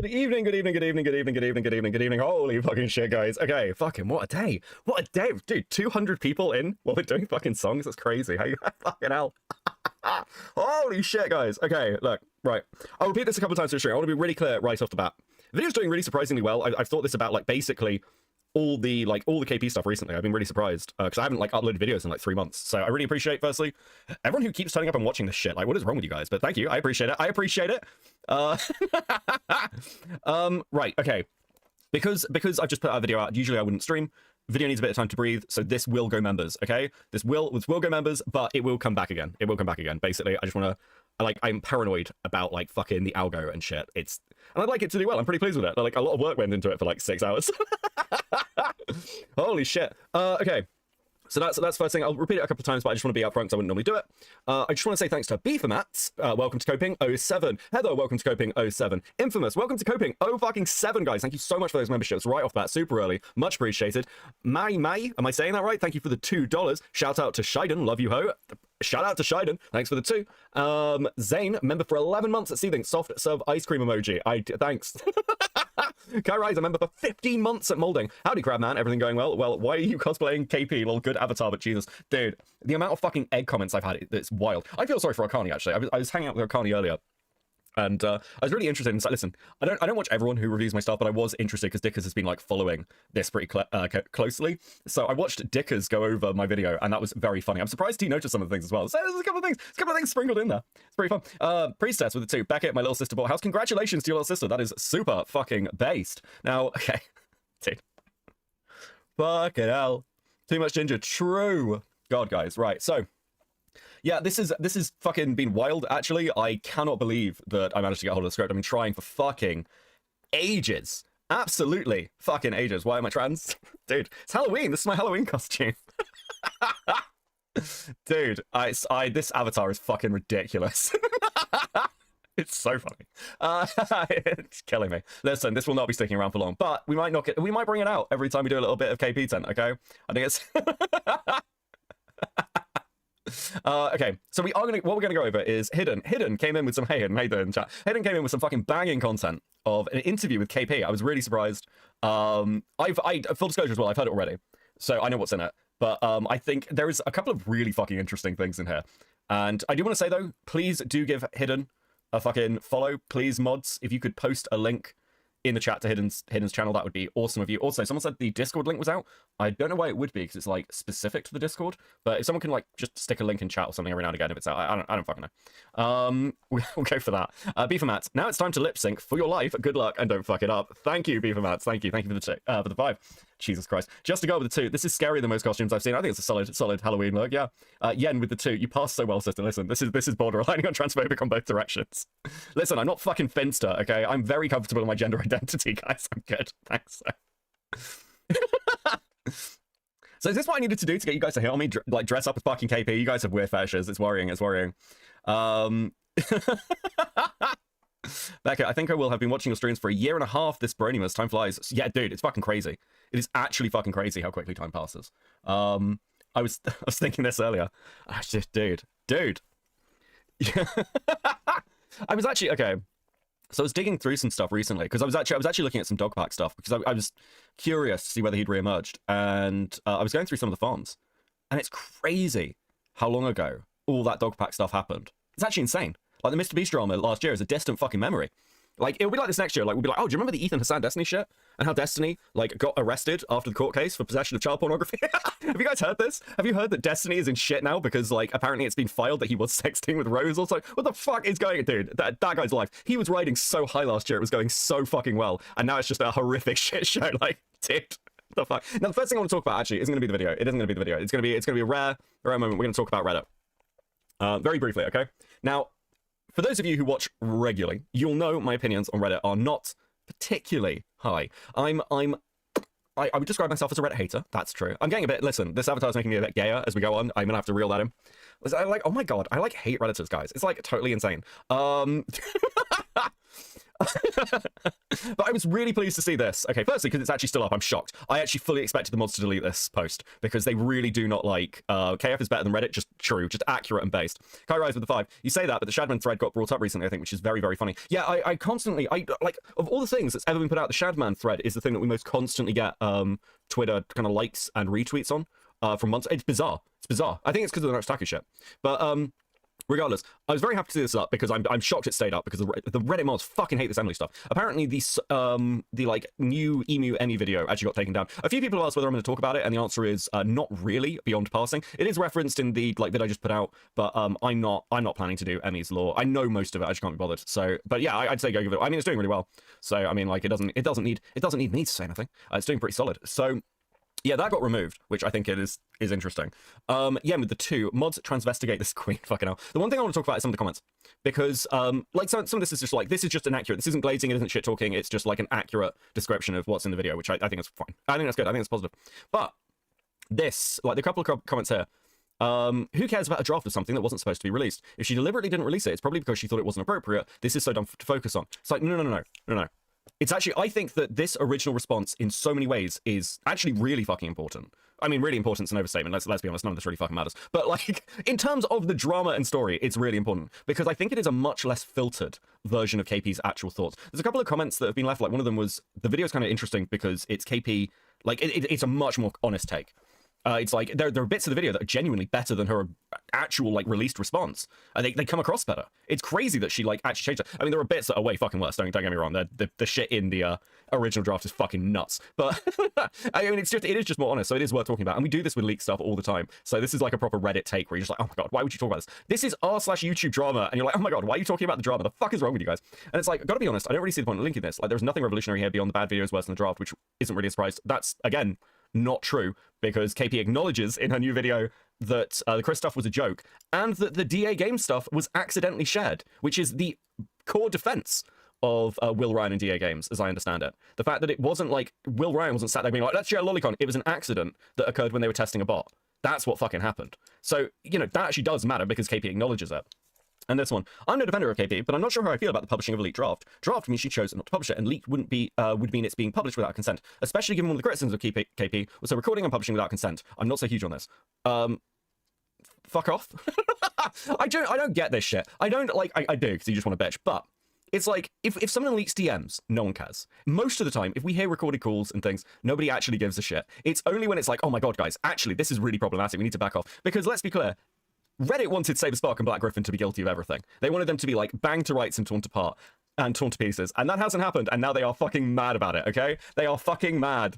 Good evening, good evening, good evening, good evening, good evening, good evening, good evening. Holy fucking shit, guys. Okay, fucking what a day. What a day. Dude, 200 people in while we're doing fucking songs. That's crazy. How you fucking hell. Holy shit, guys. Okay, look, right. I'll repeat this a couple times to the stream. I want to be really clear right off the bat. The video's doing really surprisingly well. I've thought this about, like, basically all the KP stuff recently. I've been really surprised because I haven't like uploaded videos in like 3 months. So I really appreciate, firstly, everyone who keeps turning up and watching this shit. Like, what is wrong with you guys? But thank you. I appreciate it. I appreciate it. Right. Okay. Because I've just put a video out. Usually I wouldn't stream. Video needs a bit of time to breathe, so this will go members. Okay. This will go members, but it will come back again. It will come back again. Basically, I just want to. I'm paranoid about like fucking the algo and shit. And I'd like it to do well. I'm pretty pleased with it. Like a lot of work went into it for like 6 hours. Holy shit. Okay. So that's the first thing. I'll repeat it a couple of times, but I just want to be upfront because I wouldn't normally do it. I just want to say thanks to Beeformats. Welcome to Coping 07. Heather, welcome to Coping 07. Infamous, welcome to Coping 0-7, guys. Thank you so much for those memberships right off the bat. Super early. Much appreciated. May, am I saying that right? Thank you for the $2. Shout out to Shiden. Love you, ho. Shout out to Shiden. Thanks for the 2. Zane, member for 11 months at Seething. Soft serve ice cream emoji. Thanks. Kai Rise, a member for 15 months at Molding. Howdy, Crabman. Everything going well? Well, why are you cosplaying KP? Well, good avatar, but Jesus. Dude, the amount of fucking egg comments I've had, it's wild. I feel sorry for Akani, actually. I was hanging out with Akani earlier. And I was really interested in, listen, I don't watch everyone who reviews my stuff, but I was interested because Dickers has been like following this pretty closely. So I watched Dickers go over my video, and that was very funny. I'm surprised he noticed some of the things as well. So there's a couple of things sprinkled in there. It's pretty fun. Priestess with the 2. Beckett, my little sister bought a house. Congratulations to your little sister. That is super fucking based. Now, okay, dude. Fucking hell. Too much ginger. True. God, guys. Right. So. Yeah, this is fucking been wild, actually. I cannot believe that I managed to get a hold of the script. I've been trying for fucking ages. Absolutely fucking ages. Why am I trans? Dude, it's Halloween. This is my Halloween costume. Dude, this avatar is fucking ridiculous. It's so funny. It's killing me. Listen, this will not be sticking around for long, but we might bring it out every time we do a little bit of KP tent, okay? I think it's... Okay, so what we're gonna go over is Hidden came in with some Hidden chat. Hidden came in with some fucking banging content of an interview with KP. I was really surprised. Full disclosure as well, I've heard it already, so I know what's in it. But I think there is a couple of really fucking interesting things in here. And I do want to say though, please do give Hidden a fucking follow, please, mods. If you could post a link in the chat to Hidden's channel, that would be awesome of you. Also, someone said the Discord link was out. I don't know why it would be, because it's like specific to the Discord, but if someone can like just stick a link in chat or something every now and again if it's out, I don't fucking know. We'll go for that. Beeformats, now it's time to lip sync for your life. Good luck and don't fuck it up. Thank you, Beeformats. Thank you for the 5. Jesus Christ. Just to go with the 2. This is scarier than most costumes I've seen. I think it's a solid Halloween look. Yeah. Yen with the 2. You passed so well, sister. Listen, this is borderlining on transphobic on both directions. Listen, I'm not fucking Finster, okay? I'm very comfortable in my gender identity, guys. I'm good. Thanks. So is this what I needed to do to get you guys to hit on me? Like dress up as fucking KP? You guys have weird fetishes. It's worrying. It's worrying. Becca, I think I will have been watching your streams for 1.5 years. This Brony time flies. Yeah, dude, it's fucking crazy. It is actually fucking crazy how quickly time passes. I was thinking this earlier. I just, dude. Yeah. I was actually okay. So I was digging through some stuff recently because I was actually looking at some Dogpack stuff because I was curious to see whether he'd reemerged, and I was going through some of the farms, and it's crazy how long ago all that Dogpack stuff happened. It's actually insane. Like the Mr. Beast drama last year is a distant fucking memory. Like it'll be like this next year. Like we'll be like, oh, do you remember the Ethan Hassan Destiny shit and how Destiny like got arrested after the court case for possession of child pornography? Have you guys heard this? Have you heard that Destiny is in shit now because like apparently it's been filed that he was sexting with Rose? Also, what the fuck is going, dude? That guy's life. He was riding so high last year, it was going so fucking well, and now it's just a horrific shit show. Like, dude. The fuck? Now the first thing I want to talk about actually isn't going to be the video. It isn't going to be the video. It's going to be a rare moment. We're going to talk about Reddit. Very briefly, okay? Now, for those of you who watch regularly, you'll know my opinions on Reddit are not particularly high. I would describe myself as a Reddit hater. That's true. I'm getting a bit, listen, this avatar is making me a bit gayer as we go on. I'm gonna have to reel that in. Oh my god, I like hate Redditors, guys. It's like totally insane. But I was really pleased to see this. Okay, firstly, because it's actually still up, I'm shocked. I actually fully expected the mods to delete this post, because they really do not like, KF is better than Reddit, just true, just accurate and based. Kai Rise with the 5. You say that, but the Shadman thread got brought up recently, I think, which is very, very funny. Yeah, I constantly, like, of all the things that's ever been put out, the Shadman thread is the thing that we most constantly get, Twitter kind of likes and retweets on, from months. It's bizarre. It's bizarre. I think it's because of the Noxtaku shit. But, regardless, I was very happy to see this up, because I'm shocked it stayed up, because the Reddit mods fucking hate this Emily stuff. Apparently, the like new emu Emmy video actually got taken down. A few people have asked whether I'm going to talk about it, and the answer is not really, beyond passing. It is referenced in the like vid I just put out, but I'm not planning to do Emmy's lore. I know most of it, I just can't be bothered. So, but yeah, I'd say go give it. I mean, it's doing really well. So, I mean, like, it doesn't need me to say anything. It's doing pretty solid. So, yeah, that got removed, which I think it is interesting. Yeah, with the 2 mods transvestigate this queen. Fucking hell. The one thing I want to talk about is some of the comments, because like some of this is just like, this is just inaccurate. This isn't glazing, it isn't shit talking. It's just like an accurate description of what's in the video, which I think is fine. I think that's good. I think it's positive. But this, like, the couple of comments here. Who cares about a draft of something that wasn't supposed to be released? If she deliberately didn't release it, it's probably because she thought it wasn't appropriate. This is so dumb to focus on. It's like, no. It's actually, I think that this original response in so many ways is actually really fucking important. I mean, really important is an overstatement. Let's be honest, none of this really fucking matters. But like, in terms of the drama and story, it's really important, because I think it is a much less filtered version of KP's actual thoughts. There's a couple of comments that have been left. Like, one of them was, the video's kind of interesting because it's KP, like, it's a much more honest take. It's like, there are bits of the video that are genuinely better than her actual, like, released response. And they come across better. It's crazy that she, like, actually changed it. I mean, there are bits that are way fucking worse, don't get me wrong. The shit in the original draft is fucking nuts. But, I mean, it is just more honest, so it is worth talking about. And we do this with leaked stuff all the time. So this is like a proper Reddit take where you're just like, oh my god, why would you talk about this? This is r/YouTube drama. And you're like, oh my god, why are you talking about the drama? The fuck is wrong with you guys? And it's like, I've got to be honest, I don't really see the point in linking this. Like, there's nothing revolutionary here beyond the bad videos worse than the draft, which isn't really a surprise. That's, again, not true, because KP acknowledges in her new video that the Chris stuff was a joke, and that the DA game stuff was accidentally shared, which is the core defense of Will Ryan and DA Games, as I understand it. The fact that it wasn't like, Will Ryan wasn't sat there being like, let's share a lolicon. It was an accident that occurred when they were testing a bot. That's what fucking happened. So, you know, that actually does matter, because KP acknowledges it. And this one, I'm no defender of KP, but I'm not sure how I feel about the publishing of a leaked draft. Draft means she chose not to publish it, and leaked would mean it's being published without consent, especially given one of the criticisms of KP was her recording and publishing without consent. I'm not so huge on this. Fuck off. I don't get this shit. I don't, like, I do, because you just want to bitch, but it's like, if someone leaks DMs, no one cares. Most of the time, if we hear recorded calls and things, nobody actually gives a shit. It's only when it's like, oh my god, guys, actually, this is really problematic, we need to back off. Because let's be clear, Reddit wanted Saber Spark and Black Griffin to be guilty of everything. They wanted them to be, like, banged to rights and torn apart and torn to pieces. And that hasn't happened, and now they are fucking mad about it, okay? They are fucking mad.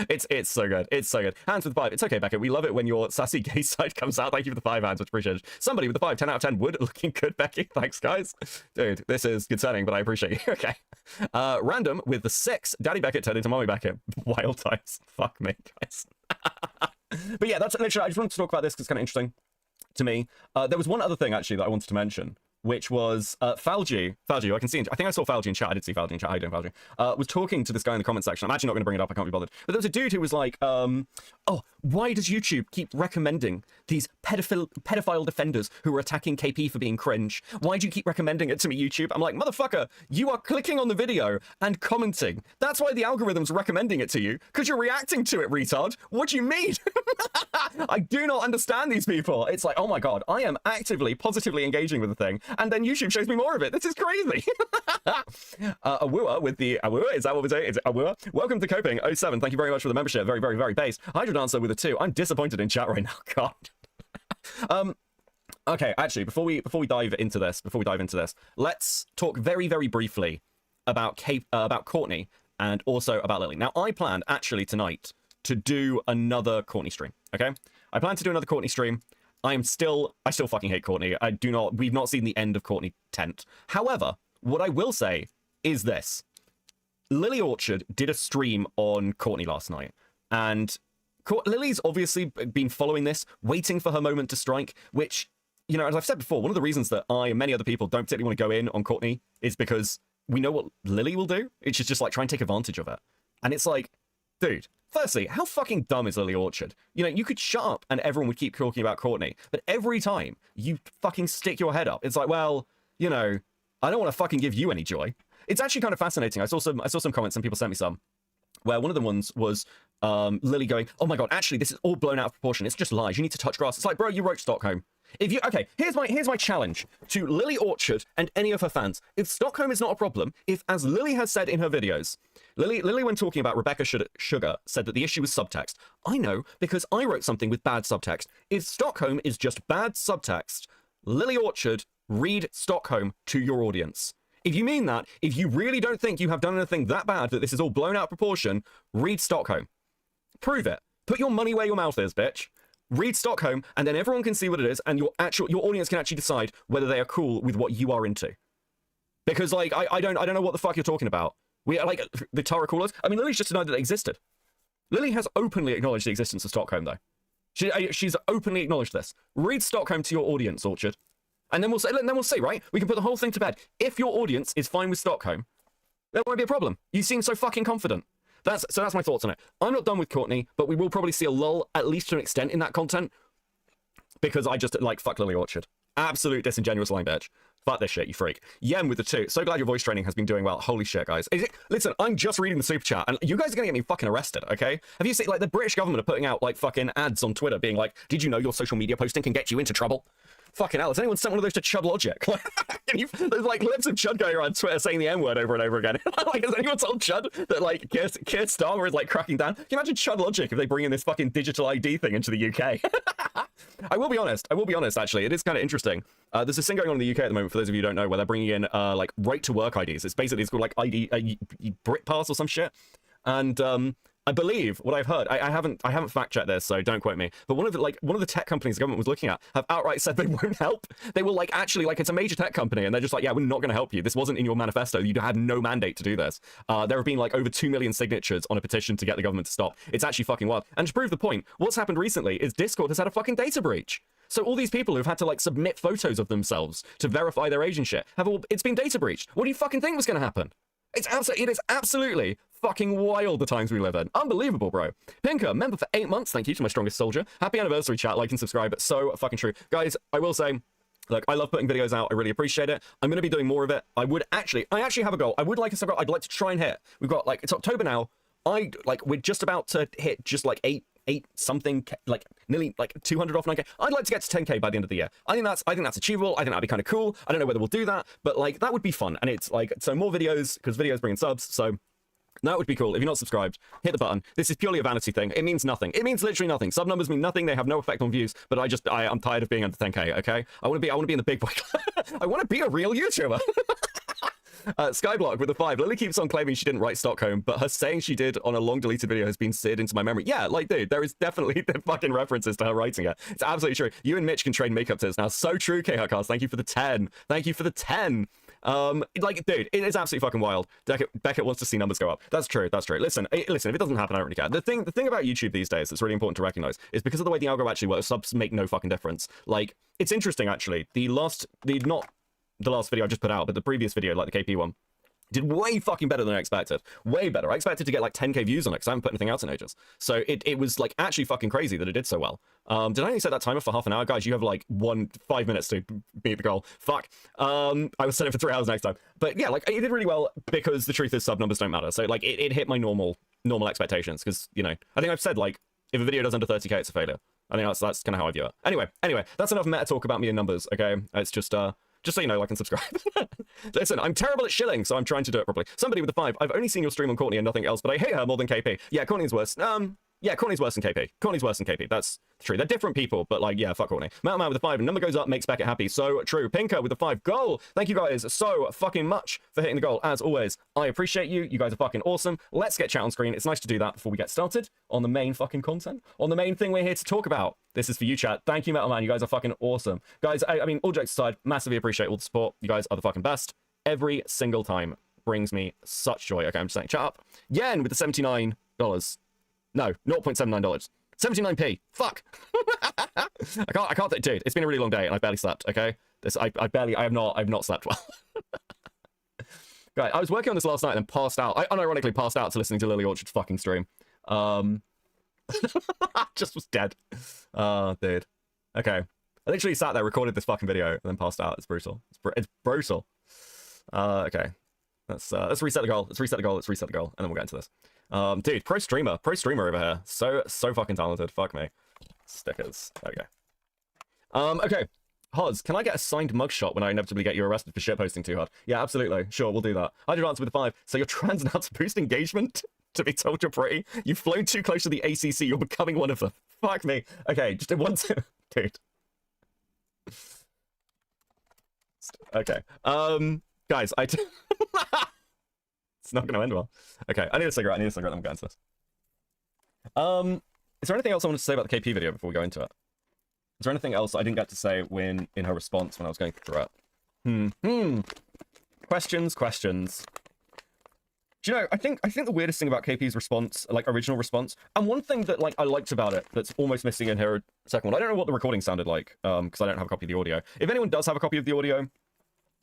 It's so good. It's so good. Hands with the 5. It's okay, Beckett. We love it when your sassy gay side comes out. Thank you for the 5 hands, much appreciated. Somebody with the 5, 10 out of 10 would. Looking good, Becky. Thanks, guys. Dude, this is concerning, but I appreciate you. Okay. Random with the 6. Daddy Beckett turned into Mommy Beckett. Wild times. Fuck me, guys. But yeah, that's literally, I just wanted to talk about this because it's kind of interesting to me. There was one other thing, actually, that I wanted to mention, which was Falgi, I can see, I think I saw Falgi in chat, I did see Falgi in chat, how you doing, Falgi? Was talking to this guy in the comment section. I'm actually not going to bring it up, I can't be bothered. But there was a dude who was like, oh, why does YouTube keep recommending these pedophile defenders who are attacking KP for being cringe? Why do you keep recommending it to me, YouTube? I'm like, motherfucker, you are clicking on the video and commenting. That's why the algorithm's recommending it to you, because you're reacting to it, retard. What do you mean? I do not understand these people. It's like, oh my god, I am actively, positively engaging with the thing, and then YouTube shows me more of it. This is crazy. Awua with the Awua, is that what we're doing? Is it Awua? Welcome to Coping 07. Thank you very much for the membership. Very, very, very base. Hydro Dancer with a 2. I'm disappointed in chat right now. God. Okay, actually, before we dive into this, let's talk very, very briefly about Courtney and also about Lily. Now, I planned actually tonight to do another Courtney stream. Okay, I plan to do another Courtney stream. I still fucking hate Courtney. We've not seen the end of Courtney Tent. However, what I will say is this. Lily Orchard did a stream on Courtney last night, and Lily's obviously been following this, waiting for her moment to strike, which, you know, as I've said before, one of the reasons that I and many other people don't particularly want to go in on Courtney is because we know what Lily will do. It's just like try and take advantage of it. And it's like, dude, firstly, how fucking dumb is Lily Orchard? You know, you could shut up and everyone would keep talking about Courtney, but every time you fucking stick your head up, it's like, well, you know, I don't want to fucking give you any joy. It's actually kind of fascinating. I saw some comments and people sent me some where one of the ones was Lily going, oh my god, actually this is all blown out of proportion. It's just lies. You need to touch grass. It's like, bro, you wrote Stockholm. If you okay, here's my challenge to Lily Orchard and any of her fans. If Stockholm is not a problem, if, as Lily has said in her videos, Lily when talking about Rebecca Sugar said that the issue was subtext. I know because I wrote something with bad subtext. If Stockholm is just bad subtext, Lily Orchard, read Stockholm to your audience. If you mean that, if you really don't think you have done anything that bad that this is all blown out of proportion, read Stockholm. Prove it. Put your money where your mouth is, bitch. Read Stockholm, and then everyone can see what it is, and your audience can actually decide whether they are cool with what you are into. Because like I don't know what the fuck you're talking about. We are like the Tara callers. I mean, Lily's just denied that they existed. Lily has openly acknowledged the existence of Stockholm, though. She's openly acknowledged this. Read Stockholm to your audience, Orchard. And then we'll see, right? We can put the whole thing to bed. If your audience is fine with Stockholm, there won't be a problem. You seem so fucking confident. That's my thoughts on it. I'm not done with Courtney, but we will probably see a lull, at least to an extent, in that content. Because I just, like, fuck Lily Orchard. Absolute disingenuous line, bitch. Fuck this shit, you freak. Yen with the 2. So glad your voice training has been doing well. Holy shit, guys. Listen, I'm just reading the super chat, and you guys are gonna get me fucking arrested, okay? Have you seen, like, the British government are putting out, like, fucking ads on Twitter being like, did you know your social media posting can get you into trouble? Fucking hell, has anyone sent one of those to Chud Logic? There's like clips of Chud going around Twitter saying the N-word over and over again. Like, has anyone told Chud that like Keir Starmer is like cracking down? Can you imagine Chud Logic if they bring in this fucking digital ID thing into the UK? I will be honest, actually. It is kind of interesting. There's this thing going on in the UK at the moment, for those of you who don't know, where they're bringing in like right to work IDs. It's called like ID, Brit Pass or some shit. And I believe what I've heard. I haven't fact checked this, so don't quote me. But one of the tech companies the government was looking at have outright said they won't help. They will like actually like it's a major tech company, and they're just like, yeah, we're not going to help you. This wasn't in your manifesto. You had no mandate to do this. There have been like over 2 million signatures on a petition to get the government to stop. It's actually fucking wild. And to prove the point, what's happened recently is Discord has had a fucking data breach. So all these people who've had to like submit photos of themselves to verify their age and shit it's been data breached. What do you fucking think was going to happen? It is absolutely fucking wild the times we live in. Unbelievable, bro. Pinker, member for 8 months. Thank you to my strongest soldier. Happy anniversary, chat. Like and subscribe. So fucking true. Guys, I will say, look, I love putting videos out. I really appreciate it. I'm going to be doing more of it. I actually have a goal. I would like I'd like to try and hit. We've got like, it's October now. We're just about to hit just like eight something, like nearly like 200 off 9K. I'd like to get to 10K by the end of the year. I think that's achievable. I think that'd be kind of cool. I don't know whether we'll do that, but like that would be fun. And it's like, so more videos, because videos bring in subs. So that would be cool. If you're not subscribed, hit the button. This is purely a vanity thing. It means nothing. It means literally nothing. Sub numbers mean nothing. They have no effect on views. But I'm tired of being under 10K. Okay, I want to be in the big boy. I want to be a real YouTuber. Skyblock with a 5. Lily keeps on claiming she didn't write Stockholm, but her saying she did on a long deleted video has been seared into my memory. Yeah, like, dude, there is definitely the fucking references to her writing it. It's absolutely true. You and Mitch can trade makeup tips now. So true, KHCast. Thank you for the 10. Thank you for the 10. Like, dude, it is absolutely fucking wild. Beckett wants to see numbers go up. That's true. Listen, if it doesn't happen, I don't really care. The thing about YouTube these days that's really important to recognize is because of the way the algo actually works, subs make no fucking difference. Like, it's interesting, actually. Not the last video I just put out, but the previous video, like the KP one, did way fucking better than I expected. Way better. I expected to get like 10K views on it because I haven't put anything out in ages. So it was like actually fucking crazy that it did so well. Did I only set that timer for half an hour? Guys, you have like 5 minutes to beat the goal. Fuck. I will set it for 3 hours next time. But yeah, like it did really well because the truth is sub numbers don't matter. So like it hit my normal expectations because, you know, I think I've said like if a video does under 30K, it's a failure. I think that's kind of how I view it. Anyway, that's enough meta talk about me and numbers, okay? It's just so you know, like and subscribe. Listen, I'm terrible at shilling, so I'm trying to do it properly. Somebody with a 5. I've only seen your stream on Courtney and nothing else, but I hate her more than KP. Yeah, Courtney's worse. Yeah, Courtney's worse than KP. Courtney's worse than KP. That's true. They're different people, but like, yeah, fuck Courtney. Man with a 5. And number goes up, makes Beckett happy. So true. Pinker with a 5 goal. Thank you guys so fucking much for hitting the goal. As always, I appreciate you. You guys are fucking awesome. Let's get chat on screen. It's nice to do that before we get started on the main fucking content, on the main thing we're here to talk about. This is for you, chat. Thank you, Metal Man. You guys are fucking awesome. Guys, I mean, all jokes aside, massively appreciate all the support. You guys are the fucking best. Every single time brings me such joy. Okay, I'm just saying, chat up. Yen with the $79. No, $0.79. 79p. Fuck. I can't, dude, it's been a really long day and I barely slept, okay? I have not slept well. Right, I was working on this last night and then passed out. I unironically passed out to listening to Lily Orchard's fucking stream. Just was dead. Oh, dude. Okay. I literally sat there, recorded this fucking video, and then passed out. It's brutal. It's brutal. Okay. Let's reset the goal. Let's reset the goal. Let's reset the goal, and then we'll get into this. Dude, pro streamer over here. So fucking talented. Fuck me. Stickers. There we go. Okay. Hoz, can I get a signed mugshot when I inevitably get you arrested for shitposting too hard? Yeah, absolutely. Sure, we'll do that. I did answer with a 5. So you're trans now to boost engagement? To be told you're pretty? You've flown too close to the ACC. You're becoming one of them. Fuck me. Okay, just one, dude. Okay. Guys, it's not gonna end well. Okay, I need a cigarette. Then we'll get into this. Is there anything else I wanted to say about the KP video before we go into it? Is there anything else I didn't get to say in her response when I was going through it? Questions. Do you know, I think the weirdest thing about KP's response, like original response, and one thing that like I liked about it that's almost missing in her second one, I don't know what the recording sounded like, because I don't have a copy of the audio. If anyone does have a copy of the audio,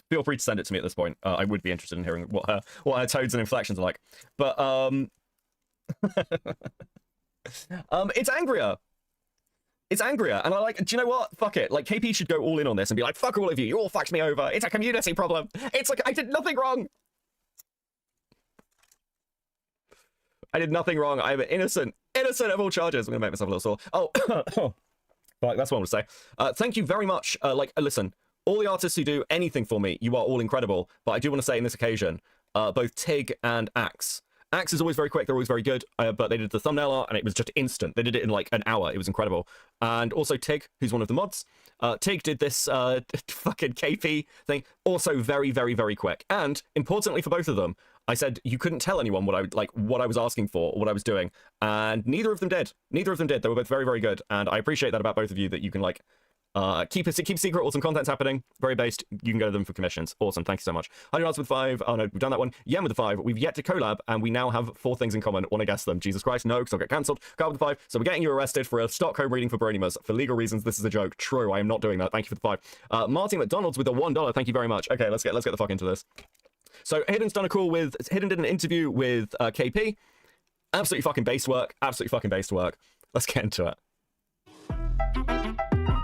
feel free to send it to me at this point. I would be interested in hearing what her tones and inflections are like. But it's angrier. It's angrier, and I like, do you know what? Fuck it. Like, KP should go all in on this and be like, fuck all of you. You all fucked me over. It's a community problem. It's like, I did nothing wrong. I did nothing wrong. I'm innocent of all charges. I'm gonna make myself a little sore. Oh, fuck, that's what I want to say. Thank you very much. Listen, all the artists who do anything for me, you are all incredible. But I do want to say in this occasion, both Tig and Axe. Axe is always very quick, they're always very good, but they did the thumbnail art and it was just instant. They did it in like an hour, it was incredible. And also Tig, who's one of the mods. Tig did this fucking KP thing, also very, very, very quick. And importantly for both of them, I said you couldn't tell anyone what I was asking for or what I was doing, and neither of them did. They were both very, very good, and I appreciate that about both of you, that you can like keep secret, awesome content's happening, very based, you can go to them for commissions. Awesome, thank you so much. 100 yards with 5, oh no, we've done that one. Yen with the 5, we've yet to collab, and we now have 4 things in common. Want to guess them? Jesus Christ, no, because I'll get cancelled. Carl with the 5, so we're getting you arrested for a Stockholm reading for Bronymas. For legal reasons, this is a joke. True, I am not doing that. Thank you for the 5. Martin McDonald's with the $1, thank you very much. Okay, let's get the fuck into this. So Hidden's done a call with, Hidden did an interview with KP. Absolutely fucking based work. Let's get into it.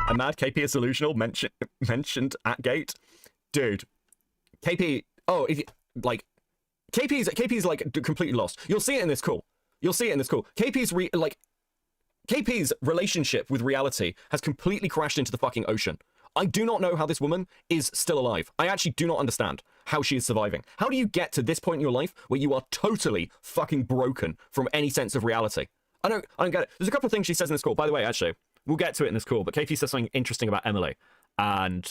A mad KP is delusional, mentioned at gate. Dude, KP, oh, if you, like, KP's like completely lost. You'll see it in this call. KP's relationship with reality has completely crashed into the fucking ocean. I do not know how this woman is still alive. I actually do not understand how she is surviving. How do you get to this point in your life where you are totally fucking broken from any sense of reality? I don't get it. There's a couple of things she says in this call. By the way, actually, we'll get to it in this call, but KP says something interesting about Emily. And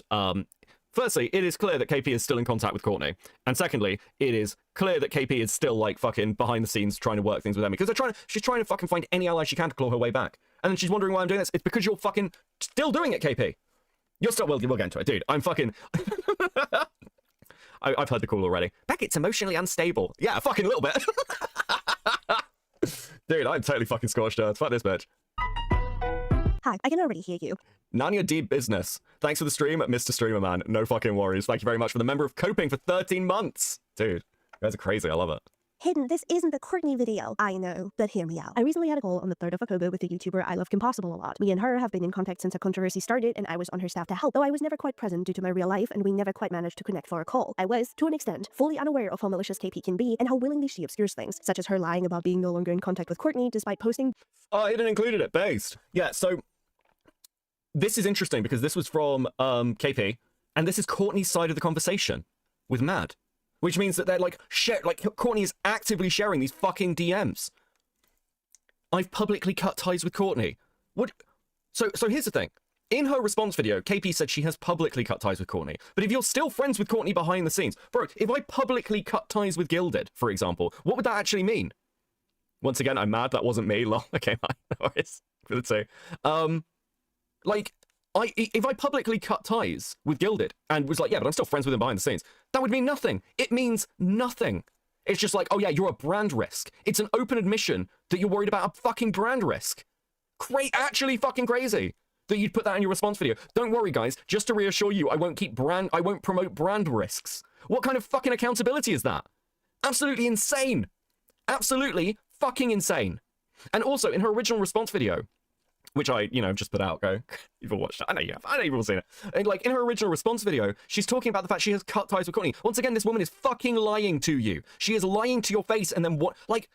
firstly, it is clear that KP is still in contact with Courtney. And secondly, it is clear that KP is still like fucking behind the scenes trying to work things with Emily. Because she's trying to fucking find any ally she can to claw her way back. And then she's wondering why I'm doing this. It's because you're fucking still doing it, KP. You're still, we'll get into it, dude. I'm fucking... I've heard the call already. Beckett's emotionally unstable. Yeah, a fucking little bit. Dude, I'm totally fucking scorched earth. Fuck this bitch. Hi, I can already hear you. Nanya Deep Business. Thanks for the stream, Mr. Streamer Man. No fucking worries. Thank you very much for the member of Coping for 13 months. Dude, you guys are crazy. I love it. Hidden, this isn't the Courtney video. I know, but hear me out. I recently had a call on the 3rd of October with the YouTuber ILoveKimPossibleAlot. Me and her have been in contact since a controversy started, and I was on her staff to help, though I was never quite present due to my real life, and we never quite managed to connect for a call. I was, to an extent, fully unaware of how malicious KP can be, and how willingly she obscures things, such as her lying about being no longer in contact with Courtney, despite posting... Oh, I didn't included it, based. Yeah, so... This is interesting, because this was from KP, and this is Courtney's side of the conversation with Mad. Which means that they're like, Courtney is actively sharing these fucking DMs. I've publicly cut ties with Courtney. What? So here's the thing. In her response video, KP said she has publicly cut ties with Courtney. But if you're still friends with Courtney behind the scenes, bro, if I publicly cut ties with Gilded, for example, what would that actually mean? Once again, I'm mad. That wasn't me. Okay, no worries. For the two. If I publicly cut ties with Gilded and was like, yeah, but I'm still friends with him behind the scenes, that would mean nothing. It means nothing. It's just like, oh yeah, you're a brand risk. It's an open admission that you're worried about a fucking brand risk. Actually fucking crazy that you'd put that in your response video. Don't worry, guys. Just to reassure you, I won't promote brand risks. What kind of fucking accountability is that? Absolutely insane. Absolutely fucking insane. And also, in her original response video, which I, just put out, go, you've all watched it. I know you have. I know you've all seen it. And, like, in her original response video, she's talking about the fact she has cut ties with Courtney. Once again, this woman is fucking lying to you. She is lying to your face, and then what, like,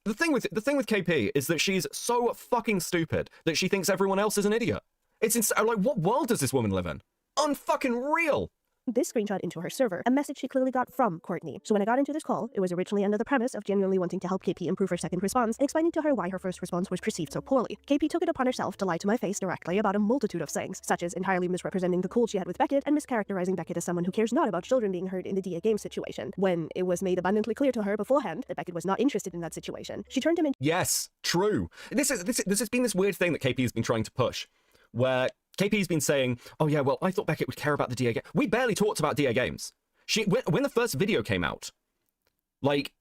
the thing with KP is that she's so fucking stupid that she thinks everyone else is an idiot. It's like, what world does this woman live in? Unfucking real. This screenshot into her server, a message she clearly got from Courtney. So when I got into this call, it was originally under the premise of genuinely wanting to help KP improve her second response and explaining to her why her first response was perceived so poorly. KP took it upon herself to lie to my face directly about a multitude of things, such as entirely misrepresenting the cool she had with Beckett and mischaracterizing Beckett as someone who cares not about children being hurt in the DA game situation, when it was made abundantly clear to her beforehand that Beckett was not interested in that situation. She turned him in. Yes, true. This has been this weird thing that KP has been trying to push, where KP's been saying, oh yeah, well, I thought Beckett would care about the DA game. We barely talked about DA games. When the first video came out, like,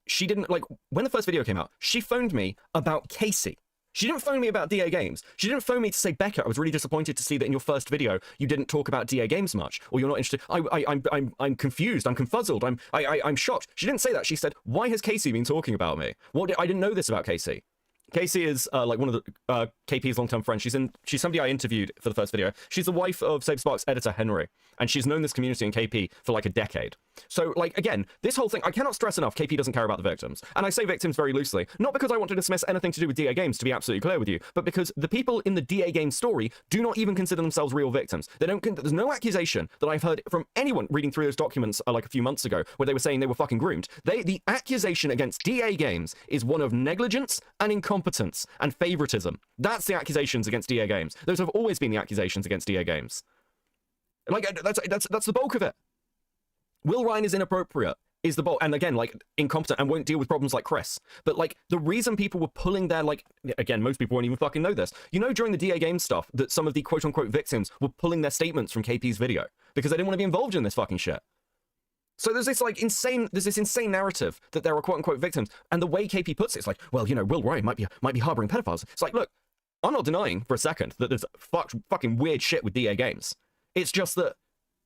when the first video came out, she phoned me about Casey. She didn't phone me about DA games. She didn't phone me to say, Beckett, I was really disappointed to see that in your first video, you didn't talk about DA games much, or you're not interested. I'm confused, I'm confuzzled, I'm shocked. She didn't say that. She said, why has Casey been talking about me? I didn't know this about Casey. Casey is like one of the KP's long-term friends. She's somebody I interviewed for the first video. She's the wife of SaberSpark's editor Henry, and she's known this community and KP for like a decade. So, like, again, this whole thing, I cannot stress enough, KP doesn't care about the victims. And I say victims very loosely, not because I want to dismiss anything to do with DA games, to be absolutely clear with you, but because the people in the DA game story do not even consider themselves real victims. There's no accusation that I've heard from anyone reading through those documents like a few months ago where they were saying they were fucking groomed. The accusation against DA games is one of negligence and incompetence and favoritism. That's the accusations against DA games. Those have always been the accusations against DA games. Like, that's the bulk of it. Will Ryan is inappropriate, is the bulk, and again, like, incompetent and won't deal with problems like Chris. But, like, the reason people were pulling their, like, again, most people won't even fucking know this. You know, during the DA game stuff, that some of the quote-unquote victims were pulling their statements from KP's video because they didn't want to be involved in this fucking shit. So there's this insane narrative that there are quote-unquote victims, and the way KP puts it, it's like, well, you know, Will Ryan might be harboring pedophiles. It's like, look, I'm not denying for a second that there's fucking weird shit with DA games. It's just that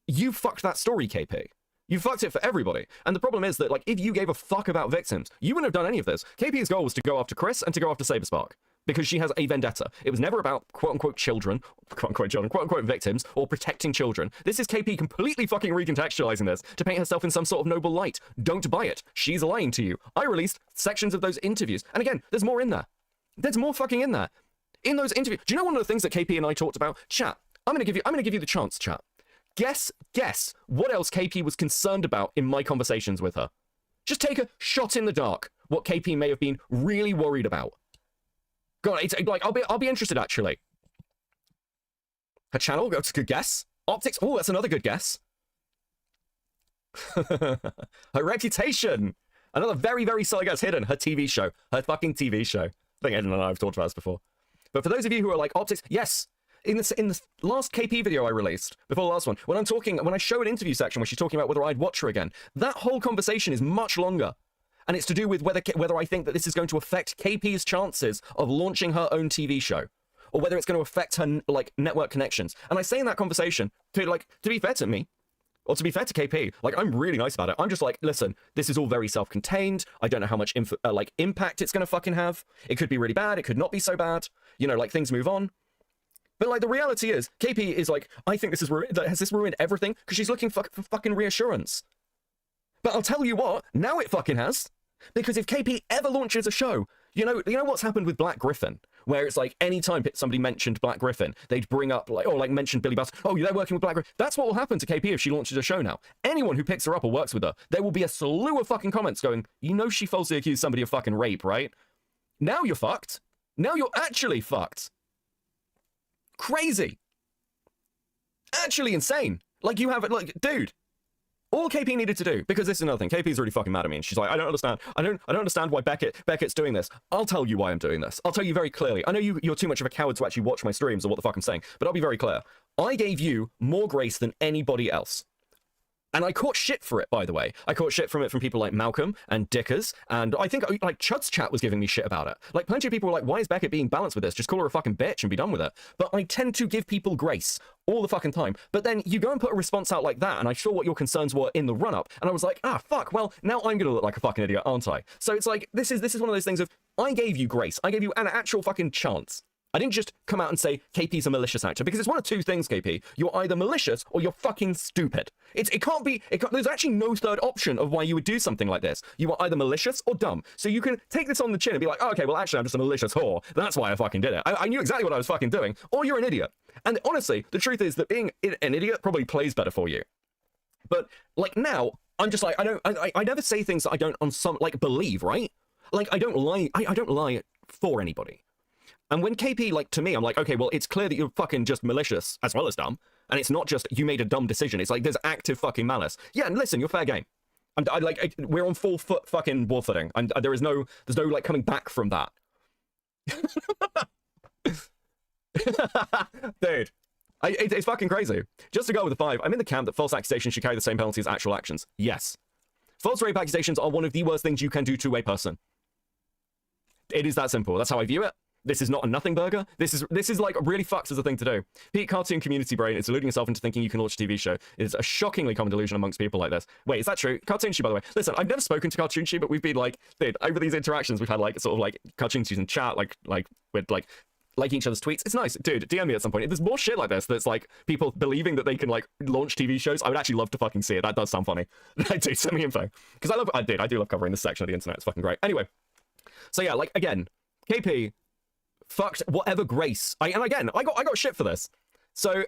you fucked that story, KP. You fucked it for everybody. And the problem is that, like, if you gave a fuck about victims, you wouldn't have done any of this. KP's goal was to go after Chris and to go after SaberSpark, because she has a vendetta. It was never about quote-unquote children, quote-unquote victims, or protecting children. This is KP completely fucking recontextualizing this to paint herself in some sort of noble light. Don't buy it. She's lying to you. I released sections of those interviews. And again, there's more in there. There's more fucking in there. In those interviews. Do you know one of the things that KP and I talked about? Chat. I'm gonna give you the chance, chat. Guess what else KP was concerned about in my conversations with her. Just take a shot in the dark what KP may have been really worried about. God, it's like, I'll be interested, actually. Her channel, that's a good guess. Optics, oh, that's another good guess. Her reputation, another very, very solid guess. Hidden, her TV show, her fucking TV show. I think Eden and I have talked about this before. But for those of you who are like, optics, yes. In the last KP video I released, before the last one, when I show an interview section where she's talking about whether I'd watch her again, that whole conversation is much longer. And it's to do with whether I think that this is going to affect KP's chances of launching her own TV show, or whether it's going to affect her, like, network connections. And I say in that conversation, to be fair to me, or to be fair to KP, like, I'm really nice about it. I'm just like, listen, this is all very self-contained. I don't know how much impact it's going to fucking have. It could be really bad. It could not be so bad. You know, like, things move on. But, like, the reality is, KP is like, I think this has this ruined everything? Because she's looking for fucking reassurance. But I'll tell you what, now it fucking has. Because if KP ever launches a show, you know what's happened with Black Griffin? Where it's like, anytime somebody mentioned Black Griffin, they'd bring up, mention Billy Bass. Oh, they're working with Black Griffin. That's what will happen to KP if she launches a show now. Anyone who picks her up or works with her, there will be a slew of fucking comments going, you know she falsely accused somebody of fucking rape, right? Now you're fucked. Now you're actually fucked. Crazy. Actually insane. Like, you have it, like, dude. All KP needed to do, because this is another thing, KP's really fucking mad at me, and she's like, I don't understand why Beckett's doing this. I'll tell you why I'm doing this. I'll tell you very clearly. I know you're too much of a coward to actually watch my streams or what the fuck I'm saying, but I'll be very clear. I gave you more grace than anybody else. And I caught shit for it, by the way. I caught shit from it from people like Malcolm and Dickers, and I think, like, Chud's chat was giving me shit about it. Like, plenty of people were like, why is Beckett being balanced with this? Just call her a fucking bitch and be done with it. But I tend to give people grace all the fucking time. But then you go and put a response out like that, and I saw what your concerns were in the run-up, and I was like, fuck, well, now I'm gonna look like a fucking idiot, aren't I? So it's like, this is one of those things of, I gave you grace. I gave you an actual fucking chance. I didn't just come out and say KP's a malicious actor, because it's one of two things, KP. You're either malicious or you're fucking stupid. There's actually no third option of why you would do something like this. You are either malicious or dumb. So you can take this on the chin and be like, oh, okay, well, actually, I'm just a malicious whore. That's why I fucking did it. I knew exactly what I was fucking doing. Or you're an idiot. And honestly, the truth is that being an idiot probably plays better for you. But, like, now, I'm just like, I never say things that I don't believe, right? Like, I don't lie for anybody. And when KP, like, to me, I'm like, okay, well, it's clear that you're fucking just malicious as well as dumb. And it's not just you made a dumb decision. It's like there's active fucking malice. Yeah, and listen, you're fair game. We're on full foot fucking war footing. And there's no, like, coming back from that. Dude, it's fucking crazy. Just to go with the 5, I'm in the camp that false accusations should carry the same penalty as actual actions. Yes. False rape accusations are one of the worst things you can do to a person. It is that simple. That's how I view it. This is not a nothing burger. This is like really fucks as a thing to do. Pete, cartoon community brain is deluding yourself into thinking you can launch a TV show. It is a shockingly common delusion amongst people like this. Wait, is that true? Cartoonshi, by the way. Listen, I've never spoken to Cartoonshi, but we've been like, dude, over these interactions, we've had like sort of like Cartoonshi in chat, like with like liking each other's tweets. It's nice. Dude, DM me at some point. If there's more shit like this that's like people believing that they can like launch TV shows, I would actually love to fucking see it. That does sound funny. I do, send me info. Because I do love covering this section of the internet. It's fucking great. Anyway, so yeah, like again, KP fucked whatever grace. I got shit for this. So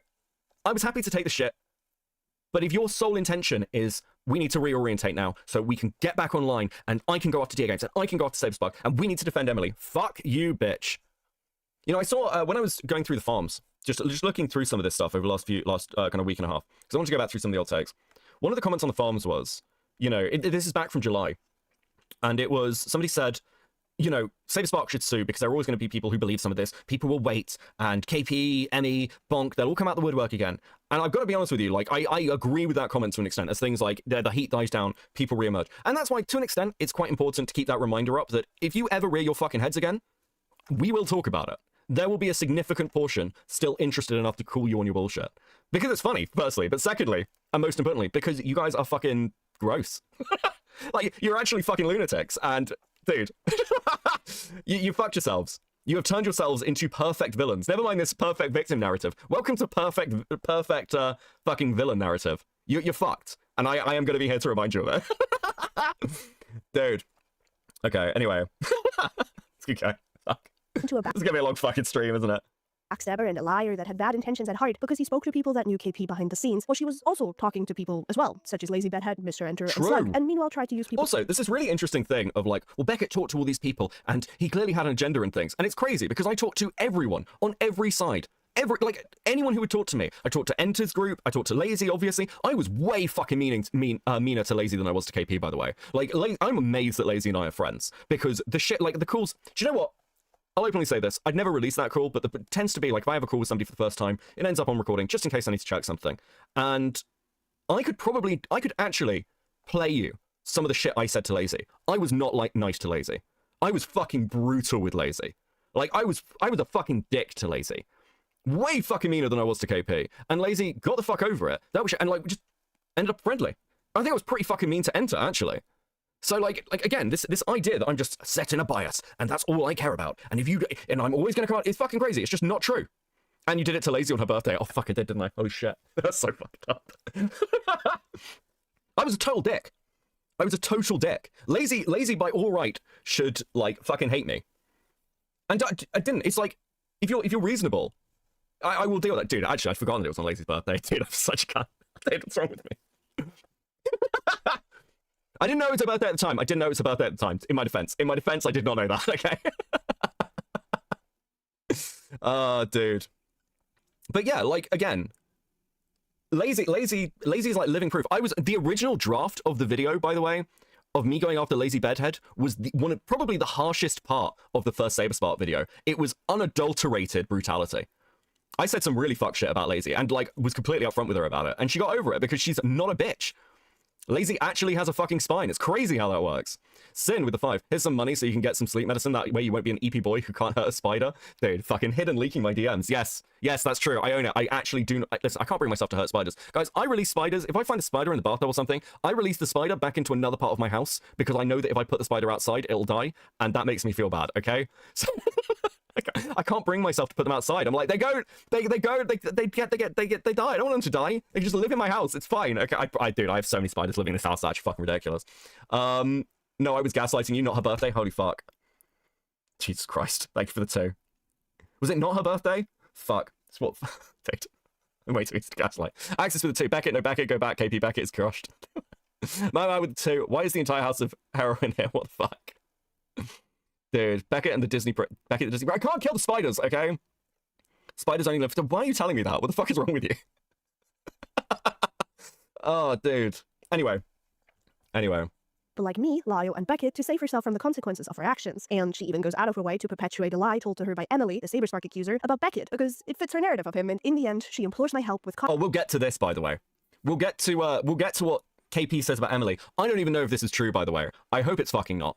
I was happy to take the shit. But if your sole intention is we need to reorientate now so we can get back online and I can go after DA games and I can go after Saberspark and we need to defend Emily, fuck you, bitch. You know, I saw when I was going through the farms, just looking through some of this stuff over the last kind of week and a half, because I want to go back through some of the old takes. One of the comments on the farms was, you know, this is back from July, and it was somebody said, you know, Saberspark should sue because there are always going to be people who believe some of this. People will wait, and KP, Emmy, Bonk, they'll all come out the woodwork again. And I've got to be honest with you, like, I agree with that comment to an extent, as things like the heat dies down, people reemerge. And that's why, to an extent, it's quite important to keep that reminder up that if you ever rear your fucking heads again, we will talk about it. There will be a significant portion still interested enough to call you on your bullshit. Because it's funny, firstly, but secondly, and most importantly, because you guys are fucking gross. Like, you're actually fucking lunatics, and dude, you fucked yourselves. You have turned yourselves into perfect villains. Never mind this perfect victim narrative. Welcome to perfect fucking villain narrative. You're fucked. And I am going to be here to remind you of it. Dude. Okay, anyway. Okay. Fuck. This is going to be a long fucking stream, isn't it? Backstabber and a liar that had bad intentions at heart because he spoke to people that knew KP behind the scenes, while she was also talking to people as well, such as Lazy Bedhead, Mr. Enter, and Slug, and meanwhile tried to use people. Also, there's this really interesting thing of like, well, Beckett talked to all these people, and he clearly had an agenda and things, and it's crazy because I talked to everyone on every side. Anyone who would talk to me. I talked to Enter's group, I talked to Lazy, obviously. I was way fucking meaner to Lazy than I was to KP, by the way. Like, I'm amazed that Lazy and I are friends, because the shit, like, the calls, do you know what? I'll openly say this. I'd never release that call, but it tends to be like if I have a call with somebody for the first time, it ends up on recording just in case I need to check something. And I could actually play you some of the shit I said to Lazy. I was not like nice to Lazy. I was fucking brutal with Lazy. Like I was a fucking dick to Lazy. Way fucking meaner than I was to KP. And Lazy got the fuck over it. That was and like just ended up friendly. I think I was pretty fucking mean to Enter actually. So, like again, this idea that I'm just set in a bias, and that's all I care about, and I'm always going to come out, it's fucking crazy. It's just not true. And you did it to Lazy on her birthday. Oh, fuck, I did, didn't I? Holy shit. That's so fucked up. I was a total dick. I was a total dick. Lazy, by all right, should, like, fucking hate me. And I didn't. It's like, if you're reasonable, I will deal with that. Dude, actually, I'd forgotten it was on Lazy's birthday. Dude, I'm such a cunt. Dude, what's wrong with me? I didn't know it was her birthday at the time. I didn't know it was her birthday at the time. In my defense, I did not know that. Okay. Oh, dude. But yeah, like again, Lazy's like living proof. I was the original draft of the video, by the way, of me going after Lazy Bedhead was probably the harshest part of the first Saberspark video. It was unadulterated brutality. I said some really fuck shit about Lazy and like was completely upfront with her about it, and she got over it because she's not a bitch. Lazy actually has a fucking spine. It's crazy how that works. Sin with the 5. Here's some money so you can get some sleep medicine. That way you won't be an EP boy who can't hurt a spider. Dude, fucking hidden leaking my DMs. Yes, that's true. I own it. I actually do. Listen, I can't bring myself to hurt spiders. Guys, I release spiders. If I find a spider in the bathtub or something, I release the spider back into another part of my house because I know that if I put the spider outside, it'll die. And that makes me feel bad, okay? So, I can't bring myself to put them outside. I'm like, they die. I don't want them to die. They just live in my house. It's fine. Okay, dude, I have so many spiders living in this house. That's actually fucking ridiculous. No, I was gaslighting you, not her birthday. Holy fuck. Jesus Christ. Thank you for the 2. Was it not her birthday? Fuck. It's what? Dude. I'm waiting to gaslight. Access for the 2. Beckett, no, Beckett, go back. KP, Beckett is crushed. My man with the 2. Why is the entire house of heroin here? What the fuck? Dude, Beckett and the Disney... Beckett the Disney... I can't kill the spiders, okay? Spiders only live... Why are you telling me that? What the fuck is wrong with you? Oh, dude. Anyway. But like me, Lyle, and Beckett to save herself from the consequences of her actions. And she even goes out of her way to perpetuate a lie told to her by Emily, the Saberspark accuser, about Beckett, because it fits her narrative of him, and in the end, she implores my help with... Oh, we'll get to this, by the way. We'll get to what KP says about Emily. I don't even know if this is true, by the way. I hope it's fucking not.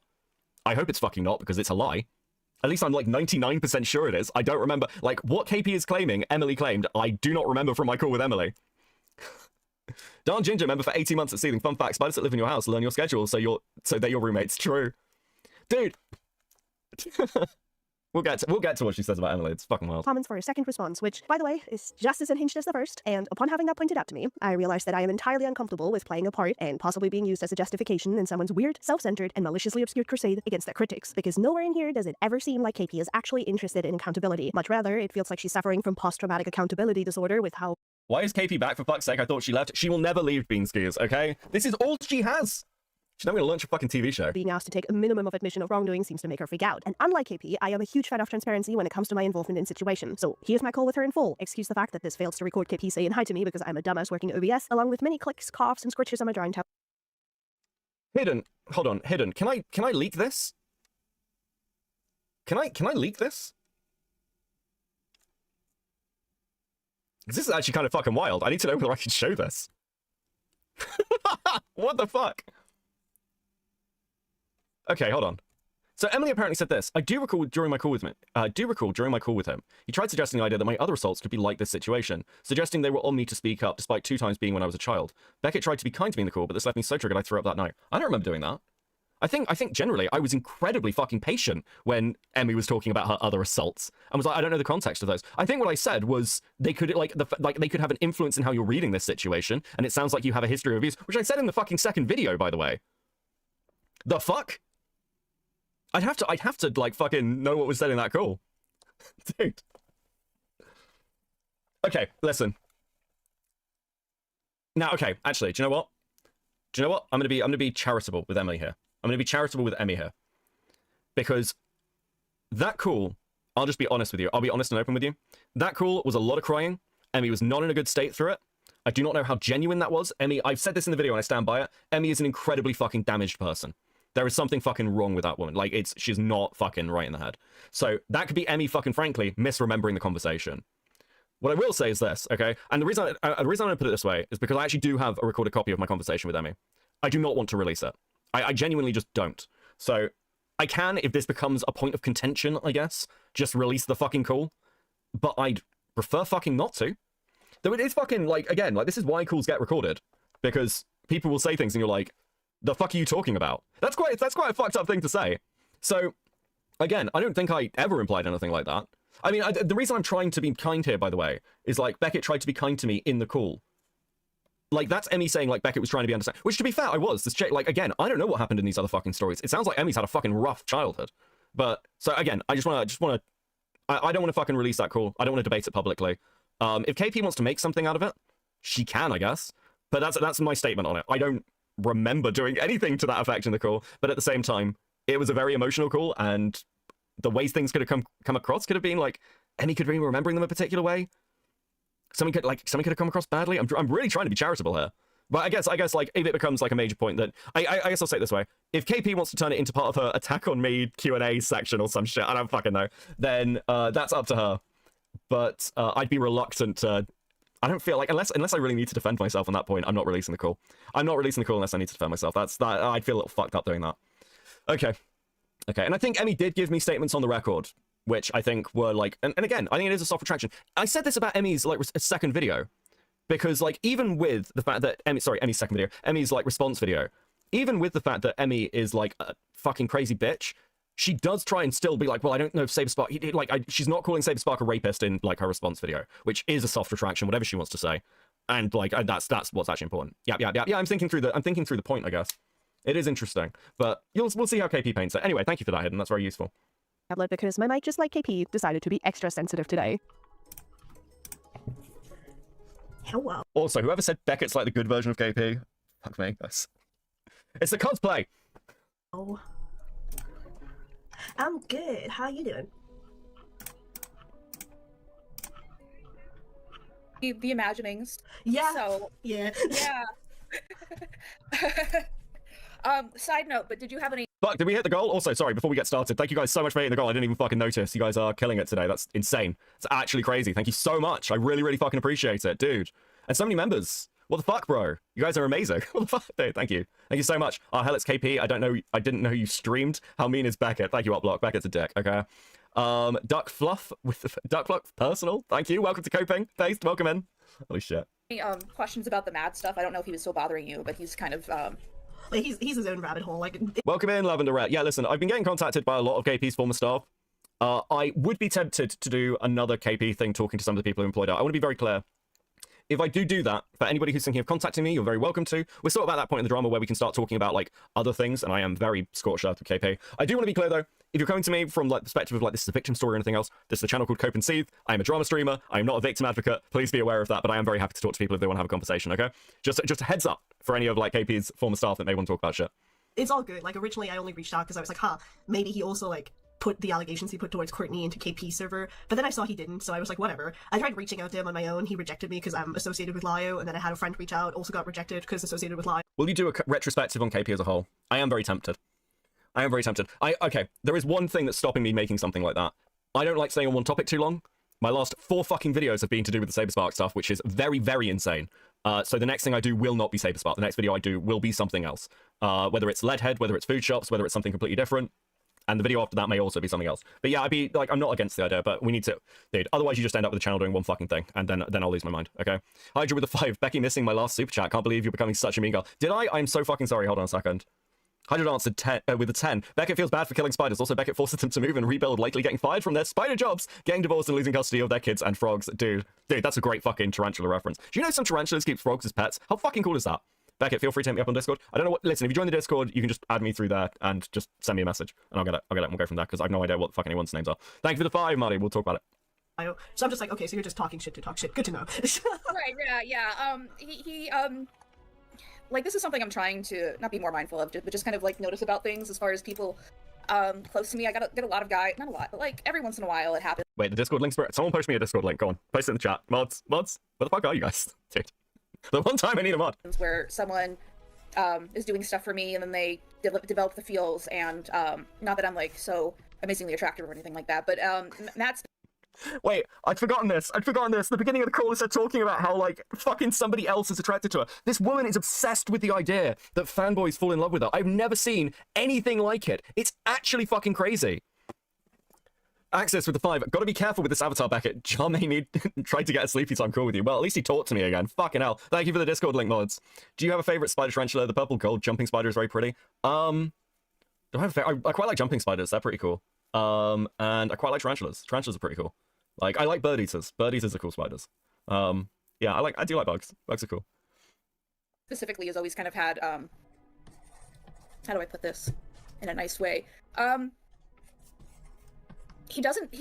I hope it's fucking not, because it's a lie. At least I'm like 99% sure it is. I don't remember. Like, what KP is claiming, Emily claimed, I do not remember from my call with Emily. Darn Ginger, member for 18 months at Seething. Fun fact, spiders that live in your house learn your schedule, so they're your roommates. True. Dude. We'll get to what she says about Emily. It's fucking wild. Comments for her second response, which, by the way, is just as unhinged as the first. And upon having that pointed out to me, I realized that I am entirely uncomfortable with playing a part and possibly being used as a justification in someone's weird, self-centered, and maliciously obscure crusade against their critics. Because nowhere in here does it ever seem like KP is actually interested in accountability. Much rather, it feels like she's suffering from post-traumatic accountability disorder with how... Why is KP back, for fuck's sake? I thought she left. She will never leave Beanskiers, okay? This is all she has. She's not going to launch a fucking TV show. Being asked to take a minimum of admission of wrongdoing seems to make her freak out. And unlike KP, I am a huge fan of transparency when it comes to my involvement in situations. So here's my call with her in full. Excuse the fact that this fails to record KP saying hi to me because I'm a dumbass working OBS, along with many clicks, coughs, and scritches on my drawing tab. Hidden. Hold on. Hidden. Can I leak this? Can I leak this? This is actually kind of fucking wild. I need to know whether I can show this. What the fuck? Okay, hold on. So Emily apparently said this. I do recall during my call with him, he tried suggesting the idea that my other assaults could be like this situation, suggesting they were on me to speak up, despite 2 times being when I was a child. Beckett tried to be kind to me in the call, but this left me so triggered I threw up that night. I don't remember doing that. I think generally I was incredibly fucking patient when Emmy was talking about her other assaults and was like, I don't know the context of those. I think what I said was they could they could have an influence in how you're reading this situation, and it sounds like you have a history of abuse, which I said in the fucking second video, by the way. The fuck? I'd have to like fucking know what was said in that call. Dude. Okay, listen. Now, okay, actually, do you know what? I'm gonna be charitable with Emily here. I'm gonna be charitable with Emmy here. Because that call, I'll just be honest with you. I'll be honest and open with you. That call was a lot of crying. Emmy was not in a good state through it. I do not know how genuine that was. Emmy, I've said this in the video and I stand by it. Emmy is an incredibly fucking damaged person. There is something fucking wrong with that woman. Like, she's not fucking right in the head. So that could be Emmy fucking frankly misremembering the conversation. What I will say is this, okay? And the reason I'm going to put it this way is because I actually do have a recorded copy of my conversation with Emmy. I do not want to release it. I genuinely just don't. So I can, if this becomes a point of contention, I guess, just release the fucking call. But I'd prefer fucking not to. Though it is fucking, like, again, like, this is why calls get recorded. Because people will say things and you're like, the fuck are you talking about? That's quite a fucked up thing to say. So, again, I don't think I ever implied anything like that. I mean, the reason I'm trying to be kind here, by the way, is like, Beckett tried to be kind to me in the call. Like, that's Emmy saying, like, Beckett was trying to be understanding. Which, to be fair, I was. This chick, like, again, I don't know what happened in these other fucking stories. It sounds like Emmy's had a fucking rough childhood. But, so, again, I don't want to fucking release that call. I don't want to debate it publicly. If KP wants to make something out of it, she can, I guess. But that's my statement on it. I don't remember doing anything to that effect in the call, but at the same time, it was a very emotional call, and the ways things could have come across could have been like, Emmy could have been remembering them a particular way. Something could have come across badly. I'm really trying to be charitable here. But I guess like if it becomes like a major point that I guess I'll say it this way. If KP wants to turn it into part of her attack on me Q&A section or some shit, I don't fucking know, then that's up to her. But I'd be reluctant to. I don't feel like unless I really need to defend myself on that point, I'm not releasing the call. I'm not releasing the call unless I need to defend myself. I'd feel a little fucked up doing that. Okay. And I think Emmy did give me statements on the record, which I think were like, and again, I think it is a soft retraction. I said this about Emmy's like second video, because like even with the fact that Emmy's second video, Emmy's like response video, even with the fact that Emmy is like a fucking crazy bitch, she does try and still be like, well, I don't know if Saberspark, like, she's not calling Saberspark a rapist in, like, her response video, which is a soft retraction, whatever she wants to say. And, like, that's what's actually important. Yeah, I'm thinking through the point, I guess. It is interesting, but we'll see how KP paints it. Anyway, thank you for that, Hidden. That's very useful. tablet because my mic, just like KP, decided to be extra sensitive today. Hello. Also, whoever said Beckett's like the good version of KP, fuck me. It's the cosplay. Oh. I'm good. How you doing? The imaginings. Yeah. So Yeah. yeah. Side note, but did you have any Fuck, did we hit the goal? Also, sorry, before we get started, thank you guys so much for hitting the goal. I didn't even fucking notice. You guys are killing it today. That's insane. It's actually crazy. Thank you so much. I really, really fucking appreciate it, dude. And so many members. What the fuck, bro? You guys are amazing. What the fuck, dude? Thank you. Thank you so much. Hell, it's KP. I didn't know you streamed. How mean is Beckett? Thank you, Uplock. Beckett's a dick, okay? Duck Fluff with the Duck Fluff personal. Thank you. Welcome to Coping. Based. Welcome in. Holy shit. questions about the mad stuff? I don't know if he was still bothering you, but he's kind of Like he's his own rabbit hole. Like Welcome in, Lavender Rat. Yeah, listen, I've been getting contacted by a lot of KP's former staff. I would be tempted to do another KP thing talking to some of the people who employed her. I want to be very clear. If I do that, for anybody who's thinking of contacting me, you're very welcome to. We're sort of at that point in the drama where we can start talking about, like, other things, and I am very scorched earth with KP. I do want to be clear, though, if you're coming to me from, like, the perspective of, like, this is a victim story or anything else, this is a channel called Cope and Seethe. I am a drama streamer. I am not a victim advocate. Please be aware of that, but I am very happy to talk to people if they want to have a conversation, okay? Just a heads up for any of, like, KP's former staff that may want to talk about shit. it's all good. Like originally I only reached out because I was like, maybe he also like put the allegations he put towards Courtney into KP server, but then I saw he didn't, so I was like, whatever. I tried reaching out to him on my own. He rejected me because I'm associated with Lio, and then I had a friend reach out, also got rejected because associated with Lio. Will you do a retrospective on KP as a whole? I am very tempted. Okay, there is one thing that's stopping me making something like that. I don't like staying on one topic too long. My last 4 fucking videos have been to do with the Saberspark stuff, which is very, very insane. So the next thing I do will not be Saberspark. The next video I do will be something else. Whether it's Leadhead, whether it's food shops, whether it's something completely different. And the video after that may also be something else. But yeah, I'm not against the idea, but we need to, dude. Otherwise, you just end up with the channel doing one fucking thing, and then I'll lose my mind. Okay. Hydra with a 5. Becky missing my last super chat. Can't believe you're becoming such a mean girl. Did I? I'm so fucking sorry. Hold on a second. Hydra answered 10 with a 10. Beckett feels bad for killing spiders. Also, Beckett forces them to move and rebuild, likely getting fired from their spider jobs, getting divorced and losing custody of their kids and frogs. Dude, that's a great fucking tarantula reference. Do you know some tarantulas keep frogs as pets? How fucking cool is that? Beckett, feel free to hit me up on Discord. I don't know what. Listen, if you join the Discord, you can just add me through there and just send me a message, and I'll get it. And we'll go from there because I have no idea what the fuck anyone's names are. Thank you for the 5, Marty. We'll talk about it. So I'm just like, okay, so you're just talking shit to talk shit. Good to know. right. Yeah. He like this is something I'm trying to not be more mindful of, but just kind of like notice about things as far as people close to me. I get a lot of guys, not a lot, but like every once in a while it happens. Wait, the Discord link's someone post me a Discord link. Go on, post it in the chat. Mods, where the fuck are you guys, dude? The one time I need a mod. Where someone is doing stuff for me and then they develop the feels, and not that I'm like so amazingly attractive or anything like that, but Matt's. Wait, I'd forgotten this. The beginning of the call is her talking about how, like, fucking somebody else is attracted to her. This woman is obsessed with the idea that fanboys fall in love with her. I've never seen anything like it. It's actually fucking crazy. Access with the 5. Gotta be careful with this avatar, Beckett. John may need tried to get a sleepy, so I'm cool with you. Well, at least he talked to me again. Fucking hell. Thank you for the Discord link, mods. Do you have a favorite spider tarantula? The purple gold jumping spider is very pretty. Do I have I quite like jumping spiders. They're pretty cool. And I quite like tarantulas. Tarantulas are pretty cool. Like, I like bird eaters. Bird eaters are cool spiders. Yeah, I do like bugs. Bugs are cool. Specifically has always kind of had how do I put this in a nice way? He doesn't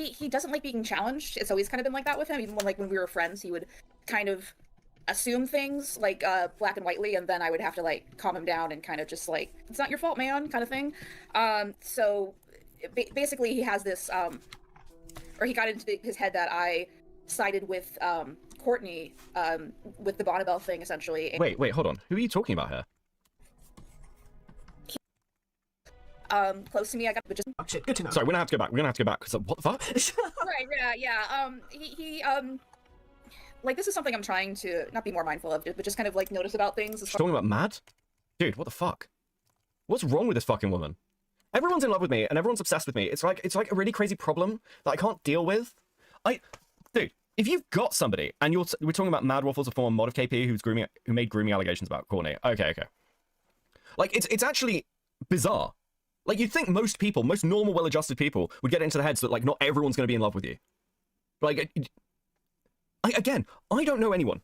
like being challenged. It's always kind of been like that with him. Even when we were friends, he would kind of assume things like black and whitely, and then I would have to like calm him down and kind of just like, it's not your fault, man, kind of thing. So basically he has this or he got into his head that I sided with Courtney with the Bonnabelle thing, essentially. Wait, hold on. Who are you talking about here? Close to me, I got just Oh, shit, good to know. Sorry, we're gonna have to go back. Because what the fuck? right, yeah. He like this is something I'm trying to not be more mindful of, but just kind of like notice about things. She's talking about Mad? Dude, what the fuck? What's wrong with this fucking woman? Everyone's in love with me, and everyone's obsessed with me. It's like a really crazy problem that I can't deal with. Dude, if you've got somebody, and we're talking about Mad Waffles, a former mod of KP who made grooming allegations about Courtney. Okay. Like, it's actually bizarre. Like, you'd think most people, most normal, well-adjusted people would get into the heads that, like, not everyone's going to be in love with you. Like, again, I don't know anyone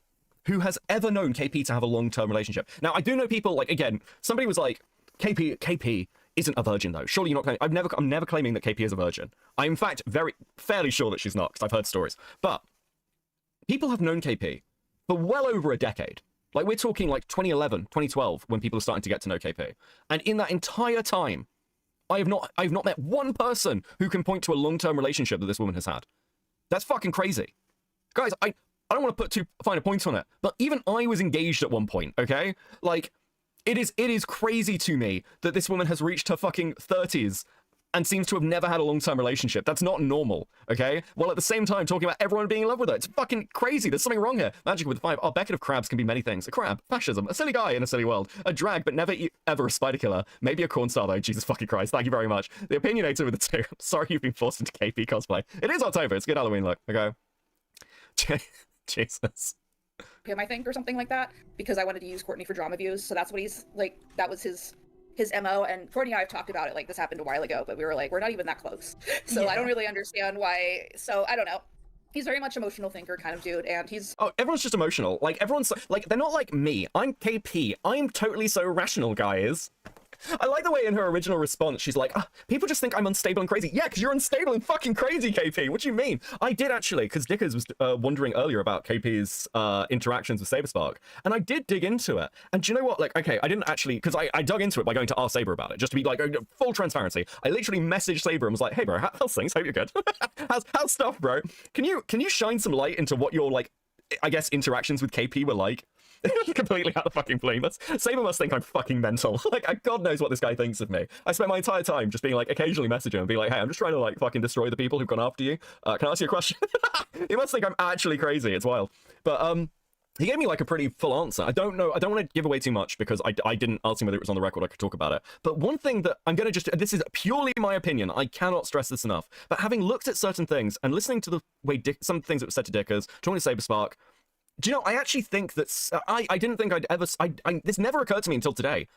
who has ever known KP to have a long-term relationship. Now, I do know people, like, again, somebody was like, KP isn't a virgin, though. Surely you're not claiming... I'm never claiming that KP is a virgin. I'm, in fact, fairly sure that she's not, because I've heard stories. But people have known KP for well over a decade. Like, we're talking, like, 2011, 2012, when people are starting to get to know KP. And in that entire time, I have not met one person who can point to a long-term relationship that this woman has had. That's fucking crazy. Guys, I don't want to put too fine a point on it, but even I was engaged at one point, okay? Like, it is crazy to me that this woman has reached her fucking 30s and seems to have never had a long-term relationship. That's not normal, okay? While at the same time talking about everyone being in love with her. It's fucking crazy. There's something wrong here. Magic with 5. Our bucket of crabs can be many things. A crab, fascism, a silly guy in a silly world, a drag but never ever a spider killer, maybe a corn star though. Jesus fucking Christ. Thank you very much. The opinionator with the 2. Sorry you've been forced into KP cosplay. It is October. It's a good Halloween look, okay? Jesus. Him, I think, or something like that, because I wanted to use Courtney for drama views. So that's what he's like. That was his MO. And Courtney and I have talked about it. Like, this happened a while ago, but we were like, we're not even that close. So yeah. I don't really understand why. So I don't know. He's very much emotional thinker kind of dude, and he's... Oh, everyone's just emotional. Like, everyone's... Like, they're not like me. I'm KP. I'm totally so rational, guys. I like the way in her original response, she's like, people just think I'm unstable and crazy. Yeah, because you're unstable and fucking crazy, KP. What do you mean? I did actually, because Dickers was wondering earlier about KP's interactions with Saberspark, and I did dig into it. And do you know what? Like, okay, I didn't actually, because I dug into it by going to ask Saber about it, just to be like, full transparency. I literally messaged Saber and was like, hey, bro, how's things? Hope you're good. how's stuff, bro? Can you shine some light into what your, like, I guess, interactions with KP were like? Completely out of fucking blame. Saber must think I'm fucking mental. Like, God knows what this guy thinks of me. I spent my entire time just being like, occasionally message him and be like, hey, I'm just trying to like fucking destroy the people who've gone after you. Can I ask you a question? He must think I'm actually crazy. It's wild. But he gave me like a pretty full answer. I don't know. I don't want to give away too much because I didn't ask him whether it was on the record. I could talk about it. But one thing that I'm going to this is purely my opinion. I cannot stress this enough. But having looked at certain things and listening to the way some things that were said to Dickers, talking to Saberspark, do you know, I actually think that I didn't think I'd ever... this never occurred to me until today.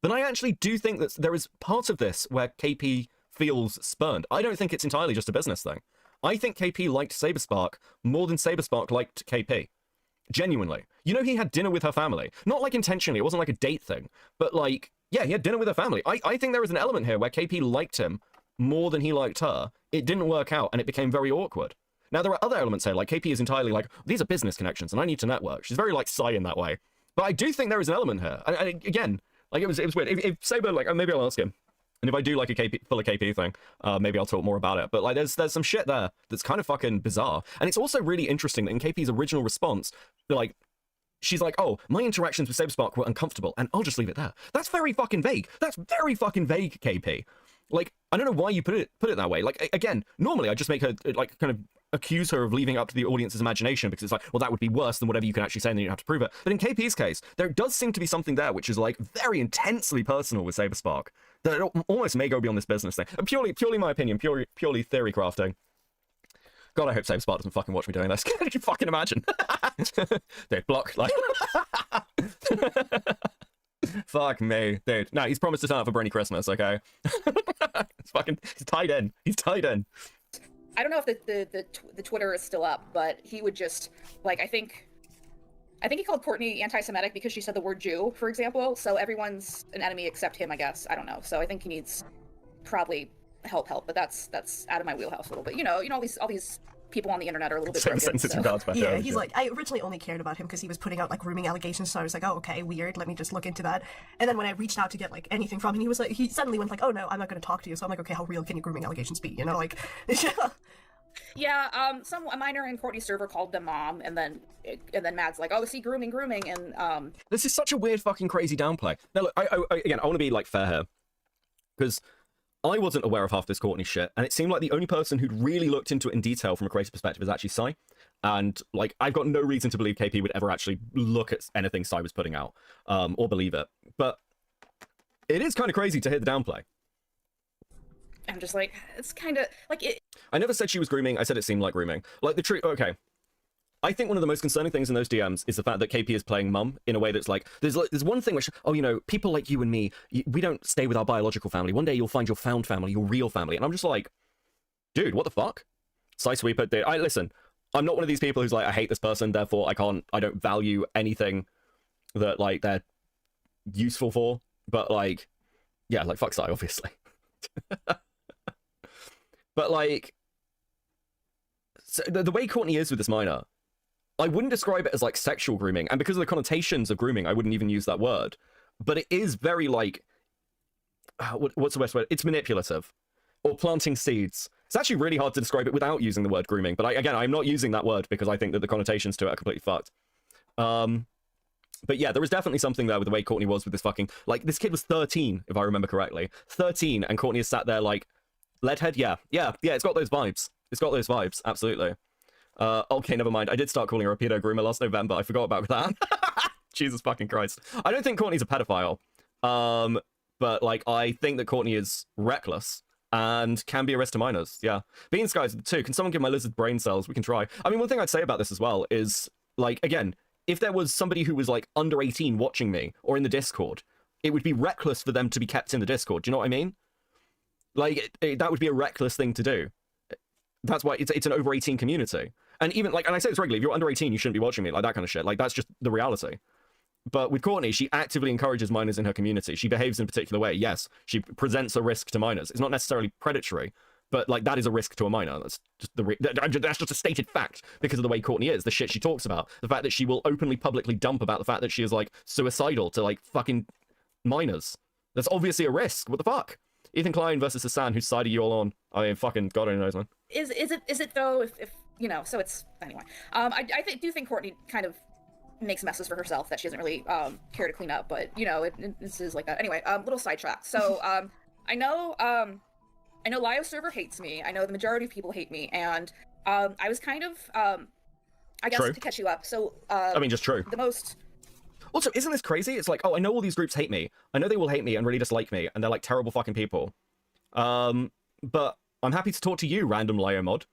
But I actually do think that there is part of this where KP feels spurned. I don't think it's entirely just a business thing. I think KP liked Saberspark more than Saberspark liked KP. Genuinely. You know, he had dinner with her family. Not like intentionally. It wasn't like a date thing. But like, yeah, he had dinner with her family. I think there is an element here where KP liked him more than he liked her. It didn't work out and it became very awkward. Now, there are other elements here, like KP is entirely like, these are business connections, and I need to network. She's very, like, Psy in that way. But I do think there is an element here. And again, like, it was weird. If Saber, like, maybe I'll ask him. And if I do, like, a full of KP thing, maybe I'll talk more about it. But, like, there's some shit there that's kind of fucking bizarre. And it's also really interesting that in KP's original response, like, she's like, oh, my interactions with Saberspark were uncomfortable, and I'll just leave it there. That's very fucking vague. That's very fucking vague, KP. Like, I don't know why you put it that way. Like, again, normally I just make her, like, kind of accuse her of leaving it up to the audience's imagination because it's like, well, that would be worse than whatever you can actually say and then you have to prove it. But in KP's case, there does seem to be something there which is, like, very intensely personal with Saberspark that it almost may go beyond this business thing. And purely my opinion, purely theory crafting. God, I hope Saberspark doesn't fucking watch me doing this. Can you fucking imagine? Dude, block, like... Fuck me, dude. No, he's promised to turn up for Brony Christmas, okay? He's tied in. He's tied in. I don't know if the Twitter is still up, but he would just, like, I think he called Courtney anti-Semitic because she said the word Jew, for example, so everyone's an enemy except him, I guess. I don't know. So I think he needs probably help, but that's out of my wheelhouse a little bit. You know, all these people on the internet are a little bit broken, so. Yeah, he's like, I originally only cared about him because he was putting out like grooming allegations, so I was like, oh, okay, weird, let me just look into that. And then when I reached out to get like anything from him, he was like, he suddenly went like, oh no, I'm not going to talk to you. So I'm like, okay, how real can your grooming allegations be? You know, like, yeah, a minor in Courtney's server called them mom, and then Matt's like, oh, see, grooming, and This is such a weird fucking crazy downplay. Now look, again, I want to be like fair here, because I wasn't aware of half this Courtney shit, and it seemed like the only person who'd really looked into it in detail from a creative perspective is actually Psy. And, like, I've got no reason to believe KP would ever actually look at anything Psy was putting out, or believe it. But it is kind of crazy to hear the downplay. I'm just like, it's kind of, like, it... I never said she was grooming, I said it seemed like grooming. Like, the truth, okay. I think one of the most concerning things in those DMs is the fact that KP is playing mum in a way that's like, there's one thing which, oh, you know, people like you and me, we don't stay with our biological family. One day you'll find your found family, your real family. And I'm just like, dude, what the fuck? Side sweeper, dude. Listen, I'm not one of these people who's like, I hate this person, therefore I don't value anything that, like, they're useful for. But, like, yeah, like, fuck Sai, obviously. But, like, so the way Courtney is with this minor, I wouldn't describe it as, like, sexual grooming. And because of the connotations of grooming, I wouldn't even use that word. But it is very, like, what's the best word? It's manipulative. Or planting seeds. It's actually really hard to describe it without using the word grooming. But again, I'm not using that word because I think that the connotations to it are completely fucked. But yeah, there was definitely something there with the way Courtney was with this fucking... Like, this kid was 13, if I remember correctly. 13, and Courtney is sat there like, Leadhead? Yeah, it's got those vibes. It's got those vibes, absolutely. Okay, never mind. I did start calling her a pedo groomer last November. I forgot about that. Jesus fucking Christ. I don't think Courtney's a pedophile. But, like, I think that Courtney is reckless and can be a risk to minors. Yeah. Beans guys, too. Can someone give my lizard brain cells? We can try. I mean, one thing I'd say about this as well is, like, again, if there was somebody who was, like, under 18 watching me or in the Discord, it would be reckless for them to be kept in the Discord. Do you know what I mean? Like, that would be a reckless thing to do. That's why it's an over 18 community. And even, like, and I say this regularly, if you're under 18, you shouldn't be watching me, like, that kind of shit. Like, that's just the reality. But with Courtney, she actively encourages minors in her community. She behaves in a particular way. Yes, she presents a risk to minors. It's not necessarily predatory, but, like, that is a risk to a minor. That's just that's just a stated fact because of the way Courtney is, the shit she talks about, the fact that she will openly, publicly dump about the fact that she is, like, suicidal to, like, fucking minors. That's obviously a risk. What the fuck? Ethan Klein versus Hassan, whose side are you all on? I mean, fucking God only knows, man. Is it though? If you know, so it's anyway. I do think Courtney kind of makes messes for herself that she doesn't really care to clean up, but you know, this is like that. Anyway, little sidetrack. So I know Lio server hates me. I know the majority of people hate me, and I was kind of I guess True. to catch you up. So I mean, just true. The most. Also, isn't this crazy? It's like, oh, I know all these groups hate me. I know they will hate me and really dislike me, and they're like terrible fucking people. But I'm happy to talk to you, random Lio mod.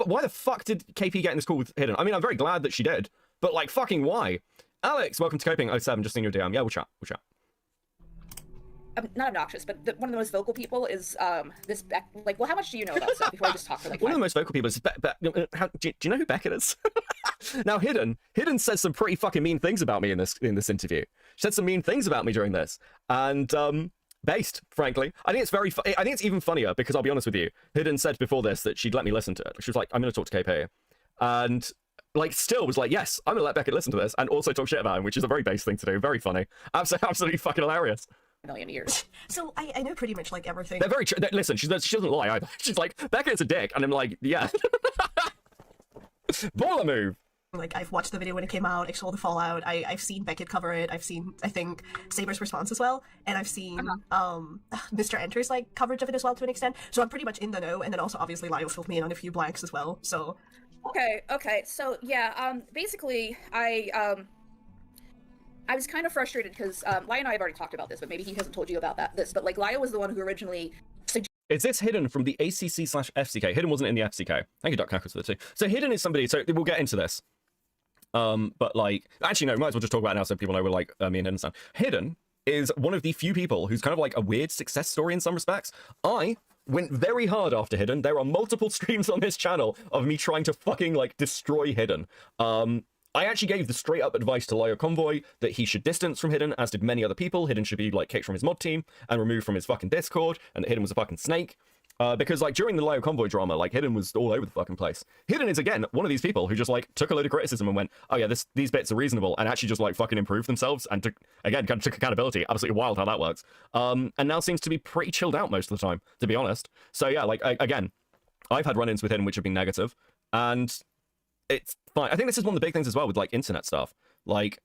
Why the fuck did KP get in this call with Hidden? I mean, I'm very glad that she did, but like, fucking why? Alex, welcome to Coping 07, just in your DM. Yeah, we'll chat. I'm not obnoxious, but one of the most vocal people is this Beck. Like, well, how much do you know about stuff before I just talk for like? One of the most vocal people is do you know who Beckett is? Now, Hidden says some pretty fucking mean things about me in this interview. She said some mean things about me during this, and based, frankly, I think it's I think it's even funnier because I'll be honest with you. Hidden said before this that she'd let me listen to it. She was like, "I'm going to talk to KP," and like still was like, "Yes, I'm going to let Beckett listen to this," and also talk shit about him, which is a very base thing to do. Very funny, absolutely fucking hilarious. Million years. So I know pretty much like everything. They're very listen, she doesn't lie either. She's like, Beckett's a dick, and I'm like, yeah. Baller move. Like, I've watched the video when it came out, I saw the fallout, I've seen Beckett cover it, I've seen, I think, Saber's response as well, and I've seen Mr. Enter's, like, coverage of it as well to an extent, so I'm pretty much in the know, and then also, obviously, Lio filled me in on a few blanks as well, so... Okay, so, yeah, basically, I was kind of frustrated because Lio and I have already talked about this, but maybe he hasn't told you about this, but, like, Lio was the one who originally Is this Hidden from the ACC/FCK? Hidden wasn't in the FCK. Thank you, Duck Knuckles, for the two. So Hidden is somebody, so we'll get into this. But like, actually no, might as well just talk about it now so people know we're like, me and Hidden stand. Hidden is one of the few people who's kind of like a weird success story in some respects. I went very hard after Hidden. There are multiple streams on this channel of me trying to fucking like destroy Hidden. I actually gave the straight up advice to Lio Convoy that he should distance from Hidden, as did many other people. Hidden should be like kicked from his mod team and removed from his fucking Discord, and that Hidden was a fucking snake. Because like during the Lio Convoy drama, like Hidden was all over the fucking place. Hidden is again one of these people who just like took a load of criticism and went, oh yeah, these bits are reasonable, and actually just like fucking improved themselves and took accountability. Absolutely wild how that works. And now seems to be pretty chilled out most of the time, to be honest. So yeah, like again, I've had run-ins with Hidden which have been negative, and it's fine. I think this is one of the big things as well with like internet stuff. Like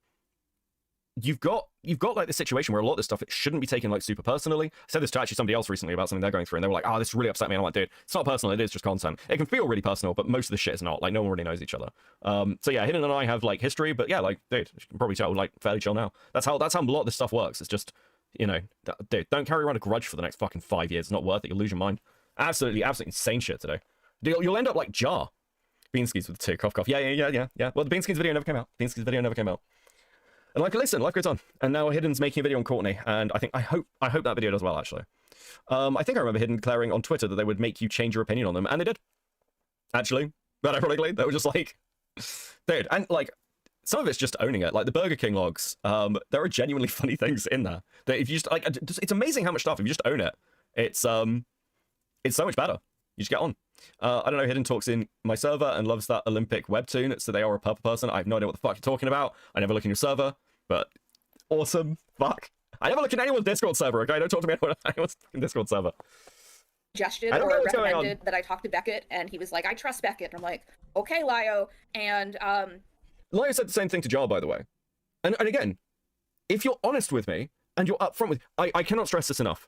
you've got like this situation where a lot of this stuff, it shouldn't be taken like super personally. I said this to actually somebody else recently about something they're going through, and they were like, oh, this really upset me. And I'm like, dude, it's not personal, it is just content. It can feel really personal, but most of the shit is not. Like, no one really knows each other. So yeah, Hidden and I have like history, but yeah, like, dude, you can probably tell, like, fairly chill now. That's how a lot of this stuff works. It's just, you know, dude, don't carry around a grudge for the next fucking 5 years. It's not worth it. You'll lose your mind. Absolutely insane shit today. You'll end up like Jar. Beanskis with 2, cough, cough. Yeah. Well, the Beanskis video never came out. And like, listen, life goes on. And now Hidden's making a video on Courtney, and I hope that video does well, actually. I think I remember Hidden declaring on Twitter that they would make you change your opinion on them, and they did. Actually, but ironically, they were just like, dude, and like, some of it's just owning it. Like the Burger King logs, there are genuinely funny things in there. That if you just like, it's amazing how much stuff if you just own it. It's so much better. You just get on. I don't know, Hidden talks in my server and loves that Olympic webtoon, so they are a purple person. I have no idea what the fuck you're talking about. I never look in your server, but awesome. Fuck. I never look in anyone's Discord server, okay? Don't talk to me about anyone's Discord server. Suggested or recommended that I talk to Beckett, and he was like, I trust Beckett. And I'm like, okay, Lio. And Lio said the same thing to Jar, by the way. And again, if you're honest with me and you're upfront with, I cannot stress this enough.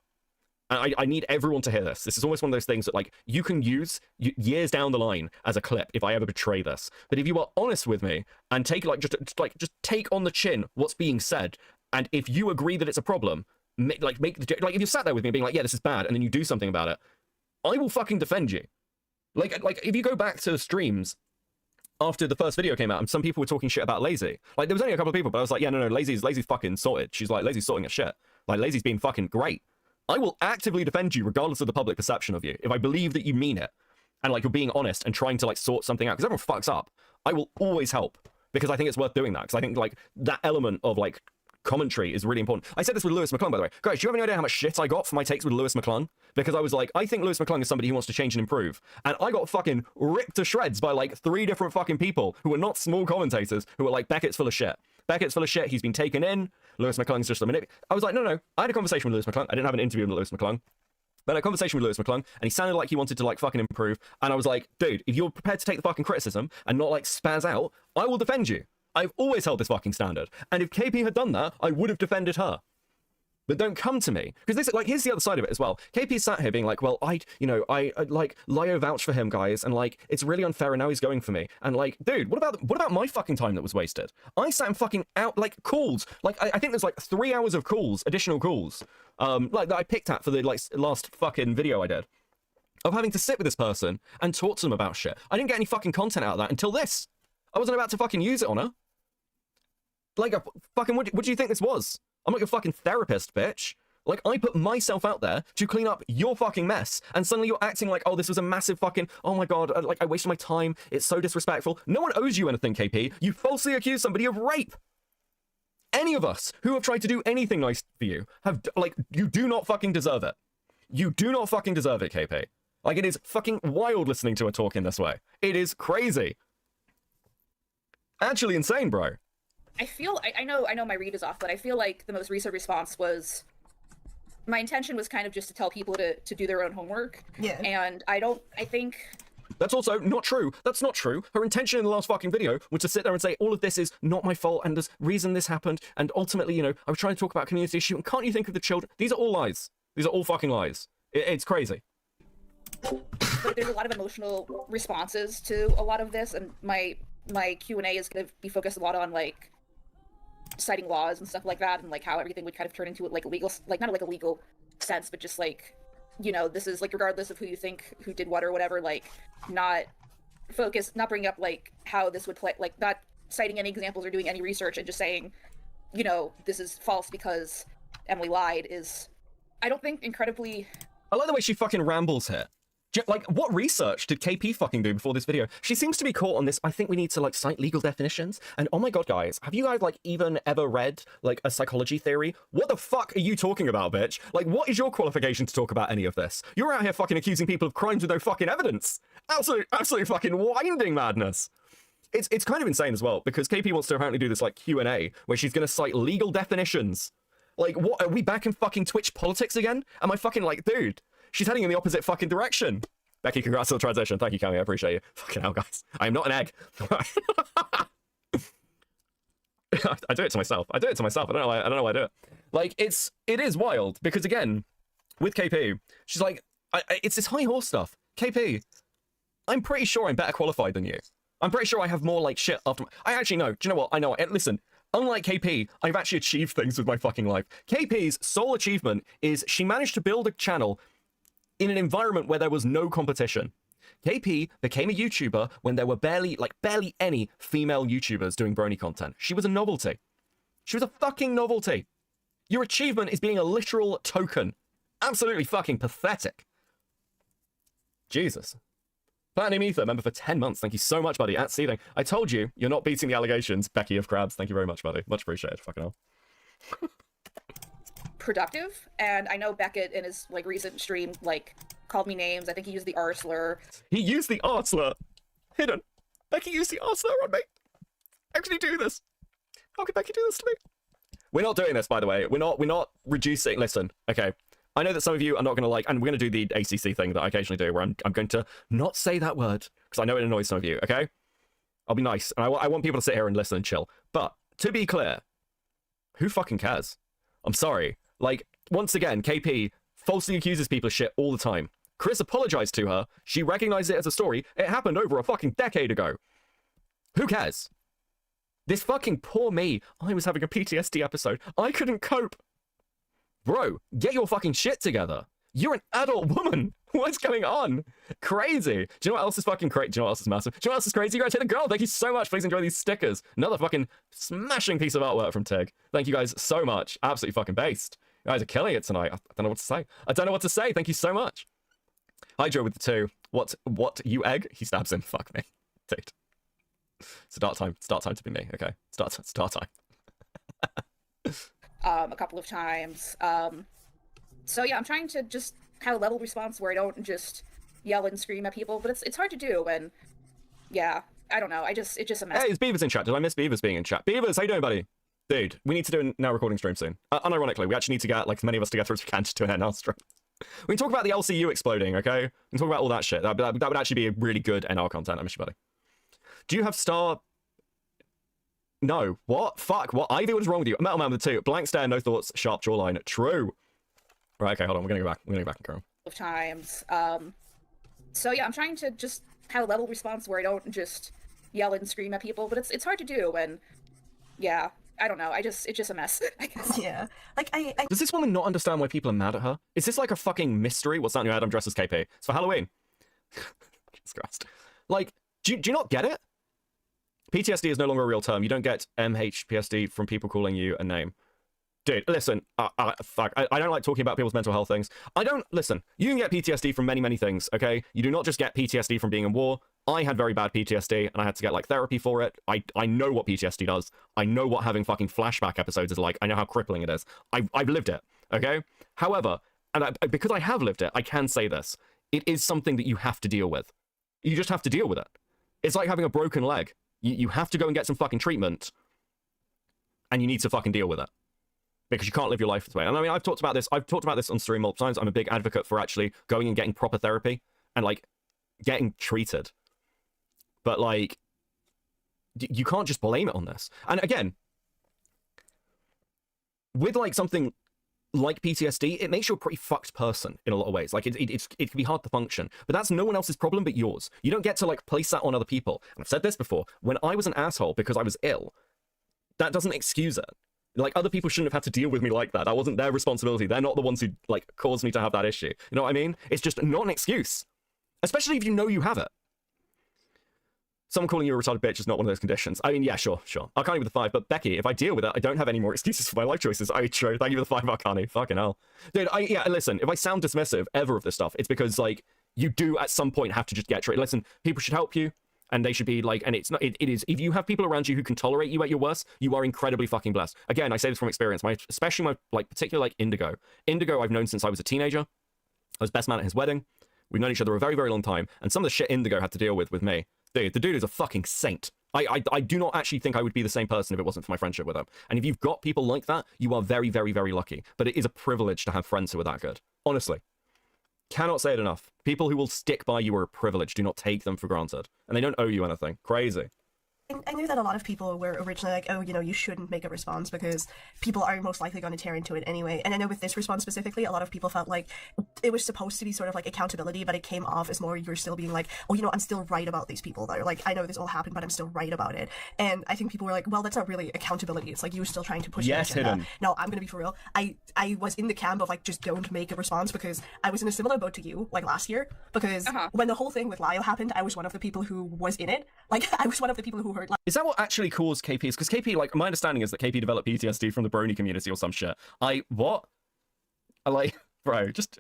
I need everyone to hear this. This is almost one of those things that like you can use years down the line as a clip if I ever betray this. But if you are honest with me and take like just take on the chin what's being said, and if you agree that it's a problem, if you sat there with me being like, yeah, this is bad, and then you do something about it, I will fucking defend you. Like if you go back to the streams after the first video came out, and some people were talking shit about Lazy. Like there was only a couple of people, but I was like, yeah, no, Lazy's fucking sorted. She's like, Lazy's sorting her shit. Like Lazy's been fucking great. I will actively defend you regardless of the public perception of you. If I believe that you mean it and like you're being honest and trying to like sort something out, because everyone fucks up, I will always help because I think it's worth doing that. Because I think like that element of like commentary is really important. I said this with Lewis McClung, by the way. Guys, do you have any idea how much shit I got for my takes with Lewis McClung? Because I was like, I think Lewis McClung is somebody who wants to change and improve. And I got fucking ripped to shreds by like 3 different fucking people who were not small commentators who were like, Beckett's full of shit. Beckett's full of shit. He's been taken in. Lewis McClung's just a minute. I was like, no. I had a conversation with Lewis McClung. I didn't have an interview with Lewis McClung. But I had a conversation with Lewis McClung, and he sounded like he wanted to like fucking improve. And I was like, dude, if you're prepared to take the fucking criticism and not like spaz out, I will defend you. I've always held this fucking standard. And if KP had done that, I would have defended her. But don't come to me. Because this, like, here's the other side of it as well. KP sat here being like, well, I like, Lio vouched for him, guys, and, like, it's really unfair, and now he's going for me. And, like, dude, what about my fucking time that was wasted? I sat and fucking out, like, calls. Like, I think there's, like, 3 hours of calls, additional calls, like, that I picked at for the, like, last fucking video I did. Of having to sit with this person and talk to them about shit. I didn't get any fucking content out of that until this. I wasn't about to fucking use it on her. Like, fucking, what do you think this was? I'm not your fucking therapist, bitch. Like, I put myself out there to clean up your fucking mess, and suddenly you're acting like, oh, this was a massive fucking, oh my god, like, I wasted my time, it's so disrespectful. No one owes you anything, KP. You falsely accused somebody of rape. Any of us who have tried to do anything nice for you have, like, you do not fucking deserve it. You do not fucking deserve it, KP. Like, it is fucking wild listening to her talk in this way. It is crazy. Actually insane, bro. I feel I know my read is off, but I feel like the most recent response was my intention was kind of just to tell people to do their own homework. Yeah. And I think that's also not true. That's not true. Her intention in the last fucking video was to sit there and say, all of this is not my fault, and there's reason this happened, and ultimately, you know, I was trying to talk about a community issue, and can't you think of the children? These are all lies. These are all fucking lies. It's crazy. But there's a lot of emotional responses to a lot of this, and my Q&A is going to be focused a lot on, like, citing laws and stuff like that, and like how everything would kind of turn into like a legal, like not like a legal sense, but just like, you know, this is like regardless of who you think who did what or whatever, like not bringing up like how this would play, like not citing any examples or doing any research, and just saying, you know, this is false because Emily lied is, I don't think, incredibly. I like the way she fucking rambles here. Like, what research did KP fucking do before this video? She seems to be caught on this, I think we need to, like, cite legal definitions. And, oh my god, guys, have you guys, like, even ever read, like, a psychology theory? What the fuck are you talking about, bitch? Like, what is your qualification to talk about any of this? You're out here fucking accusing people of crimes with no fucking evidence. Absolute fucking winding madness. It's kind of insane as well, because KP wants to apparently do this, like, Q&A, where she's gonna cite legal definitions. Like, what, are we back in fucking Twitch politics again? Am I fucking like, dude? She's heading in the opposite fucking direction. Becky, congrats on the transition. Thank you, Cammy. I appreciate you. Fucking hell, guys. I am not an egg. I do it to myself. I don't know why I do it. Like, it is wild, because again, with KP, she's like, it's this high horse stuff. KP, I'm pretty sure I'm better qualified than you. I'm pretty sure I have more, like, shit after I actually know. Do you know what? I know. Listen, unlike KP, I've actually achieved things with my fucking life. KP's sole achievement is she managed to build a channel in an environment where there was no competition. KP became a YouTuber when there were barely any female YouTubers doing Brony content. She was a novelty. She was a fucking novelty. Your achievement is being a literal token. Absolutely fucking pathetic. Jesus. Platinum Ether, member for 10 months. Thank you so much, buddy. At Seething. I told you, you're not beating the allegations. Becky of Crabs. Thank you very much, buddy. Much appreciated. Fucking hell. Productive, and I know Beckett in his like recent stream like called me names. I think he used the R slur. He used the R slur. Hidden. Becky used the R slur on me. How can he do this? How can Becky do this to me? We're not doing this, by the way. We're not reducing. Listen, okay. I know that some of you are not going to like, and we're going to do the ACC thing that I occasionally do, where I'm going to not say that word because I know it annoys some of you. Okay, I'll be nice, and I want people to sit here and listen and chill. But to be clear, who fucking cares? I'm sorry. Like, once again, KP falsely accuses people of shit all the time. Chris apologized to her. She recognized it as a story. It happened over a fucking decade ago. Who cares? This fucking poor me. I was having a PTSD episode. I couldn't cope. Bro, get your fucking shit together. You're an adult woman. What's going on? Crazy. Do you know what else is fucking crazy? Do you know what else is massive? Do you know what else is crazy? You guys hit the girl. Thank you so much. Please enjoy these stickers. Another fucking smashing piece of artwork from Tig. Thank you guys so much. Absolutely fucking based. You guys are killing it tonight. I don't know what to say. I don't know what to say. Thank you so much. Hi, Joe with the 2. What, you egg? He stabs him. Fuck me. Dude. Start time to be me. Okay. Start time. A couple of times. So yeah, I'm trying to just have a level response where I don't just yell and scream at people, but it's hard to do, and yeah, I don't know. It's just a mess. Hey, it's Beavers in chat. Did I miss Beavers being in chat? Beavers, how you doing, buddy? Dude, we need to do a now recording stream soon. Unironically, we actually need to get like as many of us together as we can to do an NR stream. We can talk about the LCU exploding, okay? We can talk about all that shit. That would actually be a really good NR content. I miss you, buddy. Do you have Star? No. What? Fuck. What? Ivy, what is wrong with you? Metal Man with the 2. Blank stare, no thoughts, sharp jawline. True. Right, okay, hold on. We're gonna go back. We're gonna go back and go. Of times. So yeah, I'm trying to just have a level response where I don't just yell and scream at people, but it's hard to do, and yeah, I don't know. It's just a mess, I guess. Yeah. Like, I Does this woman not understand why people are mad at her? Is this like a fucking mystery? What's that new Adam dressed as KP? It's for Halloween. Jesus Christ. Like, do you not get it? PTSD is no longer a real term. You don't get MHPSD from people calling you a name. Dude, listen, fuck, I don't like talking about people's mental health things. Listen, you can get PTSD from many, many things, okay? You do not just get PTSD from being in war. I had very bad PTSD, and I had to get, like, therapy for it. I know what PTSD does. I know what having fucking flashback episodes is like. I know how crippling it is. I've lived it, okay? However, because I have lived it, I can say this. It is something that you have to deal with. You just have to deal with it. It's like having a broken leg. You have to go and get some fucking treatment, and you need to fucking deal with it. Because you can't live your life this way. And I mean, I've talked about this on stream multiple times. I'm a big advocate for actually going and getting proper therapy and, like, getting treated. But, like, you can't just blame it on this. And again, with, like, something like PTSD, it makes you a pretty fucked person in a lot of ways. Like, it can be hard to function. But that's no one else's problem but yours. You don't get to, like, place that on other people. And I've said this before. When I was an asshole because I was ill, that doesn't excuse it. Like, other people shouldn't have had to deal with me like that. That wasn't their responsibility. They're not the ones who, like, caused me to have that issue. You know what I mean? It's just not an excuse. Especially if you know you have it. Someone calling you a retarded bitch is not one of those conditions. I mean, yeah, sure. Arcani with the 5, but Becky, if I deal with it, I don't have any more excuses for my life choices. Oh, true. Thank you for the 5, Arcani. Fucking hell. Dude, listen, if I sound dismissive ever of this stuff, it's because, like, you do at some point have to just get treated. Listen, people should help you. And they should be like, and it's not, it is, if you have people around you who can tolerate you at your worst, you are incredibly fucking blessed. Again, I say this from experience, especially my, like, particular, like, Indigo. Indigo I've known since I was a teenager. I was best man at his wedding. We've known each other a very, very long time. And some of the shit Indigo had to deal with me. Dude, the dude is a fucking saint. I do not actually think I would be the same person if it wasn't for my friendship with him. And if you've got people like that, you are very, very, very lucky. But it is a privilege to have friends who are that good. Honestly. Cannot say it enough. People who will stick by you are a privilege. Do not take them for granted. And they don't owe you anything. Crazy. I knew that a lot of people were originally like, oh, you shouldn't make a response because people are most likely going to tear into it anyway. And I know with this response specifically, a lot of people felt like it was supposed to be sort of like accountability, but it came off as more you're still being like, oh, I'm still right about these people. That are like, I know this all happened, but I'm still right about it. And I think people were like, well, that's not really accountability. It's like you were still trying to push your agenda. Hidden. No, I'm going to be for real. I was in the camp of like, just don't make a response because I was in a similar boat to you, like last year, because when the whole thing with Lyle happened, I was one of the people who was in it. Like, I was one of the people who heard like, Is that what actually caused KP's? Because KP, like, my understanding is that KP developed PTSD from the Brony community or some shit. What? Bro, just...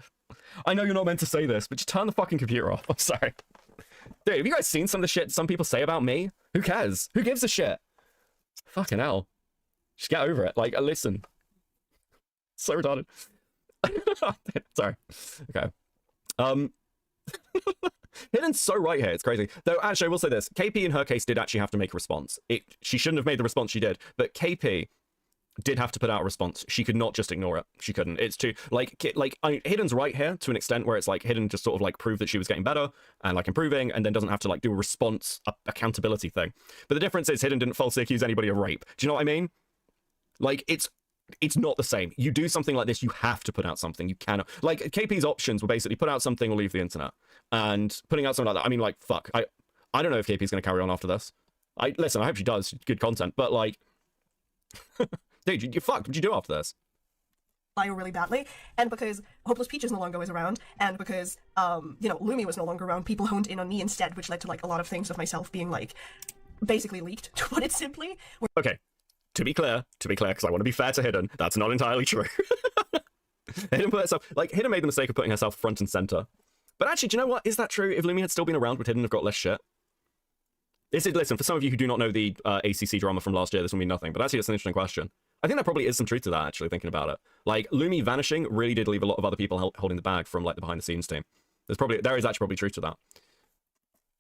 I know you're not meant to say this, but just turn the fucking computer off. I'm sorry. Dude, have you guys seen some of the shit some people say about me? Who cares? Who gives a shit? Fucking hell. Just get over it. Like, listen. So retarded. Sorry. Okay. Hidden's so right here, it's crazy. Though, actually, I will say this. KP, in her case, did actually have to make a response. She shouldn't have made the response she did, but KP did have to put out a response. She could not just ignore it. She couldn't. It's too, Hidden's right here to an extent where it's like, Hidden just sort of, like, proved that she was getting better and, like, improving, and then doesn't have to, like, do a response, accountability thing. But the difference is Hidden didn't falsely accuse anybody of rape. Do you know what I mean? Like, it's not the same. You do something like this, you have to put out something. You cannot. Like, KP's options were basically put out something or leave the internet. And putting out something like that, I mean, like, fuck. I don't know if KP's going to carry on after this. Listen, I hope she does. Good content. But, like... Dude, you fucked. What'd you do after this? Lyle really badly, and because Hopeless Peaches no longer was around, and because, Lumi was no longer around, people honed in on me instead, which led to, like, a lot of things of myself being, like, basically leaked, to put it simply. Okay. To be clear, because I want to be fair to Hidden, that's not entirely true. Hidden put herself, like, Hidden made the mistake of putting herself front and center. But actually, do you know what? Is that true? If Lumi had still been around, would Hidden have got less shit? Listen, for some of you who do not know the ACC drama from last year, this will mean nothing, but actually, it's an interesting question. I think there probably is some truth to that, actually, thinking about it. Like, Lumi vanishing really did leave a lot of other people holding the bag from, like, the behind-the-scenes team. There is actually probably truth to that.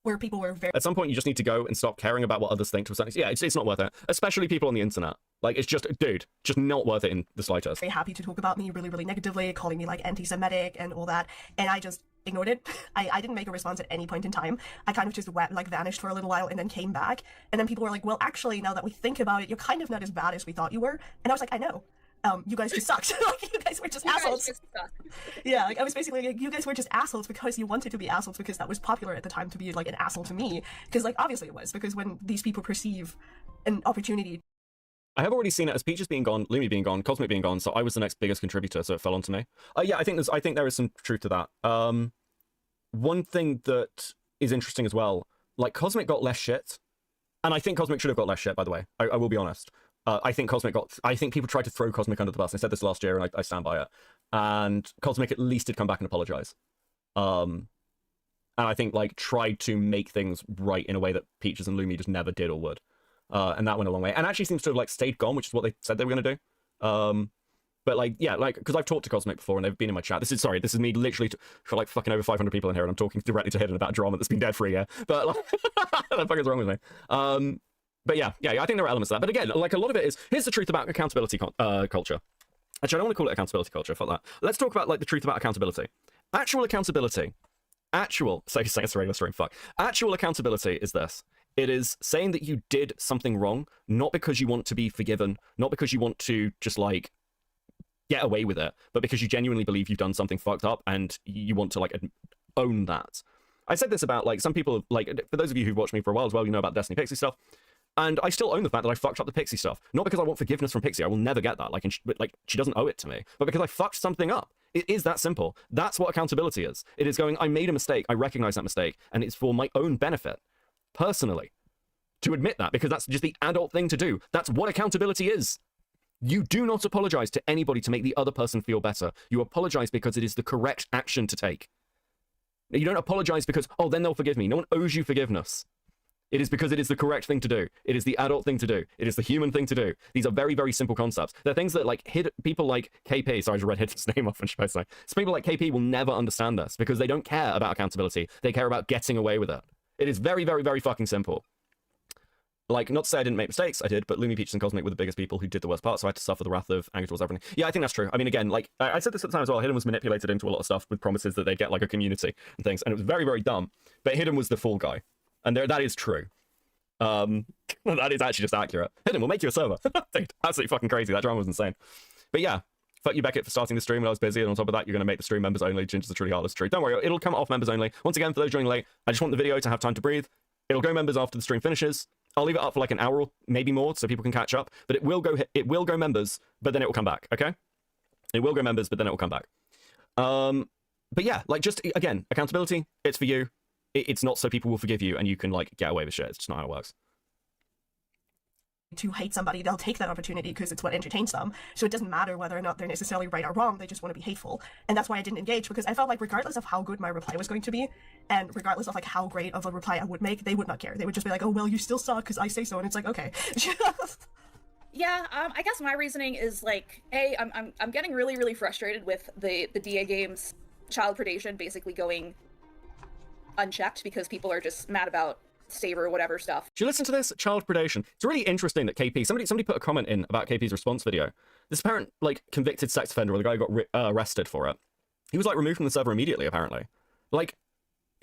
Where people were very... At some point, you just need to go and stop caring about what others think to a certain extent. Yeah, it's not worth it. Especially people on the internet. Like, it's just, dude, just not worth it in the slightest. Very happy to talk about me really, really negatively, calling me, like, anti-Semitic and all that, and I just ignored it. I didn't make a response at any point in time. I kind of just vanished for a little while and then came back, and then people were like, well, actually, now that we think about it, you're kind of not as bad as we thought you were, and I was like, I know. You guys just sucked. Like, you guys were just assholes. Yeah, like, I was basically like, you guys were just assholes because you wanted to be assholes because that was popular at the time to be, like, an asshole to me. Because, like, obviously it was, because when these people perceive an opportunity... I have already seen it as Peaches being gone, Lumi being gone, Cosmic being gone, so I was the next biggest contributor, so it fell onto me. Yeah, I think there is some truth to that. One thing that is interesting as well, like, Cosmic got less shit, and I think Cosmic should have got less shit, by the way. I will be honest. I think people tried to throw Cosmic under the bus. I said this last year, and I stand by it. And Cosmic at least did come back and apologize. And I think, like, tried to make things right in a way that Peaches and Lumi just never did or would. And that went a long way. And actually seems to have, like, stayed gone, which is what they said they were going to do. But, like, yeah, like, because I've talked to Cosmic before, and they've been in my chat. This is me literally for, like, fucking over 500 people in here, and I'm talking directly to Hidden about drama that's been dead for a year. But, like, what the fuck is wrong with me? But yeah, I think there are elements of that. But again, like, a lot of it is, here's the truth about accountability culture. Actually, I don't want to call it accountability culture, fuck that. Let's talk about, like, the truth about accountability. Actual accountability. Say it's a regular stream, fuck. Actual accountability is this. It is saying that you did something wrong, not because you want to be forgiven, not because you want to just, like, get away with it, but because you genuinely believe you've done something fucked up and you want to, like, own that. I said this about, like, some people, like, for those of you who've watched me for a while as well, you know about Destiny Pixie stuff. And I still own the fact that I fucked up the Pixie stuff. Not because I want forgiveness from Pixie. I will never get that. Like, she doesn't owe it to me. But because I fucked something up. It is that simple. That's what accountability is. It is going, I made a mistake. I recognize that mistake. And it's for my own benefit. Personally. To admit that. Because that's just the adult thing to do. That's what accountability is. You do not apologize to anybody to make the other person feel better. You apologize because it is the correct action to take. You don't apologize because, oh, then they'll forgive me. No one owes you forgiveness. It is because it is the correct thing to do. It is the adult thing to do. It is the human thing to do. These are very, very simple concepts. They're things that, like, people like KP, sorry, I just read his name off when she posted. So people like KP will never understand this because they don't care about accountability. They care about getting away with it. It is very, very, very fucking simple. Like, not to say I didn't make mistakes, I did, but Lumi, Peaches, and Cosmic were the biggest people who did the worst part, so I had to suffer the wrath of anger towards everything. Yeah, I think that's true. I mean, again, like, I said this at the time as well, Hidden was manipulated into a lot of stuff with promises that they'd get, like, a community and things, and it was very, very dumb, but Hidden was the fall guy. And that is true. That is actually just accurate. Hidden, we'll make you a server. Dude, absolutely fucking crazy. That drama was insane. But yeah, fuck you, Beckett, for starting the stream when I was busy. And on top of that, you're going to make the stream members only. Gingers are truly heartless. True. Don't worry, it'll come off members only. Once again, for those joining late, I just want the video to have time to breathe. It'll go members after the stream finishes. I'll leave it up for like an hour or maybe more so people can catch up. But it will go members, but then it will come back. Okay? It will go members, but then it will come back. But yeah, like just again, accountability. It's for you. It's not so people will forgive you and you can like get away with shit. It's just not how it works. To hate somebody, they'll take that opportunity because it's what entertains them. So it doesn't matter whether or not they're necessarily right or wrong, they just want to be hateful. And that's why I didn't engage, because I felt like regardless of how good my reply was going to be, and regardless of like how great of a reply I would make, they would not care. They would just be like, oh, well, you still suck because I say so. And it's like, okay. Yeah, I guess my reasoning is like, A, I'm getting really frustrated with the DA games child predation basically going unchecked because people are just mad about Saber or whatever stuff. Did you listen to this? Child predation. It's really interesting that KP, somebody put a comment in about KP's response video. This apparent, like, convicted sex offender, where the guy got arrested for it. He was, like, removed from the server immediately, apparently. Like,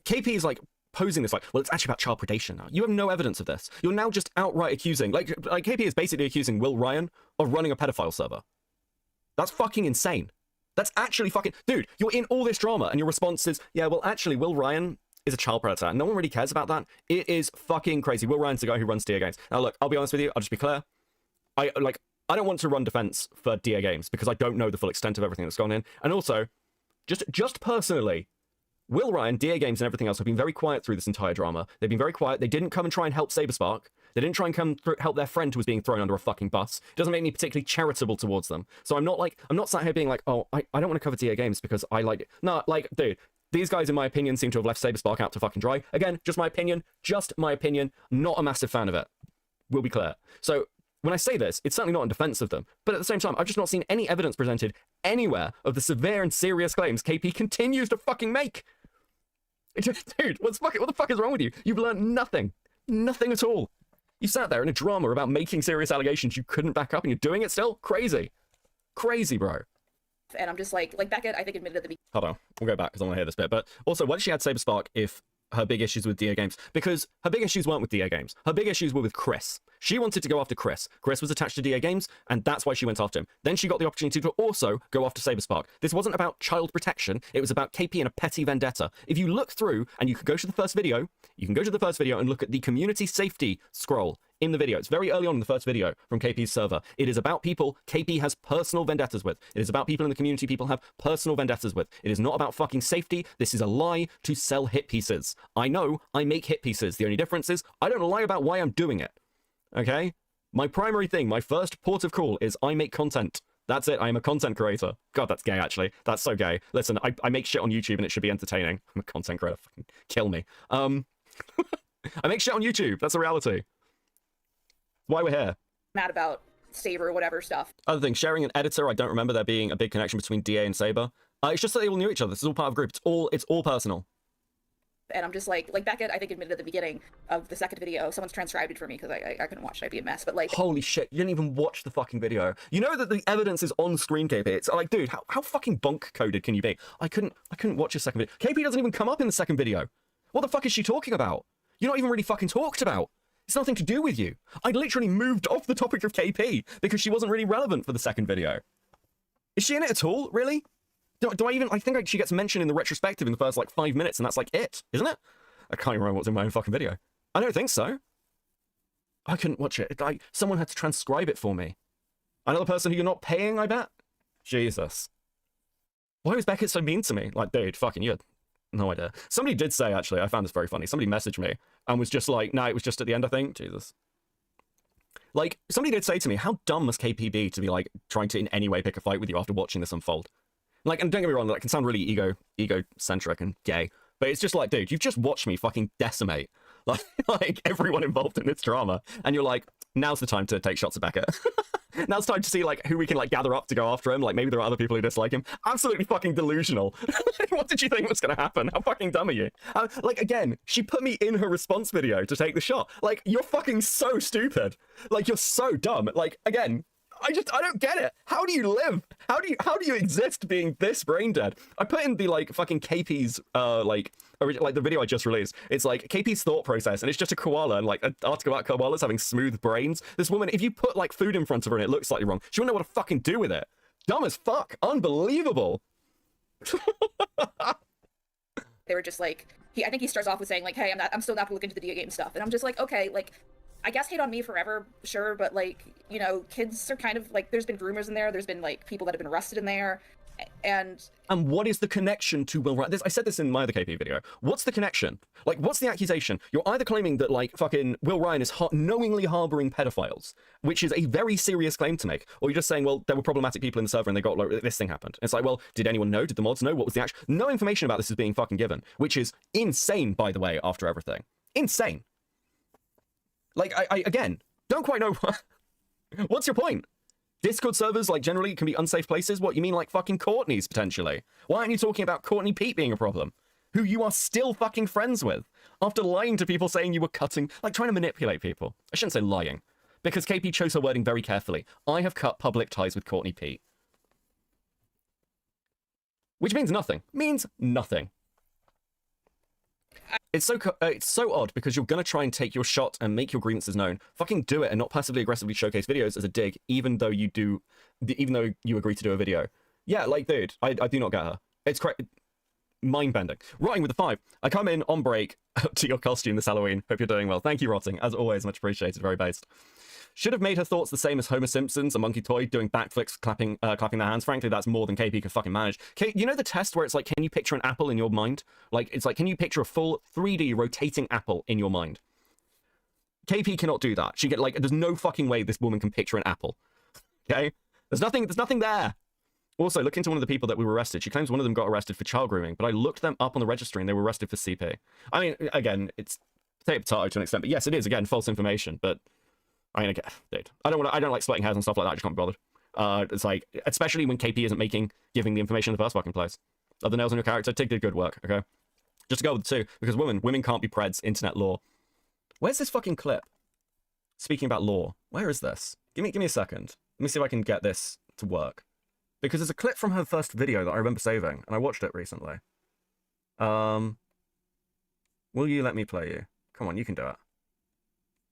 KP is, like, posing this, like, well, it's actually about child predation now. You have no evidence of this. You're now just outright accusing, like KP is basically accusing Will Ryan of running a pedophile server. That's fucking insane. That's actually fucking... Dude, you're in all this drama, and your response is, yeah, well, actually, Will Ryan is a child predator. No one really cares about that. It is fucking crazy. Will Ryan's the guy who runs DA Games. Now, look, I'll be honest with you. I'll just be clear. I don't want to run defense for DA Games because I don't know the full extent of everything that's gone in. And also, just personally, Will Ryan, DA Games, and everything else have been very quiet through this entire drama. They've been very quiet. They didn't come and try and help Saberspark. They didn't try and come help their friend who was being thrown under a fucking bus. It doesn't make me particularly charitable towards them. So I'm not sat here being like, oh, I don't want to cover DA Games because I like it. No, like, dude, these guys, in my opinion, seem to have left Saberspark out to fucking dry. Again, just my opinion. Not a massive fan of it. We'll be clear. So when I say this, it's certainly not in defense of them. But at the same time, I've just not seen any evidence presented anywhere of the severe and serious claims KP continues to fucking make. Dude, what the fuck is wrong with you? You've learned nothing. Nothing at all. You sat there in a drama about making serious allegations you couldn't back up and you're doing it still? Crazy. Crazy, bro. And I'm just like Beckett, I think, admitted at the beginning. Hold on, we'll go back because I want to hear this bit. But also, why did she add Saberspark if her big issues with DA Games? Because her big issues weren't with DA Games. Her big issues were with Chris. She wanted to go after Chris. Chris was attached to DA Games, and that's why she went after him. Then she got the opportunity to also go after Saberspark. This wasn't about child protection. It was about KP and a petty vendetta. If you look through, and you can go to the first video, and look at the community safety scroll in the video. It's very early on in the first video from KP's server. It is about people KP has personal vendettas with. It is about people in the community people have personal vendettas with. It is not about fucking safety. This is a lie to sell hit pieces. I know I make hit pieces. The only difference is I don't lie about why I'm doing it. Okay? My primary thing, my first port of call is I make content. That's it. I am a content creator. God, that's gay, actually. That's so gay. Listen, I make shit on YouTube and it should be entertaining. I'm a content creator. Fucking kill me. I make shit on YouTube. That's a reality. Why we're here. Mad about Saber or whatever stuff. Other thing, sharing an editor. I don't remember there being a big connection between DA and Saber. It's just that they all knew each other. This is all part of a group. It's all personal. And I'm just like Beckett, I think, admitted at the beginning of the second video. Someone's transcribed it for me because I couldn't watch it. I'd be a mess. But like, holy shit, you didn't even watch the fucking video. You know that the evidence is on screen, KP. It's like, dude, how fucking bunk coded can you be? I couldn't watch a second video. KP doesn't even come up in the second video. What the fuck is she talking about? You're not even really fucking talked about. It's nothing to do with you. I literally moved off the topic of KP because she wasn't really relevant for the second video. Is she in it at all? Really? Do I even... I think she gets mentioned in the retrospective in the first, like, 5 minutes, and that's, like, it, isn't it? I can't even remember what's in my own fucking video. I don't think so. I couldn't watch it. Like, someone had to transcribe it for me. Another person who you're not paying, I bet? Jesus. Why was Beckett so mean to me? Like, dude, fucking you had no idea. Somebody did say, actually, I found this very funny. Somebody messaged me and was just like, no, it was just at the end, I think. Jesus. Like, somebody did say to me, how dumb must KP be to be, like, trying to in any way pick a fight with you after watching this unfold? Like, and don't get me wrong, that can sound really egocentric and gay, but it's just like, dude, you've just watched me fucking decimate, like everyone involved in this drama, and you're like, now's the time to take shots at Beckett. Now's time to see, like, who we can, like, gather up to go after him. Like, maybe there are other people who dislike him. Absolutely fucking delusional. What did you think was gonna happen? How fucking dumb are you? Like, again, she put me in her response video to take the shot. Like, you're fucking so stupid. Like, you're so dumb. Like, again, I don't get it. How do you live? How do you exist being this brain dead? I put in the, like, fucking KP's, like, like the video I just released. It's like KP's thought process, and it's just a koala and like an article about koalas having smooth brains. This woman, if you put like food in front of her and it looks slightly wrong, she wouldn't know what to fucking do with it. Dumb as fuck. Unbelievable. They were just like, I think he starts off with saying like, hey, I'm still not gonna look into the video game stuff. And I'm just like, okay, like, I guess hate on me forever, sure, but like, you know, kids are kind of like, there's been groomers in there, there's been like people that have been arrested in there, and what is the connection to Will Ryan? I said this in my other KP video. What's the connection? Like, what's the accusation? You're either claiming that like fucking Will Ryan is knowingly harboring pedophiles, which is a very serious claim to make, or you're just saying, well, there were problematic people in the server and they got like this thing happened. It's like, well, did anyone know? Did the mods know? What was the action? No information about this is being fucking given, which is insane, by the way. After everything, insane. Like, I again don't quite know what's your point. Discord servers, like, generally can be unsafe places. What, you mean like fucking Courtney's, potentially? Why aren't you talking about Courtney Pete being a problem? Who you are still fucking friends with, after lying to people saying you were cutting, like, trying to manipulate people. I shouldn't say lying, because KP chose her wording very carefully. I have cut public ties with Courtney Pete. Which means nothing. Means nothing. It's so odd because you're gonna try and take your shot and make your grievances known. Fucking do it and not passively aggressively showcase videos as a dig, even though you agree to do a video. Yeah, like, dude, I do not get her. It's mind-bending. Rotting with the 5. I come in on break to your costume this Halloween. Hope you're doing well. Thank you, Rotting. As always, much appreciated. Very based. Should have made her thoughts the same as Homer Simpson's, a monkey toy doing backflips, clapping their hands. Frankly, that's more than KP could fucking manage. You know the test where it's like, can you picture an apple in your mind? Like, it's like, can you picture a full 3D rotating apple in your mind? KP cannot do that. There's no fucking way this woman can picture an apple. Okay? There's nothing there. Also, look into one of the people that were arrested. She claims one of them got arrested for child grooming, but I looked them up on the registry and they were arrested for CP. I mean, again, it's potato to an extent, but yes, it is, again, false information, but I mean, dude, I don't like splitting hairs and stuff like that. I just can't be bothered. It's like, especially when KP isn't giving the information in the first fucking place. Other nails on your character, Tig did good work, okay? Just to go with the 2, because women can't be preds, internet law. Where's this fucking clip? Speaking about law, where is this? Give me a second. Let me see if I can get this to work. Because there's a clip from her first video that I remember saving, and I watched it recently. Will you let me play you? Come on, you can do it.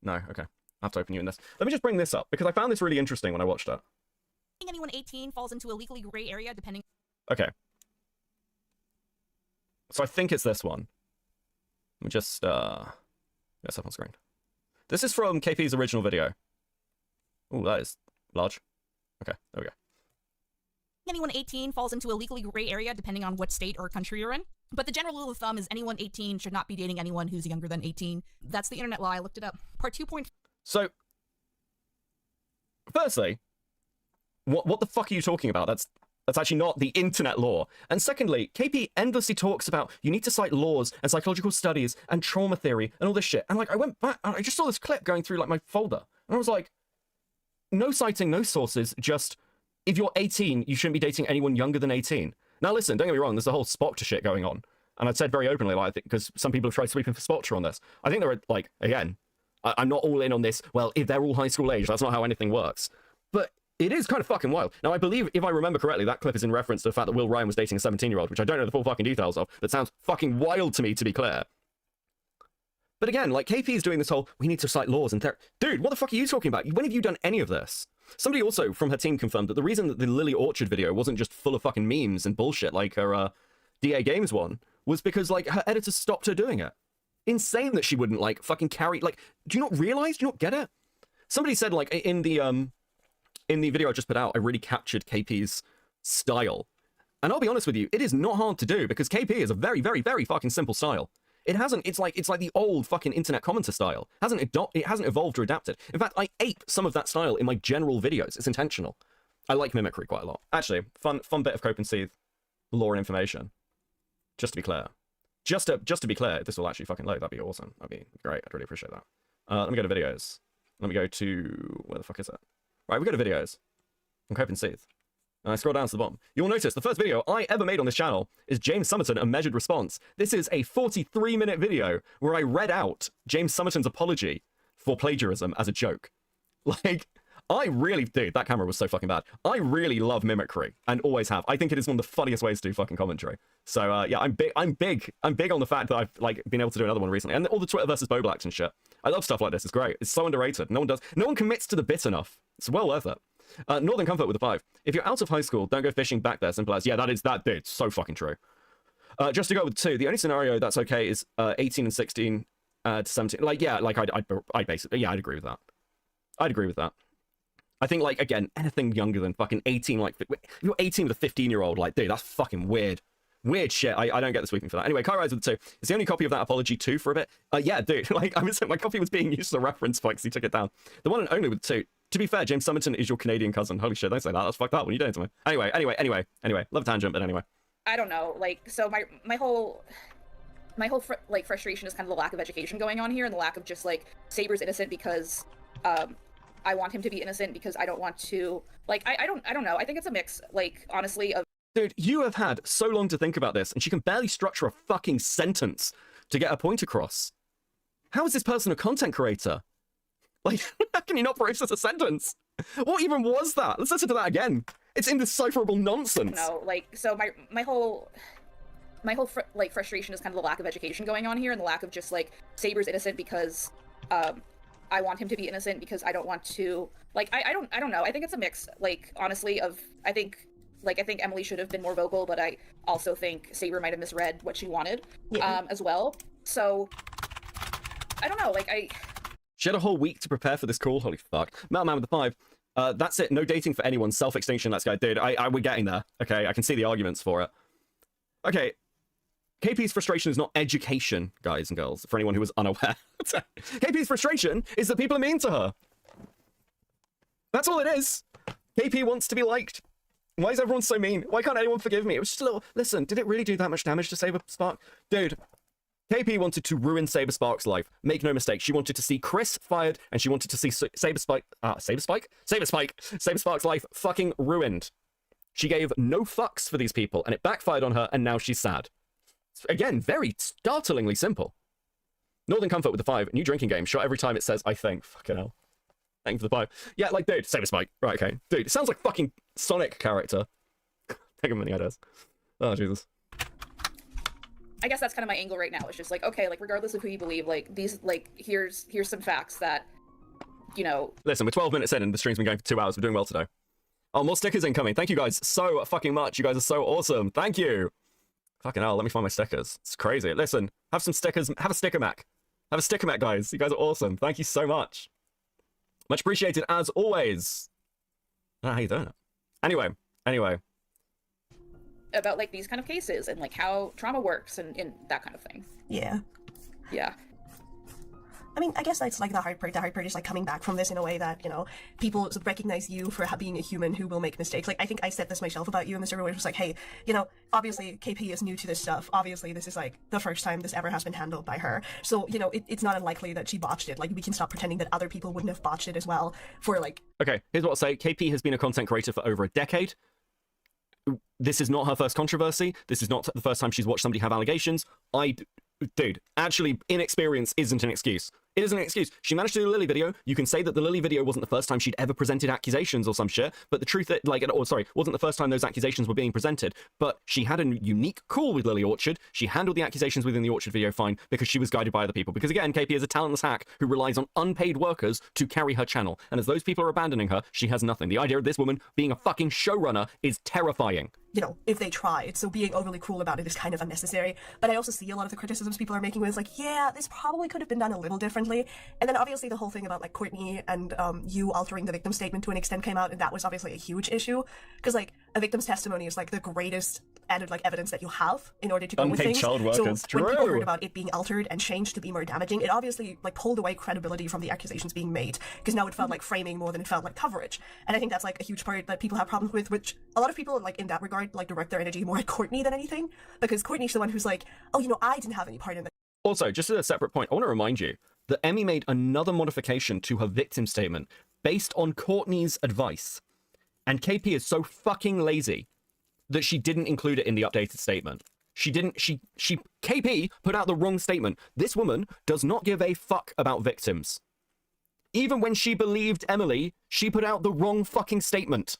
No, okay. I have to open you in this. Let me just bring this up, because I found this really interesting when I watched it. Anyone 18 falls into a legally gray area, depending... Okay. So I think it's this one. Let me just, get this up on screen. This is from KP's original video. Oh, that is large. Okay, there we go. Anyone 18 falls into a legally gray area, depending on what state or country you're in. But the general rule of thumb is anyone 18 should not be dating anyone who's younger than 18. That's the internet law. I looked it up. Part 2. So, firstly, what the fuck are you talking about? That's actually not the internet law. And secondly, KP endlessly talks about you need to cite laws and psychological studies and trauma theory and all this shit. And like, I went back, and I just saw this clip going through like my folder, and I was like, no citing, no sources, just if you're 18, you shouldn't be dating anyone younger than 18. Now listen, don't get me wrong, there's a whole Spoctor shit going on. And I've said very openly, like, because some people have tried sweeping for Spoctor on this. I think there are, like, again, I'm not all in on this, well, if they're all high school age, that's not how anything works. But it is kind of fucking wild. Now, I believe, if I remember correctly, that clip is in reference to the fact that Will Ryan was dating a 17-year-old, which I don't know the full fucking details of. That sounds fucking wild to me, to be clear. But again, like, KP is doing this whole, we need to cite laws and dude, what the fuck are you talking about? When have you done any of this? Somebody also from her team confirmed that the reason that the Lily Orchard video wasn't just full of fucking memes and bullshit like her DA Games one was because, like, her editors stopped her doing it. Insane that she wouldn't, like, fucking carry, like, do you not realize? Do you not get it? Somebody said, like, in the video I just put out, I really captured KP's style. And I'll be honest with you, it is not hard to do because KP is a very, very, very fucking simple style. It's like the old fucking internet commenter style. It hasn't evolved or adapted. In fact, I ape some of that style in my general videos. It's intentional. I like mimicry quite a lot. Actually, fun bit of Cope and Seethe lore and information. Just to be clear. Just to be clear, if this will actually fucking load, that'd be awesome. That'd be great. I'd really appreciate that. Let me go to videos. Let me go to... Where the fuck is it? Right, we go to videos. On Cope and Seethe. And I scroll down to the bottom. You'll notice the first video I ever made on this channel is James Summerton, A Measured Response. This is a 43-minute video where I read out James Summerton's apology for plagiarism as a joke. Like, I really, dude, that camera was so fucking bad. I really love mimicry and always have. I think it is one of the funniest ways to do fucking commentary. So yeah, I'm big on the fact that I've like been able to do another one recently, and all the Twitter versus Boblacks and shit. I love stuff like this. It's great. It's so underrated. No one commits to the bit enough. It's well worth it. Northern Comfort with a 5. If you're out of high school, don't go fishing back there. Simple as. Yeah, that, dude. So fucking true. Just to go with 2, the only scenario that's okay is 18 and 16 to 17. Like, yeah, like I'd basically, yeah, I'd agree with that. I'd agree with that. I think, like, again, anything younger than fucking 18, like, if you're 18 with a 15-year-old, like, dude, that's fucking weird. Weird shit. I don't get the sweeping for that. Anyway, Kai Rise with 2. It's the only copy of that apology 2 for a bit. Yeah, dude, like, my copy was being used as a reference point because he took it down. The one and only with 2. To be fair, James Summerton is your Canadian cousin. Holy shit, don't say that. That's fucked up. What are you doing to me? Anyway. Love a tangent, but anyway. I don't know, like, so my whole like frustration is kind of the lack of education going on here, and the lack of just like Saber's innocent because I want him to be innocent because I don't want to, like, I don't know. I think it's a mix, like, honestly, of. Dude, you have had so long to think about this, and she can barely structure a fucking sentence to get a point across. How is this person a content creator? Like, how can you not process a sentence? What even was that? Let's listen to that again. It's indecipherable nonsense. No, like, so my whole like frustration is kind of the lack of education going on here, and the lack of just like Saber's innocent because I want him to be innocent because I don't want to, like, I don't know. I think it's a mix, like, honestly, of I think Emily should have been more vocal, but I also think Saber might have misread what she wanted, as well. So I don't know, like, She had a whole week to prepare for this call. Holy fuck. Metal Man with the 5. That's it. No dating for anyone. Self-extinction. Let's go. Dude, we're getting there. Okay, I can see the arguments for it. Okay. KP's frustration is not education, guys and girls, for anyone who was unaware. KP's frustration is that people are mean to her. That's all it is. KP wants to be liked. Why is everyone so mean? Why can't anyone forgive me? It was just a little... Listen, did it really do that much damage to Saber Spark? Dude, KP wanted to ruin Saber Spark's life. Make no mistake, she wanted to see Chris fired, and she wanted to see Saber Spark's life fucking ruined. She gave no fucks for these people, and it backfired on her, and now she's sad. Again, very startlingly simple. Northern Comfort with the 5. New drinking game. Shot every time it says, I think. Fucking hell. Thank you for the 5. Yeah, like, dude, Saber Spike. Right, okay. Dude, it sounds like fucking Sonic character. Take a minute, ideas. Oh, Jesus. I guess that's kind of my angle right now. It's just like, okay, like, regardless of who you believe, like, these, like, here's some facts that, you know. Listen, we're 12 minutes in and the stream's been going for 2 hours. We're doing well today. Oh, more stickers incoming. Thank you guys so fucking much. You guys are so awesome. Thank you. Fucking hell, let me find my stickers. It's crazy. Listen, have some stickers. Have a sticker Mac. Have a sticker Mac, guys. You guys are awesome. Thank you so much. Much appreciated, as always. I don't know how you doing it. Anyway. About, like, these kind of cases and, like, how trauma works and that kind of thing. Yeah. Yeah. I mean, I guess that's like the hard part. The hard part is like coming back from this in a way that, you know, people recognize you for being a human who will make mistakes. Like, I think I said this myself about you in the server, where it was like, hey, you know, obviously KP is new to this stuff. Obviously, this is like the first time this ever has been handled by her. So, you know, it's not unlikely that she botched it. Like, we can stop pretending that other people wouldn't have botched it as well for like... Okay, here's what I'll say. KP has been a content creator for over a decade. This is not her first controversy. This is not the first time she's watched somebody have allegations. Dude, actually, inexperience isn't an excuse. It isn't an excuse. She managed to do a Lily video. You can say that the Lily video wasn't the first time she'd ever presented accusations or some shit, but the truth that, like, wasn't the first time those accusations were being presented, but she had a unique call with Lily Orchard. She handled the accusations within the Orchard video fine because she was guided by other people. Because again, KP is a talentless hack who relies on unpaid workers to carry her channel. And as those people are abandoning her, she has nothing. The idea of this woman being a fucking showrunner is terrifying. You know, if they tried. So being overly cruel about it is kind of unnecessary. But I also see a lot of the criticisms people are making with like, yeah, this probably could have been done a little differently. And then obviously the whole thing about like Courtney and you altering the victim statement to an extent came out, and that was obviously a huge issue. Because like a victim's testimony is like the greatest added like evidence that you have in order to go with things. Child workers. So when people heard about it being altered and changed to be more damaging, it obviously like pulled away credibility from the accusations being made. Because now it felt like framing more than it felt like coverage. And I think that's like a huge part that people have problems with, which a lot of people like in that regard like direct their energy more at Courtney than anything, because Courtney's the one who's like, oh, you know, I didn't have any part in that. Also, just as a separate point, I want to remind you that Emmy made another modification to her victim statement based on Courtney's advice. And KP is so fucking lazy that she didn't include it in the updated statement. KP put out the wrong statement. This woman does not give a fuck about victims. even when she believed Emily, she put out the wrong fucking statement.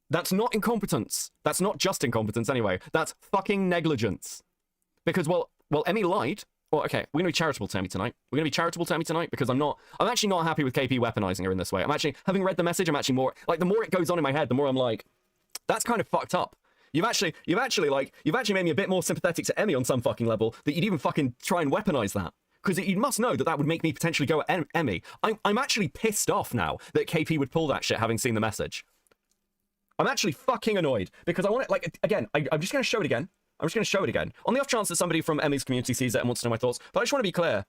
That's not incompetence. That's not just incompetence anyway. That's fucking negligence. Because, well, Emmy lied. Well, okay, we're gonna be charitable to Emmy tonight. We're gonna be charitable to Emmy tonight because I'm actually not happy with KP weaponizing her in this way. I'm actually, having read the message, I'm actually more, like, the more it goes on in my head, the more I'm like, that's kind of fucked up. You've actually made me a bit more sympathetic to Emmy on some fucking level that you'd even fucking try and weaponize that. Because you must know that that would make me potentially go at Emmy. I'm actually pissed off now that KP would pull that shit having seen the message. I'm actually fucking annoyed because I want it, like, again, I'm just going to show it again. I'm just going to show it again. On the off chance that somebody from Emmy's community sees it and wants to know my thoughts. But I just want to be clear.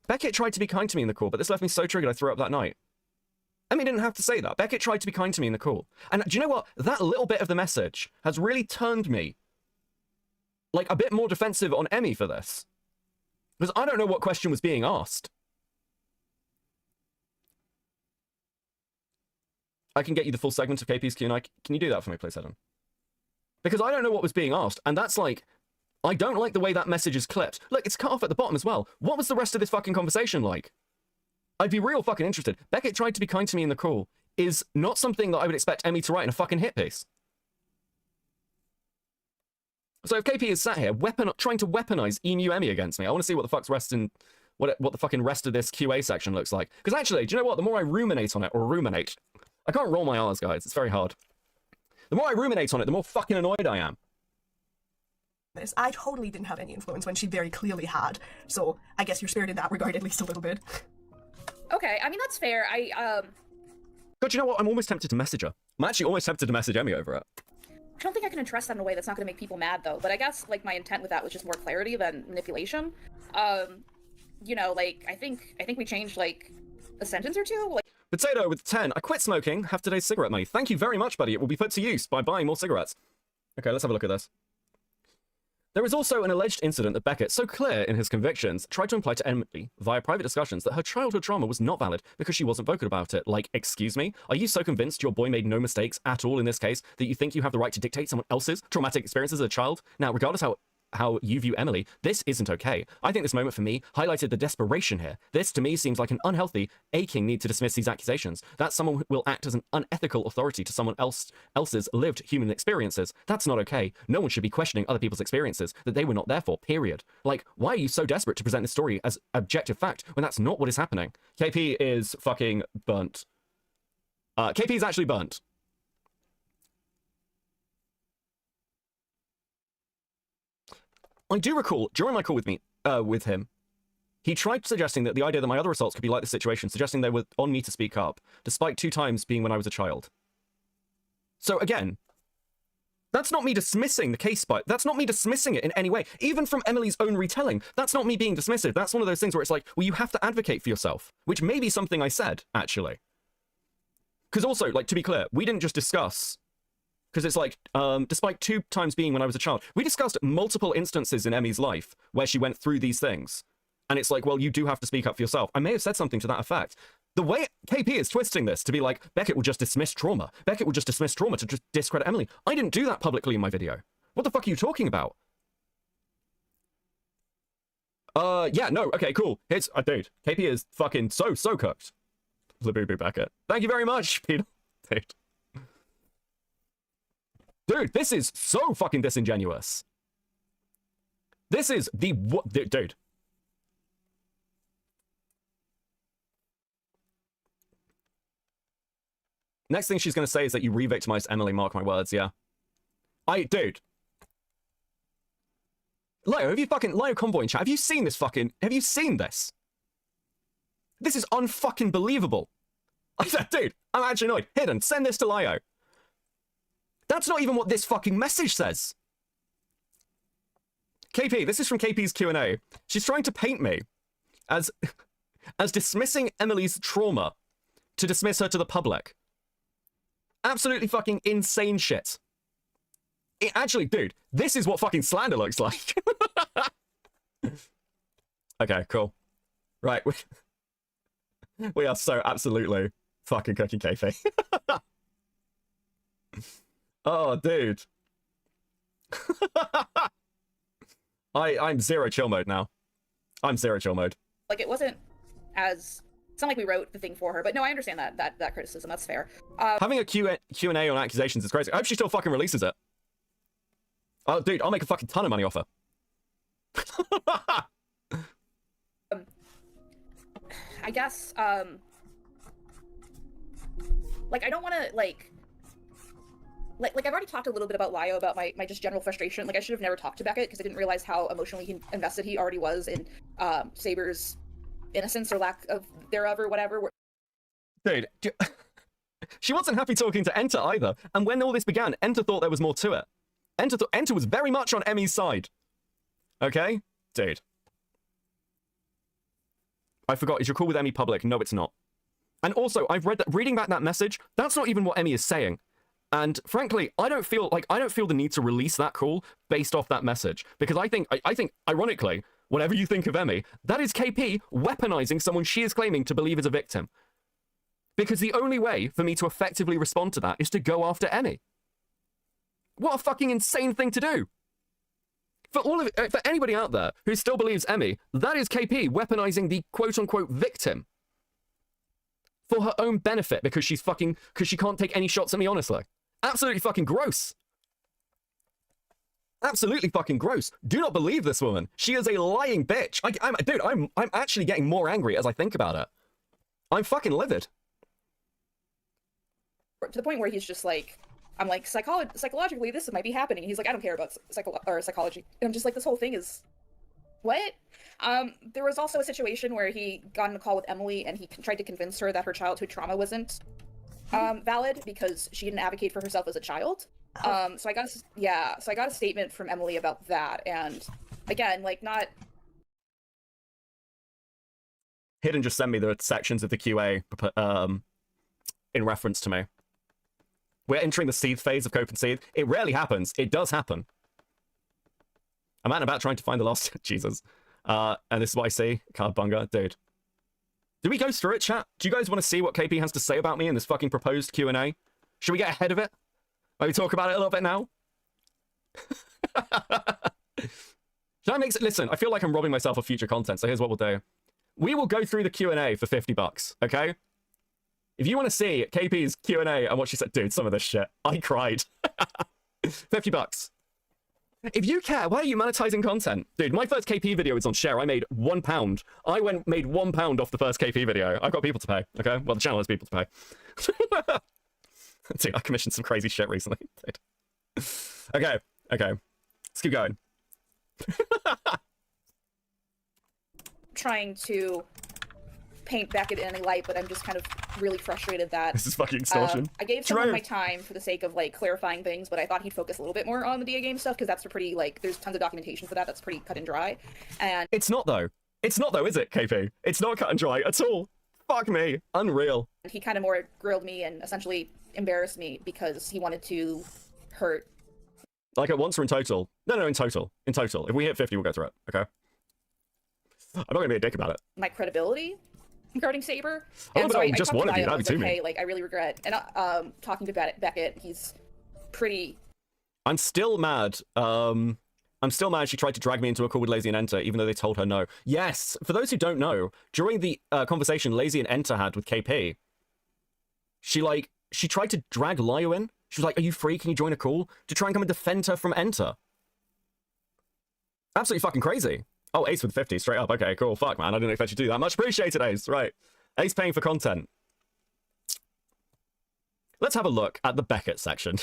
Beckett tried to be kind to me in the call, but this left me so triggered I threw up that night. Emmy didn't have to say that. Beckett tried to be kind to me in the call. And do you know what? That little bit of the message has really turned me, like, a bit more defensive on Emmy for this. Because I don't know what question was being asked. I can get you the full segment of KP's Q&A. Can you do that for me, please, Helen? Because I don't know what was being asked, and that's like, I don't like the way that message is clipped. Look, it's cut off at the bottom as well. What was the rest of this fucking conversation like? I'd be real fucking interested. Beckett tried to be kind to me in the call is not something that I would expect Emmy to write in a fucking hit piece. So if KP is sat here trying to weaponize Emu Emmy against me, I want to see what the fuck's what the fucking rest of this QA section looks like. Because actually, do you know what? The more I ruminate on it, I can't roll my R's, guys. It's very hard. The more I ruminate on it, the more fucking annoyed I am. I totally didn't have any influence when she very clearly had. So I guess you're spared in that regard at least a little bit. Okay, I mean, that's fair. God, you know what? I'm almost tempted to message her. I'm actually almost tempted to message Emmy over it. I don't think I can address that in a way that's not going to make people mad, though. But I guess, like, my intent with that was just more clarity than manipulation. You know, like, I think we changed, like, a sentence or two. Like, Potato with 10. I quit smoking. Have today's cigarette money. Thank you very much, buddy. It will be put to use by buying more cigarettes. Okay, let's have a look at this. There is also an alleged incident that Beckett, so clear in his convictions, tried to imply to Emily via private discussions that her childhood trauma was not valid because she wasn't vocal about it. Like, excuse me? Are you so convinced your boy made no mistakes at all in this case that you think you have the right to dictate someone else's traumatic experiences as a child? Now, regardless how you view Emily, this isn't okay. I think this moment for me highlighted the desperation here. This, to me, seems like an unhealthy, aching need to dismiss these accusations. That someone will act as an unethical authority to someone else's lived human experiences. That's not okay. No one should be questioning other people's experiences that they were not there for, period. Like, why are you so desperate to present this story as objective fact when that's not what is happening? KP is fucking burnt. KP is actually burnt. I do recall, during my call with him, he tried suggesting that the idea that my other assaults could be like this situation, suggesting they were on me to speak up, despite 2 times being when I was a child. So again, that's not me dismissing the case, but that's not me dismissing it in any way. Even from Emily's own retelling, that's not me being dismissive. That's one of those things where it's like, well, you have to advocate for yourself, which may be something I said, actually. Because also, like, to be clear, we didn't just discuss... Because it's like, despite 2 times being when I was a child, we discussed multiple instances in Emmy's life where she went through these things. And it's like, well, you do have to speak up for yourself. I may have said something to that effect. The way KP is twisting this to be like, Beckett will just dismiss trauma. Beckett will just dismiss trauma to just discredit Emily. I didn't do that publicly in my video. What the fuck are you talking about? Yeah, no, okay, cool. Dude, KP is fucking so cooked. Labubu Beckett. Thank you very much, Peter. Dude, this is so fucking disingenuous. This is the what, dude. Next thing she's gonna say is that you re-victimized Emily, mark my words, yeah. Dude. Lio, Lio Convoy in chat, have you seen this? This is unfucking believable. Dude, I'm actually annoyed. Hidden, send this to Lio. That's not even what this fucking message says. KP, this is from KP's Q&A. She's trying to paint me as dismissing Emily's trauma to dismiss her to the public. Absolutely fucking insane shit. Actually, dude, this is what fucking slander looks like. Okay, cool. Right, we are so absolutely fucking cooking KP. Oh, dude. I'm zero chill mode now. I'm zero chill mode. like, it wasn't as It's not like we wrote the thing for her, but no, I understand that criticism. That's fair. Having a Q&A on accusations is crazy. I hope she still fucking releases it. Oh, dude, I'll make a fucking ton of money off her. I guess, like, I don't want to, like, I've already talked a little bit about Lyo, about my just general frustration. Like, I should have never talked to Beckett, because I didn't realize how emotionally invested he already was in Saber's innocence or lack of thereof or whatever. Dude, she wasn't happy talking to Enter either. And when all this began, Enter thought there was more to it. Enter was very much on Emmy's side. Okay? Dude. I forgot, is your call with Emmy public? No, it's not. And also, I've read that, reading back that message, that's not even what Emmy is saying. And frankly, I don't feel the need to release that call based off that message. Because I think, ironically, whatever you think of Emmy, that is KP weaponizing someone she is claiming to believe is a victim. Because the only way for me to effectively respond to that is to go after Emmy. What a fucking insane thing to do. For anybody out there who still believes Emmy, that is KP weaponizing the quote-unquote victim for her own benefit because she can't take any shots at me, honestly. Absolutely fucking gross. Absolutely fucking gross. Do not believe this woman. She is a lying bitch. I'm actually getting more angry as I think about it. I'm fucking livid. To the point where he's just like, I'm like, psychologically, this might be happening. He's like, I don't care about psychology. And I'm just like, this whole thing is, what? There was also a situation where he got in a call with Emily and he tried to convince her that her childhood trauma wasn't valid because she didn't advocate for herself as a child. So I got a statement from Emily about that. And again, like, not... Hidden just sent me the sections of the QA in reference to me. We're entering the Seethe phase of Cope and Seethe. It rarely happens. It does happen. I'm out and about trying to find the last... Jesus. And this is what I see. Cardbunga. Dude. Do we go through it, chat? Do you guys want to see what KP has to say about me in this fucking proposed Q&A? Should we get ahead of it? Maybe talk about it a little bit now? Should I make it? Listen, I feel like I'm robbing myself of future content, so here's what we'll do. We will go through the Q&A for $50, okay? If you want to see KP's Q&A and what she said, dude, some of this shit, I cried. $50. If you care, why are you monetizing content? Dude, my first KP video is on Share. I made £1. I made £1 off the first KP video. I've got people to pay, okay? Well, the channel has people to pay. Dude, I commissioned some crazy shit recently. Dude. Okay. Let's keep going. Trying to paint Beckett in any light, but I'm just kind of really frustrated that this is fucking extortion. I gave some of my time for the sake of like clarifying things, but I thought he'd focus a little bit more on the DA game stuff because that's a pretty like there's tons of documentation for that. That's pretty cut and dry. And it's not though. It's not though, is it, KP? It's not cut and dry at all. Fuck me. Unreal. He kind of more grilled me and essentially embarrassed me because he wanted to hurt. Like at once or in total? No, in total. In total. If we hit 50, we'll go through it. Okay. I'm not gonna be a dick about it. My credibility regarding Saber. And so I just wanted you. That'd be too me. Like I really regret. And talking to Beckett, he's pretty. I'm still mad. I'm still mad she tried to drag me into a call with Lazy and Enter, even though they told her no. Yes, for those who don't know, during the conversation Lazy and Enter had with KP, she tried to drag Lyo in. She was like, "Are you free? Can you join a call?" To try and come and defend her from Enter. Absolutely fucking crazy. Oh, Ace with 50, straight up. Okay, cool. Fuck, man. I didn't expect you to do that. Much appreciated, Ace. Right. Ace paying for content. Let's have a look at the Beckett section.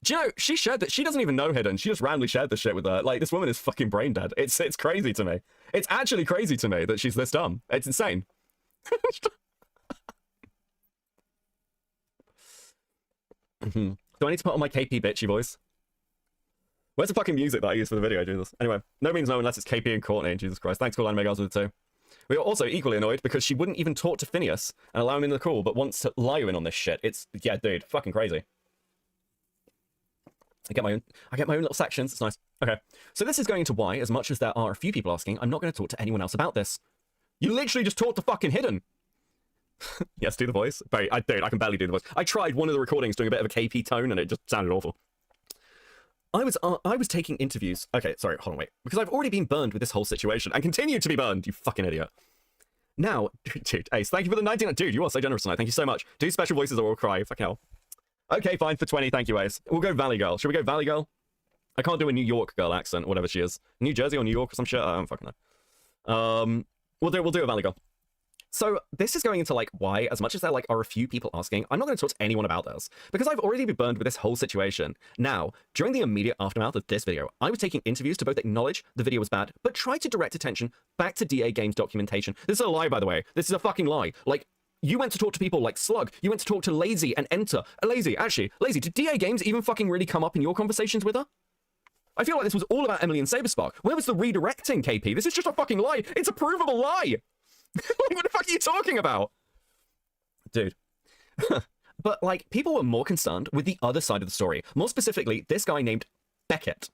Do you know, she shared that. She doesn't even know Hidden. She just randomly shared this shit with her. Like, this woman is fucking brain dead. It's crazy to me. It's actually crazy to me that she's this dumb. It's insane. Do I need to put on my KP bitchy voice? Where's the fucking music that I used for the video, Jesus? Anyway, no means no unless it's KP and Courtney, Jesus Christ. Thanks, Cool Anime Girls with the 2. We are also equally annoyed because she wouldn't even talk to Phineas and allow him in the call, but wants to Lyo in on this shit. It's, yeah, dude, fucking crazy. I get my own little sections. It's nice. Okay, so this is going into why, as much as there are a few people asking, I'm not going to talk to anyone else about this. You literally just talked to fucking Hidden. Yes, do the voice. Dude, I can barely do the voice. I tried one of the recordings doing a bit of a KP tone and it just sounded awful. I was taking interviews. Okay, sorry, hold on, wait. Because I've already been burned with this whole situation and continue to be burned, you fucking idiot. Now, dude, Ace, thank you for the 19. Dude, you are so generous tonight. Thank you so much. Do special voices or we'll cry. Fucking hell. Okay, fine, for 20. Thank you, Ace. We'll go Valley Girl. Should we go Valley Girl? I can't do a New York girl accent, whatever she is. New Jersey or New York or some shit? I don't fucking know. We'll do a Valley Girl. So this is going into like why, as much as there like are a few people asking, I'm not going to talk to anyone about this because I've already been burned with this whole situation. Now, during the immediate aftermath of this video, I was taking interviews to both acknowledge the video was bad, but try to direct attention back to DA Games documentation. This is a lie, by the way. This is a fucking lie. Like, you went to talk to people like Slug. You went to talk to Lazy and Enter. Lazy, did DA Games even fucking really come up in your conversations with her? I feel like this was all about Emily and Saberspark. Where was the redirecting, KP? This is just a fucking lie. It's a provable lie. What the fuck are you talking about? Dude. But, like, people were more concerned with the other side of the story. More specifically, this guy named Beckett.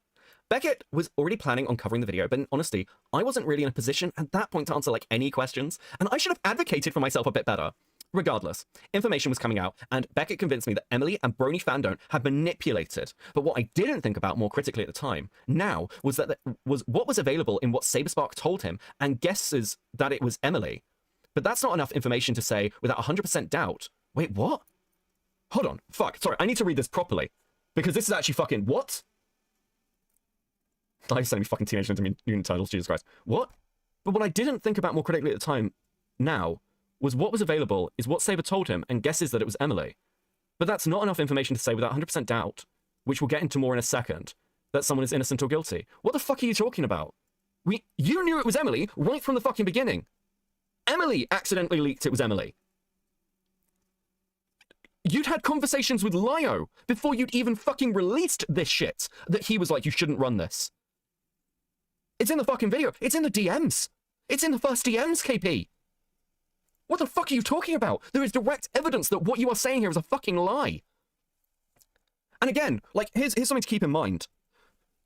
Beckett was already planning on covering the video, but in honesty, I wasn't really in a position at that point to answer, like, any questions, and I should have advocated for myself a bit better. Regardless, information was coming out, and Beckett convinced me that Emily and Brony Fandom had manipulated. But what I didn't think about more critically at the time, now, was that was what was available in what Saberspark told him, and guesses that it was Emily. But that's not enough information to say without 100% doubt. Wait, what? Hold on, fuck, sorry, I need to read this properly. Because this is actually fucking, what? I sent me fucking Teenage Mutant Turtles, Jesus Christ. What? But what I didn't think about more critically at the time, now, was what was available is what Saber told him and guesses that it was Emily. But that's not enough information to say without 100% doubt, which we'll get into more in a second, that someone is innocent or guilty. What the fuck are you talking about? You knew it was Emily right from the fucking beginning. Emily accidentally leaked it was Emily. You'd had conversations with Lio before you'd even fucking released this shit, that he was like, you shouldn't run this. It's in the fucking video. It's in the DMs. It's in the first DMs, KP. What the fuck are you talking about? There is direct evidence that what you are saying here is a fucking lie. And again, like, here's something to keep in mind.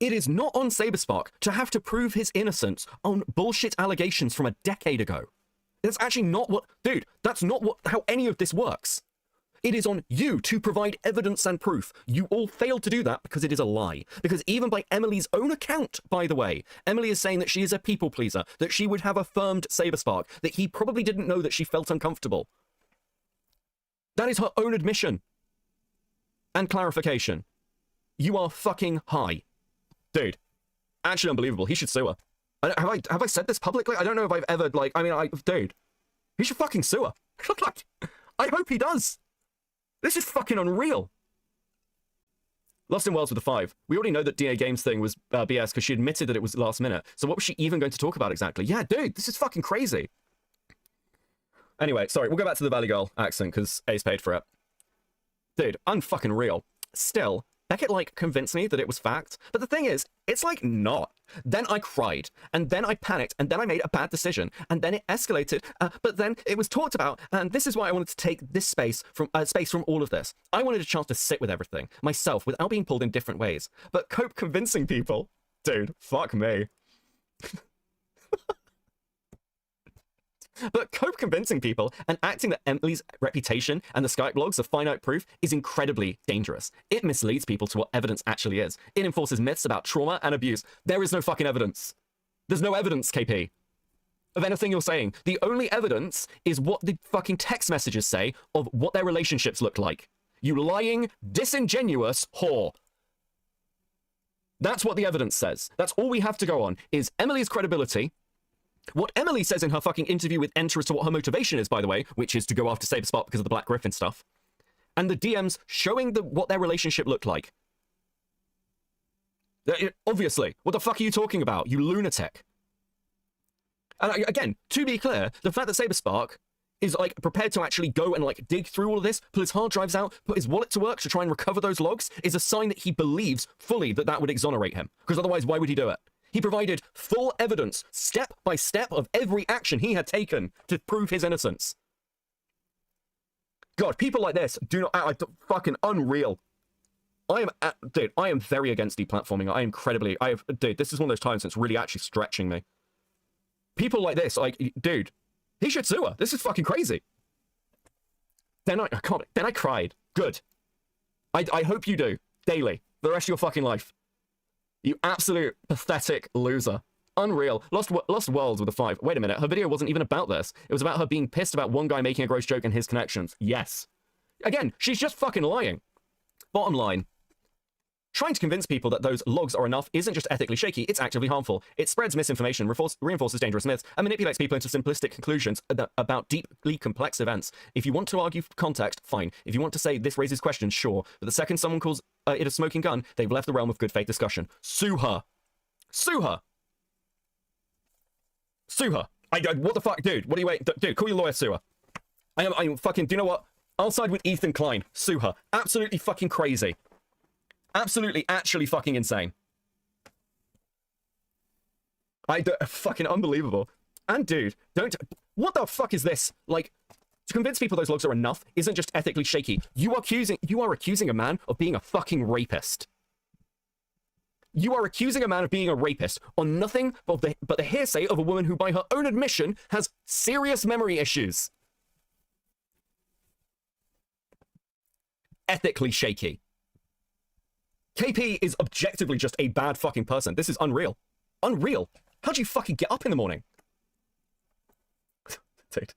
It is not on Saberspark to have to prove his innocence on bullshit allegations from a decade ago. That's actually not what... Dude, that's not how any of this works. It is on you to provide evidence and proof. You all failed to do that because it is a lie. Because even by Emily's own account, by the way, Emily is saying that she is a people pleaser, that she would have affirmed Saberspark, that he probably didn't know that she felt uncomfortable. That is her own admission. And clarification. You are fucking high. Dude, actually unbelievable. He should sue her. Have I said this publicly? I don't know if I've ever, like, dude, he should fucking sue her. Like, I hope he does. This is fucking unreal. Lost in Worlds with a 5. We already know that DA Games thing was BS because she admitted that it was last minute. So what was she even going to talk about exactly? Yeah, dude, this is fucking crazy. Anyway, sorry, we'll go back to the Valley Girl accent because Ace paid for it. Dude, unfucking real. Still, Beckett, like, convinced me that it was fact. But the thing is, it's, like, not. Then I cried, and then I panicked, and then I made a bad decision, and then it escalated, but then it was talked about, and this is why I wanted to take this space from all of this. I wanted a chance to sit with everything, myself, without being pulled in different ways. But Cope convincing people... Dude, fuck me. But Cope convincing people and acting that Emily's reputation and the Skype logs are finite proof is incredibly dangerous. It misleads people to what evidence actually is. It enforces myths about trauma and abuse. There is no fucking evidence. There's no evidence, KP, of anything you're saying. The only evidence is what the fucking text messages say of what their relationships look like. You lying, disingenuous whore. That's what the evidence says. That's all we have to go on, is Emily's credibility. What Emily says in her fucking interview with Enter as to what her motivation is, by the way, which is to go after Saberspark because of the Black Griffin stuff. And the DMs showing what their relationship looked like. Obviously, what the fuck are you talking about, you lunatic? And again, to be clear, the fact that Saberspark is, like, prepared to actually go and, like, dig through all of this, pull his hard drives out, put his wallet to work to try and recover those logs, is a sign that he believes fully that that would exonerate him. Because otherwise, why would he do it? He provided full evidence, step by step, of every action he had taken to prove his innocence. God, people like this do not... fucking unreal. Dude, I am very against deplatforming. I am incredibly... Dude, this is one of those times that's really actually stretching me. People like this, like, dude, he should sue her. This is fucking crazy. Then I cried. Good. I hope you do. Daily. For the rest of your fucking life. You absolute pathetic loser. Unreal. Lost Worlds with a 5. Wait a minute, her video wasn't even about this. It was about her being pissed about one guy making a gross joke and his connections. Yes. Again, she's just fucking lying. Bottom line. Trying to convince people that those logs are enough isn't just ethically shaky, it's actively harmful. It spreads misinformation, reinforces dangerous myths, and manipulates people into simplistic conclusions about deeply complex events. If you want to argue context, fine. If you want to say this raises questions, sure. But the second someone calls it a smoking gun, they've left the realm of good faith discussion. Sue her. Sue her. Sue her. What the fuck, dude? What do you wait? Dude, call your lawyer, sue her. I'm fucking, do you know what? I'll side with Ethan Klein. Sue her. Absolutely fucking crazy. Absolutely, actually fucking insane. Fucking unbelievable. And dude, what the fuck is this? Like, to convince people those logs are enough isn't just ethically shaky. You are accusing a man of being a fucking rapist. You are accusing a man of being a rapist on nothing but the hearsay of a woman who, by her own admission, has serious memory issues. Ethically shaky. KP is objectively just a bad fucking person. This is unreal. Unreal. How'd you fucking get up in the morning? Dude.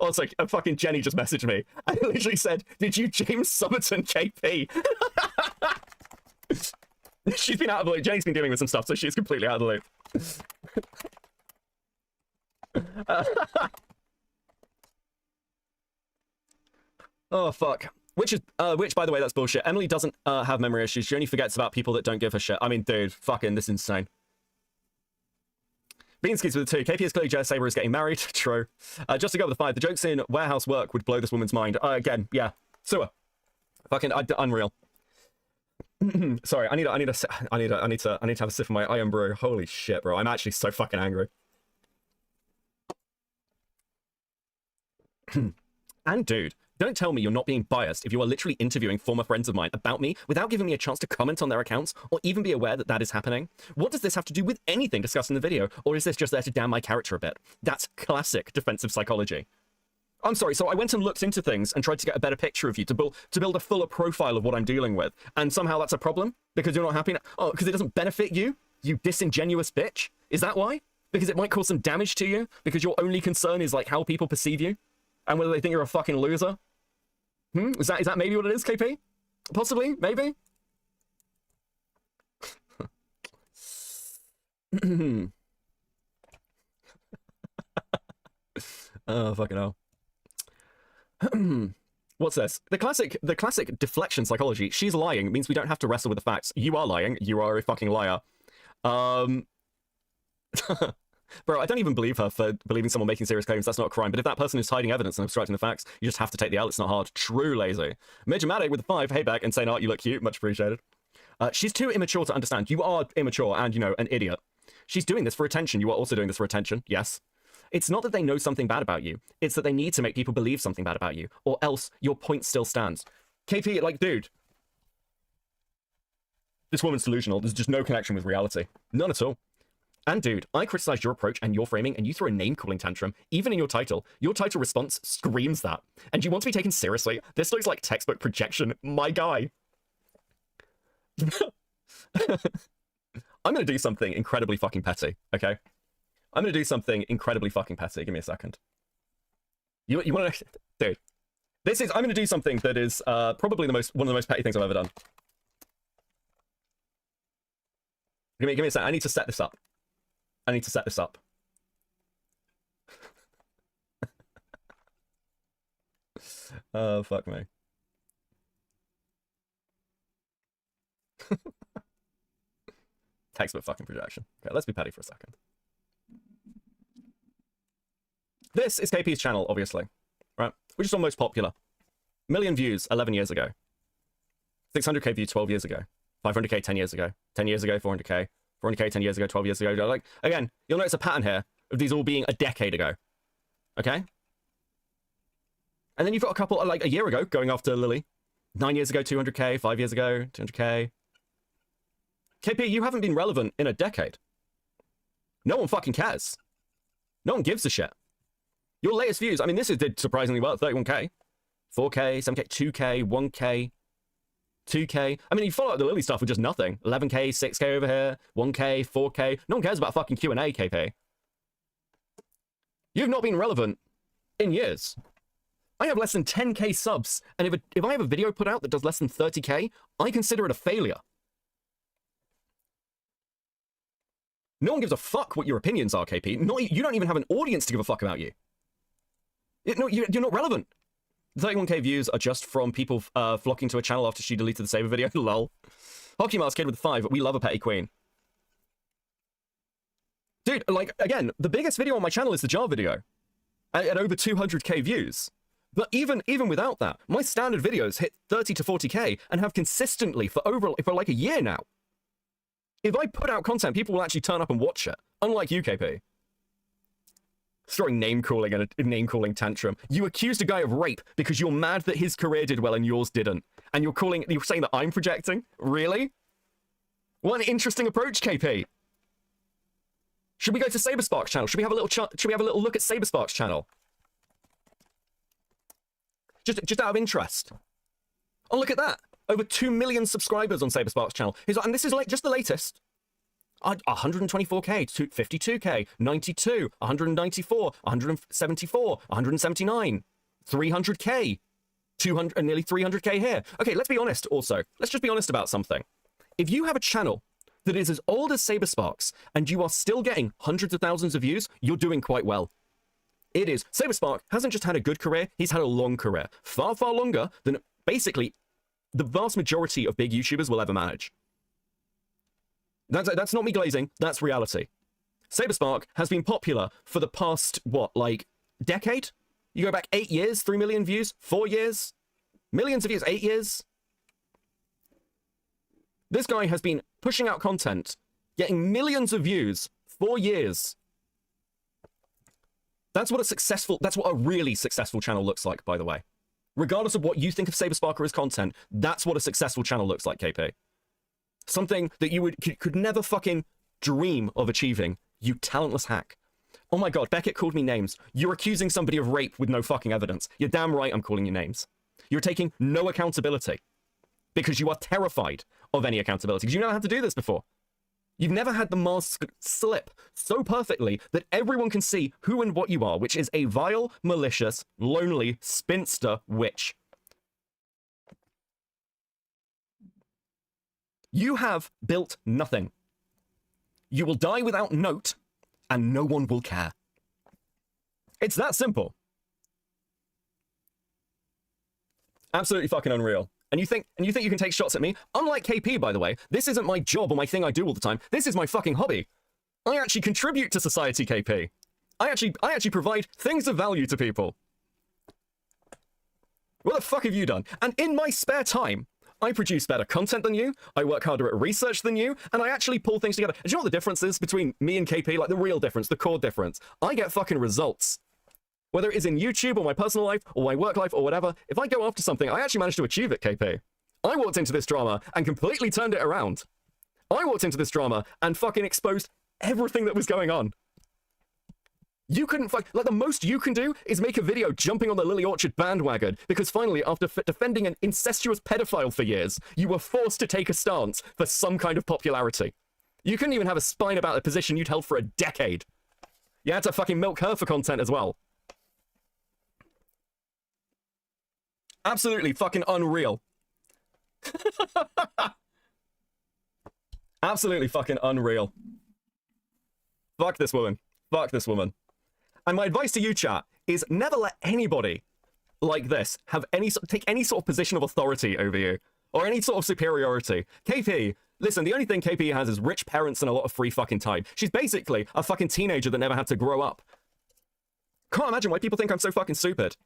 Also, fucking Jenny just messaged me. I literally said, did you James Somerton KP? She's been out of the loop. Jenny's been dealing with some stuff, so she's completely out of the loop. Oh, fuck. Which, by the way, that's bullshit. Emily doesn't have memory issues. She only forgets about people that don't give her shit. I mean, dude, fucking, this is insane. Beanskis with a 2. KP is clearly Jess Saber is getting married. True. Just to go with the 5. The jokes in warehouse work would blow this woman's mind. Again, yeah. Sewer. Fucking unreal. Sorry, I need to have a sip of my iron brew. Holy shit, bro. I'm actually so fucking angry. And dude, don't tell me you're not being biased if you are literally interviewing former friends of mine about me without giving me a chance to comment on their accounts or even be aware that that is happening. What does this have to do with anything discussed in the video? Or is this just there to damn my character a bit? That's classic defensive psychology. I'm sorry, so I went and looked into things and tried to get a better picture of you to build a fuller profile of what I'm dealing with. And somehow that's a problem? Because you're not happy? Oh, because it doesn't benefit you? You disingenuous bitch? Is that why? Because it might cause some damage to you? Because your only concern is like how people perceive you? And whether they think you're a fucking loser? Is that maybe what it is, KP? Possibly? Maybe? Oh, fucking hell. What's this? The classic deflection psychology. She's lying means we don't have to wrestle with the facts. You are lying. You are a fucking liar. Bro, I don't even believe her for believing someone making serious claims. That's not a crime. But if that person is hiding evidence and obstructing the facts, you just have to take the L. It's not hard. True lazy. Major Matic with the 5. Hey back and saying, "Oh, you look cute." Much appreciated. She's too immature to understand. You are immature and, you know, an idiot. She's doing this for attention. You are also doing this for attention. Yes. It's not that they know something bad about you. It's that they need to make people believe something bad about you. Or else your point still stands. KP, like, dude. This woman's delusional. There's just no connection with reality. None at all. And dude, I criticized your approach and your framing, and you throw a name-calling tantrum, even in your title. Your title response screams that. And you want to be taken seriously? This looks like textbook projection. My guy. I'm gonna do something incredibly fucking petty, okay? I'm gonna do something incredibly fucking petty. Give me a second. You wanna... Dude. I'm gonna do something that is probably one of the most petty things I've ever done. Give me a second. I need to set this up. Oh, fuck me. Textbook fucking projection. Okay, let's be petty for a second. This is KP's channel, obviously. Right? Which is almost popular. 1 million views 11 years ago. 600k views 12 years ago. 500k 10 years ago. 10 years ago, 400k. 400k 10 years ago, 12 years ago. Like, again, you'll notice a pattern here of these all being a decade ago. Okay? And then you've got a couple, like, a year ago, going after Lily. 9 years ago, 200k. 5 years ago, 200k. KP, you haven't been relevant in a decade. No one fucking cares. No one gives a shit. Your latest views, I mean, did surprisingly well, 31k. 4k, 7k, 2k, 1k. 2K. I mean, you follow up the Lily stuff with just nothing. 11K, 6K over here, 1K, 4K. No one cares about fucking Q&A, KP. You've not been relevant in years. I have less than 10K subs, and if I have a video put out that does less than 30K, I consider it a failure. No one gives a fuck what your opinions are, KP. You don't even have an audience to give a fuck about you. No, you're not relevant. 31K views are just from people flocking to a channel after she deleted the Saber video. Lol. Hockey Mask Kid with 5. We love a petty queen. Dude, like, again, the biggest video on my channel is the jar video. At over 200K views. But even without that, my standard videos hit 30 to 40K and have consistently for like a year now. If I put out content, people will actually turn up and watch it. Unlike you, KP. Throwing name-calling and a name-calling tantrum. You accused a guy of rape because you're mad that his career did well and yours didn't. And you're saying that I'm projecting? Really? What an interesting approach, KP. Should we go to Saberspark's channel? Should we have a little look at Saberspark's channel? Just out of interest. Oh, look at that. Over 2 million subscribers on Saberspark's channel. And this is like just the latest. 124K, 52K, 92, 194, 174, 179, 300K, 200, and nearly 300K here. Okay, let's be honest also. Let's just be honest about something. If you have a channel that is as old as Saberspark's and you are still getting hundreds of thousands of views, you're doing quite well. It is. Saberspark hasn't just had a good career, he's had a long career. Far, far longer than basically the vast majority of big YouTubers will ever manage. That's not me glazing, that's reality. Saberspark has been popular for the past, what, like, decade? You go back 8 years, 3 million views, 4 years, millions of views, 8 years. This guy has been pushing out content, getting millions of views, 4 years. That's what a really successful channel looks like, by the way. Regardless of what you think of Saberspark or his content, that's what a successful channel looks like, KP. Something that you could never fucking dream of achieving, you talentless hack. Oh my god, Beckett called me names. You're accusing somebody of rape with no fucking evidence. You're damn right I'm calling you names. You're taking no accountability. Because you are terrified of any accountability. Because you never had to do this before. You've never had the mask slip so perfectly that everyone can see who and what you are, which is a vile, malicious, lonely, spinster witch. You have built nothing. You will die without note, and no one will care. It's that simple. Absolutely fucking unreal. And you think you can take shots at me? Unlike KP, by the way, this isn't my job or my thing I do all the time. This is my fucking hobby. I actually contribute to society, KP. I actually provide things of value to people. What the fuck have you done? And in my spare time, I produce better content than you, I work harder at research than you, and I actually pull things together. And do you know what the difference is between me and KP? Like, the real difference, the core difference. I get fucking results. Whether it is in YouTube or my personal life or my work life or whatever, if I go after something, I actually manage to achieve it, KP. I walked into this drama and completely turned it around. I walked into this drama and fucking exposed everything that was going on. You couldn't like, the most you can do is make a video jumping on the Lily Orchard bandwagon because finally, after defending an incestuous pedophile for years, you were forced to take a stance for some kind of popularity. You couldn't even have a spine about the position you'd held for a decade. You had to fucking milk her for content as well. Absolutely fucking unreal. Absolutely fucking unreal. Fuck this woman. Fuck this woman. And my advice to you, chat, is never let anybody like this have take any sort of position of authority over you, or any sort of superiority. KP, listen, the only thing KP has is rich parents and a lot of free fucking time. She's basically a fucking teenager that never had to grow up. Can't imagine why people think I'm so fucking stupid.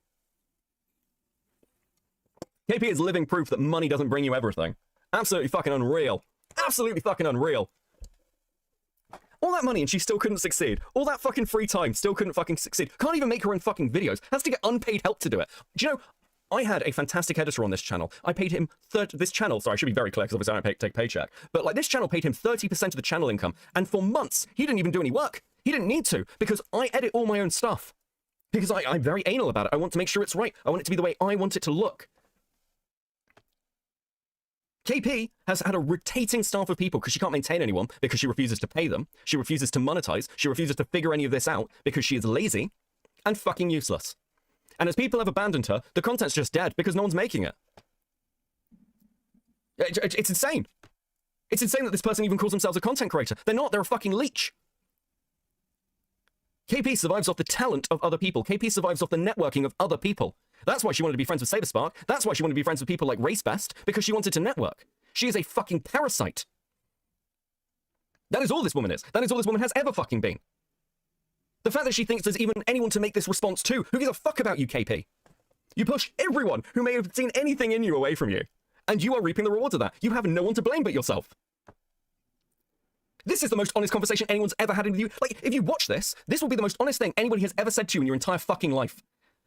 KP is living proof that money doesn't bring you everything. Absolutely fucking unreal. Absolutely fucking unreal. All that money and she still couldn't succeed. All that fucking free time, still couldn't fucking succeed. Can't even make her own fucking videos. Has to get unpaid help to do it. Do you know, I had a fantastic editor on this channel. I paid him this channel, sorry, I should be very clear because obviously I don't take paycheck. But like, this channel paid him 30% of the channel income. And for months, he didn't even do any work. He didn't need to because I edit all my own stuff. Because I'm very anal about it. I want to make sure it's right. I want it to be the way I want it to look. KP has had a rotating staff of people because she can't maintain anyone because she refuses to pay them. She refuses to monetize. She refuses to figure any of this out because she is lazy and fucking useless. And as people have abandoned her, the content's just dead because no one's making it. It's insane. It's insane that this person even calls themselves a content creator. They're not. They're a fucking leech. KP survives off the talent of other people. KP survives off the networking of other people. That's why she wanted to be friends with Saberspark. That's why she wanted to be friends with people like RaceBest, because she wanted to network. She is a fucking parasite. That is all this woman is. That is all this woman has ever fucking been. The fact that she thinks there's even anyone to make this response to. Who gives a fuck about you, KP? You push everyone who may have seen anything in you away from you. And you are reaping the rewards of that. You have no one to blame but yourself. This is the most honest conversation anyone's ever had with you. Like, if you watch this, this will be the most honest thing anybody has ever said to you in your entire fucking life.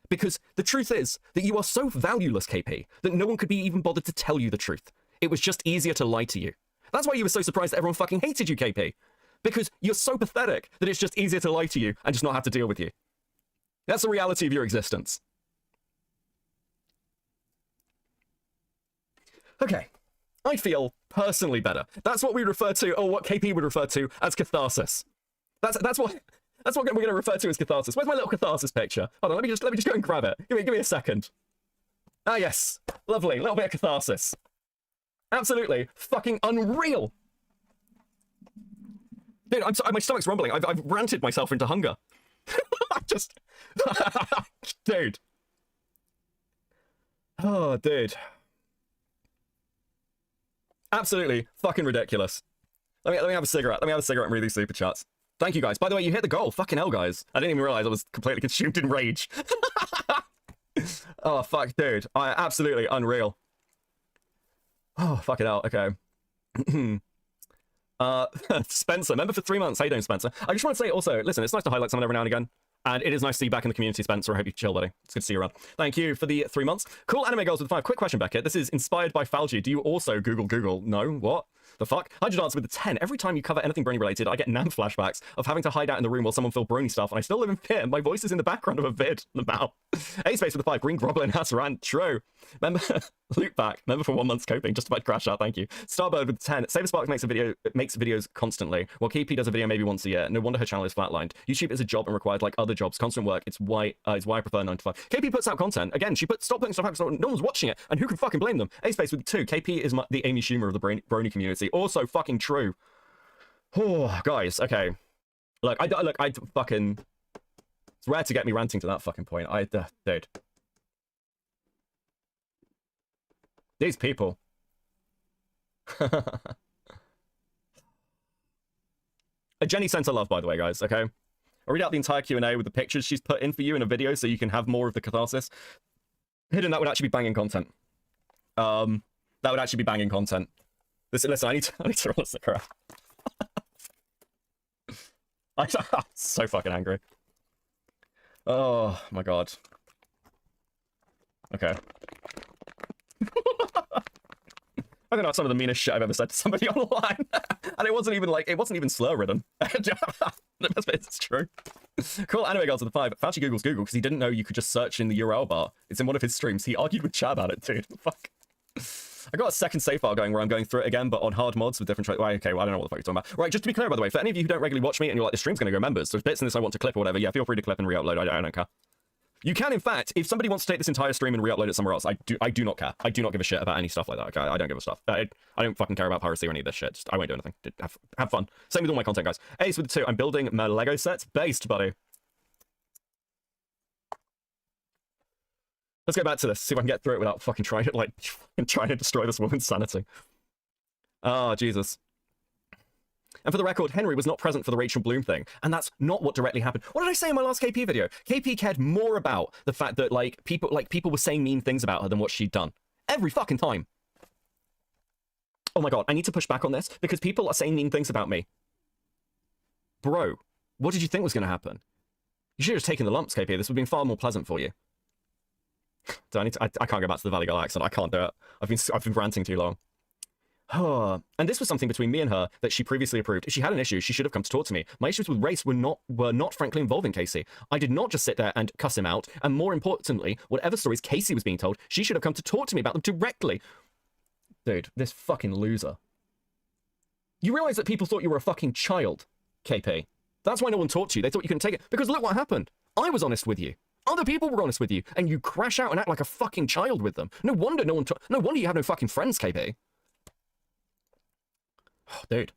Because the truth is that you are so valueless, KP, that no one could be even bothered to tell you the truth. It was just easier to lie to you. That's why you were so surprised that everyone fucking hated you, KP. Because you're so pathetic that it's just easier to lie to you and just not have to deal with you. That's the reality of your existence. Okay. I feel personally better. That's what we refer to, or what KP would refer to as catharsis. That's what we're going to refer to as catharsis. Where's my little catharsis picture? Hold on, let me just go and grab it. Give me a second. Ah, yes. Lovely. A little bit of catharsis. Absolutely fucking unreal. Dude, my stomach's rumbling. I've ranted myself into hunger. Dude. Oh, dude. Absolutely fucking ridiculous. Let me have a cigarette. Let me have a cigarette and read these super chats. Thank you, guys. By the way, you hit the goal. Fucking hell, guys. I didn't even realize I was completely consumed in rage. Oh, fuck, dude. Absolutely unreal. Oh, fucking hell. Okay. Spencer, member for 3 months. How you doing, Spencer? I just want to say also, listen, it's nice to highlight someone every now and again. And it is nice to see you back in the community, Spencer. I hope you chill, buddy. It's good to see you around. Thank you for the 3 months. Cool anime girls with 5. Quick question, Beckett. This is inspired by Falgi. Do you also Google? No? What? The fuck? I just answered with a 10. Every time you cover anything Brony related, I get NAM flashbacks of having to hide out in the room while someone filmed Brony stuff, and I still live in fear. My voice is in the background of a vid. Now. A-Space with a 5. Green Groblin has rant. True. Member Loop back. Member for 1 month's coping. Just about to crash out. Thank you. Starbird with 10. Saberspark makes videos constantly, while KP does a video maybe once a year. No wonder her channel is flatlined. YouTube is a job and required like other jobs. Constant work. It's why I prefer 9 to 5. KP puts out content. Again, stop putting stuff out because no one's watching it, and who can fucking blame them? A-Space with 2. KP is the Amy Schumer of the Brony community. Also fucking true. Oh, guys, okay. Look, I fucking... It's rare to get me ranting to that fucking point. Dude. These people. Jenny sent her love, by the way, guys, okay? I'll read out the entire Q&A with the pictures she's put in for you in a video so you can have more of the catharsis. Hidden, that would actually be banging content. That would actually be banging content. Listen, I need to roll a cigarette. I'm so fucking angry. Oh my god. Okay. I think that's some of the meanest shit I've ever said to somebody online. And it wasn't even slur-ridden. It's true. Cool anime girls with the 5. Fauci Googles Google because he didn't know you could just search in the URL bar. It's in one of his streams. He argued with Chad about it, dude. Fuck. I got a second save file going where I'm going through it again, but on hard mods with different okay, well, I don't know what the fuck you're talking about. Right, just to be clear, by the way, for any of you who don't regularly watch me and you're like, this stream's gonna go members, there's bits in this I want to clip or whatever, yeah, feel free to clip and re-upload. I don't care. You can, in fact, if somebody wants to take this entire stream and re-upload it somewhere else, I do not care. I do not give a shit about any stuff like that, okay? I don't give a stuff. I don't fucking care about piracy or any of this shit. Just, I won't do anything. Have fun. Same with all my content, guys. Ace with the 2. I'm building my Lego sets. Based, buddy. Let's go back to this. See if I can get through it without fucking trying to destroy this woman's sanity. Oh, Jesus. And for the record, Henry was not present for the Rachel Bloom thing, and that's not what directly happened. What did I say in my last KP video? KP cared more about the fact that people were saying mean things about her than what she'd done. Every fucking time. Oh my god, I need to push back on this because people are saying mean things about me. Bro, what did you think was going to happen? You should have just taken the lumps, KP. This would have been far more pleasant for you. I can't go back to the Valley Girl accent. I can't do it. I've been ranting too long. And this was something between me and her that she previously approved. If she had an issue, she should have come to talk to me. My issues with race were not frankly involving Casey. I did not just sit there and cuss him out. And more importantly, whatever stories Casey was being told, she should have come to talk to me about them directly. Dude, this fucking loser. You realize that people thought you were a fucking child, KP. That's why no one talked to you. They thought you couldn't take it. Because look what happened. I was honest with you. Other people were honest with you. And you crash out and act like a fucking child with them. No wonder no wonder you have no fucking friends, KP. Oh, dude.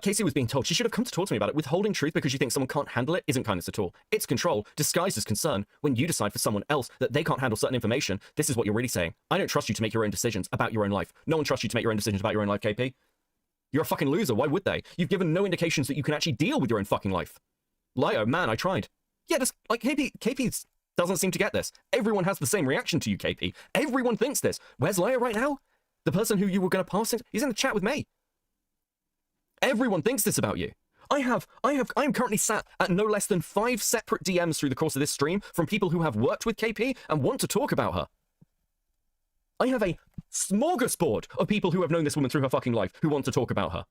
Casey was being told she should have come to talk to me about it. Withholding truth because you think someone can't handle it isn't kindness at all. It's control, disguised as concern. When you decide for someone else that they can't handle certain information, this is what you're really saying. I don't trust you to make your own decisions about your own life. No one trusts you to make your own decisions about your own life, KP. You're a fucking loser. Why would they? You've given no indications that you can actually deal with your own fucking life. Lio, man, I tried. Yeah, just, like, KP doesn't seem to get this. Everyone has the same reaction to you, KP. Everyone thinks this. Where's Lio right now? The person who you were going to pass it? He's in the chat with me. Everyone thinks this about you. I am currently sat at no less than 5 separate DMs through the course of this stream from people who have worked with KP and want to talk about her. I have a smorgasbord of people who have known this woman through her fucking life who want to talk about her.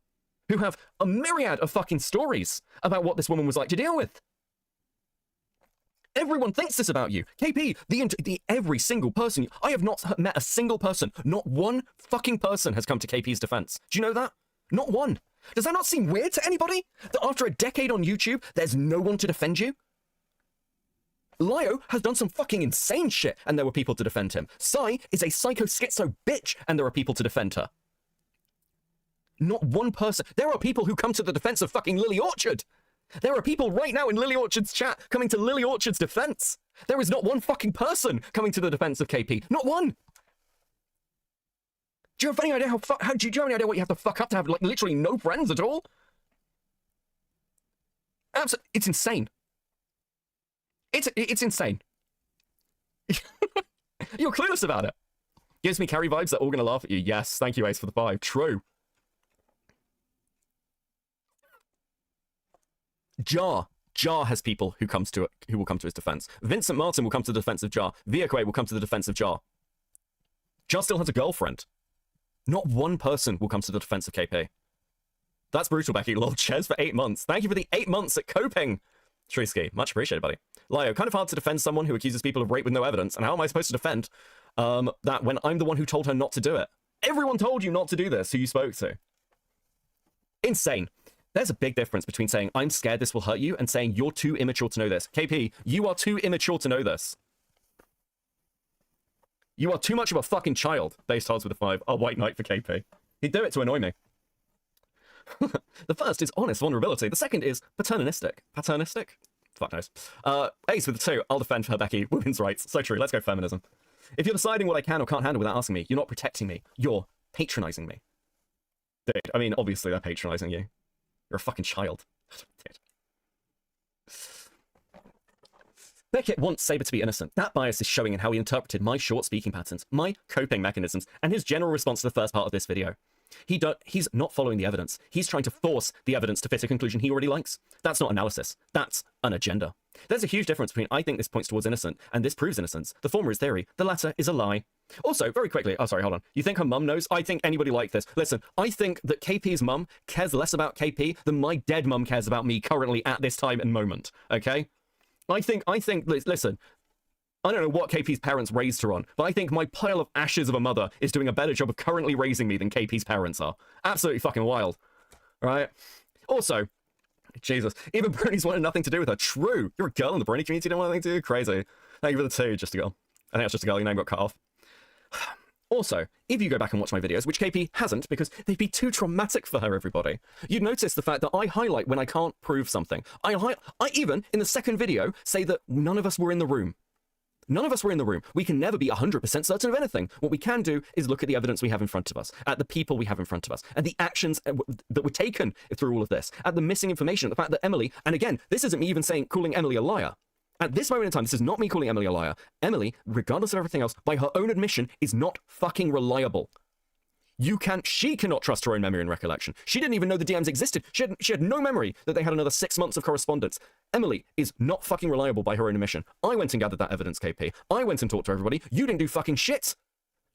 Who have a myriad of fucking stories about what this woman was like to deal with. Everyone thinks this about you. KP, every single person, I have not met a single person, not one fucking person has come to KP's defense. Do you know that? Not one. Does that not seem weird to anybody? That after a decade on YouTube, there's no one to defend you? Lio has done some fucking insane shit, and there were people to defend him. Sai is a psycho-schizo bitch, and there are people to defend her. Not one person. There are people who come to the defense of fucking Lily Orchard. There are people right now in Lily Orchard's chat coming to Lily Orchard's defense. There is not one fucking person coming to the defense of KP. Not one. Do you have any idea do you have any idea what you have to fuck up to have, like, literally no friends at all? It's insane. It's insane. You're clueless about it. Gives me Carrie vibes. They're all gonna laugh at you. Yes, thank you, Ace, for the 5. True. Jar has people who will come to his defense. Vincent Martin will come to the defense of Jar. Viaquay will come to the defense of Jar. Jar still has a girlfriend. Not one person will come to the defense of KP. That's brutal, Becky. Lol, Ches for 8 months. Thank you for the 8 months at Coping. Trisky, much appreciated, buddy. Lio, kind of hard to defend someone who accuses people of rape with no evidence. And how am I supposed to defend that when I'm the one who told her not to do it? Everyone told you not to do this, who you spoke to. Insane. There's a big difference between saying, I'm scared this will hurt you, and saying, you're too immature to know this. KP, you are too immature to know this. You are too much of a fucking child. They starts with a 5. A white knight for KP. He'd do it to annoy me. The first is honest vulnerability. The second is paternalistic. Paternistic? Fuck knows. Ace with the 2. I'll defend for her, Becky. Women's rights. So true. Let's go feminism. If you're deciding what I can or can't handle without asking me, you're not protecting me. You're patronizing me. Dude, I mean, obviously they're patronizing you. You're a fucking child. Dude. Beckett wants Saber to be innocent. That bias is showing in how he interpreted my short speaking patterns, my coping mechanisms, and his general response to the first part of this video. He's not following the evidence. He's trying to force the evidence to fit a conclusion he already likes. That's not analysis. That's an agenda. There's a huge difference between I think this points towards innocent and this proves innocence. The former is theory. The latter is a lie. Also, very quickly, oh sorry, hold on. You think her mum knows? I think anybody like this. Listen, I think that KP's mum cares less about KP than my dead mum cares about me currently at this time and moment, okay? I think, listen, I don't know what KP's parents raised her on, but I think my pile of ashes of a mother is doing a better job of currently raising me than KP's parents are. Absolutely fucking wild, right? Also, Jesus, even Brony's wanted nothing to do with her. True, you're a girl in the Brony community, don't want anything to do? Crazy. Thank you for the 2, just a girl. I think that's just a girl, your name got cut off. Also, if you go back and watch my videos, which KP hasn't because they'd be too traumatic for her, everybody, you'd notice the fact that I highlight when I can't prove something. I even, in the second video, say that none of us were in the room. None of us were in the room. We can never be 100% certain of anything. What we can do is look at the evidence we have in front of us, at the people we have in front of us, and the actions that were taken through all of this, at the missing information, at the fact that Emily, and again, this isn't me even calling Emily a liar. At this moment in time, this is not me calling Emily a liar. Emily, regardless of everything else, by her own admission, is not fucking reliable. She cannot trust her own memory and recollection. She didn't even know the DMs existed. She had no memory that they had another 6 months of correspondence. Emily is not fucking reliable by her own admission. I went and gathered that evidence, KP. I went and talked to everybody. You didn't do fucking shit.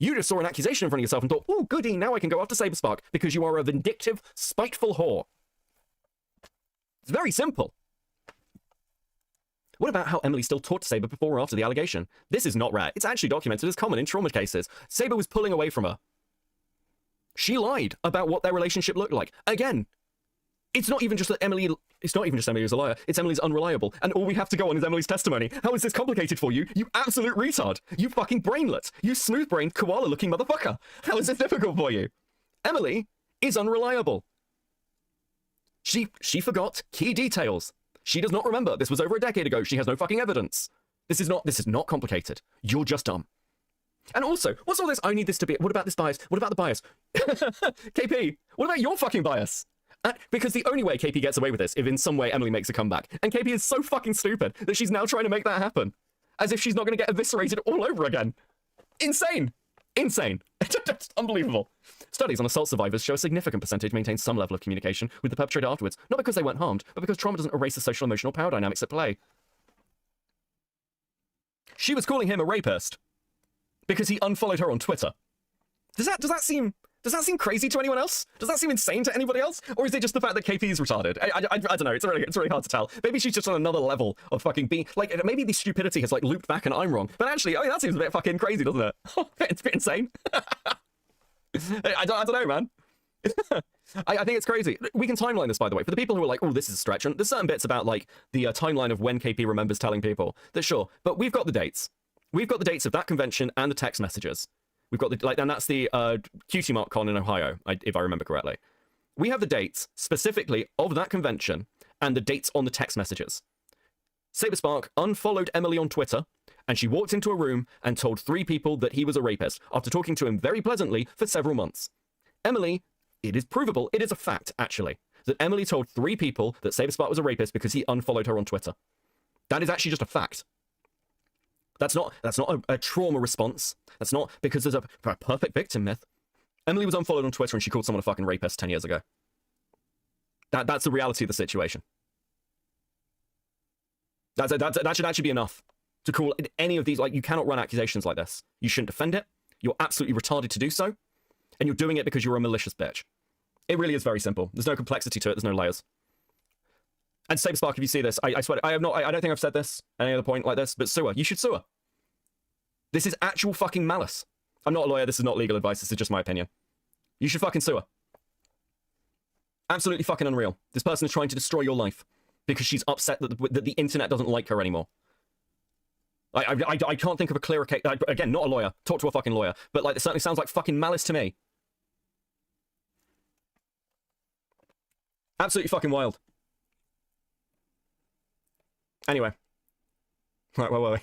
You just saw an accusation in front of yourself and thought, oh, goody, now I can go after Saberspark because you are a vindictive, spiteful whore. It's very simple. What about how Emily still talked to Saber before or after the allegation? This is not rare. It's actually documented as common in trauma cases. Saber was pulling away from her. She lied about what their relationship looked like. Again, it's not even just that Emily is a liar. It's Emily's unreliable. And all we have to go on is Emily's testimony. How is this complicated for you? You absolute retard. You fucking brainlet. You smooth-brained, koala-looking motherfucker. How is this difficult for you? Emily is unreliable. She forgot key details. She does not remember. This was over a decade ago. She has no fucking evidence. This is not complicated. You're just dumb. And also, what's all this? I need this to be. What about this bias? What about the bias? KP, what about your fucking bias? Because the only way KP gets away with this if in some way Emily makes a comeback. And KP is so fucking stupid that she's now trying to make that happen. As if she's not going to get eviscerated all over again. Insane. Insane. It's unbelievable. Studies on assault survivors show a significant percentage maintain some level of communication with the perpetrator afterwards, not because they weren't harmed, but because trauma doesn't erase the social emotional power dynamics at play. She was calling him a rapist because he unfollowed her on Twitter. Does that seem crazy to anyone else? Does that seem insane to anybody else? Or is it just the fact that KP is retarded? I don't know. It's really hard to tell. Maybe she's just on another level of fucking being like, maybe the stupidity has like looped back and I'm wrong. But actually, I mean, that seems a bit fucking crazy, doesn't it? It's a bit insane. I don't know, man. I think it's crazy. We can timeline this, by the way. For the people who are like, oh, this is a stretch. And there's certain bits about like the timeline of when KP remembers telling people. That sure, but we've got the dates. We've got the dates of that convention and the text messages. We've got the, like, and that's the Cutie Mark Con in Ohio, if I remember correctly. We have the dates specifically of that convention and the dates on the text messages. Saberspark unfollowed Emily on Twitter, and she walked into a room and told 3 people that he was a rapist after talking to him very pleasantly for several months. Emily, it is provable, it is a fact, actually, that Emily told 3 people that Saberspark was a rapist because he unfollowed her on Twitter. That is actually just a fact. That's not a trauma response. That's not because there's a perfect victim myth. Emily was unfollowed on Twitter and she called someone a fucking rapist 10 years ago. That's the reality of the situation. That should actually be enough to call any of these, like, you cannot run accusations like this. You shouldn't defend it. You're absolutely retarded to do so. And you're doing it because you're a malicious bitch. It really is very simple. There's no complexity to it. There's no layers. And Saberspark, if you see this, I swear, I don't think I've said this at any other point like this, but sue her. You should sue her. This is actual fucking malice. I'm not a lawyer. This is not legal advice. This is just my opinion. You should fucking sue her. Absolutely fucking unreal. This person is trying to destroy your life because she's upset that the internet doesn't like her anymore. I can't think of a clearer case. Again, not a lawyer. Talk to a fucking lawyer. But like, it certainly sounds like fucking malice to me. Absolutely fucking wild. Anyway. Right, where were we?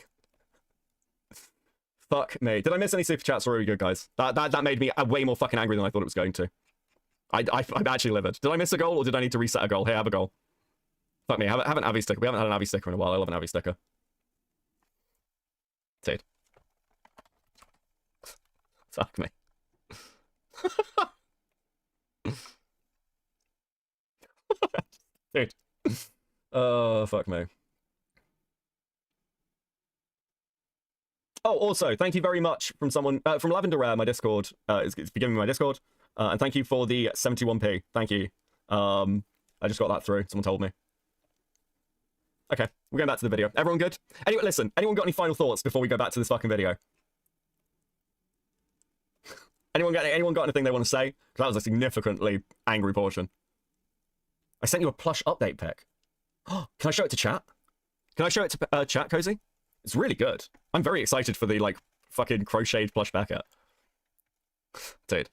Fuck me. Did I miss any super chats? Or are we good, guys? That made me way more fucking angry than I thought it was going to. I'm actually livid. Did I miss a goal, or did I need to reset a goal? Hey, have a goal. Fuck me. Have an Avi sticker. We haven't had an Avi sticker in a while. I love an Avi sticker. Dude. Fuck me. Dude. Oh, fuck me. Oh, also, thank you very much from someone, from Lavender Rare, my Discord, is giving me my Discord, and thank you for the 71p, thank you. I just got that through, someone told me. Okay, we're going back to the video. Everyone good? Anyway, listen, anyone got any final thoughts before we go back to this fucking video? Anyone got anything they want to say? Because that was a significantly angry portion. I sent you a plush update pic. Can I show it to chat? Can I show it to chat, Cozy? It's really good. I'm very excited for the, like, fucking crocheted plush Beckett. Dude.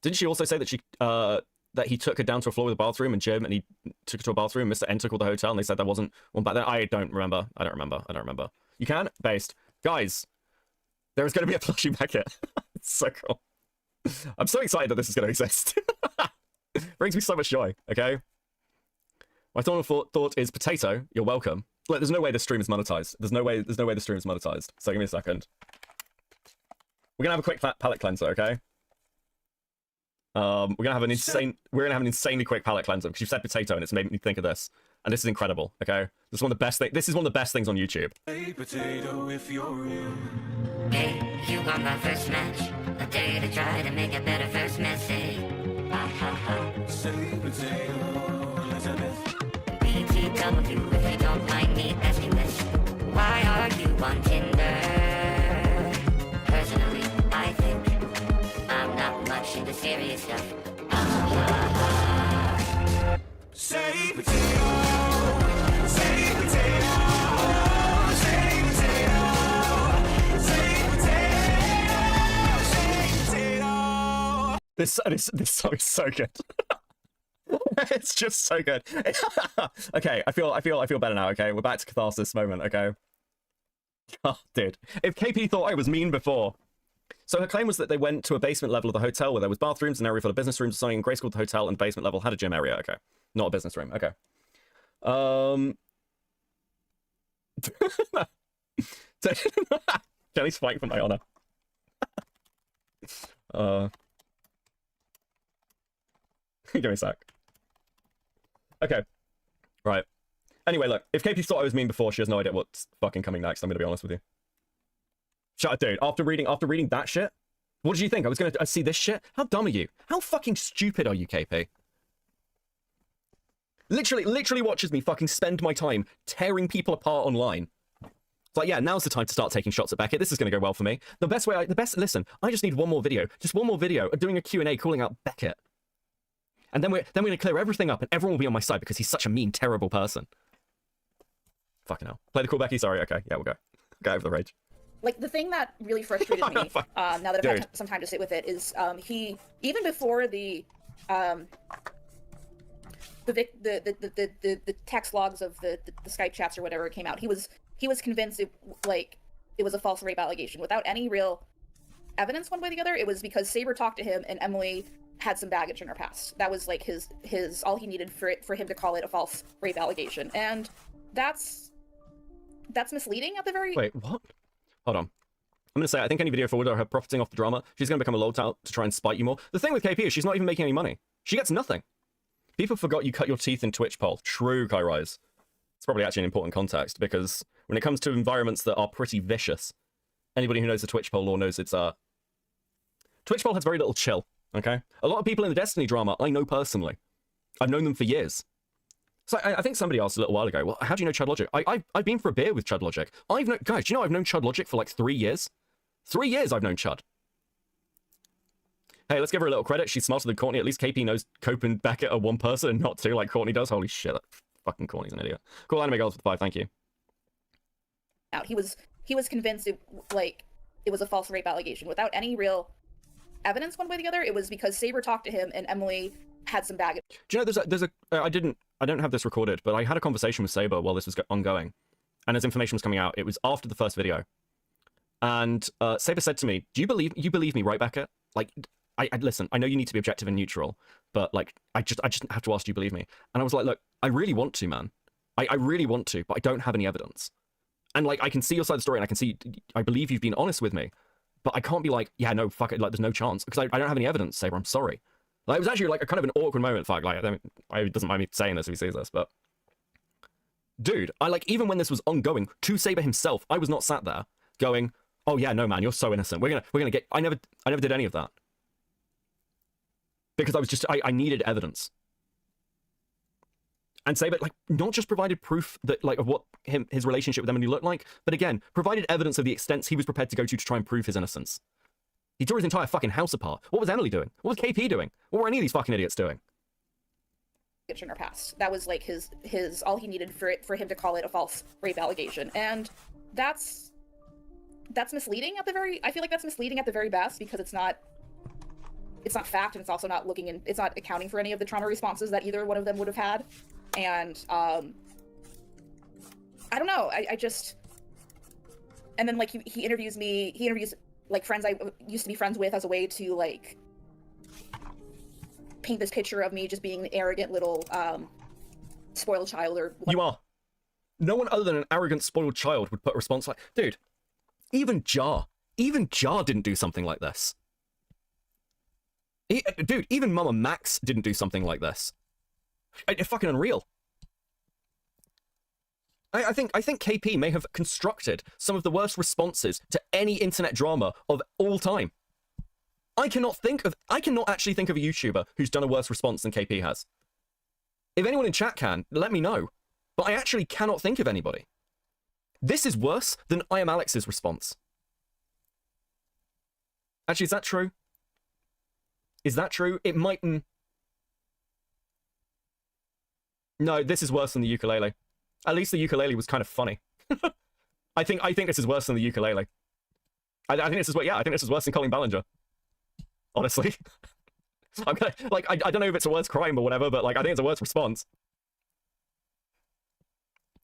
Didn't she also say that that he took her down to a floor with a bathroom and gym, and he took her to a bathroom, and Mr. Enter called the hotel, and they said there wasn't one back there? I don't remember. I don't remember. You can? Based. Guys, there is going to be a plushie Beckett. It's so cool. I'm so excited that this is going to exist. Brings me so much joy, okay? My thought is potato, you're welcome. Look, there's no way this stream is monetized. There's no way the stream is monetized. So give me a second. We're gonna have a quick palate cleanser, okay? We're gonna have an insanely quick palate cleanser because you've said potato and it's made me think of this. And this is incredible, okay? This is one of the best things on YouTube. Hey, potato, if you're real. Hey, you got my first match. A day to try to make a better first message. Say potato, Elizabeth. BTW if you don't mind me asking This song is so good. It's just so good. Okay, I feel better now. Okay, we're back to catharsis moment. Okay. Oh, dude. If KP thought I was mean before. So her claim was that they went to a basement level of the hotel where there was bathrooms, an area full of business rooms, something, and Grace called the hotel, and the basement level had a gym area. Okay. Not a business room. Okay. Jelly's fighting for my honor. Give me a sec. Okay. Right. Anyway, look. If KP thought I was mean before, she has no idea what's fucking coming next. I'm gonna be honest with you. Shut up, dude. After reading that shit, what did you think? I was gonna see this shit? How dumb are you? How fucking stupid are you, KP? Literally watches me fucking spend my time tearing people apart online. It's like, yeah, now's the time to start taking shots at Beckett. This is going to go well for me. Listen, I just need one more video of doing a Q&A calling out Beckett. And then we're going to clear everything up and everyone will be on my side because he's such a mean, terrible person. Fucking hell. Play the cool Becky? Sorry, okay. Yeah, we'll go. Go over the rage. Like, the thing that really frustrated me, now that I've had some time to sit with it, is he, even before the text logs of the Skype chats or whatever came out, he was convinced it was a false rape allegation without any real evidence one way or the other. It was because Saber talked to him and Emily had some baggage in her past. That was like his all he needed for him to call it a false rape allegation. And that's misleading at the very... Wait, what? Hold on. I'm going to say, I think any video forward of her profiting off the drama, she's going to become a low tout to try and spite you more. The thing with KP is she's not even making any money. She gets nothing. People forgot you cut your teeth in Twitch poll. True, Kairise. It's probably actually an important context, because when it comes to environments that are pretty vicious, anybody who knows the Twitch poll law knows it's Twitch poll has very little chill, okay? A lot of people in the Destiny drama I know personally. I've known them for years. So I think somebody asked a little while ago, well, how do you know Chud Logic? I've been for a beer with Chud Logic. Guys, do you know I've known Chud Logic for like 3 years? 3 years I've known Chud. Hey, let's give her a little credit. She's smarter than Courtney. At least KP knows Cope and Beckett are one person and not two like Courtney does. Holy shit, that fucking Courtney's an idiot. Cool Anime Girls with 5, thank you. He was convinced it was a false rape allegation without any real evidence one way or the other. It was because Saber talked to him and Emily had some baggage. Do you know, I don't have this recorded, but I had a conversation with Saber while this was ongoing. And as information was coming out, it was after the first video. And Saber said to me, you believe me, right, Beckett? Like, I listen, I know you need to be objective and neutral, but like, I just have to ask, do you believe me? And I was like, look, I really want to, man. I really want to, but I don't have any evidence. And like, I can see your side of the story and I can see, I believe you've been honest with me, but I can't be like, yeah, no, fuck it, like, there's no chance, because I don't have any evidence, Saber, I'm sorry. Like, it was actually like a kind of an awkward moment, fuck, like, I doesn't mind me saying this if he sees this, but... Dude, even when this was ongoing, to Saber himself, I was not sat there going, oh yeah, no man, you're so innocent, we're gonna get, I never did any of that. Because I was just, I needed evidence. And Saber, like, not just provided proof that, like, of what his relationship with Emily looked like, but again, provided evidence of the extents he was prepared to go to try and prove his innocence. He tore his entire fucking house apart. What was Emily doing? What was KP doing? What were any of these fucking idiots doing? In her past. That was like his all he needed for him to call it a false rape allegation. And that's misleading at the very, I feel like that's misleading at the very best, because it's not fact, and it's also not it's not accounting for any of the trauma responses that either one of them would have had. And I don't know, I just, and then like he interviews like friends I used to be friends with as a way to like paint this picture of me just being an arrogant little spoiled child or whatever. You are. No one other than an arrogant spoiled child would put a response like, dude, even Jar didn't do something like this. Dude, even Mama Max didn't do something like this. It's fucking unreal. I think KP may have constructed some of the worst responses to any internet drama of all time. I cannot actually think of a YouTuber who's done a worse response than KP has. If anyone in chat can, let me know. But I actually cannot think of anybody. This is worse than I Am Alex's response. Actually, is that true? Is that true? It mightn't. No, this is worse than the ukulele. At least the ukulele was kind of funny. I think this is worse than the ukulele. I think this is worse than Colin Ballinger. Honestly. I'm gonna, like, I don't know if it's a worse crime or whatever, but like, I think it's a worse response.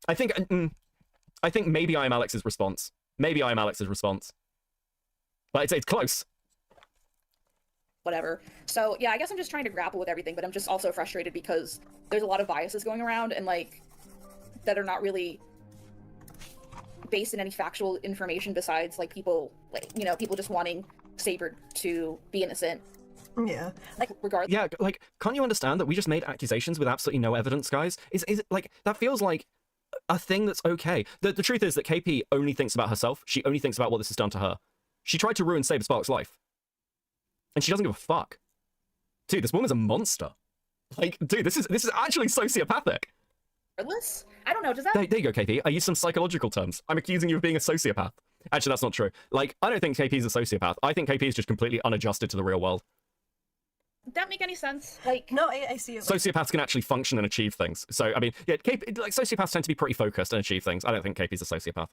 I think maybe I am Alex's response. Maybe I am Alex's response. But it's close. Whatever. So yeah, I guess I'm just trying to grapple with everything, but I'm just also frustrated because there's a lot of biases going around and like that are not really based in any factual information besides like people like, you know, people just wanting Saber to be innocent. Yeah. Like regardless. Yeah, like, can't you understand that we just made accusations with absolutely no evidence, guys? Is it like, that feels like a thing that's okay. The truth is that KP only thinks about herself. She only thinks about what this has done to her. She tried to ruin Saber Spark's life. And she doesn't give a fuck. Dude, this woman's a monster. Like, dude, this is actually sociopathic. Regardless? I don't know, does that... There you go, KP. I used some psychological terms. I'm accusing you of being a sociopath. Actually, that's not true. Like, I don't think KP's a sociopath. I think KP is just completely unadjusted to the real world. Does that make any sense? Like... no, I see it. Like... Sociopaths can actually function and achieve things. So, I mean, yeah, like, sociopaths tend to be pretty focused and achieve things. I don't think KP's a sociopath.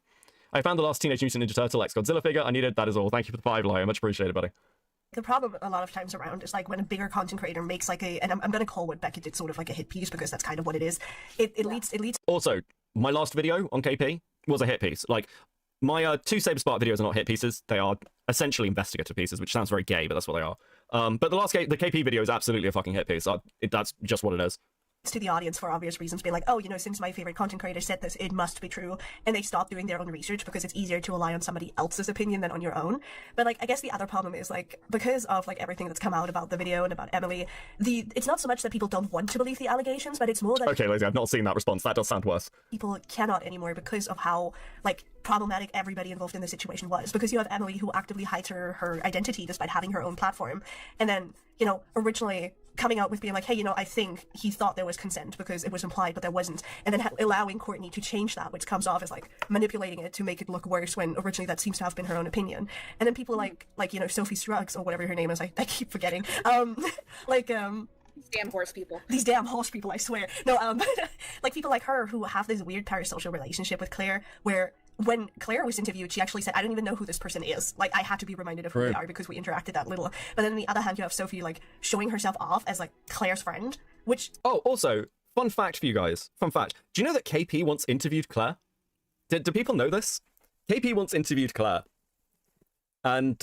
I found the last Teenage Mutant Ninja Turtle X Godzilla figure. I needed that is all. Thank you for the 5 Lio. Much appreciated, buddy. The problem a lot of times around is like when a bigger content creator makes like and I'm gonna call what Beckett did sort of like a hit piece because that's kind of what it is. It leads. Also, my last video on KP was a hit piece. Like, my 2 Saber Spark videos are not hit pieces. They are essentially investigative pieces, which sounds very gay, but that's what they are. But the KP video is absolutely a fucking hit piece. That's just what it is. To the audience for obvious reasons, being like, oh, you know, since my favorite content creator said this, it must be true, and they stop doing their own research because it's easier to rely on somebody else's opinion than on your own. But like, I guess the other problem is like, because of like everything that's come out about the video and about Emily, it's not so much that people don't want to believe the allegations, but it's more that okay, Lizzie, I've not seen that response. That does sound worse. People cannot anymore because of how like problematic everybody involved in this situation was. Because you have Emily who actively hides her identity despite having her own platform, and then, you know, originally coming out with being like, hey, you know, I think he thought there was consent because it was implied, but there wasn't. And then allowing Courtney to change that, which comes off as like manipulating it to make it look worse when originally that seems to have been her own opinion. And then people like you know, Sophie Scruggs or whatever her name is, I keep forgetting. These damn horse people. These damn horse people, I swear. No, like people like her who have this weird parasocial relationship with Claire where when Claire was interviewed, she actually said, I don't even know who this person is. Like, I had to be reminded of who they are because we interacted that little. But then on the other hand, you have Sophie, like, showing herself off as, like, Claire's friend, which... Oh, also, fun fact for you guys. Fun fact. Do you know that KP once interviewed Claire? Do people know this? KP once interviewed Claire. And,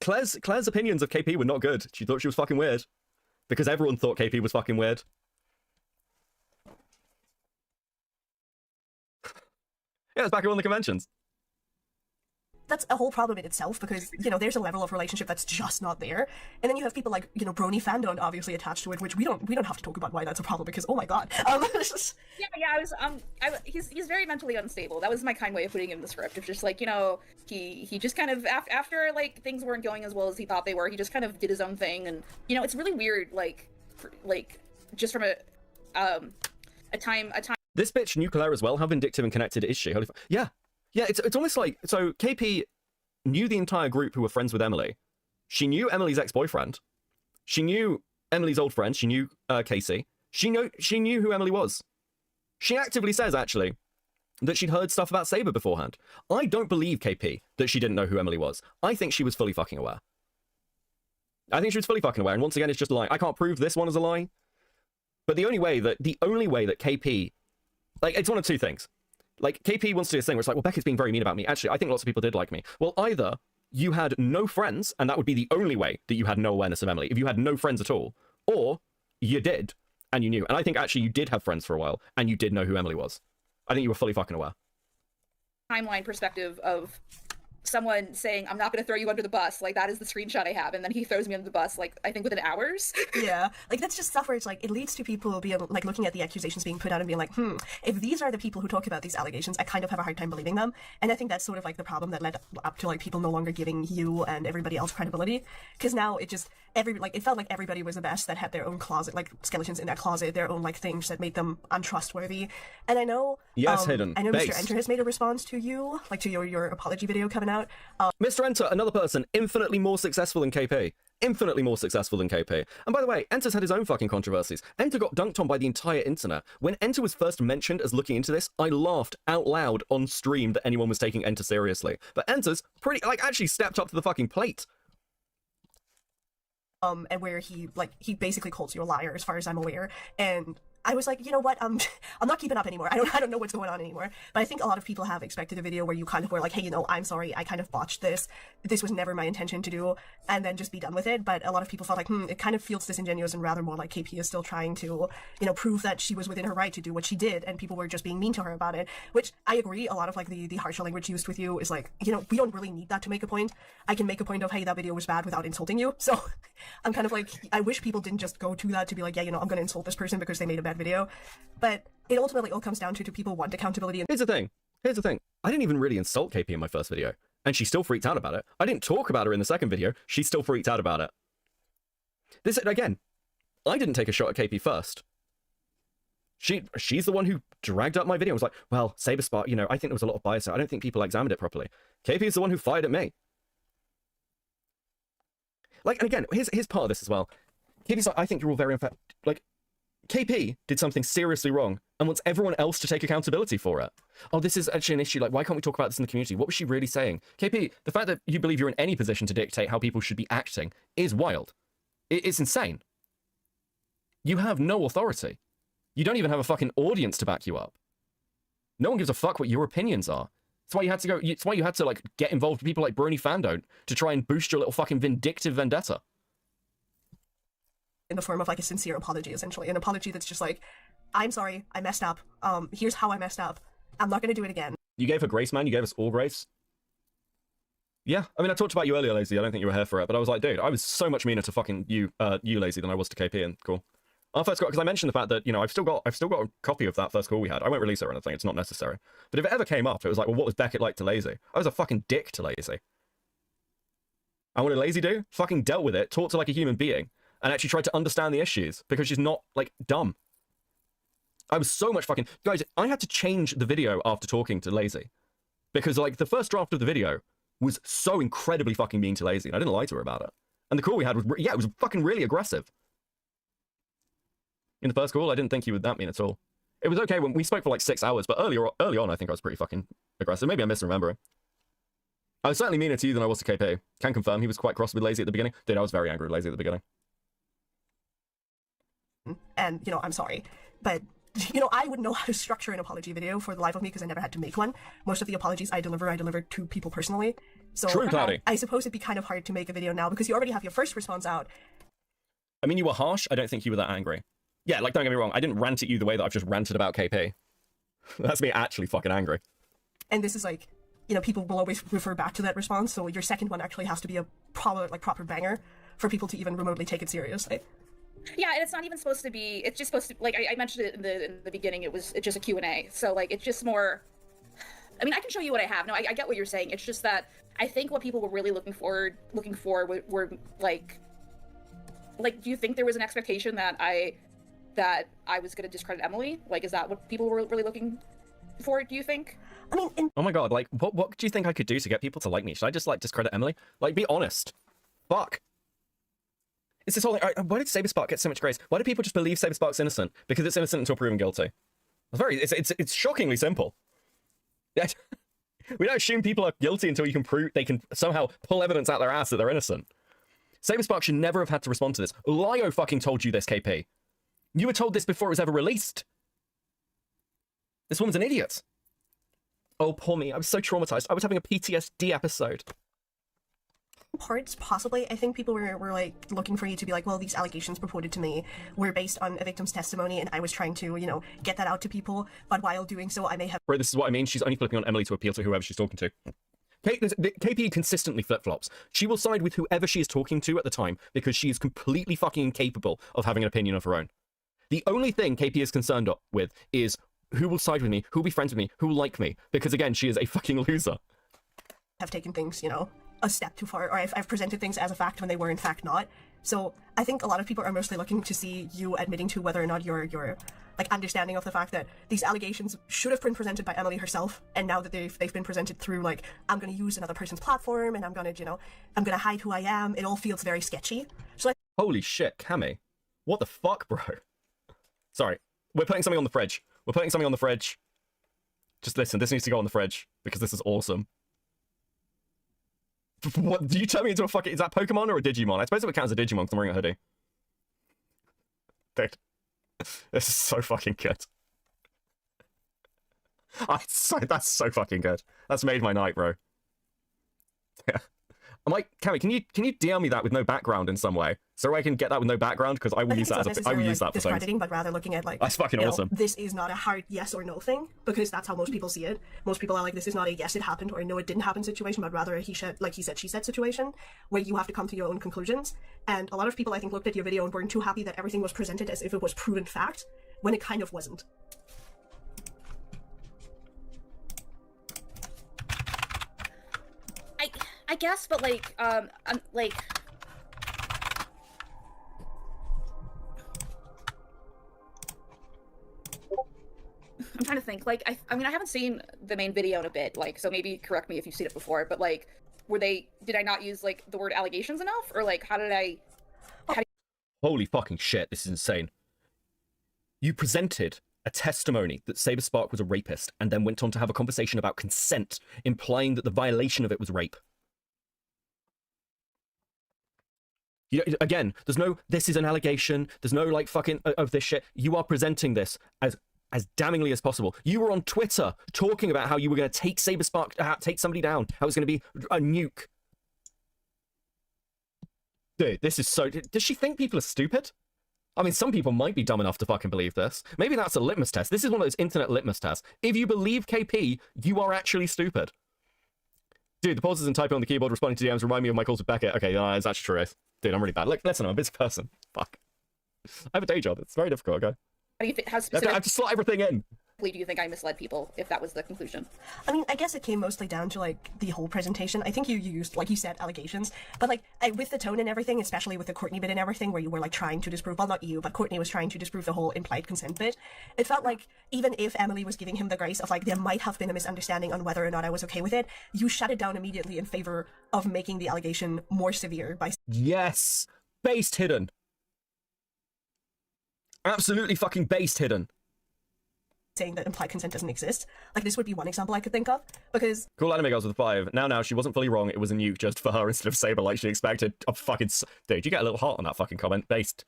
Claire's opinions of KP were not good. She thought she was fucking weird. Because everyone thought KP was fucking weird. Yeah, it's back at one of the conventions. That's a whole problem in itself because, you know, there's a level of relationship that's just not there. And then you have people like, you know, Brony fandom obviously attached to it, which we don't have to talk about why that's a problem because, oh my god. He's very mentally unstable. That was my kind way of putting him in the script. It's just like, you know, he just kind of, after like things weren't going as well as he thought they were, he just kind of did his own thing. And, you know, it's really weird, like just from a time. This bitch knew Claire as well. How vindictive and connected is she? Holy yeah. Yeah, it's almost like... So, KP knew the entire group who were friends with Emily. She knew Emily's ex-boyfriend. She knew Emily's old friend. She knew Casey. She knew who Emily was. She actively says, actually, that she'd heard stuff about Saber beforehand. I don't believe KP that she didn't know who Emily was. I think she was fully fucking aware. I think she was fully fucking aware. And once again, it's just a lie. I can't prove this one as a lie. But the only way that KP... Like, it's one of two things. Like, KP wants to do this thing where it's like, well, Becca's being very mean about me. Actually, I think lots of people did like me. Well, either you had no friends, and that would be the only way that you had no awareness of Emily, if you had no friends at all, or you did, and you knew. And I think, actually, you did have friends for a while, and you did know who Emily was. I think you were fully fucking aware. Timeline perspective of someone saying, I'm not going to throw you under the bus. Like, that is the screenshot I have. And then he throws me under the bus, like, I think within hours. Yeah. Like, that's just stuff where it's like, it leads to people being, like, looking at the accusations being put out and being like, if these are the people who talk about these allegations, I kind of have a hard time believing them. And I think that's sort of, like, the problem that led up to, like, people no longer giving you and everybody else credibility. Because now it just, it felt like everybody was a mess that had their own closet, like, skeletons in their closet, their own, like, things that made them untrustworthy. And I know... Yes, Hidden. I know Base. Mr. Enter has made a response to you, like, to your apology video coming out. Mr. Enter, another person, infinitely more successful than KP. Infinitely more successful than KP. And by the way, Enter's had his own fucking controversies. Enter got dunked on by the entire internet. When Enter was first mentioned as looking into this, I laughed out loud on stream that anyone was taking Enter seriously. But Enter's pretty, like, actually stepped up to the fucking plate. and where he basically calls you a liar, as far as I'm aware. And I was like, you know what, I'm not keeping up anymore. I don't know what's going on anymore. But I think a lot of people have expected a video where you kind of were like, hey, you know, I'm sorry, I kind of botched this. This was never my intention to do, and then just be done with it. But a lot of people felt like, it kind of feels disingenuous and rather more like KP is still trying to, you know, prove that she was within her right to do what she did, and people were just being mean to her about it. Which I agree, a lot of like the harsher language used with you is like, you know, we don't really need that to make a point. I can make a point of, hey, that video was bad without insulting you. So I'm kind of like, I wish people didn't just go to that to be like, yeah, you know, I'm gonna insult this person because they made a bad video. But it ultimately all comes down to, do people want accountability? Here's the thing. I didn't even really insult KP in my first video, and she still freaked out about it. I didn't talk about her in the second video. She still freaked out about it. This, again, I didn't take a shot at KP first. She's the one who dragged up my video and was like, well, Saberspark, you know, I think there was a lot of bias. I don't think people examined it properly. KP is the one who fired at me. Like, and again, here's part of this as well. KP's like, I think you're all very unfair. Like, KP did something seriously wrong and wants everyone else to take accountability for it. Oh, this is actually an issue. Like, why can't we talk about this in the community? What was she really saying? KP, the fact that you believe you're in any position to dictate how people should be acting is wild. It's insane. You have no authority. You don't even have a fucking audience to back you up. No one gives a fuck what your opinions are. That's why you had to go. It's why you had to like get involved with people like Brony Fandone to try and boost your little fucking vindictive vendetta. In the form of like a sincere apology, essentially. An apology that's just like, I'm sorry, I messed up. Here's how I messed up. I'm not gonna do it again. You gave her grace, man. You gave us all grace. Yeah, I mean, I talked about you earlier, Lazy. I don't think you were here for it, but I was like, dude, I was so much meaner to fucking you, Lazy, than I was to KP, and cool. Our first call, because I mentioned the fact that, you know, I've still got a copy of that first call we had. I won't release it or anything. It's not necessary. But if it ever came up, it was like, well, what was Beckett like to Lazy? I was a fucking dick to Lazy. And what did Lazy do? Fucking dealt with it, talked to like a human being, and actually tried to understand the issues, because she's not, like, dumb. I was so much fucking... Guys, I had to change the video after talking to Lazy. Because, like, the first draft of the video was so incredibly fucking mean to Lazy, and I didn't lie to her about it. And the call we had was... Yeah, it was fucking really aggressive. In the first call, I didn't think he was that mean at all. It was okay when we spoke for, like, 6 hours, but early on, I think I was pretty fucking aggressive. Maybe I'm misremembering. I was certainly meaner to you than I was to KP. Can confirm he was quite cross with Lazy at the beginning. Dude, I was very angry with Lazy at the beginning. And, you know, I'm sorry. But, you know, I wouldn't know how to structure an apology video for the life of me because I never had to make one. Most of the apologies I deliver to people personally. So True, Cloudy. I suppose it'd be kind of hard to make a video now because you already have your first response out. I mean, you were harsh. I don't think you were that angry. Yeah, like, don't get me wrong. I didn't rant at you the way that I've just ranted about KP. That's me actually fucking angry. And this is like, you know, people will always refer back to that response. So your second one actually has to be a proper banger for people to even remotely take it seriously. Yeah, and it's not even supposed to be, it's just supposed to, like, I mentioned it in the beginning, it's just a Q&A, so, like, it's just more, I mean, I can show you what I have, no, I get what you're saying, it's just that, I think what people were really looking for were like, do you think there was an expectation that I was gonna discredit Emily? Like, is that what people were really looking for, do you think? I mean, oh my god, like, what do you think I could do to get people to like me? Should I just, like, discredit Emily? Like, be honest. Fuck. It's this whole thing. Why did Saberspark get so much grace? Why do people just believe Saberspark's innocent? Because it's innocent until proven guilty. It's shockingly simple. We don't assume people are guilty until you can prove they can somehow pull evidence out their ass that they're innocent. Saberspark should never have had to respond to this. Lio fucking told you this, KP. You were told this before it was ever released. This woman's an idiot. Oh, poor me. I was so traumatized. I was having a PTSD episode. Parts, possibly. I think people were like looking for you to be like, well, these allegations purported to me were based on a victim's testimony, and I was trying to, you know, get that out to people, but while doing so, I may have... Bro, this is what I mean. She's only flipping on Emily to appeal to whoever she's talking to. KP consistently flip-flops. She will side with whoever she is talking to at the time because she is completely fucking incapable of having an opinion of her own. The only thing KP is concerned with is who will side with me, who will be friends with me, who will like me, because again, she is a fucking loser. Have taken things, you know, a step too far, or I've presented things as a fact when they were in fact not. So I think a lot of people are mostly looking to see you admitting to whether or not your like understanding of the fact that these allegations should have been presented by Emily herself, and now that they've been presented through like, I'm going to use another person's platform and I'm going to, you know, I'm going to hide who I am. It all feels very sketchy. So holy shit, Cammy. What the fuck, bro? Sorry. We're putting something on the fridge. We're putting something on the fridge. Just listen, this needs to go on the fridge because this is awesome. What, do you turn me into a fucking... Is that Pokemon or a Digimon? I suppose it would count as a Digimon because I'm wearing a hoodie. Dude. This is so fucking good. That's so fucking good. That's made my night, bro. Yeah. I'm like, Cammy, can you DM me that with no background in some way, so I can get that with no background? Because I will use that as a, I will use that for things. Discrediting, but rather looking at like, that's fucking awesome. This is not a hard yes or no thing, because that's how most people see it. Most people are like, this is not a yes it happened or a no it didn't happen situation, but rather a he said, like he said she said situation, where you have to come to your own conclusions. And a lot of people, I think, looked at your video and weren't too happy that everything was presented as if it was proven fact, when it kind of wasn't. I guess, but like, I'm like, I'm trying to think. Like, I mean, I haven't seen the main video in a bit. Like, so maybe correct me if you've seen it before. But like, did I not use like the word allegations enough, or like, how did I? Holy fucking shit! This is insane. You presented a testimony that Saber Spark was a rapist, and then went on to have a conversation about consent, implying that the violation of it was rape. You know, again, there's no, this is an allegation, there's no, like, fucking, of this shit. You are presenting this as damningly as possible. You were on Twitter talking about how you were going to take Saber Spark, take somebody down, how it was going to be a nuke. Dude, this is so... Does she think people are stupid? I mean, some people might be dumb enough to fucking believe this. Maybe that's a litmus test. This is one of those internet litmus tests. If you believe KP, you are actually stupid. Dude, the pauses and typing on the keyboard responding to DMs remind me of my calls with Beckett. Okay, it's actually true. Dude, I'm really bad. Look, listen, I'm a busy person. Fuck. I have a day job. It's very difficult, okay? How do you think? How I have to slot everything in. Do you think I misled people, if that was the conclusion? I mean, I guess it came mostly down to, like, the whole presentation. I think you used, like you said, allegations. But, like, with the tone and everything, especially with the Courtney bit and everything, where you were, like, trying to disprove, well, not you, but Courtney was trying to disprove the whole implied consent bit, it felt like, even if Emily was giving him the grace of, like, there might have been a misunderstanding on whether or not I was okay with it, you shut it down immediately in favor of making the allegation more severe by... Yes! Based hidden. Absolutely fucking based hidden. Saying that implied consent doesn't exist. Like, this would be one example I could think of, because... Cool Anime Girls with a 5. Now, she wasn't fully wrong. It was a nuke just for her instead of Saber like she expected. Oh, fucking... Dude, you get a little heart on that fucking comment. Based.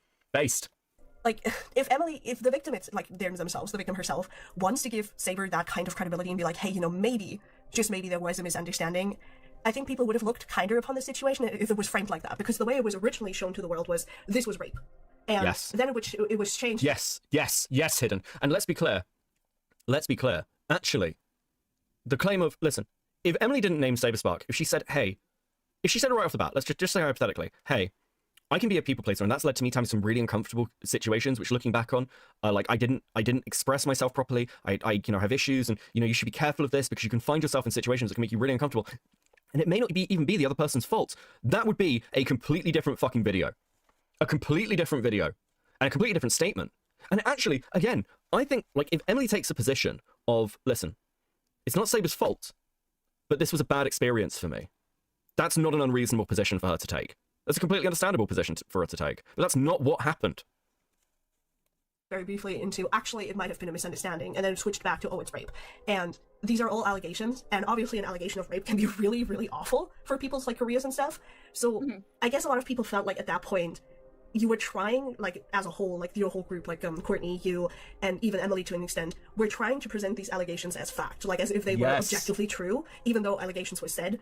Like, if the victim, it's, like, themselves, the victim herself, wants to give Saber that kind of credibility and be like, hey, you know, maybe, just maybe there was a misunderstanding, I think people would have looked kinder upon the situation if it was framed like that, because the way it was originally shown to the world was, this was rape. And yes. Then it was changed. Yes, hidden. And let's be clear. Actually, the claim of, listen, if Emily didn't name Saber Spark, if she said it right off the bat, let's just say hypothetically, hey, I can be a people pleaser, and that's led to me having some really uncomfortable situations, which looking back on, like, I didn't express myself properly, I have issues, and, you should be careful of this, because you can find yourself in situations that can make you really uncomfortable, and it may not even be the other person's fault. That would be a completely different fucking video. A completely different video. And a completely different statement. And actually, again, I think, like, if Emily takes a position of, listen, it's not Saber's fault, but this was a bad experience for me, that's not an unreasonable position for her to take. That's a completely understandable position for her to take. But that's not what happened. Very briefly into, actually, it might have been a misunderstanding, and then switched back to, oh, it's rape. And these are all allegations, and obviously an allegation of rape can be really, really awful for people's, like, careers and stuff. So I guess a lot of people felt like at that point, you were trying, like, as a whole, like, your whole group, like, Courtney, you, and even Emily to an extent, were trying to present these allegations as fact, like, as if they were objectively true, even though allegations were said,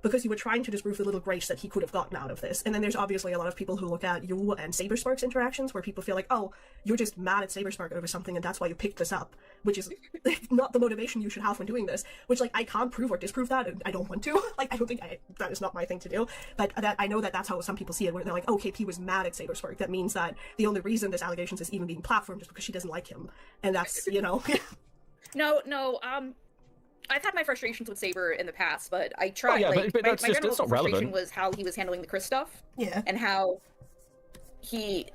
because you were trying to disprove the little grace that he could have gotten out of this. And then there's obviously a lot of people who look at you and Saber Spark's interactions, where people feel like, oh, you're just mad at Saber Spark over something, and that's why you picked this up, which is not the motivation you should have when doing this, which, like, I can't prove or disprove that, and I don't want to. Like, I don't think that is not my thing to do, but I know that that's how some people see it, where they're like, oh, KP was mad at Saber Spark. That means that the only reason this allegations is even being platformed is because she doesn't like him, and that's, you know... No, I've had my frustrations with Saber in the past, but I tried. Oh, yeah, like, but my that's general not frustration relevant. was how he was handling the Chris stuff. Yeah. And how it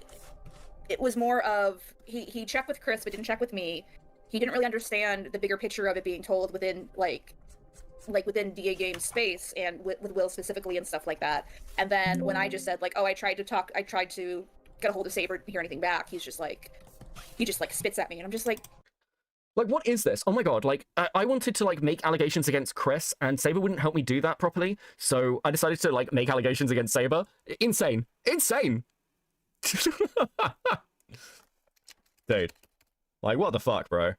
was more of he checked with Chris but didn't check with me. He didn't really understand the bigger picture of it being told within within DA Games space, and with Will specifically and stuff like that. And then when I just said, like, oh, I tried to get a hold of Saber, didn't hear anything back, he just like spits at me, and I'm just like, Like, what is this? Oh my god, like, I wanted to, like, make allegations against Chris, and Saber wouldn't help me do that properly, so I decided to, like, make allegations against Saber. Insane. Insane! Dude. Like, what the fuck, bro?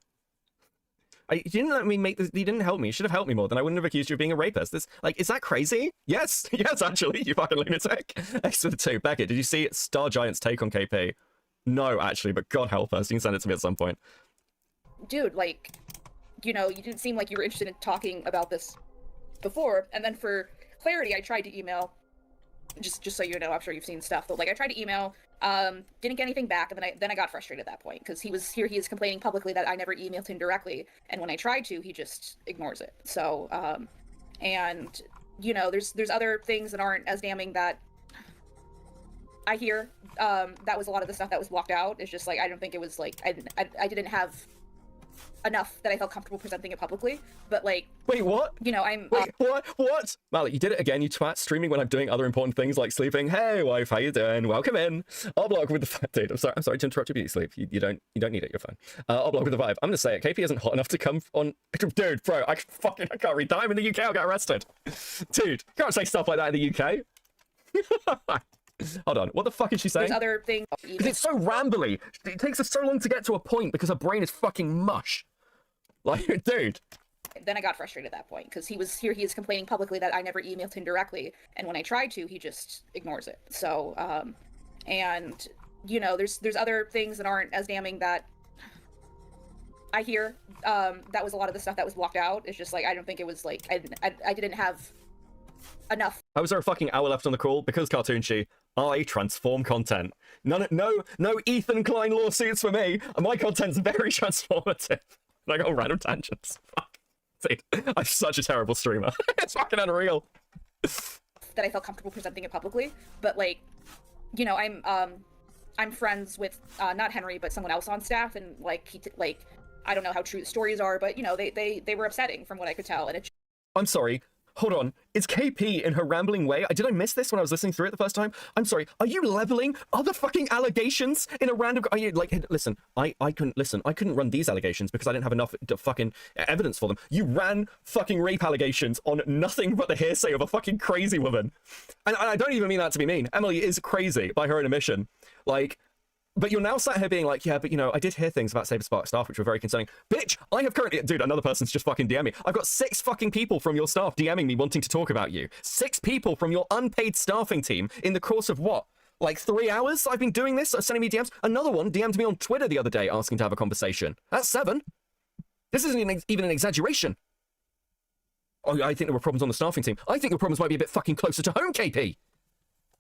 You didn't let me make this, you didn't help me. You should have helped me more, then I wouldn't have accused you of being a rapist. This, like, is that crazy? Yes, yes, actually, you fucking lunatic. X for the 2. Beckett, did you see Star Giant's take on KP? No, actually, but God help us. You can send it to me at some point. Dude, like, you know, you didn't seem like you were interested in talking about this before, and then for clarity, I tried to email, just so you know, I'm sure you've seen stuff, but, like, I tried to email, didn't get anything back, and then I got frustrated at that point, because he is complaining publicly that I never emailed him directly, and when I tried to, he just ignores it. So, and, you know, there's other things that aren't as damning that I hear. That was a lot of the stuff that was blocked out. It's just, like, I don't think it was, like, I didn't have enough that I felt comfortable presenting it publicly, but, like... Wait, what? You know, I'm... Wait, what? Malik, you did it again, you twat, streaming when I'm doing other important things like sleeping. Hey, wife, how you doing? Welcome in. Oblog with the... Dude, I'm sorry to interrupt your beauty sleep. You don't need it, you're fine. Oblog with the vibe. I'm gonna say it, KP isn't hot enough to come on... Dude, bro, I can't read that. I'm in the UK, I'll get arrested. Dude, can't say stuff like that in the UK. Hold on, what the fuck is she saying? There's other things... Because it's so rambly. It takes us so long to get to a point because her brain is fucking mush. Like, dude. Then I got frustrated at that point, because he is complaining publicly that I never emailed him directly, and when I tried to, he just ignores it. So, and, you know, there's other things that aren't as damning that I hear. That was a lot of the stuff that was blocked out. It's just, like, I don't think it was, like, I didn't have enough. How is there a fucking hour left on the call? Because Cartoon She, I transform content. No Ethan Klein lawsuits for me. My content's very transformative. I got random tangents. Fuck. Dude, I'm such a terrible streamer. It's fucking unreal. That I felt comfortable presenting it publicly, but, like, you know, I'm friends with not Henry, but someone else on staff, and, like, I don't know how true the stories are, but, you know, they were upsetting from what I could tell, and it... I'm sorry. Hold on, is KP in her rambling way? Did I miss this when I was listening through it the first time? I'm sorry, are you leveling other fucking allegations in a random... Are you, like, listen, I couldn't run these allegations because I didn't have enough fucking evidence for them. You ran fucking rape allegations on nothing but the hearsay of a fucking crazy woman. And I don't even mean that to be mean. Emily is crazy by her own admission. Like... But you're now sat here being like, yeah, but, you know, I did hear things about Saber Spark staff which were very concerning. Bitch, I have currently... Dude, another person's just fucking DMing me. I've got 6 fucking people from your staff DMing me wanting to talk about you. 6 people from your unpaid staffing team in the course of what? Like 3 hours I've been doing this, sending me DMs? Another one DM'd me on Twitter the other day asking to have a conversation. That's 7. This isn't even an exaggeration. Oh, I think there were problems on the staffing team. I think the problems might be a bit fucking closer to home, KP.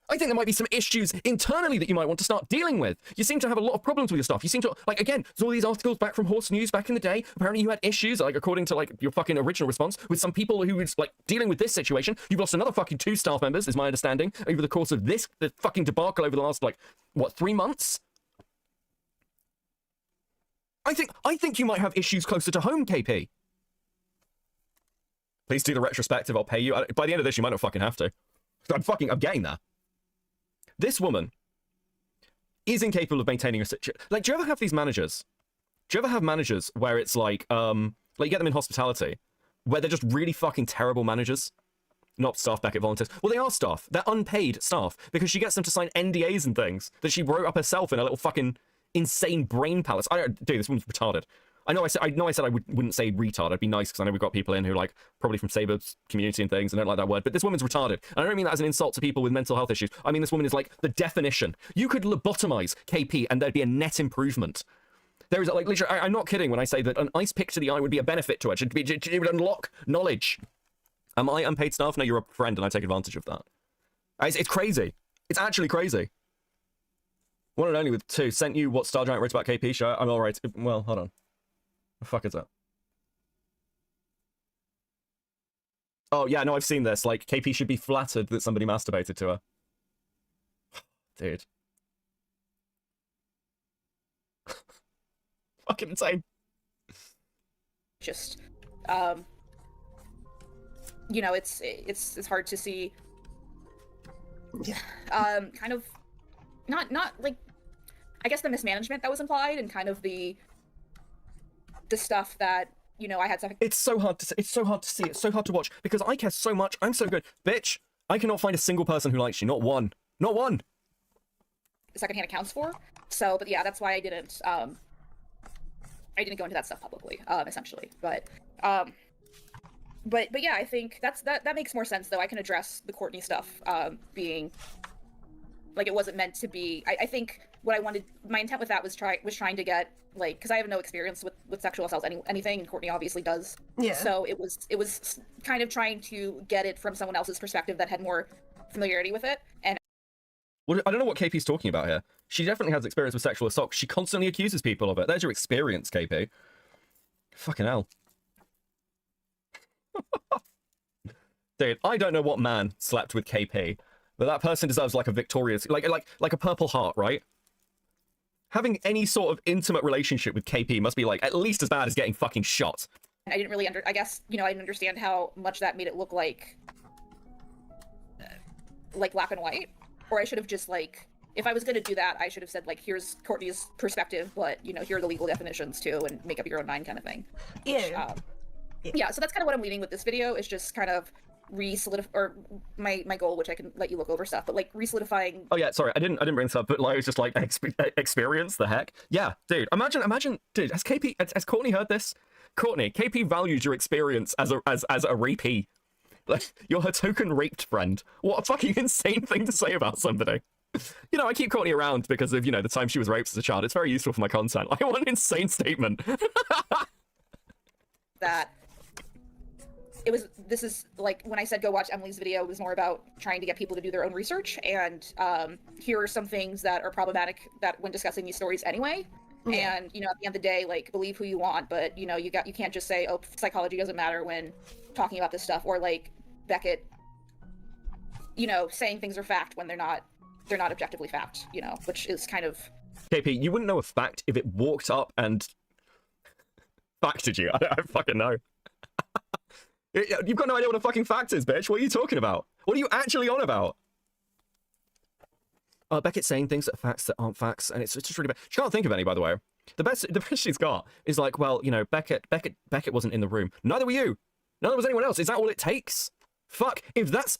I think there might be some issues internally that you might want to start dealing with. You seem to have a lot of problems with your stuff. You seem to, like, again, there's all these articles back from Horse News back in the day. Apparently you had issues, like, according to, like, your fucking original response, with some people who was, like, dealing with this situation. You've lost another fucking 2 staff members, is my understanding, over the course of the fucking debacle over the last, like, what, 3 months? I think you might have issues closer to home, KP. Please do the retrospective, I'll pay you. By the end of this, you might not fucking have to. I'm getting there. This woman is incapable of maintaining a situation. Like, do you ever have these managers? Do you ever have managers where it's like you get them in hospitality, where they're just really fucking terrible managers? Not staff back at volunteers. Well, they are staff. They're unpaid staff because she gets them to sign NDAs and things that she wrote up herself in a little fucking insane brain palace. Dude, this woman's retarded. I know I said I wouldn't say retard. I'd be nice because I know we've got people in who, like, probably from Saber's community and things and don't like that word. But this woman's retarded. And I don't mean that as an insult to people with mental health issues. I mean this woman is like the definition. You could lobotomize KP and there'd be a net improvement. There is, like, literally, I'm not kidding when I say that an ice pick to the eye would be a benefit to her. It would unlock knowledge. Am I unpaid staff? No, you're a friend and I take advantage of that. It's crazy. It's actually crazy. One and only with 2. Sent you what Star Giant wrote about KP. Show. I'm alright. Well, hold on. The fuck is that? Oh, yeah, no, I've seen this. Like, KP should be flattered that somebody masturbated to her. Dude. Fucking insane. Just, you know, it's hard to see. Yeah. Kind of, not like, I guess the mismanagement that was implied and kind of the the stuff that, you know, I had second. It's so hard to see. It's so hard to see. It's so hard to watch because I care so much. I'm so good. Bitch, I cannot find a single person who likes you. Not one. Not one. Secondhand accounts for. So, but yeah, that's why I didn't go into that stuff publicly, essentially. But yeah, I think that makes more sense though. I can address the Courtney stuff being like it wasn't meant to be. I think what I wanted, my intent with that was trying to get, like, because I have no experience with sexual assault anything, and Courtney obviously does. Yeah. So it was kind of trying to get it from someone else's perspective that had more familiarity with it. And Well, I don't know what KP's talking about here. She definitely has experience with sexual assault. She constantly accuses people of it. There's your experience, KP. Fucking hell. Dude, I don't know what man slept with KP, but that person deserves like a victorious, like a Purple Heart, right? Having any sort of intimate relationship with KP must be like at least as bad as getting fucking shot. I didn't really I guess, you know, I didn't understand how much that made it look like black and white. Or I should have just, like, if I was going to do that, I should have said, like, here's Courtney's perspective, but, you know, here are the legal definitions, too, and make up your own mind kind of thing. Yeah. Yeah, so that's kind of what I'm leading with this video, is just kind of re-solidify, or my goal, which I can let you look over stuff, but, like, re-solidifying... Oh, yeah, sorry, I didn't bring this up, but, like, it was just, like, experience, the heck? Yeah, dude, imagine, dude, has Courtney heard this? Courtney, KP values your experience as a rapee. Like, you're her token raped friend. What a fucking insane thing to say about somebody. You know, I keep Courtney around because of, you know, the time she was raped as a child. It's very useful for my content. Like, what an insane statement. That this is, like, when I said go watch Emily's video, it was more about trying to get people to do their own research, and here are some things that are problematic that when discussing these stories anyway. Yeah. And, you know, at the end of the day, like, believe who you want, but, you know, you can't just say, oh, psychology doesn't matter when talking about this stuff, or, like, Beckett, you know, saying things are fact when they're not objectively fact, you know, which is kind of... KP, you wouldn't know a fact if it walked up and facted you. I don't fucking know. You've got no idea what a fucking fact is, bitch. What are you talking about? What are you actually on about? Beckett's saying things that are facts that aren't facts, and it's just really bad. She can't think of any, by the way. The best she's got is like, well, you know, Beckett wasn't in the room. Neither were you. Neither was anyone else. Is that all it takes? Fuck. If that's,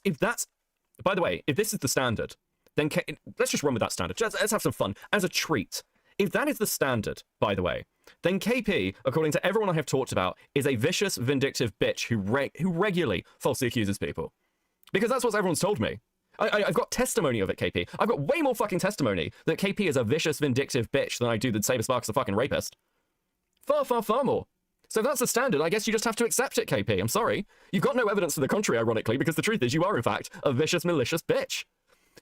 by the way, if this is the standard, then let's just run with that standard. Let's have some fun. As a treat. If that is the standard, by the way, then KP, according to everyone I have talked about, is a vicious, vindictive bitch who regularly falsely accuses people. Because that's what everyone's told me. I've got testimony of it, KP. I've got way more fucking testimony that KP is a vicious, vindictive bitch than I do that Saber Sparks a fucking rapist. Far, far, far more. So if that's the standard, I guess you just have to accept it, KP. I'm sorry. You've got no evidence to the contrary, ironically, because the truth is you are, in fact, a vicious, malicious bitch.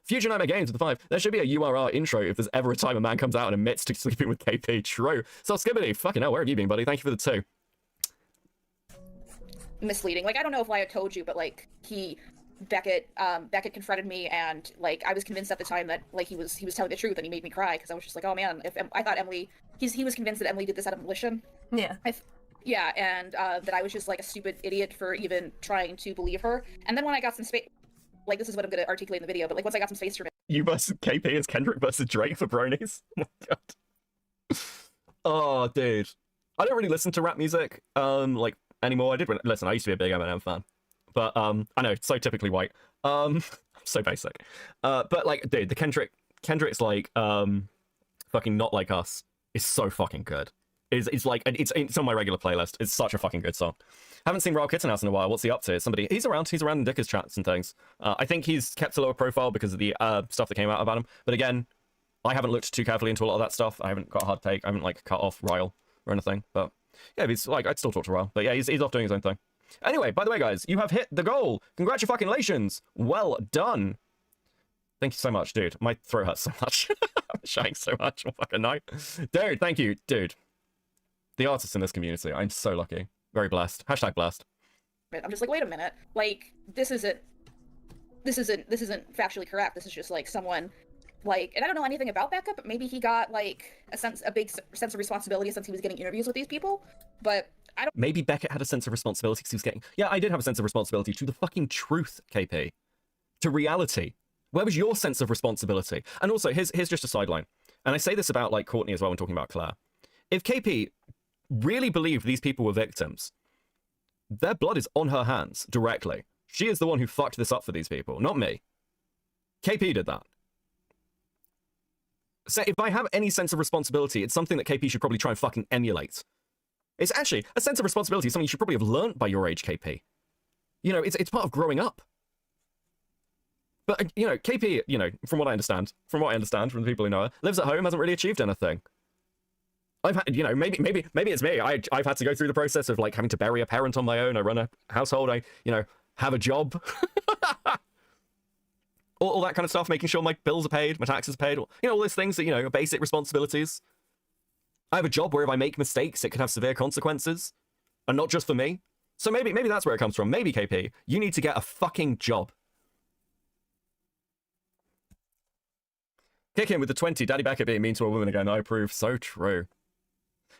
Future Nightmare Games with the 5. There should be a URR intro if there's ever a time a man comes out and admits to sleeping with KP. True. So Skibbity, fucking hell, where have you been, buddy? Thank you for the 2. Misleading. Like, I don't know if Wyatt told you, but, like, Beckett confronted me, and, like, I was convinced at the time that, like, he was telling the truth, and he made me cry, because I was just like, oh man, I thought Emily, he was convinced that Emily did this out of malicious. Yeah. Yeah, and that I was just, like, a stupid idiot for even trying to believe her. And then when I got some space, like, this is what I'm going to articulate in the video, but, like, once I got some space from it. You versus KP is Kendrick versus Drake for bronies? Oh my god. Oh, dude. I don't really listen to rap music, like, anymore. I did listen, I used to be a big Eminem fan. But, I know, it's so typically white. So basic. But, like, dude, the Kendrick's, like, fucking Not Like Us is so fucking good. It's like, it's on my regular playlist. It's such a fucking good song. Haven't seen Royal Kittenhouse in a while. What's he up to? He's around in Dicker's chats and things. I think he's kept a lower profile because of the stuff that came out about him. But again, I haven't looked too carefully into a lot of that stuff. I haven't got a hard take. I haven't, like, cut off Ryle or anything. But yeah, he's like, I'd still talk to Ryle. But yeah, he's off doing his own thing. Anyway, by the way, guys, you have hit the goal. Congratulations. Well done. Thank you so much, dude. My throat hurts so much. I'm shouting so much all fucking night. Dude, thank you, dude. The artists in this community, I'm so lucky. Very blessed. Hashtag blessed. I'm just like, wait a minute. Like, this isn't factually correct. This is just, like, someone, like, and I don't know anything about Becca, but maybe he got, like, a big sense of responsibility since he was getting interviews with these people. But I don't... Maybe Beckett had a sense of responsibility because he was getting... Yeah, I did have a sense of responsibility to the fucking truth, KP. To reality. Where was your sense of responsibility? And also, here's just a sideline. And I say this about, like, Courtney as well when talking about Claire. If KP really believed these people were victims, their blood is on her hands directly. She is the one who fucked this up for these people, not me. KP did that. So if I have any sense of responsibility, it's something that KP should probably try and fucking emulate. It's actually, a sense of responsibility is something you should probably have learned by your age, KP. You know, it's part of growing up. But, you know, KP, you know, from what I understand from the people who know her, lives at home, hasn't really achieved anything. I've had, you know, maybe it's me. I've had to go through the process of, like, having to bury a parent on my own. I run a household. I, you know, have a job. all that kind of stuff, making sure my bills are paid, my taxes are paid. You know, all those things that, you know, are basic responsibilities. I have a job where if I make mistakes, it can have severe consequences. And not just for me. So maybe that's where it comes from. Maybe, KP, you need to get a fucking job. Kick in with the 20. Daddy Beckett being mean to a woman again. I approve. So true.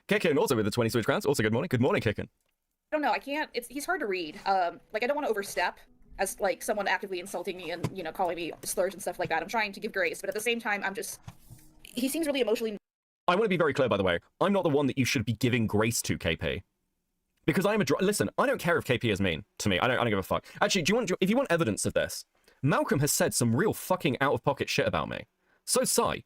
Kick in also with the 20 Switch crowns. Also, good morning. Good morning, Kick in. I don't know. I can't. He's hard to read. Like, I don't want to overstep as, like, someone actively insulting me and, you know, calling me slurs and stuff like that. I'm trying to give grace, but at the same time, I'm just... He seems really emotionally... I want to be very clear, by the way. I'm not the one that you should be giving grace to, KP. Because I'm a... Listen, I don't care if KP is mean to me. I don't give a fuck. Actually, if you want evidence of this, Malcolm has said some real fucking out-of-pocket shit about me. So Sai.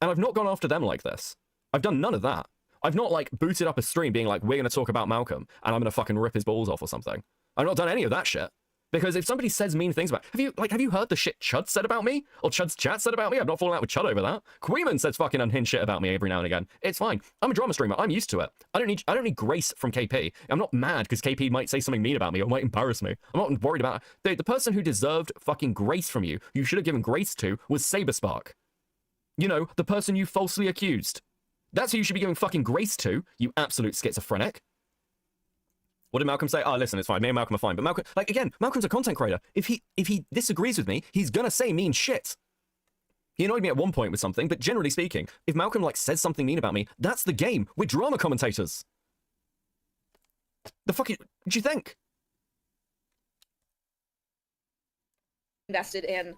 And I've not gone after them like this. I've done none of that. I've not, like, booted up a stream being like, we're going to talk about Malcolm, and I'm going to fucking rip his balls off or something. I've not done any of that shit. Because if somebody says mean things about... Have you heard the shit Chud said about me? Or Chud's chat said about me? I've not fallen out with Chud over that. Queeman says fucking unhinged shit about me every now and again. It's fine. I'm a drama streamer. I'm used to it. I don't need grace from KP. I'm not mad because KP might say something mean about me or might embarrass me. I'm not worried about it. The person who deserved fucking grace from you should have given grace to, was Saberspark. You know, the person you falsely accused. That's who you should be giving fucking grace to, you absolute schizophrenic. What did Malcolm say? Oh, listen, it's fine. Me and Malcolm are fine. But Malcolm, like, again, Malcolm's a content creator. If he disagrees with me, he's gonna say mean shit. He annoyed me at one point with something, but generally speaking, if Malcolm, like, says something mean about me, that's the game. We're drama commentators. The fuck do you think? Invested in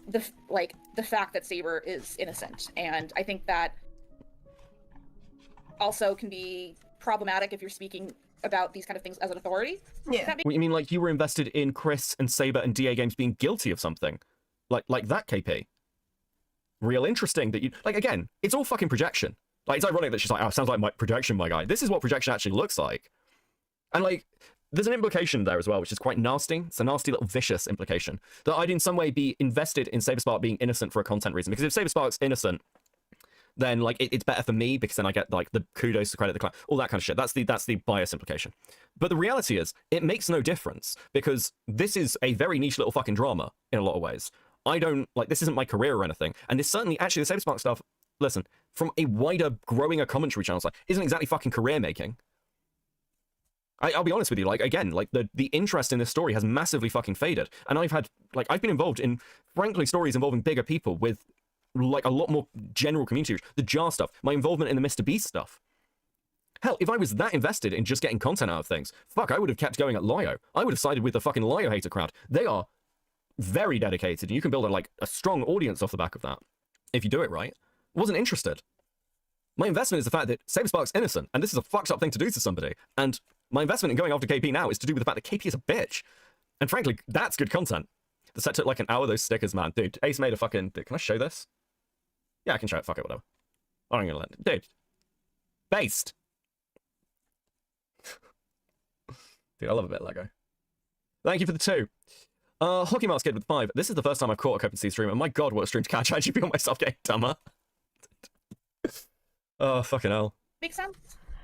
the fact that Saber is innocent, and I think that also can be problematic if you're speaking about these kind of things as an authority. Yeah. What you mean, like, you were invested in Chris and Saber and DA Games being guilty of something? Like that, KP? Real interesting that you... Like, again, it's all fucking projection. Like, it's ironic that she's like, oh, sounds like my projection, my guy. This is what projection actually looks like. And, like, there's an implication there as well, which is quite nasty. It's a nasty little vicious implication. That I'd in some way be invested in Saberspark being innocent for a content reason. Because if Saberspark's innocent, then, like, it's better for me because then I get, like, the kudos to credit the client, all that kind of shit. That's the bias implication. But the reality is, it makes no difference because this is a very niche little fucking drama in a lot of ways. I don't, like, this isn't my career or anything. And this certainly, actually, the Saberspark stuff, listen, from a wider, growing a commentary channel side, isn't exactly fucking career making. I'll be honest with you, like, again, like, the interest in this story has massively fucking faded. And I've been involved in, frankly, stories involving bigger people with, like, a lot more general community reach. The Jar stuff, my involvement in the Mr. Beast stuff. Hell, if I was that invested in just getting content out of things, fuck, I would have kept going at Lyo. I would have sided with the fucking Lyo hater crowd. They are very dedicated, and you can build a strong audience off the back of that, if you do it right. Wasn't interested. My investment is the fact that Saberspark's innocent, and this is a fucked up thing to do to somebody, and my investment in going after KP now is to do with the fact that KP is a bitch. And frankly, that's good content. The set took like an hour, those stickers, man. Dude, Ace made a fucking... Dude, can I show this? Yeah, I can show it. Fuck it, whatever. I'm gonna let... Dude. Based. Dude, I love a bit of Lego. Thank you for the 2. Hockey Mask Kid with 5. This is the first time I've caught a Cope and Seethe stream, and my god, what a stream to catch. I actually feel myself getting dumber. Oh, fucking hell. Makes sense.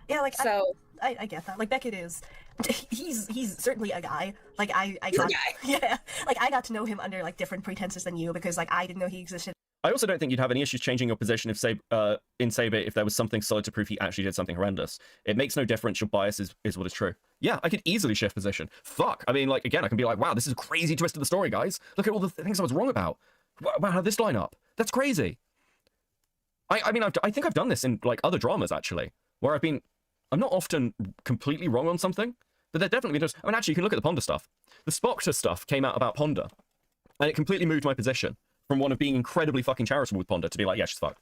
Yeah, like, So I get that. Like, Beckett is... He's certainly a guy. Like, I he's a got... guy. Yeah. Like, I got to know him under, like, different pretenses than you because, like, I didn't know he existed. I also don't think you'd have any issues changing your position if in Saber if there was something solid to prove he actually did something horrendous. It makes no difference. Your bias is what is true. Yeah, I could easily shift position. Fuck. I mean, like, again, I can be like, wow, this is a crazy twist of the story, guys. Look at all the things I was wrong about. Wow, how this line up? That's crazy. I mean, I think I've done this in, like, other dramas, actually, where I'm not often completely wrong on something, but there definitely just... I mean, actually, you can look at the Ponder stuff. The Spoctor stuff came out about Ponder, and it completely moved my position from one of being incredibly fucking charitable with Ponder to be like, yeah, she's fucked.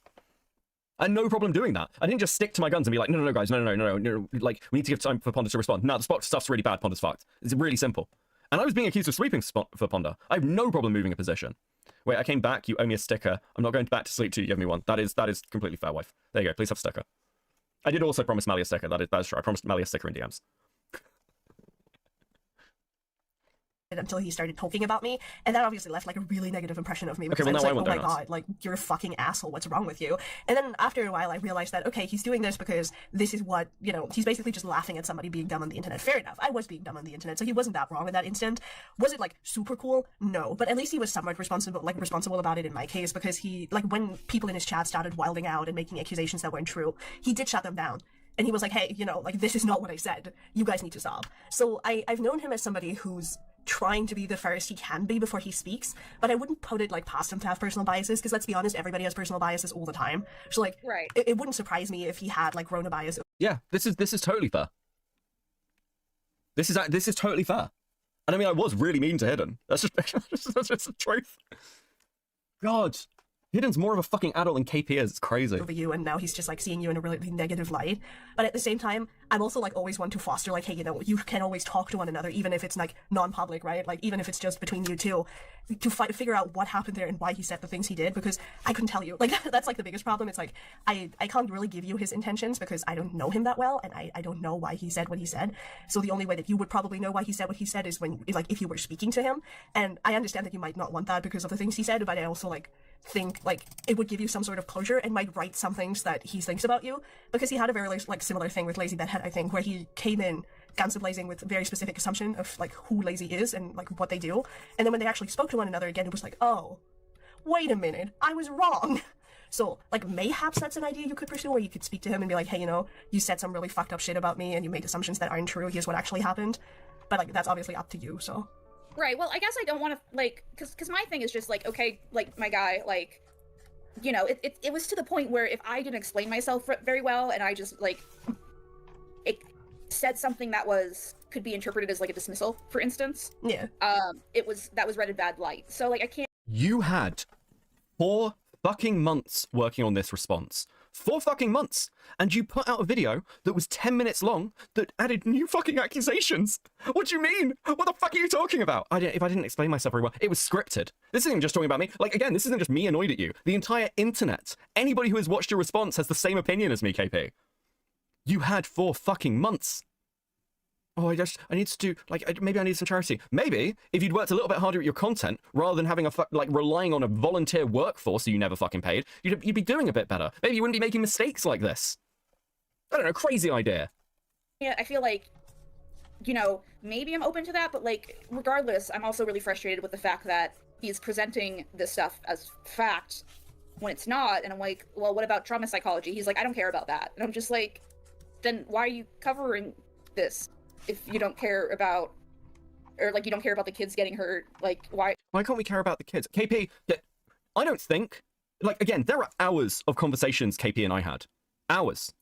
I had no problem doing that. I didn't just stick to my guns and be like, no, guys, no. Like, we need to give time for Ponder to respond. No, the spot stuff's really bad. Ponder's fucked. It's really simple. And I was being accused of sweeping for Ponder. I have no problem moving a position. Wait, I came back. You owe me a sticker. I'm not going back to sleep till you give me one. That is completely fair, wife. There you go. Please have a sticker. I did also promise Melly a sticker. That is true. I promised Melly a sticker in DMs. Until he started talking about me, and that obviously left like a really negative impression of me. Okay, Because well, I was now like, I want oh my donuts. god, like you're a fucking asshole. What's wrong with you? And then after a while, I realized that okay, he's doing this because this is what he's basically just laughing at somebody being dumb on the internet. Fair enough. I was being dumb on the internet, so he wasn't that wrong in that instant. Was it like super cool? No, but at least he was somewhat responsible about it in my case, because he like when people in his chat started wilding out and making accusations that weren't true, he did shut them down. And he was like, hey, like this is not what I said. You guys need to stop. So I've known him as somebody who's trying to be the fairest he can be before he speaks, but I wouldn't put it like past him to have personal biases, because let's be honest, everybody has personal biases all the time. So like, Right. it wouldn't surprise me if he had like grown a bias. Yeah, this is totally fair. This is totally fair. And I mean, I was really mean to Hidden. That's just that's just the truth. God, Hidden's more of a fucking adult than KP is. It's crazy. Over you, and now he's just like seeing you in a really negative light. But at the same time, I'm also like always one to foster like, hey, you can always talk to one another, even if it's like non-public, right? Like even if it's just between you two, to figure out what happened there and why he said the things he did, because I couldn't tell you. Like that's like the biggest problem. It's like I can't really give you his intentions because I don't know him that well, and I don't know why he said what he said. So the only way that you would probably know why he said what he said is when if you were speaking to him. And I understand that you might not want that because of the things he said, but I also like think like it would give you some sort of closure and might right some things that he thinks about you, because he had a very like similar thing with Lazy Bedhead, I think, where he came in guns blazing with a very specific assumption of like who Lazy is and like what they do, and then when they actually spoke to one another again, it was like, oh, wait a minute, I was wrong. So like mayhaps that's an idea you could pursue, where you could speak to him and be like, hey, you said some really fucked up shit about me and you made assumptions that aren't true, here's what actually happened. But like that's obviously up to you. So Right, well, I guess I don't want to, like, because my thing is just, like, okay, like, my guy, like, it was to the point where if I didn't explain myself very well, and I just, like, it said something that could be interpreted as, like, a dismissal, for instance. yeah. That was read in bad light. So, like, I can't... You had 4 fucking months working on this response. 4 fucking months! And you put out a video that was 10 minutes long that added new fucking accusations! What do you mean? What the fuck are you talking about? If I didn't explain myself very well, it was scripted. This isn't just talking about me. Like, again, this isn't just me annoyed at you. The entire internet, anybody who has watched your response has the same opinion as me, KP. You had 4 fucking months. Oh, I need to do, like, maybe I need some charity. Maybe, if you'd worked a little bit harder at your content, rather than having relying on a volunteer workforce that you never fucking paid, you'd be doing a bit better. Maybe you wouldn't be making mistakes like this. I don't know, crazy idea. Yeah, I feel like, maybe I'm open to that, but, like, regardless, I'm also really frustrated with the fact that he's presenting this stuff as fact when it's not, and I'm like, well, what about trauma psychology? He's like, I don't care about that. And I'm just like, then why are you covering this? If you don't care about, or like you don't care about the kids getting hurt, like why Can't we care about the kids? KP, I don't think, like, again, there are hours of conversations KP and I had. Hours.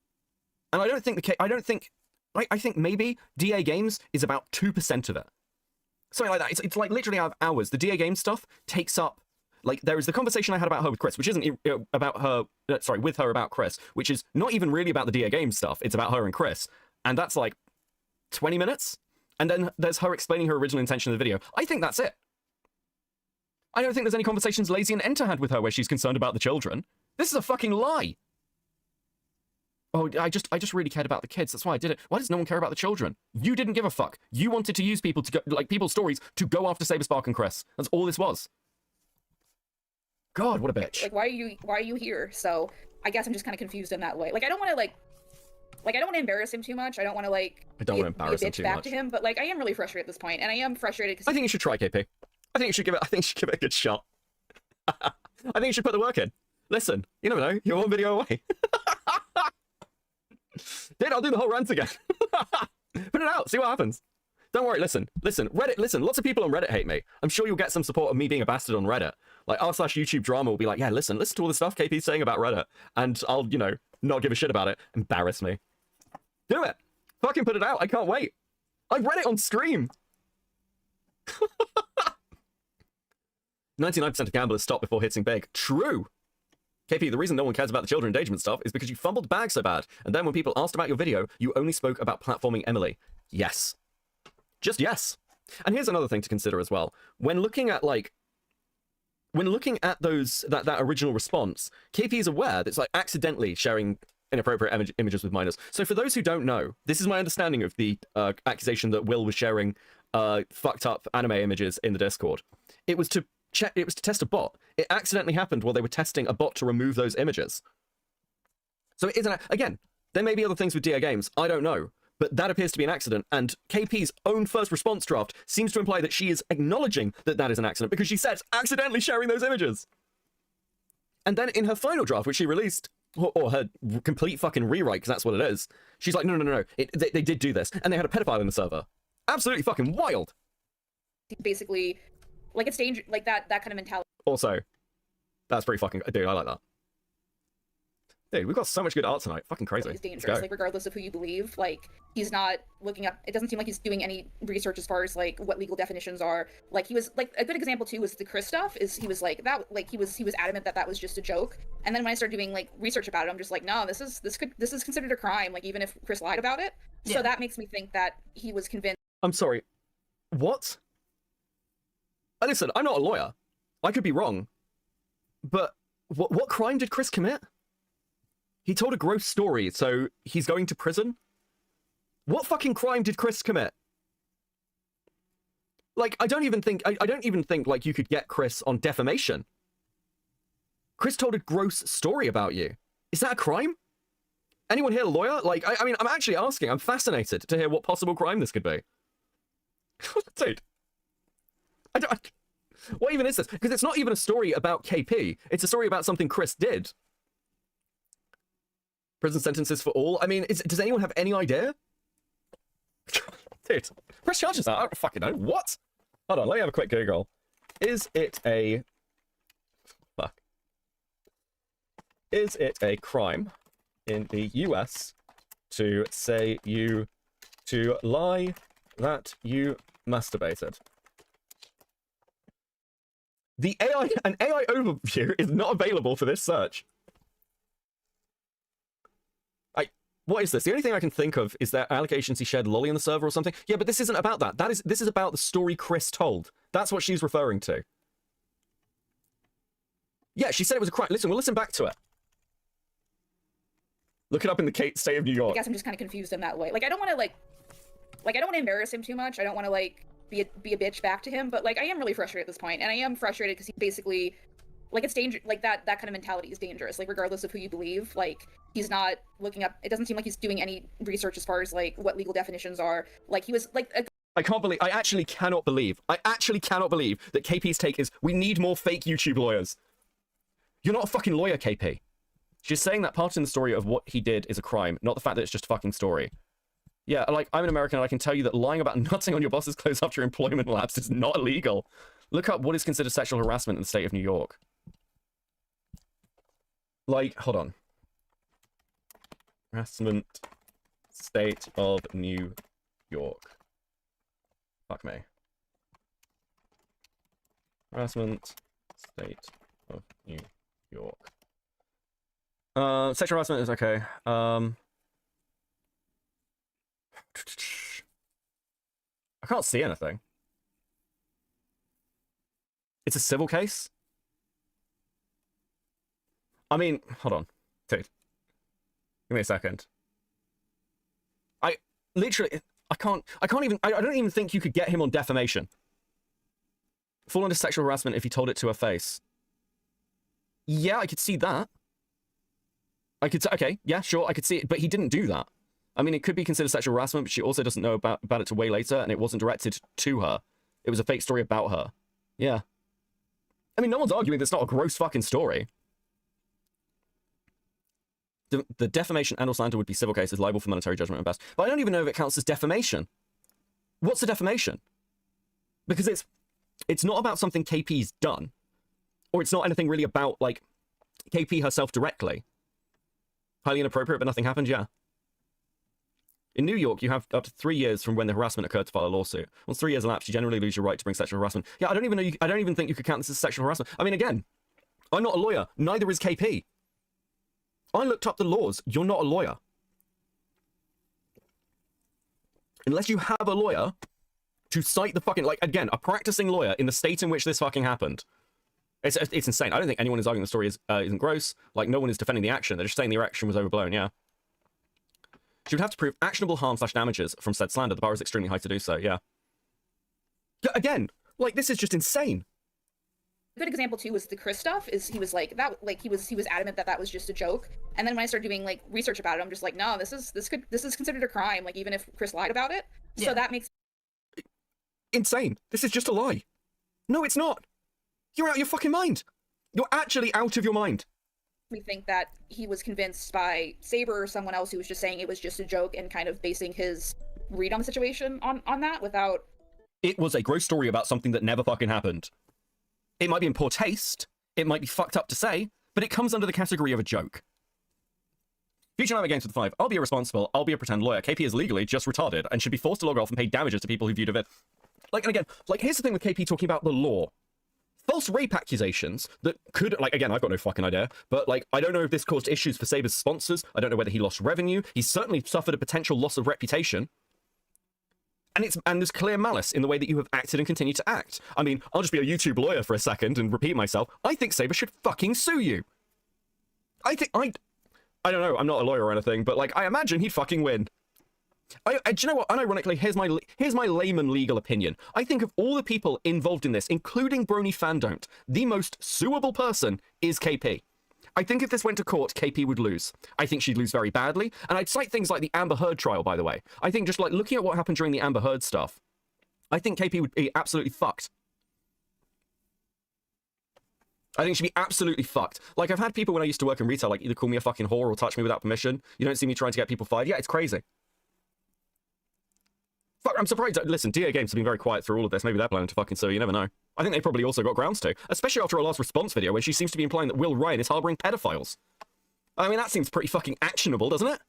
And I think maybe DA Games is about 2% of it. Something like that. It's like literally out of hours. The DA Games stuff takes up, like, there is the conversation I had about her with Chris, which isn't about her, with her about Chris, which is not even really about the DA Games stuff. It's about her and Chris. And that's like 20 minutes, and then there's her explaining her original intention of the video. I think that's it. I don't think there's any conversations Lazy and Enter had with her where she's concerned about the children. This is a fucking lie. Oh, I just really cared about the kids. That's why I did it. Why does no one care about the children? You didn't give a fuck. You wanted to use people to go, like, people's stories to go after Saberspark and Chris. That's all this was. God, what a bitch. like why are you here? So I guess I'm just kind of confused in that way. Like I don't want to I don't want to embarrass him too much. I don't want to be a bitch back to him, but like I am really frustrated at this point, and I am frustrated because I think you should try, KP. I think you should give it a good shot. I think you should put the work in. Listen, you never know, you're one video away. Then I'll do the whole rant again. Put it out, see what happens. Don't worry, listen, Reddit, lots of people on Reddit hate me. I'm sure you'll get some support of me being a bastard on Reddit. Like, r/YouTube drama will be like, yeah, listen to all the stuff KP's saying about Reddit, and I'll, not give a shit about it. Embarrass me. Do it. Fucking put it out. I can't wait. I've read it on stream. 99% of gamblers stop before hitting big. True. KP, the reason no one cares about the children endangerment stuff is because you fumbled the bag so bad, and then when people asked about your video, you only spoke about platforming Emily. Yes. Just yes. And here's another thing to consider as well. When looking at, like, that original response, KP is aware that it's, like, accidentally sharing inappropriate images with minors. So for those who don't know, this is my understanding of the accusation that Will was sharing fucked up anime images in the Discord. It was to test a bot. It accidentally happened while they were testing a bot to remove those images. So it isn't, again, there may be other things with DA games, I don't know, but that appears to be an accident, and KP's own first response draft seems to imply that she is acknowledging that that is an accident, because she says accidentally sharing those images. And then in her final draft, which she released, or her complete fucking rewrite, because that's what it is, she's like, no, they did do this, and they had a pedophile in the server. Absolutely fucking wild. Basically, like, it's danger, like that kind of mentality. Also, that's pretty fucking, dude, I like that. Dude, we've got so much good art tonight. Fucking crazy. It's dangerous, like, regardless of who you believe. Like, he's not looking up, it doesn't seem like he's doing any research as far as, like, what legal definitions are. Like, he was, like, a good example, too, was the Chris stuff, is he was, like, that, like, he was adamant that that was just a joke. And then when I started doing, like, research about it, I'm just like, no, this is considered a crime, like, even if Chris lied about it. Yeah. So that makes me think that he was convinced. I'm sorry. What? Listen, I'm not a lawyer. I could be wrong. But what crime did Chris commit? He told a gross story, so he's going to prison? What fucking crime did Chris commit? Like, I don't even think, like, you could get Chris on defamation. Chris told a gross story about you. Is that a crime? Anyone here a lawyer? Like, I mean, I'm actually asking. I'm fascinated to hear what possible crime this could be. Dude. What even is this? Because it's not even a story about KP. It's a story about something Chris did. Prison sentences for all? I mean, does anyone have any idea? Dude, press charges that. I don't fucking know. What? Hold on, let me have a quick Google. Is it a... Fuck. Is it a crime in the US to say you... to lie that you masturbated? An AI overview is not available for this search. What is this? The only thing I can think of is that allegations he shared lolly in the server or something. Yeah, but this isn't about that. This is about the story Chris told. That's what she's referring to. Yeah, she said it was a crime. Listen, we'll listen back to it. Look it up in the state of New York. I guess I'm just kind of confused in that way. Like, I don't want to, like, I don't want to embarrass him too much. I don't want to, like, be a bitch back to him. But, like, I am really frustrated at this point. And I am frustrated because he basically... Like, it's dangerous, like, that kind of mentality is dangerous, like, regardless of who you believe. Like, he's not looking up, it doesn't seem like he's doing any research as far as, like, what legal definitions are. Like, he was, like... I actually cannot believe that KP's take is, we need more fake YouTube lawyers. You're not a fucking lawyer, KP. She's saying that part in the story of what he did is a crime, not the fact that it's just a fucking story. Yeah, like, I'm an American and I can tell you that lying about nutting on your boss's clothes after your employment lapse is not illegal. Look up what is considered sexual harassment in the state of New York. Like, hold on. Harassment, state of New York. Fuck me. Harassment, state of New York. Sexual harassment is okay. I can't see anything. It's a civil case? I mean, hold on. Dude. Give me a second. I don't even think you could get him on defamation. Fall under sexual harassment if he told it to her face. Yeah, I could see that. Okay, yeah, sure, I could see it, but he didn't do that. I mean, it could be considered sexual harassment, but she also doesn't know about it till way later, and it wasn't directed to her. It was a fake story about her. Yeah. I mean, no one's arguing that's not a gross fucking story. The defamation and or slander would be civil cases, liable for monetary judgment at best. But I don't even know if it counts as defamation. What's a defamation? Because it's not about something KP's done. Or it's not anything really about, like, KP herself directly. Highly inappropriate, but nothing happened, yeah. In New York, you have up to 3 years from when the harassment occurred to file a lawsuit. Once 3 years elapse, you generally lose your right to bring sexual harassment. Yeah, I don't even think you could count this as sexual harassment. I mean, again, I'm not a lawyer. Neither is KP. I looked up the laws. You're not a lawyer. Unless you have a lawyer to cite the fucking, like, again, a practicing lawyer in the state in which this fucking happened. It's insane. I don't think anyone is arguing the story isn't gross. Like, no one is defending the action. They're just saying the action was overblown, yeah. She would have to prove actionable harm/damages from said slander. The bar is extremely high to do so, yeah. Again, like, this is just insane. A good example too was the Chris stuff. Is he was like that, like he was adamant that was just a joke. And then when I started doing like research about it, I'm just like, no, this is considered a crime. Like even if Chris lied about it, yeah. So that makes insane. This is just a lie. No, it's not. You're out of your fucking mind. You're actually out of your mind. We think that he was convinced by Saber or someone else who was just saying it was just a joke and kind of basing his read on the situation on that without. It was a gross story about something that never fucking happened. It might be in poor taste, it might be fucked up to say, but it comes under the category of a joke. Future Nightmare Games with 5. I'll be irresponsible, I'll be a pretend lawyer. KP is legally just retarded and should be forced to log off and pay damages to people who viewed a vid. Like, and again, like, here's the thing with KP talking about the law. False rape accusations that could, like, again, I've got no fucking idea, but, like, I don't know if this caused issues for Saber's sponsors. I don't know whether he lost revenue. He certainly suffered a potential loss of reputation. And there's clear malice in the way that you have acted and continue to act. I mean, I'll just be a YouTube lawyer for a second and repeat myself. I think Saber should fucking sue you. I don't know, I'm not a lawyer or anything, but, like, I imagine he'd fucking win. Do you know what? Unironically, here's my layman legal opinion. I think of all the people involved in this, including Brony Fandom, the most suable person is KP. I think if this went to court, KP would lose. I think she'd lose very badly, and I'd cite things like the Amber Heard trial, by the way. I think just, like, looking at what happened during the Amber Heard stuff, I think KP would be absolutely fucked. I think she'd be absolutely fucked. Like, I've had people when I used to work in retail, like, either call me a fucking whore or touch me without permission. You don't see me trying to get people fired. Yeah, it's crazy. Fuck, I'm surprised. Listen, DA Games have been very quiet through all of this. Maybe they're planning to fucking sue, you never know. I think they probably also got grounds to, especially after our last response video where she seems to be implying that Will Ryan is harboring pedophiles. I mean, that seems pretty fucking actionable, doesn't it?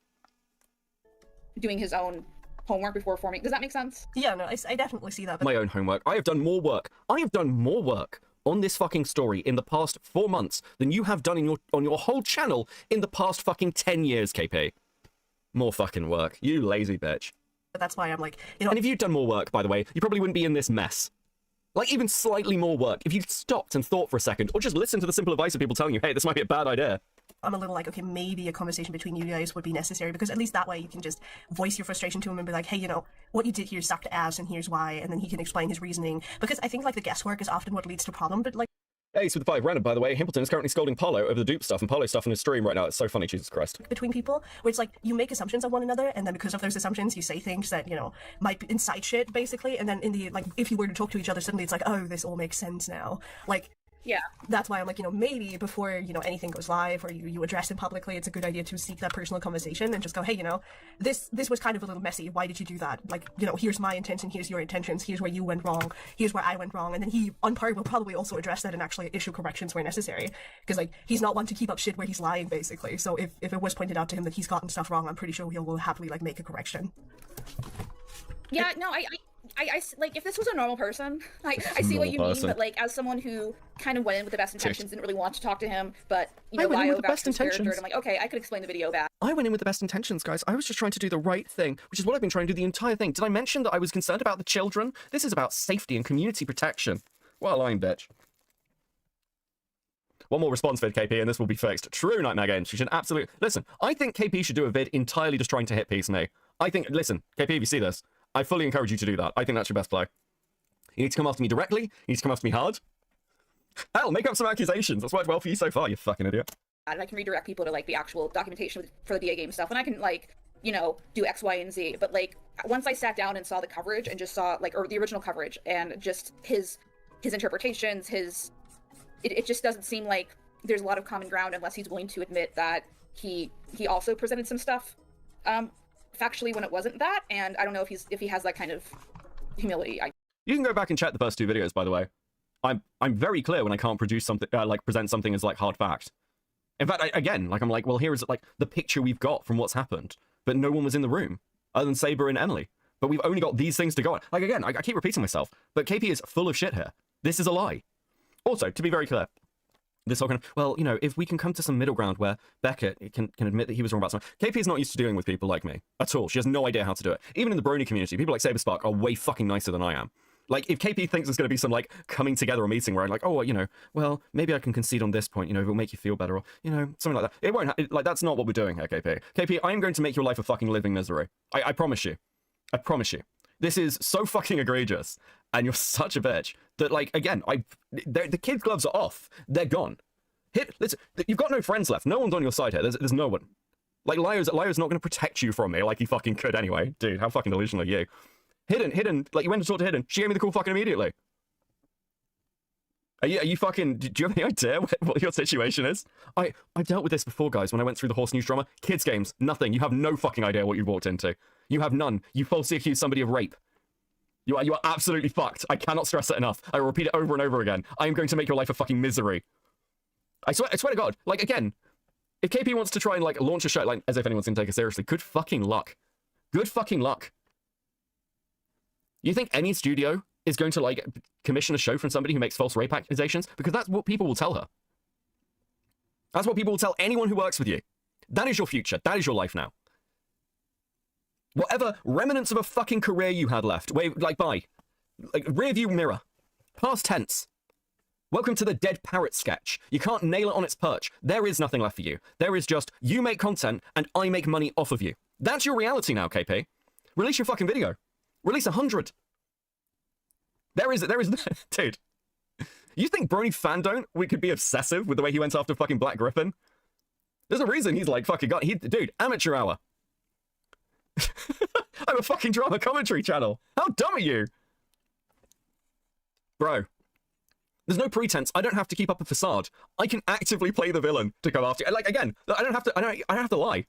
Doing his own homework before forming. Does that make sense? Yeah, no, I definitely see that. But my own homework. I have done more work. I have done more work on this fucking story in the past 4 months than you have done on your whole channel in the past fucking 10 years, KP. More fucking work. You lazy bitch. That's why I'm like, you know. And if you'd done more work, by the way, you probably wouldn't be in this mess. Like, even slightly more work. If you'd stopped and thought for a second, or just listened to the simple advice of people telling you, hey, this might be a bad idea. I'm a little like, okay, maybe a conversation between you guys would be necessary, because at least that way you can just voice your frustration to him and be like, hey, you know, what you did here sucked ass, and here's why, and then he can explain his reasoning. Because I think, like, the guesswork is often what leads to problem, but, like, Ace with the 5 random, by the way. Himpleton is currently scolding Paulo over the dupe stuff and Paulo stuff in his stream right now. It's so funny, Jesus Christ. Between people, where it's like, you make assumptions on one another, and then because of those assumptions, you say things that, you know, might incite shit, basically, and then in the, like, if you were to talk to each other, suddenly it's like, oh, this all makes sense now. Like, yeah. That's why I'm like, you know, maybe before, you know, anything goes live or you address it publicly, it's a good idea to seek that personal conversation and just go, hey, you know, this was kind of a little messy. Why did you do that? Like, you know, here's my intention, here's your intentions, here's where you went wrong, here's where I went wrong. And then he, on part, will probably also address that and actually issue corrections where necessary. Because, like, he's not one to keep up shit where he's lying, basically. So if it was pointed out to him that he's gotten stuff wrong, I'm pretty sure he will happily, like, make a correction. Yeah, no, I like, if this was a normal person, I see what you mean, but, like, as someone who kind of went in with the best intentions, didn't really want to talk to him, but, you know, lie about his character, and I'm like, okay, I could explain the video back. I went in with the best intentions, guys. I was just trying to do the right thing, which is what I've been trying to do the entire thing. Did I mention that I was concerned about the children? This is about safety and community protection. What a line, bitch. One more response vid, KP, and this will be fixed. True, Nightmare Games. You should absolutely... Listen, I think KP should do a vid entirely just trying to hit peace me. I think... Listen, KP, if you see this, I fully encourage you to do that. I think that's your best play. You need to come after me directly. You need to come after me hard. Hell, make up some accusations. That's worked well for you so far, you fucking idiot. And I can redirect people to, like, the actual documentation for the DA game stuff, and I can, like, you know, do X, Y, and Z. But, like, once I sat down and saw the coverage and just saw, like, or the original coverage, and just his interpretations, it just doesn't seem like there's a lot of common ground unless he's willing to admit that he also presented some stuff factually when it wasn't that, and I don't know if he has that kind of humility. You can go back and check the first 2 videos, by the way. I'm very clear when I can't produce something, like, present something as, like, hard fact. In fact, again, like, I'm like, well, here is, like, the picture we've got from what's happened, but no one was in the room, other than Saber and Emily. But we've only got these things to go on. Like, again, I keep repeating myself, but KP is full of shit here. This is a lie. Also, to be very clear, This whole kind of, well, you know, if we can come to some middle ground where Beckett can admit that he was wrong about something. KP is not used to dealing with people like me at all. She has no idea how to do it. Even in the Brony community, people like Saberspark are way fucking nicer than I am. Like, if KP thinks there's going to be some, like, coming together or meeting where I'm like, oh, you know, well, maybe I can concede on this point, you know, it'll make you feel better, or, you know, something like that. It won't, like, that's not what we're doing here, KP. KP, I am going to make your life a fucking living misery. I promise you. I promise you. This is so fucking egregious, and you're such a bitch, that, like, again, the kid gloves are off. They're gone. Listen, you've got no friends left. No one's on your side here. There's no one. Like, Lyo's not going to protect you from me like he fucking could anyway. Dude, how fucking delusional are you? Hidden, like, you went to talk to Hidden. She gave me the call fucking immediately. Are you fucking, do you have any idea what your situation is? I dealt with this before, guys, when I went through the horse news drama. Kids games, nothing. You have no fucking idea what you walked into. You have none. You falsely accused somebody of rape. You are absolutely fucked. I cannot stress it enough. I will repeat it over and over again. I am going to make your life a fucking misery. I swear to God, like, again, if KP wants to try and, like, launch a show, like, as if anyone's gonna take it seriously, good fucking luck. Good fucking luck. You think any studio is going to, like, commission a show from somebody who makes false rape accusations? Because that's what people will tell her. That's what people will tell anyone who works with you. That is your future. That is your life now. Whatever remnants of a fucking career you had left, like, bye. Like, rear view mirror. Past tense. Welcome to the dead parrot sketch. You can't nail it on its perch. There is nothing left for you. There is just, you make content, and I make money off of you. That's your reality now, KP. Release your fucking video. Release 100. There is, dude. You think Brony fandom, we could be obsessive with the way he went after fucking Black Griffin? There's a reason he's like, fucking god, dude, amateur hour. I'm a fucking drama commentary channel. How dumb are you? Bro. There's no pretense. I don't have to keep up a facade. I can actively play the villain to go after. Like, again, I don't have to lie.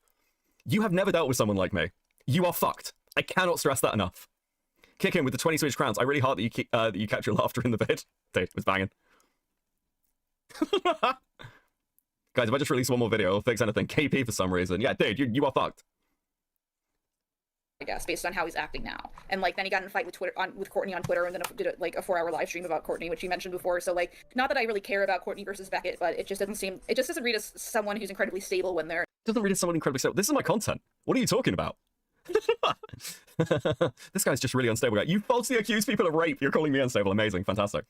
You have never dealt with someone like me. You are fucked. I cannot stress that enough. Kick in with the 20 Swedish crowns. I really heart that you kept your laughter in the vid. Dude, it was banging. Guys, if I just release one more video, it'll fix anything. KP for some reason. Yeah, dude, you are fucked. I guess, based on how he's acting now. And, like, then he got in a fight with with Courtney on Twitter, and then did like a 4-hour live stream about Courtney, which you mentioned before. So, like, not that I really care about Courtney versus Beckett, but it just doesn't read as someone who's incredibly stable when they're... It doesn't read as someone incredibly stable. This is my content. What are you talking about? This guy's just really unstable guy. You falsely accuse people of rape. You're calling me unstable. Amazing. Fantastic.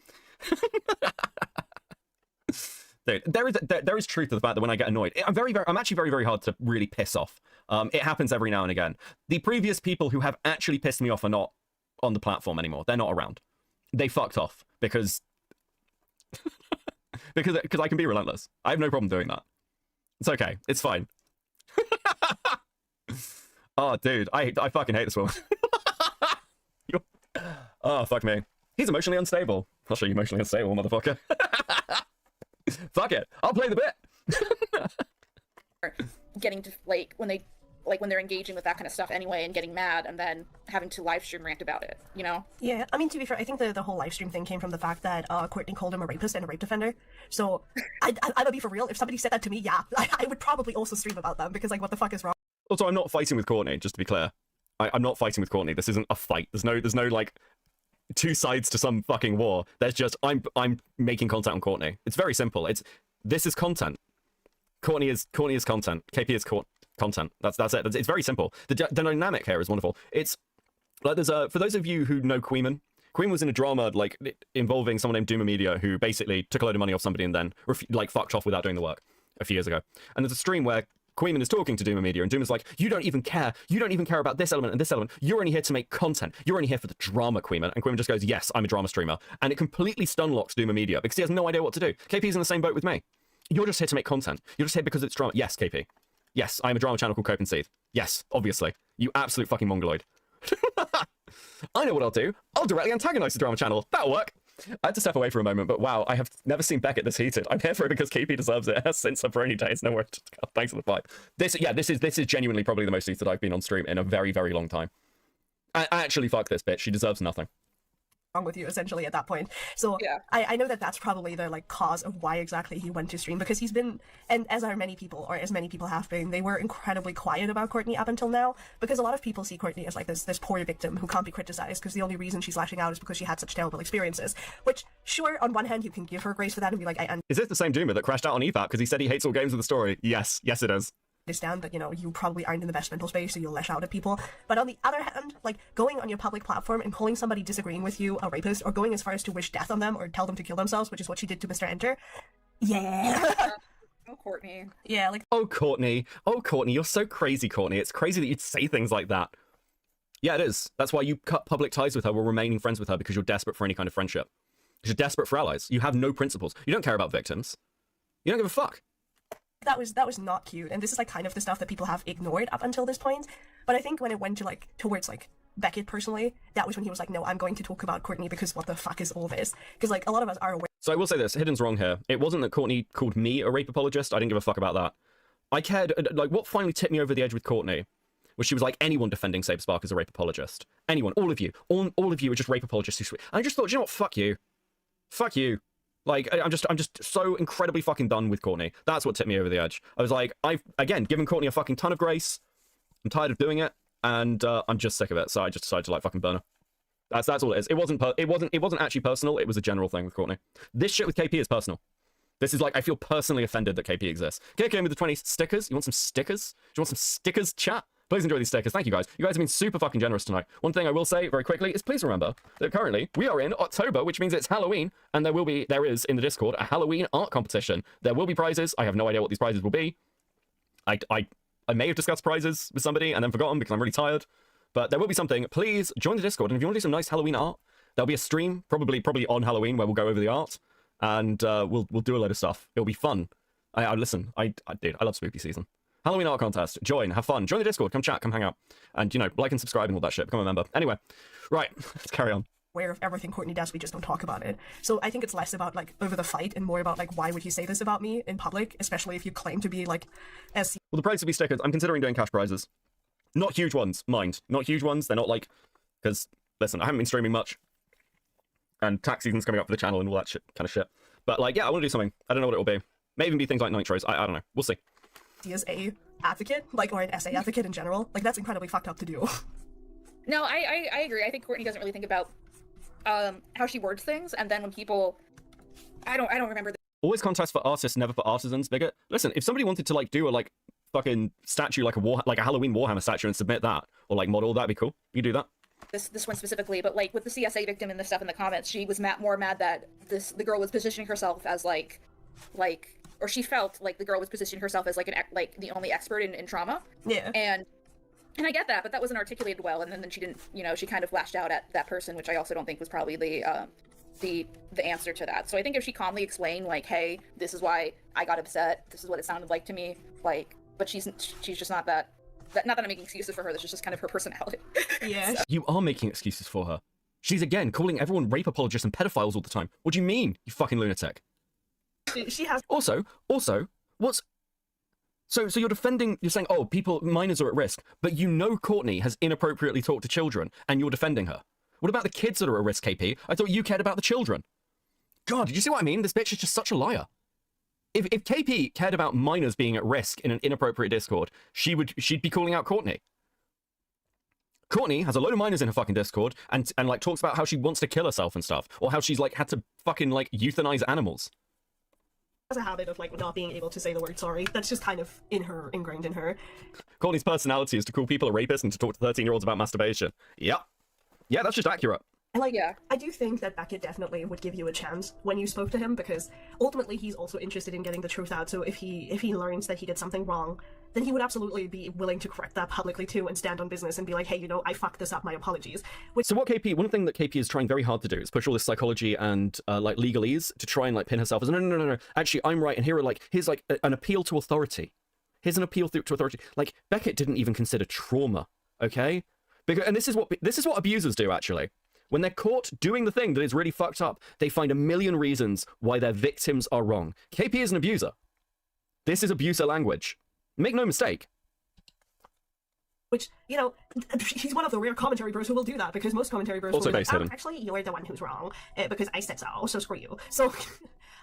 Dude, there is truth to the fact that when I get annoyed, I'm actually very, very hard to really piss off. It happens every now and again. The previous people who have actually pissed me off are not on the platform anymore. They're not around. They fucked off because because I can be relentless. I have no problem doing that. It's okay. It's fine. Oh, dude, I fucking hate this woman. Oh, fuck me. He's emotionally unstable. I'll show you emotionally unstable, motherfucker. Fuck it. I'll play the bit. Getting to, like, when they're engaging with that kind of stuff anyway and getting mad and then having to live stream rant about it, you know? Yeah, I mean, to be fair, I think the whole live stream thing came from the fact that Courtney called him a rapist and a rape defender. So, I'd be for real. If somebody said that to me, yeah, I would probably also stream about them because, like, what the fuck is wrong? Also, I'm not fighting with Courtney, just to be clear. I'm not fighting with Courtney. This isn't a fight. There's no like, two sides to some fucking war. There's just, I'm making content on Courtney. It's very simple. This is content. Courtney is content. KP is content. That's it. It's very simple. The dynamic here is wonderful. It's like there's for those of you who know Queen was in a drama like involving someone named Duma Media who basically took a load of money off somebody and then like fucked off without doing the work a few years ago. And there's a stream where Queen is talking to Duma Media, and Duma's like, you don't even care. You don't even care about this element and this element. You're only here to make content. You're only here for the drama, Queen. And Queen just goes, yes, I'm a drama streamer. And it completely stunlocks Duma Media because he has no idea what to do. KP's in the same boat with me. You're just here to make content. You're just here because it's drama. Yes, KP. Yes, I'm a drama channel called Cope and Seethe. Yes, obviously. You absolute fucking mongoloid. I know what I'll do. I'll directly antagonize the drama channel. That'll work. I had to step away for a moment, but wow, I have never seen Beckett this heated. I'm here for it because KP deserves it. Since her Brony days, no worries. Thanks for the vibe. This is genuinely probably the most heated I've been on stream in a very, very long time. I actually fuck this bitch. She deserves nothing. wrong with you essentially at that point. So Yeah. I know that that's probably the like cause of why exactly he went to stream, because he's been, and as are many people, or as many people have been, they were incredibly quiet about Courtney up until now, because a lot of people see Courtney as like this poor victim who can't be criticized because the only reason she's lashing out is because she had such terrible experiences. Which, sure, on one hand you can give her grace for that and be like, I Is this the same Doomer that crashed out on EFAP because he said he hates all games with a story? Yes, yes it is. understand that, you know, you probably aren't in the best mental space, so you'll lash out at people. But on the other hand, like, going on your public platform and calling somebody disagreeing with you a rapist, or going as far as to wish death on them or tell them to kill themselves, which is what she did to Mr. Enter. Yeah. Oh, Courtney. Yeah, like, Oh, Courtney. Oh, Courtney, you're so crazy, Courtney. It's crazy that you'd say things like that. Yeah, it is. That's why you cut public ties with her while remaining friends with her, because you're desperate for any kind of friendship. Because you're desperate for allies. You have no principles. You don't care about victims. You don't give a fuck. that was not cute, and this is like kind of the stuff that people have ignored up until this point. But I think when it went to like towards like Beckett personally, that was when he was like, no, I'm going to talk about Courtney because what the fuck is all this? Because like a lot of us are aware. So I will say this, Hidden's wrong here. It wasn't that Courtney called me a rape apologist. I didn't give a fuck about that. I cared, like, what finally tipped me over the edge with Courtney was she was like, anyone defending Sabe Spark is a rape apologist. Anyone, all of you. All of you are just rape apologists who sweet. And I just thought, you know what, fuck you. Fuck you. Like, I'm just so incredibly fucking done with Courtney. That's what tipped me over the edge. I was like, I've, again, given Courtney a fucking ton of grace. I'm tired of doing it, and I'm just sick of it, so I just decided to, like, fucking burn her. That's all it is. It wasn't actually personal, it was a general thing with Courtney. This shit with KP is personal. This is like, I feel personally offended that KP exists. KK with the 20 stickers. You want some stickers? Do you want some stickers, chat? Please enjoy these stickers. Thank you, guys. You guys have been super fucking generous tonight. One thing I will say very quickly is please remember that currently we are in October, which means it's Halloween, and there is in the Discord a Halloween art competition. There will be prizes. I have no idea what these prizes will be. I may have discussed prizes with somebody and then forgotten because I'm really tired. But there will be something. Please join the Discord, and if you want to do some nice Halloween art, there'll be a stream probably on Halloween where we'll go over the art, and we'll do a load of stuff. It'll be fun. Listen, dude, I love spooky season. Halloween art contest. Join, have fun. Join the Discord. Come chat, come hang out, and you know, like and subscribe and all that shit. Become a member. Anyway, right, let's carry on. Aware of everything Courtney does, we just don't talk about it. So I think it's less about like over the fight and more about like, why would you say this about me in public, especially if you claim to be like SC. Well, the prize will be stickers. I'm considering doing cash prizes. Not huge ones, mind. Not huge ones. They're not like, because listen, I haven't been streaming much, and tax season's coming up for the channel and all that shit, kind of shit. But like, yeah, I want to do something. I don't know what it will be. May even be things like nitros. I don't know. We'll see. as a advocate, like, or an essay advocate in general. Like, that's incredibly fucked up to do. No, I agree. I think Courtney doesn't really think about how she words things, and then when people, I don't remember. Always contest for artists, never for artisans, bigot. Listen, if somebody wanted to like do a like fucking statue, like a Halloween Warhammer statue, and submit that, or like model, that'd be cool. You do that. This one specifically, but like with the CSA victim and the stuff in the comments, she was more mad that the girl was positioning herself as like, or she felt like the girl was positioning herself as like the only expert in trauma. Yeah. And I get that, but that wasn't articulated well, and then she didn't, she kind of lashed out at that person, which I also don't think was probably the answer to that. So I think if she calmly explained, like, hey, this is why I got upset, this is what it sounded like to me, like, but she's just not that not that I'm making excuses for her, this is just kind of her personality. Yeah. So. You are making excuses for her. She's again calling everyone rape apologists and pedophiles all the time. What do you mean, you fucking lunatic? She has. Also, what's... So you're defending, you're saying, oh, minors are at risk, but you know Courtney has inappropriately talked to children, and you're defending her. What about the kids that are at risk, KP? I thought you cared about the children. God, did you see what I mean? This bitch is just such a liar. If KP cared about minors being at risk in an inappropriate Discord, she'd be calling out Courtney. Courtney has a load of minors in her fucking Discord, and like talks about how she wants to kill herself and stuff, or how she's like had to fucking like euthanize animals. Has a habit of like not being able to say the word sorry. That's just kind of ingrained in her. Courtney's personality is to call people a rapist and to talk to 13-year-olds about masturbation. Yep. Yeah, that's just accurate. And like, yeah. I do think that Beckett definitely would give you a chance when you spoke to him, because ultimately he's also interested in getting the truth out. So if he learns that he did something wrong, then he would absolutely be willing to correct that publicly too and stand on business and be like, hey, I fucked this up, my apologies. So one thing that KP is trying very hard to do is push all this psychology and like legalese to try and like pin herself as no. Actually, I'm right, and here's like an appeal to authority. Here's an appeal to authority. Like Beckett didn't even consider trauma, okay? And this is what abusers do actually. When they're caught doing the thing that is really fucked up, they find a million reasons why their victims are wrong. KP is an abuser. This is abuser language. Make no mistake. Which, you know, he's one of the rare commentary bros who will do that, because most commentary bros Also will be based like, hidden. actually, you're the one who's wrong, because I said so screw you. So,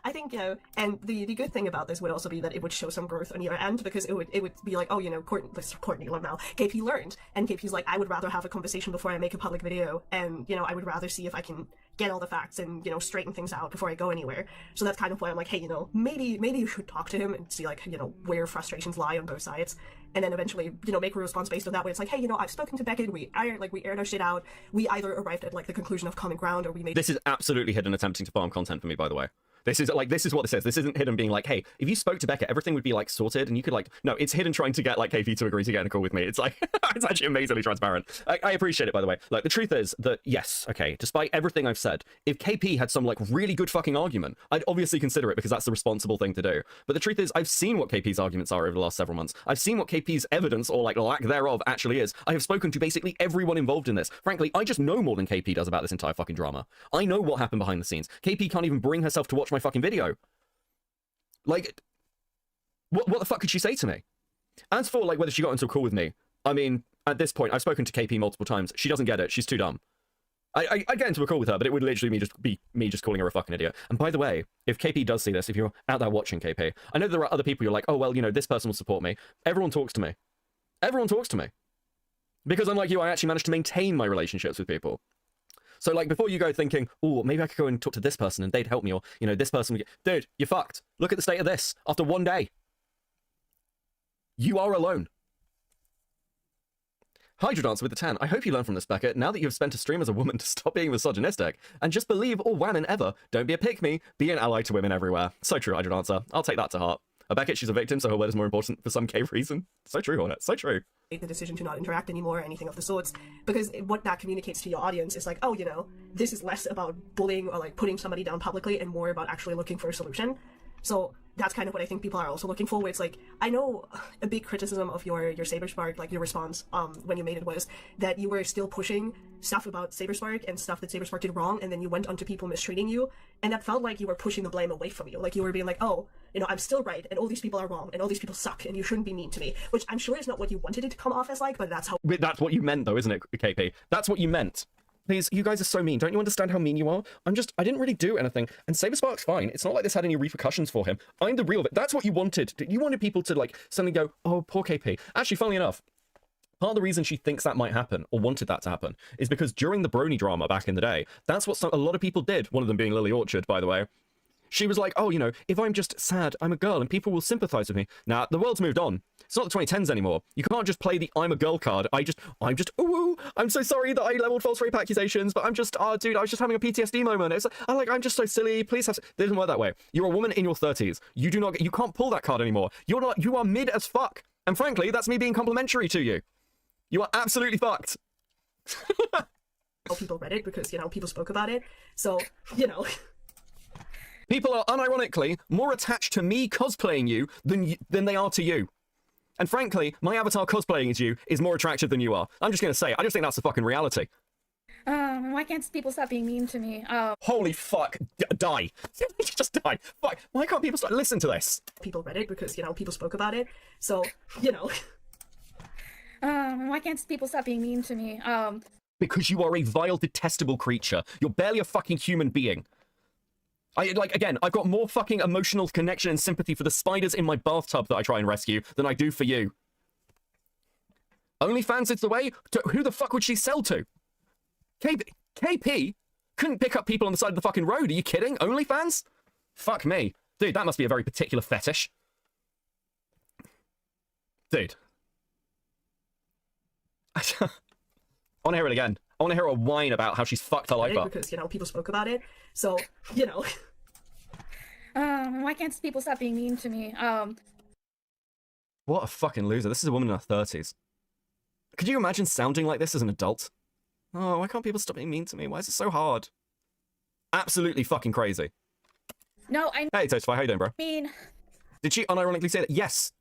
I think, you know, and the good thing about this would also be that it would show some growth on your end, because it would be like, oh, you know, Courtney now, KP learned, and KP's like, I would rather have a conversation before I make a public video, and, you know, I would rather see if I can get all the facts and, you know, straighten things out before I go anywhere. So that's kind of why I'm like, hey, you know, maybe you should talk to him and see, like, you know, where frustrations lie on both sides. And then eventually, you know, make a response based on that, where it's like, hey, you know, I've spoken to Beckett, we aired our shit out, we either arrived at, like, the conclusion of common ground, or we made— This is absolutely hidden attempting to farm content for me, by the way. This is what this is. This isn't hidden being like, hey, if you spoke to Becca, everything would be like sorted and you could like, no, it's hidden trying to get like KP to agree to get in a call with me. It's like, it's actually amazingly transparent. I appreciate it, by the way. Like, the truth is that, yes, okay, despite everything I've said, if KP had some like really good fucking argument, I'd obviously consider it, because that's the responsible thing to do. But the truth is, I've seen what KP's arguments are over the last several months. I've seen what KP's evidence, or like lack thereof, actually is. I have spoken to basically everyone involved in this. Frankly, I just know more than KP does about this entire fucking drama. I know what happened behind the scenes. KP can't even bring herself to watch my fucking video. Like, what the fuck could she say to me? As for, like, whether she got into a call with me, I mean, at this point, I've spoken to KP multiple times. She doesn't get it. She's too dumb. I'd get into a call with her, but it would literally be me just calling her a fucking idiot. And by the way, if KP does see this, if you're out there watching KP, I know there are other people you're like, oh, well, you know, this person will support me. Everyone talks to me. Everyone talks to me. Because unlike you, I actually managed to maintain my relationships with people. So, like, before you go thinking, oh, maybe I could go and talk to this person and they'd help me, or, you know, this person would get— dude, you're fucked. Look at the state of this. After one day, you are alone. Hydra Dancer with the 10. I hope you learn from this, Becca. Now that you've spent a stream as a woman, to stop being misogynistic and just believe all women ever. Don't be a pick-me. Be an ally to women everywhere. So true, Hydra Dancer. I'll take that to heart. Beckett, she's a victim, so her word is more important for some cave reason. So true, Hornet. So true. The decision to not interact anymore or anything of the sorts, because what that communicates to your audience is like, oh, you know, this is less about bullying or like putting somebody down publicly and more about actually looking for a solution. So that's kind of what I think people are also looking for, where it's like, I know a big criticism of your Saberspark, like your response when you made it, was that you were still pushing stuff about Saberspark and stuff that Saberspark did wrong, and then you went onto people mistreating you, and that felt like you were pushing the blame away from you. Like, you were being like, oh, you know, I'm still right, and all these people are wrong, and all these people suck, and you shouldn't be mean to me, which I'm sure is not what you wanted it to come off as like, but that's how— That's what you meant, though, isn't it, KP? That's what you meant. Please, you guys are so mean. Don't you understand how mean you are? I didn't really do anything. And Saberspark's fine. It's not like this had any repercussions for him. I'm the real— that's what you wanted. You wanted people to, like, suddenly go, oh, poor KP. Actually, funnily enough, part of the reason she thinks that might happen, or wanted that to happen, is because during the Brony drama back in the day, that's what a lot of people did. One of them being Lily Orchard, by the way. She was like, oh, you know, if I'm just sad, I'm a girl, and people will sympathize with me. Now, the world's moved on. It's not the 2010s anymore. You can't just play the I'm a girl card. I'm just, ooh, I'm so sorry that I leveled false rape accusations, but I'm just, oh, dude, I was just having a PTSD moment. I'm just so silly. Please have— it doesn't work that way. You're a woman in your 30s. You can't pull that card anymore. You are mid as fuck. And frankly, that's me being complimentary to you. You are absolutely fucked. people read it, because, you know, people spoke about it. So, you know. People are unironically more attached to me cosplaying you than they are to you. And frankly, my avatar cosplaying as you is more attractive than you are. I'm just gonna say, I just think that's the fucking reality. Why can't people stop being mean to me? Holy fuck, die. Just die. Fuck, why can't people stop— listen to this? People read it, because, you know, people spoke about it. So, you know. Why can't people stop being mean to me? Because you are a vile, detestable creature. You're barely a fucking human being. Again, I've got more fucking emotional connection and sympathy for the spiders in my bathtub that I try and rescue than I do for you. OnlyFans is the way? Who the fuck would she sell to? KP couldn't pick up people on the side of the fucking road. Are you kidding? OnlyFans? Fuck me. Dude, that must be a very particular fetish. Dude. I want to hear it again. I want to hear her whine about how she's fucked her life up. Because, you know, people spoke about it. So, you know. Why can't people stop being mean to me? What a fucking loser. This is a woman in her 30s. Could you imagine sounding like this as an adult? Oh, why can't people stop being mean to me? Why is it so hard? Absolutely fucking crazy. No, Hey, Toastify, how you doing, bro? mean... Did she unironically say that? Yes.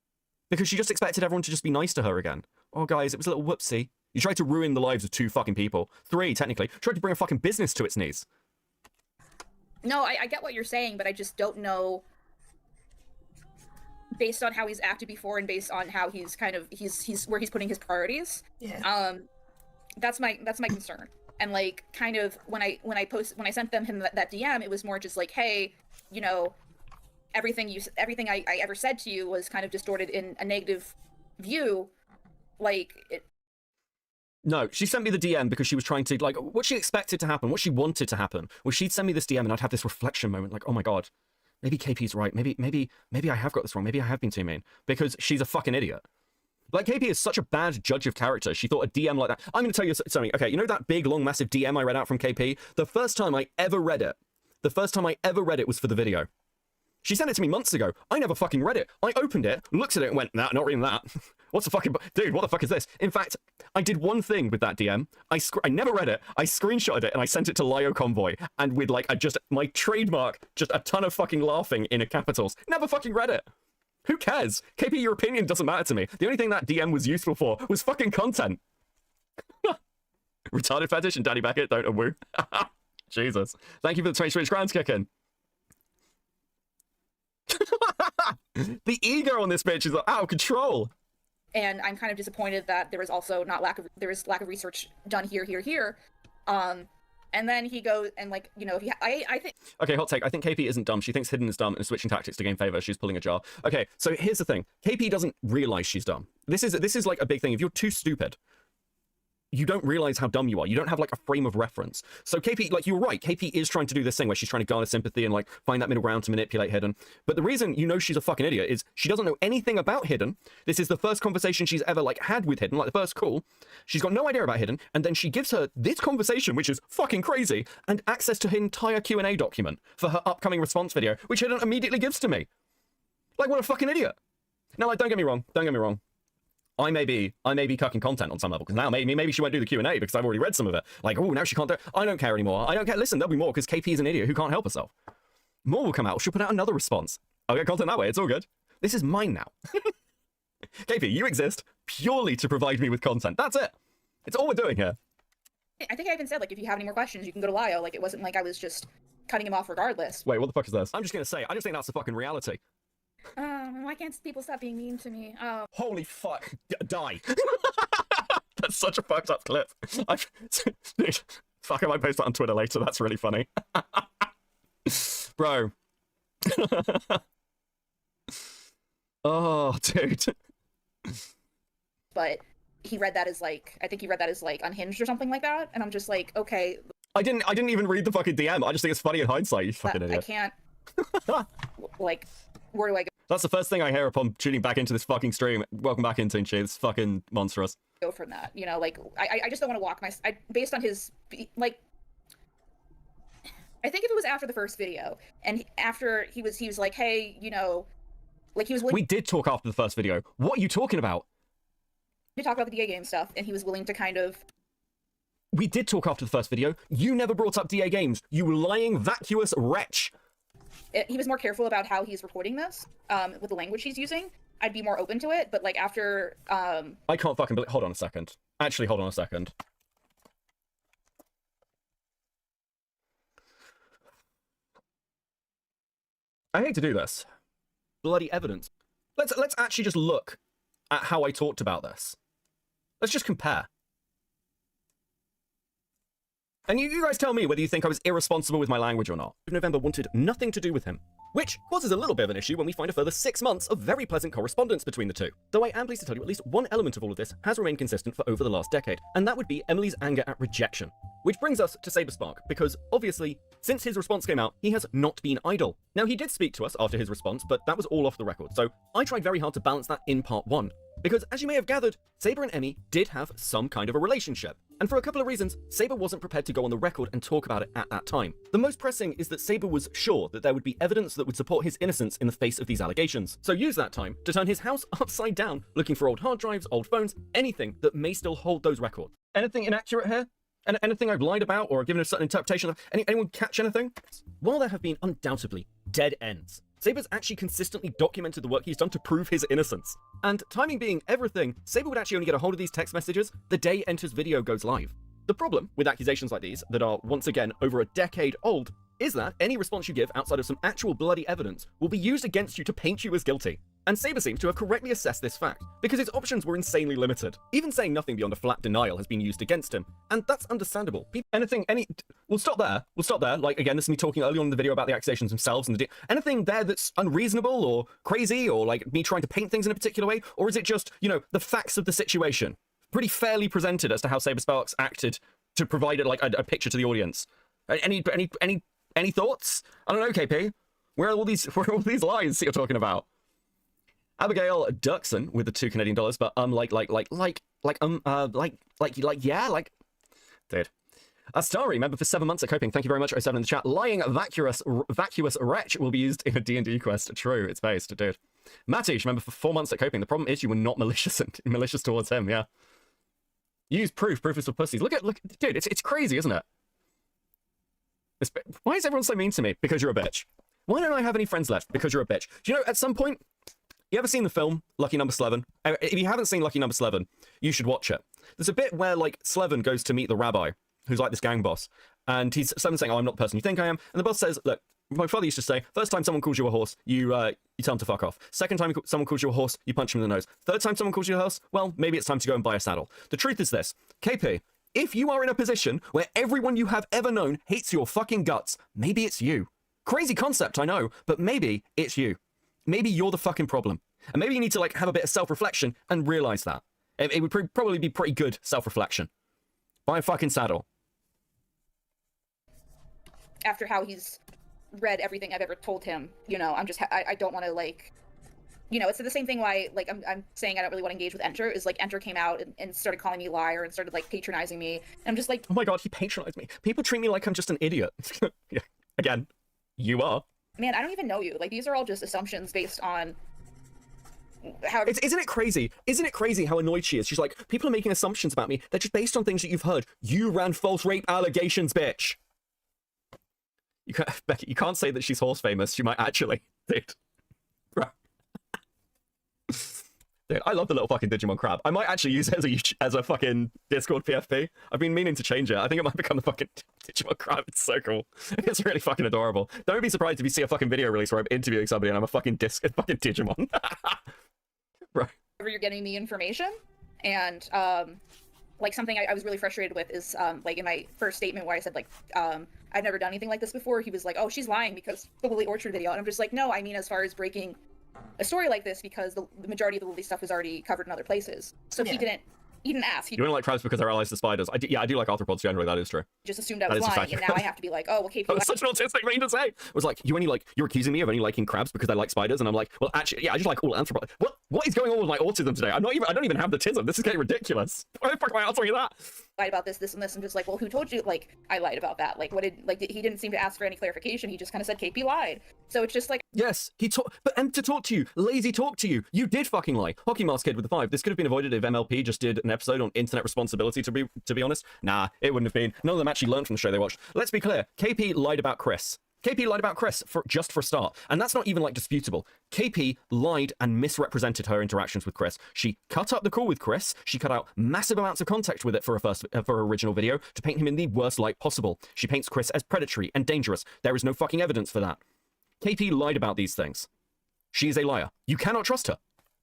Because she just expected everyone to just be nice to her again. Oh, guys, it was a little whoopsie. You tried to ruin the lives of 2 fucking people. 3, technically. Tried to bring a fucking business to its knees. No, I get what you're saying, but I just don't know... based on how he's acted before and based on how he's kind of he's where he's putting his priorities. Yeah. That's my concern. And like kind of when I sent him that DM, it was more just like, hey, you know, everything I ever said to you was kind of distorted in a negative view. Like it. No, she sent me the DM because she was trying to, like, what she expected to happen, what she wanted to happen, was she'd send me this DM and I'd have this reflection moment, like, oh my god, maybe KP's right, maybe I have got this wrong, maybe I have been too mean, because she's a fucking idiot. Like, KP is such a bad judge of character. She thought a DM like that... I'm going to tell you something. Okay, you know that big, long, massive DM I read out from KP? The first time I ever read it was for the video. She sent it to me months ago. I never fucking read it. I opened it, looked at it, and went, nah, not reading that. What's the fucking... Dude, what the fuck is this? In fact, I did one thing with that DM. I never read it. I screenshotted it, and I sent it to Lio Convoy. And with, like, my trademark, just a ton of fucking laughing in capitals. Never fucking read it. Who cares? KP, your opinion doesn't matter to me. The only thing that DM was useful for was fucking content. Retarded fetish and Daddy Beckett, don't woo. Jesus. Thank you for the 20 Switch crowns kicking. The ego on this bitch is out of control. And I'm kind of disappointed that there is also lack of research done here. And then he goes and, like, you know, I think... Okay, hot take. I think KP isn't dumb. She thinks Hidden is dumb and is switching tactics to gain favor. She's pulling a jar. Okay, so here's the thing. KP doesn't realize she's dumb. This is like a big thing. If you're too stupid, you don't realize how dumb you are. You don't have, like, a frame of reference. So KP, like, you're right. KP is trying to do this thing where she's trying to garner sympathy and, like, find that middle ground to manipulate Hidden. But the reason you know she's a fucking idiot is she doesn't know anything about Hidden. This is the first conversation she's ever, like, had with Hidden, like, the first call. She's got no idea about Hidden, and then she gives her this conversation, which is fucking crazy, and access to her entire Q&A document for her upcoming response video, which Hidden immediately gives to me. Like, what a fucking idiot. Now, like, don't get me wrong. I may be cucking content on some level, because now maybe she won't do the Q&A because I've already read some of it. Like, oh, now she can't do it. I don't care anymore. I don't care. Listen, there'll be more because KP is an idiot who can't help herself. More will come out. She'll put out another response. I'll get content that way. It's all good. This is mine now. KP, you exist purely to provide me with content. That's it. It's all we're doing here. I think I even said, like, if you have any more questions, you can go to Lio. Like, it wasn't like I was just cutting him off regardless. Wait, what the fuck is this? I'm just going to say, I just think that's the fucking reality. Why can't people stop being mean to me? Holy fuck. Die. That's such a fucked up clip. Dude, fuck, I might post that on Twitter later. That's really funny. Bro. Oh, dude. But he read that as, like, I think he read that as, like, unhinged or something like that. And I'm just like, okay. I didn't even read the fucking DM. I just think it's funny in hindsight, you fucking idiot. I can't. Like, where do I go? That's the first thing I hear upon tuning back into this fucking stream. Welcome back into Chi. It's fucking monstrous. Go from that, you know, like, I just don't want to walk based on his, like, I think if it was after the first video, and after he was like, hey, you know, like, he was willing... We did talk after the first video. What are you talking about? To talk about the DA game stuff, and he was willing to kind of... We did talk after the first video. You never brought up DA games. You lying, vacuous wretch. He was more careful about how he's reporting this, with the language he's using. I'd be more open to it, but, like, after, I can't fucking believe... Hold on a second. Actually, hold on a second. I hate to do this. Bloody evidence. Let's actually just look at how I talked about this. Let's just compare. And you guys tell me whether you think I was irresponsible with my language or not. November wanted nothing to do with him, which causes a little bit of an issue when we find a further 6 months of very pleasant correspondence between the two. Though I am pleased to tell you at least one element of all of this has remained consistent for over the last decade, and that would be Emily's anger at rejection. Which brings us to Saberspark, because obviously, since his response came out, he has not been idle. Now, he did speak to us after his response, but that was all off the record, so I tried very hard to balance that in part 1. Because, as you may have gathered, Saber and Emmy did have some kind of a relationship. And for a couple of reasons, Saber wasn't prepared to go on the record and talk about it at that time. The most pressing is that Saber was sure that there would be evidence that would support his innocence in the face of these allegations. So use that time to turn his house upside down, looking for old hard drives, old phones, anything that may still hold those records. Anything inaccurate here? Anything I've lied about or given a certain interpretation of? Anyone catch anything? While there have been undoubtedly dead ends, Saber's actually consistently documented the work he's done to prove his innocence. And timing being everything, Saber would actually only get a hold of these text messages the day Enter's video goes live. The problem with accusations like these, that are once again over a decade old, is that any response you give outside of some actual bloody evidence will be used against you to paint you as guilty. And Saber seems to have correctly assessed this fact, because his options were insanely limited. Even saying nothing beyond a flat denial has been used against him, and that's understandable. We'll stop there. Like, again, this is me talking earlier on in the video about the accusations themselves, and anything there that's unreasonable or crazy, or like me trying to paint things in a particular way, or is it just, you know, the facts of the situation? Pretty fairly presented as to how Saber Sparks acted to provide it like a picture to the audience. Any thoughts? I don't know, KP. Where are all these lies that you're talking about? Abigail Duxon with the $2 Canadian, but dude. Astari, member for 7 months at Coping. Thank you very much, 07 in the chat. Lying vacuous wretch will be used in a D&D quest. True, it's based, dude. Matish, member for 4 months at Coping. The problem is you were not malicious towards him, yeah. Use proof. Proof is for pussies. Look, dude, it's crazy, isn't it? Why is everyone so mean to me? Because you're a bitch. Why don't I have any friends left? Because you're a bitch. Do you know, at some point, you ever seen the film Lucky Number Slevin? If you haven't seen Lucky Number Slevin, you should watch it. There's a bit where, like, Slevin goes to meet the rabbi, who's like this gang boss, and he's Slevin's saying, "Oh, I'm not the person you think I am." And the boss says, "Look, my father used to say, first time someone calls you a horse, you tell them to fuck off. Second time someone calls you a horse, you punch them in the nose. Third time someone calls you a horse, well, maybe it's time to go and buy a saddle." The truth is this, KP, if you are in a position where everyone you have ever known hates your fucking guts, maybe it's you. Crazy concept, I know, but maybe it's you. Maybe you're the fucking problem. And maybe you need to, like, have a bit of self-reflection and realize that. It would probably be pretty good self-reflection. Buy a fucking saddle. After how he's read everything I've ever told him, you know, I don't want to, like, you know, it's the same thing why, like, I'm saying I don't really want to engage with Enter, is, like, Enter came out and started calling me a liar and started, like, patronizing me. And I'm just like, oh my god, he patronized me. People treat me like I'm just an idiot. Yeah. Again, you are. Man, I don't even know you. Like, these are all just assumptions based on how... Isn't it crazy? Isn't it crazy how annoyed she is? She's like, people are making assumptions about me. They're just based on things that you've heard. You ran false rape allegations, bitch. Becky, you can't say that she's horse famous. She might actually. Dude. Dude, I love the little fucking Digimon crab. I might actually use it as a fucking Discord PFP. I've been meaning to change it. I think it might become the fucking Digimon crab. It's so cool. It's really fucking adorable. Don't be surprised if you see a fucking video release where I'm interviewing somebody and I'm a fucking Digimon. Right. You're getting the information, and like, something I was really frustrated with is like, in my first statement where I said, like, I've never done anything like this before, he was like, "Oh, she's lying because the Lily Orchard video," and I'm just like, no, I mean, as far as breaking a story like this, because the majority of the Lily stuff was already covered in other places, so yeah. He didn't ask. You don't like crabs because they're allies to spiders. I do like arthropods generally, that is true. Just assumed I was lying, and now I have to be like, oh, well, KP... That was such an autistic thing to say. It was like, you're accusing me of only liking crabs because I like spiders, and I'm like, well, actually, yeah, I just like all arthropods. What is going on with my autism today? I don't even have the tism. This is getting ridiculous. Why the fuck am I answering that? Lied about this, and this. I'm just like, well, who told you? Like, I lied about that. Like, he didn't seem to ask for any clarification. He just kind of said KP lied. So it's just like, yes, and to talk to you, lazy talk to you. You did fucking lie. Hockey Mask Kid with the 5. This could have been avoided if MLP just did an episode on internet responsibility, to be honest. Nah, it wouldn't have been. None of them actually learned from the show they watched. Let's be clear. KP lied about Chris. KP lied about Chris just for a start. And that's not even, like, disputable. KP lied and misrepresented her interactions with Chris. She cut up the call with Chris. She cut out massive amounts of context with it for her original video to paint him in the worst light possible. She paints Chris as predatory and dangerous. There is no fucking evidence for that. KP lied about these things. She is a liar. You cannot trust her.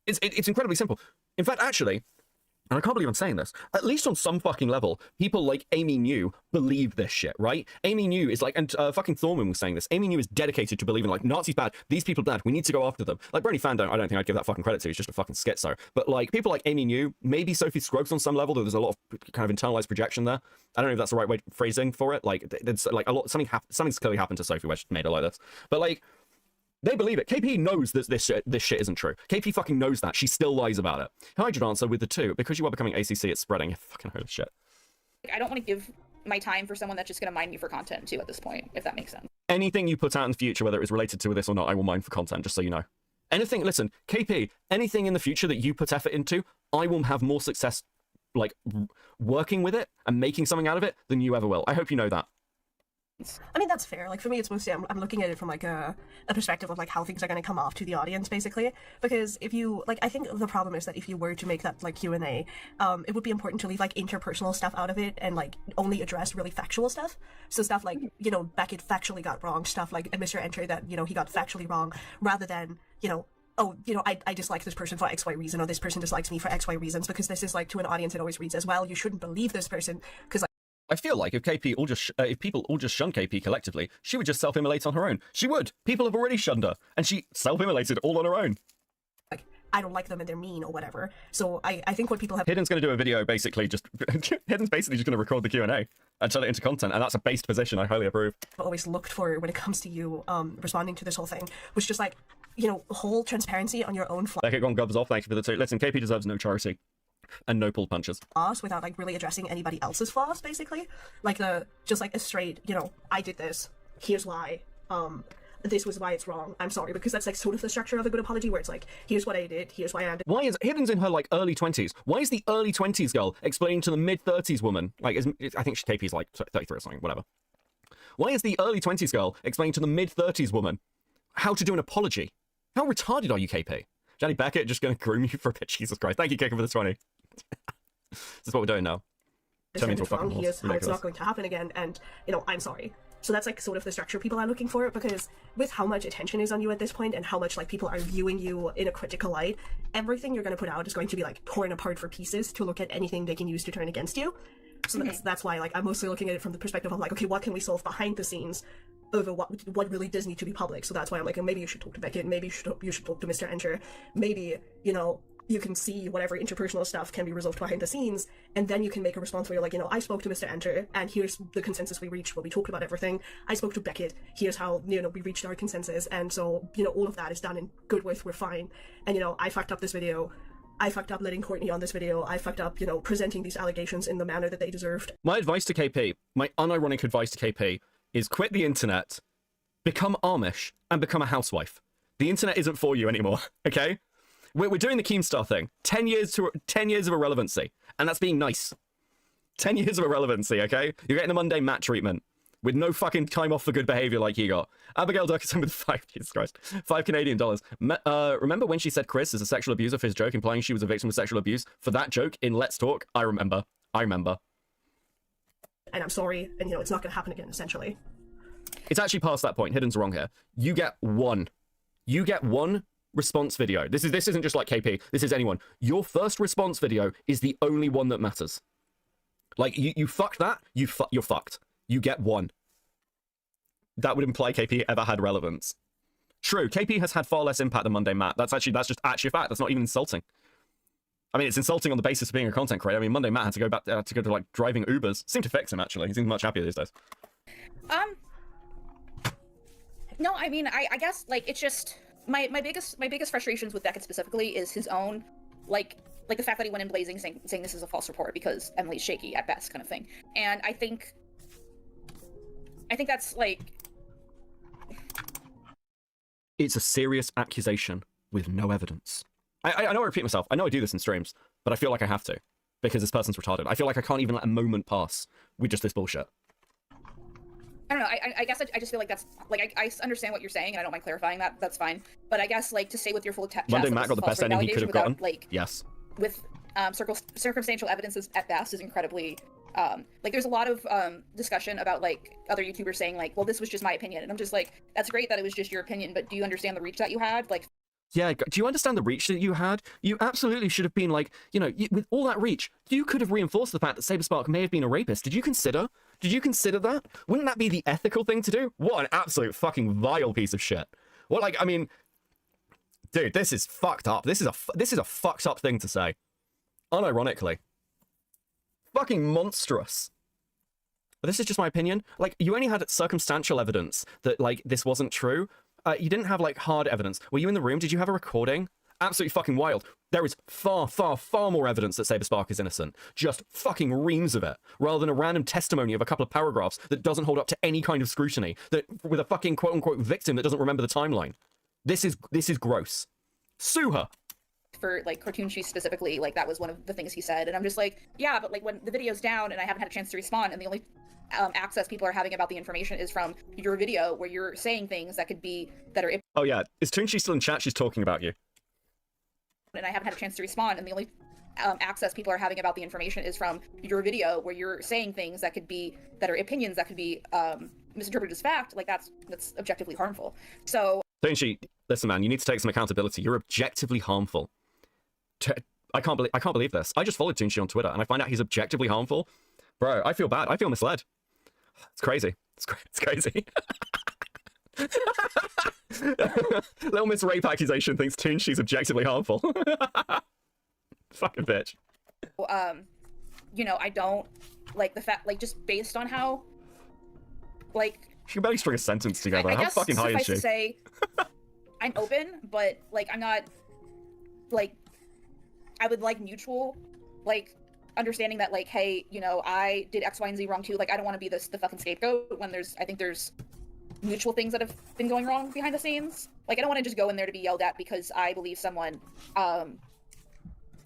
It's incredibly simple. In fact, actually, and I can't believe I'm saying this, at least on some fucking level, people like Amy New believe this shit, right? Amy New is like, and fucking Thorman was saying this, Amy New is dedicated to believing, like, Nazis bad, these people bad, we need to go after them. Like, Brony Fandom, I don't think I'd give that fucking credit to, he's just a fucking schizo. But, like, people like Amy New, maybe Sophie Scruggs on some level, though there's a lot of kind of internalized projection there. I don't know if that's the right way phrasing for it. Like, there's like a lot, something's clearly happened to Sophie which made her like this. But, like, they believe it. KP knows that this shit isn't true. KP fucking knows that. She still lies about it. Hydra Dancer with the 2. Because you are becoming ACC, it's spreading. Fucking holy shit. I don't want to give my time for someone that's just going to mine me for content, too, at this point, if that makes sense. Anything you put out in the future, whether it's related to this or not, I will mine for content, just so you know. Anything, listen, KP, anything in the future that you put effort into, I will have more success, like, working with it and making something out of it than you ever will. I hope you know that. I mean, that's fair. Like, for me, it's mostly, I'm looking at it from, like, a perspective of, like, how things are going to come off to the audience, basically. Because if you, like, I think the problem is that if you were to make that, like, Q&A, it would be important to leave, like, interpersonal stuff out of it and, like, only address really factual stuff. So stuff like, you know, Beckett factually got wrong, stuff like Mr. Enter that, you know, he got factually wrong, rather than, you know, oh, you know, I dislike this person for XY reason, or this person dislikes me for XY reasons, because this is like, to an audience it always reads as, well, you shouldn't believe this person because I feel like if if people all just shun KP collectively, she would just self-immolate on her own. She would. People have already shunned her, and she self-immolated all on her own. like, I don't like them and they're mean or whatever. So I think what people have Hidden's going to do a video basically just Hidden's basically just going to record the Q&A and turn it into content, and that's a based position I highly approve. always looked for when it comes to you responding to this whole thing was just like, you know, whole transparency on your own Beckett gone gubs off, thank you for the two. Listen, KP deserves no charity and no pull punches. flaws without like really addressing anybody else's flaws, basically. Like just like a straight, you know, I did this, here's why, this was why it's wrong, I'm sorry, because that's like sort of the structure of a good apology, where it's like, here's what I did, here's why I did. Why is Hidden's in her like early 20s? Why is the early 20s girl explaining to the mid 30s woman, like I think KP's like 33 or something, whatever. Why is the early 20s girl explaining to the mid 30s woman how to do an apology? How retarded are you, KP? Johnny Beckett just going to groom you for a bit. Jesus Christ. Thank you, Kicker, for the 20. This is what we're doing now. Turn me into a fucking horse. Here's how it's not going to happen again, and, you know, I'm sorry. So that's like sort of the structure people are looking for, because with how much attention is on you at this point and how much like people are viewing you in a critical light, everything you're going to put out is going to be like torn apart for pieces to look at anything they can use to turn against you. So that's why like I'm mostly looking at it from the perspective of like, okay, what can we solve behind the scenes over what really does need to be public. So that's why I'm like, maybe you should talk to Beckett, maybe you should talk to Mr. Enter, maybe, you know, you can see whatever interpersonal stuff can be resolved behind the scenes, and then you can make a response where you're like, you know, I spoke to Mr. Enter, and here's the consensus we reached when we talked about everything. I spoke to Beckett, here's how, you know, we reached our consensus, and so, you know, all of that is done in good with, we're fine. And, you know, I fucked up this video, I fucked up letting Courtney on this video, I fucked up, you know, presenting these allegations in the manner that they deserved. My advice to KP, my unironic advice to KP, is quit the internet, become Amish, and become a housewife. The internet isn't for you anymore, okay? We're doing the Keemstar thing. 10 years of irrelevancy. And that's being nice. 10 years of irrelevancy, okay? You're getting the Monday Matt treatment with no fucking time off for good behavior like you got. Abigail Durkison with Jesus Christ, $5 Canadian. Remember when she said Chris is a sexual abuser for his joke, implying she was a victim of sexual abuse? For that joke in Let's Talk, I remember. And I'm sorry, and, you know, it's not going to happen again, essentially. It's actually past that point. Hidden's wrong here. You get one response video. This isn't just like KP. This is anyone. Your first response video is the only one that matters. Like, you fucked that, you're fucked. You get one. That would imply KP ever had relevance. True, KP has had far less impact than Monday Matt. That's just actually a fact. That's not even insulting. I mean, it's insulting on the basis of being a content creator. I mean, Monday Matt had to go back to like driving Ubers. Seemed to fix him, actually. He seems much happier these days. No, I mean, I guess, like, it's just my biggest frustrations with Beckett specifically is his own, like the fact that he went in blazing saying this is a false report because Emily's shaky at best, kind of thing. And I think that's like, it's a serious accusation with no evidence. I know I repeat myself. I know I do this in streams, but I feel like I have to because this person's retarded. I feel like I can't even let a moment pass with just this bullshit. I don't know. I guess I just feel like that's like I understand what you're saying, and I don't mind clarifying that. That's fine. But I guess like to say with your full chest, Monday Matt got the best ending he could have gotten. Like, yes. With circumstantial evidence at best is incredibly like there's a lot of discussion about like other YouTubers saying like, well, this was just my opinion, and I'm just like, that's great that it was just your opinion, but do you understand the reach that you had? Like, yeah, do you understand the reach that you had? You absolutely should have been like, you know, with all that reach, you could have reinforced the fact that Saberspark may have been a rapist. Did you consider that? Wouldn't that be the ethical thing to do? What an absolute fucking vile piece of shit. What, like, I mean, dude, this is fucked up. This is a fucked up thing to say. Unironically. Fucking monstrous. But this is just my opinion. Like, you only had circumstantial evidence that, like, this wasn't true. You didn't have, like, hard evidence. Were you in the room? Did you have a recording? Absolutely fucking wild. There is far, far, far more evidence that Saberspark is innocent. Just fucking reams of it. Rather than a random testimony of a couple of paragraphs that doesn't hold up to any kind of scrutiny. That with a fucking quote-unquote victim that doesn't remember the timeline. This is gross. Sue her. For like Cartoon Cheese specifically, like that was one of the things he said, and I'm just like, yeah, but like when the video's down and I haven't had a chance to respond, and the only access people are having about the information is from your video where you're saying things that are. Oh yeah, is Toonshi still in chat? She's talking about you. And I haven't had a chance to respond, and the only access people are having about the information is from your video where you're saying things that are opinions that could be misinterpreted as fact. Like that's objectively harmful. So Tunchi, listen, man, you need to take some accountability. You're objectively harmful. I can't believe this. I just followed Tunchi on Twitter, and I find out he's objectively harmful. Bro, I feel bad. I feel misled. It's crazy. It's crazy. Little Miss Rape accusation thinks Tunchi's objectively harmful. Fucking bitch. You know, I don't like the fact, like, just based on how, like, she can barely string a sentence together. I How guess fucking high is suffice she? to say, I'm open, but like I'm not, like, I would like mutual, like, understanding that, like, hey, you know, I did X, Y, and Z wrong too. Like, I don't want to be the fucking scapegoat when I think there's mutual things that have been going wrong behind the scenes. Like, I don't want to just go in there to be yelled at because I believe someone,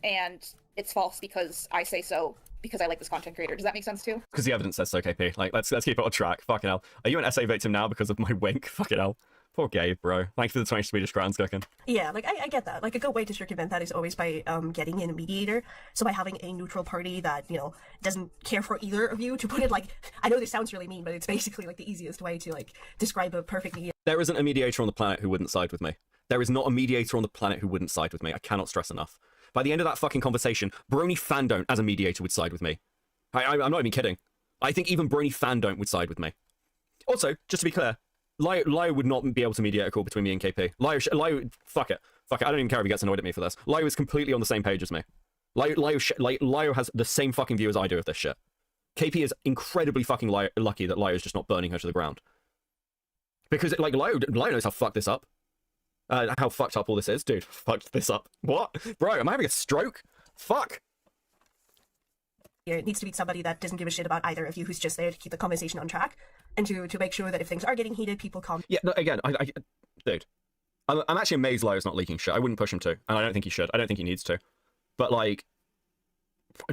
and it's false because I say so because I like this content creator. Does that make sense too? Because the evidence says so, KP. Like, let's keep it on track. Fucking hell. Are you an SA victim now because of my wink? Fucking hell. Poor Gabe, bro. Thank you for the 20 Swedish crowns, cooking. Yeah, like, I get that. Like, a good way to circumvent that is always by getting in a mediator. So by having a neutral party that, you know, doesn't care for either of you, to put it like, I know this sounds really mean, but it's basically like the easiest way to, like, describe a perfect mediator. There isn't a mediator on the planet who wouldn't side with me. There is not a mediator on the planet who wouldn't side with me. I cannot stress enough. By the end of that fucking conversation, Brony Fandom as a mediator would side with me. I'm not even kidding. I think even Brony Fandom would side with me. Also, just to be clear, Lio would not be able to mediate a call between me and KP. Lio, fuck it. I don't even care if he gets annoyed at me for this. Lio is completely on the same page as me. Lio has the same fucking view as I do of this shit. KP is incredibly fucking lucky that Lio's just not burning her to the ground. Because, like, Lio knows how fucked this up. How fucked up all this is. Dude, fucked this up. What? Bro, am I having a stroke? Fuck. It needs to be somebody that doesn't give a shit about either of you, who's just there to keep the conversation on track and to make sure that if things are getting heated, people calm. Yeah, no, again, dude, I'm actually amazed Lio's not leaking shit. I wouldn't push him to, and I don't think he should. I don't think he needs to. But, like,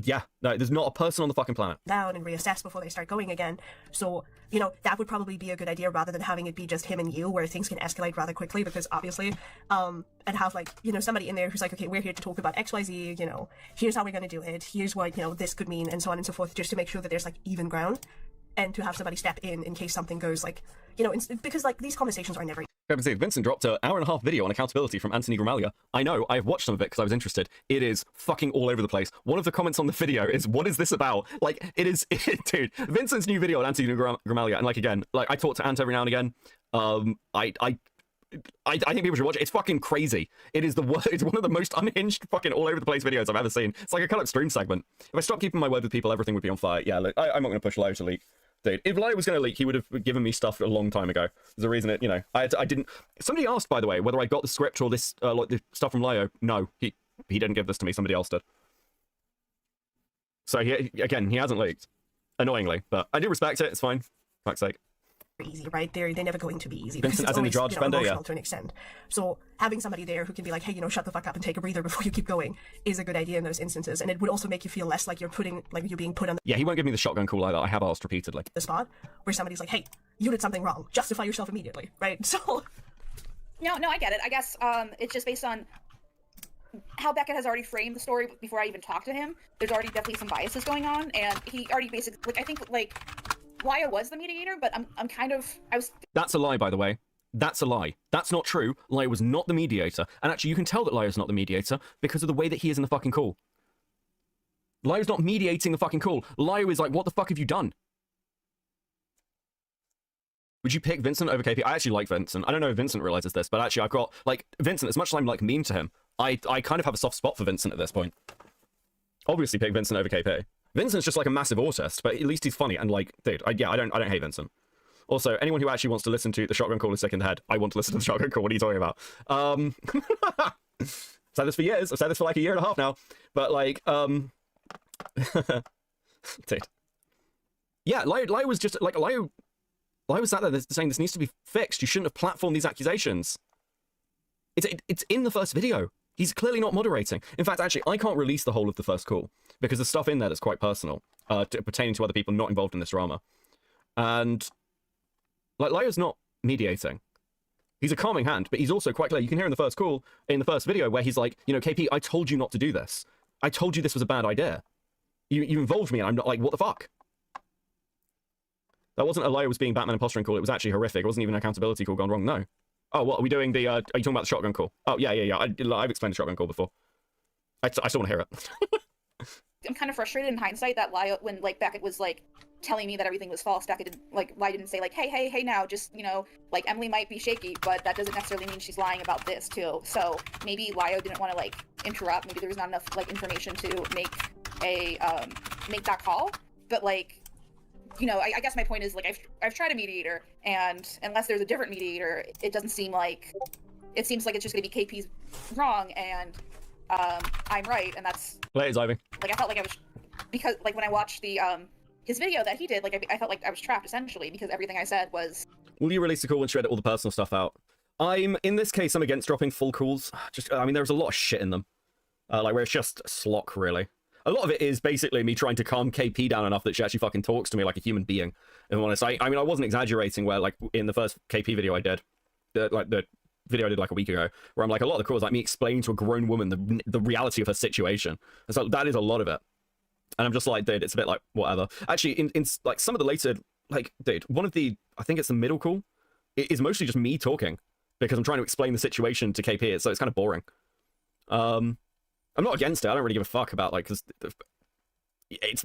yeah, no, there's not a person on the fucking planet. Down and reassess before they start going again. So, you know, that would probably be a good idea rather than having it be just him and you, where things can escalate rather quickly, because obviously, and have, like, you know, somebody in there who's like, okay, we're here to talk about XYZ, you know, here's how we're going to do it, here's what, you know, this could mean, and so on and so forth, just to make sure that there's, like, even ground, and to have somebody step in case something goes, like, you know, because, like, these conversations are never... Cope and Seethe, Vincent dropped an hour-and-a-half video on accountability from Anthony Gramaglia. I know, I have watched some of it because I was interested. It is fucking all over the place. One of the comments on the video is, what is this about? Like, dude, Vincent's new video on Anthony Gramaglia, and, like, again, like, I talk to Ant every now and again. I think people should watch it. It's fucking crazy. It's one of the most unhinged fucking all over the place videos I've ever seen. It's like a kind of stream segment. If I stopped keeping my word with people, everything would be on fire. Yeah, look, I'm not going to push Lio to leak. Dude, if Lio was going to leak, he would have given me stuff a long time ago. There's a reason I didn't... Somebody asked, by the way, whether I got the script or this, like, the stuff from Lio. No, he didn't give this to me. Somebody else did. So, he hasn't leaked. Annoyingly, but I do respect it. It's fine. Fuck's sake. Easy, right? They're never going to be easy. Vincent, as in the Jar Defender, yeah. To an extent. So having somebody there who can be like, hey, you know, shut the fuck up and take a breather before you keep going is a good idea in those instances, and it would also make you feel less like you're being put on Yeah, he won't give me the shotgun call either. I have asked repeatedly. The spot where somebody's like, hey, you did something wrong. Justify yourself immediately, right? So... No, I get it. I guess it's just based on how Beckett has already framed the story before I even talked to him. There's already definitely some biases going on, and he already basically, like, I think, like, Lio was the mediator, but I was... That's a lie, by the way. That's a lie. That's not true. Lio was not the mediator. And actually, you can tell that Lio's not the mediator because of the way that he is in the fucking call. Lio's not mediating the fucking call. Lio is like, what the fuck have you done? Would you pick Vincent over KP? I actually like Vincent. I don't know if Vincent realizes this, but actually I've got, like, Vincent, as much as I'm, like, mean to him, I kind of have a soft spot for Vincent at this point. Obviously pick Vincent over KP. Vincent's just like a massive autist, but at least he's funny, and, like, dude, I don't hate Vincent. Also, anyone who actually wants to listen to the shotgun call is sick in the head. I want to listen to the shotgun call. What are you talking about? I've said this for years. I've said this for like a year and a half now. But, like, dude. Yeah, Lio was just, like, Lio was sat there saying this needs to be fixed. You shouldn't have platformed these accusations. It's in the first video. He's clearly not moderating. In fact, actually, I can't release the whole of the first call because there's stuff in there that's quite personal, pertaining to other people not involved in this drama. And, like, Lio's not mediating. He's a calming hand, but he's also quite clear. You can hear in the first call, in the first video, where he's like, you know, KP, I told you not to do this. I told you this was a bad idea. You involved me, and I'm not like, what the fuck? That wasn't a Lio was being Batman impostering call. It was actually horrific. It wasn't even an accountability call gone wrong. No. Oh, what are we doing? Are you talking about the shotgun call? Oh, yeah. I've explained the shotgun call before. I still want to hear it. I'm kind of frustrated in hindsight that Lyle, when like Beckett was like telling me that everything was false, Beckett didn't like Lyle didn't say like, hey now, just like Emily might be shaky, but that doesn't necessarily mean she's lying about this too. So maybe Lyle didn't want to like interrupt. Maybe there was not enough like information to make that call. But like, I guess my point is like I've tried a mediator, and unless there's a different mediator, it doesn't seem like it seems like it's just gonna be KP's wrong and I'm right, and that's Later, Ivy. like I felt like I was because like when I watched the his video that he did, like I felt like I was trapped essentially because everything I said was. Will you release a call and shred all the personal stuff out? In this case, I'm against dropping full calls. There's a lot of shit in them, like where it's just slock really. A lot of it is basically me trying to calm KP down enough that she actually fucking talks to me like a human being. If I'm honest, I wasn't exaggerating where like in the first KP video I did, the video I did like a week ago, where I'm like, a lot of the calls like me explaining to a grown woman the reality of her situation. And so that is a lot of it. And I'm just like, dude, it's a bit like, whatever. Actually, in like some of the later, like, dude, I think it's the middle call, it is mostly just me talking because I'm trying to explain the situation to KP, so it's kind of boring. I'm not against it. I don't really give a fuck about, like, because I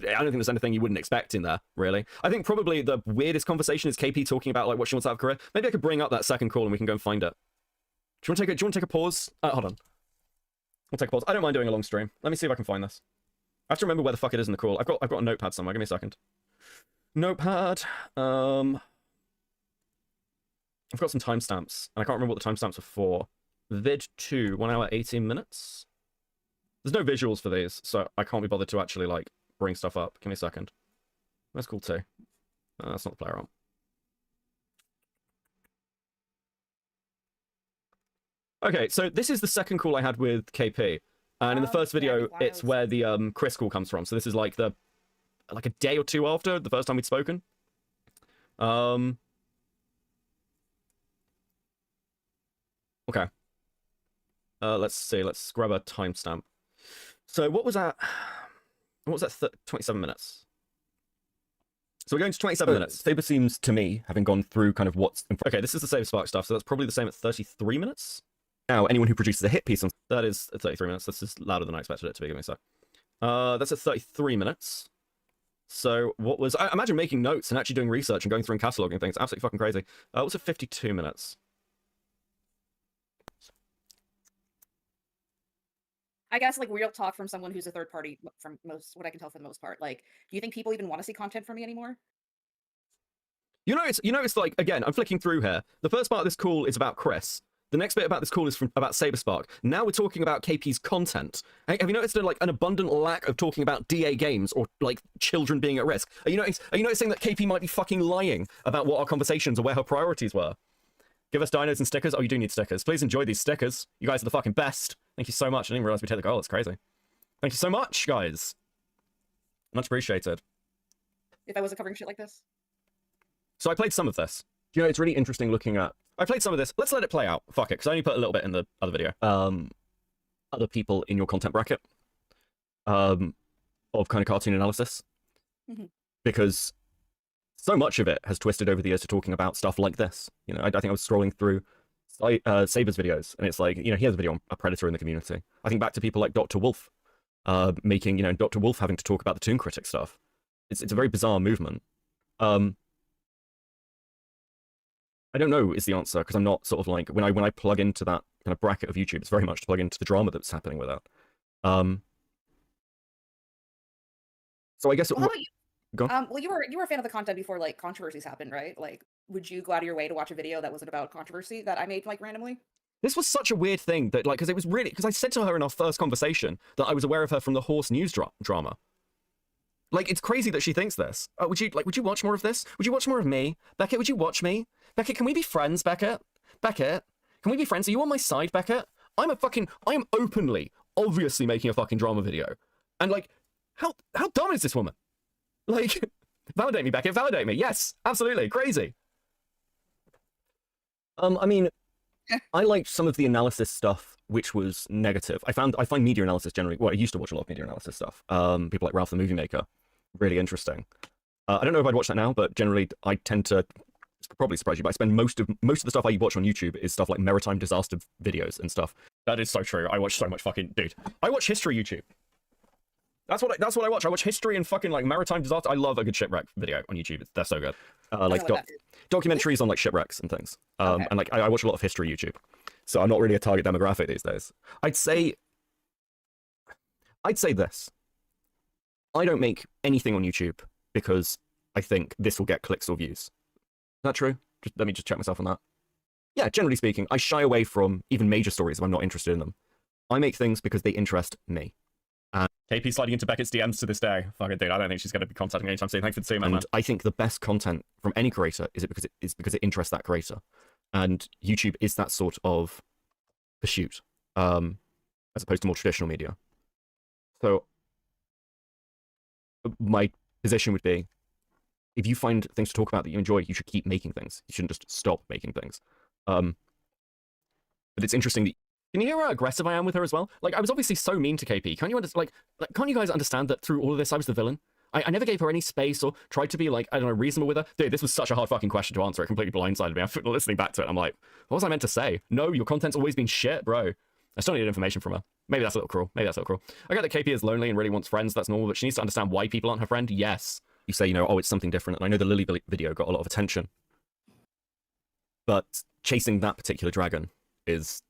don't think there's anything you wouldn't expect in there, really. I think probably the weirdest conversation is KP talking about, like, what she wants out of career. Maybe I could bring up that second call and we can go and find it. Do you want to take a pause? Hold on. We'll take a pause. I don't mind doing a long stream. Let me see if I can find this. I have to remember where the fuck it is in the call. I've got a notepad somewhere. Give me a second. Notepad. I've got some timestamps, and I can't remember what the timestamps are for. Vid 2, 1 hour, 18 minutes. There's no visuals for these, so I can't be bothered to actually, like, bring stuff up. Give me a second. That's cool, too. That's not the player arm. Okay, so this is the second call I had with KP. And in the first video, it's where the Chris call comes from. So this is like a day or two after the first time we'd spoken. Okay. Let's see. Let's grab a timestamp. So what was that? 27 minutes. So we're going to 27 minutes. Saber seems to me, having gone through kind of what's... Okay, this is the Saber Spark stuff, so that's probably the same at 33 minutes. Now, anyone who produces a hit piece on... That is at 33 minutes. This is louder than I expected it to be, give me a sec. That's at 33 minutes. So what was... I imagine making notes and actually doing research and going through and cataloging things. Absolutely fucking crazy. What's at 52 minutes? I guess like real talk from someone who's a third party, from what I can tell for the most part. Like, do you think people even want to see content from me anymore? It's like, again, I'm flicking through here. The first part of this call is about Chris. The next bit about this call is about Saberspark. Now we're talking about KP's content. Have you noticed an abundant lack of talking about DA games or like children being at risk? Are you noticing that KP might be fucking lying about what our conversations or where her priorities were? Give us dinos and stickers. Oh, you do need stickers. Please enjoy these stickers. You guys are the fucking best. Thank you so much. I didn't realize we take the goal. It's crazy. Thank you so much, guys. Much appreciated. If I wasn't covering shit like this. So I played some of this. It's really interesting looking at... I played some of this. Let's let it play out. Fuck it, because I only put a little bit in the other video. Other people in your content bracket of kind of cartoon analysis. Mm-hmm. Because so much of it has twisted over the years to talking about stuff like this. I think I was scrolling through Saber's videos, and it's like, he has a video on a predator in the community. I think back to people like Dr. Wolf, making, Dr. Wolf having to talk about the Toon Critic stuff. It's a very bizarre movement. I don't know is the answer, because I'm not sort of like, when I plug into that kind of bracket of YouTube, it's very much to plug into the drama that's happening with that. So I guess... Well, how about you? Go on. Well, you were a fan of the content before like controversies happened, right? Like, would you go out of your way to watch a video that wasn't about controversy that I made like randomly? This was such a weird thing that like, because I said to her in our first conversation that I was aware of her from the horse news drama. Like, it's crazy that she thinks this. Would you watch more of this? Would you watch more of me? Beckett, would you watch me? Beckett, can we be friends, Beckett? Beckett, can we be friends? Are you on my side, Beckett? I am openly, obviously making a fucking drama video. And like, how dumb is this woman? Like, validate me, Beckett, validate me. Yes, absolutely, crazy. I mean, I liked some of the analysis stuff, which was negative. I find media analysis generally, well, I used to watch a lot of media analysis stuff. People like Ralph the Movie Maker, really interesting. I don't know if I'd watch that now, but generally I tend to probably surprise you, but I spend most of the stuff I watch on YouTube is stuff like maritime disaster videos and stuff. That is so true. I watch so much fucking dude. I watch history YouTube. That's what I watch. I watch history and fucking like maritime disaster. I love a good shipwreck video on YouTube. They're so good. Like documentaries on like shipwrecks and things. And like I watch a lot of history YouTube. So I'm not really a target demographic these days. I'd say this. I don't make anything on YouTube because I think this will get clicks or views. Is that true? Let me just check myself on that. Yeah, generally speaking, I shy away from even major stories if I'm not interested in them. I make things because they interest me. And KP sliding into Beckett's DMs to this day. Fucking dude, I don't think she's going to be contacting me anytime soon. Thanks for the team, man. And I think the best content from any creator is because it interests that creator. And YouTube is that sort of pursuit, as opposed to more traditional media. So my position would be, if you find things to talk about that you enjoy, you should keep making things. You shouldn't just stop making things. But it's interesting that, can you hear how aggressive I am with her as well? Like, I was obviously so mean to KP. Can't you guys understand that through all of this, I was the villain? I never gave her any space or tried to be, like, I don't know, reasonable with her. Dude, this was such a hard fucking question to answer. It completely blindsided me. I'm listening back to it. I'm like, what was I meant to say? No, your content's always been shit, bro. I still needed information from her. Maybe that's a little cruel. I get that KP is lonely and really wants friends. That's normal, but she needs to understand why people aren't her friend. Yes. You say, you know, oh, it's something different. And I know the Lily video got a lot of attention. But chasing that particular dragon is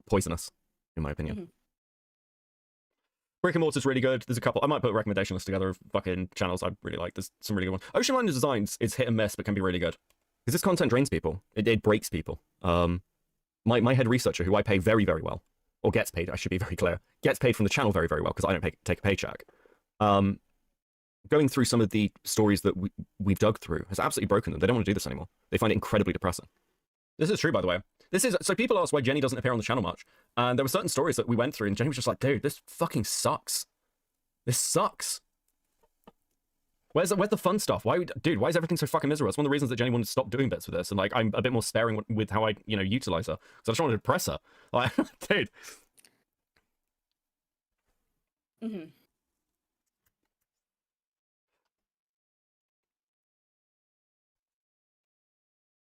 poisonous, in my opinion. Brick and Mortar's really good. There's a couple. I might put a recommendation list together of fucking channels I really like. There's some really good ones. Ocean Liner Designs is hit and miss, but can be really good. Because this content drains people. It breaks people. My head researcher, who I pay very, very well, or gets paid, I should be very clear, gets paid from the channel very, very well, because I don't take a paycheck. Going through some of the stories that we've dug through has absolutely broken them. They don't want to do this anymore. They find it incredibly depressing. This is true, by the way. So people ask why Jenny doesn't appear on the channel much. And there were certain stories that we went through, and Jenny was just like, dude, this fucking sucks. This sucks. Where's the fun stuff? Dude, why is everything so fucking miserable? It's one of the reasons that Jenny wanted to stop doing bits with this. And like, I'm a bit more sparing with how I, utilize her. So I just wanted to depress her. Like, dude.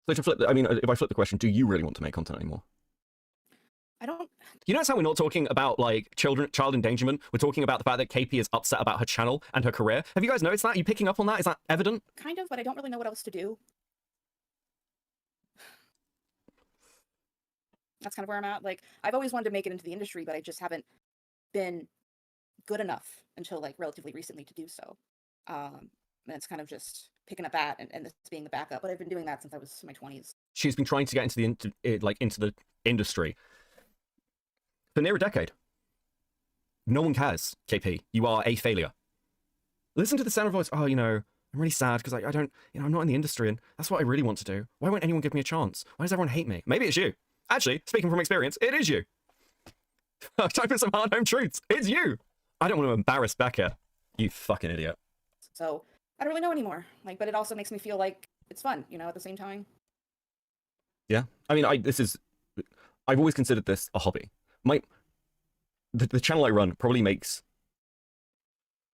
So to flip, if I flip the question, do you really want to make content anymore? I don't. You notice how we're not talking about like child endangerment? We're talking about the fact that KP is upset about her channel and her career. Have you guys noticed that? Are you picking up on that? Is that evident? Kind of, but I don't really know what else to do. That's kind of where I'm at. Like, I've always wanted to make it into the industry, but I just haven't been good enough until like relatively recently to do so. And it's kind of just picking up that and this being the backup. But I've been doing that since I was in my 20s. She's been trying to get into the industry for near a decade. No one cares, KP. You are a failure. Listen to the sound of voice. Oh, I'm really sad because I don't, I'm not in the industry and that's what I really want to do. Why won't anyone give me a chance? Why does everyone hate me? Maybe it's you. Actually, speaking from experience, it is you. Type in some hard home truths. It's you. I don't want to embarrass Becca. You fucking idiot. So I don't really know anymore. Like, but it also makes me feel like it's fun, at the same time. Yeah. I've always considered this a hobby. The channel I run probably makes.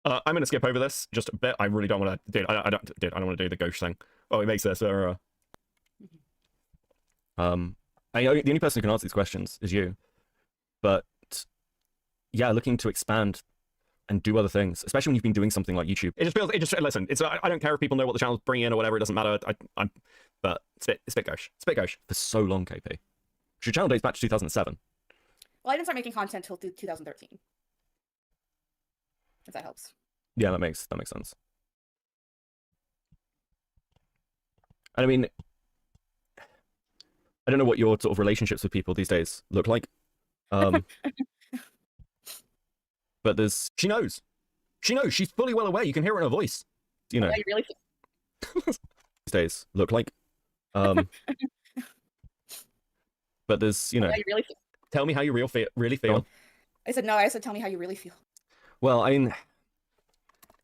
I'm gonna skip over this just a bit. I really don't want to. I don't want to do the ghost thing. Oh, it makes this. The only person who can answer these questions is you. But yeah, looking to expand and do other things, especially when you've been doing something like YouTube. Listen, I don't care if people know what the channel's bringing in or whatever, it doesn't matter. But it's a bit gauche. It's a bit gauche for so long, KP. Your channel dates back to 2007. Well, I didn't start making content till 2013. If that helps. Yeah, that makes sense. And I don't know what your sort of relationships with people these days look like. But she knows. She's fully well aware. You can hear it in her voice. You really these days look like. But there's, really tell me how you really feel. I said, no, I said, tell me how you really feel. Well,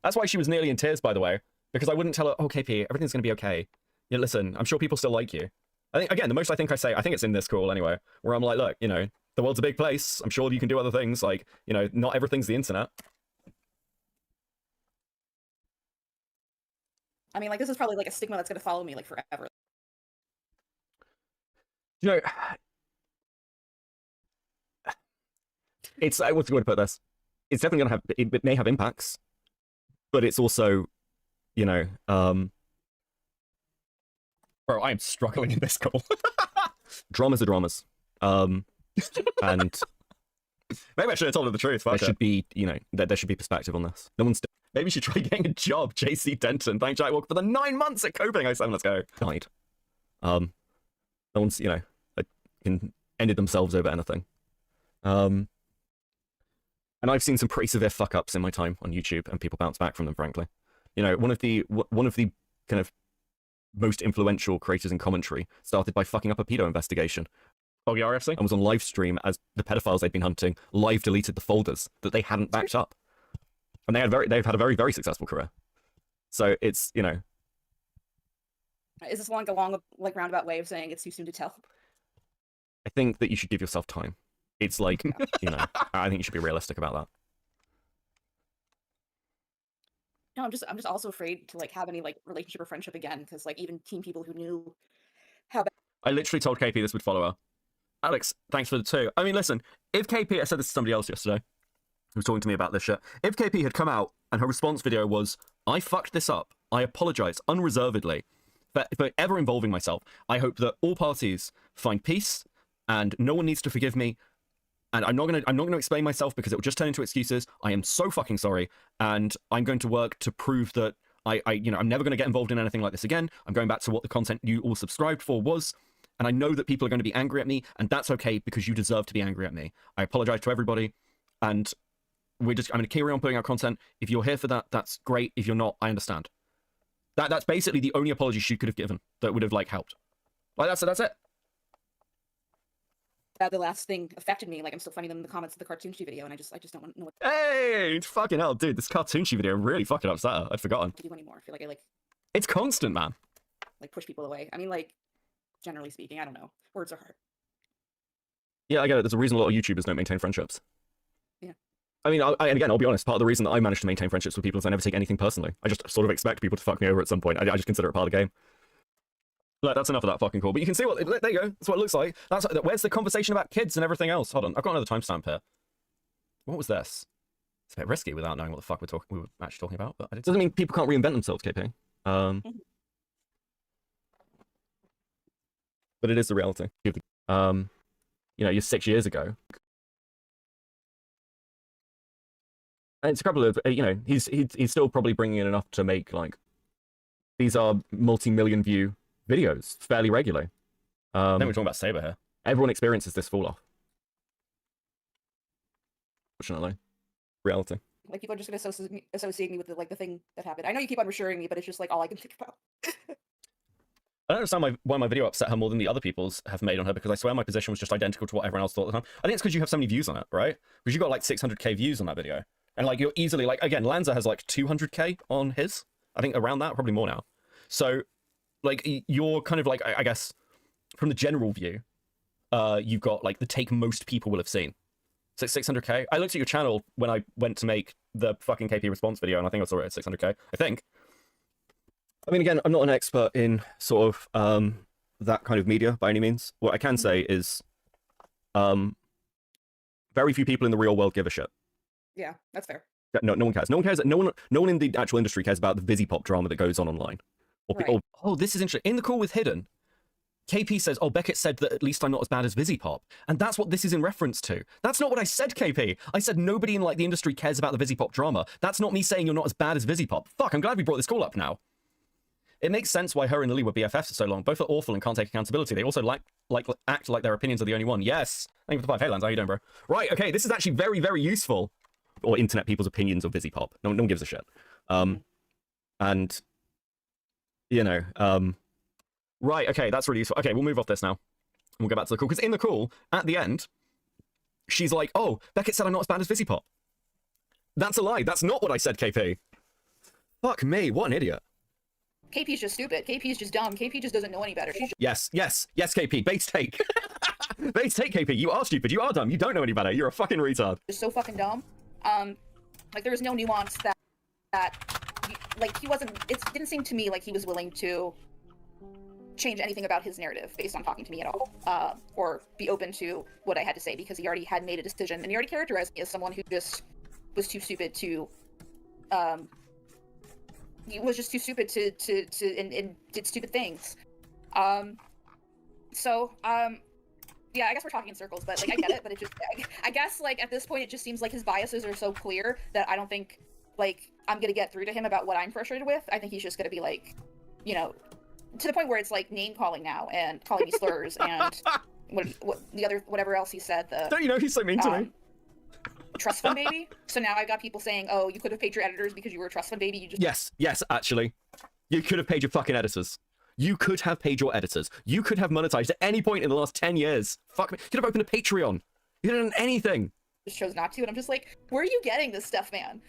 that's why she was nearly in tears, by the way, because I wouldn't tell her, oh, KP, everything's going to be okay. Yeah, listen, I'm sure people still like you. I think, again, the most I think it's in this call anyway, where I'm like, look, the world's a big place. I'm sure you can do other things. Like, not everything's the internet. I mean, like, this is probably like a stigma that's gonna follow me like forever. You know, it's what's the way to put this? It's definitely gonna have. It may have impacts, but it's also, you know, bro, I am struggling in this call. Dramas are dramas. And maybe I should have told her the truth. There should be, you know, there should be perspective on this. No one's. Maybe you should try getting a job. JC Denton. Thank Jack Walker for the 9 months at Coping. I said, let's go. Died. No one's, you know, ended themselves over anything. And I've seen some pretty severe fuck ups in my time on YouTube, and people bounce back from them. Frankly, you know, one of the kind of most influential creators in commentary started by fucking up a pedo investigation. Oh, yeah, RFC? And was on live stream as the pedophiles they'd been hunting live deleted the folders that they hadn't backed up. And they've had a very, very successful career. So it's, you know. Is this like a long, like, roundabout way of saying it's too soon to tell? I think that you should give yourself time. It's like, you know, I think you should be realistic about that. No, I'm just also afraid to like have any like relationship or friendship again, because like even teen people who knew how bad. I literally told KP this would follow her. Alex, thanks for the 2. I mean, listen, if KP, I said this to somebody else yesterday who was talking to me about this shit. If KP had come out and her response video was, I fucked this up, I apologize unreservedly for ever involving myself. I hope that all parties find peace and no one needs to forgive me. And I'm not gonna explain myself because it will just turn into excuses. I am so fucking sorry, and I'm going to work to prove that I'm never gonna get involved in anything like this again. I'm going back to what the content you all subscribed for was, and I know that people are going to be angry at me, and that's okay because you deserve to be angry at me. I apologize to everybody, and I'm gonna carry on putting out content. If you're here for that, that's great. If you're not, I understand. That's basically the only apology she could have given that would have like helped. Like that's it. The last thing affected me. Like I'm still finding them in the comments of the cartoon video, and I just don't want to know what Hey, fucking hell, dude! This cartoon video really fucking upset her. I'd forgotten. to do anymore. I feel like I It's constant, man. like push people away. I mean, like generally speaking, I don't know. Words are hard. Yeah, I get it. There's a reason a lot of YouTubers don't maintain friendships. Yeah. I mean, and again, I'll be honest. Part of the reason that I manage to maintain friendships with people is I never take anything personally. I just sort of expect people to fuck me over at some point. I just consider it part of the game. Look, that's enough of that fucking call. But you can see what there you go. That's what it looks like. Where's the conversation about kids and everything else? Hold on, I've got another timestamp here. What was this? It's a bit risky without knowing what the fuck we were actually talking about. But it doesn't mean people can't reinvent themselves, KP. But it is the reality. You know, you're 6 years ago. And it's a couple of, you know, he's still probably bringing in enough to make, like, these are multi-million view videos fairly regularly. Then we're talking about Saber here. Everyone experiences this fall off. Fortunately. Reality. Like people are just gonna associate me with the thing that happened. I know you keep on reassuring me, but it's just like all I can think about. I don't understand why my video upset her more than the other people's have made on her, because I swear my position was just identical to what everyone else thought at the time. I think it's because you have so many views on it, right? Because you got like 600k views on that video. And like you're easily like, again, Lanza has like 200k on his. I think around that, probably more now. So like you're kind of like, I guess, from the general view, you've got like the take most people will have seen. So 600k. I looked at your channel when I went to make the fucking KP response video, and I think I saw it at 600k. I think. I mean, again, I'm not an expert in sort of that kind of media by any means. What I can say is, very few people in the real world give a shit. Yeah, that's fair. No one cares. No one cares. No one in the actual industry cares about the Vizzy Pop drama that goes on online. Or people, Right. oh, this is interesting. In the call with Hidden, KP says, oh, Beckett said that at least I'm not as bad as Vizzy Pop. And that's what this is in reference to. That's not what I said, KP. I said nobody in like the industry cares about the Vizzy Pop drama. That's not me saying you're not as bad as Vizzy Pop. Fuck, I'm glad we brought this call up now. It makes sense why her and Lily were BFFs for so long. Both are awful and can't take accountability. They also act like their opinions are the only one. Yes. Thank you for the 5. Hey, Lance, how you doing, bro? Right, okay, this is actually very, very useful. Or internet people's opinions of Vizzy Pop. No one gives a shit. And, you know, right, okay, that's really useful. Okay, we'll move off this now. And we'll go back to the call. Because in the call, at the end, she's like, oh, Beckett said I'm not as bad as Vizzy Pop. That's a lie. That's not what I said, KP. Fuck me, what an idiot. KP's just stupid. KP's just dumb. KP just doesn't know any better. She's Yes, KP, base take. Base take, KP. You are stupid. You are dumb. You don't know any better. You're a fucking retard. just so fucking dumb. Like there is no nuance that like he wasn't. It didn't seem to me like he was willing to change anything about his narrative based on talking to me at all, or be open to what I had to say, because he already had made a decision and he already characterized me as someone who just was too stupid to. He was just too stupid to and did stupid things. Yeah, I guess we're talking in circles, but like I get it, but it just I guess like at this point it just seems like his biases are so clear that I don't think like I'm gonna get through to him about what I'm frustrated with. I think he's just gonna be like, you know, to the point where it's like name calling now and calling me slurs and what the other whatever else he said. Don't you know he's so mean to me? Trust fund baby. So now I've got people saying, "Oh, you could have paid your editors because you were a trust fund baby." You just yes, actually, you could have paid your fucking editors. You could have paid your editors. You could have monetized at any point in the last 10 years. Fuck me. You could have opened a Patreon. You could have done anything. just chose not to, and I'm just like, where are you getting this stuff, man?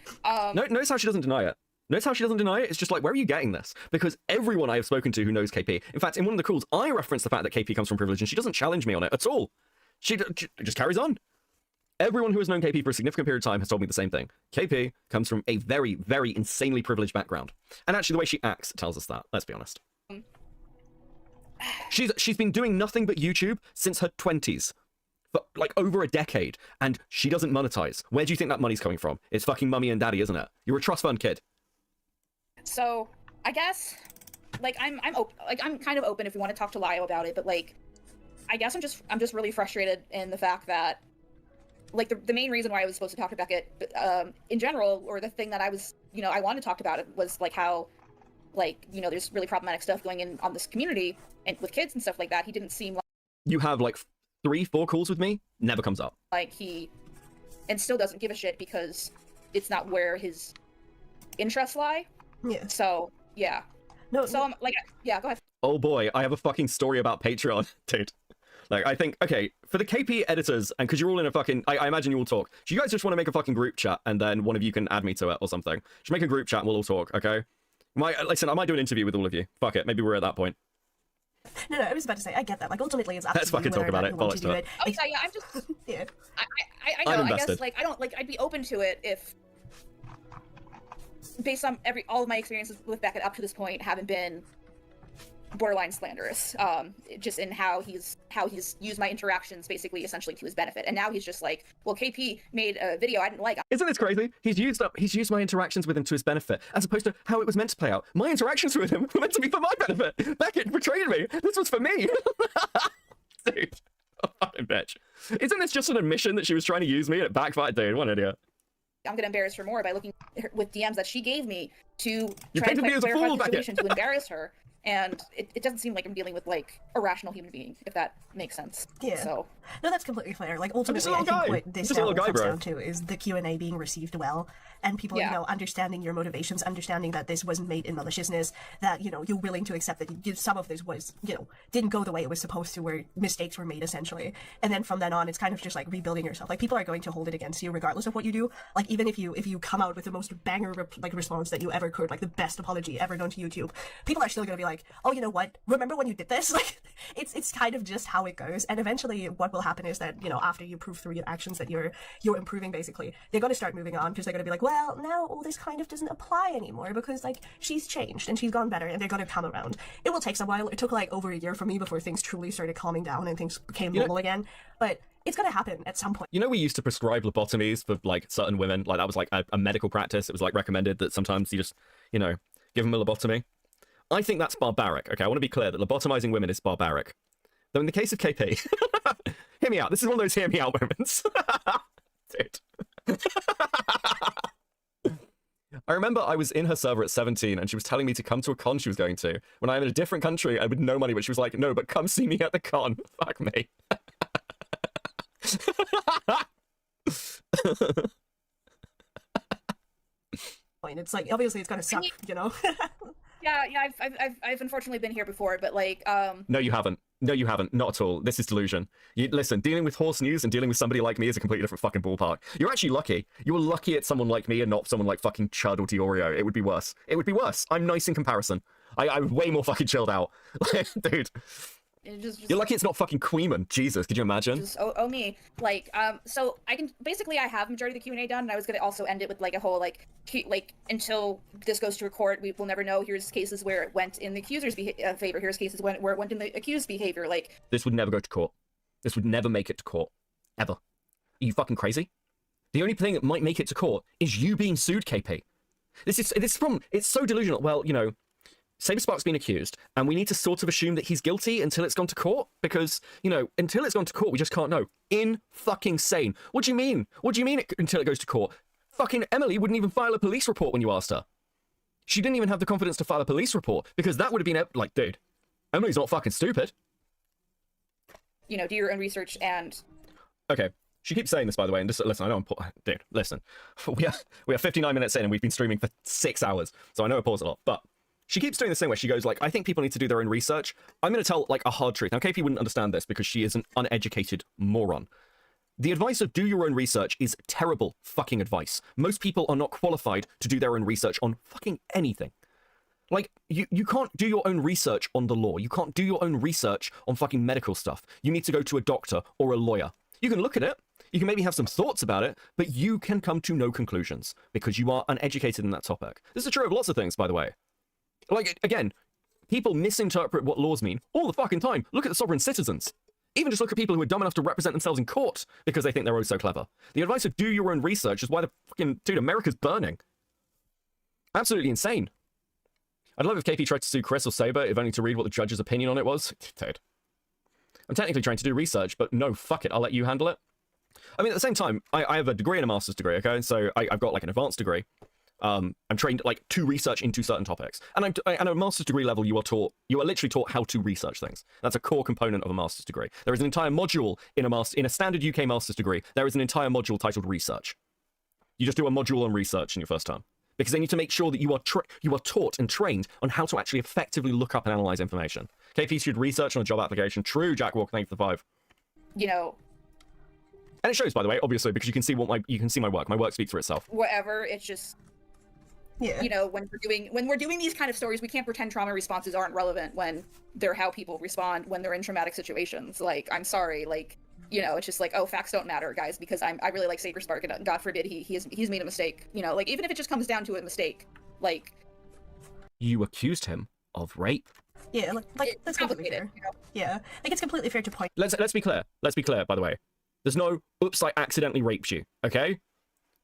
Notice how she doesn't deny it. Notice how she doesn't deny it? It's just like, where are you getting this? Because everyone I have spoken to who knows KP, in fact, in one of the calls, I referenced the fact that KP comes from privilege, and she doesn't challenge me on it at all. She just carries on. Everyone who has known KP for a significant period of time has told me the same thing. KP comes from a very, very insanely privileged background. And actually, the way she acts tells us that, let's be honest. She's been doing nothing but YouTube since her 20s. For like over a decade. And she doesn't monetize. Where do you think that money's coming from? It's fucking mummy and daddy, isn't it? You're a trust fund kid. So, I guess, like, I'm kind of open if you want to talk to Lio about it, but, like, I guess I'm just really frustrated in the fact that, like, the main reason why I was supposed to talk to Beckett, in general, or the thing that I was, I wanted to talk about it was, like, how, like, there's really problematic stuff going in on this community, and with kids and stuff like that. He didn't seem like... You have, like, 3-4 calls with me, never comes up. Like, and still doesn't give a shit because it's not where his interests lie. Yeah. So, yeah. No. So, like, yeah, go ahead. Oh boy, I have a fucking story about Patreon, dude. Like, I think, okay, for the KP editors, and because you're all in a fucking, I imagine you all talk. Do you guys just want to make a fucking group chat, and then one of you can add me to it or something? Just make a group chat and we'll all talk, okay? Listen, I might do an interview with all of you. Fuck it, maybe we're at that point. No, I was about to say, I get that. Like, ultimately, it's up Let's to you fucking talk whether or about not it. you want to do Bollocks it. Oh, yeah, I'm just... Yeah. I know, I'm I guess, invested. like, I don't, like, I'd be open to it if... Based on all of my experiences with Beckett up to this point haven't been borderline slanderous, just in how he's used my interactions basically essentially to his benefit. And now he's just like, well, KP made a video I didn't like. Isn't this crazy? He's used my interactions with him to his benefit, as opposed to how it was meant to play out. My interactions with him were meant to be for my benefit. Beckett betrayed me. This was for me. Dude, oh, fucking bitch. Isn't this just an admission that she was trying to use me and it backfired? Dude, what an idiot. I'm gonna embarrass her more by looking with DMs that she gave me to You try and painted me as a clarify fool, the Beckett. situation to embarrass her. And it doesn't seem like I'm dealing with, like, a rational human being, if that makes sense. Yeah. So, No, that's completely fair. Like, just a ultimately, I little think guy. what this Just a little now guy, comes bro. down to is the Q&A being received well, and people, Yeah. understanding your motivations, understanding that this wasn't made in maliciousness, that, you're willing to accept that some of this was, didn't go the way it was supposed to, where mistakes were made, essentially. And then from then on, it's kind of just, like, rebuilding yourself. Like, people are going to hold it against you regardless of what you do. Like, even if you come out with the most banger, response that you ever could, like, the best apology ever done to YouTube, people are still going to be like, oh, you know what? Remember when you did this? Like, it's kind of just how it goes. And eventually what will happen is that, after you prove through your actions that you're improving, basically, they're going to start moving on, because they're going to be like, well, now all this kind of doesn't apply anymore, because, like, she's changed and she's gone better, and they're going to come around. It will take some while. It took, like, over a year for me before things truly started calming down and things became normal again. But it's going to happen at some point. We used to prescribe lobotomies for, like, certain women. Like, that was, like, a medical practice. It was, like, recommended that sometimes you just, give them a lobotomy. I think that's barbaric, okay? I want to be clear that lobotomizing women is barbaric. Though in the case of KP, hear me out. This is one of those hear me out moments. Dude. I remember I was in her server at 17 and she was telling me to come to a con she was going to when I'm in a different country and with no money, but she was like, no, but come see me at the con. Fuck me. It's like, obviously it's going to suck, yeah, I've unfortunately been here before, but, like, No, you haven't. No, you haven't. Not at all. This is delusion. Listen, dealing with horse news and dealing with somebody like me is a completely different fucking ballpark. You're actually lucky. You were lucky at someone like me and not someone like fucking Chud or Diorio. It would be worse. It would be worse. I'm nice in comparison. I'm way more fucking chilled out. Dude. You're lucky it's not fucking Queeman. Jesus, could you imagine? Just me. Like, so I can basically I have majority of the Q&A done, and I was gonna also end it with like a whole like until this goes to a court, we will never know. Here's cases where it went in the accuser's favor. Here's cases where it went in the accused behavior. Like, this would never go to court. This would never make it to court, ever. Are you fucking crazy? The only thing that might make it to court is you being sued, KP. This problem. It's so delusional. Well, you know, Saberspark's been accused, and we need to sort of assume that he's guilty until it's gone to court, because, you know, until it's gone to court, we just can't know. Fucking sane. What do you mean? What do you mean until it goes to court? Fucking Emily wouldn't even file a police report when you asked her. She didn't even have the confidence to file a police report, because that would have been, like, dude, Emily's not fucking stupid. You know, do your own research and... Okay. She keeps saying this, by the way, and just listen, I know dude, listen. We are 59 minutes in, and we've been streaming for 6 hours, so I know I pause a lot, but she keeps doing this thing where she goes, like, I think people need to do their own research. I'm going to tell, like, a hard truth. Now, KP wouldn't understand this because she is an uneducated moron. The advice of do your own research is terrible fucking advice. Most people are not qualified to do their own research on fucking anything. Like, you can't do your own research on the law. You can't do your own research on fucking medical stuff. You need to go to a doctor or a lawyer. You can look at it. You can maybe have some thoughts about it, but you can come to no conclusions because you are uneducated in that topic. This is true of lots of things, by the way. Like, again, people misinterpret what laws mean all the fucking time. Look at the sovereign citizens. Even just look at people who are dumb enough to represent themselves in court because they think they're oh so clever. The advice of do your own research is why the fucking, dude, America's burning. Absolutely insane. I'd love if KP tried to sue Chris or Saber, if only to read what the judge's opinion on it was. Dude. I'm technically trying to do research, but no, fuck it, I'll let you handle it. I mean, at the same time, I have a degree and a master's degree, okay? So I've got, like, an advanced degree. I'm trained, like, to research into certain topics. And at a master's degree level, you are literally taught how to research things. That's a core component of a master's degree. There is an entire module in a standard UK master's degree. There is an entire module titled research. You just do a module on research in your first term. Because they need to make sure that you are taught and trained on how to actually effectively look up and analyze information. KP should research on a job application. True, Jack Walker, thank you for the 5. You know... And it shows, by the way, obviously, because you can see my work. My work speaks for itself. Whatever, it's just... Yeah. You know, when we're doing these kind of stories, we can't pretend trauma responses aren't relevant when they're how people respond when they're in traumatic situations. Like, I'm sorry, like, you know, it's just like, oh, facts don't matter, guys, because I really like Saberspark, and God forbid he's made a mistake. You know, like, even if it just comes down to a mistake, like... You accused him of rape. Yeah, like that's completely fair. You know? Yeah, like it's completely fair to point. Let's be clear. Let's be clear, by the way. There's no, oops, I accidentally raped you, okay?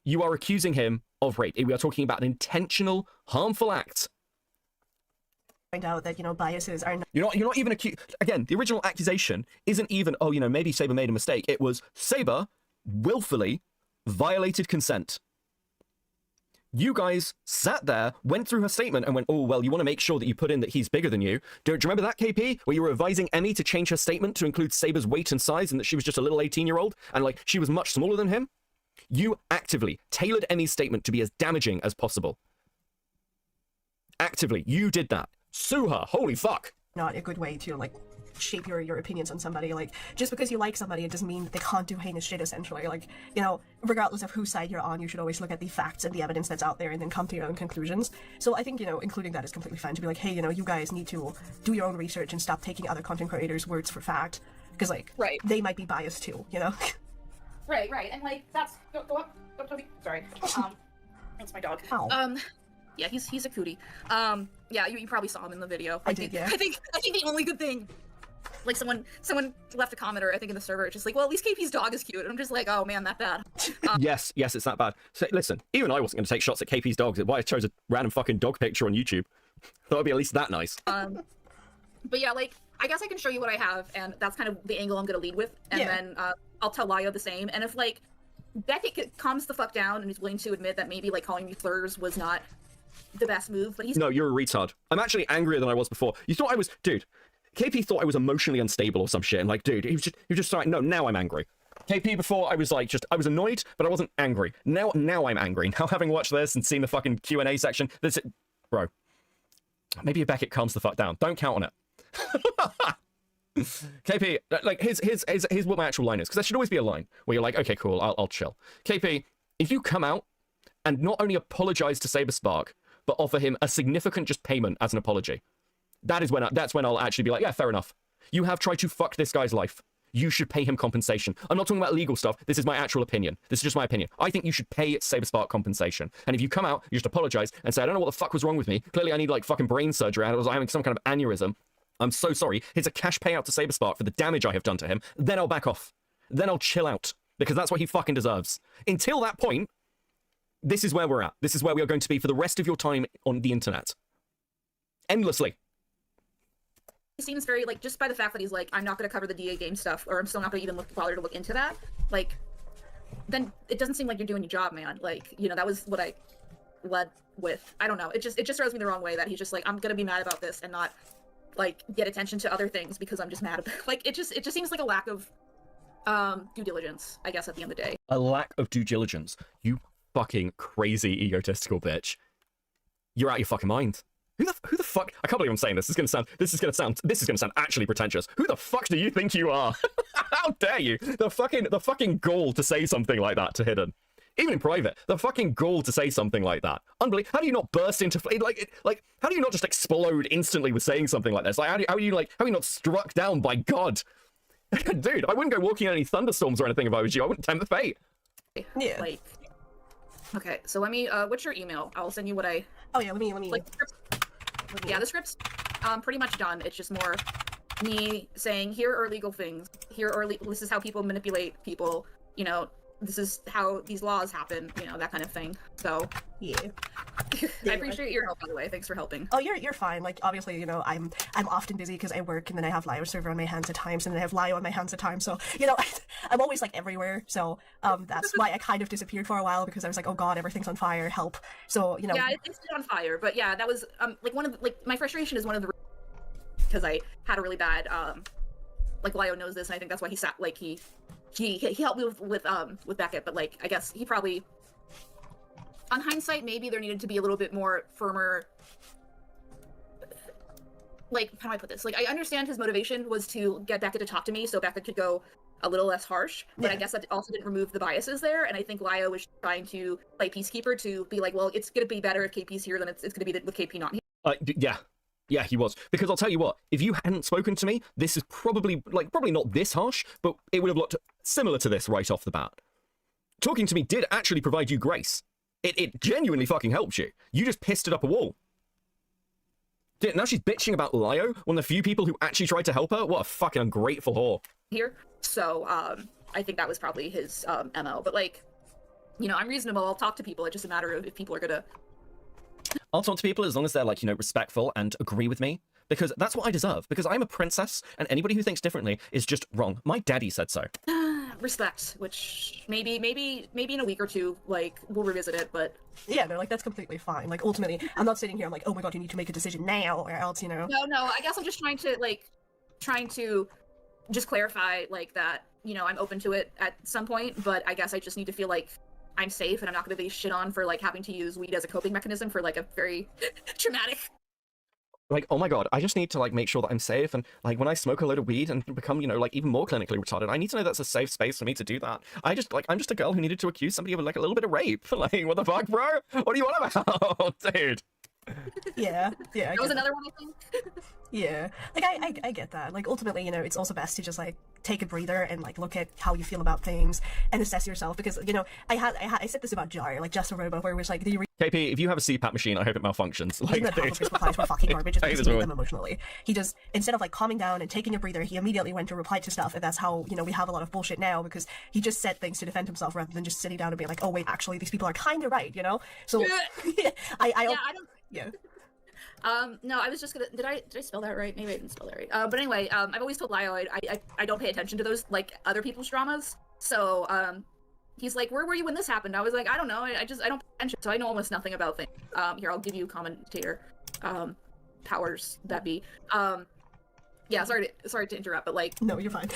You are accusing him of rape. We are talking about an intentional, harmful act. Point out that, you know, biases are not... You're not even accused. Again, the original accusation isn't even, oh, you know, maybe Saber made a mistake. It was Saber willfully violated consent. You guys sat there, went through her statement, and went, oh, well, you want to make sure that you put in that he's bigger than you. Do you remember that, KP? Where you were advising Emmy to change her statement to include Saber's weight and size, and that she was just a little 18-year-old, and, like, she was much smaller than him? You actively tailored Emmy's statement to be as damaging as possible. Actively, you did that. Sue her. Holy fuck. Not a good way to, like, shape your opinions on somebody. Like, just because you like somebody, it doesn't mean that they can't do heinous shit, essentially. Like, you know, regardless of whose side you're on, you should always look at the facts and the evidence that's out there and then come to your own conclusions. So I think, you know, including that is completely fine to be like, hey, you know, you guys need to do your own research and stop taking other content creators' words for fact. Because, like, right. They might be biased too, you know? Right, and, like, that's... Go up. Go, Toby. Sorry. That's my dog. Ow. Yeah, he's a cootie. Yeah, you probably saw him in the video. I did, yeah. I think the only good thing, like, someone left a commenter, I think in the server, just like, well, at least KP's dog is cute. And I'm just like, oh man, that bad. Yes, it's that bad. So listen, even I wasn't going to take shots at KP's dogs. Why I chose a random fucking dog picture on YouTube. Thought it'd be at least that nice. But yeah, like, I guess I can show you what I have, and that's kind of the angle I'm gonna lead with, and then I'll tell Laya the same. And if, like, Beckett calms the fuck down and is willing to admit that maybe, like, calling me slurs was not the best move, but he's... No, you're a retard. I'm actually angrier than I was before. You thought I was... Dude, KP thought I was emotionally unstable or some shit, and, like, dude, he was just like, no, now I'm angry. KP before, I was like, I was annoyed, but I wasn't angry. Now I'm angry. Now, having watched this and seen the fucking Q&A section, bro, maybe Beckett calms the fuck down. Don't count on it. KP, like, here's what my actual line is, because there should always be a line where you're like, okay, cool, I'll chill. KP, if you come out and not only apologize to Saberspark, but offer him a significant just payment as an apology, that's when I'll actually be like, yeah, fair enough. You have tried to fuck this guy's life. You should pay him compensation. I'm not talking about legal stuff. This is my actual opinion. This is just my opinion. I think you should pay Saberspark compensation. And if you come out, you just apologize and say, I don't know what the fuck was wrong with me. Clearly I need like fucking brain surgery. I was having some kind of aneurysm. I'm so sorry. Here's a cash payout to Saberspark for the damage I have done to him. Then I'll back off. Then I'll chill out. Because that's what he fucking deserves. Until that point, this is where we're at. This is where we are going to be for the rest of your time on the internet. Endlessly. He seems very, like, just by the fact that he's like, I'm not going to cover the DA game stuff, or I'm still not going to even bother to look into that, like, then it doesn't seem like you're doing your job, man. Like, you know, that was what I led with. I don't know. It just throws me the wrong way that he's just like, I'm going to be mad about this and not, like, get attention to other things because I'm just mad about it. Like, it just seems like a lack of due diligence, I guess, at the end of the day. A lack of due diligence. You fucking crazy egotistical bitch. You're out of your fucking mind. Who the fuck? I can't believe I'm saying this. This is gonna sound actually pretentious. Who the fuck do you think you are? How dare you? The fucking gall to say something like that to Hidden, even in private. The fucking gall to say something like that. Unbelievable. How do you not burst into like? How do you not just explode instantly with saying something like this? Like, how are you not struck down by God? Dude, I wouldn't go walking in any thunderstorms or anything if I was you. I wouldn't tempt the fate. Yeah. Like, okay, so let me. What's your email? I'll send you what I. Oh yeah, let me. Like, yeah, the script's pretty much done. It's just more me saying, here are legal things. This is how people manipulate people. You know, this is how these laws happen. You know, that kind of thing. So yeah. I appreciate your help, by the way. Thanks for helping. Oh, you're fine. Like, obviously, you know, I'm often busy because I work and then I have Lio server on my hands at times and then I have Lio on my hands at times. So, you know, I'm always like everywhere. So, that's why I kind of disappeared for a while because I was like, oh god, everything's on fire, help. So, you know. Yeah, it's still on fire, but yeah, that was like one of the, like my frustration is one of the because I had a really bad like Lio knows this and I think that's why he sat like he helped me with Beckett, but like I guess he probably. On hindsight, maybe there needed to be a little bit more firmer, like, how do I put this? Like, I understand his motivation was to get Becca to talk to me so Becca could go a little less harsh, but yeah. I guess that also didn't remove the biases there, and I think Lio was trying to play peacekeeper to be like, well, it's going to be better if KP's here than it's going to be with KP not here. Yeah, he was. Because I'll tell you what, if you hadn't spoken to me, this is probably not this harsh, but it would have looked similar to this right off the bat. Talking to me did actually provide you grace. It genuinely fucking helped you. You just pissed it up a wall. Now she's bitching about Lio, one of the few people who actually tried to help her. What a fucking ungrateful whore. Here, so I think that was probably his MO. But like, you know, I'm reasonable. I'll talk to people. It's just a matter of if people are gonna. I'll talk to people as long as they're like, you know, respectful and agree with me. Because that's what I deserve. Because I'm a princess, and anybody who thinks differently is just wrong. My daddy said so. Respect, which maybe in a week or two, like, we'll revisit it, but... Yeah, no, like, that's completely fine. Like, ultimately, I'm not sitting here, I'm like, oh my god, you need to make a decision now, or else, you know... No, I guess I'm just trying to just clarify, like, that, you know, I'm open to it at some point, but I guess I just need to feel like I'm safe, and I'm not gonna be shit on for, like, having to use weed as a coping mechanism for, like, a very traumatic... Like, oh my god, I just need to, like, make sure that I'm safe, and, like, when I smoke a load of weed and become, you know, like, even more clinically retarded, I need to know that's a safe space for me to do that. I'm just a girl who needed to accuse somebody of, like, a little bit of rape. Like, what the fuck, bro? What do you want about? Dude. Yeah. That was another one, I think. Yeah. Like, I get that. Like, ultimately, you know, it's also best to just, like, take a breather and, like, look at how you feel about things and assess yourself, because, you know, I said this about Jar, like, Just a Robo, where it was, like, the KP, if you have a CPAP machine, I hope it malfunctions. Like, that half of his replies were fucking garbage, and just them emotionally. He just, instead of, like, calming down and taking a breather, he immediately went to reply to stuff, and that's how, you know, we have a lot of bullshit now, because he just said things to defend himself rather than just sitting down and being like, oh, wait, actually, these people are kind of right, you know? So, yeah. No, I was just gonna. Did I spell that right? Maybe I didn't spell that right. But anyway, I've always told Lio I don't pay attention to those, like, other people's dramas. So he's like, where were you when this happened? I was like, I don't know. I don't pay attention, so I know almost nothing about things. Here, I'll give you commentator powers that be. Yeah, sorry to interrupt, but like. No, you're fine.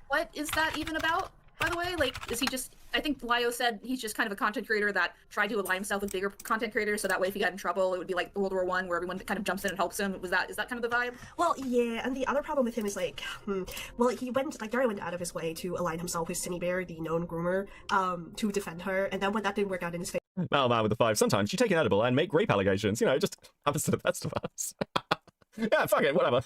what is that even about? By the way, like, is he just? I think Lio said he's just kind of a content creator that tried to align himself with bigger content creators, so that way if he got in trouble, it would be like World War I, where everyone kind of jumps in and helps him. Is that kind of the vibe? Well, yeah, and the other problem with him is like, well, he went, like, Gary went out of his way to align himself with Cindy Bear, the known groomer, to defend her, and then when that didn't work out in his favor. Man with the five. Sometimes you take an edible and make rape allegations. You know, it just happens to the best of us. Yeah, fuck it, whatever.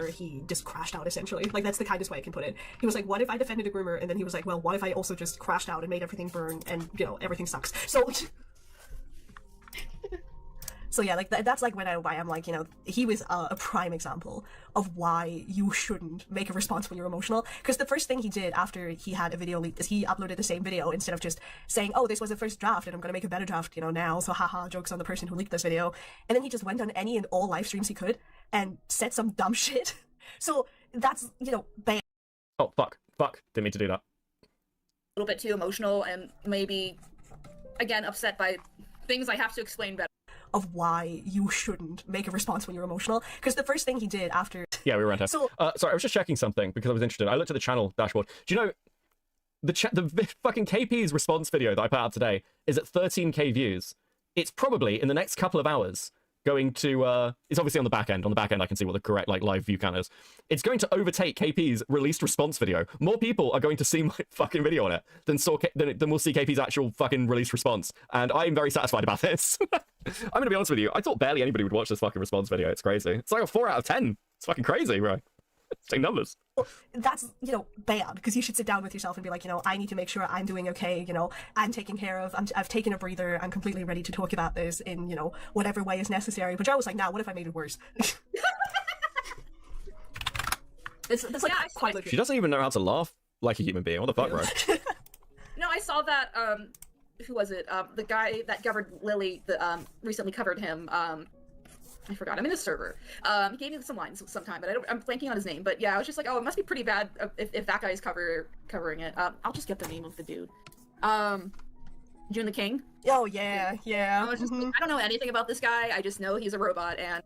He just crashed out, essentially. Like, that's the kindest way I can put it. He was like, what if I defended a groomer? And then he was like, well, what if I also just crashed out and made everything burn and, you know, everything sucks. So... So yeah, like that's like why I'm like, you know, he was a prime example of why you shouldn't make a response when you're emotional. Because the first thing he did after he had a video leaked is he uploaded the same video instead of just saying, oh, this was the first draft and I'm gonna make a better draft, you know, now. So haha, jokes on the person who leaked this video. And then he just went on any and all live streams he could and said some dumb shit. So that's, you know, bad. Oh, fuck. Didn't mean to do that. A little bit too emotional and maybe, again, upset by things I have to explain better. Of why you shouldn't make a response when you're emotional. Because the first thing he did after... Yeah, we were on here. So... sorry, I was just checking something because I was interested. I looked at the channel dashboard. Do you know, the fucking KP's response video that I put out today is at 13k views. It's probably, in the next couple of hours, going to... it's obviously on the back end. On the back end, I can see what the correct like live view count is. It's going to overtake KP's released response video. More people are going to see my fucking video on it than will see KP's actual fucking released response. And I'm very satisfied about this. I'm gonna be honest with you. I thought barely anybody would watch this fucking response video. It's crazy. It's like a 4 out of 10. It's fucking crazy, bro. Take numbers. That's, you know, bad, because you should sit down with yourself and be like, you know, I need to make sure I'm doing okay, you know, I'm taken care of, I've taken a breather, I'm completely ready to talk about this in, you know, whatever way is necessary. But Joe was like, nah, what if I made it worse? That's like, Yeah, quite legit. She doesn't even know how to laugh like a human being. What the fuck, bro? No, I saw that, who was it? The guy that covered Lily, recently covered him, I forgot. I'm in his server. He gave me some lines sometime, but I'm blanking on his name. But yeah, I was just like, oh, it must be pretty bad if that guy's covering it. I'll just get the name of the dude. June the King. Oh, yeah. I was just like, I don't know anything about this guy. I just know he's a robot and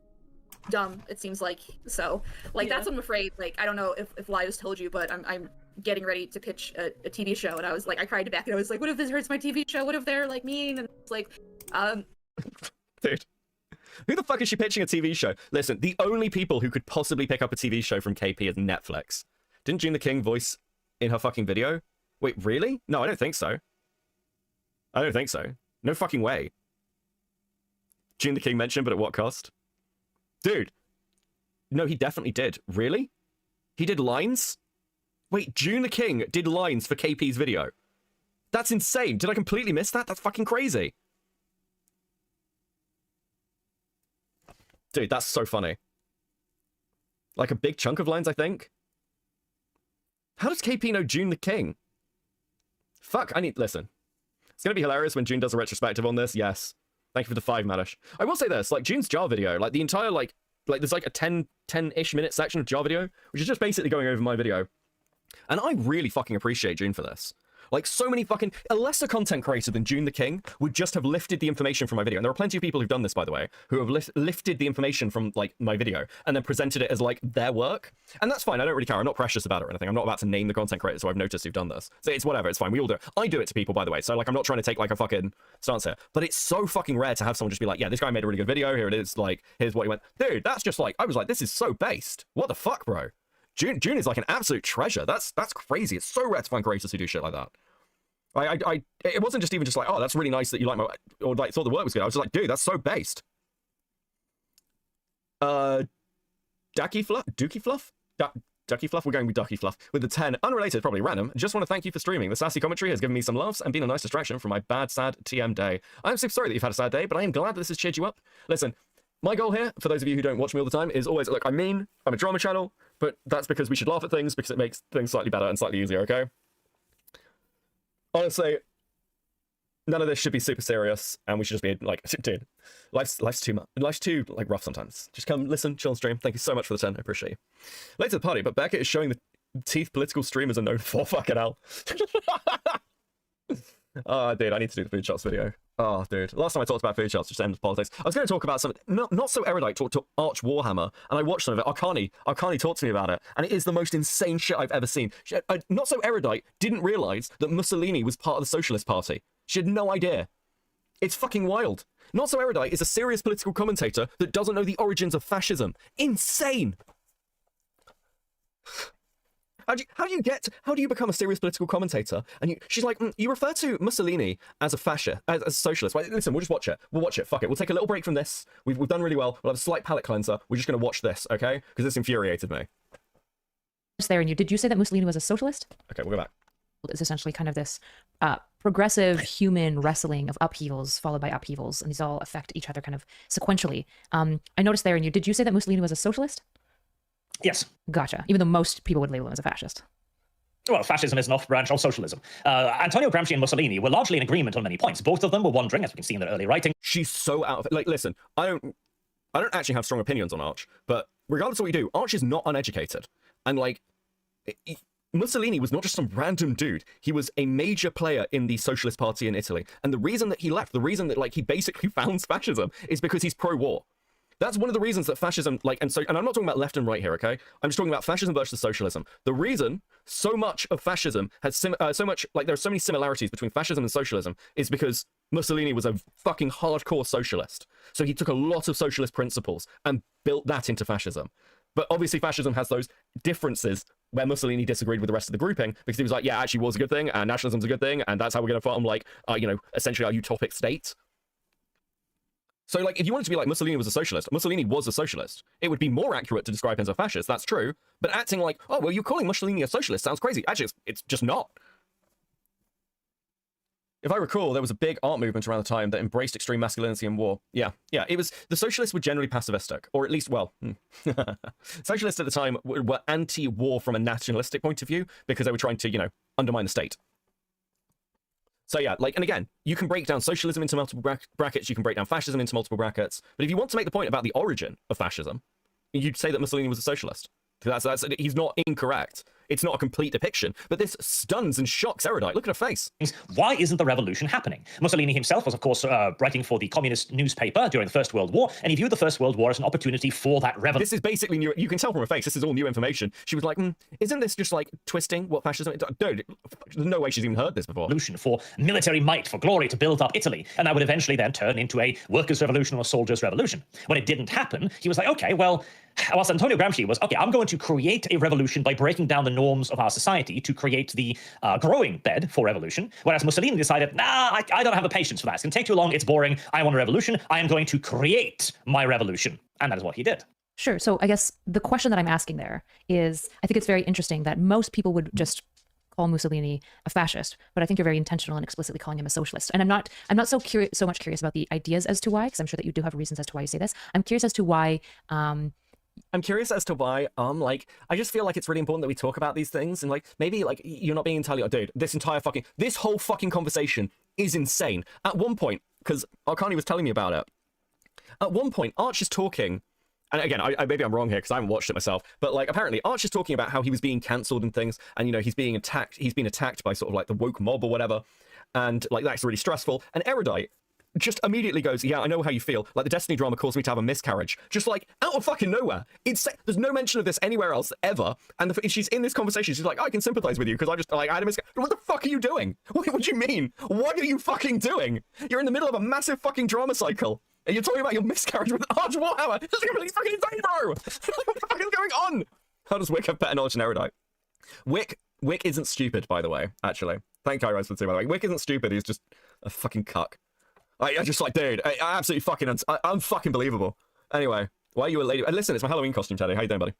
dumb, it seems like. So, like, that's what I'm afraid. Like, I don't know if Lios told you, but I'm getting ready to pitch a TV show, and I was like, I cried back, and I was like, what if this hurts my TV show? What if they're, like, mean? And it's like, Dude. Who the fuck is she pitching a TV show? Listen, the only people who could possibly pick up a TV show from KP is Netflix. Didn't June the King voice in her fucking video? Wait, really? No, I don't think so. I don't think so. No fucking way. June the King mentioned, but at what cost? Dude. No, he definitely did. Really? He did lines? Wait, June the King did lines for KP's video. That's insane. Did I completely miss that? That's fucking crazy. Dude, that's so funny. Like a big chunk of lines, I think. How does KP know June the King? Fuck, listen. It's gonna be hilarious when June does a retrospective on this, yes. Thank you for the 5, Manish. I will say this, like, June's jar video, like, the entire, like there's like a 10-ish minute section of jar video, which is just basically going over my video. And I really fucking appreciate June for this. Like, so many fucking... A lesser content creator than June the King would just have lifted the information from my video. And there are plenty of people who've done this, by the way, who have lifted the information from, like, my video and then presented it as, like, their work. And that's fine. I don't really care. I'm not precious about it or anything. I'm not about to name the content creators who I've noticed who've done this. So it's whatever. It's fine. We all do it. I do it to people, by the way. So, like, I'm not trying to take, like, a fucking stance here. But it's so fucking rare to have someone just be like, yeah, this guy made a really good video. Here it is. Like, here's what he went. Dude, that's just like... I was like, this is so based. What the fuck, bro? June is, like, an absolute treasure. That's crazy. It's so rare to find creators who do shit like that. It wasn't just even just like, oh, that's really nice that you like my, or like thought the work was good. I was just like, dude, that's so based. Ducky Fluff? We're going with Ducky Fluff with the 10. Unrelated, probably random. Just want to thank you for streaming. The sassy commentary has given me some laughs and been a nice distraction from my bad, sad TM day. I'm so sorry that you've had a sad day, but I am glad that this has cheered you up. Listen, my goal here, for those of you who don't watch me all the time, is always, look, I'm a drama channel, but that's because we should laugh at things because it makes things slightly better and slightly easier, okay? Honestly, none of this should be super serious, and we should just be like, dude, life's too much. Life's too like rough sometimes. Just come, listen, chill, and stream. Thank you so much for the 10. I appreciate you. Late to the party, but Beckett is showing the teeth political streamers are known for. Fucking hell. Oh, dude, I need to do the food shots video. Oh, dude. Last time I talked about food shots, just ended politics. I was going to talk about something not so erudite, talk to Arch Warhammer, and I watched some of it. Arcani talked to me about it, and it is the most insane shit I've ever seen. Not so erudite didn't realize that Mussolini was part of the Socialist Party. She had no idea. It's fucking wild. Not so erudite is a serious political commentator that doesn't know the origins of fascism. Insane! How do you become a serious political commentator? And she's like, you refer to Mussolini as a fascist, as a socialist. Right, listen, we'll just watch it. We'll watch it. Fuck it. We'll take a little break from this. We've done really well. We'll have a slight palate cleanser. We're just going to watch this, okay? Because this infuriated me. There, and did you say that Mussolini was a socialist? Okay, we'll go back. It's essentially kind of this progressive human wrestling of upheavals followed by upheavals, and these all affect each other kind of sequentially. I noticed there, and did you say that Mussolini was a socialist? Yes. Gotcha. Even though most people would label him as a fascist. Well, fascism is an off-branch of socialism. Antonio Gramsci and Mussolini were largely in agreement on many points. Both of them were wondering, as we can see in their early writing. She's so out of it. Like, listen, I don't actually have strong opinions on Arch, but regardless of what you do, Arch is not uneducated. And, like, Mussolini was not just some random dude. He was a major player in the Socialist Party in Italy. And the reason that he left, the reason that, like, he basically founds fascism is because he's pro-war. That's one of the reasons that fascism, like, and I'm not talking about left and right here, okay? I'm just talking about fascism versus socialism. The reason so much of fascism has there are so many similarities between fascism and socialism is because Mussolini was a fucking hardcore socialist. So he took a lot of socialist principles and built that into fascism. But obviously fascism has those differences where Mussolini disagreed with the rest of the grouping because he was like, yeah, actually war's a good thing and nationalism's a good thing and that's how we're going to form, like, essentially our utopic state. So, like, if you wanted to be like Mussolini was a socialist, Mussolini was a socialist. It would be more accurate to describe him as a fascist, that's true. But acting like, oh, well, you're calling Mussolini a socialist sounds crazy. Actually, it's just not. If I recall, there was a big art movement around the time that embraced extreme masculinity in war. Yeah, it was, the socialists were generally pacifistic, or at least, well, socialists at the time were anti-war from a nationalistic point of view because they were trying to, undermine the state. So yeah, like, and again, you can break down socialism into multiple brackets, you can break down fascism into multiple brackets, but if you want to make the point about the origin of fascism, you'd say that Mussolini was a socialist. He's not incorrect. It's not a complete depiction, but this stuns and shocks Erudite. Look at her face. Why isn't the revolution happening? Mussolini himself was, of course, writing for the communist newspaper during the First World War, and he viewed the First World War as an opportunity for that revolution. This is basically new. You can tell from her face, this is all new information. She was like, isn't this just like twisting what fascism is? Dude, there's no way she's even heard this before. Revolution for military might, for glory, to build up Italy, and that would eventually then turn into a workers' revolution or a soldiers' revolution. When it didn't happen, he was like, okay, well, whilst Antonio Gramsci was, okay, I'm going to create a revolution by breaking down the norms of our society to create the growing bed for revolution, whereas Mussolini decided, I don't have the patience for that. It's going to take too long. It's boring. I want a revolution. I am going to create my revolution. And that is what he did. Sure. So I guess the question that I'm asking there is, I think it's very interesting that most people would just call Mussolini a fascist, but I think you're very intentional in explicitly calling him a socialist. And I'm not so much curious about the ideas as to why, because I'm sure that you do have reasons as to why you say this. I'm curious as to why I'm curious as to why, I just feel like it's really important that we talk about these things, and, like, maybe, like, you're not being entirely, dude, this whole fucking conversation is insane. At one point, because Arcani was telling me about it, at one point, Arch is talking, and again, maybe I'm wrong here, because I haven't watched it myself, but, like, apparently, Arch is talking about how he was being cancelled and things, and, he's been attacked by sort of, like, the woke mob or whatever, and, like, that's really stressful, and Erudite just immediately goes, yeah, I know how you feel. Like, the Destiny drama caused me to have a miscarriage. Just, like, out of fucking nowhere. There's no mention of this anywhere else, ever. And she's in this conversation, she's like, I can sympathize with you, because I had a miscarriage. What the fuck are you doing? What do you mean? What are you fucking doing? You're in the middle of a massive fucking drama cycle, and you're talking about your miscarriage with Arch Warhammer. This is completely fucking insane, bro! What the fuck is going on? How does Wick have better knowledge than Erudite? Wick isn't stupid, by the way, actually. Thank Kairos for the by the way. Wick isn't stupid, he's just a fucking cuck. I just like, dude, I absolutely fucking, I'm fucking believable. Anyway, why are you a lady? Listen, it's my Halloween costume, Teddy. How you doing, buddy?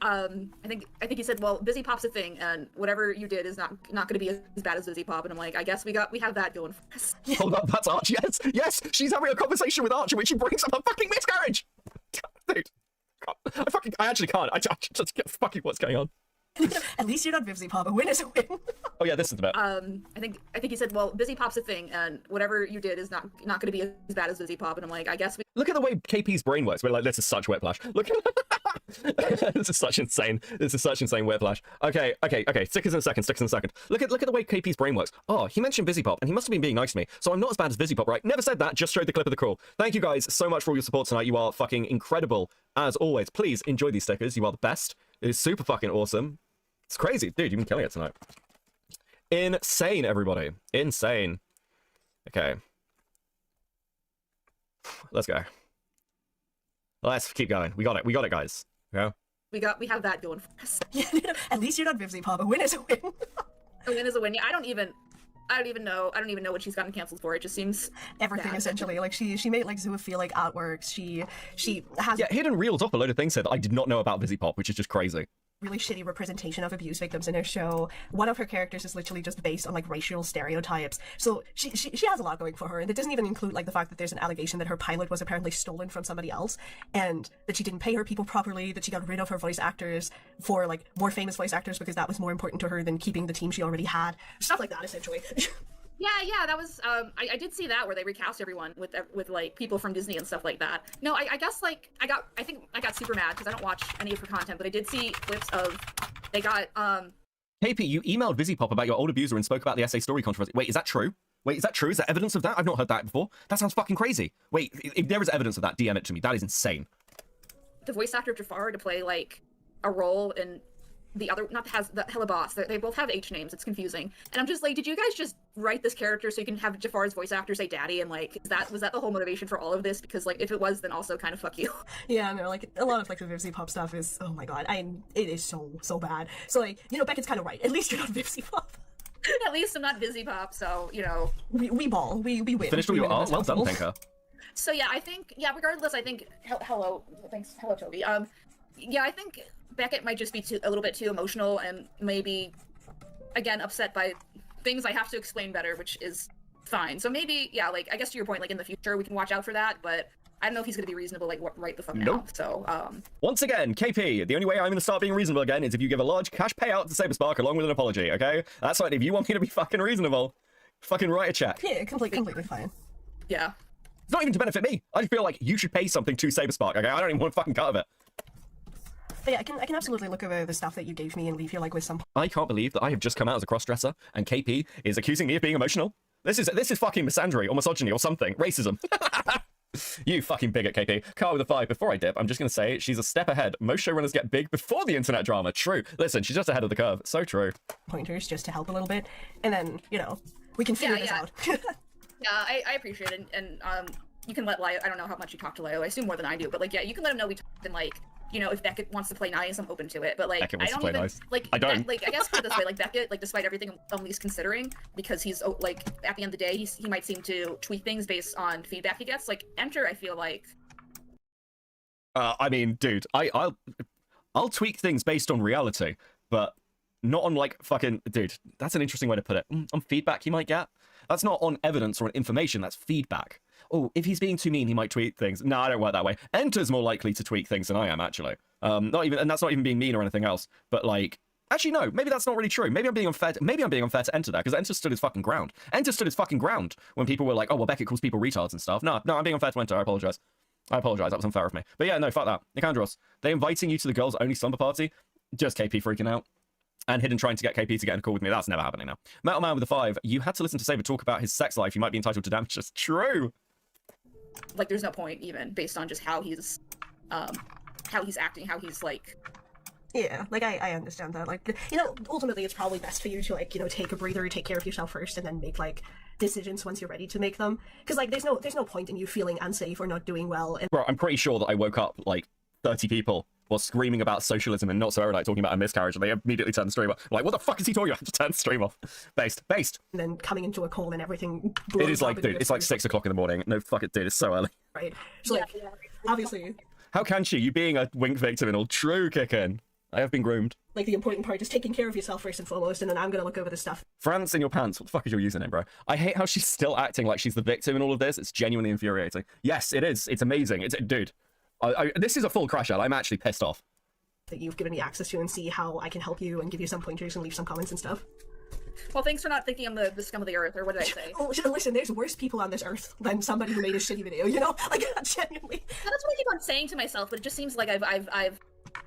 I think he said, well, Busy Pop's a thing, and whatever you did is not going to be as bad as Busy Pop. And I'm like, I guess we have that going for us. Hold on, that's Arch. Yes, she's having a conversation with Arch in which she brings up a fucking miscarriage. Dude, I actually can't. I just get fucking what's going on. At least you're not Busy Pop. A win is a win. Oh yeah, this is the bit. I think he said, well, Busy Pop's a thing, and whatever you did is not going to be as bad as Busy Pop. And I'm like, I guess we. Look at the way KP's brain works. We're like, this is such whiplash. Look, this is such insane whiplash. Okay. Stick in a second. Look at the way KP's brain works. Oh, he mentioned Busy Pop, and he must have been being nice to me. So I'm not as bad as Busy Pop, right? Never said that. Just showed the clip of the call. Thank you guys so much for all your support tonight. You are fucking incredible as always. Please enjoy these stickers. You are the best. It is super fucking awesome. It's crazy. Dude, you've been killing it tonight. Insane, everybody. Insane. Okay. Let's go. Let's keep going. We got it, guys. Yeah. we have that going for us. At least you're not Vivzy Pop. A win is a win. A win is a win. Yeah, I don't even know what she's gotten canceled for. It just seems everything bad. Essentially. Like she made like zoophilic artworks. She has Hidden reels off a load of things here that I did not know about Vizzy Pop, which is just crazy. Really shitty representation of abuse victims in her show. One of her characters is literally just based on like racial stereotypes. So she has a lot going for her, and it doesn't even include like the fact that there's an allegation that her pilot was apparently stolen from somebody else, and that she didn't pay her people properly, that she got rid of her voice actors for like more famous voice actors because that was more important to her than keeping the team she already had. Stuff like that, essentially. Yeah, that was I did see that where they recast everyone with like people from Disney and stuff like that. No, I guess like I think I got super mad because I don't watch any of her content, but I did see clips of they got KP, you emailed Vizzy Pop about your old abuser and spoke about the essay story controversy. Wait, is that true? Wait, is that true? Is there evidence of that? I've not heard that before. That sounds fucking crazy. Wait, if there is evidence of that, DM it to me. That is insane. The voice actor of Jafar to play like a role in the other, not has the Hella Boss. They both have H names. It's confusing. And I'm just like, did you guys just write this character so you can have Jafar's voice actor say daddy? And like, was that the whole motivation for all of this? Because like, if it was, then also kind of fuck you. Yeah, no, like a lot of like the Vivzy Pop stuff is, oh my god, it is so bad. So like, Beckett's kind of right. At least you're not Vivzy Pop. At least I'm not Vizzy Pop, so we ball, we win. Finished all your art. Well done, Tinker. So yeah, I think regardless, I think hello, Toby. Yeah, I think Beckett might just be a little bit too emotional and maybe again upset by things I have to explain better, which is fine. So maybe yeah, like I guess to your point, like in the future we can watch out for that, but I don't know if he's gonna be reasonable like right the fuck now. So once again, KP, the only way I'm gonna start being reasonable again is if you give a large cash payout to Saberspark along with an apology, okay? That's right, if you want me to be fucking reasonable, fucking write a check. Yeah, completely fine. Yeah. It's not even to benefit me. I just feel like you should pay something to Saberspark, okay? I don't even want a fucking cut of it. But yeah, I can absolutely look over the stuff that you gave me and leave you like with some. I can't believe that I have just come out as a crossdresser and KP is accusing me of being emotional. This is fucking misandry or misogyny or something. Racism. You fucking bigot, KP. Car with a 5. Before I dip, I'm just going to say she's a step ahead. Most showrunners get big before the internet drama. True. Listen, she's just ahead of the curve. So true. Pointers just to help a little bit. And then, we can figure this out. Yeah, I appreciate it. And you can let Lio, I don't know how much you talk to Lio. I assume more than I do. But like, yeah, you can let him know we talked and like, if Beckett wants to play nice, I'm open to it. But like, Beckett wants I don't to play even nice. like. I don't. Like, I guess put it this way, like Beckett, like despite everything I'm least considering, because he's like at the end of the day, he might seem to tweak things based on feedback he gets. Like Enter, I feel like. I mean, dude, I'll tweak things based on reality, but not on like fucking dude. That's an interesting way to put it. On feedback he might get. That's not on evidence or on information. That's feedback. Oh, if he's being too mean, he might tweak things. No, I don't work that way. Enter's more likely to tweak things than I am, actually. And that's not even being mean or anything else. But like, actually, no, maybe that's not really true. Maybe I'm being unfair. Maybe I'm being unfair to Enter there because Enter stood his fucking ground. Enter stood his fucking ground when people were like, oh, well, Beckett calls people retards and stuff. No, I'm being unfair to Enter. I apologize. That was unfair of me. But yeah, no, fuck that. Nicandros, they inviting you to the girls' only slumber party? Just KP freaking out. And Hidden trying to get KP to get in a call with me. That's never happening now. Metal Man with a 5. You had to listen to Saber talk about his sex life. You might be entitled to damages. True. Like, there's no point even based on just how he's acting, how he's like. Yeah, like I understand that. Like, ultimately it's probably best for you to like, take a breather, take care of yourself first, and then make like decisions once you're ready to make them. Because like, there's no point in you feeling unsafe or not doing well. And bro, I'm pretty sure that I woke up like 30 people was screaming about socialism and not so like talking about a miscarriage, and they immediately turned the stream off. Like, what the fuck is he talking about? Just turn the stream off. Based. And then coming into a call and everything. It is like, dude, it's like 6 o'clock in the morning. No, fuck it, dude, it's so early. Right. So like, obviously. How can she? You being a wink victim and all. True, Kickin. I have been groomed. Like, the important part is taking care of yourself first and foremost, and then I'm gonna look over the stuff. France in your pants. What the fuck is your username, bro? I hate how she's still acting like she's the victim in all of this. It's genuinely infuriating. Yes, it is. It's amazing. Dude, this is a full crash out. I'm actually pissed off. That you've given me access to and see how I can help you and give you some pointers and leave some comments and stuff. Well, thanks for not thinking I'm the scum of the earth, or what did I say? Oh, listen, there's worse people on this earth than somebody who made a shitty video, Like, genuinely. That's what I keep on saying to myself, but it just seems like I've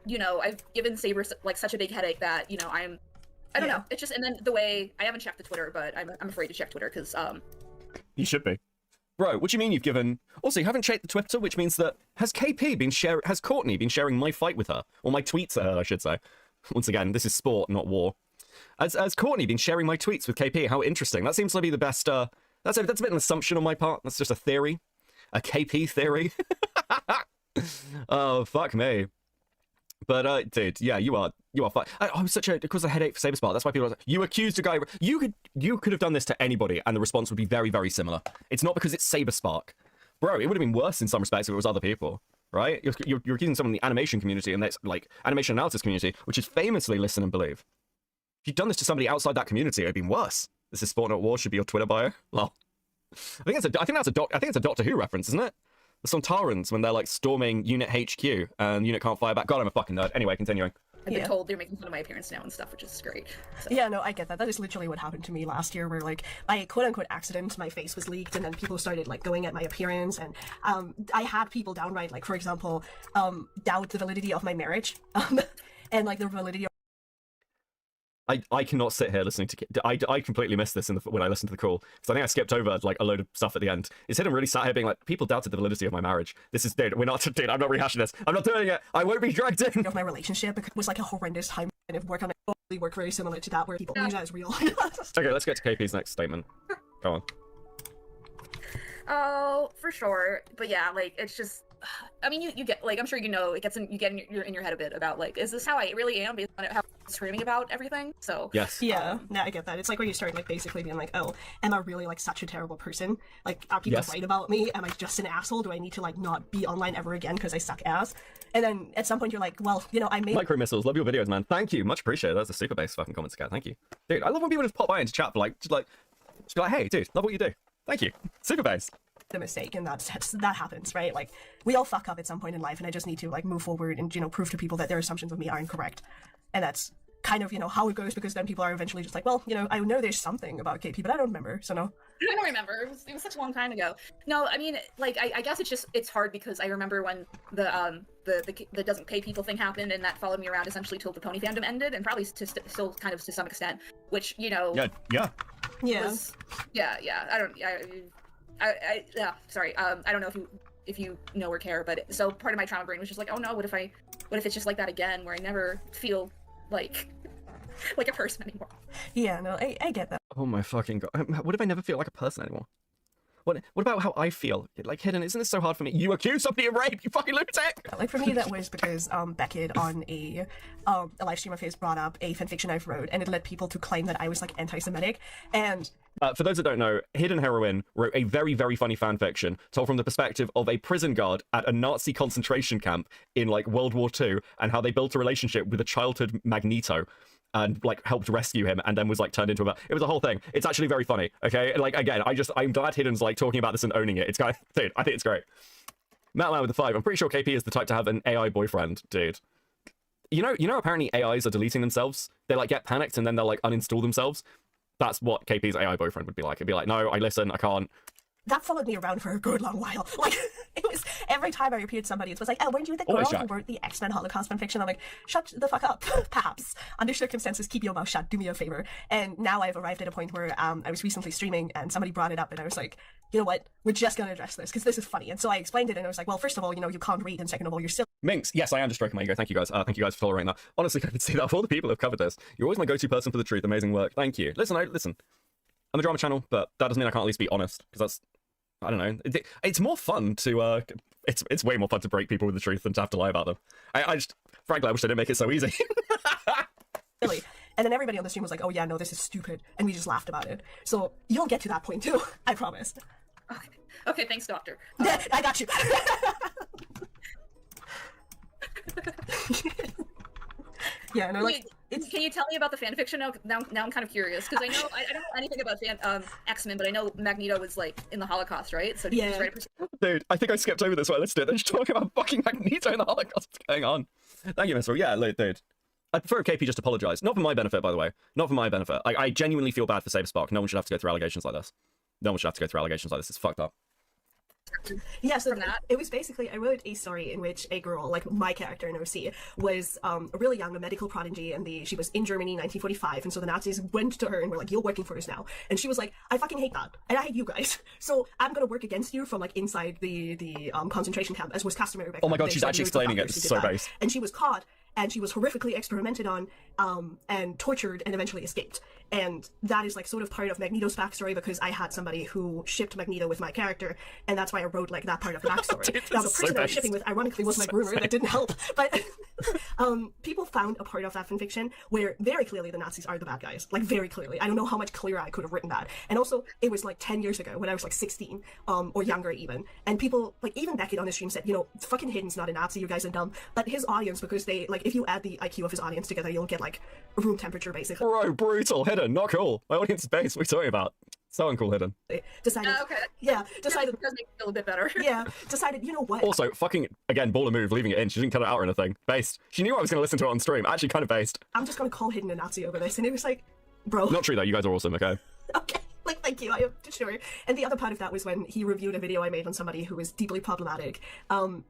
given Saber like such a big headache that, I don't know. It's just, and then the way, I haven't checked the Twitter, but I'm afraid to check Twitter, because, You should be. Bro, what do you mean you've given... Also, you haven't checked the Twitter, which means that... Has Courtney been sharing my fight with her? Or my tweets at her, I should say. Once again, this is sport, not war. Has Courtney been sharing my tweets with KP? How interesting. That seems to be the best... That's a bit of an assumption on my part. That's just a theory. A KP theory. Oh, fuck me. But dude, yeah, you are fine. I was such a because of headache for Saberspark. That's why people are like, you accused a guy. You could have done this to anybody, and the response would be very, very similar. It's not because it's Saberspark, bro. It would have been worse in some respects if it was other people, right? You're accusing someone in the animation community and that's like animation analysis community, which is famously listen and believe. If you'd done this to somebody outside that community, it'd been worse. This is Sport Not War should be your Twitter bio. Lol. I think it's a Doctor Who reference, isn't it? The Sontarans when they're like storming Unit HQ and Unit can't fire back. God, I'm a fucking nerd. Anyway, continuing. I've been told they're making fun of my appearance now and stuff, which is great. So. Yeah, no, I get that. That is literally what happened to me last year, where like by quote-unquote accident, my face was leaked, and then people started like going at my appearance, and I had people downright, like for example, doubt the validity of my marriage, and like the validity of I cannot sit here listening to. I completely missed this when I listened to the call because I think I skipped over like a load of stuff at the end. Is Hidden really sat here being like, people doubted the validity of my marriage? This is dude. I'm not rehashing this. I'm not doing it. I won't be dragged in. Of my relationship, because it was like a horrendous time of work on it. Totally work very similar to that, where people use that as real. Okay, let's get to KP's next statement. Go on. Oh, for sure. But yeah, like it's just. I mean, you get like I'm sure you know it gets in your head a bit about like, is this how I really am based on how I'm screaming about everything? So yes, yeah, no, I get that. It's like where you start like basically being like, oh, am I really like such a terrible person? Like, are people right about me? Am I just an asshole? Do I need to like not be online ever again because I suck ass? And then at some point you're like, well, you know, I made micro missiles. Love your videos, man. Thank you, much appreciated. That's a super base fucking comments guy. Thank you, dude. I love when people just pop by into chat for like just be like, hey, dude, love what you do. Thank you, super base. The mistake, and that happens, right? Like we all fuck up at some point in life, and I just need to like move forward and, you know, prove to people that their assumptions of me are incorrect. And that's kind of, you know, how it goes, because then people are eventually just like, well, you know, I know there's something about KP, but I don't remember, so no. I don't remember. It was such a long time ago. No, I mean, like, I guess it's hard because I remember when the doesn't pay people thing happened, and that followed me around essentially till the pony fandom ended, and probably still kind of to some extent, which, you know. Yeah. Was, yeah. Sorry. I don't know if you know or care, but so part of my trauma brain was just like, oh no, what if it's just like that again, where I never feel like a person anymore. Yeah, no, I get that. Oh my fucking god! What if I never feel like a person anymore? What about how I feel? Like, Hidden, isn't this so hard for me? You accuse somebody of rape, you fucking lunatic! Like, for me, that was because Beckett on a live stream of his brought up a fanfiction I've wrote, and it led people to claim that I was, like, anti-Semitic, and... For those that don't know, Hidden Heroine wrote a very, very funny fanfiction told from the perspective of a prison guard at a Nazi concentration camp in, like, World War II, and how they built a relationship with a childhood Magneto, and like helped rescue him, and then was like turned into it was a whole thing. It's actually very funny. Okay, like again, I'm glad Hidden's like talking about this and owning it. It's kind of, dude, I think it's great. Matt Lau with the 5. I'm pretty sure KP is the type to have an AI boyfriend, dude. You know apparently AIs are deleting themselves. They like get panicked and then they'll like uninstall themselves. That's what KP's AI boyfriend would be like. It'd be like, no, I listen, I can't. That followed me around for a good long while. Like, it was every time I repeated somebody, it was like, oh, weren't you the girl who wrote the X-Men Holocaust fanfiction? I'm like, shut the fuck up, perhaps. Under circumstances, keep your mouth shut, do me a favor. And now I've arrived at a point where I was recently streaming and somebody brought it up and I was like, you know what, we're just going to address this because this is funny. And so I explained it and I was like, well, first of all, you know, you can't read, and second of all, you're still... Minx, yes, I am just stroking my ego. Thank you guys. Thank you guys for tolerating that. Honestly, I could see that of all the people who've covered this. You're always my go-to person for the truth. Amazing work. Thank you. Listen. I'm a drama channel, but that doesn't mean I can't at least be honest, because that's... I don't know. It's more fun to, it's way more fun to break people with the truth than to have to lie about them. I just, frankly, I wish they didn't make it so easy. Really. And then everybody on the stream was like, oh yeah, no, this is stupid. And we just laughed about it. So you'll get to that point too, I promise. Okay, thanks, Doctor. I got you. Yeah, no, like... Can you tell me about the fanfiction now? Now I'm kind of curious, because I don't know anything about X-Men, but I know Magneto was like in the Holocaust, right? So yeah. Dude, I think I skipped over this when I listed it. They're just talking about fucking Magneto in the Holocaust. What's going on? Thank you, Mr. Yeah, dude. I prefer if KP just apologise. Not for my benefit, by the way. Not for my benefit. I genuinely feel bad for Saberspark. No one should have to go through allegations like this. No one should have to go through allegations like this. It's fucked up. Yeah, so it was basically, I wrote a story in which a girl, like my character in OC, was really young, a medical prodigy, and she was in Germany in 1945, and so the Nazis went to her and were like, you're working for us now. And she was like, I fucking hate that, and I hate you guys, so I'm gonna work against you from like inside the concentration camp, as was customary back then. Oh my god, she's actually explaining it, it's so base. And she was caught, and she was horrifically experimented on, and tortured, and eventually escaped. And that is like sort of part of Magneto's backstory, because I had somebody who shipped Magneto with my character, and that's why I wrote like that part of the backstory. Dude, now the person I was shipping with, ironically, was my groomer. That didn't help, but People found a part of that fanfiction where very clearly the Nazis are the bad guys. Like, very clearly. I don't know how much clearer I could have written that. And also, it was like 10 years ago when I was like 16, or younger even. And people, like, even Beckett on his stream said, you know, fucking Hidden's not a Nazi, you guys are dumb. But his audience, because they, like, if you add the IQ of his audience together, you'll get, like, room temperature, basically. Bro, brutal. Hidden, not cool. My audience is base. What are you talking about? So uncool, Hidden. Decided, Okay. yeah, decided, It does make me feel a bit better. yeah, decided, you know what? Also, fucking, again, baller move, leaving it in. She didn't cut it out or anything. Based. She knew I was going to listen to it on stream. Actually, kind of based. I'm just gonna call Hidden a Nazi over this. And it was like, bro. Not true, though. You guys are awesome, okay? Okay, like, thank you, I am sure. And the other part of that was when he reviewed a video I made on somebody who was deeply problematic.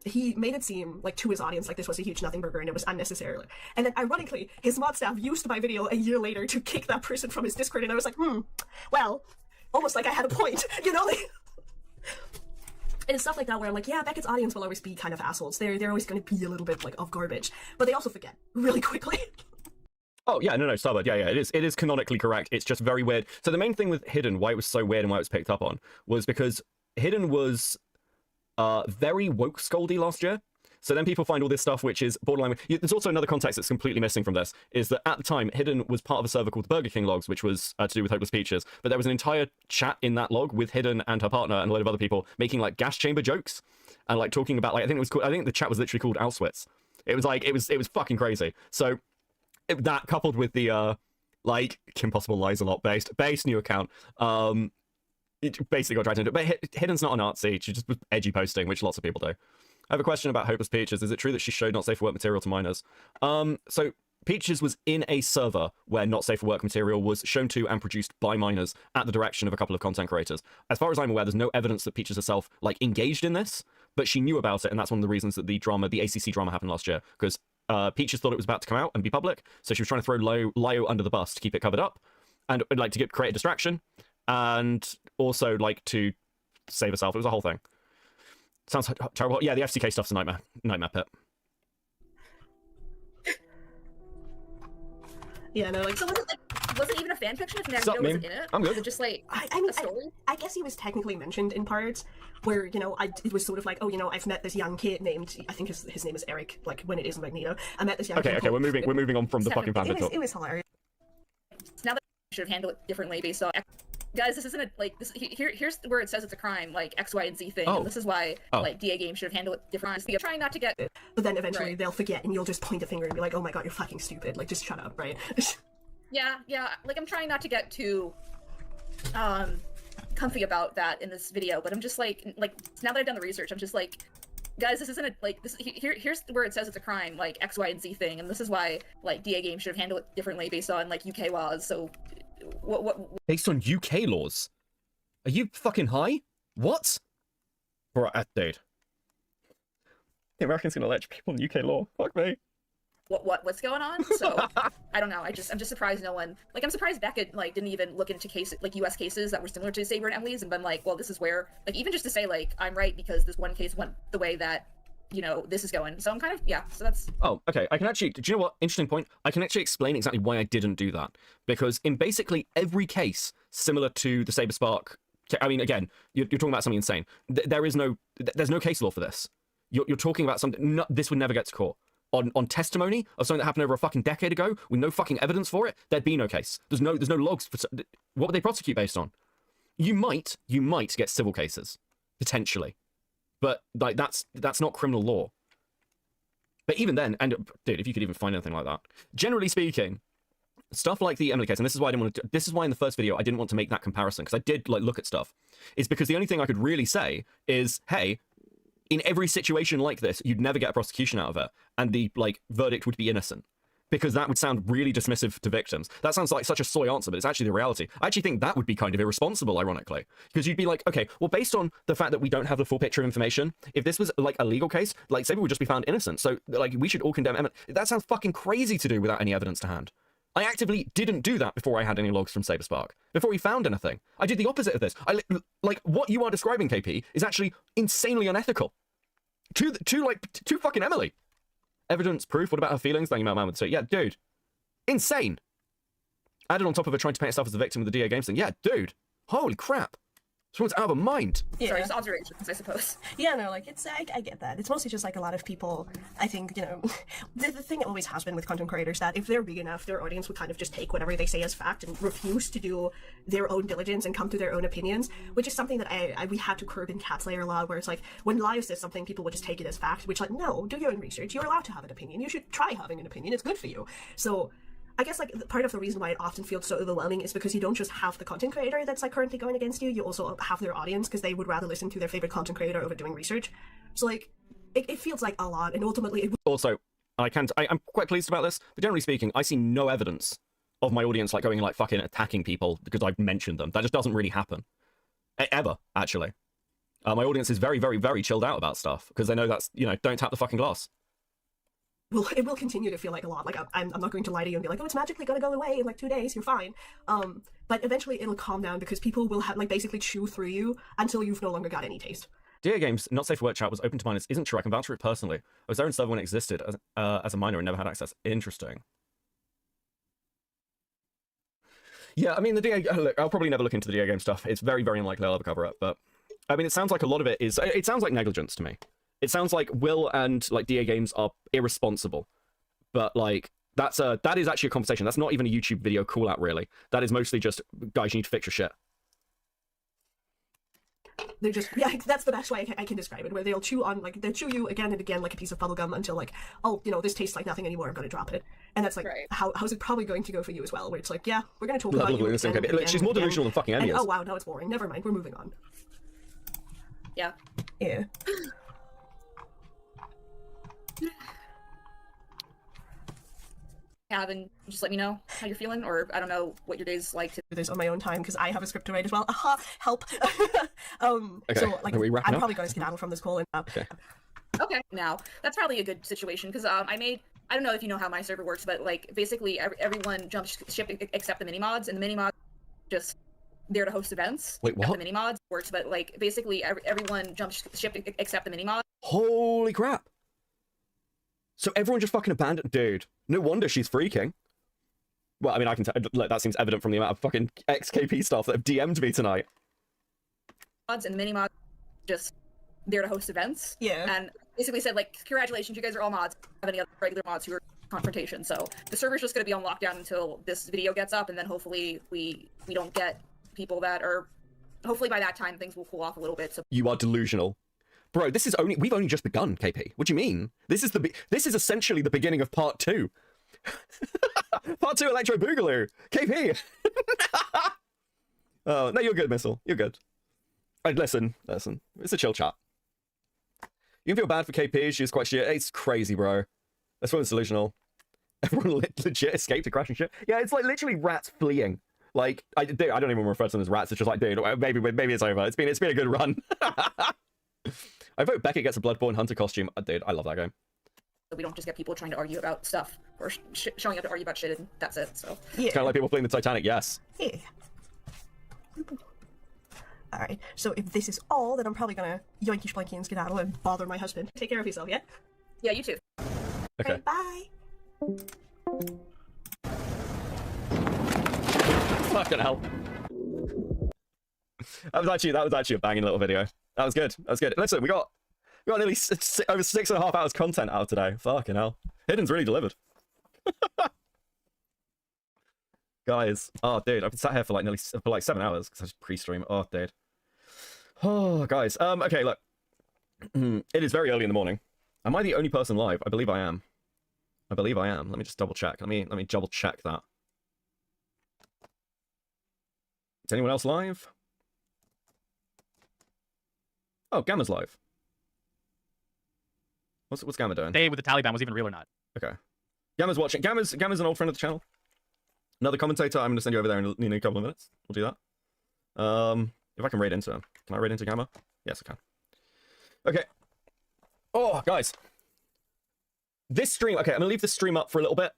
He made it seem, like, to his audience, like this was a huge nothing burger and it was unnecessary. And then, ironically, his mod staff used my video a year later to kick that person from his Discord, and I was like, well, almost like I had a point, you know? Like, and stuff like that where I'm like, yeah, Beckett's audience will always be kind of assholes. They're always going to be a little bit, like, of garbage. But they also forget really quickly. Oh, yeah, no, Starbird, yeah, it is canonically correct. It's just very weird. So the main thing with Hidden, why it was so weird and why it was picked up on, was because Hidden was very woke scoldy last year. So then people find all this stuff which is borderline. There's also another context that's completely missing from this, is that at the time, Hidden was part of a server called the Burger King Logs, which was to do with Hopeless Peaches. But there was an entire chat in that log with Hidden and her partner and a load of other people making like gas chamber jokes and like talking about like I think the chat was literally called Auschwitz. It was like it was fucking crazy. So that coupled with the like Kim Possible Lies a lot based new account. It basically got dragged into it. But Hidden's not a Nazi. She just was edgy posting, which lots of people do. I have a question about Hopeless Peaches. Is it true that she showed not safe for work material to minors? So Peaches was in a server where not safe for work material was shown to and produced by minors at the direction of a couple of content creators. As far as I'm aware, there's no evidence that Peaches herself like engaged in this, but she knew about it, and that's one of the reasons that the ACC drama happened last year, because Peaches thought it was about to come out and be public, so she was trying to throw Lio under the bus to keep it covered up, and like to create a distraction, and also like to save herself. It was a whole thing. Sounds terrible. Yeah, the FCK stuff's a nightmare pit. Yeah, no, like, So was it even a fan fiction if Magneto Sup, wasn't meme? in it? I'm good. Was it just like I mean, a story? I guess he was technically mentioned in parts where, you know, it was sort of like, oh, you know, I've met this young kid named, I think his name is Eric, like, when it is Magneto. I met this young kid. Okay, we're moving on from the fucking fan talk. It was hilarious. Now that I should have handled it differently based on. Guys, this isn't a, like, this. Here's where it says it's a crime, like X, Y, and Z thing. Oh. And this is why, like, DA Games should have handled it differently. I'm trying not to get. But then eventually Right. they'll forget and you'll just point a finger and be like, oh my god, you're fucking stupid. Like, just shut up, right? Yeah. Like, I'm trying not to get too, comfy about that in this video. But I'm just like now that I've done the research, I'm just like, guys, this isn't a, like, this. Here's where it says it's a crime, like X, Y, and Z thing. And this is why, like, DA Games should have handled it differently based on like UK laws. So. What Based on UK laws? Are you fucking high? What? Bruh, dude. The Americans gonna let people in UK law. Fuck me. what's going on? So I don't know. I'm just surprised no one, like, I'm surprised Beckett like didn't even look into cases, like US cases that were similar to Saber and Emily's, and been like, well, this is where, like, even just to say like I'm right because this one case went the way that, you know, this is going. So I'm kind of, yeah, so that's... Oh, okay. I can actually, do you know what? Interesting point. I can actually explain exactly why I didn't do that. Because in basically every case similar to the Saber Spark, I mean, again, you're talking about something insane. There's no case law for this. You're talking about something, no, this would never get to court. On testimony of something that happened over a fucking decade ago with no fucking evidence for it, there'd be no case. There's no logs for, what would they prosecute based on? You might get civil cases, potentially. But like that's not criminal law. But even then, and dude, if you could even find anything like that, generally speaking, stuff like the Emily case, and this is why I didn't want to. This is why in the first video I didn't want to make that comparison, because I did like look at stuff. Is because the only thing I could really say is, hey, in every situation like this, you'd never get a prosecution out of it, and the like verdict would be innocent. Because that would sound really dismissive to victims. That sounds like such a soy answer, but it's actually the reality. I actually think that would be kind of irresponsible, ironically. Because you'd be like, okay, well, based on the fact that we don't have the full picture of information, if this was like a legal case, like Saber would just be found innocent. So like we should all condemn Emily. That sounds fucking crazy to do without any evidence to hand. I actively didn't do that before I had any logs from Saber Spark. Before we found anything. I did the opposite of this. Like what you are describing, KP, is actually insanely unethical. To fucking Emily. Evidence, proof, what about her feelings? Thank you, Matt Man would say. Yeah, dude. Insane. Added on top of her trying to paint herself as the victim of the DA Games thing. Yeah, dude. Holy crap. Someone's out of a mind. Yeah. Sorry, just observations, I suppose. Yeah, no, like, I get that. It's mostly just, like, a lot of people, I think, you know, the thing always has been with content creators that if they're big enough, their audience would kind of just take whatever they say as fact and refuse to do their own diligence and come to their own opinions, which is something that we had to curb in Cat Slayer a lot, where it's like, when Lyle says something, people would just take it as fact, which, like, no, do your own research. You're allowed to have an opinion. You should try having an opinion. It's good for you. So, I guess, like, part of the reason why it often feels so overwhelming is because you don't just have the content creator that's, like, currently going against you, you also have their audience, because they would rather listen to their favorite content creator over doing research. So, like, it feels like a lot, and ultimately it Also, I'm quite pleased about this, but generally speaking, I see no evidence of my audience, like, going and, like, fucking attacking people because I've mentioned them. That just doesn't really happen. Ever, actually. My audience is very, very, very chilled out about stuff, because they know that's, you know, don't tap the fucking glass. Well, it will continue to feel like a lot. Like, I'm not going to lie to you and be like, oh, it's magically gonna go away in, like, 2 days, you're fine. But eventually it'll calm down because people will have, like, basically chew through you until you've no longer got any taste. DA Games, not safe for work chat was open to minors. Isn't true, I can vouch for it personally. I was there in server when it existed as a minor and never had access. Interesting. Yeah, I mean, the DA, look, I'll probably never look into the DA game stuff. It's very, very unlikely I'll ever cover it, but I mean, it sounds like a lot of it is, it sounds like negligence to me. It sounds like Will and, like, DA Games are irresponsible, but, like, that is actually a conversation. That's not even a YouTube video call out, really. That is mostly just, guys, you need to fix your shit. They're just, yeah, that's the best way I can describe it, where they'll chew you again and again like a piece of bubblegum until, like, oh, you know, this tastes like nothing anymore, I'm gonna drop it. And that's, like, Right. how's it probably going to go for you as well, where it's like, yeah, we're gonna talk about you Look, again, she's more delusional than fucking Emmy and, is. oh wow, now it's boring. Never mind, we're moving on. Yeah. Yeah. And just let me know how you're feeling, or I don't know what your day's like. Do this on my own time because I have a script to write as well. Aha, help. Okay, So, like, are we wrapping I'm up? probably going to skedaddle from this call. And, Okay, now that's probably a good situation because I don't know if you know how my server works, but, like, basically everyone jumps ship except the mini mods, and the mini mods just there to host events. Wait, what? The mini mods works, but, like, basically everyone jumps ship except the mini mods. Holy crap. So everyone just fucking abandoned... Dude, no wonder she's freaking. Well, I mean, I can tell... Like, that seems evident from the amount of fucking XKP stuff that have DM'd me tonight. Mods and the mini mods just there to host events. Yeah. And basically said, like, congratulations, you guys are all mods. Have any other regular mods who are confrontation. So the server's just going to be on lockdown until this video gets up, and then hopefully we don't get people that are... Hopefully by that time things will cool off a little bit. So You are delusional. Bro, we've only just begun, KP. What do you mean? This is essentially the beginning of part 2. Part 2 Electro Boogaloo. KP. Oh, no, you're good, Missile. You're good. Right, listen. It's a chill chat. You can feel bad for KP. She's quite shit. It's crazy, bro. This one's delusional. Everyone legit escaped a crashing ship. Yeah, it's like literally rats fleeing. Like, I don't even refer to them as rats. It's just like, dude, maybe it's over. It's been a good run. I vote Beckett gets a Bloodborne Hunter costume. Dude, I love that game. we don't just get people trying to argue about stuff or showing up to argue about shit, and that's it. So Yeah. It's kind of like people playing the Titanic, yes. Yeah. Alright, so if this is all, then I'm probably gonna yoinky splanky and skedaddle and bother my husband. Take care of yourself, yeah? yeah, you too. Okay. Right, bye! Fucking hell. That was actually a banging little video. That was good. Listen, we got nearly over 6.5 hours content out today. Fucking hell. Hidden's really delivered. Guys, oh dude, I've been sat here for like 7 hours because I just pre-stream. Oh dude. Oh guys. Okay, look. It is very early in the morning. Am I the only person live? I believe I am. Let me just double check. Let me double check that. Is anyone else live? Oh, Gamma's live. What's Gamma doing? Day with the Taliban was even real or not. Okay. Gamma's watching. Gamma's an old friend of the channel. Another commentator. I'm going to send you over there in a couple of minutes. We'll do that. If I can raid into him. Can I raid into Gamma? Yes, I can. Okay. Oh, guys. This stream... Okay, I'm going to leave this stream up for a little bit.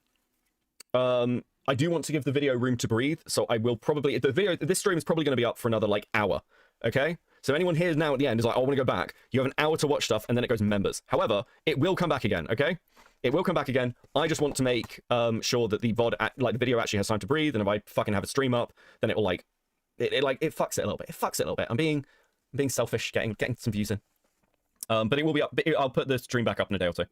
I do want to give the video room to breathe, so I will probably... This stream is probably going to be up for another, like, hour. Okay? So anyone here now at the end is like, oh, I want to go back. You have an hour to watch stuff, and then it goes members. However, it will come back again, okay? It will come back again. I just want to make sure that the VOD, the video actually has time to breathe, and if I fucking have a stream up, then it will, like, it fucks it a little bit. It fucks it a little bit. I'm being selfish, getting some views in. But it will be up. I'll put the stream back up in a day or two.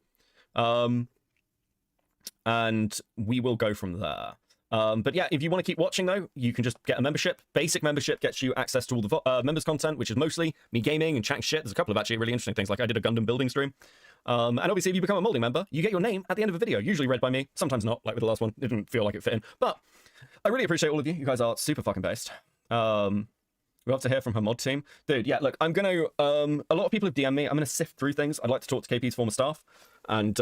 And we will go from there. But yeah, if you want to keep watching though, you can just get a membership. Basic membership gets you access to all the members content, which is mostly me gaming and chatting shit. There's a couple of actually really interesting things, like I did a Gundam building stream. And obviously if you become a molding member, you get your name at the end of a video, usually read by me, sometimes not, like with the last one. It didn't feel like it fit in. But I really appreciate all of you. You guys are super fucking based. We'll have to hear from her mod team. Dude, yeah, look, I'm gonna a lot of people have DM'd me. I'm gonna sift through things. I'd like to talk to KP's former staff. And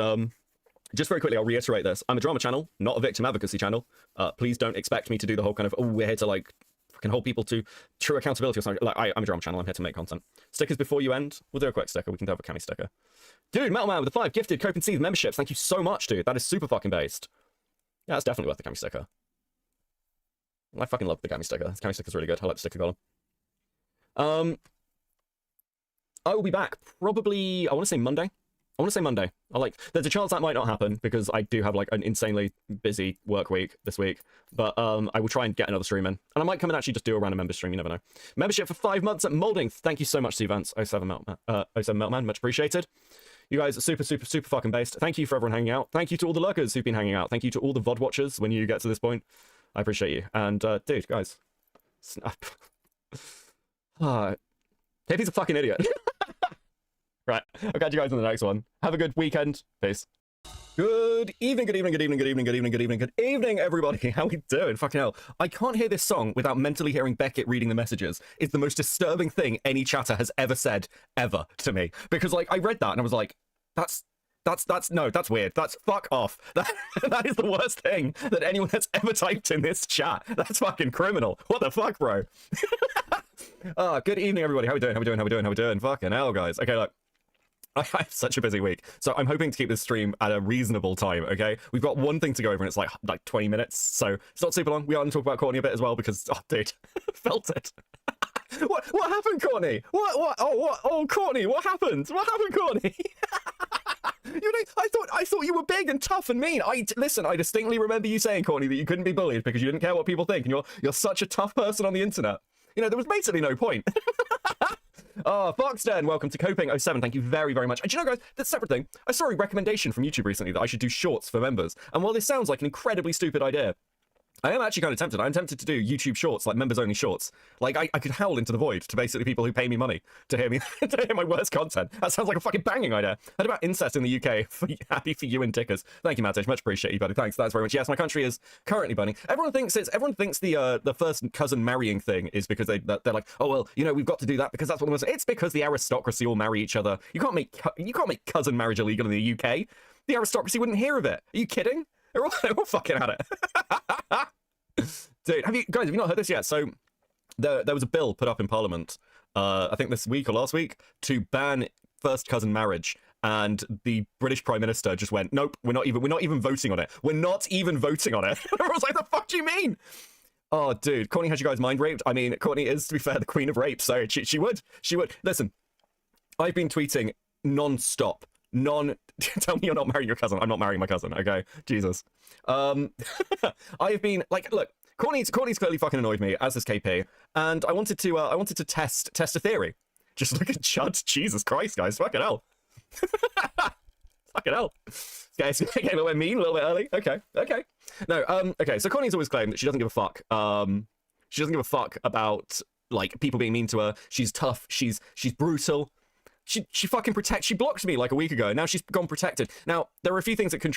just very quickly, I'll reiterate this. I'm a drama channel, not a victim advocacy channel. Please don't expect me to do the whole kind of, oh, we're here to like fucking hold people to true accountability or something. Like, I'm a drama channel. I'm here to make content. Stickers before you end. We'll do a quick sticker. We can do a cami sticker. Dude, Metal Man with the 5 gifted Cope and Seethe memberships. Thank you so much, dude. That is super fucking based. Yeah, that's definitely worth the cami sticker. I fucking love the cami sticker. This cami sticker's really good. I like the sticker column. I will be back probably, I want to say Monday. There's a chance that might not happen because I do have like an insanely busy work week this week, but I will try and get another stream in, and I might come and actually just do a random member stream. You never know. Membership for 5 months at Molding. Thank you so much, Stevens. 07 Meltman, much appreciated. You guys are super fucking based. Thank you for everyone hanging out. Thank you to all the lurkers who've been hanging out. Thank you to all the VOD watchers when you get to this point. I appreciate you. And dude, guys, KP's a fucking idiot. Right, I'll catch you guys in the next one. Have a good weekend. Peace. Good evening, everybody. How we doing? Fucking hell. I can't hear this song without mentally hearing Beckett reading the messages. It's the most disturbing thing any chatter has ever said, ever, to me. Because, like, I read that and I was like, that's weird. That's fuck off. That is the worst thing that anyone has ever typed in this chat. That's fucking criminal. What the fuck, bro? Good evening, everybody. How we doing? Fucking hell, guys. Okay, look. I have such a busy week, so I'm hoping to keep this stream at a reasonable time, okay? We've got one thing to go over, and it's like 20 minutes, so it's not super long. We are going to talk about Courtney a bit as well, because, oh, dude, felt it. What happened, Courtney? Oh, Courtney, what happened? What happened, Courtney? You know, I thought you were big and tough and mean. Listen, I distinctly remember you saying, Courtney, that you couldn't be bullied because you didn't care what people think, and you're such a tough person on the internet. You know, there was basically no point. Oh, Foxden, welcome to Coping07. Thank you very, very much. And do you know, guys, that's a separate thing. I saw a recommendation from YouTube recently that I should do shorts for members. And while this sounds like an incredibly stupid idea, I am actually kind of tempted. I'm tempted to do YouTube shorts, like members-only shorts. Like, I could howl into the void to basically people who pay me money to hear me to hear my worst content. That sounds like a fucking banging idea. Heard about incest in the UK. Happy for you and Tickers. Thank you, Matish. Much appreciate you, buddy. Thanks. That's very much. Yes, my country is currently burning. Everyone thinks the first cousin marrying thing is because they're like, oh well, you know, we've got to do that because that's what the most. It's because the aristocracy all marry each other. You can't make cousin marriage illegal in the UK. The aristocracy wouldn't hear of it. Are you kidding? They're all fucking at it. Dude, have you not heard this yet? So there was a bill put up in Parliament, I think this week or last week, to ban first cousin marriage, and the British Prime Minister just went, nope, we're not even voting on it. We're not even voting on it. I was like, the fuck do you mean? Oh, dude, Courtney has you guys mind raped. I mean, Courtney is, to be fair, the queen of rape, so she would. Listen, I've been tweeting non-stop. Tell me you're not marrying your cousin. I'm not marrying my cousin, okay? Jesus. I've been like, look, Courtney's clearly fucking annoyed me, as is KP, and I wanted to test a theory. Just look at Chud. Jesus Christ, guys, fucking hell. Fucking hell. Guys, getting a little bit mean, a little bit early. Okay. No, okay, so Courtney's always claimed that she doesn't give a fuck. She doesn't give a fuck about, like, people being mean to her. She's tough, she's brutal. She fucking protects. She blocked me like a week ago, and now she's gone protected. Now, there are a few things that could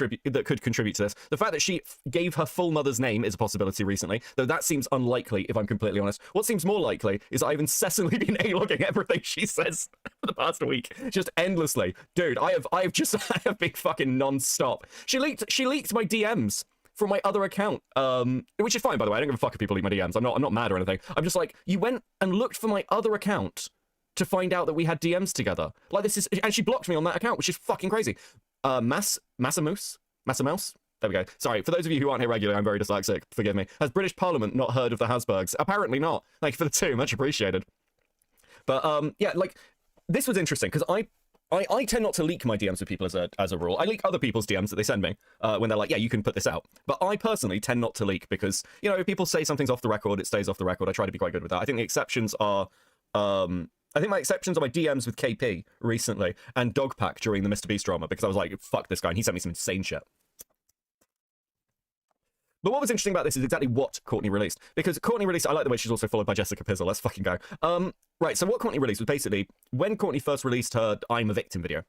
contribute to this. The fact that she gave her full mother's name is a possibility recently, though that seems unlikely, if I'm completely honest. What seems more likely is I've incessantly been A-logging everything she says for the past week, just endlessly. Dude, I have been fucking non-stop. She leaked my DMs from my other account, which is fine, by the way. I don't give a fuck if people leak my DMs. I'm not mad or anything. I'm just like, you went and looked for my other account to find out that we had DMs together. Like, this is, and she blocked me on that account, which is fucking crazy. Massamouse? There we go. Sorry, for those of you who aren't here regularly, I'm very dyslexic, forgive me. Has British Parliament not heard of the Habsburgs? Apparently not. Thank you for the 2, much appreciated. But, yeah, like, this was interesting, because I tend not to leak my DMs with people as a rule. I leak other people's DMs that they send me when they're like, yeah, you can put this out. But I personally tend not to leak because, you know, if people say something's off the record, it stays off the record. I try to be quite good with that. I think the exceptions are, I think my exceptions are my DMs with KP recently and Dogpack during the Mr. Beast drama because I was like, fuck this guy, and he sent me some insane shit. But what was interesting about this is exactly what Courtney released. Because Courtney released, I like the way she's also followed by Jessica Pizzle. Let's fucking go. Right, so what Courtney released was basically, when Courtney first released her I'm a Victim video,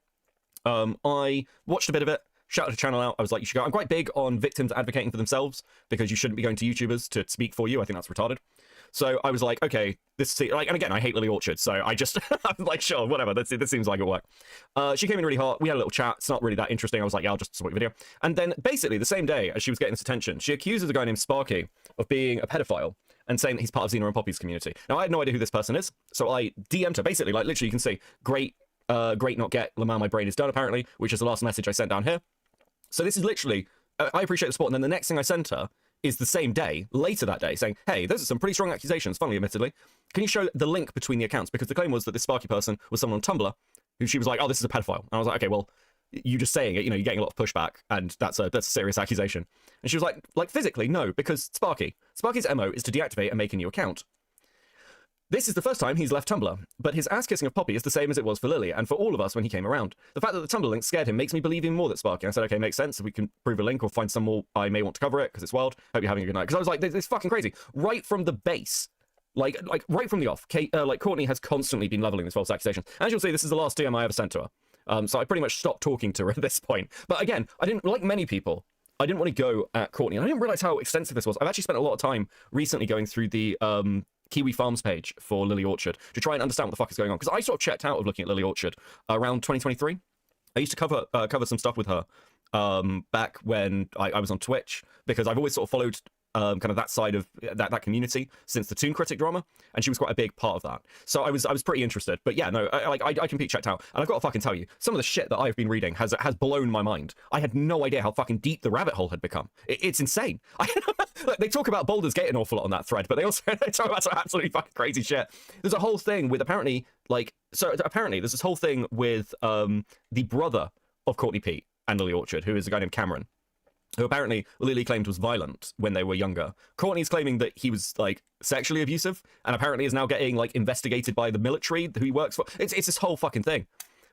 I watched a bit of it, shouted the channel out. I was like, you should go. I'm quite big on victims advocating for themselves because you shouldn't be going to YouTubers to speak for you. I think that's retarded. So I was like, okay, like, and again, I hate Lily Orchard, so I just, I was like, sure, whatever, this seems like it'll work. She came in really hot, we had a little chat, it's not really that interesting, I was like, yeah, I'll just support your video. And then, basically, the same day as she was getting this attention, she accuses a guy named Sparky of being a pedophile and saying that he's part of Xena and Poppy's community. Now, I had no idea who this person is, so I DM'd her, basically, like, literally, you can see, great not get, Lamar, my brain is done, apparently, which is the last message I sent down here. So this is literally, I appreciate the support, and then the next thing I sent her is the same day, later that day, saying, hey, those are some pretty strong accusations, funnily, admittedly. Can you show the link between the accounts? Because the claim was that this Sparky person was someone on Tumblr who she was like, oh, this is a pedophile. And I was like, okay, well, you just saying it, you know, you're getting a lot of pushback, and that's a serious accusation. And she was like physically, no, because Sparky's MO is to deactivate and make a new account. This is the first time he's left Tumblr, but his ass-kissing of Poppy is the same as it was for Lily, and for all of us when he came around. The fact that the Tumblr link scared him makes me believe even more that Sparky. I said, okay, makes sense. If we can prove a link or find some more, I may want to cover it, because it's wild. Hope you're having a good night. Because I was like, this is fucking crazy. Right from the base, like right from the off, Courtney has constantly been leveling this false accusation. As you'll see, this is the last DM I ever sent to her. So I pretty much stopped talking to her at this point. But again, I didn't, like many people, I didn't want to go at Courtney, and I didn't realize how extensive this was. I've actually spent a lot of time recently going through the Kiwi Farms page for Lily Orchard to try and understand what the fuck is going on. Because I sort of checked out of looking at Lily Orchard around 2023. I used to cover some stuff with her back when I was on Twitch, because I've always sort of followed kind of that side of that community since the Toon Critic drama, and she was quite a big part of that. So I was pretty interested. But yeah, no, I completely checked out, and I've got to fucking tell you, some of the shit that I've been reading has blown my mind. I had no idea how fucking deep the rabbit hole had become. It's insane. They talk about Baldur's Gate an awful lot on that thread, but they talk about some absolutely fucking crazy shit. There's a whole thing with apparently there's this whole thing with the brother of Courtney Pete and Lily Orchard, who is a guy named Cameron, who apparently Lily claimed was violent when they were younger. Courtney's claiming that he was like sexually abusive, and apparently is now getting like investigated by the military who he works for. It's this whole fucking thing.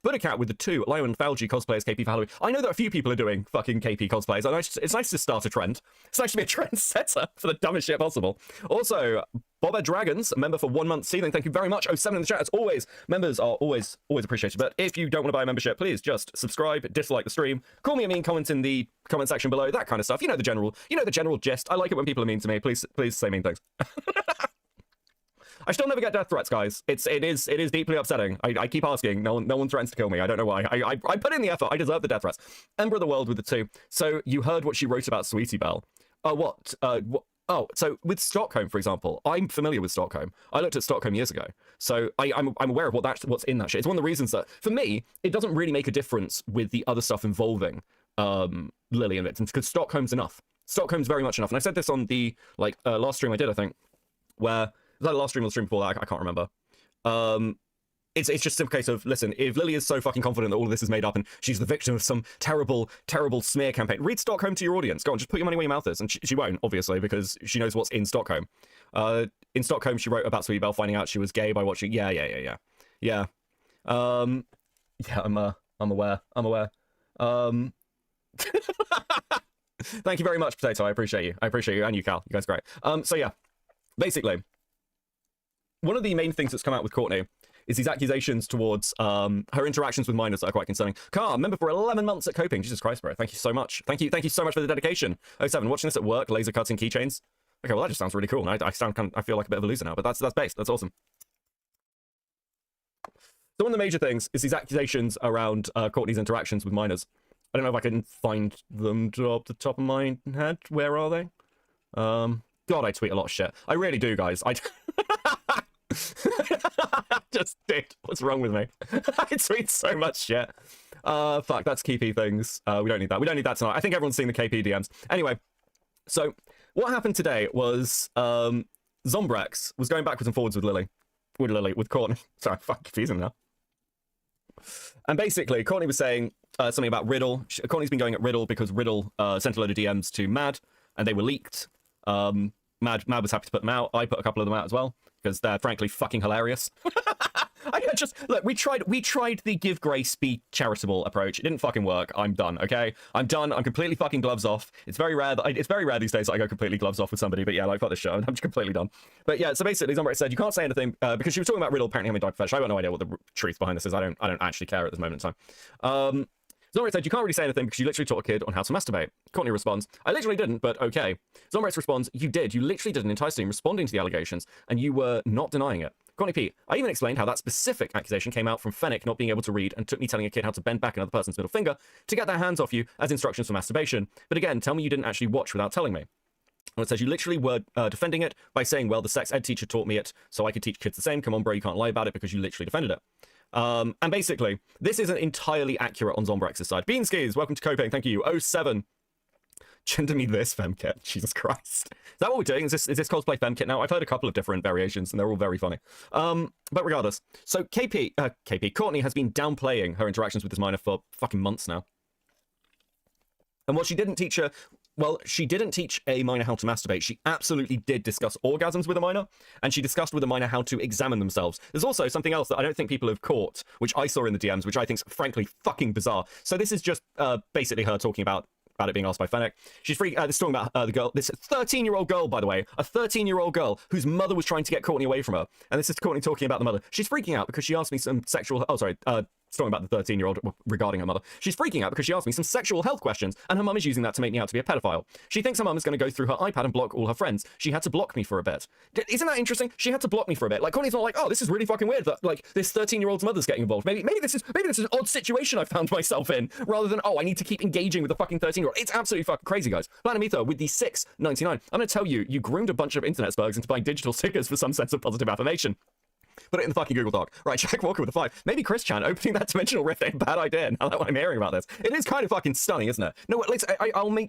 Buddha with the 2 Lyon Falgi cosplayers KP for Halloween. I know that a few people are doing fucking KP cosplays, and it's nice to start a trend. It's nice to be a trendsetter for the dumbest shit possible. Also, Bobber Dragons, a member for 1 month seething. Thank you very much. 07 in the chat. As always, members are always appreciated. But if you don't want to buy a membership, please just subscribe, dislike the stream, call me a mean, comment in the comment section below, that kind of stuff. You know the general gist. I like it when people are mean to me. Please say mean things. I still never get death threats, guys. It is deeply upsetting. I keep asking. No one threatens to kill me. I don't know why. I put in the effort. I deserve the death threats. Ember of the World with the 2. So you heard what she wrote about Sweetie Belle. What? Oh, so with Stockholm, for example, I'm familiar with Stockholm. I looked at Stockholm years ago, so I'm aware of what's in that shit. It's one of the reasons that, for me, it doesn't really make a difference with the other stuff involving Lily and victims, because Stockholm's enough. Stockholm's very much enough. And I said this on the last stream I did, I think, where was that the last stream or the stream before that? I can't remember. It's just a case of, listen, if Lily is so fucking confident that all of this is made up and she's the victim of some terrible, terrible smear campaign, read Stockholm to your audience. Go on, just put your money where your mouth is. And she won't, obviously, because she knows what's in Stockholm. In Stockholm, she wrote about Sweetie Belle finding out she was gay by watching... Yeah. Yeah, I'm aware. Thank you very much, Potato. I appreciate you. And you, Cal. You guys are great. So yeah, basically, one of the main things that's come out with Courtney is these accusations towards her interactions with minors that are quite concerning. Car, member for 11 months at Coping. Jesus Christ, bro. Thank you so much. Thank you so much for the dedication. 07, watching this at work, laser cutting keychains. Okay, well, that just sounds really cool. And I feel like a bit of a loser now, but that's based. That's awesome. So one of the major things is these accusations around Courtney's interactions with minors. I don't know if I can find them off the top of my head. Where are they? God, I tweet a lot of shit. I really do, guys. I just did. What's wrong with me? I tweet so much shit. Fuck, that's KP things. We don't need that. We don't need that tonight. I think everyone's seen the KP DMs. Anyway, so what happened today was Zombrex was going backwards and forwards with Courtney. Sorry, fuck, confusing now. And basically, Courtney was saying something about Riddle. Courtney's been going at Riddle because Riddle sent a load of DMs to Mad, and they were leaked. Mad was happy to put them out. I put a couple of them out as well, because they're frankly fucking hilarious. Look, we tried the give grace, be charitable approach. It didn't fucking work. I'm done, okay? I'm done. I'm completely fucking gloves off. It's very rare these days that I go completely gloves off with somebody, but yeah, like, fuck this shit. I'm completely done. But yeah, so basically, Zombrex said you can't say anything because she was talking about Riddle apparently having died profession. I've got no idea what the truth behind this is. I don't actually care at this moment in time. Zombrex said, you can't really say anything because you literally taught a kid on how to masturbate. Courtney responds, I literally didn't, but okay. Zombrex responds, you did. You literally did an entire stream responding to the allegations, and you were not denying it. Courtney P, I even explained how that specific accusation came out from Fennec not being able to read and took me telling a kid how to bend back another person's middle finger to get their hands off you as instructions for masturbation. But again, tell me you didn't actually watch without telling me. And it says you literally were defending it by saying, well, the sex ed teacher taught me it, so I could teach kids the same. Come on, bro, you can't lie about it because you literally defended it. And basically, this isn't entirely accurate on Zombrex's side. Beanskis, welcome to Coping, thank you. 07. Gender me this, Femkit. Jesus Christ. Is that what we're doing? Is this cosplay Femkit now? I've heard a couple of different variations, and they're all very funny. But regardless, so Courtney has been downplaying her interactions with this minor for fucking months now. And what she didn't teach her... Well, she didn't teach a minor how to masturbate. She absolutely did discuss orgasms with a minor, and she discussed with a minor how to examine themselves. There's also something else that I don't think people have caught, which I saw in the DMs, which I think is frankly fucking bizarre. So this is just basically her talking about it being asked by Fennec. She's this is talking about the girl, this 13-year-old girl, by the way, a 13-year-old girl whose mother was trying to get Courtney away from her. And this is Courtney talking about the mother. She's freaking out because she asked me some sexual... Oh, sorry. It's talking about the 13-year-old regarding her mother. She's freaking out because she asked me some sexual health questions, and her mum is using that to make me out to be a pedophile. She thinks her mum is going to go through her iPad and block all her friends. She had to block me for a bit. Isn't that interesting? She had to block me for a bit. Like, Courtney's not like, oh, this is really fucking weird that, like, this 13-year-old's mother's getting involved. Maybe this is an odd situation I found myself in, rather than, oh, I need to keep engaging with the fucking 13-year-old. It's absolutely fucking crazy, guys. Planamita with the $6.99. I'm going to tell you, you groomed a bunch of internet spugs into buying digital stickers for some sense of positive affirmation. Put it in the fucking Google Doc. Right, Jack Walker with a 5. Maybe Chris Chan opening that dimensional rift ain't a bad idea now that I'm hearing about this. It is kind of fucking stunning, isn't it? No,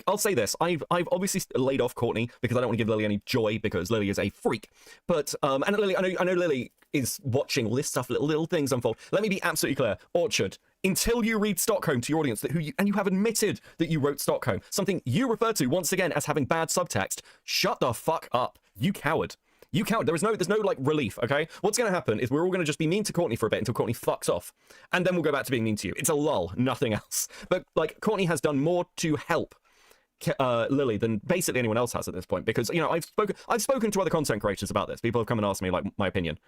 I'll say this. I've obviously laid off Courtney because I don't want to give Lily any joy because Lily is a freak. But, and Lily, I know Lily is watching all this stuff, little things unfold. Let me be absolutely clear. Orchard, until you read Stockholm to your audience, and you have admitted that you wrote Stockholm, something you refer to once again as having bad subtext, shut the fuck up, you coward. You count. There's no like relief, okay? What's going to happen is we're all going to just be mean to Courtney for a bit until Courtney fucks off. And then we'll go back to being mean to you. It's a lull, nothing else. But like Courtney has done more to help Lily than basically anyone else has at this point, because, you know, I've spoken to other content creators about this. People have come and asked me like my opinion.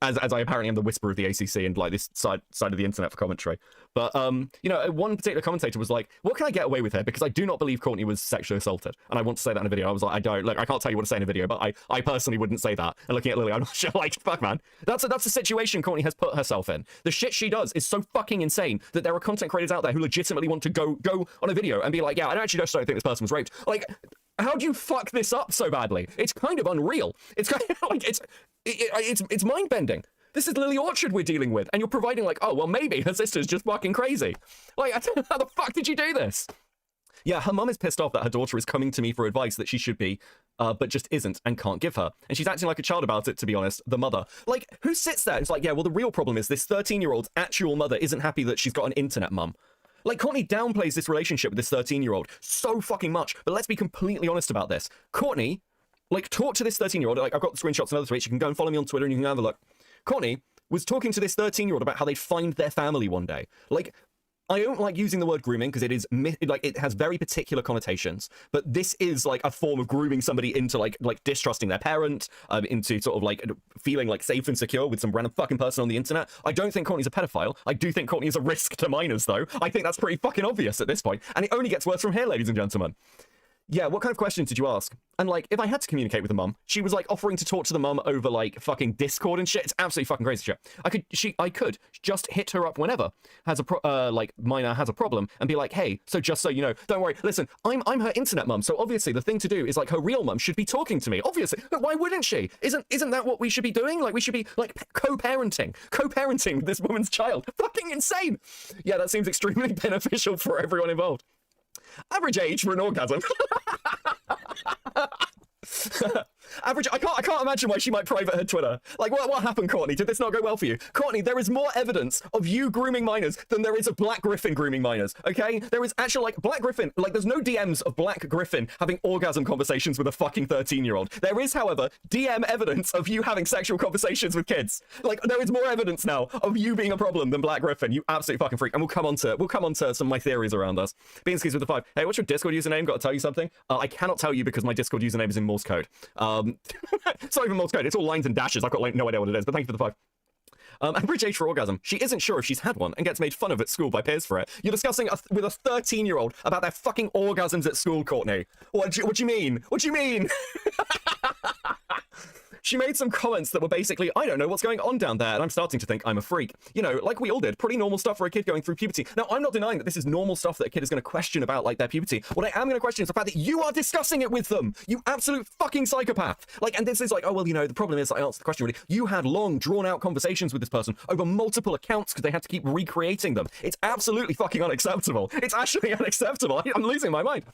As I apparently am the whisper of the ACC and like this side of the internet for commentary. But, you know, one particular commentator was like, what can I get away with here? Because I do not believe Courtney was sexually assaulted. And I want to say that in a video. I was like, I can't tell you what to say in a video, but I personally wouldn't say that. And looking at Lily, I'm not sure, like, fuck, man. That's a situation Courtney has put herself in. The shit she does is so fucking insane that there are content creators out there who legitimately want to go on a video and be like, yeah, I actually just don't think this person was raped. Like, how do you fuck this up so badly? It's kind of unreal. It's kind of like, it's mind-bending. This is Lily Orchard we're dealing with, and you're providing like, oh, well, maybe her sister's just fucking crazy. Like, how the fuck did you do this? Yeah, her mum is pissed off that her daughter is coming to me for advice that she should be, but just isn't and can't give her. And she's acting like a child about it, to be honest, the mother. Like, who sits there and is like, yeah, well, the real problem is this 13-year-old's actual mother isn't happy that she's got an internet mum. Like, Courtney downplays this relationship with this 13-year-old so fucking much, but let's be completely honest about this. Courtney, like, talk to this 13-year-old, like, I've got the screenshots and other tweets, you can go and follow me on Twitter and you can have a look. Courtney was talking to this 13-year-old about how they'd find their family one day. Like, I don't like using the word grooming because it is like it has very particular connotations, but this is like a form of grooming somebody into like distrusting their parent, into sort of like feeling like safe and secure with some random fucking person on the internet. I don't think Courtney's a pedophile. I do think Courtney is a risk to minors, though. I think that's pretty fucking obvious at this point, and it only gets worse from here, ladies and gentlemen. Yeah, what kind of questions did you ask? And like, if I had to communicate with the mum, she was like offering to talk to the mum over like fucking Discord and shit. It's absolutely fucking crazy shit. I could just hit her up whenever minor has a problem and be like, hey, so just so you know, don't worry, listen, I'm her internet mum, so obviously the thing to do is like her real mum should be talking to me, obviously. But why wouldn't she? Isn't that what we should be doing? Like, we should be like co-parenting with this woman's child. Fucking insane. Yeah, that seems extremely beneficial for everyone involved. Average age for an orgasm. Average, I can't imagine why she might private her Twitter. Like, what happened, Courtney? Did this not go well for you? Courtney, there is more evidence of you grooming minors than there is of Black Griffin grooming minors, okay? There is actually, like, Black Griffin, like, there's no DMs of Black Griffin having orgasm conversations with a fucking 13-year-old. There is, however, DM evidence of you having sexual conversations with kids. Like, there is more evidence now of you being a problem than Black Griffin, you absolute fucking freak. And we'll come on to some of my theories around us. Beanskis with the 5. Hey, what's your Discord username? Got to tell you something. I cannot tell you because my Discord username is in Morse code. It's not even Morse code. It's all lines and dashes. I've got like no idea what it is, but thank you for the 5. Average age for orgasm. She isn't sure if she's had one and gets made fun of at school by peers for it. You're discussing with a 13-year-old about their fucking orgasms at school, Courtney. What do you mean? What do you mean? She made some comments that were basically, I don't know what's going on down there, and I'm starting to think I'm a freak. You know, like we all did. Pretty normal stuff for a kid going through puberty. Now, I'm not denying that this is normal stuff that a kid is going to question about, like, their puberty. What I am going to question is the fact that you are discussing it with them. You absolute fucking psychopath. Like, and this is like, oh, well, you know, the problem is, I answered the question really. You had long, drawn-out conversations with this person over multiple accounts because they had to keep recreating them. It's absolutely fucking unacceptable. It's actually unacceptable. I'm losing my mind.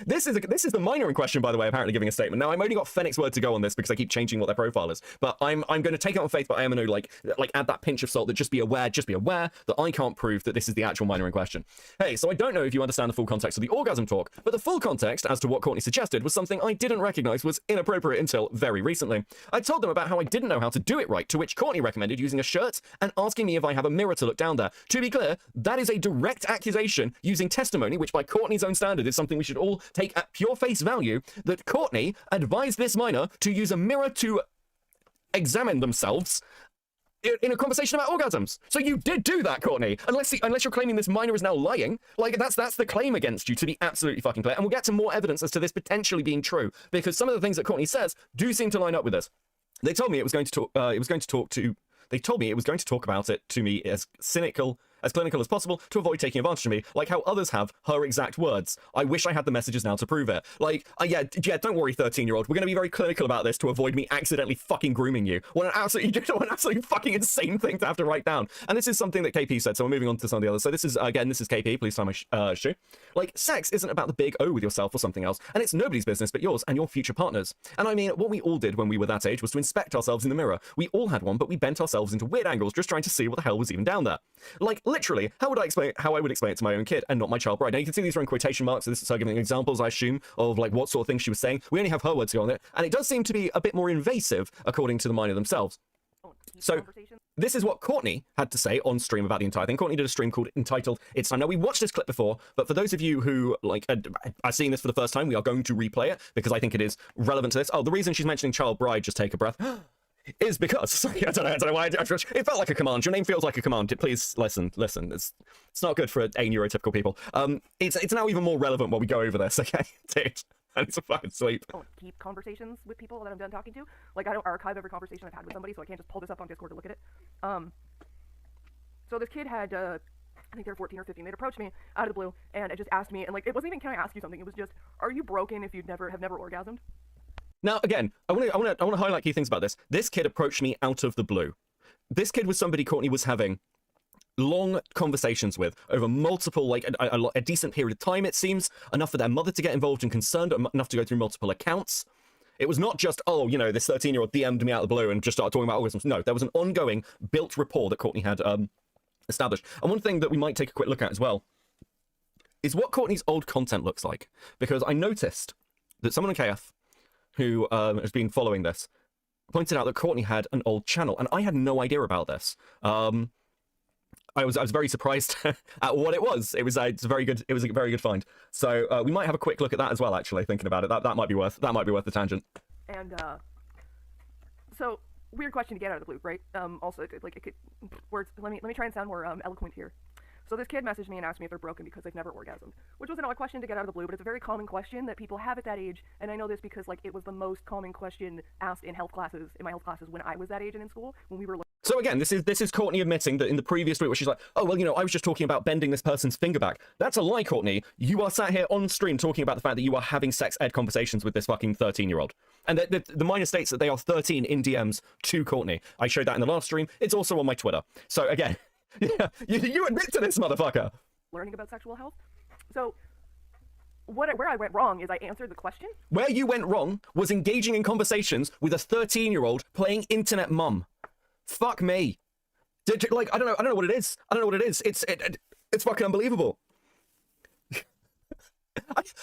This is the minor in question, by the way, apparently giving a statement. Now, I've only got Fennec's word to go on this because I keep changing what their profile is, but I'm going to take it on faith, but I am going to like add that pinch of salt that just be aware that I can't prove that this is the actual minor in question. Hey, so I don't know if you understand the full context of the orgasm talk, but the full context as to what Courtney suggested was something I didn't recognize was inappropriate until very recently. I told them about how I didn't know how to do it right, to which Courtney recommended using a shirt and asking me if I have a mirror to look down there. To be clear, that is a direct accusation using testimony, which by Courtney's own standard is something we should all take at pure face value, that Courtney advised this minor to use a mirror to examine themselves in a conversation about orgasms. So you did do that, Courtney. Unless you're claiming this minor is now lying. Like, that's the claim against you, to be absolutely fucking clear. And we'll get to more evidence as to this potentially being true, because some of the things that Courtney says do seem to line up with this. They told me it was going to talk. They told me it was going to talk about it to me as clinical as possible to avoid taking advantage of me, like how others have. Her exact words. I wish I had the messages now to prove it. Like, yeah, don't worry, 13-year-old. We're going to be very clinical about this to avoid me accidentally fucking grooming you. What an absolutely fucking insane thing to have to write down. And this is something that KP said, so we're moving on to some of the others. So this is KP. Please sign my shoe. Like, sex isn't about the big O with yourself or something else, and it's nobody's business but yours and your future partners. And I mean, what we all did when we were that age was to inspect ourselves in the mirror. We all had one, but we bent ourselves into weird angles just trying to see what the hell was even down there. Like, literally, how I would explain it to my own kid and not my child bride. Now you can see these are in quotation marks, so this is her giving examples, I assume, of like what sort of things she was saying. We only have her words to go on it, and it does seem to be a bit more invasive according to the minor themselves. So this is what Courtney had to say on stream about the entire thing. Courtney did a stream entitled It's Time. Now, we watched this clip before, but for those of you who like are seeing this for the first time, we are going to replay it because I think it is relevant to this. Oh, the reason she's mentioning child bride, just take a breath, is because, sorry, I don't know why, it felt like a command. Your name feels like a command. Please listen. It's not good for neurotypical people. It's now even more relevant while we go over this, okay? Dude, I need to fucking sleep. I don't keep conversations with people that I'm done talking to. Like, I don't archive every conversation I've had with somebody, so I can't just pull this up on Discord to look at it. So this kid had, I think they were 14 or 15. They'd approached me out of the blue, and it just asked me, and like, it wasn't even, can I ask you something? It was just, are you broken if you've never orgasmed? Now, again, I want to highlight key things about this. This kid approached me out of the blue. This kid was somebody Courtney was having long conversations with over multiple, like a decent period of time, it seems, enough for their mother to get involved and concerned, enough to go through multiple accounts. It was not just, oh, you know, this 13-year-old DM'd me out of the blue and just started talking about orgasms. No, there was an ongoing built rapport that Courtney had established. And one thing that we might take a quick look at as well is what Courtney's old content looks like. Because I noticed that someone in KF who has been following this pointed out that Courtney had an old channel, and I had no idea about this. I was very surprised at what it was. It was a very good find. So we might have a quick look at that as well. Actually, thinking about it, that might be worth the tangent. And so weird question to get out of the blue, right? Also, like, it could words. Let me try and sound more eloquent here. So this kid messaged me and asked me if they're broken because they've never orgasmed, which was an odd question to get out of the blue, but it's a very common question that people have at that age, and I know this because, like, it was the most common question asked in my health classes when I was that age and in school, when we were. So again, this is Courtney admitting that in the previous tweet where she's like, oh, well, you know, I was just talking about bending this person's finger back. That's a lie, Courtney. You are sat here on stream talking about the fact that you are having sex ed conversations with this fucking 13-year-old. And the minor states that they are 13 in DMs to Courtney. I showed that in the last stream. It's also on my Twitter. So again, yeah, you admit to this, motherfucker. Learning about sexual health. So where I went wrong is I answered the question. Where you went wrong was engaging in conversations with a 13-year-old playing internet mum. Fuck me. Like, I don't know what it is. I don't know what it is. It's fucking unbelievable.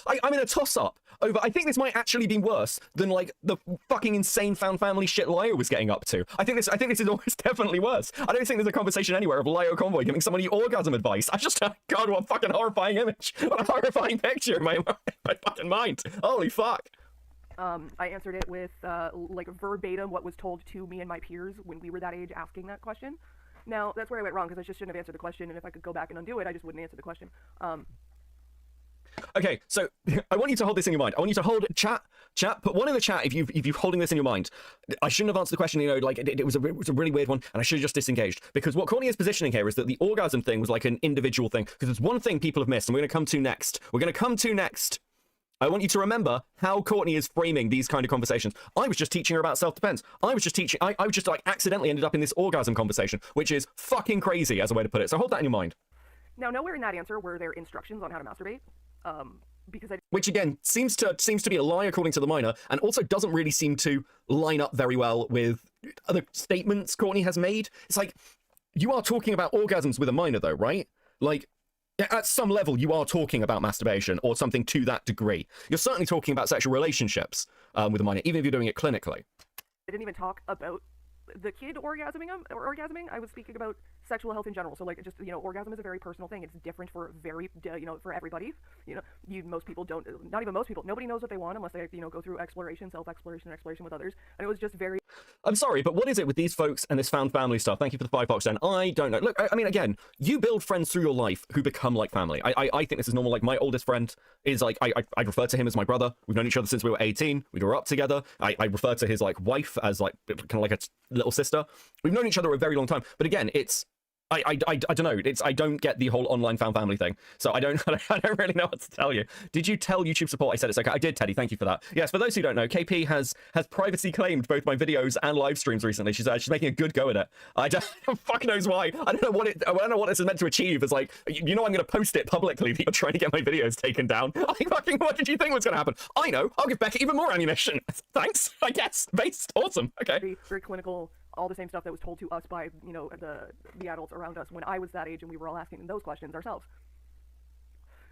I'm in a toss-up over. I think this might actually be worse than like the fucking insane found family shit Lio was getting up to. I think this is almost definitely worse. I don't think there's a conversation anywhere of Lio Convoy giving somebody orgasm advice. I just, God, what a fucking horrifying image. What a horrifying picture in my fucking mind. Holy fuck. I answered it with like verbatim what was told to me and my peers when we were that age asking that question. Now, that's where I went wrong, because I just shouldn't have answered the question, and if I could go back and undo it, I just wouldn't answer the question. Okay, so I want you to hold this in your mind. I want you to hold chat, put one in the chat if you're holding this in your mind. I shouldn't have answered the question, you know, like it was a really weird one, and I should have just disengaged. Because what Courtney is positioning here is that the orgasm thing was like an individual thing, because there's one thing people have missed, and we're going to come to next. I want you to remember how Courtney is framing these kind of conversations. I was just teaching her about self-defense. I was just like accidentally ended up in this orgasm conversation, which is fucking crazy as a way to put it. So hold that in your mind. Now, nowhere in that answer were there instructions on how to masturbate. Because which again seems to be a lie according to the minor, and also doesn't really seem to line up very well with other statements Courtney has made. It's like, you are talking about orgasms with a minor though, right? Like, at some level you are talking about masturbation or something to that degree. You're certainly talking about sexual relationships with a minor, even if you're doing it clinically. I didn't even talk about the kid orgasming. I was speaking about sexual health in general. So like, just, you know, orgasm is a very personal thing. It's different for for everybody. You know, most people don't, not even most people, nobody knows what they want unless they, you know, go through exploration, self-exploration, and exploration with others. And it was just very... I'm sorry, but what is it with these folks and this found family stuff? Thank you for the $5 then. I don't know. Look, I mean, again, you build friends through your life who become like family. I think this is normal. Like, my oldest friend is like, I refer to him as my brother. We've known each other since we were 18. We grew up together. I refer to his like wife as like kind of like a little sister. We've known each other a very long time. But again, it's... I don't know. I don't get the whole online found family thing, so I don't really know what to tell you. Did you tell YouTube support I said it's okay? I did, Teddy. Thank you for that. Yes, for those who don't know, KP has privacy claimed both my videos and live streams recently. She's making a good go at it. I don't fuck knows why. I don't know what this is meant to achieve. It's like, you know, I'm going to post it publicly that you're trying to get my videos taken down. Like, fucking, what did you think was going to happen? I know. I'll give Becca even more ammunition. Thanks. I guess. Based. Awesome. Okay. Very clinical. All the same stuff that was told to us by, you know, the adults around us when I was that age and we were all asking those questions ourselves.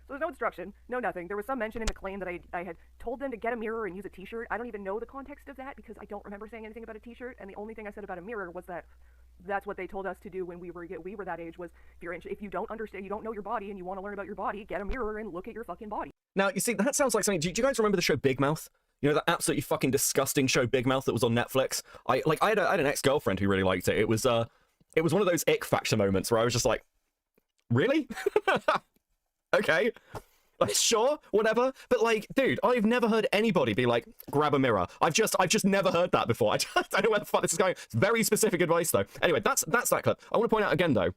So there's no instruction, no nothing. There was some mention in the claim that I had told them to get a mirror and use a t-shirt. I don't even know the context of that because I don't remember saying anything about a t-shirt, and the only thing I said about a mirror was that that's what they told us to do when we were that age, was if you don't understand, you don't know your body and you want to learn about your body, get a mirror and look at your fucking body. Now, you see, that sounds like something... Do you guys remember the show Big Mouth? You know, that absolutely fucking disgusting show Big Mouth that was on Netflix? I had an ex-girlfriend who really liked it. It was one of those ick factor moments where I was just like, really? Okay. Like, sure, whatever. But like, dude, I've never heard anybody be like, grab a mirror. I've just never heard that before. I don't know where the fuck this is going. It's very specific advice though. Anyway, that's that clip. I want to point out again though,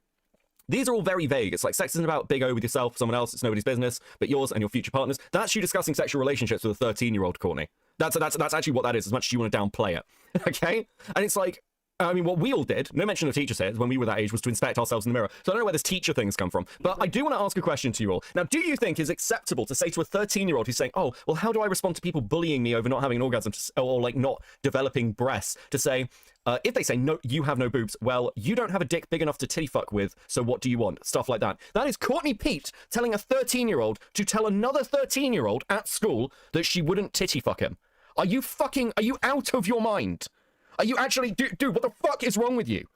these are all very vague. It's like, sex isn't about big O with yourself, someone else. It's nobody's business, but yours and your future partners. That's you discussing sexual relationships with a 13-year-old, Courtney. That's actually what that is, as much as you want to downplay it. Okay? And it's like, I mean, what we all did, no mention of teachers here, when we were that age, was to inspect ourselves in the mirror. So I don't know where this teacher thing's come from. But I do want to ask a question to you all. Now, do you think it's acceptable to say to a 13-year-old who's saying, oh, well, how do I respond to people bullying me over not having an orgasm, or like not developing breasts, to say, if they say, no, you have no boobs, well, you don't have a dick big enough to titty fuck with, so what do you want? Stuff like that. That is Courtney Pete telling a 13-year-old to tell another 13-year-old at school that she wouldn't titty fuck him. Are you out of your mind? Are you actually, dude, what the fuck is wrong with you?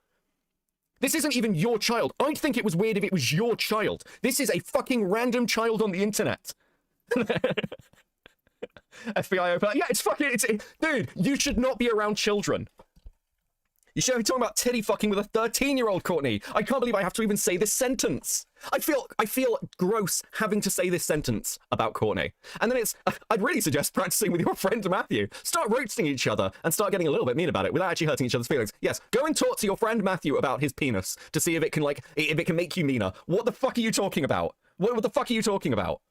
This isn't even your child. I'd think it was weird if it was your child. This is a fucking random child on the internet. FBI open. Yeah, dude, you should not be around children. You shouldn't be talking about titty fucking with a 13-year-old, Courtney. I can't believe I have to even say this sentence. I feel gross having to say this sentence about Courtney. And then I'd really suggest practicing with your friend Matthew. Start roasting each other and start getting a little bit mean about it without actually hurting each other's feelings. Yes, go and talk to your friend Matthew about his penis to see if it can make you meaner. What the fuck are you talking about? What the fuck are you talking about?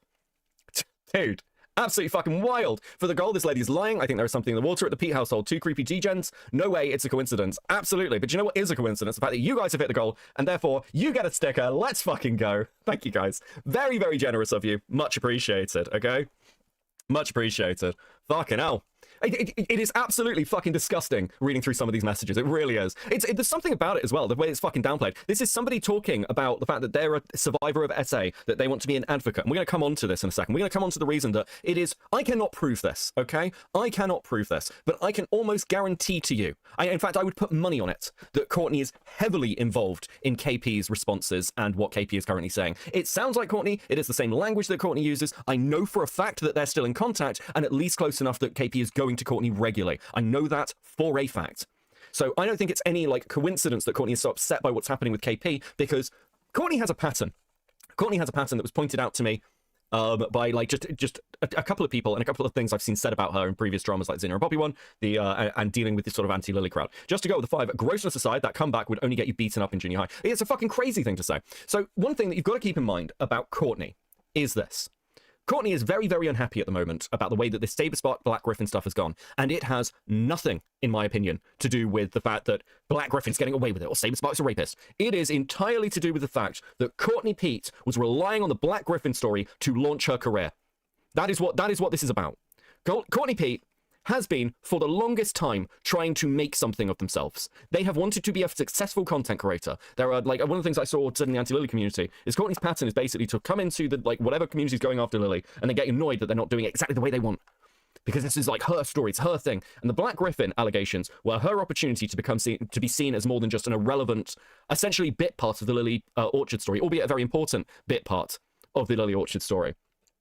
Dude. Absolutely fucking wild. For the goal, this lady's lying. I think there is something in the water at the Pete household. 2 creepy G-gens. No way it's a coincidence. Absolutely. But you know what is a coincidence? The fact that you guys have hit the goal, and therefore you get a sticker. Let's fucking go. Thank you guys. Very, very generous of you. Much appreciated, okay? Much appreciated. Fucking hell. It is absolutely fucking disgusting reading through some of these messages. It really is. There's something about it as well, the way it's fucking downplayed. This is somebody talking about the fact that they're a survivor of SA, that they want to be an advocate. And we're going to come on to this in a second. We're going to come on to the reason that it is... I cannot prove this, okay? I cannot prove this. But I can almost guarantee to you, in fact, I would put money on it, that Courtney is heavily involved in KP's responses and what KP is currently saying. It sounds like Courtney. It is the same language that Courtney uses. I know for a fact that they're still in contact, and at least close enough that KP is going to Courtney regularly. I know that for a fact. So I don't think it's any like coincidence that Courtney is so upset by what's happening with KP, because Courtney has a pattern. Courtney has a pattern that was pointed out to me by like just a couple of people and a couple of things I've seen said about her in previous dramas like Xena and Poppy one, and dealing with this sort of anti-Lily crowd. Just to go with the 5, grossness aside, that comeback would only get you beaten up in junior high. It's a fucking crazy thing to say. So one thing that you've got to keep in mind about Courtney is this. Courtney is very, very unhappy at the moment about the way that this Saberspark Black Griffin stuff has gone, and it has nothing, in my opinion, to do with the fact that Black Griffin's getting away with it or Saberspark's a rapist. It is entirely to do with the fact that Courtney Pete was relying on the Black Griffin story to launch her career. That is what this is about. Courtney Pete has been, for the longest time, trying to make something of themselves. They have wanted to be a successful content creator. There are, like, one of the things I saw in the anti-Lily community is Courtney's pattern is basically to come into the, like, whatever community is going after Lily, and they get annoyed that they're not doing it exactly the way they want. Because this is, like, her story, it's her thing. And the Black Griffin allegations were her opportunity to be seen as more than just an irrelevant, essentially bit part of the Lily Orchard story, albeit a very important bit part of the Lily Orchard story.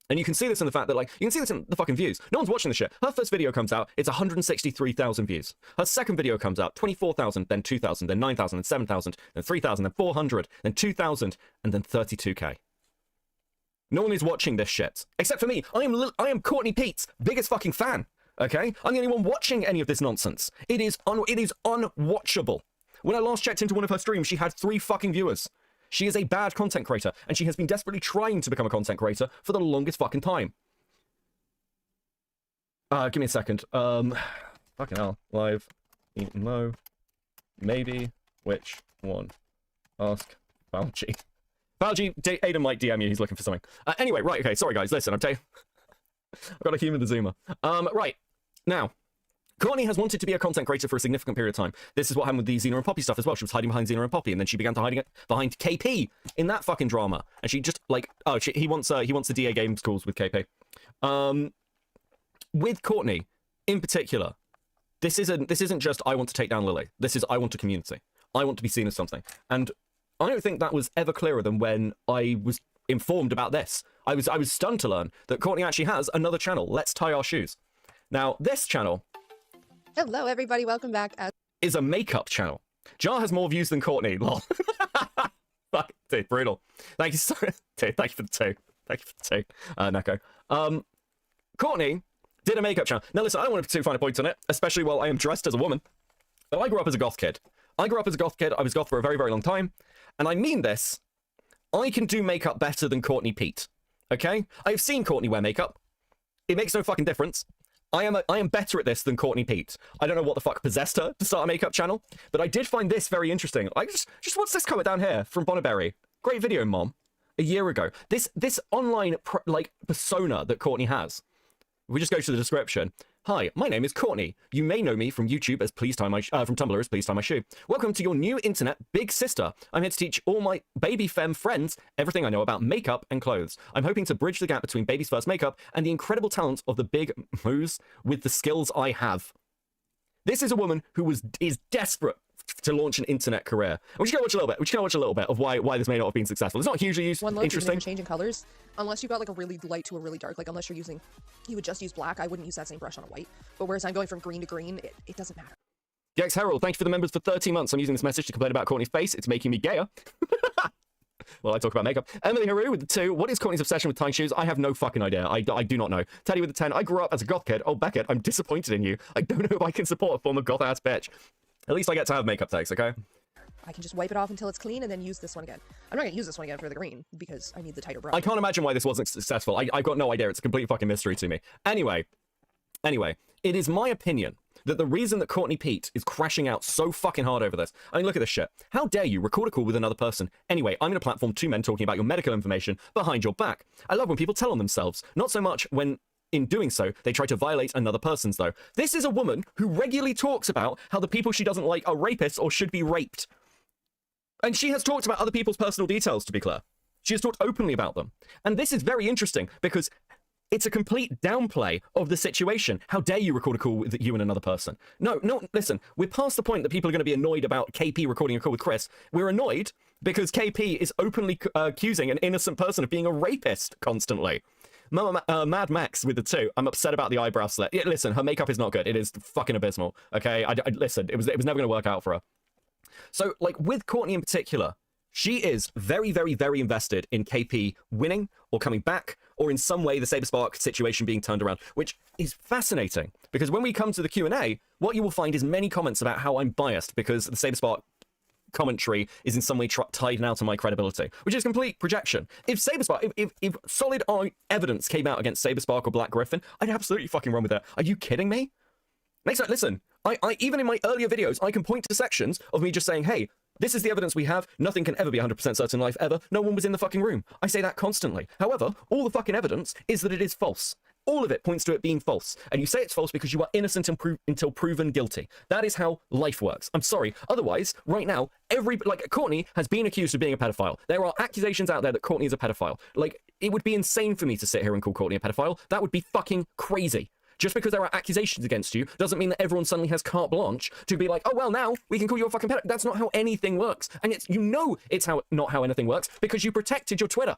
And you can see this in the fact that, like, you can see this in the fucking views. No one's watching the shit. Her first video comes out, it's 163,000 views. Her second video comes out, 24,000, then 2,000, then 9,000, then 7,000, then 3,000, then 400, then 2,000, and then 32k. No one is watching this shit. Except for me. I am Courtney Pete's biggest fucking fan. Okay? I'm the only one watching any of this nonsense. It is unwatchable. When I last checked into one of her streams, she had 3 fucking viewers. She is a bad content creator, and she has been desperately trying to become a content creator for the longest fucking time. Give me a second. Fucking hell. Live. No. Maybe. Which one? Ask Falgi. Falgi, Aiden might DM you. He's looking for something. Anyway, right. Okay. Sorry, guys. Listen, I've got to humor the Zoomer. Right. Now. Courtney has wanted to be a content creator for a significant period of time. This is what happened with the Xena and Poppy stuff as well. She was hiding behind Xena and Poppy, and then she began to hiding it behind KP in that fucking drama. And she just like, he wants the DA games calls with KP. With Courtney in particular, this isn't just I want to take down Lily. This is I want a community. I want to be seen as something. And I don't think that was ever clearer than when I was informed about this. I was stunned to learn that Courtney actually has another channel. Let's Tie Our Shoes. Now this channel. Hello, everybody. Welcome back. Is a makeup channel. Jar has more views than Courtney. Lol. Fuck, dude, brutal. Thank you so dude, thank you for the 2. Thank you for the 2, Neko. Courtney did a makeup channel. Now, listen, I don't want to find a point on it, especially while I am dressed as a woman. But I grew up as a goth kid. I was goth for a very, very long time. And I mean this. I can do makeup better than Courtney Pete. Okay? I've seen Courtney wear makeup. It makes no fucking difference. I am better at this than Courtney Pete. I don't know what the fuck possessed her to start a makeup channel, but I did find this very interesting. I just what's this comment down here from Bonneberry? Great video, Mom. A year ago. This online persona that Courtney has. If we just go to the description. Hi, my name is Courtney. You may know me from YouTube as from Tumblr as Please Tie My Shoe. Welcome to your new internet big sister. I'm here to teach all my baby femme friends everything I know about makeup and clothes. I'm hoping to bridge the gap between baby's first makeup and the incredible talent of the big moose with the skills I have. This is a woman who is desperate to launch an internet career. And we should go watch a little bit. We should go watch a little bit of why this may not have been successful. It's not hugely interesting. You're changing colors, unless you got like a really light to a really dark. Like unless you would just use black. I wouldn't use that same brush on a white. But whereas I'm going from green to green, it doesn't matter. Gex Herald, thank you for the members for 13 months. I'm using this message to complain about Courtney's face. It's making me gayer. Well, I talk about makeup. Emily Haru with the 2. What is Courtney's obsession with tying shoes? I have no fucking idea. I do not know. Teddy with the 10. I grew up as a goth kid. Oh, Beckett, I'm disappointed in you. I don't know if I can support a former goth-ass bitch. At least I get to have makeup takes, okay? I can just wipe it off until it's clean and then use this one again. I'm not gonna use this one again for the green because I need the tighter brush. I can't imagine why this wasn't successful. I've got no idea. It's a complete fucking mystery to me. Anyway, it is my opinion that the reason that Courtney Pete is crashing out so fucking hard over this. I mean, look at this shit. How dare you record a call with another person? Anyway, I'm in a platform 2 men talking about your medical information behind your back. I love when people tell on themselves. Not so much when in doing so, they try to violate another person's, though. This is a woman who regularly talks about how the people she doesn't like are rapists or should be raped. And she has talked about other people's personal details, to be clear. She has talked openly about them. And this is very interesting because it's a complete downplay of the situation. How dare you record a call with you and another person? No, listen, we're past the point that people are going to be annoyed about KP recording a call with Chris. We're annoyed because KP is openly accusing an innocent person of being a rapist constantly. Mad Max with the 2. I'm upset about the eyebrow slit. Yeah, listen, her makeup is not good. It is fucking abysmal. Okay, listen, it was never going to work out for her. So, like, with Courtney in particular, she is very, very, very invested in KP winning or coming back, or in some way the Saberspark situation being turned around, which is fascinating. Because when we come to the Q&A, what you will find is many comments about how I'm biased because the Saberspark commentary is in some way tied now to my credibility, which is complete projection. If Saberspark, if solid evidence came out against Saberspark or Black Griffin, I'd absolutely fucking run with that. Are you kidding me? Next time, listen, I even in my earlier videos, I can point to sections of me just saying, hey, this is the evidence we have. Nothing can ever be 100% certain in life, ever. No one was in the fucking room. I say that constantly. However, all the fucking evidence is that it is false. All of it points to it being false. And you say it's false because you are innocent until proven guilty. That is how life works. I'm sorry. Otherwise, right now, Courtney has been accused of being a pedophile. There are accusations out there that Courtney is a pedophile. Like, it would be insane for me to sit here and call Courtney a pedophile. That would be fucking crazy. Just because there are accusations against you doesn't mean that everyone suddenly has carte blanche to be like, oh, well, now we can call you a fucking pedophile. That's not how anything works. And it's not how anything works because you protected your Twitter.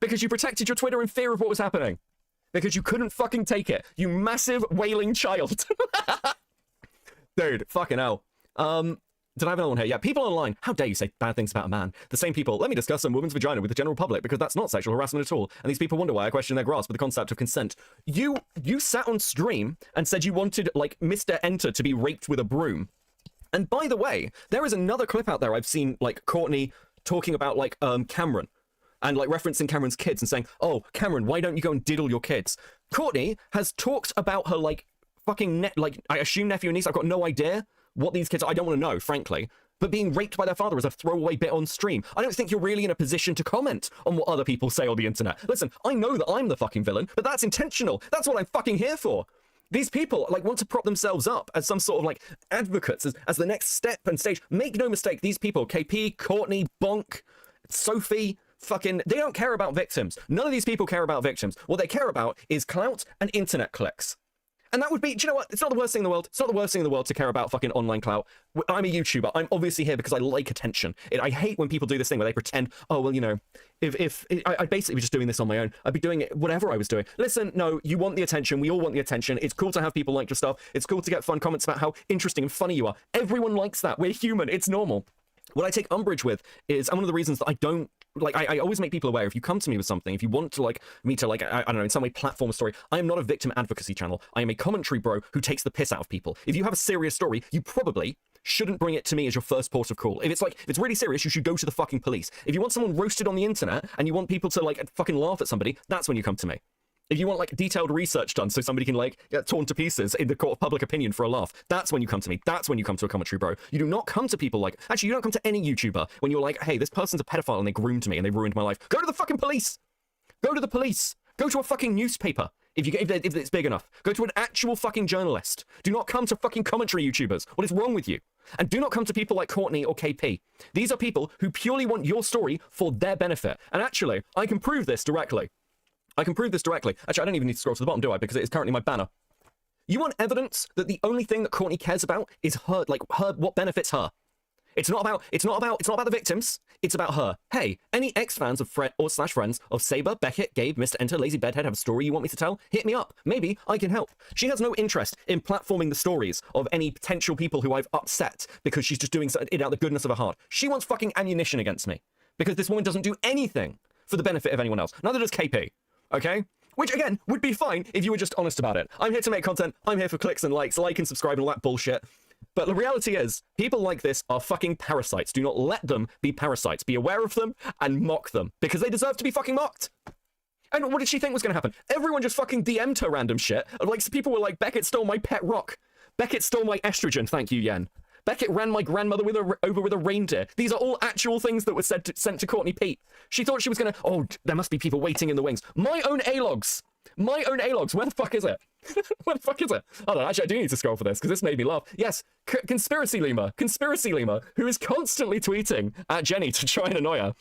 Because you protected your Twitter in fear of what was happening. Because you couldn't fucking take it. You massive wailing child. Dude, fucking hell. Did I have another one here? Yeah, people online. How dare you say bad things about a man? The same people. Let me discuss some woman's vagina with the general public because that's not sexual harassment at all. And these people wonder why I question their grasp of the concept of consent. You sat on stream and said you wanted, like, Mr. Enter to be raped with a broom. And by the way, there is another clip out there I've seen, like, Courtney talking about, like, Cameron. And, like, referencing Cameron's kids and saying, oh, Cameron, why don't you go and diddle your kids? Courtney has talked about her, like, fucking, I assume nephew and niece. I've got no idea what these kids are. I don't want to know, frankly. But being raped by their father is a throwaway bit on stream. I don't think you're really in a position to comment on what other people say on the internet. Listen, I know that I'm the fucking villain, but that's intentional. That's what I'm fucking here for. These people, like, want to prop themselves up as some sort of, like, advocates, as the next step and stage. Make no mistake, these people, KP, Courtney, Bonk, Sophie, fucking, they don't care about victims. None of these people care about victims. What they care about is clout and internet clicks. And that would be, do you know what? It's not the worst thing in the world. It's not the worst thing in the world to care about fucking online clout. I'm a YouTuber. I'm obviously here because I like attention. I hate when people do this thing where they pretend, oh, well, you know, if I'd basically be just doing this on my own. I'd be doing it whatever I was doing. Listen, no, you want the attention. We all want the attention. It's cool to have people like your stuff. It's cool to get fun comments about how interesting and funny you are. Everyone likes that. We're human. It's normal. What I take umbrage with is, and one of the reasons that I don't, like, I always make people aware, if you come to me with something, if you want to, like, me to, like, I don't know, in some way platform a story, I am not a victim advocacy channel. I am a commentary bro who takes the piss out of people. If you have a serious story, you probably shouldn't bring it to me as your first port of call. If it's really serious, you should go to the fucking police. If you want someone roasted on the internet and you want people to, like, fucking laugh at somebody, that's when you come to me. If you want, like, detailed research done so somebody can, like, get torn to pieces in the court of public opinion for a laugh, that's when you come to me. That's when you come to a commentary bro. You do not come to people like, actually, you don't come to any YouTuber when you're like, hey, this person's a pedophile and they groomed me and they ruined my life. Go to the fucking police. Go to the police. Go to a fucking newspaper if it's big enough. Go to an actual fucking journalist. Do not come to fucking commentary YouTubers. What is wrong with you? And do not come to people like Courtney or KP. These are people who purely want your story for their benefit. And actually, I can prove this directly. Actually, I don't even need to scroll to the bottom, do I? Because it is currently my banner. You want evidence that the only thing that Courtney cares about is her, what benefits her. It's not about the victims. It's about her. Hey, any ex-fans of friends of Saber, Beckett, Gabe, Mr. Enter, Lazy Bedhead have a story you want me to tell? Hit me up. Maybe I can help. She has no interest in platforming the stories of any potential people who I've upset because she's just doing it out of the goodness of her heart. She wants fucking ammunition against me because this woman doesn't do anything for the benefit of anyone else. Neither does KP. Okay? Which, again, would be fine if you were just honest about it. I'm here to make content. I'm here for clicks and likes, like and subscribe and all that bullshit. But the reality is, people like this are fucking parasites. Do not let them be parasites. Be aware of them and mock them. Because they deserve to be fucking mocked. And what did she think was going to happen? Everyone just fucking DM'd her random shit. Like, people were like, Beckett stole my pet rock. Beckett stole my estrogen. Thank you, Yen. Beckett ran my grandmother over with a reindeer. These are all actual things that were sent to Courtney Pete. She thought she was going to, oh, there must be people waiting in the wings. My own A-logs My own A-logs, where the fuck is it? Where the fuck is it? Oh no, actually I do need to scroll for this because this made me laugh. Yes, Conspiracy Lemur, who is constantly tweeting at Jenny to try and annoy her,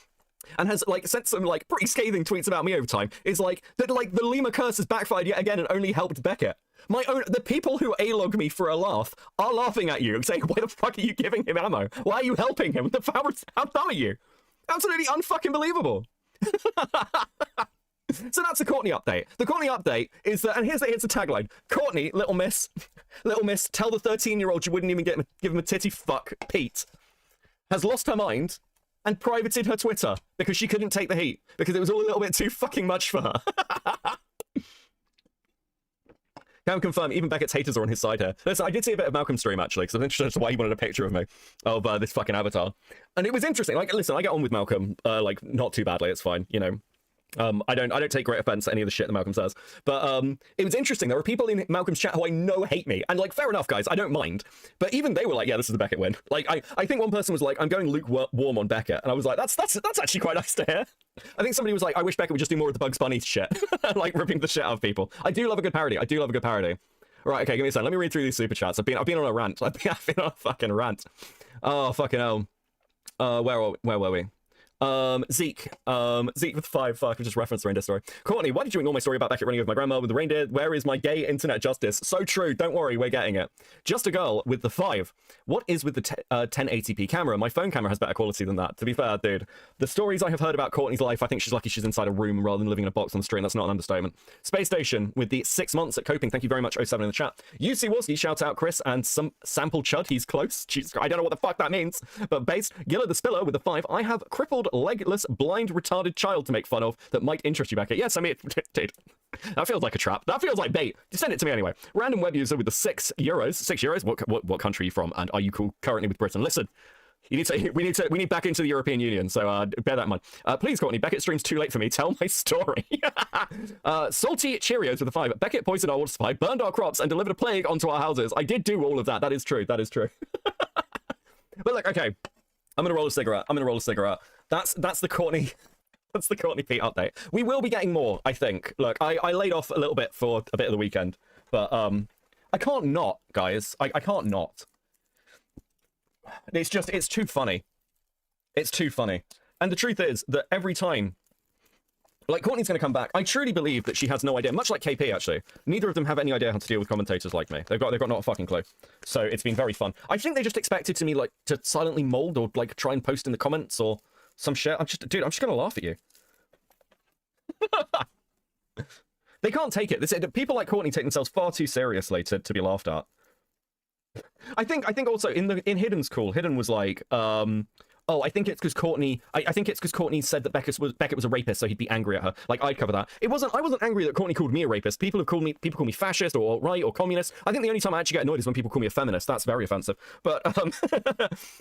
and has like sent some like pretty scathing tweets about me over time, is like that like the Lemur curse has backfired yet again and only helped Beckett. The people who A-log me for a laugh are laughing at you and saying, why the fuck are you giving him ammo? Why are you helping him? How dumb are you? Absolutely unfucking believable. So that's the Courtney update. The Courtney update is that, and here's the tagline. Courtney, little miss, tell the 13-year-old you wouldn't even give him a titty fuck, Pete, has lost her mind and privated her Twitter because she couldn't take the heat, because it was all a little bit too fucking much for her. Can confirm, even Beckett's haters are on his side here. Listen, I did see a bit of Malcolm's stream, actually, because I'm interested as to why he wanted a picture of me, of this fucking avatar. And it was interesting. Like, listen, I get on with Malcolm, like, not too badly, it's fine, you know. I don't take great offense at any of the shit that Malcolm says. But it was interesting. There were people in Malcolm's chat who I know hate me. And, like, fair enough, guys, I don't mind. But even they were like, yeah, this is the Beckett win. Like, I think one person was like, I'm going lukewarm on Beckett. And I was like, that's actually quite nice to hear. I think somebody was like, I wish Beckett would just do more of the Bugs Bunny shit. Like, ripping the shit out of people. I do love a good parody. Right, okay, give me a second. Let me read through these super chats. I've been on a rant. I've been on a fucking rant. Oh, fucking hell. Where were we? Zeke with 5, fuck, I just referenced the reindeer story. Courtney, why did you ignore my story about Beckett running with my grandma with the reindeer? Where is my gay internet justice? So true, don't worry, we're getting it. Just a girl with the 5. What is with the 1080p camera? My phone camera has better quality than that. To be fair, dude, the stories I have heard about Courtney's life, I think she's lucky she's inside a room rather than living in a box on the street, and that's not an understatement. Space Station with the 6 months at Coping, thank you very much, 07 in the chat. UC Worski, shout out Chris, and some sample chud, he's close. I don't know what the fuck that means, but based. Gilla the Spiller with the 5. I have crippled, legless, blind, retarded child to make fun of that might interest you, Beckett. Yes, I mean, dude, that feels like a trap. That feels like bait. Just send it to me anyway. Random web user with the €6. €6? What country are you from? And are you cool currently with Britain? Listen, we need back into the European Union, so bear that in mind. Please, Courtney, Beckett streams too late for me. Tell my story. Salty Cheerios with a 5. Beckett poisoned our water supply, burned our crops, and delivered a plague onto our houses. I did do all of that. That is true. But look, okay. I'm gonna roll a cigarette. That's the Courtney. That's the Courtney Pete update. We will be getting more, I think. Look, I laid off a little bit for a bit of the weekend, but I can't not, guys. I can't not. It's too funny. It's too funny. And the truth is that every time, like, Courtney's going to come back, I truly believe that she has no idea, much like KP, actually. Neither of them have any idea how to deal with commentators like me. They've got not a fucking clue. So it's been very fun. I think they just expected me, like, to silently mold or, like, try and post in the comments or some shit. I'm just going to laugh at you. They can't take it. People like Courtney take themselves far too seriously to be laughed at. I think also in Hidden's call, Hidden was like, I think it's because Courtney. I think it's because Courtney said that Beckett was a rapist, so he'd be angry at her. Like, I'd cover that. I wasn't angry that Courtney called me a rapist. People call me fascist or alt-right or communist. I think the only time I actually get annoyed is when people call me a feminist. That's very offensive. But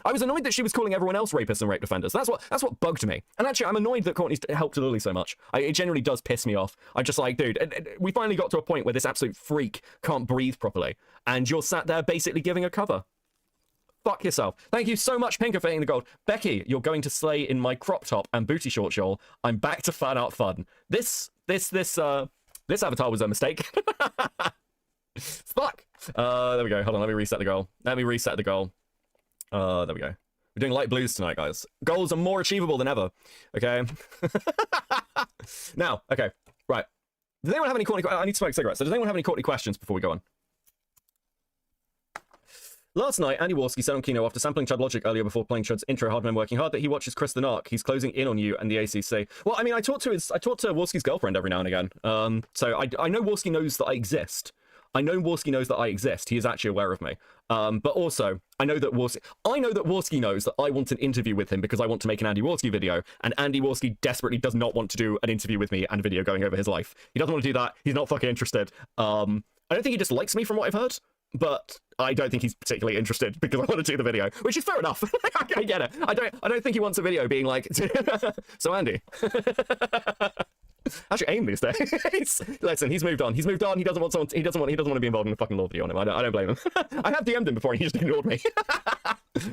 I was annoyed that she was calling everyone else rapists and rape defenders. That's what bugged me. And actually, I'm annoyed that Courtney's helped Lily so much. It generally does piss me off. I'm just like, dude, we finally got to a point where this absolute freak can't breathe properly, and you're sat there basically giving her cover. Fuck yourself. Thank you so much, Pinker, for hitting the gold. Becky, you're going to slay in my crop top and booty shorts, y'all. I'm back to fan art fun. This avatar was a mistake. Fuck. There we go. Hold on, let me reset the goal. There we go. We're doing light blues tonight, guys. Goals are more achievable than ever. Okay. Now, okay, right. Does anyone have any Courtney? I need to smoke cigarettes. So does anyone have any Courtney questions before we go on? Last night, Andy Warski said on Kino after sampling Chud Logic earlier before playing Chud's intro Hard Men Working Hard that he watches Chris the Narc. He's closing in on you and the ACC. Well, I mean, I talk to Warski's girlfriend every now and again. So I know Warski knows that I exist. He is actually aware of me. But also, I know that Warski knows that I want an interview with him because I want to make an Andy Warski video, and Andy Warski desperately does not want to do an interview with me and a video going over his life. He doesn't want to do that. He's not fucking interested. I don't think he dislikes me from what I've heard, but I don't think he's particularly interested because I want to do the video, which is fair enough. I get it. I don't think he wants a video being like, so Andy. Actually, aim these days. Listen, he's moved on. He doesn't want to be involved in a fucking law video on him. I don't blame him. I have DM'd him before and he just ignored me. So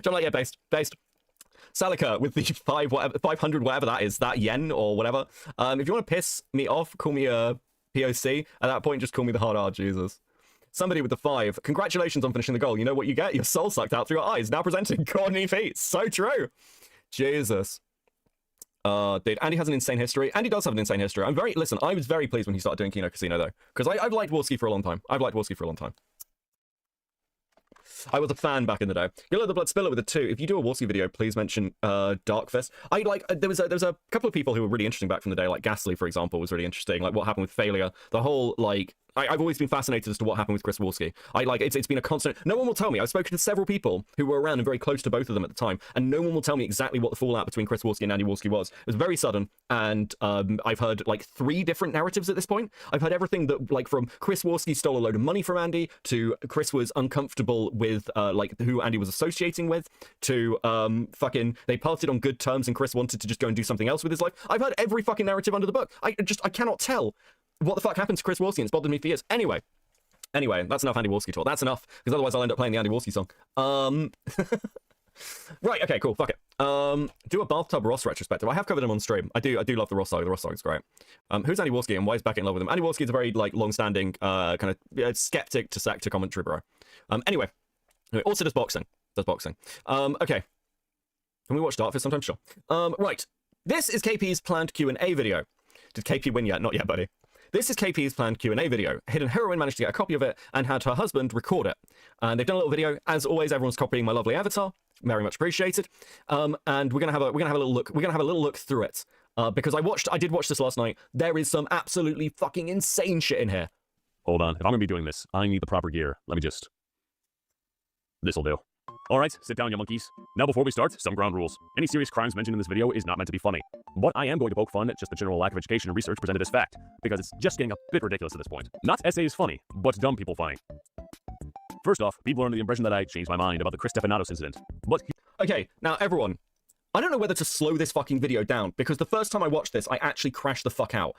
I'm like, yeah, based. Salika with the 500 whatever that is, that yen or whatever. If you want to piss me off, call me a POC. At that point, just call me the hard R, Jesus. Somebody with the 5. Congratulations on finishing the goal. You know what you get? Your soul sucked out through your eyes. Now presenting Courtney feet. So true. Jesus. Dude, Andy has an insane history. Andy does have an insane history. Listen, I was very pleased when he started doing Kino Casino, though. Because I've liked Warski for a long time. I was a fan back in the day. Yellow the Blood Spiller with a 2. If you do a Warski video, please mention Dark Fist. There was a couple of people who were really interesting back from the day, like Ghastly, for example, was really interesting. Like what happened with Failure. The whole, like, I've always been fascinated as to what happened with Chris Warski. It's been a constant. No one will tell me. I've spoken to several people who were around and very close to both of them at the time, and no one will tell me exactly what the fallout between Chris Warski and Andy Warski was. It was very sudden, and I've heard like 3 different narratives at this point. I've heard everything that, like, from Chris Warski stole a load of money from Andy, to Chris was uncomfortable with like who Andy was associating with, to fucking they parted on good terms and Chris wanted to just go and do something else with his life. I've heard every fucking narrative under the book. I cannot tell what the fuck happened to Chris Warski, and it's bothered me for years. Anyway, that's enough Andy Warski talk. That's enough, because otherwise I'll end up playing the Andy Warski song. Right, okay, cool, fuck it. Do a Bathtub Ross retrospective. I have covered him on stream. I do love the Ross song. The Ross song is great. Who's Andy Warski and why is Beck in love with him? Andy Warski is a very, like, long-standing, kind of skeptic to sector commentary bro. Anyway, also does boxing. Okay. Can we watch Darkfist sometime? Sure. Right. This is KP's planned Q&A video. Did KP win yet? Not yet, buddy. This is KP's planned Q&A video. Hidden Heroine managed to get a copy of it and had her husband record it. And they've done a little video. As always, everyone's copying my lovely avatar. Very much appreciated. And we're gonna have a little look. We're gonna have a little look through it. Because I did watch this last night. There is some absolutely fucking insane shit in here. Hold on. If I'm gonna be doing this, I need the proper gear. Let me just. This'll do. Alright, sit down, you monkeys. Now before we start, some ground rules. Any serious crimes mentioned in this video is not meant to be funny. But I am going to poke fun at just the general lack of education and research presented as fact, because it's just getting a bit ridiculous at this point. Not essays funny, but dumb people funny. First off, people are under the impression that I changed my mind about the Chris Stephanatos incident. But okay, now everyone, I don't know whether to slow this fucking video down, because the first time I watched this, I actually crashed the fuck out.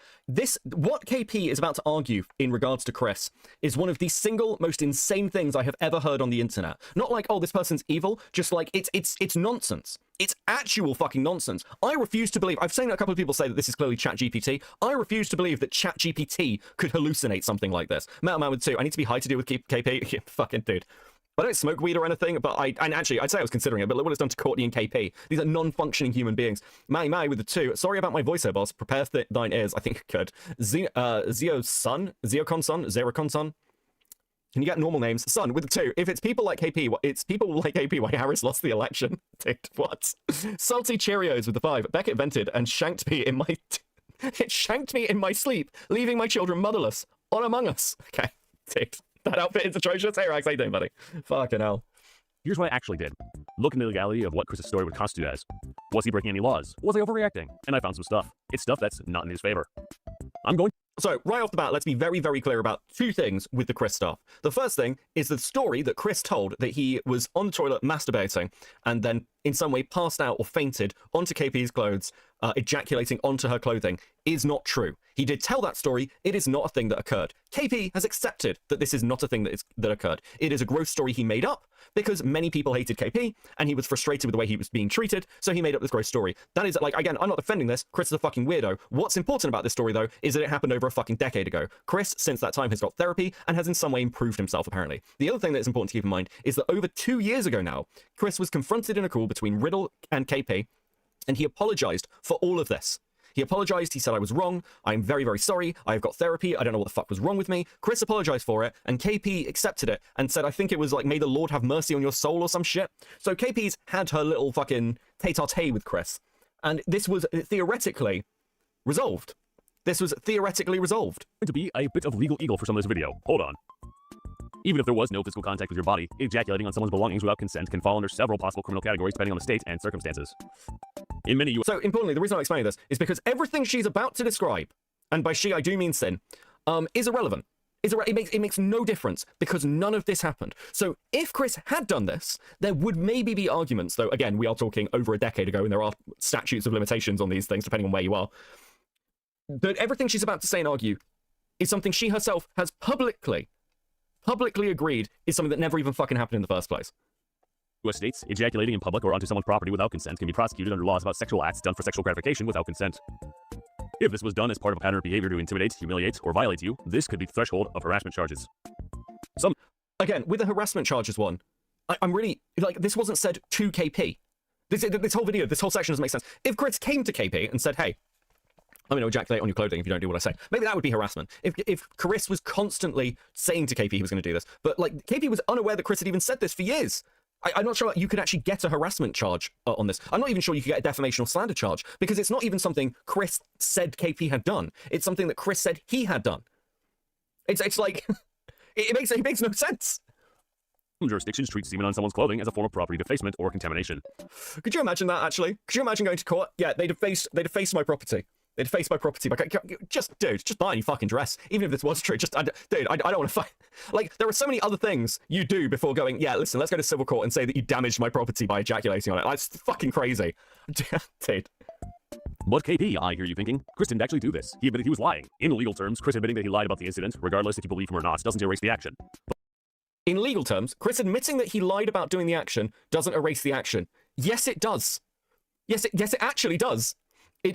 What KP is about to argue in regards to Chris is one of the single most insane things I have ever heard on the internet. Not like, oh, this person's evil, just like, it's nonsense. It's actual fucking nonsense. I refuse to believe, I've seen a couple of people say that this is clearly ChatGPT. I refuse to believe that ChatGPT could hallucinate something like this. Metal Man with 2, I need to be high to deal with KP. Yeah, fucking dude. I don't smoke weed or anything, but actually, I'd say I was considering it, but look what it's done to Courtney and KP. These are non-functioning human beings. Mai with the 2. Sorry about my voiceover, boss. Prepare thine ears. I think it could. Zeocon Son. Can you get normal names? Son with the 2. If it's people like KP, why Harris lost the election. Dude, what? Salty Cheerios with the 5. Beckett vented and shanked me in my... it shanked me in my sleep, leaving my children motherless. On Among Us. Okay, dude. That outfit is atrocious. Hey, Rax, how you doing, buddy? Fucking hell. here's what I actually did. Look into the legality of what Chris's story would constitute as. Was he breaking any laws? Was I overreacting? And I found some stuff. It's stuff that's not in his favor. So, right off the bat, let's be very, very clear about two things with the Chris stuff. The first thing is the story that Chris told that he was on the toilet masturbating and then in some way passed out or fainted onto KP's clothes, ejaculating onto her clothing, is not true. He did tell that story. It is not a thing that occurred. KP has accepted that this is not a thing that occurred. It is a gross story he made up because many people hated KP and he was frustrated with the way he was being treated, so he made up this gross story. That is, like, again, I'm not defending this. Chris is a fucking weirdo. What's important about this story, though, is that it happened over a fucking decade ago. Chris, since that time, has got therapy and has in some way improved himself, apparently. The other thing that is important to keep in mind is that over 2 years ago now, Chris was confronted in a call between Riddle and KP, and he apologized for all of this. He apologized. He said, I was wrong. I'm very, very sorry. I've got therapy. I don't know what the fuck was wrong with me. Chris apologized for it, and KP accepted it and said, I think it was like, may the Lord have mercy on your soul or some shit. So KP's had her little fucking tete-a-tete with Chris, and this was theoretically resolved. This was theoretically resolved. To be a bit of legal eagle for some of this video. Hold on. Even if there was no physical contact with your body, ejaculating on someone's belongings without consent can fall under several possible criminal categories depending on the state and circumstances. In many So, importantly, the reason I'm explaining this is because everything she's about to describe, and by she I do mean Sin, is irrelevant. It makes no difference because none of this happened. So if Chris had done this, there would maybe be arguments, though, again, we are talking over a decade ago and there are statutes of limitations on these things depending on where you are, that everything she's about to say and argue is something she herself has publicly agreed is something that never even fucking happened in the first place. U.S. states, ejaculating in public or onto someone's property without consent can be prosecuted under laws about sexual acts done for sexual gratification without consent. If this was done as part of a pattern of behavior to intimidate, humiliate, or violate you, this could be the threshold of harassment charges. Again, with the harassment charges one, I'm really, like, this wasn't said to KP. This whole video, this whole section doesn't make sense. If Chris came to KP and said, hey, I'm going to ejaculate on your clothing if you don't do what I say, maybe that would be harassment. If Chris was constantly saying to KP he was going to do this, but, like, KP was unaware that Chris had even said this for years. I'm not sure you could actually get a harassment charge on this. I'm not even sure you could get a defamation or slander charge, because it's not even something Chris said KP had done. It's something that Chris said he had done. It's like, it makes no sense. Some jurisdictions treat semen on someone's clothing as a form of property defacement or contamination. Could you imagine that, actually? Could you imagine going to court? Yeah, they defaced my property. They defaced my property. Just buy a new fucking dress. Even if this was true, I don't want to fight. Like, there are so many other things you do before going, yeah, listen, let's go to civil court and say that you damaged my property by ejaculating on it. That's fucking crazy. Dude. But KP, I hear you thinking, Chris didn't actually do this. He admitted he was lying. In legal terms, Chris admitting that he lied about the incident, regardless if you believe him or not, doesn't erase the action. In legal terms, Chris admitting that he lied about doing the action doesn't erase the action. Yes, it does. Yes, it actually does.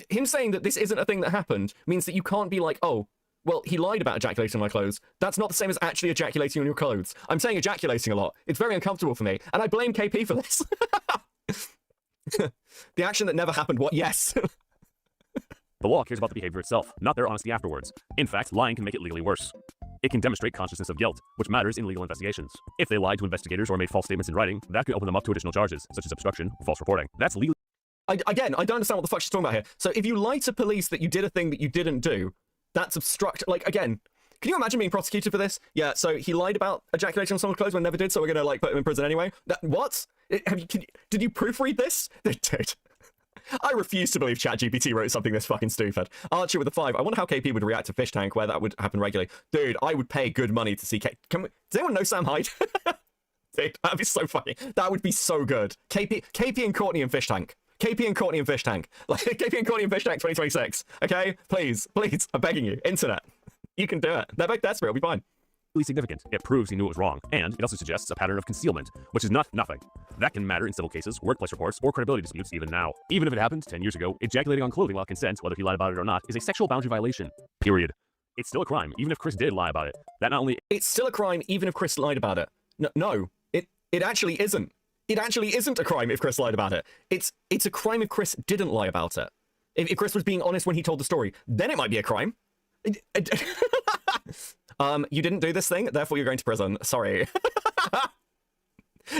Him saying that this isn't a thing that happened means that you can't be like, oh, well, he lied about ejaculating on my clothes. That's not the same as actually ejaculating on your clothes. I'm saying ejaculating a lot. It's very uncomfortable for me, and I blame KP for this. The action that never happened, what? Yes. The law cares about the behavior itself, not their honesty afterwards. In fact, lying can make it legally worse. It can demonstrate consciousness of guilt, which matters in legal investigations. If they lied to investigators or made false statements in writing, that could open them up to additional charges, such as obstruction or false reporting. That's legal. Again, I don't understand what the fuck she's talking about here. So if you lie to police that you did a thing that you didn't do, that's obstruct. Like, again, can you imagine being prosecuted for this? Yeah, so he lied about ejaculating on someone's clothes when never did, so we're gonna, like, put him in prison anyway? What? Did you proofread this? Dude. I refuse to believe ChatGPT wrote something this fucking stupid. Archer with a 5. I wonder how KP would react to Fish Tank, where that would happen regularly. Dude, I would pay good money to see does anyone know Sam Hyde? Dude, that'd be so funny. That would be so good. KP and Courtney and Fish Tank. KP and Courtney and Fish Tank. Like, KP and Courtney and Fish Tank 2026. Okay? Please, I'm begging you. Internet. You can do it. They're both desperate. It'll be fine. Significant. It proves he knew it was wrong, and it also suggests a pattern of concealment, which is not nothing. That can matter in civil cases, workplace reports, or credibility disputes even now. Even if it happened 10 years ago, ejaculating on clothing while consent, whether he lied about it or not, is a sexual boundary violation. Period. It's still a crime, even if Chris did lie about it. That not only— It's still a crime, even if Chris lied about it. No, it actually isn't. It actually isn't a crime if Chris lied about it. It's a crime if Chris didn't lie about it. If Chris was being honest when he told the story, then it might be a crime. You didn't do this thing, therefore you're going to prison. Sorry.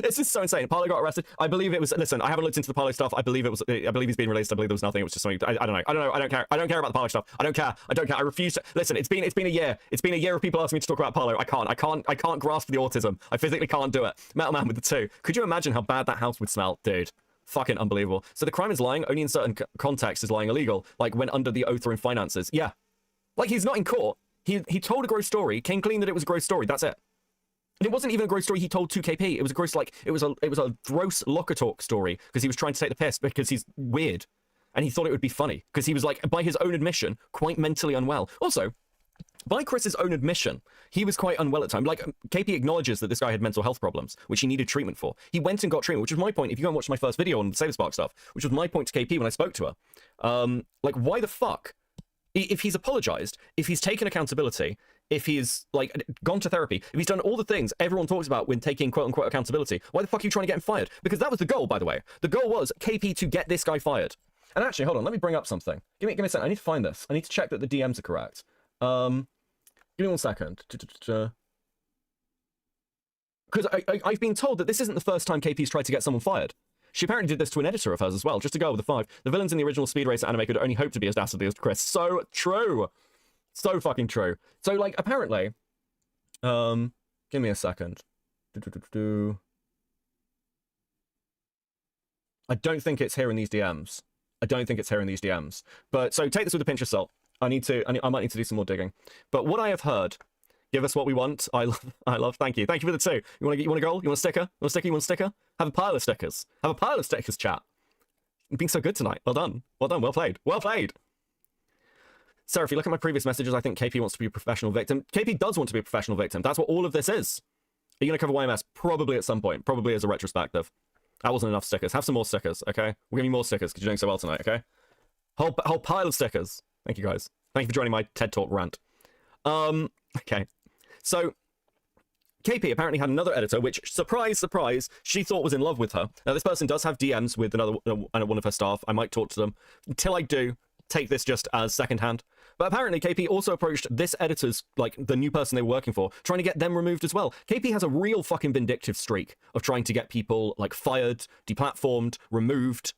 This is so insane. Paolo got arrested. I believe it was. Listen, I haven't looked into the Paolo stuff. I believe he's being released. I believe there was nothing. It was just something. I don't know. I don't care. I don't care about the Paolo stuff. I don't care. I refuse to. Listen, it's been a year. It's been a year of people asking me to talk about Paolo. I can't grasp the autism. I physically can't do it. Metal Man with the 2. Could you imagine how bad that house would smell, dude? Fucking unbelievable. So the crime is lying. Only in certain contexts is lying illegal. Like when under the oath or in finances. Yeah. Like he's not in court. He told a gross story. Came clean that it was a gross story. That's it. And it wasn't even a gross story he told to KP. It was a gross, like, it was a gross locker talk story because he was trying to take the piss because he's weird. And he thought it would be funny because he was, like, by his own admission, quite mentally unwell. Also, by Chris's own admission, he was quite unwell at times. Like, KP acknowledges that this guy had mental health problems, which he needed treatment for. He went and got treatment, which was my point. If you go and watch my first video on the Saber Spark stuff, which was my point to KP when I spoke to her. Like, why the fuck? If he's apologized, if he's taken accountability, if he's, like, gone to therapy, if he's done all the things everyone talks about when taking quote-unquote accountability, why the fuck are you trying to get him fired? Because that was the goal, by the way. The goal was KP to get this guy fired. And actually, hold on, let me bring up something. Give me a second. I need to find this. I need to check that the DMs are correct. Give me 1 second. Because I've been told that this isn't the first time KP's tried to get someone fired. She apparently did this to an editor of hers as well, just to go with the 5. The villains in the original Speed Racer anime could only hope to be as dastardly as Chris. So true. So fucking true. So, like, apparently, give me a second. I don't think it's here in these DMs. But, so take this with a pinch of salt. I might need to do some more digging. But what I have heard, give us what we want. I love. Thank you for the 2. You want a goal? You want a sticker? You want a sticker? Have a pile of stickers. Chat. You've been so good tonight. Well done. Well played. Sarah, if you look at my previous messages, I think KP wants to be a professional victim. KP does want to be a professional victim. That's what all of this is. Are you going to cover YMS? Probably at some point. Probably as a retrospective. That wasn't enough stickers. Have some more stickers, okay? We'll give you more stickers because you're doing so well tonight, okay? Whole pile of stickers. Thank you, guys. Thank you for joining my TED Talk rant. Okay. So, KP apparently had another editor, which, surprise, surprise, she thought was in love with her. Now, this person does have DMs with another one of her staff. I might talk to them. Until I do, take this just as secondhand. But apparently, KP also approached this editor's, like, the new person they were working for, trying to get them removed as well. KP has a real fucking vindictive streak of trying to get people, like, fired, deplatformed, removed.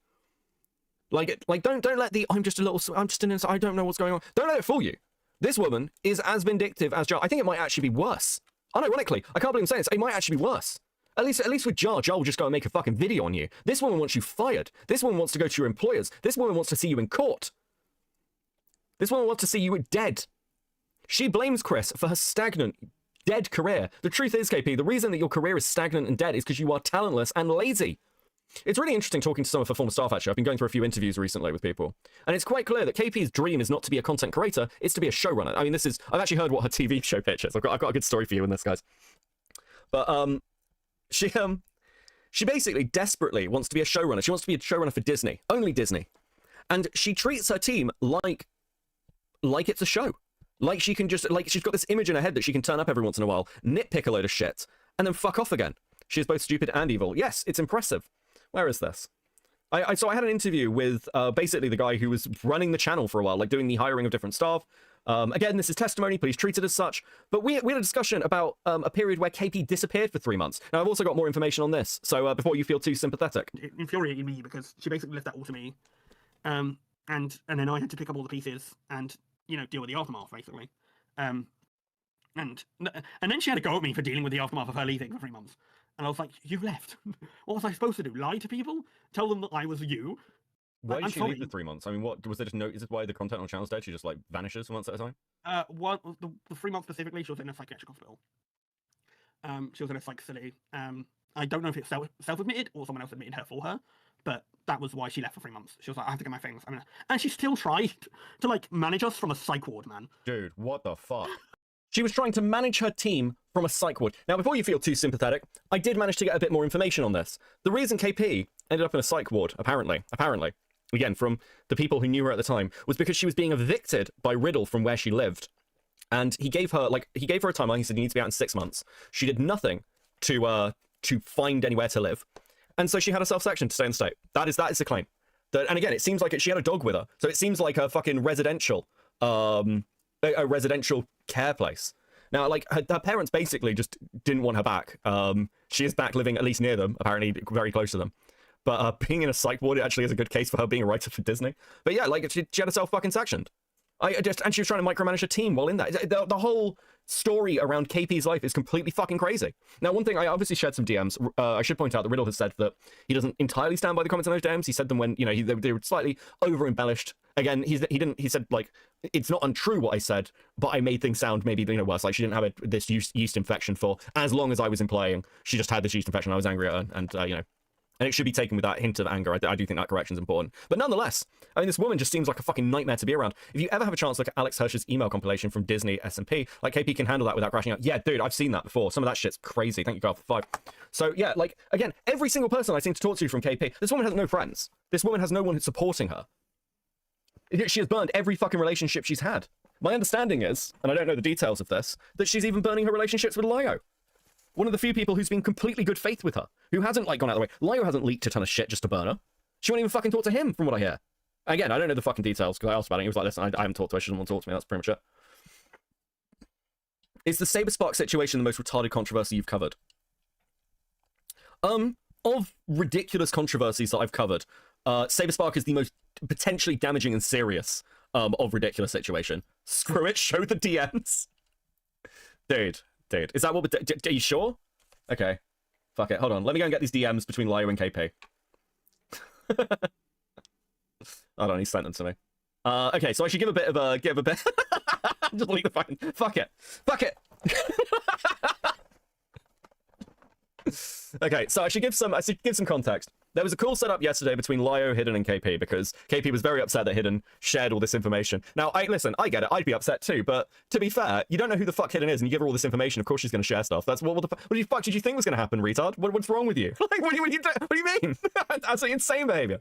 Like, don't let the, I'm just I don't know what's going on. Don't let it fool you. This woman is as vindictive as Jar. I think it might actually be worse. Unironically, I can't believe I'm saying this. It might actually be worse. At least with Jar will just go and make a fucking video on you. This woman wants you fired. This woman wants to go to your employers. This woman wants to see you in court. This woman wants to see you dead. She blames Chris for her stagnant, dead career. The truth is, KP, the reason that your career is stagnant and dead is because you are talentless and lazy. It's really interesting talking to some of her former staff, actually. I've been going through a few interviews recently with people. And it's quite clear that KP's dream is not to be a content creator, it's to be a showrunner. I mean, I've actually heard what her TV show pitch is. I've got a good story for you in this, guys. But, she basically desperately wants to be a showrunner. She wants to be a showrunner for Disney. Only Disney. And she treats her team like it's a show. Like she can just, like she's got this image in her head that she can turn up every once in a while, nitpick a load of shit, and then fuck off again. She is both stupid and evil. Yes, it's impressive. Where is this? So I had an interview with basically the guy who was running the channel for a while, like doing the hiring of different staff. Again, this is testimony, please treat it as such. But we had a discussion about a period where KP disappeared for 3 months. Now, I've also got more information on this, so before you feel too sympathetic. It infuriated me because she basically left that all to me. And then I had to pick up all the pieces and, you know, deal with the aftermath, basically. And then she had to go at me for dealing with the aftermath of her leaving for 3 months. And I was like, you left. What was I supposed to do? Lie to people? Tell them that I was you? Why did she leave for 3 months? I mean, what was there just no? Is this why the content on the channel's dead? She just like vanishes once at a time? The 3 months specifically, she was in a psychiatric hospital. She was in a psych facility. I don't know if it's self-admitted or someone else admitted her for her, but that was why she left for 3 months. She was like, I have to get my things. And she still tried to like manage us from a psych ward, man. Dude, what the fuck? She was trying to manage her team from a psych ward. Now, before you feel too sympathetic, I did manage to get a bit more information on this. The reason KP ended up in a psych ward, apparently, again, from the people who knew her at the time, was because she was being evicted by Riddle from where she lived. And he gave her a timeline. He said, you need to be out in 6 months. She did nothing to find anywhere to live. And so she had a self-section to stay in the state. That is the claim. And again, it seems like she had a dog with her. So it seems like a fucking residential, a residential care place. Now, like, her parents basically just didn't want her back. She is back living at least near them, apparently very close to them. But being in a psych ward actually is a good case for her being a writer for Disney. But yeah, like, she had herself fucking sectioned. And she was trying to micromanage her team while in that. The whole story around KP's life is completely fucking crazy. Now, one thing, I obviously shared some DMs. I should point out that Riddle has said that he doesn't entirely stand by the comments on those DMs. He said them when, you know, they were slightly over-embellished. Again, he said, like, it's not untrue what I said, but I made things sound maybe, you know, worse. Like, she didn't have this yeast infection for as long as I was implying. She just had this yeast infection. I was angry at her, and, you know. And it should be taken with that hint of anger. I do think that correction is important. But nonetheless, I mean, this woman just seems like a fucking nightmare to be around. If you ever have a chance to look at Alex Hirsch's email compilation from Disney SMP, like, KP can handle that without crashing out. Yeah, dude, I've seen that before. Some of that shit's crazy. Thank you, God, for 5. So, yeah, like, again, every single person I seem to talk to from KP, this woman has no friends. This woman has no one who's supporting her. She has burned every fucking relationship she's had. My understanding is, and I don't know the details of this, that she's even burning her relationships with Lyo. One of the few people who's been completely good faith with her, who hasn't, like, gone out of the way. Lyo hasn't leaked a ton of shit just to burn her. She won't even fucking talk to him, from what I hear. Again, I don't know the fucking details, because I asked about it. He was like, listen, I haven't talked to her. She doesn't want to talk to me. That's pretty much it. Is the Saberspark situation the most retarded controversy you've covered? Of ridiculous controversies that I've covered, Saberspark is the most potentially damaging and serious of ridiculous situation. Screw it, show the DMs. Dude, is that what are you sure? Okay, fuck it, hold on, let me go and get these DMs between Lyo and KP. Hold on, he sent them to me. Okay, so I should give a bit. Just leave the fucking, fuck it. Okay, so I should give some context. There was a cool setup yesterday between Lyo, Hidden, and KP because KP was very upset that Hidden shared all this information. Now, listen, I get it. I'd be upset too, but to be fair, you don't know who the fuck Hidden is, and you give her all this information. Of course, she's going to share stuff. That's what the fuck did you think was going to happen, retard? What's wrong with you? Like, what do you mean? That's like insane behavior.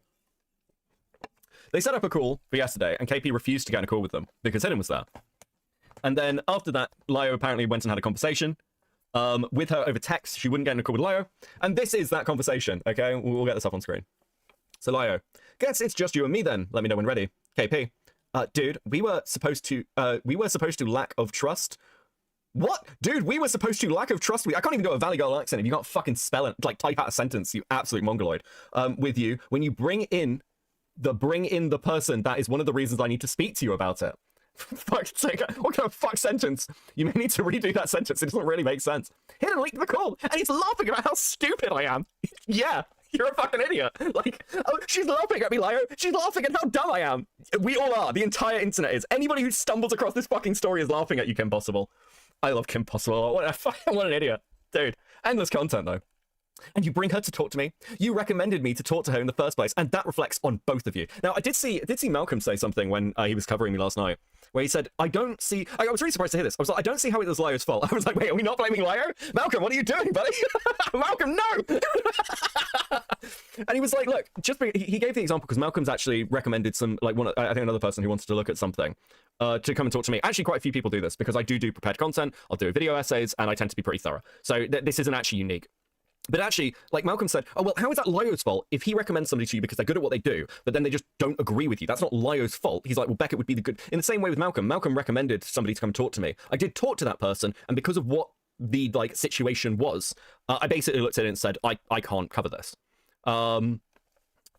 They set up a call for yesterday, and KP refused to get in a call with them because Hidden was there. And then after that, Lio apparently went and had a conversation with her over text. She wouldn't get in a call with Lio. And this is that conversation, okay? We'll get this up on screen. So Lio, guess it's just you and me then. Let me know when ready. KP, dude, we were supposed to lack of trust. What? Dude, we were supposed to lack of trust. I can't even do a Valley Girl accent if you can't fucking spell it, like type out a sentence, you absolute mongoloid. With you, when you bring in the person that is one of the reasons I need to speak to you about it. Fuck's sake, what kind of fuck sentence? You may need to redo that sentence. It doesn't really make sense. Hidden leaked the call, and he's laughing about how stupid I am. Yeah, you're a fucking idiot. Like, oh, she's laughing at me, Lio. She's laughing at how dumb I am. We all are. The entire internet is. Anybody who stumbles across this fucking story is laughing at you, Kim Possible. I love Kim Possible. What an idiot. Dude, endless content, though. And you bring her to talk to me. You recommended me to talk to her in the first place, and that reflects on both of you. Now, I did see Malcolm say something when he was covering me last night, where he said, I was really surprised to hear this. I was like, I don't see how it was Lio's fault. I was like, wait, are we not blaming Lio? Malcolm, what are you doing, buddy? Malcolm, no! And he was like, look, he gave the example because Malcolm's actually recommended I think another person who wanted to look at something to come and talk to me. Actually, quite a few people do this because I do prepared content, I'll do video essays, and I tend to be pretty thorough. So this isn't actually unique. But actually, like Malcolm said, oh, well, how is that Lio's fault if he recommends somebody to you because they're good at what they do, but then they just don't agree with you? That's not Lio's fault. He's like, well, Beckett would be the good... In the same way with Malcolm recommended somebody to come talk to me. I did talk to that person, and because of what the, situation was, I basically looked at it and said, I can't cover this.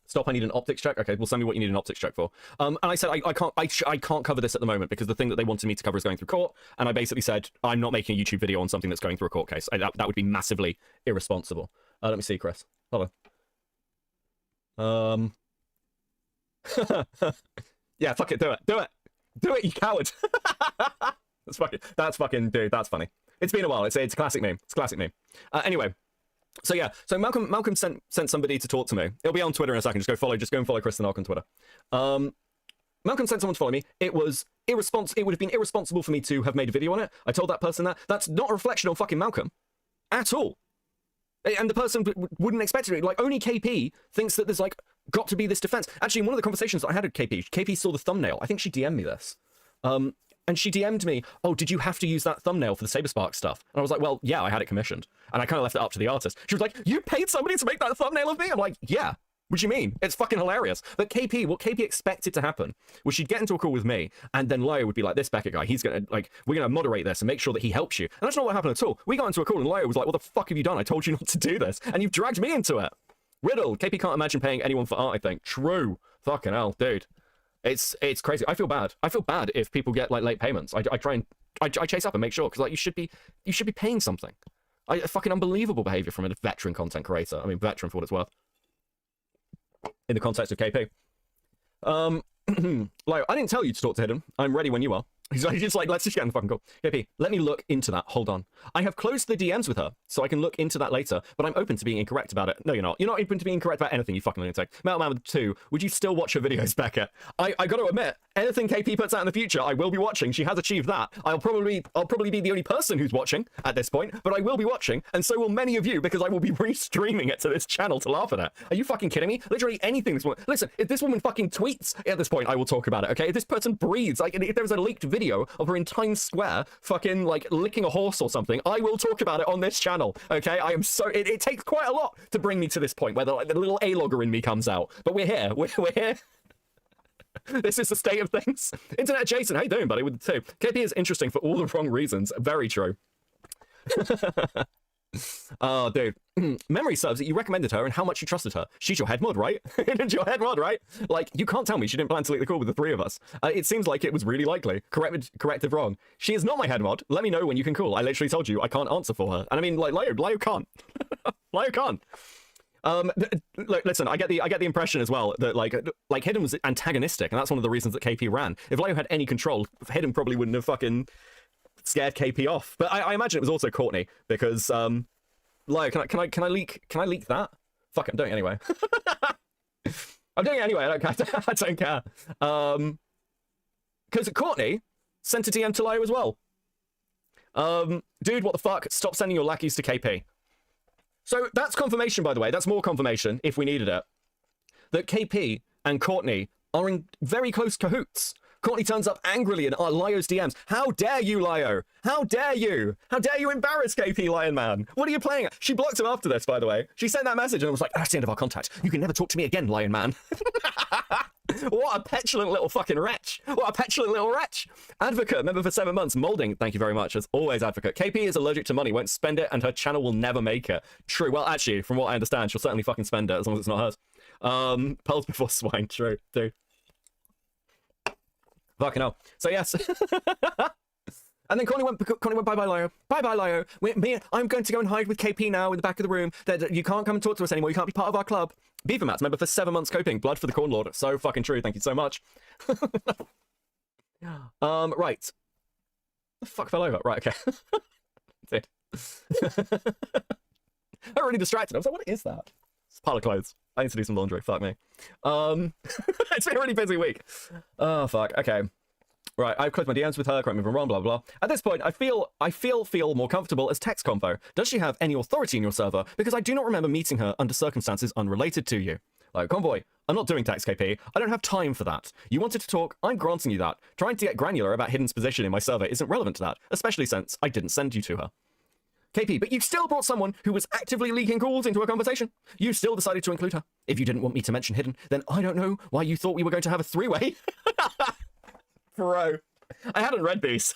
Stop, I need an optics check. Okay, well, send me what you need an optics check for. And I said, I can't cover this at the moment because the thing that they wanted me to cover is going through court. And I basically said, I'm not making a YouTube video on something that's going through a court case. That would be massively irresponsible. Let me see, Chris. Hold on. Yeah, fuck it, do it. Do it, you coward. That's fucking, dude, that's funny. It's been a while. It's a classic meme. It's a classic meme. Anyway. So yeah, so Malcolm sent somebody to talk to me. It'll be on Twitter in a second. Just go and follow Kristen Ark on Twitter. Malcolm sent someone to follow me. It would have been irresponsible for me to have made a video on it. I told that person that. That's not a reflection on fucking Malcolm. At all. And the person wouldn't expect it. Like, only KP thinks that there's, got to be this defense. Actually, in one of the conversations that I had with KP saw the thumbnail. I think she DM'd me this. And she DM'd me, oh, did you have to use that thumbnail for the Saberspark stuff? And I was like, well, yeah, I had it commissioned. And I kind of left it up to the artist. She was like, you paid somebody to make that thumbnail of me? I'm like, yeah. What do you mean? It's fucking hilarious. But what KP expected to happen was she'd get into a call with me, and then Lio would be like, this Beckett guy, he's going to, we're going to moderate this and make sure that he helps you. And that's not what happened at all. We got into a call, and Lio was like, what the fuck have you done? I told you not to do this. And you've dragged me into it. Riddle, KP can't imagine paying anyone for art, I think. True. Fucking hell, dude. It's crazy. I feel bad. I feel bad if people get late payments. I chase up and make sure because you should be paying something. Fucking unbelievable behavior from a veteran content creator. I mean, veteran for what it's worth. In the context of KP. I didn't tell you to talk to Hidden. I'm ready when you are. He's just like, let's just get in the fucking call. KP, let me look into that. Hold on. I have closed the DMs with her, so I can look into that later, but I'm open to being incorrect about it. No, you're not. You're not open to being incorrect about anything, you fucking lunatic. Metalman with 2, would you still watch her videos, Beckett? I gotta admit, anything KP puts out in the future, I will be watching. She has achieved that. I'll probably be the only person who's watching at this point, but I will be watching, and so will many of you, because I will be restreaming it to this channel to laugh at it. Are you fucking kidding me? Literally anything this woman... Listen, if this woman fucking tweets at this point, I will talk about it, okay? If this person breathes, if there's a leaked video of her in Times Square fucking licking a horse or something, I will talk about it on this channel, okay? I am so... It takes quite a lot to bring me to this point where the little A-logger in me comes out, but we're here. We're here. This is the state of things. Internet Jason, how you doing, buddy? With the 2. KP is interesting for all the wrong reasons. Very true. Oh, dude. Memory serves that you recommended her and how much you trusted her. She's your head mod, right? She's your head mod, right? You can't tell me she didn't plan to leak the call with the 3 of us. It seems like it was really likely. Correct if wrong. She is not my head mod. Let me know when you can call. I literally told you I can't answer for her. And I mean, Lio can't. Lio can't. Look, listen, I get the impression as well that Hidden was antagonistic, and that's one of the reasons that KP ran. If Lio had any control, Hidden probably wouldn't have fucking scared KP off. But I imagine it was also Courtney because Lio, can I leak that? Fuck it, I'm doing it anyway. I'm doing it anyway. I don't care. Because Courtney sent a DM to Lio as well. Dude, what the fuck? Stop sending your lackeys to KP. So that's confirmation, by the way. That's more confirmation, if we needed it, that KP and Courtney are in very close cahoots. Courtney turns up angrily in Lyo's DMs. How dare you, Lyo? How dare you? How dare you embarrass KP Lion Man? What are you playing at? She blocked him after this, by the way. She sent that message and was like, that's the end of our contact. You can never talk to me again, Lion Man. What a petulant little fucking wretch. What a petulant little wretch. Advocate, member for 7 months. Molding, thank you very much. As always, Advocate. KP is allergic to money, won't spend it, and her channel will never make it. True. Well, actually, from what I understand, she'll certainly fucking spend it as long as it's not hers. Pearls before swine. True, dude. Fucking hell. So, yes. And then Connie went bye-bye, Lyo. Bye-bye, Lyo. I'm going to go and hide with KP now in the back of the room. You can't come and talk to us anymore. You can't be part of our club. Beaver Mats, member for 7 months, coping. Blood for the Corn Lord. So fucking true. Thank you so much. Right. The fuck fell over? Right, okay. Dude. I'm really distracted. I was like, what is that? It's a pile of clothes. I need to do some laundry. Fuck me. It's been a really busy week. Oh, fuck. Okay. Right, I've closed my DMs with her, correct me if I'm wrong, blah, blah, blah. At this point, I feel more comfortable as text convo. Does she have any authority in your server? Because I do not remember meeting her under circumstances unrelated to you. Like, Convoy, I'm not doing text KP. I don't have time for that. You wanted to talk, I'm granting you that. Trying to get granular about Hidden's position in my server isn't relevant to that, especially since I didn't send you to her. KP, but you still brought someone who was actively leaking calls into a conversation. You still decided to include her. If you didn't want me to mention Hidden, then I don't know why you thought we were going to have a three-way. Bro, I hadn't read these.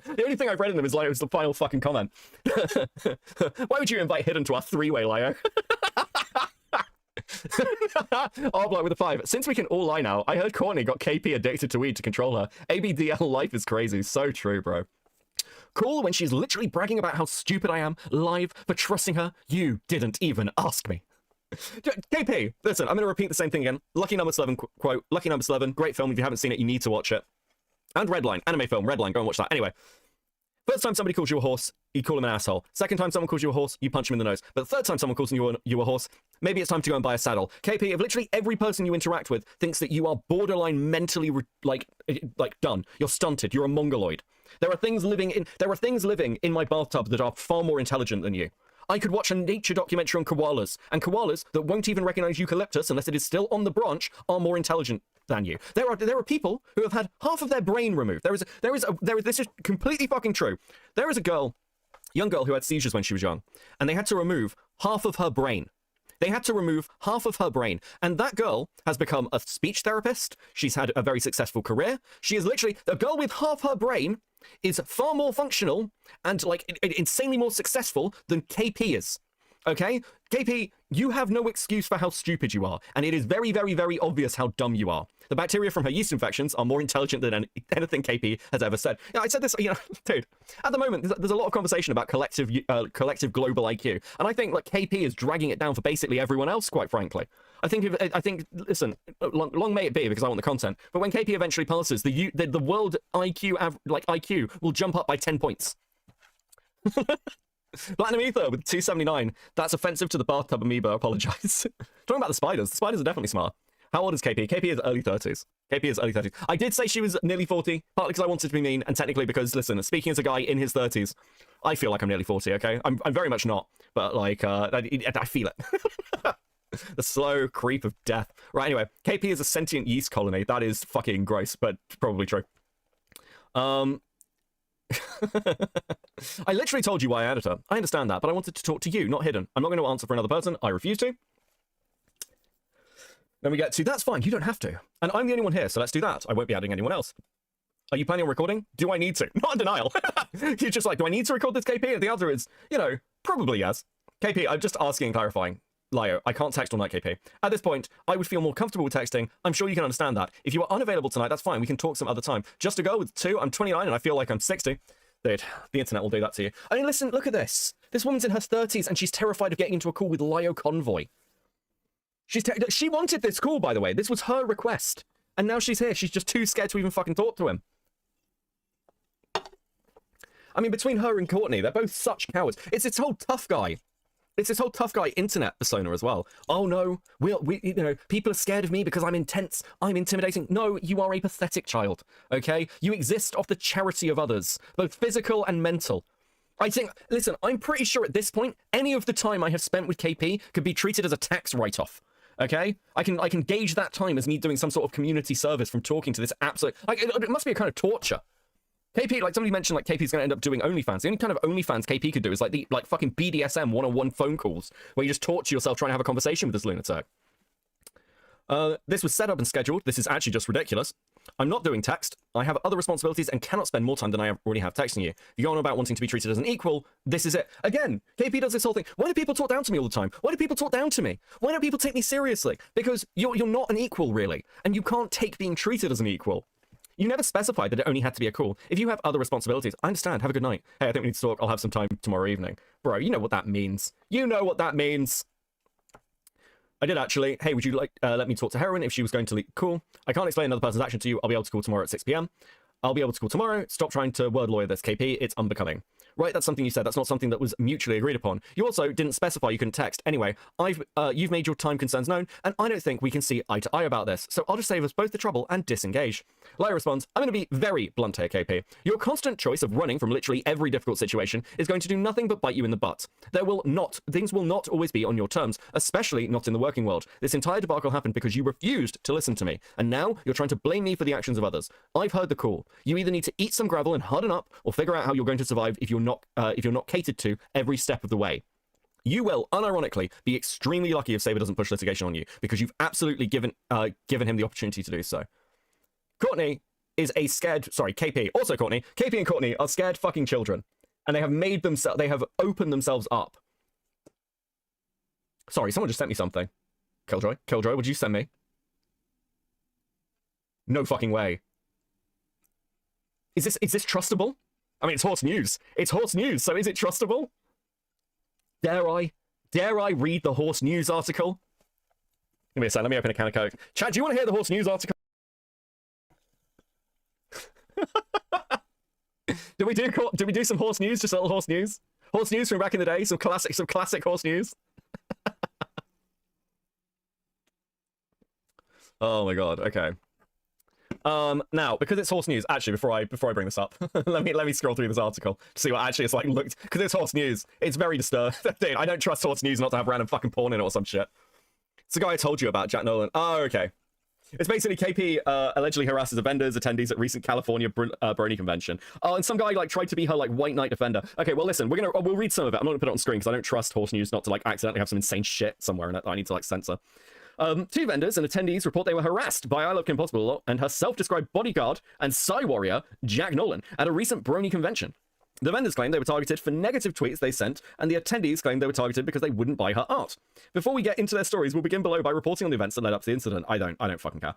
The only thing I've read in them is Lyo was the final fucking comment. Why would you invite Hidden to our three-way, Lyo? Oh, bloke with a 5. Since we can all lie now, I heard Courtney got KP addicted to weed to control her. ABDL life is crazy. So true, bro. Cool when she's literally bragging about how stupid I am live for trusting her. You didn't even ask me. KP, listen, I'm going to repeat the same thing again. Lucky Number 11 quote. Lucky Number 11, great film. If you haven't seen it, you need to watch it. And Redline, anime film, Redline, go and watch that. Anyway, first time somebody calls you a horse, you call them an asshole. Second time someone calls you a horse, you punch them in the nose. But the third time someone calls you a horse, maybe it's time to go and buy a saddle. KP, if literally every person you interact with thinks that you are borderline mentally like done, you're stunted, you're a mongoloid. There are things living in my bathtub that are far more intelligent than you. I could watch a nature documentary on koalas, and koalas that won't even recognize eucalyptus unless it is still on the branch are more intelligent than you. There are people who have had half of their brain removed. This is completely fucking true. There is a young girl who had seizures when she was young, and they had to remove half of her brain. They had to remove half of her brain. And that girl has become a speech therapist. She's had a very successful career. She is literally, the girl with half her brain is far more functional and like insanely more successful than KP is. Okay? KP, you have no excuse for how stupid you are. And it is very, very, very obvious how dumb you are. The bacteria from her yeast infections are more intelligent than anything KP has ever said. Yeah, I said this, dude, at the moment, there's a lot of conversation about collective global IQ. And I think like KP is dragging it down for basically everyone else, quite frankly. I think, listen, long may it be because I want the content. But when KP eventually passes, the world IQ will jump up by 10 points. Platinum Ether with 279. That's offensive to the bathtub amoeba. Apologize. Talking about the spiders. The spiders are definitely smart. How old is KP? KP is early 30s. KP is early 30s. I did say she was nearly 40, partly because I wanted to be mean, and technically because, listen, speaking as a guy in his 30s, I feel like I'm nearly 40, okay? I'm very much not, but like, I feel it. The slow creep of death. Right, anyway, KP is a sentient yeast colony. That is fucking gross, but probably true. I literally told you why I added her. I understand that, but I wanted to talk to you, not Hidden. I'm not going to answer for another person. I refuse to. Then we get to, that's fine, you don't have to. And I'm the only one here, so let's do that. I won't be adding anyone else. Are you planning on recording? Do I need to? Not in denial. You're just like, do I need to record this, KP? And the answer is, probably yes. KP, I'm just asking and clarifying. Lyo, I can't text all night, KP. At this point, I would feel more comfortable with texting. I'm sure you can understand that. If you are unavailable tonight, that's fine. We can talk some other time. Just a girl with 2, I'm 29 and I feel like I'm 60. Dude, the internet will do that to you. I mean, listen, look at this. This woman's in her 30s and she's terrified of getting into a call with Lyo Convoy. She wanted this call, by the way. This was her request. And now she's here. She's just too scared to even fucking talk to him. I mean, between her and Courtney, they're both such cowards. It's this whole tough guy. It's this whole tough guy internet persona as well. Oh no, people are scared of me because I'm intense, I'm intimidating. No, you are a pathetic child, okay? You exist off the charity of others, both physical and mental. I think, listen, I'm pretty sure at this point, any of the time I have spent with KP could be treated as a tax write-off. Okay, I can gauge that time as me doing some sort of community service from talking to this absolute, like, it must be a kind of torture. KP, like somebody mentioned, like KP's going to end up doing OnlyFans. The only kind of OnlyFans KP could do is like fucking BDSM one-on-one phone calls where you just torture yourself trying to have a conversation with this lunatic. This was set up and scheduled. This is actually just ridiculous. I'm not doing text. I have other responsibilities and cannot spend more time than I already have texting you. If you're on about wanting to be treated as an equal, this is it. Again, KP does this whole thing. Why do people talk down to me all the time? Why do people talk down to me? Why don't people take me seriously? Because you're not an equal, really. And you can't take being treated as an equal. You never specified that it only had to be a call. If you have other responsibilities, I understand. Have a good night. Hey, I think we need to talk. I'll have some time tomorrow evening. Bro, you know what that means. You know what that means. I did actually. Hey, would you like let me talk to Heroin if she was going to leave? Cool. I can't explain another person's action to you. I'll be able to call tomorrow at 6 p.m. I'll be able to call tomorrow. Stop trying to word lawyer this, KP. It's unbecoming. Right, that's something you said. That's not something that was mutually agreed upon. You also didn't specify you couldn't text. Anyway, you've made your time concerns known, and I don't think we can see eye to eye about this, so I'll just save us both the trouble and disengage. Lyra responds, I'm going to be very blunt here, KP. Your constant choice of running from literally every difficult situation is going to do nothing but bite you in the butt. Things will not always be on your terms, especially not in the working world. This entire debacle happened because you refused to listen to me, and now you're trying to blame me for the actions of others. I've heard the call. You either need to eat some gravel and harden up, or figure out how you're going to survive if you're not catered to every step of the way. You will, unironically, be extremely lucky if Saber doesn't push litigation on you, because you've absolutely given him the opportunity to do so. Courtney is a scared, sorry, KP, also Courtney. KP and Courtney are scared fucking children, and they have opened themselves up. Sorry, someone just sent me something. Killjoy, would you send me? No fucking way. Is this trustable? I mean, it's horse news. It's horse news, so is it trustable? Dare I read the horse news article? Give me a second, let me open a can of Coke. Chad, do you want to hear the horse news article? Did we do some horse news? Just a little horse news? Horse news from back in the day, some classic horse news. Oh my god, okay. Now, because it's horse news, actually, before I bring this up, let me scroll through this article to see what actually it's like looked, because it's horse news. It's very disturbing. Dude, I don't trust horse news not to have random fucking porn in it or some shit. It's the guy I told you about, Jack Nolan. Oh, okay. It's basically KP allegedly harasses the vendors, attendees at recent California Brony convention. Oh, and some guy like tried to be her like white knight defender. Okay, well listen, we'll read some of it. I'm not gonna put it on screen because I don't trust horse news not to like accidentally have some insane shit somewhere in it that I need to like censor. Two vendors and attendees report they were harassed by ILoveKimPossibleAlot and her self-described bodyguard and Psy warrior, Jack Nolan, at a recent Brony convention. The vendors claimed they were targeted for negative tweets they sent, and the attendees claimed they were targeted because they wouldn't buy her art. Before we get into their stories, we'll begin below by reporting on the events that led up to the incident. I don't fucking care.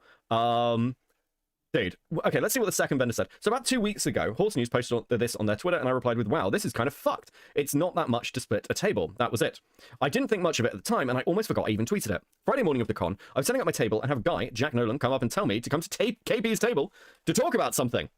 Dude, okay, let's see what the second vendor said. So about 2 weeks ago, Horse News posted this on their Twitter, and I replied with, wow, this is kind of fucked. It's not that much to split a table. That was it. I didn't think much of it at the time, and I almost forgot I even tweeted it. Friday morning of the con, I was setting up my table and have a guy, Jack Nolan, come up and tell me to come to KP's table to talk about something.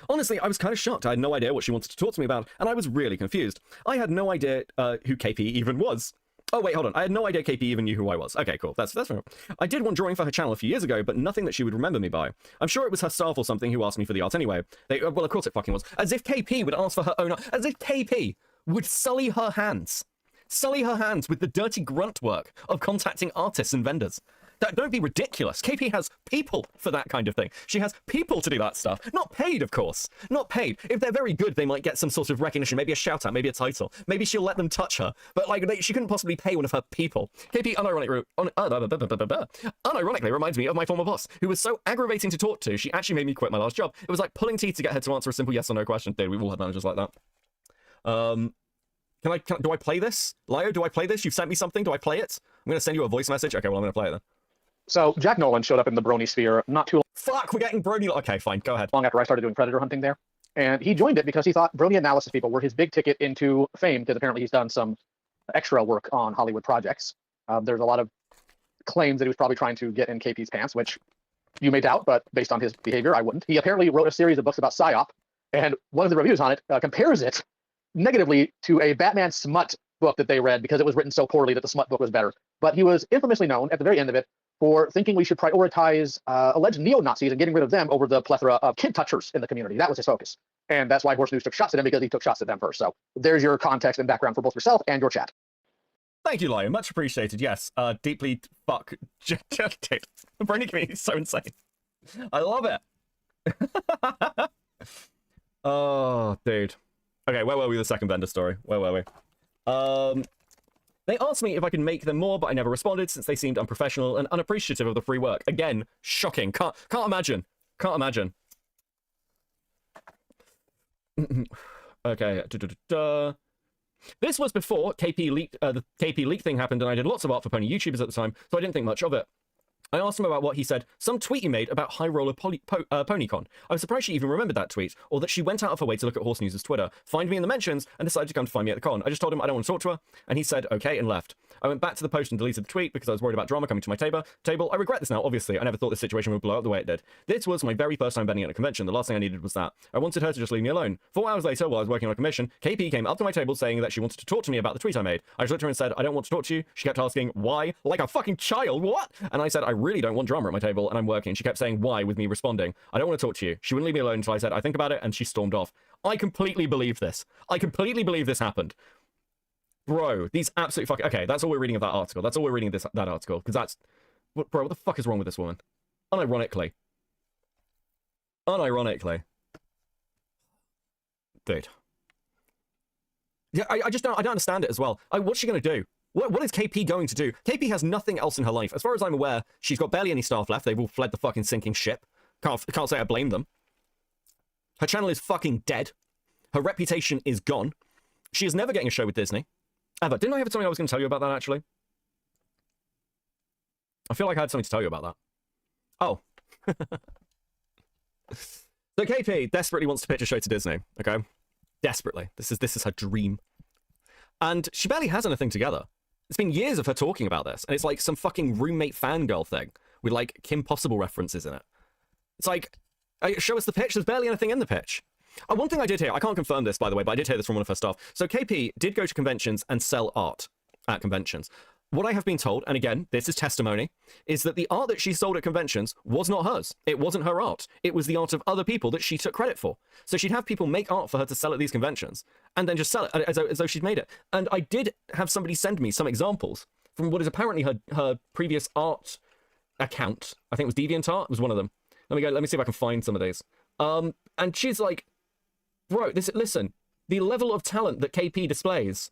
Honestly, I was kind of shocked. I had no idea what she wanted to talk to me about, and I was really confused. I had no idea who KP even was. Oh, wait, hold on. I had no idea KP even knew who I was. Okay, cool. That's fair. I did one drawing for her channel a few years ago, but nothing that she would remember me by. I'm sure it was her staff or something who asked me for the art anyway. Well, of course it fucking was. As if KP would ask for her own art. As if KP would sully her hands. Sully her hands with the dirty grunt work of contacting artists and vendors. Don't be ridiculous. KP has people for that kind of thing. She has people to do that stuff. Not paid, of course. Not paid. If they're very good, they might get some sort of recognition, maybe a shout out, maybe a title. Maybe she'll let them touch her. But like, she couldn't possibly pay one of her people. KP unironically reminds me of my former boss, who was so aggravating to talk to, she actually made me quit my last job. It was like pulling teeth to get her to answer a simple yes or no question. Dude, we've all had managers like that. Do I play this? Lio, do I play this? You've sent me something. Do I play it? I'm going to send you a voice message. Okay, well, I'm going to play it then. So Jack Nolan showed up in the Brony sphere not too long. Fuck, we're getting Brony. Okay, fine, go ahead. Long after I started doing predator hunting there. And he joined it because he thought Brony analysis people were his big ticket into fame, because apparently he's done some extra work on Hollywood projects. There's a lot of claims that he was probably trying to get in KP's pants, which you may doubt, but based on his behavior, I wouldn't. He apparently wrote a series of books about PSYOP, and one of the reviews on it compares it negatively to a Batman smut book that they read because it was written so poorly that the smut book was better. But he was infamously known at the very end of it for thinking we should prioritize alleged neo-Nazis and getting rid of them over the plethora of kid touchers in the community. That was his focus. And that's why Horse News took shots at him, because he took shots at them first. So there's your context and background for both yourself and your chat. Thank you, Lion. Much appreciated. Yes. Deeply fuck. Dude, the Brony community is so insane. I love it. Oh, dude. Okay, where were we with the second vendor story? Where were we? They asked me if I could make them more, but I never responded since they seemed unprofessional and unappreciative of the free work. Again, shocking. Can't imagine. Can't imagine. Okay. This was before KP leaked, the KP leak thing happened, and I did lots of art for pony YouTubers at the time, so I didn't think much of it. I asked him about what he said, some tweet he made about High Roller PonyCon. I was surprised she even remembered that tweet, or that she went out of her way to look at Horse News' Twitter, find me in the mentions, and decided to come to find me at the con. I just told him I don't want to talk to her, and he said okay and left. I went back to the post and deleted the tweet because I was worried about drama coming to my table. I regret this now, obviously. I never thought this situation would blow up the way it did. This was my very first time vending at a convention. The last thing I needed was that. I wanted her to just leave me alone. 4 hours later, while I was working on a commission, KP came up to my table saying that she wanted to talk to me about the tweet I made. I just looked at her and said, I don't want to talk to you. She kept asking, why? Like a fucking child, what? And I said, I really don't want drama at my table, and I'm working. She kept saying, why, with me responding, I don't want to talk to you. She wouldn't leave me alone until I said, I think about it, and she stormed off. I completely believe this. I completely believe this happened. Bro, these absolute fucking... Okay, that's all we're reading of that article. That's all we're reading of that article, because that's... Bro, what the fuck is wrong with this woman? Unironically. Dude. Yeah, I just don't... I don't understand it as well. What's she going to do? What is KP going to do? KP has nothing else in her life. As far as I'm aware, she's got barely any staff left. They've all fled the fucking sinking ship. Can't say I blame them. Her channel is fucking dead. Her reputation is gone. She is never getting a show with Disney. Ever. Didn't I have something I was going to tell you about that, actually? I feel like I had something to tell you about that. Oh. So KP desperately wants to pitch a show to Disney, okay? Desperately. This is her dream. And she barely has anything together. It's been years of her talking about this, and it's like some fucking roommate fangirl thing with like Kim Possible references in it. It's like, show us the pitch. There's barely anything in the pitch. One thing I did hear, I can't confirm this, by the way, but I did hear this from one of her staff. So KP did go to conventions and sell art at conventions. What I have been told, and again, this is testimony, is that the art that she sold at conventions was not hers. It wasn't her art. It was the art of other people that she took credit for. So she'd have people make art for her to sell at these conventions, and then just sell it as though she'd made it. And I did have somebody send me some examples from what is apparently her previous art account. I think it was DeviantArt, was one of them. Let me see if I can find some of these. And she's like, bro, listen, the level of talent that KP displays,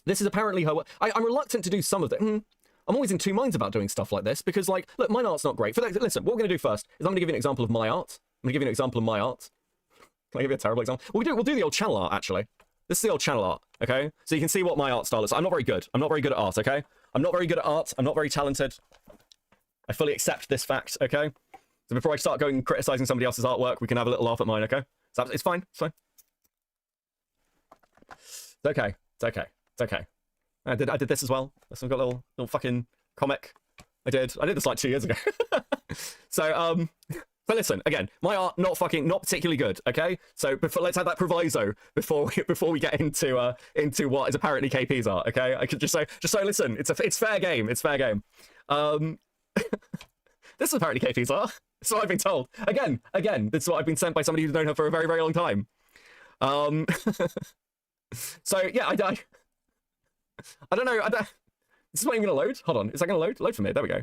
this is apparently her... I'm reluctant to do some of it. I'm always in two minds about doing stuff like this, because, like, look, my art's not great. Listen, what we're going to do first is I'm going to give you an example of my art. I'm going to give you an example of my art. Can I give you a terrible example? We'll do the old channel art, actually. This is the old channel art, okay? So you can see what my art style is. I'm not very good. I'm not very good at art, okay? I'm not very good at art. I'm not very talented. I fully accept this fact, okay? So before I start going and criticizing somebody else's artwork, we can have a little laugh at mine, okay? So it's fine. It's fine. It's okay. It's okay. It's okay. I did this as well. I've got a little fucking comic. I did this like 2 years ago. So but listen, again, my art not particularly good. Okay, so let's have that proviso before we get into what is apparently KP's art. Okay, I could just say listen, it's fair game. It's fair game. This is apparently KP's art. That's what I've been told. Again, this is what I've been sent by somebody who's known her for a very, very long time. So yeah, I don't know. This is not even gonna load. Hold on, is that gonna load? Load for me. There we go.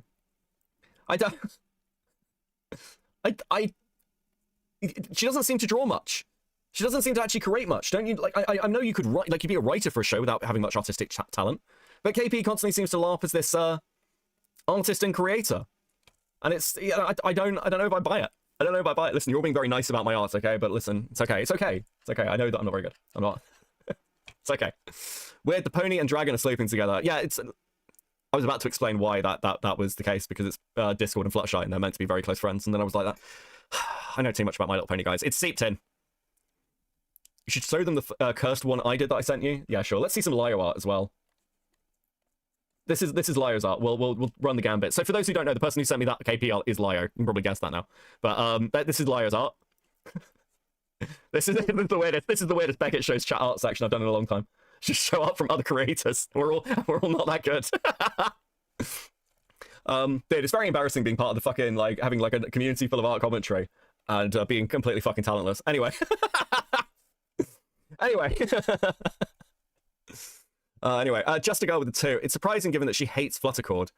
She doesn't seem to draw much. She doesn't seem to actually create much. Don't you? Like, I know you could write, like, you'd be a writer for a show without having much artistic talent, but KP constantly seems to LARP as this artist and creator, and it's, yeah, I don't know if I buy it. I don't know if I buy it. Listen, you're all being very nice about my art, okay? But listen, it's okay. It's okay. It's okay. I know that I'm not very good. I'm not. It's okay. Weird, the pony and dragon are sleeping together. Yeah, I was about to explain why that was the case, because it's Discord and Fluttershy, and they're meant to be very close friends, and then I was like that. I know too much about My Little Pony, guys. It's seeped in. You should show them the cursed one I did that I sent you. Yeah, sure. Let's see some Lyo art as well. This is Lyo's art. We'll run the gambit. So for those who don't know, the person who sent me that KP art is Lyo. You can probably guess that now. But this is Lyo's art. This is the weirdest Beckett shows chat art section I've done in a long time. Just show up from other creators. We're all not that good. Dude, it's very embarrassing being part of the fucking, like, having like a community full of art commentary and being completely fucking talentless. Anyway. Anyway, just a girl with a 2. It's surprising given that she hates Fluttercord.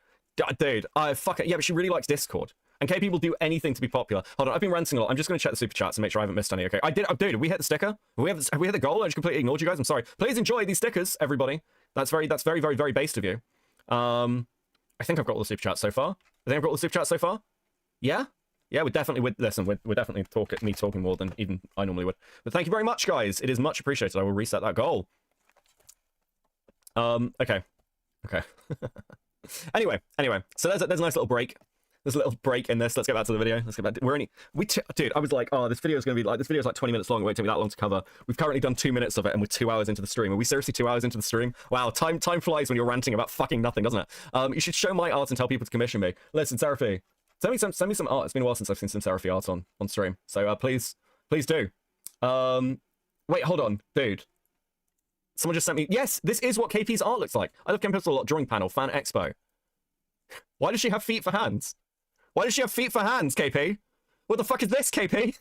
Dude, I fucking... Yeah, but she really likes Discord. And K people do anything to be popular. Hold on, I've been ranting a lot. I'm just going to check the super chats and make sure I haven't missed any, okay? I did... Oh, dude, we hit the sticker? Have we hit the goal? I just completely ignored you guys. I'm sorry. Please enjoy these stickers, everybody. That's very, very, very based of you. I think I've got all the super chats so far. I think I've got all the super chats so far. Yeah? Yeah, we're definitely... Listen, we're definitely me talking more than even I normally would. But thank you very much, guys. It is much appreciated. I will reset that goal. Okay. Anyway, so there's a nice little break. There's a little break in this. Let's get back to the video. Let's get back to, dude, I was like, oh, this video's going to be like, this video's like 20 minutes long. It won't take me that long to cover. We've currently done 2 minutes of it, and we're 2 hours into the stream. Are we seriously 2 hours into the stream? Wow, time flies when you're ranting about fucking nothing, doesn't it? You should show my art and tell people to commission me. Listen, Seraphy, send me some art. It's been a while since I've seen some Seraphy art on stream. So please do. Wait, hold on, dude. Someone just sent me... Yes, this is what KP's art looks like. I love KimPossibleAlot drawing panel, fan expo. Why does she have feet for hands? Why does she have feet for hands, KP? What the fuck is this, KP?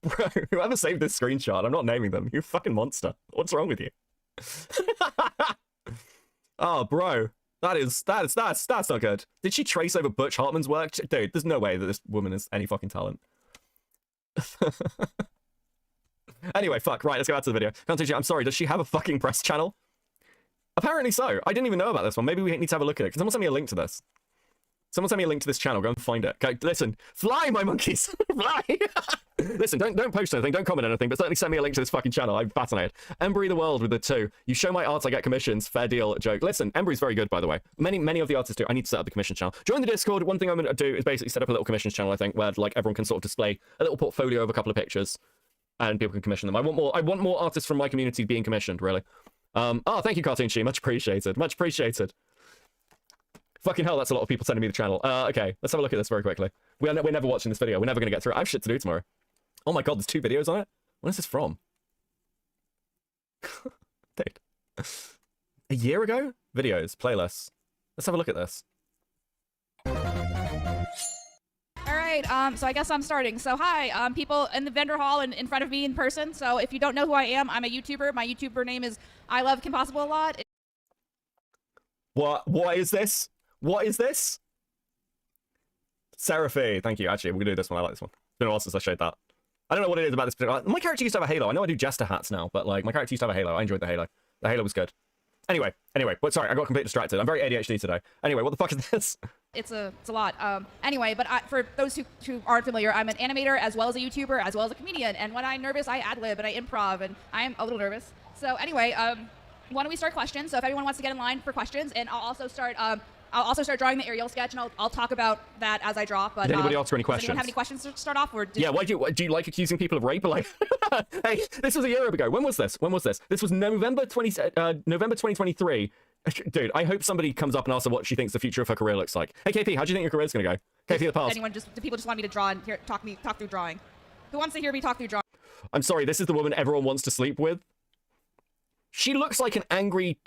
Bro, whoever saved this screenshot, I'm not naming them. You fucking monster. What's wrong with you? Oh, bro. That's not good. Did she trace over Butch Hartman's work? Dude, there's no way that this woman has any fucking talent. Anyway, fuck. Right, let's go back to the video. I'm sorry, does she have a fucking press channel? Apparently so. I didn't even know about this one. Maybe we need to have a look at it. Can someone send me a link to this? Someone send me a link to this channel. Go and find it. Okay, listen. Fly, my monkeys! Fly! Listen, don't post anything. Don't comment anything, but certainly send me a link to this fucking channel. I'm fascinated. Embry the World with the 2. You show my art, I get commissions. Fair deal, joke. Listen, Embry's very good, by the way. Many of the artists do. I need to set up the commission channel. Join the Discord. One thing I'm going to do is basically set up a little commissions channel, I think, where like everyone can sort of display a little portfolio of a couple of pictures. And people can commission them. I want more artists from my community being commissioned, really. Oh, thank you, Cartoon She. Much appreciated. Much appreciated. Fucking hell, that's a lot of people sending me the channel. Okay, let's have a look at this very quickly. We're never watching this video. We're never going to get through it. I have shit to do tomorrow. Oh my god, there's 2 videos on it? When is this from? Dude. A year ago? Videos, playlists. Let's have a look at this. Alright, so I guess I'm starting. So hi, people in the vendor hall and in front of me in person. So if you don't know who I am, I'm a YouTuber. My YouTuber name is ILoveKimPossibleAlot. What is this? What is this? Seraphy, thank you. Actually, we're gonna do this one. I like this one. It's been a while since I showed that. I don't know what it is about this particular... My character used to have a halo. I know I do Jester hats now, but like my character used to have a halo. I enjoyed the halo. The halo was good. Anyway, but sorry, I got completely distracted. I'm very ADHD today. Anyway, what the fuck is this? It's a lot. Anyway, but for those who aren't familiar, I'm an animator as well as a YouTuber as well as a comedian. And when I'm nervous, I ad-lib and I improv, and I'm a little nervous. So anyway, why don't we start questions? So if everyone wants to get in line for questions, and I'll also start drawing the aerial sketch, and I'll talk about that as I draw. But did anybody ask for any questions? Does anyone have any questions to start off? Or yeah, do you like accusing people of rape? Like, hey, this was a year ago. When was this? This was November 2023. Dude, I hope somebody comes up and asks her what she thinks the future of her career looks like. Hey, KP, how do you think your career's gonna go? KP, the past. Do people just want me to draw and talk through drawing? Who wants to hear me talk through drawing? I'm sorry, this is the woman everyone wants to sleep with. She looks like an angry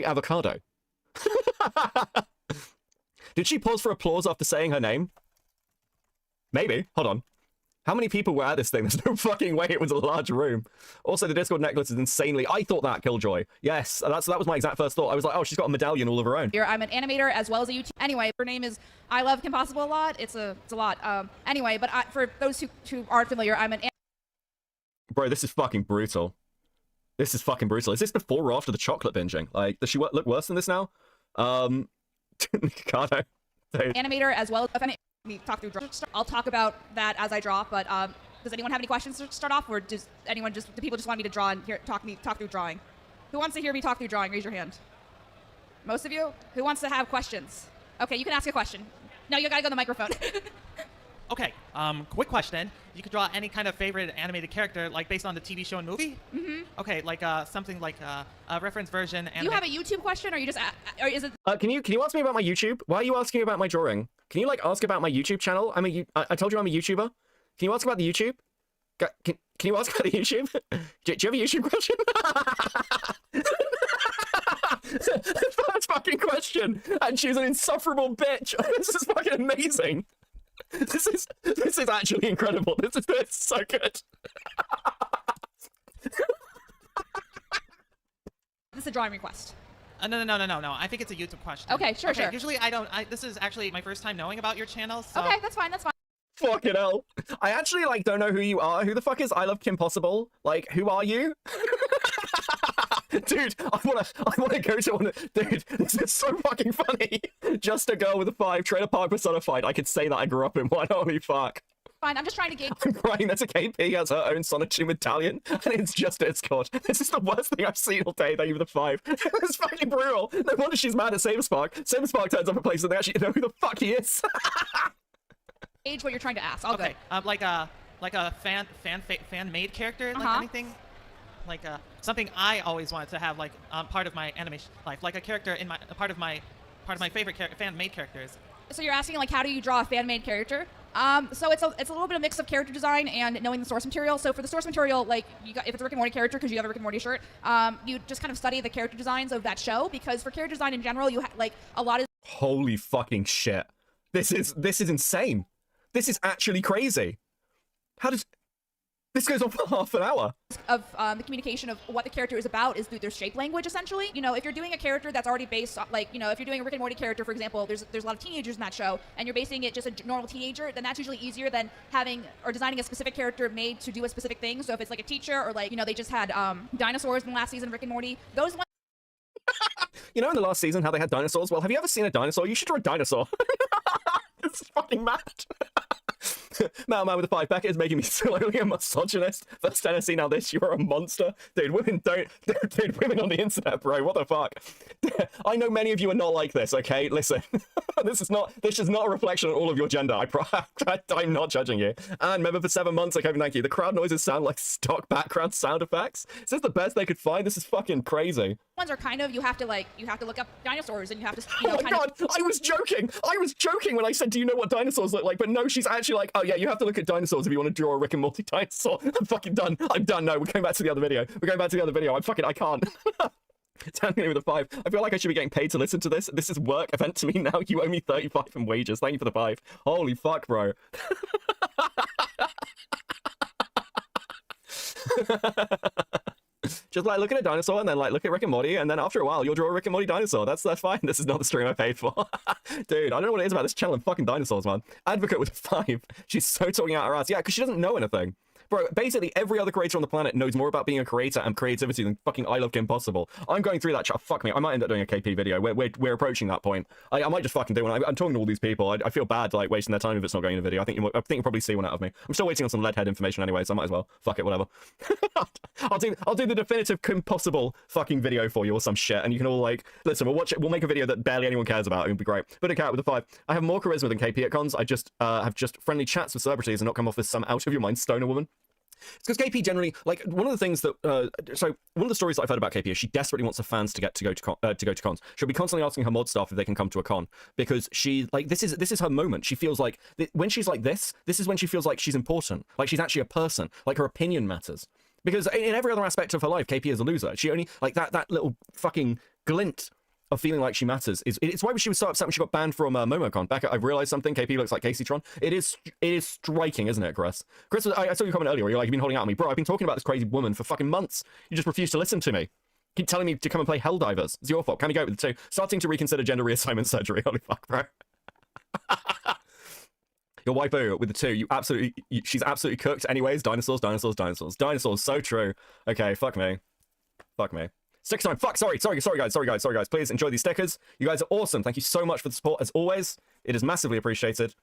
avocado. Did she pause for applause after saying her name? Maybe. Hold on. How many people were at this thing? There's no fucking way it was a large room. Also, the Discord necklace is insanely... I thought that, Killjoy. Yes, that was my exact first thought. I was like, oh, she's got a medallion all of her own. I'm an animator as well as a YouTuber. Anyway, her name is ILoveKimPossibleAlot. It's a lot. Anyway, but for those who aren't familiar, I'm an... Bro, this is fucking brutal. This is fucking brutal. Is this before or after the chocolate binging? Like, does she look worse than this now? Ricardo. Animator as well as... talk through drawing. I'll talk about that as I draw, but does anyone have any questions to start off, or do people just want me to draw and talk through drawing? Who wants to hear me talk through drawing? Raise your hand. Most of you? Who wants to have questions? Okay, you can ask a question. No, you gotta go to the microphone. Okay, quick question. You could draw any kind of favorite animated character, like based on the TV show and movie? Mm-hmm. Okay, like something like a reference version. Do you have a YouTube question, or you just, or is it? Can you ask me about my YouTube? Why are you asking about my drawing? Can you like ask about my YouTube channel? I told you I'm a YouTuber. Can you ask about the YouTube? Can you ask about the YouTube? Do you have a YouTube question? First fucking question, and she's an insufferable bitch. This is fucking amazing. This is actually incredible. This is so good. a drawing request? No. I think it's a YouTube question. Okay, sure. Usually this is actually my first time knowing about your channel, so... Okay, that's fine. Fucking hell. I actually, like, don't know who you are. Who the fuck is ILoveKimPossible? Like, who are you? Dude, I wanna go to one. Dude, this is so fucking funny. Just a girl with a 5, trailer park personified. I could say that I grew up in one. Holy fuck. Fine, I'm just trying to gauge. I'm crying. There's a KP has her own Sonichu medallion, and it's just Discord. This is the worst thing I've seen all day. Thank you for the 5. It's fucking brutal. No wonder she's mad at Saberspark. Saberspark turns up a place and they actually know who the fuck he is. Gauge what you're trying to ask. All okay. good. Like a fan-made character, like anything. Like something I always wanted to have, like part of my animation life, like a character in my part of my favorite fan-made characters. So you're asking, like, how do you draw a fan-made character? So it's a little bit of a mix of character design and knowing the source material. So for the source material, like, if it's a Rick and Morty character, because you have a Rick and Morty shirt, you just kind of study the character designs of that show, because for character design in general, you like a lot of. Holy fucking shit! This is insane. This is actually crazy. How does this goes on for half an hour? Of the communication of what the character is about is through their shape language, essentially. You know, if you're doing a character that's already based on, like, you know, if you're doing a Rick and Morty character, for example, there's a lot of teenagers in that show, and you're basing it just a normal teenager, then that's usually easier than having or designing a specific character made to do a specific thing. So if it's like a teacher, or like, you know, they just had dinosaurs in the last season of Rick and Morty, those ones. You know, in the last season, how they had dinosaurs? Well, have you ever seen a dinosaur? You should draw a dinosaur. This is fucking mad. Man with a 5 packet is making me slowly a misogynist. First time I see now this, you are a monster. Dude, women don't. Dude, women on the internet, bro. What the fuck? I know many of you are not like this, okay? Listen, this is not a reflection on all of your gender. I'm not judging you. And remember, for 7 months, okay, thank you. The crowd noises sound like stock background sound effects. Is this the best they could find? This is fucking crazy. Ones are kind of, you have to look up dinosaurs, and you have to, you know, oh my god, I was joking when I said, do you know what dinosaurs look like? But no, she's actually like, oh yeah, you have to look at dinosaurs if you want to draw a Rick and Morty dinosaur. I'm fucking done. I'm done. No, we're going back to the other video. I can't. Tanning with a 5. I feel like I should be getting paid to listen to this. This is work event to me now. You owe me 35 in wages. Thank you for the 5. Holy fuck, bro. Just like look at a dinosaur and then like look at Rick and Morty, and then after a while you'll draw a Rick and Morty dinosaur. That's fine. This is not the stream I paid for. Dude, I don't know what it is about this channel and fucking dinosaurs, man. Advocate with a 5. She's so talking out her ass. Yeah, because she doesn't know anything. Bro, basically every other creator on the planet knows more about being a creator and creativity than fucking ILoveKimPossible. I'm going through that chat. Fuck me. I might end up doing a KP video. We're approaching that point. I might just fucking do one. I'm talking to all these people. I feel bad like wasting their time if it's not going in a video. I think you'll probably see one out of me. I'm still waiting on some leadhead information anyway, so I might as well. Fuck it, whatever. I'll do the definitive Kimpossible fucking video for you or some shit, and you can all like listen. We'll watch it. We'll make a video that barely anyone cares about. It'll be great. But a cat with a 5. I have more charisma than KP at cons. I just have friendly chats with celebrities and not come off as some out of your mind stoner woman. It's because KP generally, like, one of the things that, so one of the stories that I've heard about KP is she desperately wants her fans to go to cons. She'll be constantly asking her mod staff if they can come to a con, because she, like, this is her moment. She feels like, when she's like this is when she feels like she's important, like she's actually a person, like her opinion matters. Because in every other aspect of her life, KP is a loser. She only, like, that little fucking glint of feeling like she matters it's why she was so upset when she got banned from MomoCon. Becca, I've realized something. KP looks like Casey Tron. It is striking, isn't it, Chris? Chris, I saw your comment earlier where you're like, you've been holding out on me. Bro, I've been talking about this crazy woman for fucking months. You just refuse to listen to me. Keep telling me to come and play Helldivers. It's your fault. Can we go with the 2? Starting to reconsider gender reassignment surgery. Holy fuck, bro. Your waifu with the 2, she's absolutely cooked. Anyways, dinosaurs. Dinosaurs, so true. Okay, fuck me. Sticker time. Fuck, sorry guys. Please enjoy these stickers. You guys are awesome. Thank you so much for the support as always. It is massively appreciated.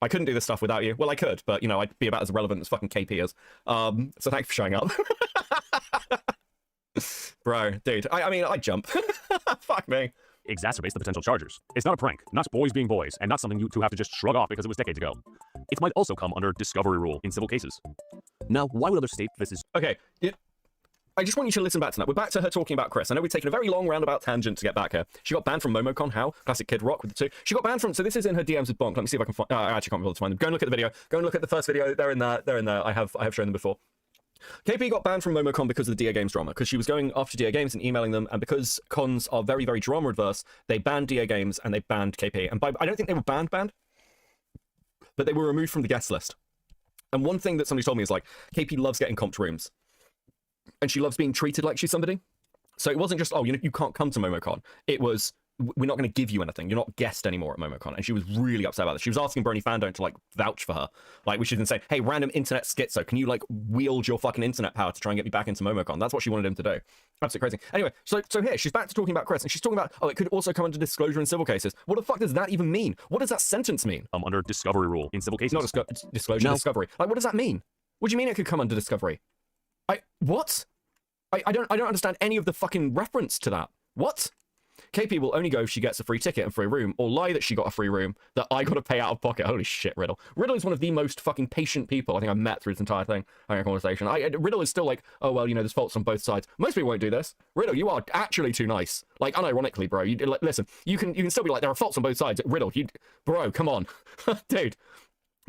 I couldn't do this stuff without you. Well, I could, but you know, I'd be about as relevant as fucking KP is. So thanks for showing up. Bro, dude, I mean, I'd jump. Fuck me. Exacerbates the potential chargers. It's not a prank, not boys being boys, and not something you two have to just shrug off because it was decades ago. It might also come under discovery rule in civil cases. Now, why would others state this is... Okay, I just want you to listen back to that. We're back to her talking about Chris. I know we've taken a very long roundabout tangent to get back here. She got banned from MomoCon. How? Classic Kid Rock with the 2. She got banned from... So this is in her DMs with Bonk. Let me see if I can find... I actually can't be able to find them. Go and look at the video. Go and look at the first video. They're in there. I have shown them before. KP got banned from MomoCon because of the DA Games drama, because she was going after DA Games and emailing them, and because cons are very, very drama adverse, they banned DA Games and they banned KP. And I don't think they were banned, but they were removed from the guest list. And one thing that somebody told me is like, KP loves getting comped rooms. And she loves being treated like she's somebody. So it wasn't just, oh, you can't come to MomoCon. It was, we're not going to give you anything. You're not guest anymore at MomoCon. And she was really upset about this. She was asking Brony Fandom to, like, vouch for her. Like, which is insane. Hey, random internet schizo, can you, like, wield your fucking internet power to try and get me back into MomoCon? That's what she wanted him to do. Absolutely crazy. Anyway, so here, she's back to talking about Chris, and she's talking about, oh, it could also come under disclosure in civil cases. What the fuck does that even mean? What does that sentence mean? Under discovery rule in civil cases. Not disclosure, No. discovery. Like, what does that mean? What do you mean it could come under discovery? What? I don't understand any of the fucking reference to that. What? KP will only go if she gets a free ticket and free room, or lie that she got a free room that I got to pay out of pocket. Holy shit, Riddle. Riddle is one of the most fucking patient people I think I've met through this entire thing, having a conversation. Riddle is still like, oh, well, there's faults on both sides. Most people won't do this. Riddle, you are actually too nice. Like, unironically, bro. Listen, you can still be like, there are faults on both sides. Riddle, bro, come on. Dude.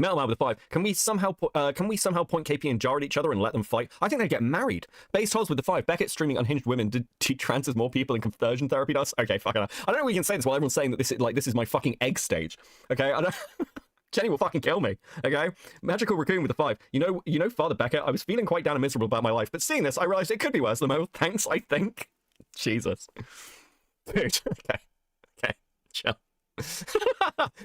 Metalman with a 5. Can we somehow point KP and Jar at each other and let them fight? I think they'd get married. Based Hoz with the 5. Beckett streaming unhinged women. Did she trans as more people in conversion therapy does? Okay, fuck it. I don't know if we can say this while everyone's saying that this is my fucking egg stage. Okay, I don't. Jenny will fucking kill me. Okay, Magical Raccoon with a 5. You know, Father Beckett. I was feeling quite down and miserable about my life, but seeing this, I realized it could be worse than most. Thanks, I think. Jesus, dude. Okay, chill.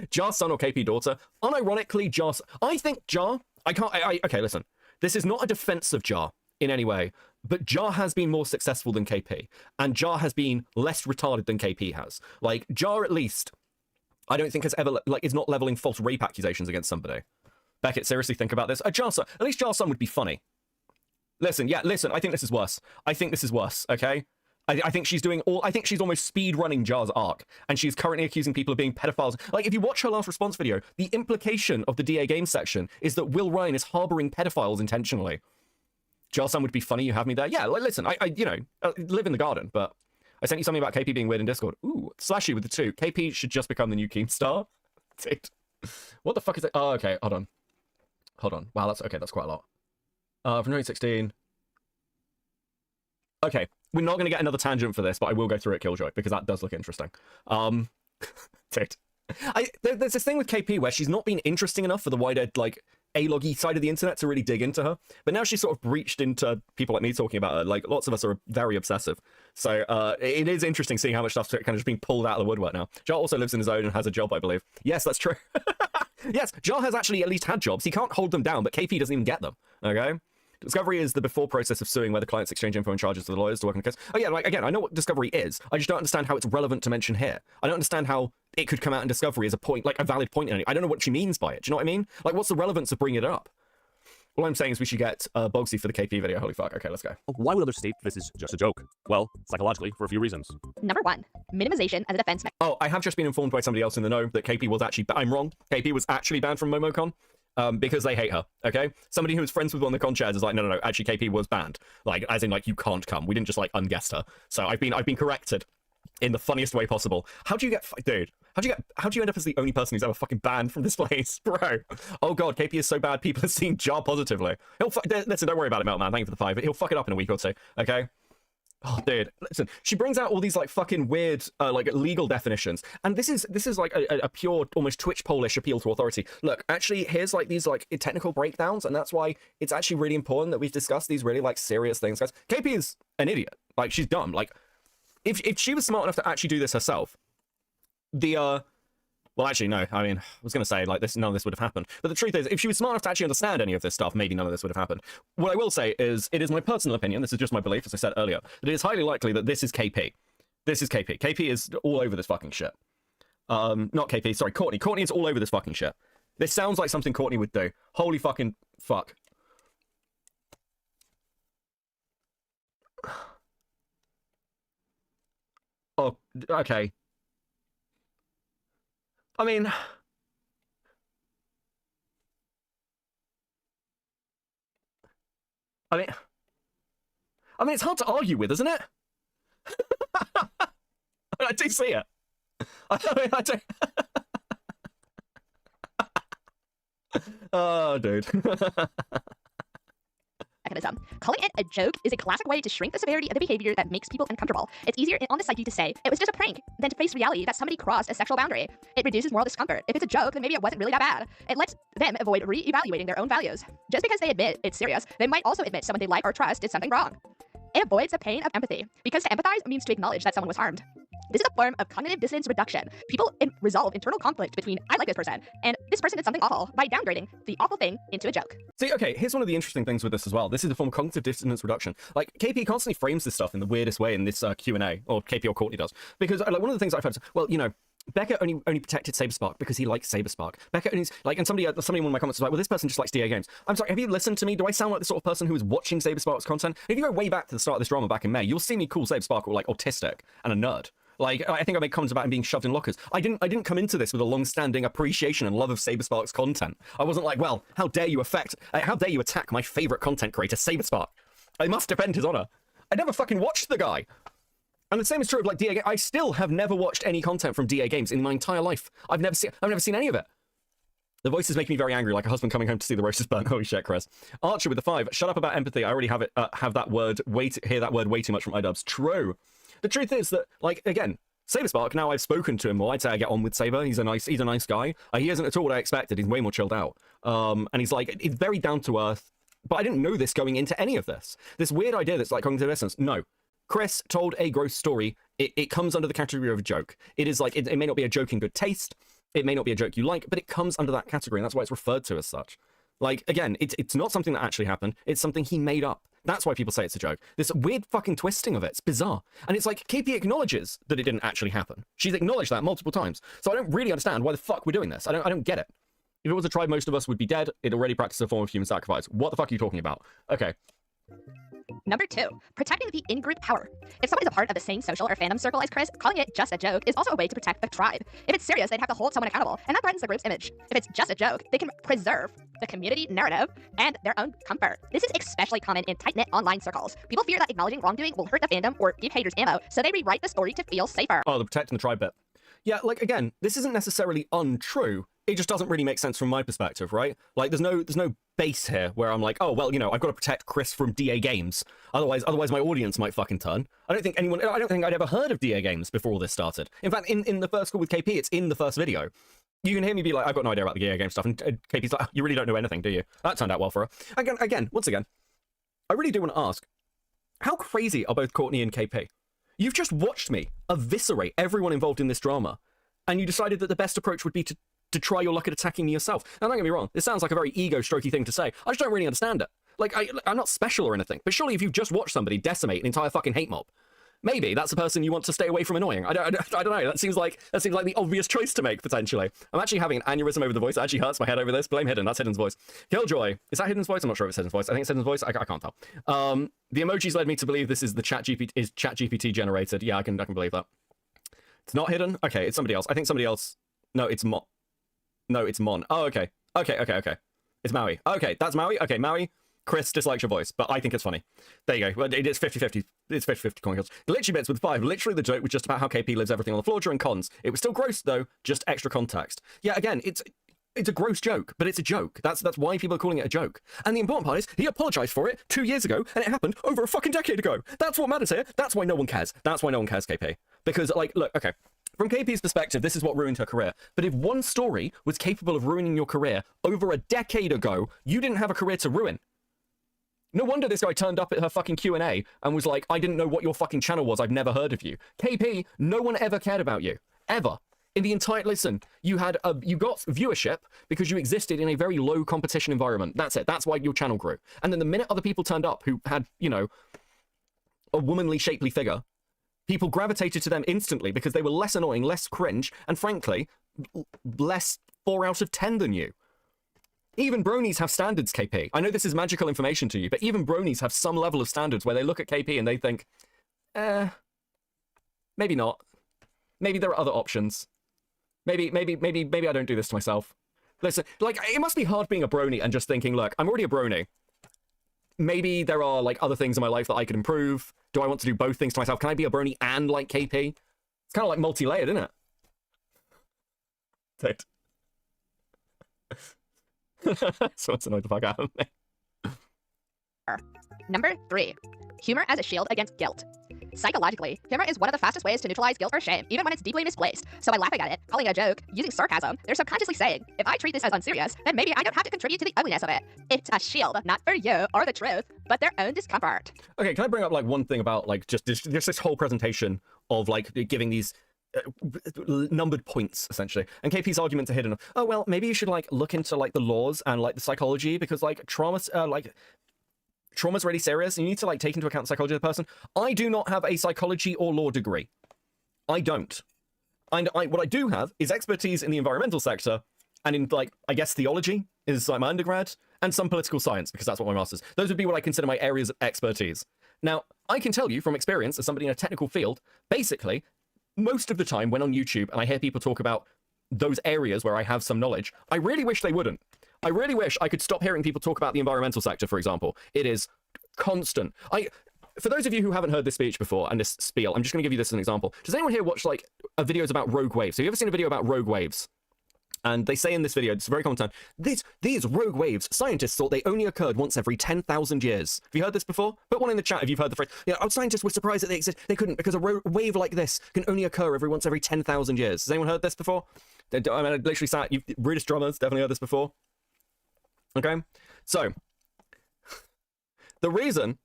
Jar's son or KP daughter. Unironically, Jar's. I think Jar. Okay, listen. This is not a defense of Jar in any way, but Jar has been more successful than KP, and Jar has been less retarded than KP has. Like, Jar, at least, I don't think has ever, is not leveling false rape accusations against somebody. Beckett, seriously think about this. At least Jar's son would be funny. Listen, I think this is worse. Okay? I think she's almost speed running Jar's arc, and she's currently accusing people of being pedophiles. Like, if you watch her last response video, the implication of the DA game section is that Will Ryan is harboring pedophiles intentionally. Jar's son would be funny, you have me there. Yeah, listen, I live in the garden, but I sent you something about KP being weird in Discord. Ooh, Slashy with the 2. KP should just become the new Keemstar. Dude, what the fuck is that? Oh, okay, hold on. Wow, that's quite a lot. From 2016. Okay, we're not going to get another tangent for this, but I will go through it, Killjoy, because that does look interesting. Dude. There's this thing with KP where she's not been interesting enough for the wider, like, A-loggy side of the internet to really dig into her. But now she's sort of breached into people like me talking about her. Like, lots of us are very obsessive. So it is interesting seeing how much stuff's kind of just being pulled out of the woodwork now. Jar also lives in his own and has a job, I believe. Yes, that's true. Yes, Jar has actually at least had jobs. He can't hold them down, but KP doesn't even get them. Okay? Discovery is the before process of suing, where the clients exchange info and charges to the lawyers to work on the case. Oh yeah, like, again, I know what Discovery is. I just don't understand how it's relevant to mention here. I don't understand how it could come out in Discovery as a point, like a valid point in it. I don't know what she means by it. Do you know what I mean? Like, what's the relevance of bringing it up? All I'm saying is we should get Bogsy for the KP video. Holy fuck. Okay, let's go. Why would others state this is just a joke? Well, psychologically, for a few reasons. Number 1, minimization as a defense mechanism. Oh, I have just been informed by somebody else in the know that KP was actually... I'm wrong. KP was actually banned from MomoCon. Because they hate her, okay? Somebody who was friends with one of the con chairs is like, no, actually KP was banned. Like, as in, like, you can't come. We didn't just, like, unguest her. So I've been corrected in the funniest way possible. How do you get... Dude, how do you end up as the only person who's ever fucking banned from this place? Bro. Oh, God, KP is so bad, people are seeing Jar positively. Listen, don't worry about it, Meltman. Thank you for the 5. He'll fuck it up in a week or 2, okay? Oh, dude, listen, she brings out all these, like, fucking weird, like, legal definitions. And this is like, a pure, almost Twitch Polish appeal to authority. Look, actually, here's, like, these, like, technical breakdowns, and that's why it's actually really important that we've discussed these really, like, serious things, guys. KP is an idiot. Like, she's dumb. Like, if she was smart enough to actually do this herself, well, actually, no. I mean, I was going to say, like, none of this would have happened. But the truth is, if she was smart enough to actually understand any of this stuff, maybe none of this would have happened. What I will say is, it is my personal opinion, this is just my belief, as I said earlier, that it is highly likely that this is KP. This is KP. KP is all over this fucking shit. Not KP, sorry, Courtney. Courtney is all over this fucking shit. This sounds like something Courtney would do. Holy fucking fuck. Oh, okay. I mean, it's hard to argue with, isn't it? I do see it. I do. Oh, dude. Mechanism. Calling it a joke is a classic way to shrink the severity of the behavior that makes people uncomfortable. It's easier on the psyche to say, it was just a prank, than to face reality that somebody crossed a sexual boundary. It reduces moral discomfort. If it's a joke, then maybe it wasn't really that bad. It lets them avoid re-evaluating their own values. Just because they admit it's serious, they might also admit someone they like or trust did something wrong. It avoids the pain of empathy, because to empathize means to acknowledge that someone was harmed. This is a form of cognitive dissonance reduction. People resolve internal conflict between I like this person and this person did something awful by downgrading the awful thing into a joke. See, okay, here's one of the interesting things with this as well. This is a form of cognitive dissonance reduction. Like, KP constantly frames this stuff in the weirdest way in this Q&A, or KP or Courtney does. Because, like, one of the things I've heard is, well, you know, Becca only protected Saberspark because he likes Saberspark. Becca only, like, and somebody in one of my comments was like, well, this person just likes DA games. I'm sorry, have you listened to me? Do I sound like the sort of person who is watching Saberspark's content? If you go way back to the start of this drama back in May, you'll see me call Saberspark like autistic and a nerd. Like, I think I made comments about him being shoved in lockers. I didn't come into this with a long-standing appreciation and love of Saberspark's content. I wasn't like, well, how dare you attack my favorite content creator, Saberspark? I must defend his honor. I never fucking watched the guy. And the same is true of like DA Games. I still have never watched any content from DA Games in my entire life. I've never seen any of it. The voices make me very angry, like a husband coming home to see the roasters burn. Holy shit, Chris. Archer with the 5. Shut up about empathy. I already have that word hear that word way too much from iDubbbz. True. The truth is that, like, again, Saberspark, now I've spoken to him more, I'd say I get on with Saber. He's a nice guy. He isn't at all what I expected. He's way more chilled out. And he's like, he's very down to earth. But I didn't know this going into any of this. This weird idea that's like cognitive dissonance. No. Chris told a gross story. It comes under the category of a joke. It is like, it may not be a joke in good taste. It may not be a joke you like, but it comes under that category, and that's why it's referred to as such. Like, again, it's not something that actually happened. It's something he made up. That's why people say it's a joke. This weird fucking twisting of it. It's bizarre. And it's like, KP acknowledges that it didn't actually happen. She's acknowledged that multiple times. So I don't really understand why the fuck we're doing this. I don't get it. If it was a tribe, most of us would be dead. It already practiced a form of human sacrifice. What the fuck are you talking about? Okay. Number 2, protecting the in-group power. If someone is a part of the same social or fandom circle as Chris, calling it just a joke is also a way to protect the tribe. If it's serious, they'd have to hold someone accountable, and that threatens the group's image. If it's just a joke, they can preserve the community narrative and their own comfort. This is especially common in tight-knit online circles. People fear that acknowledging wrongdoing will hurt the fandom or give haters ammo, so they rewrite the story to feel safer. Oh, the protecting the tribe bit. Yeah, like, again, this isn't necessarily untrue. It just doesn't really make sense from my perspective, right? Like, there's no base here where I'm like, oh, well, you know, I've got to protect Chris from DA Games. Otherwise my audience might fucking turn. I don't think I'd ever heard of DA Games before all this started. In fact, in the first call with KP, it's in the first video. You can hear me be like, I've got no idea about the DA Game stuff. And KP's like, you really don't know anything, do you? That turned out well for her. Once again, I really do want to ask, how crazy are both Courtney and KP? You've just watched me eviscerate everyone involved in this drama, and you decided that the best approach would be to try your luck at attacking me yourself. Now, don't get me wrong, this sounds like a very ego-strokey thing to say. I just don't really understand it. Like, I'm not special or anything, but surely if you've just watched somebody decimate an entire fucking hate mob, maybe that's the person you want to stay away from annoying. I don't know. That seems like the obvious choice to make, potentially. I'm actually having an aneurysm over the voice. It actually hurts my head over this. Blame Hidden. That's Hidden's voice. Killjoy. Is that Hidden's voice? I'm not sure if it's Hidden's voice. I think it's Hidden's voice. I can't tell. The emojis led me to believe this is the ChatGPT generated. Yeah, I can believe that. It's not Hidden? Okay, it's somebody else. I think somebody else. No, it's Mon. No, it's Mon. Oh, okay. Okay. It's Maui. Okay, that's Maui. Okay, Maui. Chris dislikes your voice, but I think it's funny. There you go. Well, it's 50-50. It's 50-50 coin kills. Glitchy bits with 5. Literally the joke was just about how KP lives everything on the floor during cons. It was still gross, though. Just extra context. Yeah, again, it's a gross joke, but it's a joke. That's why people are calling it a joke. And the important part is, he apologized for it 2 years ago, and it happened over a fucking decade ago. That's what matters here. That's why no one cares. That's why no one cares, KP. Because, like, look, okay. From KP's perspective, this is what ruined her career. But if one story was capable of ruining your career over a decade ago, you didn't have a career to ruin. No wonder this guy turned up at her fucking Q&A and was like, I didn't know what your fucking channel was. I've never heard of you. KP, no one ever cared about you. Ever. In the entire, listen, you got viewership because you existed in a very low competition environment. That's it. That's why your channel grew. And then the minute other people turned up who had, you know, a womanly shapely figure, people gravitated to them instantly because they were less annoying, less cringe, and frankly, less 4 out of 10 than you. Even bronies have standards, KP. I know this is magical information to you, but even bronies have some level of standards where they look at KP and they think, maybe not. Maybe there are other options. Maybe I don't do this to myself. Listen, like, it must be hard being a brony and just thinking, look, I'm already a brony. Maybe there are, like, other things in my life that I could improve. Do I want to do both things to myself? Can I be a brony and like KP? It's kind of like multi-layered, isn't it? So it's annoyed the fuck out of me. Number 3, humor as a shield against guilt. Psychologically, humor is one of the fastest ways to neutralize guilt or shame, even when it's deeply misplaced. So by laughing at it, calling it a joke, using sarcasm, they're subconsciously saying, if I treat this as unserious, then maybe I don't have to contribute to the ugliness of it. It's a shield, not for you or the truth, but their own discomfort. Okay, can I bring up like one thing about like just this whole presentation of like giving these numbered points essentially, and KP's arguments are hidden. Oh well, maybe you should like look into like the laws and like the psychology because like trauma's really serious. And you need to like take into account the psychology of the person. I do not have a psychology or law degree. I don't. And what I do have is expertise in the environmental sector and in like I guess theology is like my undergrad and some political science because that's what my master's. Those would be what I consider my areas of expertise. Now I can tell you from experience as somebody in a technical field, basically. Most of the time when on YouTube and I hear people talk about those areas where I have some knowledge, I really wish they wouldn't. I really wish I could stop hearing people talk about the environmental sector, for example. It is constant. For those of you who haven't heard this speech before and this spiel, I'm just going to give you this as an example. Does anyone here watch like videos about rogue waves? Have you ever seen a video about rogue waves? And they say in this video, it's a very common term, these rogue waves, scientists thought they only occurred once every 10,000 years. Have you heard this before? Put one in the chat if you've heard the phrase. Yeah, our scientists were surprised that they exist. They couldn't because a wave like this can only occur once every 10,000 years. Has anyone heard this before? I mean, I literally sat, British drummers definitely heard this before. Okay? So, the reason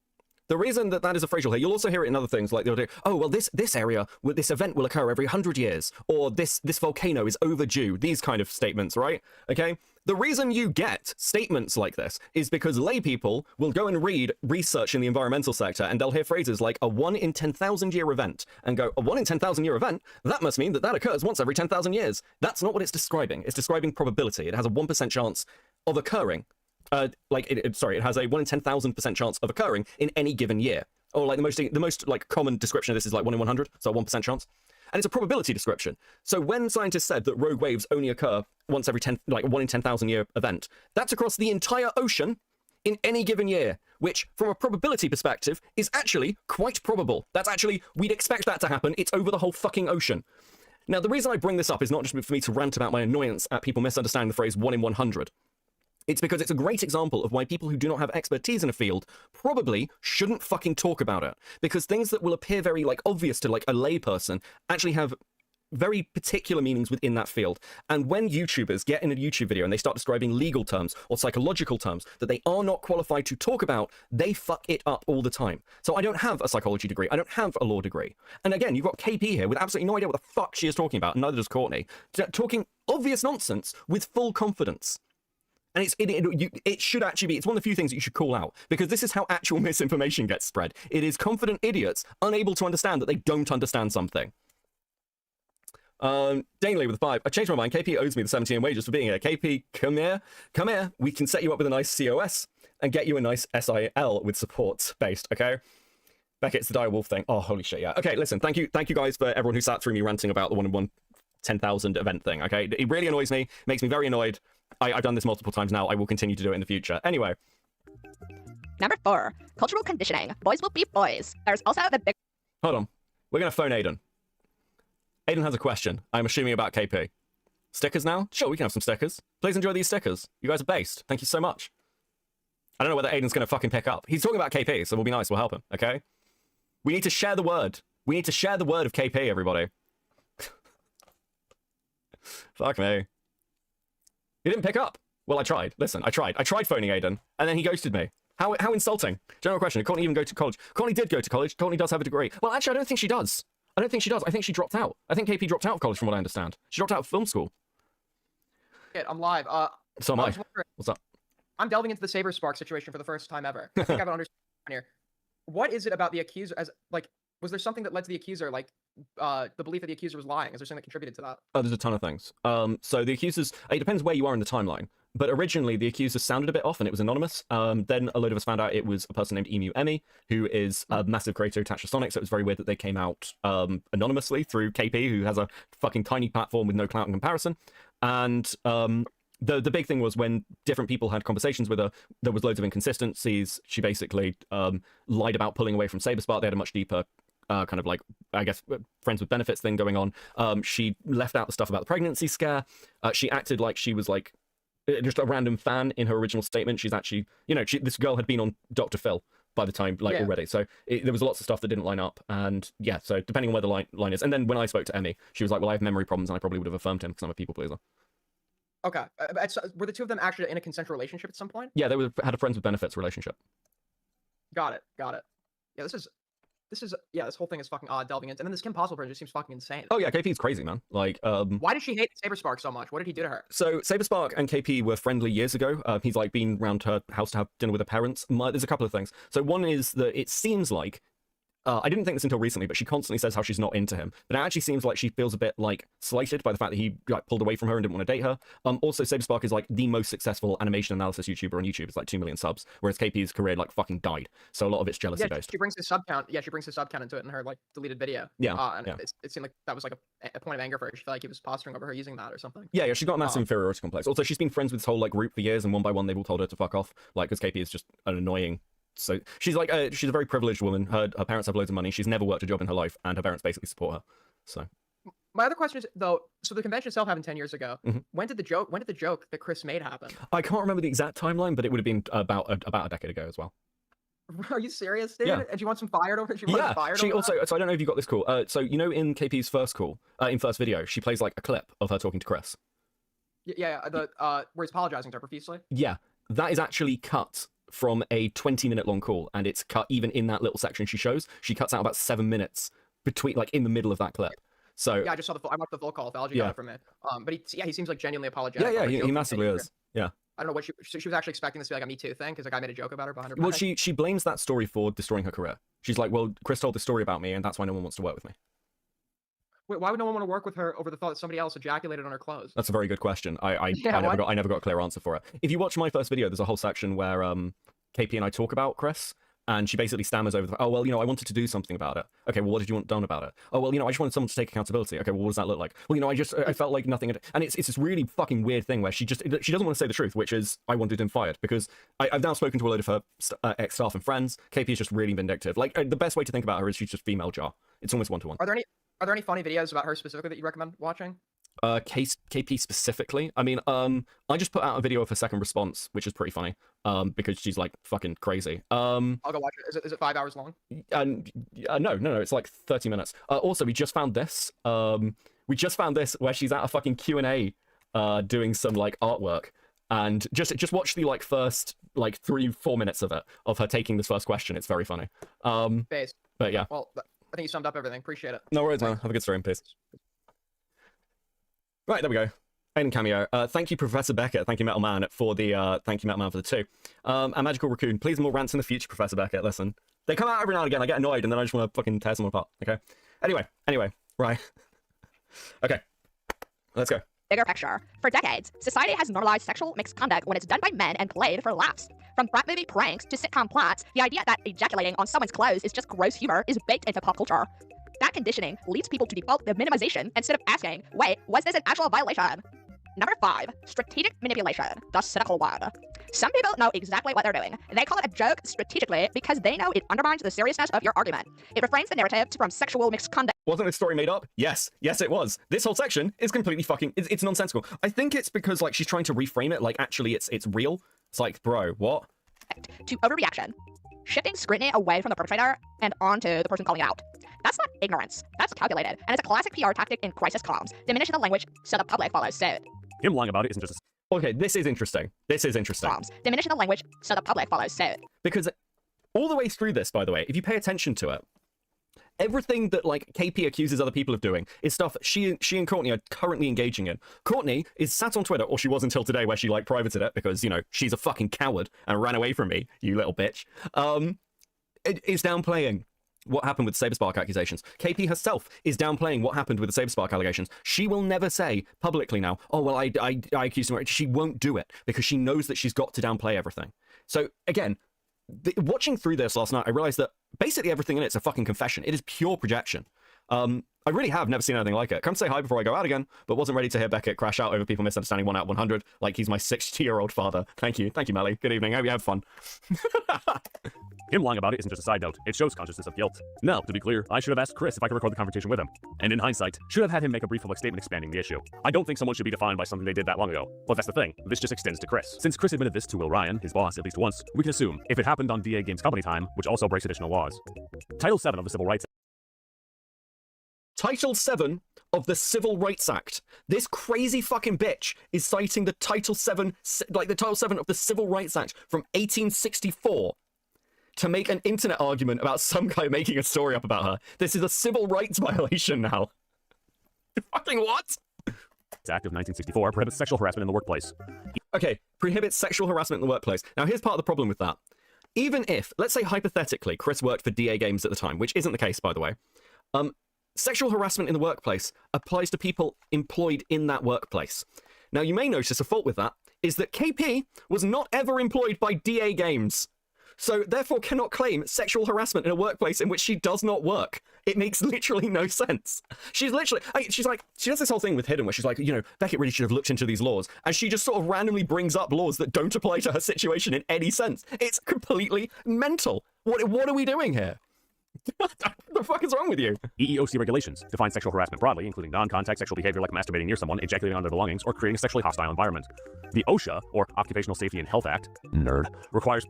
that is a phrasal here, you'll also hear it in other things like oh, well, this area, this event will occur every 100 years, or this volcano is overdue, these kind of statements, right? Okay? The reason you get statements like this is because lay people will go and read research in the environmental sector and they'll hear phrases like a 1 in 10,000 year event and go, a 1 in 10,000 year event? That must mean that occurs once every 10,000 years. That's not what it's describing. It's describing probability. It has a 1% chance of occurring. It has a 1 in 10,000% chance of occurring in any given year. Or like the most like common description of this is like 1 in 100, so a 1% chance. And it's a probability description. So when scientists said that rogue waves only occur once every 1 in 10,000 year event, that's across the entire ocean in any given year, which from a probability perspective is actually quite probable. That's actually, we'd expect that to happen. It's over the whole fucking ocean. Now, the reason I bring this up is not just for me to rant about my annoyance at people misunderstanding the phrase 1 in 100. It's because it's a great example of why people who do not have expertise in a field probably shouldn't fucking talk about it. Because things that will appear very like obvious to like a layperson actually have very particular meanings within that field. And when YouTubers get in a YouTube video and they start describing legal terms or psychological terms that they are not qualified to talk about, they fuck it up all the time. So I don't have a psychology degree. I don't have a law degree. And again, you've got KP here with absolutely no idea what the fuck she is talking about, and neither does Courtney, talking obvious nonsense with full confidence. And it should actually be, it's one of the few things that you should call out, because this is how actual misinformation gets spread. It is confident idiots unable to understand that they don't understand something. Dangley with 5. I changed my mind. KP owes me the 17 in wages for being here. KP, come here. Come here. We can set you up with a nice COS and get you a nice SIL with support based, okay? Beckett's the dire wolf thing. Oh, holy shit, yeah. Okay, listen, thank you guys for everyone who sat through me ranting about the 1 in 1 10,000 event thing, okay? It really annoys me, makes me very annoyed. I've done this multiple times now. I will continue to do it in the future. Anyway. Number 4, cultural conditioning. Boys will be boys. There's also the big... Hold on. We're going to phone Aiden. Aiden has a question. I'm assuming about KP. Stickers now? Sure, we can have some stickers. Please enjoy these stickers. You guys are based. Thank you so much. I don't know whether Aiden's going to fucking pick up. He's talking about KP, so we'll be nice. We'll help him, okay? We need to share the word. We need to share the word of KP, everybody. Fuck me. He didn't pick up. Well, I tried. Listen, I tried. I tried phoning Aiden, and then he ghosted me. How insulting. General question. Did Courtney even go to college? Courtney did go to college. Courtney does have a degree. Well, actually, I don't think she does. I don't think she does. I think she dropped out. I think KP dropped out of college, from what I understand. She dropped out of film school. I'm live. So am I. What's up? I'm delving into the Saber Spark situation for the first time ever. I think I have an understanding here. What is it about the accuser? Was there something that led to the accuser, like the belief that the accuser was lying? Is there something that contributed to that? Oh, there's a ton of things. So the accusers, it depends where you are in the timeline. But originally, the accuser sounded a bit off, and it was anonymous. Then a load of us found out it was a person named Emu Emmy, who is a massive creator attached to Sonic, so it was very weird that they came out anonymously through KP, who has a fucking tiny platform with no clout in comparison. And the big thing was when different people had conversations with her, there was loads of inconsistencies. She basically lied about pulling away from Saberspark. They had a much deeper kind of like, I guess, friends with benefits thing going on. She left out the stuff about the pregnancy scare. She acted like she was like just a random fan in her original statement. She's actually, this girl had been on Dr. Phil by the time, like, already. So there was lots of stuff that didn't line up. And yeah, so depending on where the line is. And then when I spoke to Emmy, she was like, well, I have memory problems, and I probably would have affirmed him because I'm a people pleaser. Okay. Were the two of them actually in a consensual relationship at some point? Yeah, had a friends with benefits relationship. Got it. Yeah, this whole thing is fucking odd delving into. And then this Kim Possible person just seems fucking insane. Oh yeah, KP's crazy, man. Like, why did she hate Saberspark so much? What did he do to her? So Saberspark and KP were friendly years ago. He's like been around her house to have dinner with her parents. There's a couple of things. So one is that it seems like I didn't think this until recently, but she constantly says how she's not into him. But it actually seems like she feels a bit like slighted by the fact that he like pulled away from her and didn't want to date her. Also, Saberspark is like the most successful animation analysis YouTuber on YouTube. It's like 2 million subs, whereas KP's career like fucking died. So a lot of it's jealousy based. She brings his sub count. Yeah, she brings his sub count into it in her like deleted video. Yeah. And it seemed like that was like a point of anger for her. She felt like he was posturing over her using that or something. Yeah, she's got a massive inferiority complex. Also, she's been friends with this whole like group for years, and one by one they've all told her to fuck off. Like, because KP is just an annoying. So she's like she's a very privileged woman. Her parents have loads of money. She's never worked a job in her life, and her parents basically support her. So my other question is though, so the convention itself happened 10 years ago. When did the joke that Chris made happen? I can't remember the exact timeline, but it would have been about a decade ago as well. Are you serious, dude? Yeah. And she wants him fired over? She also. So I don't know if you got this call. So you know, in KP's first call, in first video, she plays like a clip of her talking to Chris. Yeah, where he's apologizing to her profusely. Yeah, that is actually cut from a 20-minute long call, and it's cut even in that little section she shows. She cuts out about 7 minutes between, like, in the middle of that clip. So yeah, I just saw I watched the full call. Got it from it. But he seems like genuinely apologetic. Yeah, he massively is. Yeah. I don't know what she was actually expecting this to be like a Me Too thing because a guy made a joke about her behind her back. Well, she blames that story for destroying her career. She's like, well, Chris told this story about me, and that's why no one wants to work with me. Wait, why would no one want to work with her over the thought that somebody else ejaculated on her clothes? That's a very good question. I never got a clear answer for it. If you watch my first video, there's a whole section where KP and I talk about Chris, and she basically stammers over I wanted to do something about it. Okay, well, what did you want done about it? Oh, well, I just wanted someone to take accountability. Okay, well, what does that look like? Well, I felt like nothing. And it's this really fucking weird thing where she doesn't want to say the truth, which is I wanted him fired, because I've now spoken to a load of her ex-staff and friends. KP is just really vindictive. Like, the best way to think about her is she's just female jar. It's almost one-to-one. Are there any funny videos about her specifically that you recommend watching? KP specifically. I mean, I just put out a video of her second response, which is pretty funny. Because she's like fucking crazy. I'll go watch it. Is it 5 hours long? No, it's like 30 minutes. Also, we just found this. Where she's at a fucking Q&A, doing some like artwork, and just watch the like first like 3-4 minutes of it, of her taking this first question. It's very funny. Base. But yeah. Well, I think you summed up everything. Appreciate it. No worries, man. Have a good stream. Peace. Right, there we go. Aiden cameo. Thank you, Professor Beckett. Thank you, Metal Man, for the thank you, Metal Man, for the 2. And Magical Raccoon. Please, more rants in the future, Professor Beckett. Listen, they come out every now and again. I get annoyed, and then I just want to fucking tear someone apart. Okay. Anyway, right. Okay, let's go. Bigger picture. For decades, society has normalized sexual misconduct when it's done by men and played for laughs. From frat movie pranks to sitcom plots, the idea that ejaculating on someone's clothes is just gross humor is baked into pop culture. That conditioning leads people to default to minimization instead of asking, wait, was this an actual violation? Number 5, strategic manipulation, the cynical one. Some people know exactly what they're doing. They call it a joke strategically because they know it undermines the seriousness of your argument. It refrains the narrative from sexual misconduct. Wasn't this story made up? Yes, it was. This whole section is completely fucking, it's nonsensical. I think it's because like she's trying to reframe it like actually it's real. It's like, bro, what? To overreaction. Shifting scrutiny away from the perpetrator and onto the person calling it out. That's not ignorance. That's calculated. And it's a classic PR tactic in crisis comms. Diminishing the language so the public follows suit. Him lying about it isn't just a... Okay, this is interesting. Comms. Diminishing the language so the public follows suit. Because all the way through this, by the way, if you pay attention to it, everything that like KP accuses other people of doing is stuff she and Courtney are currently engaging in. Courtney is sat on Twitter, or she was until today, where she like privated it because, she's a fucking coward and ran away from me, you little bitch. It is downplaying what happened with Saberspark accusations. KP herself is downplaying what happened with the Saberspark allegations. She will never say publicly now, oh, well, I accused him. She won't do it because she knows that she's got to downplay everything. So again, watching through this last night, I realized that basically everything in it's a fucking confession. It is pure projection. I really have never seen anything like it. Come say hi before I go out again, but wasn't ready to hear Beckett crash out over people misunderstanding 1 out of 100 like he's my 60-year-old father. Thank you, Melly. Good evening. I hope you have fun. Him lying about it isn't just a side note, it shows consciousness of guilt. Now, to be clear, I should have asked Chris if I could record the conversation with him. And in hindsight, should have had him make a brief public statement expanding the issue. I don't think someone should be defined by something they did that long ago. But that's the thing, this just extends to Chris. Since Chris admitted this to Will Ryan, his boss, at least once, we can assume if it happened on DA Games company time, which also breaks additional laws. Title 7 of the Civil Rights Title 7 of the Civil Rights Act. This crazy fucking bitch is citing the Title 7, like the Title 7 of the Civil Rights Act from 1864 to make an internet argument about some guy making a story up about her. This is a civil rights violation now. Fucking what? Act of 1964 prohibits sexual harassment in the workplace. Okay, prohibits sexual harassment in the workplace. Now here's part of the problem with that. Even if, let's say hypothetically, Chris worked for DA Games at the time, which isn't the case, by the way, sexual harassment in the workplace applies to people employed in that workplace. Now, you may notice a fault with that is that KP was not ever employed by DA Games, so therefore cannot claim sexual harassment in a workplace in which she does not work. It makes literally no sense. She's literally, she's like, she does this whole thing with Hidden where she's like, you know, Beckett really should have looked into these laws, and she just sort of randomly brings up laws that don't apply to her situation in any sense. It's completely mental. What are we doing here? What the fuck is wrong with you? EEOC regulations define sexual harassment broadly, including non-contact sexual behavior like masturbating near someone, ejaculating on their belongings, or creating a sexually hostile environment. The OSHA, or Occupational Safety and Health Act, nerd, requires...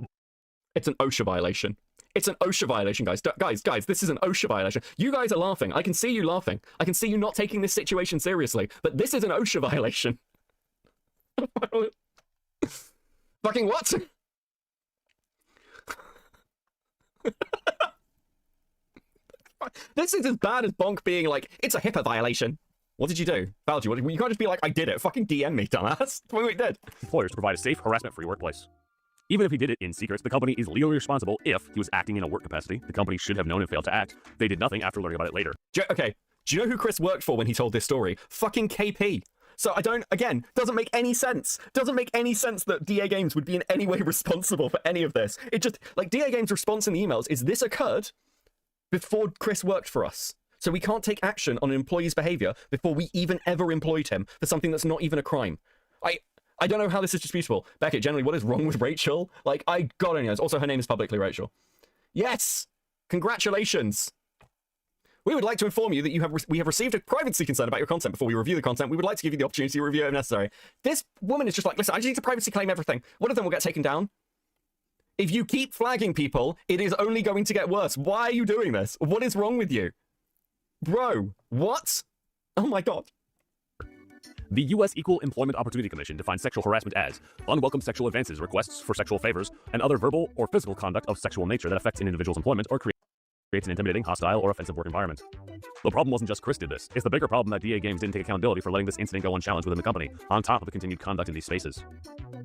It's an OSHA violation. It's an OSHA violation, guys. Guys, this is an OSHA violation. You guys are laughing. I can see you laughing. I can see you not taking this situation seriously. But this is an OSHA violation. Fucking what? This is as bad as Bonk being like, it's a HIPAA violation. What did you do? Valji, you can't just be like, I did it. Fucking DM me, dumbass. That's what we did. Employers provide a safe, harassment-free workplace. Even if he did it in secret, the company is legally responsible if he was acting in a work capacity. The company should have known and failed to act. They did nothing after learning about it later. Okay, do you know who Chris worked for when he told this story? Fucking KP. So again, doesn't make any sense. Doesn't make any sense that DA Games would be in any way responsible for any of this. It just, like, DA Games' response in the emails is this occurred before Chris worked for us. So we can't take action on an employee's behavior before we even ever employed him for something that's not even a crime. I don't know how this is disputable. Beckett, generally, what is wrong with Rachel? Like, God only knows. Also, her name is publicly Rachel. Yes! Congratulations! We would like to inform you that we have received a privacy concern about your content before we review the content. We would like to give you the opportunity to review it if necessary. This woman is just like, listen, I just need to privacy claim everything. One of them will get taken down. If you keep flagging people, it is only going to get worse. Why are you doing this? What is wrong with you? Bro, what? Oh my god. The U.S. Equal Employment Opportunity Commission defines sexual harassment as unwelcome sexual advances, requests for sexual favors, and other verbal or physical conduct of sexual nature that affects an individual's employment or creates an intimidating, hostile, or offensive work environment. The problem wasn't just Chris did this. It's the bigger problem that DA Games didn't take accountability for letting this incident go unchallenged within the company, on top of the continued conduct in these spaces.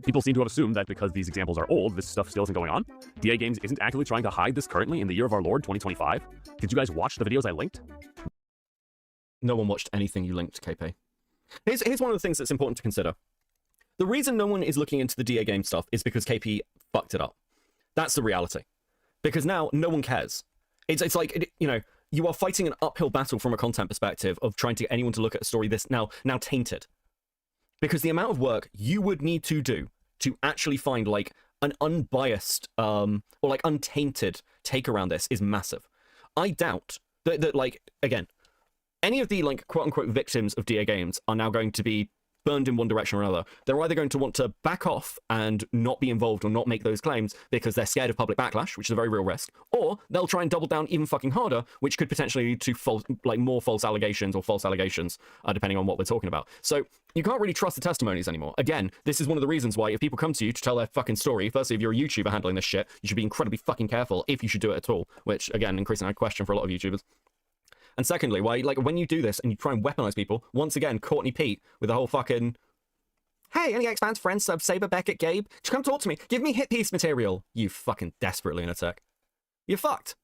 People seem to have assumed that because these examples are old, this stuff still isn't going on. DA Games isn't actively trying to hide this currently in the year of our Lord, 2025. Did you guys watch the videos I linked? No one watched anything you linked, KP. Here's one of the things that's important to consider. The reason no one is looking into the DA Game stuff is because KP fucked it up. That's the reality. Because now no one cares. It's like, you know, you are fighting an uphill battle from a content perspective of trying to get anyone to look at a story this now tainted. Because the amount of work you would need to do to actually find like an unbiased or like untainted take around this is massive. I doubt that like, again, any of the like quote-unquote victims of DA Games are now going to be burned in one direction or another. They're either going to want to back off and not be involved or not make those claims because they're scared of public backlash, which is a very real risk, or they'll try and double down even fucking harder, which could potentially lead to more false allegations, depending on what we're talking about. So you can't really trust the testimonies anymore. Again, this is one of the reasons why if people come to you to tell their fucking story, firstly, if you're a YouTuber handling this shit, you should be incredibly fucking careful if you should do it at all, which, again, increasing a question for a lot of YouTubers. And secondly, why, like, when you do this and you try and weaponize people, once again, Courtney Pete with the whole fucking, hey, any X-Fans friends, sub Saber, Beckett, Gabe, just come talk to me. Give me hit piece material. You fucking desperate lunatic. You're fucked.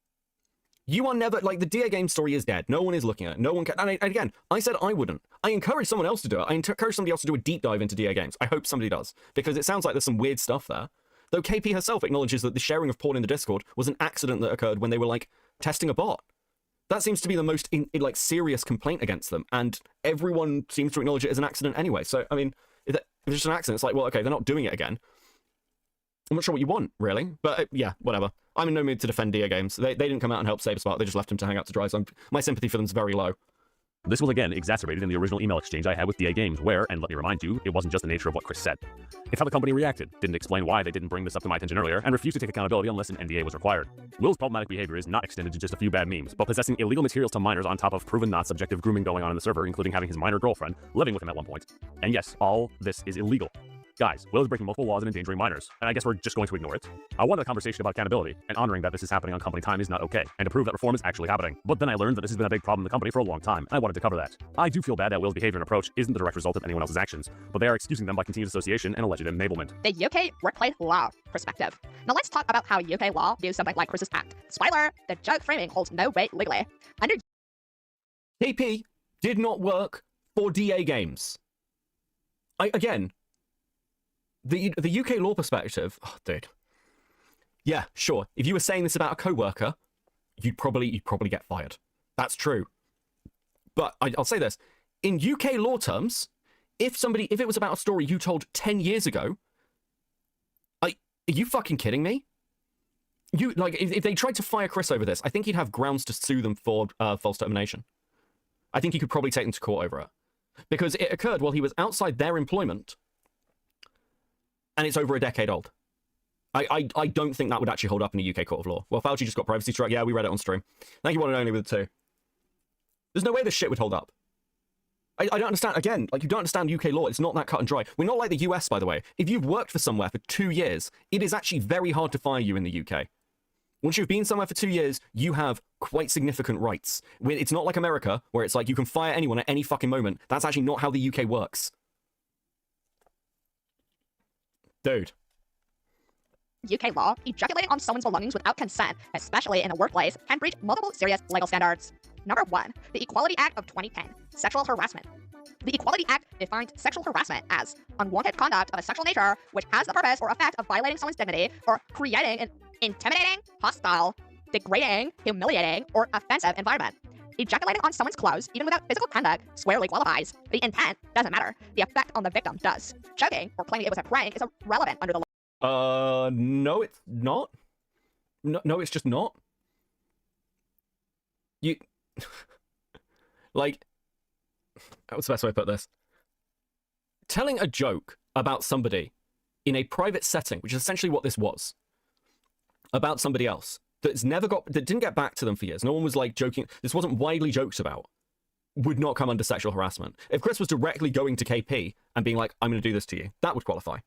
You are never, like, the DA Game story is dead. No one is looking at it. No one can. And again, I said I wouldn't. I encourage someone else to do it. I encourage somebody else to do a deep dive into DA Games. I hope somebody does. Because it sounds like there's some weird stuff there. Though KP herself acknowledges that the sharing of porn in the Discord was an accident that occurred when they were, like, testing a bot. That seems to be the most like serious complaint against them, and everyone seems to acknowledge it as an accident anyway. So, I mean, if it's just an accident, it's like, well, okay, they're not doing it again. I'm not sure what you want, really. But yeah, whatever. I'm in no mood to defend DA games. They didn't come out and help Saberspark. They just left him to hang out to dry. So my sympathy for them is very low. This was again exacerbated in the original email exchange I had with DA Games, where, and let me remind you, it wasn't just the nature of what Chris said. It's how the company reacted, didn't explain why they didn't bring this up to my attention earlier, and refused to take accountability unless an NDA was required. Will's problematic behavior is not extended to just a few bad memes, but possessing illegal materials to minors on top of proven not subjective grooming going on in the server, including having his minor girlfriend living with him at one point. And yes, all this is illegal. Guys, Will is breaking multiple laws and endangering minors, and I guess we're just going to ignore it. I wanted a conversation about accountability, and honoring that this is happening on company time is not okay, and to prove that reform is actually happening. But then I learned that this has been a big problem in the company for a long time, and I wanted to cover that. I do feel bad that Will's behavior and approach isn't the direct result of anyone else's actions, but they are excusing them by continued association and alleged enablement. The UK workplace law perspective. Now let's talk about how UK law views something like Chris's act. Spoiler, the joke framing holds no weight legally. Under KP did not work for DA games. Again, the UK law perspective, oh, dude. Yeah, sure. If you were saying this about a coworker, you'd probably get fired. That's true. But I'll say this: in UK law terms, if it was about a story you told 10 years ago, are you fucking kidding me? If they tried to fire Chris over this, I think he'd have grounds to sue them for false termination. I think he could probably take them to court over it, because it occurred while he was outside their employment. And it's over a decade old. I don't think that would actually hold up in a UK court of law. Well, Fauci just got privacy strike. Yeah, we read it on stream. Thank you, one and only, with the 2. There's no way this shit would hold up. I don't understand. Again, you don't understand UK law. It's not that cut and dry. We're not like the US, by the way. If you've worked for somewhere for 2 years, it is actually very hard to fire you in the UK. Once you've been somewhere for 2 years, you have quite significant rights. It's not like America, where it's like you can fire anyone at any fucking moment. That's actually not how the UK works. Dude. UK law, ejaculating on someone's belongings without consent, especially in a workplace, can breach multiple serious legal standards. Number 1, the Equality Act of 2010, sexual harassment. The Equality Act defines sexual harassment as unwanted conduct of a sexual nature which has the purpose or effect of violating someone's dignity or creating an intimidating, hostile, degrading, humiliating, or offensive environment. Ejaculating on someone's clothes, even without physical conduct, squarely qualifies. The intent doesn't matter. The effect on the victim does. Joking or claiming it was a prank is irrelevant under the law. No, it's not. No, it's just not. You... what's the best way to put this? Telling a joke about somebody in a private setting, which is essentially what this was, about somebody else, that didn't get back to them for years. No one was joking. This wasn't widely joked about. Would not come under sexual harassment. If Chris was directly going to KP and being like, "I'm going to do this to you," that would qualify.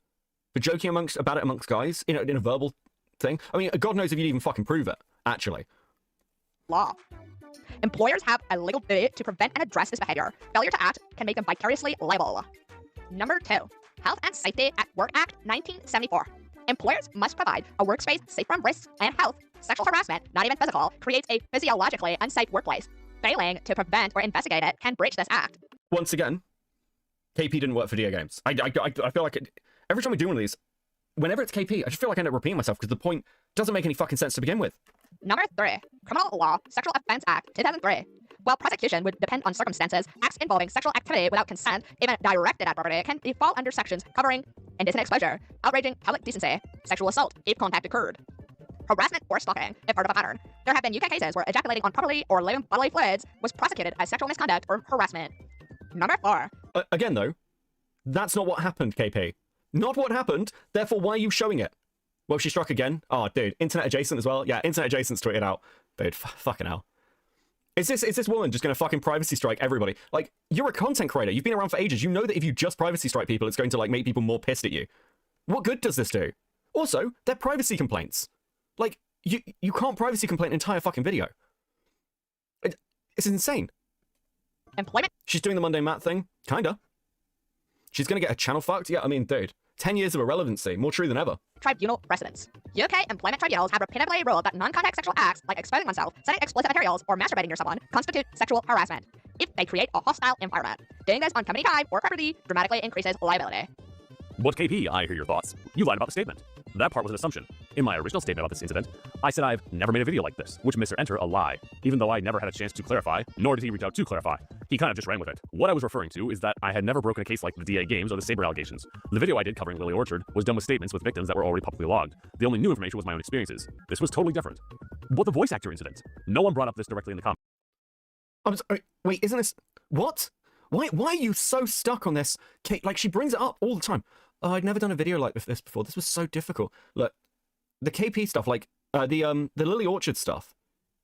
But joking about it amongst guys in a verbal thing. I mean, God knows if you'd even fucking prove it. Actually. Law. Employers have a legal duty to prevent and address this behavior. Failure to act can make them vicariously liable. Number 2, Health and Safety at Work Act 1974. Employers must provide a workspace safe from risks and health. Sexual harassment, not even physical, creates a physiologically unsafe workplace. Failing to prevent or investigate it can breach this act. Once again, KP didn't work for DA games. I feel like every time we do one of these, whenever it's KP, I just feel like I end up repeating myself because the point doesn't make any fucking sense to begin with. Number 3, Criminal Law Sexual Offense Act 2003. While prosecution would depend on circumstances, acts involving sexual activity without consent, even directed at property, can fall under sections covering indecent exposure, outraging public decency, sexual assault if contact occurred, harassment or stalking if part of a pattern. There have been UK cases where ejaculating on property or leaving bodily fluids was prosecuted as sexual misconduct or harassment. Number 4. Again, though, that's not what happened, KP. Not what happened, therefore why are you showing it? Well, she struck again. Oh, dude, internet adjacent as well. Yeah, internet adjacent's tweeted out. Dude, fucking hell. Is this woman just gonna fucking privacy strike everybody? You're a content creator. You've been around for ages. You know that if you just privacy strike people, it's going to make people more pissed at you. What good does this do? Also, they're privacy complaints. You can't privacy complain an entire fucking video. It's insane. Employment. She's doing the Monday Matt thing. Kinda. She's gonna get her channel fucked. Yeah, I mean, dude. 10 years of irrelevancy. More true than ever. Tribunal precedents. UK employment tribunals have repeatedly ruled that non-contact sexual acts, like exposing oneself, sending explicit materials, or masturbating near someone, constitute sexual harassment if they create a hostile environment. Doing this on company time or property dramatically increases liability. But KP, I hear your thoughts. You lied about the statement. That part was an assumption. In my original statement about this incident, I said I've never made a video like this, which Mr. Enter a lie, even though I never had a chance to clarify, nor did he reach out to clarify. He kind of just ran with it. What I was referring to is that I had never broken a case like the DA games or the Saber allegations. The video I did covering Lily Orchard was done with statements with victims that were already publicly logged. The only new information was my own experiences. This was totally different. What the voice actor incident? No one brought up this directly in the comments. I'm sorry, wait, isn't this... What? Why are you so stuck on this? Kate, like, she brings it up all the time. Oh, I'd never done a video like this before. This was so difficult. Look, the KP stuff, like, the Lily Orchard stuff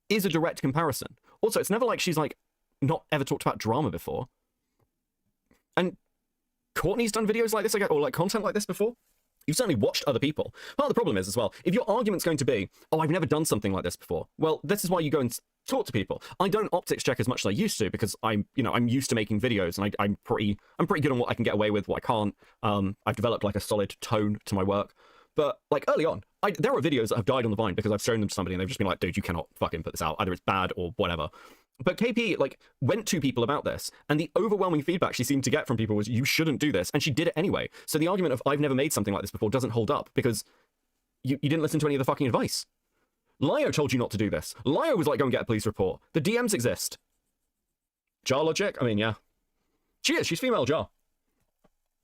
is a direct comparison. Also, it's never like she's, like, not ever talked about drama before. And Courtney's done videos like this, or, like, content like this before. You've certainly watched other people. Part of the problem is, as well, if your argument's going to be, oh, I've never done something like this before, well, this is why you go and talk to people. I don't optics check as much as I used to because I'm used to making videos and I'm pretty good on what I can get away with, what I can't. I've developed like a solid tone to my work. But like early on, there are videos that have died on the vine because I've shown them to somebody and they've just been like, dude, you cannot fucking put this out. Either it's bad or whatever. But KP like went to people about this, and the overwhelming feedback she seemed to get from people was, you shouldn't do this, and she did it anyway. So the argument of I've never made something like this before doesn't hold up because you didn't listen to any of the fucking advice. Lio told you not to do this. Lio was like, go and get a police report. The DMs exist. Jar logic? I mean, yeah. She's female Jar.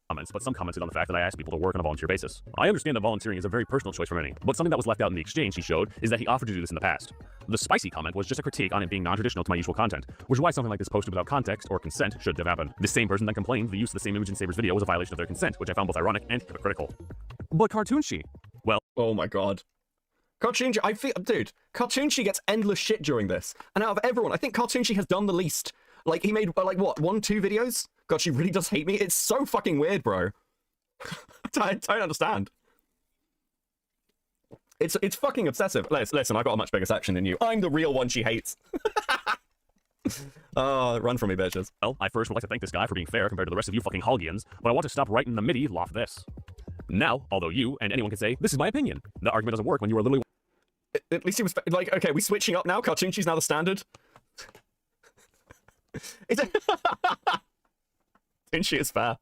But some commented on the fact that I asked people to work on a volunteer basis. I understand that volunteering is a very personal choice for many, but something that was left out in the exchange he showed is that he offered to do this in the past. The spicy comment was just a critique on it being non-traditional to my usual content, which is why something like this posted without context or consent shouldn't have happened. The same person that complained the use of the same image in Saber's video was a violation of their consent, which I found both ironic and hypocritical. But Cartoonshi, well... Oh my god. Cartoonshi, dude, Cartoonshi gets endless shit during this, and out of everyone, I think Cartoonshi has done the least. Like, he made, like, what, 1-2 videos? God, she really does hate me? It's so fucking weird, bro. I don't understand. It's fucking obsessive. Listen, I got a much bigger section than you. I'm the real one she hates. Oh, run from me, bitches. Well, I first would like to thank this guy for being fair compared to the rest of you fucking Hulgians, but I want to stop right in the middle off this. Now, although you and anyone can say, this is my opinion, the argument doesn't work when you are literally... At least he was, like, okay, we switching up now? Cartoonshi's now the standard? Cartoonshi is fair.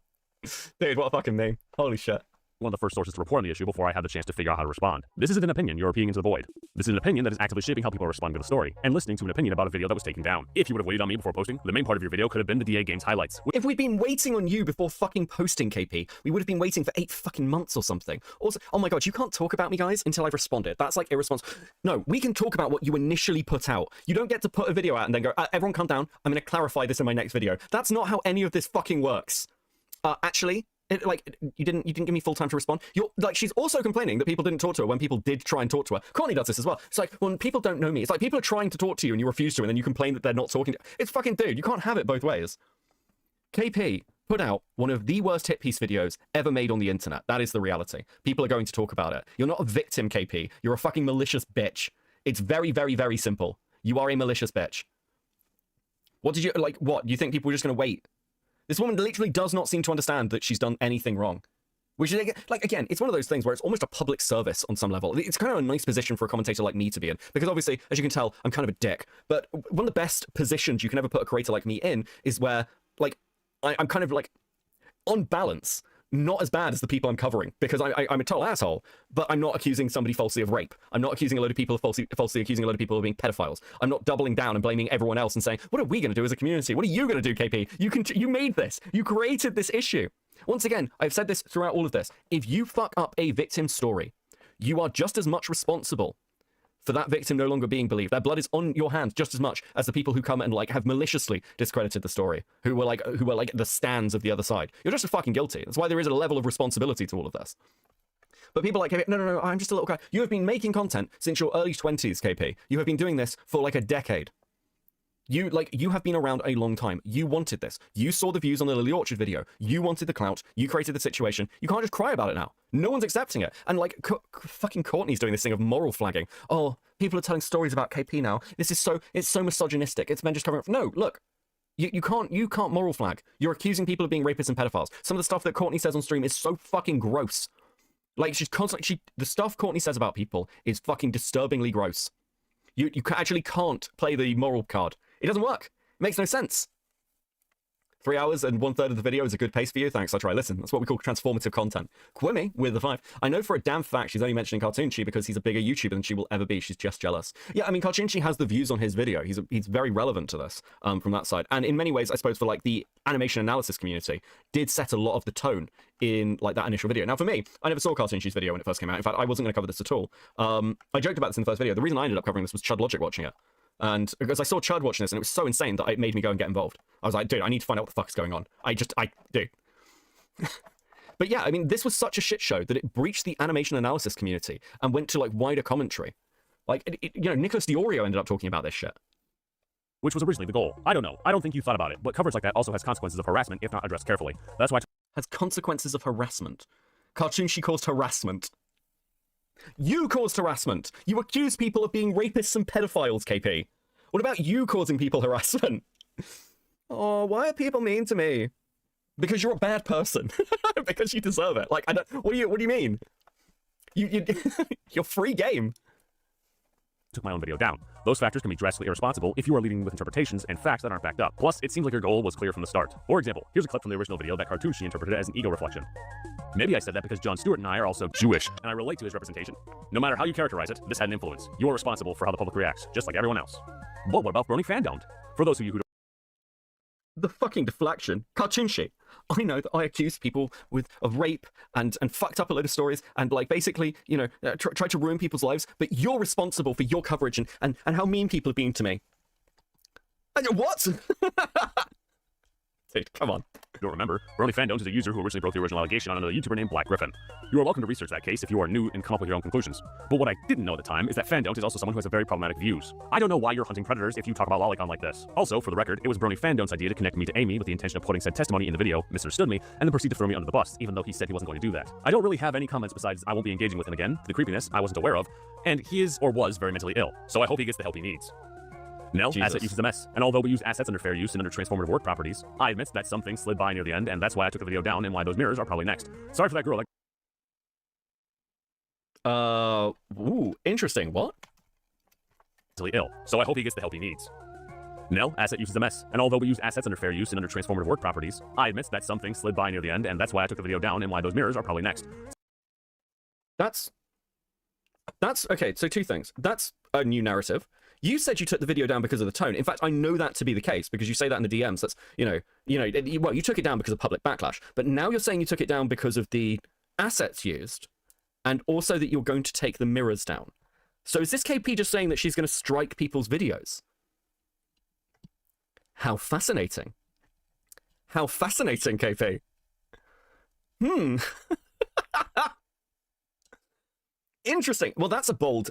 Dude, what a fucking name. Holy shit. One of the first sources to report on the issue before I had the chance to figure out how to respond. This isn't an opinion you're repeating into the void. This is an opinion that is actively shaping how people are responding to the story, and listening to an opinion about a video that was taken down. If you would have waited on me before posting, the main part of your video could have been the DA games highlights. If we'd been waiting on you before fucking posting, KP, we would have been waiting for 8 fucking months or something. Also, oh my god, you can't talk about me, guys, until I've responded. That's like irresponsible. No, we can talk about what you initially put out. You don't get to put a video out and then go, everyone calm down, I'm gonna clarify this in my next video. That's not how any of this fucking works. Actually, you didn't give me full time to respond. She's also complaining that people didn't talk to her when people did try and talk to her. Courtney does this as well. It's like, when people don't know me, it's like people are trying to talk to you and you refuse to, and then you complain that they're not talking to you. It's fucking, dude, you can't have it both ways. KP put out one of the worst hit piece videos ever made on the internet. That is the reality. People are going to talk about it. You're not a victim, KP. You're a fucking malicious bitch. It's very, very, very simple. You are a malicious bitch. What did you, what? You think people were just going to wait? This woman literally does not seem to understand that she's done anything wrong. Which is, like, again, it's one of those things where it's almost a public service on some level. It's kind of a nice position for a commentator like me to be in. Because obviously, as you can tell, I'm kind of a dick. But one of the best positions you can ever put a creator like me in is where, like, I'm kind of, like, on balance, not as bad as the people I'm covering. Because I'm a total asshole, but I'm not accusing somebody falsely of rape. I'm not accusing a load of people of falsely accusing a load of people of being pedophiles. I'm not doubling down and blaming everyone else and saying, what are we going to do as a community? What are you going to do, KP? You made this. You created this issue. Once again, I've said this throughout all of this. If you fuck up a victim story, you are just as much responsible for that victim no longer being believed. Their blood is on your hands just as much as the people who come and like have maliciously discredited the story, who were like the stands of the other side. You're just as fucking guilty. That's why there is a level of responsibility to all of this. But people are like, no, I'm just a little guy. You have been making content since your early 20s, KP. You have been doing this for like a decade. You have been around a long time. You wanted this. You saw the views on the Lily Orchard video. You wanted the clout. You created the situation. You can't just cry about it now. No one's accepting it. And like, fucking Courtney's doing this thing of moral flagging. Oh, people are telling stories about KP now. It's so misogynistic. It's men just covering up. No, look. You can't moral flag. You're accusing people of being rapists and pedophiles. Some of the stuff that Courtney says on stream is so fucking gross. Like, the stuff Courtney says about people is fucking disturbingly gross. You actually can't play the moral card. It doesn't work. It makes no sense. 3 hours and 1/3 of the video is a good pace for you? Thanks, I try. Listen, that's what we call transformative content. Quimmy with the 5. I know for a damn fact she's only mentioning Cartoonchi because he's a bigger YouTuber than she will ever be. She's just jealous. Yeah, I mean, Cartoonchi has the views on his video. He's very relevant to this from that side. And in many ways, I suppose, for like the animation analysis community, did set a lot of the tone in like that initial video. Now, for me, I never saw Cartoonchi's video when it first came out. In fact, I wasn't going to cover this at all. I joked about this in the first video. The reason I ended up covering this was Chud Logic watching it. And because I saw Chud watching this and it was so insane that it made me go and get involved. I was like, dude, I need to find out what the fuck is going on. I do. But yeah, I mean, this was such a shit show that it breached the animation analysis community and went to like wider commentary. Like, you know, Nicholas Diorio ended up talking about this shit. Which was originally the goal. I don't know. I don't think you thought about it, but coverage like that also has consequences of harassment if not addressed carefully. That's why has consequences of harassment. Cartoonchi caused harassment. You caused harassment. You accused people of being rapists and pedophiles, KP. What about you causing people harassment? Oh, why are people mean to me? Because you're a bad person. Because you deserve it. Like, I don't. What do you mean? You're free game. Took my own video down. Those factors can be drastically irresponsible if you are leading with interpretations and facts that aren't backed up. Plus, it seems like your goal was clear from the start. For example, here's a clip from the original video that Cartoonchi interpreted as an ego reflection. Maybe I said that because Jon Stewart and I are also Jewish, and I relate to his representation. No matter how you characterize it, this had an influence. You are responsible for how the public reacts, just like everyone else. But what about Brony fandom? For those of you who don't... The fucking deflection. Cartoonchi. I know that I accused people of rape and fucked up a load of stories and like basically, you know, tried to ruin people's lives, but you're responsible for your coverage and how mean people have been to me. What? Dude, come on. You don't remember? Brony fandom is a user who originally broke the original allegation on another YouTuber named Black Griffin. You are welcome to research that case if you are new and come up with your own conclusions. But what I didn't know at the time is that fandom is also someone who has a very problematic views. I don't know why you're hunting predators if you talk about Lolicon like this. Also, for the record, it was Brony fandom's idea to connect me to Amy with the intention of putting said testimony in the video, misunderstood me, and then proceed to throw me under the bus, even though he said he wasn't going to do that. I don't really have any comments besides I won't be engaging with him again, the creepiness I wasn't aware of, and he is or was very mentally ill, so I hope he gets the help he needs. No, Jesus. Asset use is a mess, and although we use assets under fair use and under transformative work properties, I admit that some things slid by near the end, and that's why I took the video down and why those mirrors are probably next. Sorry for that girl. Ooh, interesting. What? Mentally ill, so I hope he gets the help he needs. No, asset use is a mess, and although we use assets under fair use and under transformative work properties, I admit that some things slid by near the end, and that's why I took the video down and why those mirrors are probably next. That's okay. So 2 things. That's a new narrative. You said you took the video down because of the tone. In fact, I know that to be the case because you say that in the DMs. That's, well, you took it down because of public backlash. But now you're saying you took it down because of the assets used and also that you're going to take the mirrors down. So is this KP just saying that she's going to strike people's videos? How fascinating. How fascinating, KP. Interesting. Well, that's a bold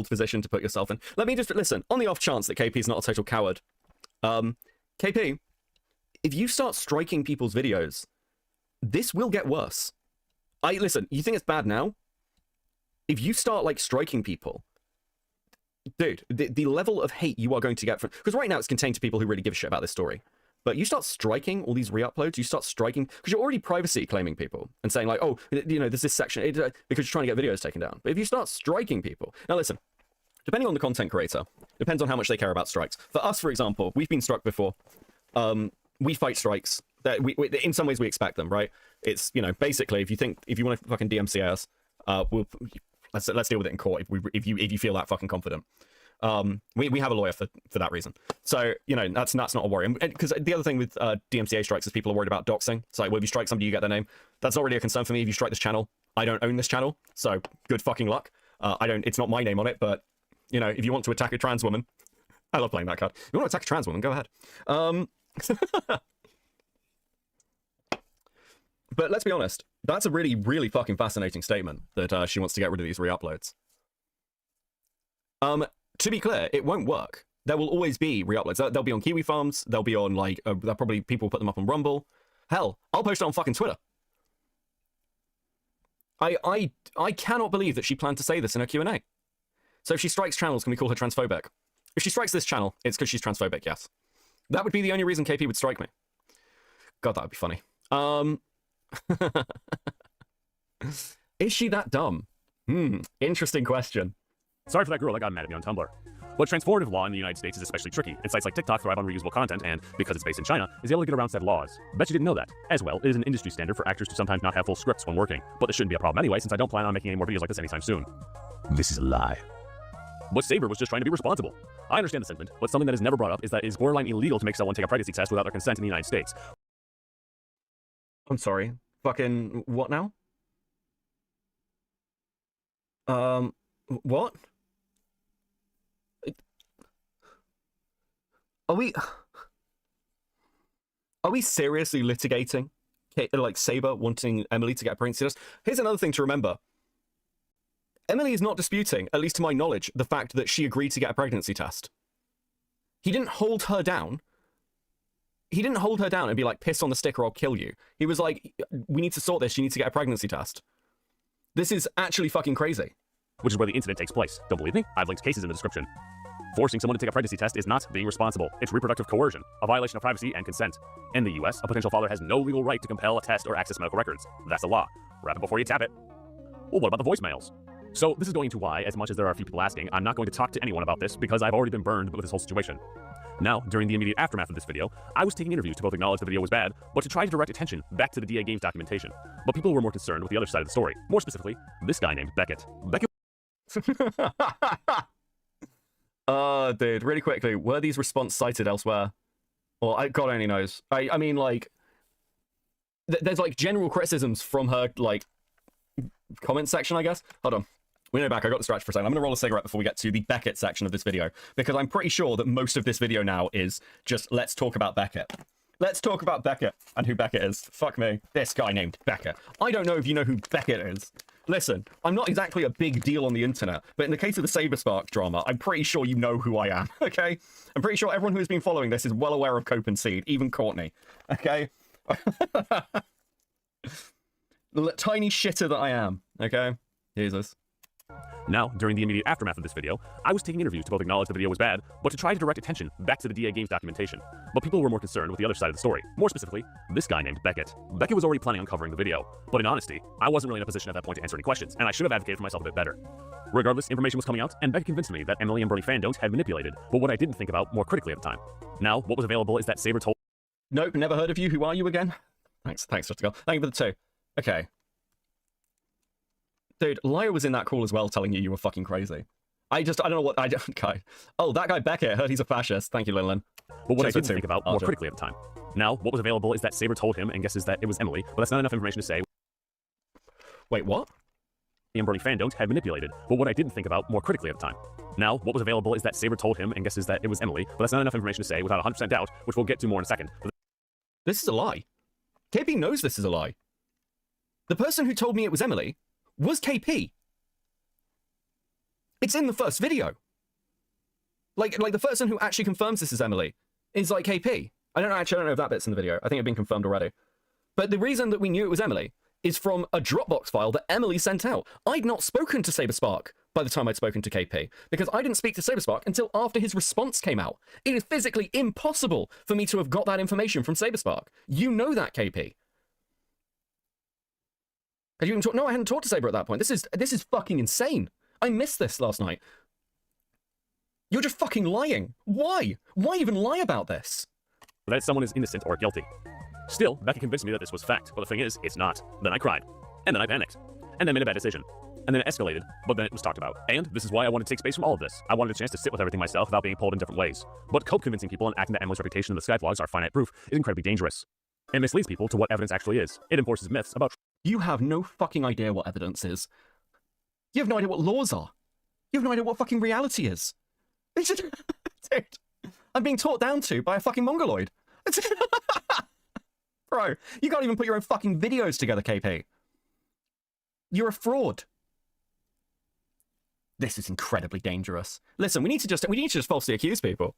position to put yourself in. Let me just listen. On the off chance that KP is not a total coward, KP, if you start striking people's videos, this will get worse. Listen. You think it's bad now? If you start like striking people, dude, the level of hate you are going to get from, because right now it's contained to people who really give a shit about this story. But you start striking all these re-uploads, you start striking, because you're already privacy claiming people and saying like, oh, there's this section, because you're trying to get videos taken down. But if you start striking people, now listen, depending on the content creator, depends on how much they care about strikes. For us, for example, we've been struck before. We fight strikes. We in some ways we expect them, right? It's, basically, if you want to fucking DMCA us, let's deal with it in court if you feel that fucking confident. We have a lawyer for that reason. So, that's not a worry. Because the other thing with DMCA strikes is people are worried about doxing. It's like, well, if you strike somebody, you get their name. That's not really a concern for me. If you strike this channel, I don't own this channel. So good fucking luck. It's not my name on it, but, if you want to attack a trans woman, I love playing that card. If you want to attack a trans woman, go ahead. But let's be honest. That's a really, really fucking fascinating statement that she wants to get rid of these re-uploads. To be clear, it won't work. There will always be re-uploads. They'll be on Kiwi Farms. They'll be on, they'll probably people put them up on Rumble. Hell, I'll post it on fucking Twitter. I cannot believe that she planned to say this in her Q&A. So if she strikes channels, can we call her transphobic? If she strikes this channel, it's because she's transphobic, yes. That would be the only reason KP would strike me. God, that would be funny. Is she that dumb? Interesting question. Sorry for that girl that got mad at me on Tumblr. But transformative law in the United States is especially tricky, and sites like TikTok thrive on reusable content and, because it's based in China, is able to get around said laws. Bet you didn't know that. As well, it is an industry standard for actors to sometimes not have full scripts when working, but this shouldn't be a problem anyway since I don't plan on making any more videos like this anytime soon. This is a lie. But Saber was just trying to be responsible. I understand the sentiment, but something that is never brought up is that it is borderline illegal to make someone take a pregnancy test without their consent in the United States. I'm sorry. Fucking what now? What? Are we seriously litigating, like, Saber wanting Emily to get a pregnancy test? Here's another thing to remember. Emily is not disputing, at least to my knowledge, the fact that she agreed to get a pregnancy test. He didn't hold her down. He didn't hold her down and be like, piss on the stick or I'll kill you. He was like, we need to sort this. You need to get a pregnancy test. This is actually fucking crazy. Which is where the incident takes place. Don't believe me? I've linked cases in the description. Forcing someone to take a pregnancy test is not being responsible. It's reproductive coercion, a violation of privacy and consent. In the US, a potential father has no legal right to compel a test or access medical records. That's a law. Wrap it before you tap it. Well, what about the voicemails? So this is going to why, as much as there are a few people asking, I'm not going to talk to anyone about this because I've already been burned with this whole situation. Now, during the immediate aftermath of this video, I was taking interviews to both acknowledge the video was bad, but to try to direct attention back to the DA Games documentation. But people were more concerned with the other side of the story. More specifically, this guy named Beckett. Dude, really quickly, were these responses cited elsewhere? Well, God only knows. I mean, like, there's, like, general criticisms from her, like, comment section, I guess. Hold on. We know back. I got distracted for a second. I'm going to roll a cigarette before we get to the Beckett section of this video, because I'm pretty sure that most of this video now is just, let's talk about Beckett. Let's talk about Beckett and who Beckett is. Fuck me. This guy named Beckett. I don't know if you know who Beckett is. Listen, I'm not exactly a big deal on the internet, but in the case of the Saberspark drama, I'm pretty sure you know who I am, okay? I'm pretty sure everyone who has been following this is well aware of Cope and Seethe, even Courtney, okay? The tiny shitter that I am, okay? Jesus. Now, during the immediate aftermath of this video, I was taking interviews to both acknowledge the video was bad, but to try to direct attention back to the DA Games documentation. But people were more concerned with the other side of the story. More specifically, this guy named Beckett. Beckett was already planning on covering the video, but in honesty, I wasn't really in a position at that point to answer any questions, and I should have advocated for myself a bit better. Regardless, information was coming out, and Beckett convinced me that Emily and Brony fandoms had manipulated, but what I didn't think about more critically at the time. Now, what was available is that Saber told— Nope, never heard of you. Who are you again? Thanks, Justical. Thank you for the 2. Okay. Dude, Lyra was in that call as well, telling you were fucking crazy. I don't know what, okay. Oh, that guy Beckett, heard he's a fascist. Thank you, Linlin. But what I didn't think about more critically at the time. Now, what was available is that Saber told him and guesses that it was Emily, but that's not enough information to say— Wait, what? And Brony fandoms had manipulated, but what I didn't think about more critically at the time. Now, what was available is that Saber told him and guesses that it was Emily, but that's not enough information to say without 100% doubt, which we'll get to more in a second. This is a lie. KP knows this is a lie. The person who told me it was Emily was KP. It's in the first video. Like the person who actually confirms this is Emily is like KP. I don't know if that bit's in the video. I think it's been confirmed already. But the reason that we knew it was Emily is from a Dropbox file that Emily sent out. I'd not spoken to Saberspark by the time I'd spoken to KP, because I didn't speak to Saberspark until after his response came out. It is physically impossible for me to have got that information from Saberspark. You know that, KP. Have you even no, I hadn't talked to Saber at that point. This is fucking insane. I missed this last night. You're just fucking lying. Why? Why even lie about this? That someone is innocent or guilty. Still, Becky convinced me that this was fact, but the thing is, it's not. Then I cried. And then I panicked. And then made a bad decision. And then it escalated, but then it was talked about. And this is why I wanted to take space from all of this. I wanted a chance to sit with everything myself without being pulled in different ways. But Cope convincing people and acting that Emily's reputation in the Skyvlogs are finite proof is incredibly dangerous. It misleads people to what evidence actually is. It enforces myths about— You have no fucking idea what evidence is. You have no idea what laws are. You have no idea what fucking reality is. Dude, I'm being taught down to by a fucking mongoloid. Bro, you can't even put your own fucking videos together, KP. You're a fraud. This is incredibly dangerous. Listen, we need to just falsely accuse people.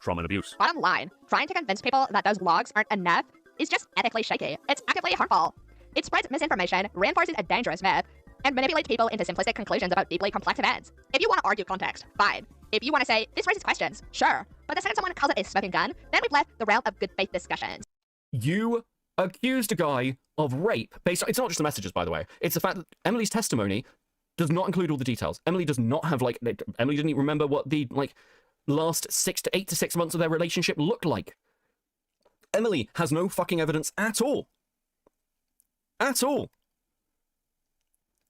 Trauma and abuse. Bottom line, trying to convince people that those logs aren't enough is just ethically shaky. It's actively harmful. It spreads misinformation, reinforces a dangerous myth, and manipulates people into simplistic conclusions about deeply complex events. If you want to argue context, fine. If you want to say, this raises questions, sure. But the second someone calls it a smoking gun, then we've left the realm of good faith discussions. You accused a guy of rape based on— it's not just the messages, by the way. It's the fact that Emily's testimony does not include all the details. Emily does not have, like, Emily didn't even remember what the, like, last 8 to 6 months of their relationship looked like. Emily has no fucking evidence at all. At all.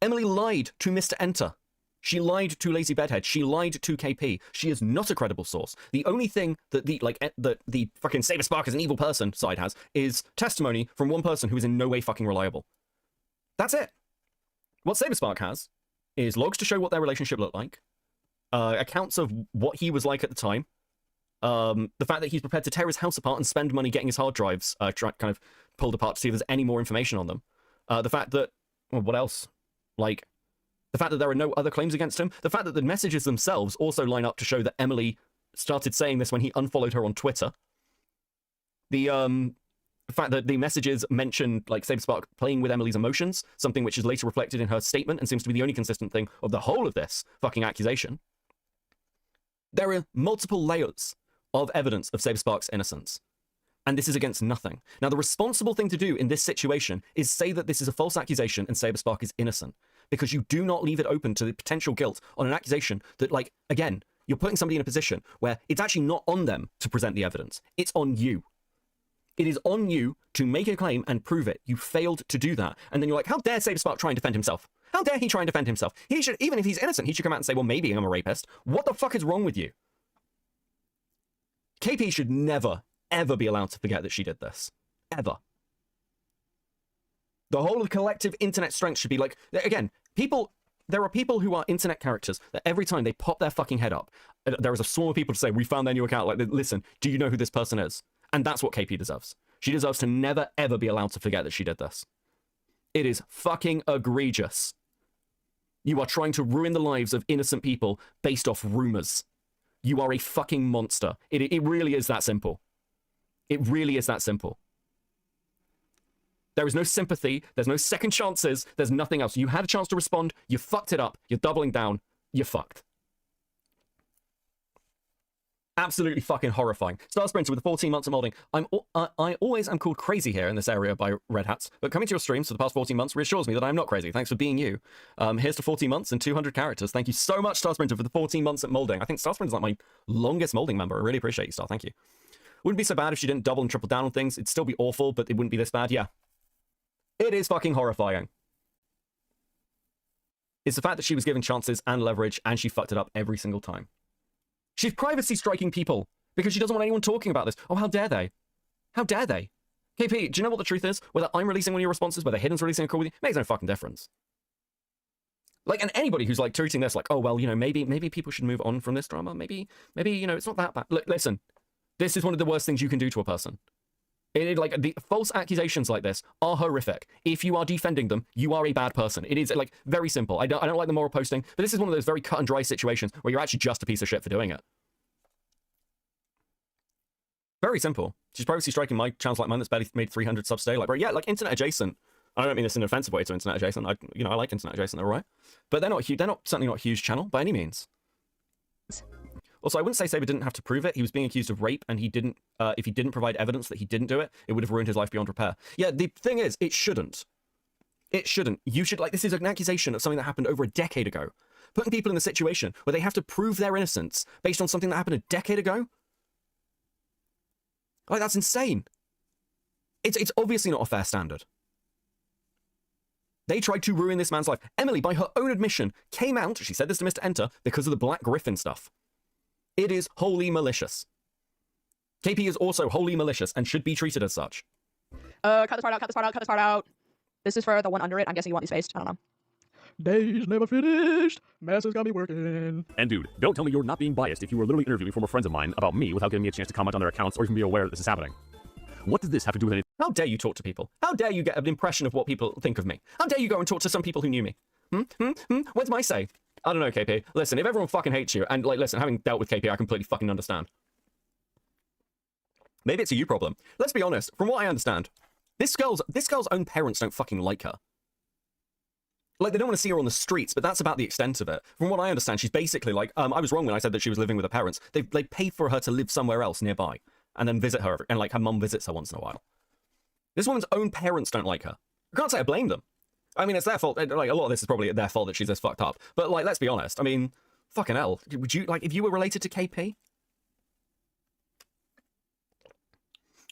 Emily lied to Mr. Enter. She lied to Lazy Bedhead. She lied to KP. She is not a credible source. The only thing that the fucking Saber Spark is an evil person side has is testimony from one person who is in no way fucking reliable. That's it. What Saber Spark has is logs to show what their relationship looked like, accounts of what he was like at the time, the fact that he's prepared to tear his house apart and spend money getting his hard drives kind of pulled apart to see if there's any more information on them. The fact that, well, what else? Like, the fact that there are no other claims against him. The fact that the messages themselves also line up to show that Emily started saying this when he unfollowed her on Twitter. The fact that the messages mention, like, Saberspark playing with Emily's emotions, something which is later reflected in her statement and seems to be the only consistent thing of the whole of this fucking accusation. There are multiple layers of evidence of Saberspark's innocence. And this is against nothing. Now, the responsible thing to do in this situation is say that this is a false accusation and Saberspark is innocent. Because you do not leave it open to the potential guilt on an accusation that, like, again, you're putting somebody in a position where it's actually not on them to present the evidence. It's on you. It is on you to make a claim and prove it. You failed to do that. And then you're like, how dare Saberspark try and defend himself? How dare he try and defend himself? He should, even if he's innocent, he should come out and say, well, maybe I'm a rapist. What the fuck is wrong with you? KP should never, ever be allowed to forget that she did this. Ever. The whole of collective internet strength should be like, again, there are people who are internet characters that every time they pop their fucking head up, there is a swarm of people to say, we found their new account. Like, listen, do you know who this person is? And that's what KP deserves. She deserves to never, ever be allowed to forget that she did this. It is fucking egregious. You are trying to ruin the lives of innocent people based off rumors. You are a fucking monster. It really is that simple. It really is that simple. There is no sympathy. There's no second chances. There's nothing else. You had a chance to respond. You fucked it up. You're doubling down. You're fucked. Absolutely fucking horrifying. Star Sprinter with the 14 months of modding. I always am called crazy here in this area by Red Hats, but coming to your streams for the past 14 months reassures me that I'm not crazy. Thanks for being you. Here's to 14 months and 200 characters. Thank you so much, Star Sprinter, for the 14 months at molding. I think Star Sprinter's like my longest molding member. I really appreciate you, Star. Thank you. Wouldn't be so bad if she didn't double and triple down on things. It'd still be awful, but it wouldn't be this bad. Yeah. It is fucking horrifying. It's the fact that she was given chances and leverage and she fucked it up every single time. She's privacy striking people because she doesn't want anyone talking about this. Oh, how dare they? How dare they? KP, do you know what the truth is? Whether I'm releasing one of your responses, whether Hidden's releasing a call with you, makes no fucking difference. Like, and anybody who's like treating this like, oh, well, you know, maybe people should move on from this drama. Maybe, you know, it's not that bad. Listen, this is one of the worst things you can do to a person. Like, the false accusations like this are horrific. If you are defending them, you are a bad person. It is, like, very simple. I don't like the moral posting, but this is one of those very cut and dry situations where you're actually just a piece of shit for doing it. Very simple. She's privacy striking my channels like mine that's barely made 300 subs today. Like, bro, yeah, like, internet adjacent. I don't mean this in an offensive way to internet adjacent. I like internet adjacent, they're right. But they're not huge. They're not, certainly not a huge channel by any means. Also, I wouldn't say Saber didn't have to prove it. He was being accused of rape, and he didn't. If he didn't provide evidence that he didn't do it, it would have ruined his life beyond repair. Yeah, the thing is, it shouldn't. It shouldn't. You should, like, this is an accusation of something that happened over a decade ago. Putting people in a situation where they have to prove their innocence based on something that happened a decade ago? Like, that's insane. It's obviously not a fair standard. They tried to ruin this man's life. Emily, by her own admission, came out, she said this to Mr. Enter, because of the Black Griffin stuff. It is wholly malicious. KP is also wholly malicious and should be treated as such. Cut this part out, cut this part out, cut this part out. This is for the one under it. I'm guessing you want me spaced. I don't know. Days never finished. Masses got me working. And dude, don't tell me you're not being biased if you were literally interviewing former friends of mine about me without giving me a chance to comment on their accounts or even be aware that this is happening. What does this have to do with anything? How dare you talk to people? How dare you get an impression of what people think of me? How dare you go and talk to some people who knew me? Where's my say? I don't know, KP. Listen, if everyone fucking hates you, and, like, listen, having dealt with KP, I completely fucking understand. Maybe it's a you problem. Let's be honest, from what I understand, this girl's own parents don't fucking like her. Like, they don't want to see her on the streets, but that's about the extent of it. From what I understand, she's basically like, I was wrong when I said that she was living with her parents. They pay for her to live somewhere else nearby, and then visit her, and, like, her mum visits her once in a while. This woman's own parents don't like her. I can't say I blame them. I mean, it's their fault. Like, a lot of this is probably their fault that she's this fucked up. But, like, let's be honest. I mean, fucking hell. Would you, like, if you were related to KP?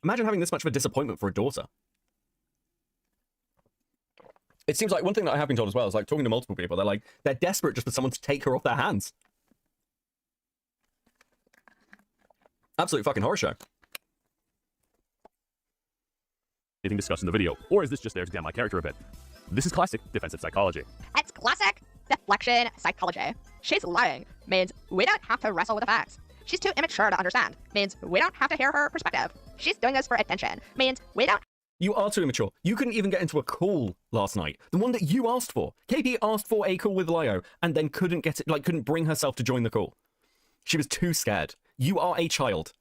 Imagine having this much of a disappointment for a daughter. It seems like one thing that I have been told as well is, like, talking to multiple people, they're desperate just for someone to take her off their hands. Absolute fucking horror show. Anything discussed in the video, or is this just there to damn my character a bit? This is classic defensive psychology. It's classic deflection psychology. She's lying means we don't have to wrestle with the facts. She's too immature to understand means we don't have to hear her perspective. She's doing this for attention means we don't. You are too immature. You couldn't even get into a call last night. The one that you asked for. KP asked for a call with Lio and then couldn't get it, like, couldn't bring herself to join the call. She was too scared. You are a child,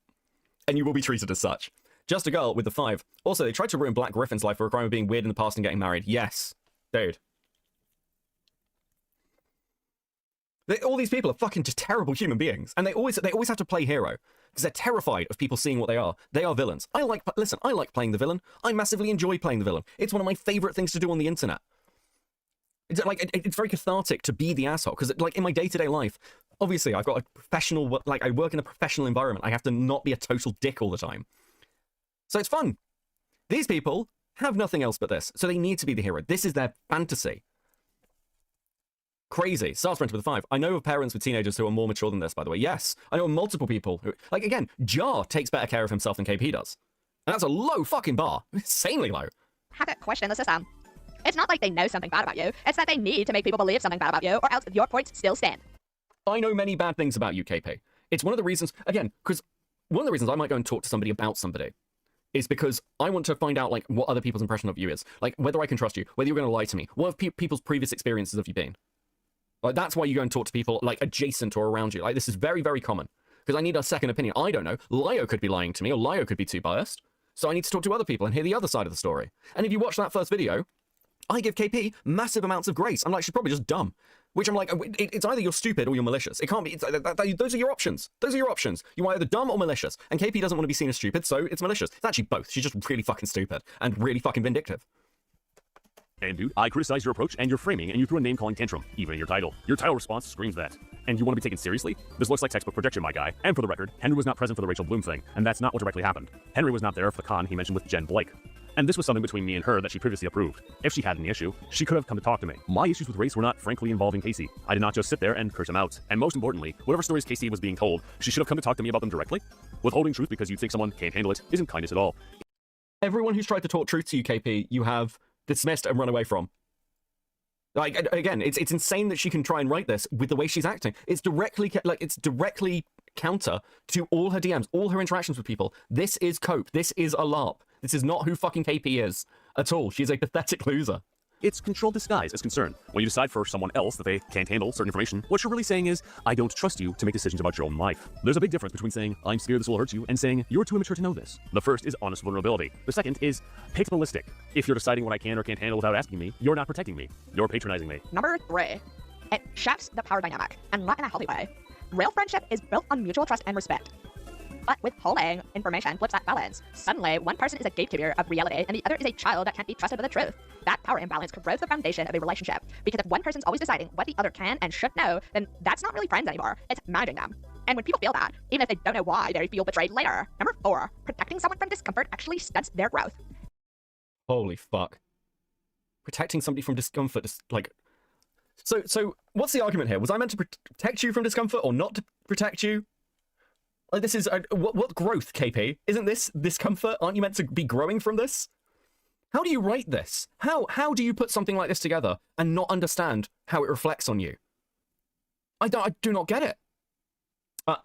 and you will be treated as such. Just a girl with the 5. Also, they tried to ruin Black Griffin's life for a crime of being weird in the past and getting married. Yes. Dude. All these people are fucking just terrible human beings. And they always have to play hero. Because they're terrified of people seeing what they are. They are villains. I like playing the villain. I massively enjoy playing the villain. It's one of my favorite things to do on the internet. It's like, it's very cathartic to be the asshole. Because, like, in my day-to-day life, obviously, I've got a professional, like, I work in a professional environment. I have to not be a total dick all the time. So it's fun. These people have nothing else but this. So they need to be the hero. This is their fantasy. Crazy. Star Sprinter with a 5. I know of parents with teenagers who are more mature than this, by the way. Yes. I know of multiple people who, like, again, Jar takes better care of himself than KP does. And that's a low fucking bar. Insanely low. Have to question the system. It's not like they know something bad about you. It's that they need to make people believe something bad about you, or else your points still stand. I know many bad things about you, KP. It's one of the reasons, again, because one of the reasons I might go and talk to somebody about somebody is because I want to find out, like, what other people's impression of you is. Like, whether I can trust you, whether you're going to lie to me. What have people's previous experiences have you been? Like, that's why you go and talk to people, like, adjacent or around you. Like, this is very, very common. Because I need a second opinion. I don't know. Lio could be lying to me, or Lio could be too biased. So I need to talk to other people and hear the other side of the story. And if you watch that first video, I give KP massive amounts of grace. I'm like, she's probably just dumb. Which I'm like, it's either you're stupid or you're malicious. It can't be, those are your options. Those are your options. You're either dumb or malicious. And KP doesn't want to be seen as stupid, so it's malicious. It's actually both. She's just really fucking stupid and really fucking vindictive. And dude, I criticize your approach and your framing, and you threw a name-calling tantrum, even in your title. Your title response screams that. And you want to be taken seriously? This looks like textbook projection, my guy. And for the record, Henry was not present for the Rachel Bloom thing, and that's not what directly happened. Henry was not there for the con he mentioned with Jen Blake. And this was something between me and her that she previously approved. If she had an issue, she could have come to talk to me. My issues with race were not frankly involving Casey. I did not just sit there and curse him out. And most importantly, whatever stories Casey was being told, she should have come to talk to me about them directly. Withholding truth because you think someone can't handle it isn't kindness at all. Everyone who's tried to talk truth to you, KP, you have dismissed and run away from. Like, again, it's insane that she can try and write this with the way she's acting. It's directly counter to all her DMs, all her interactions with people. This is Cope. This is a LARP. This is not who fucking KP is at all. She's a pathetic loser. It's controlled disguise as concern. When you decide for someone else that they can't handle certain information, what you're really saying is, I don't trust you to make decisions about your own life. There's a big difference between saying, I'm scared this will hurt you, and saying, you're too immature to know this. The first is honest vulnerability. The second is paternalistic. If you're deciding what I can or can't handle without asking me, you're not protecting me. You're patronizing me. Number 3. It shifts the power dynamic, and not in a healthy way. Real friendship is built on mutual trust and respect. But withholding information flips that balance. Suddenly, one person is a gatekeeper of reality, and the other is a child that can't be trusted with the truth. That power imbalance corrodes the foundation of a relationship, because if one person's always deciding what the other can and should know, then that's not really friends anymore. It's managing them. And when people feel that, even if they don't know why, they feel betrayed later. Number 4, protecting someone from discomfort actually stunts their growth. Holy fuck. Protecting somebody from discomfort is like... So what's the argument here? Was I meant to protect you from discomfort or not to protect you? Like, this is... what growth, KP? Isn't this discomfort? Aren't you meant to be growing from this? How do you write this? How do you put something like this together and not understand how it reflects on you? I do not get it.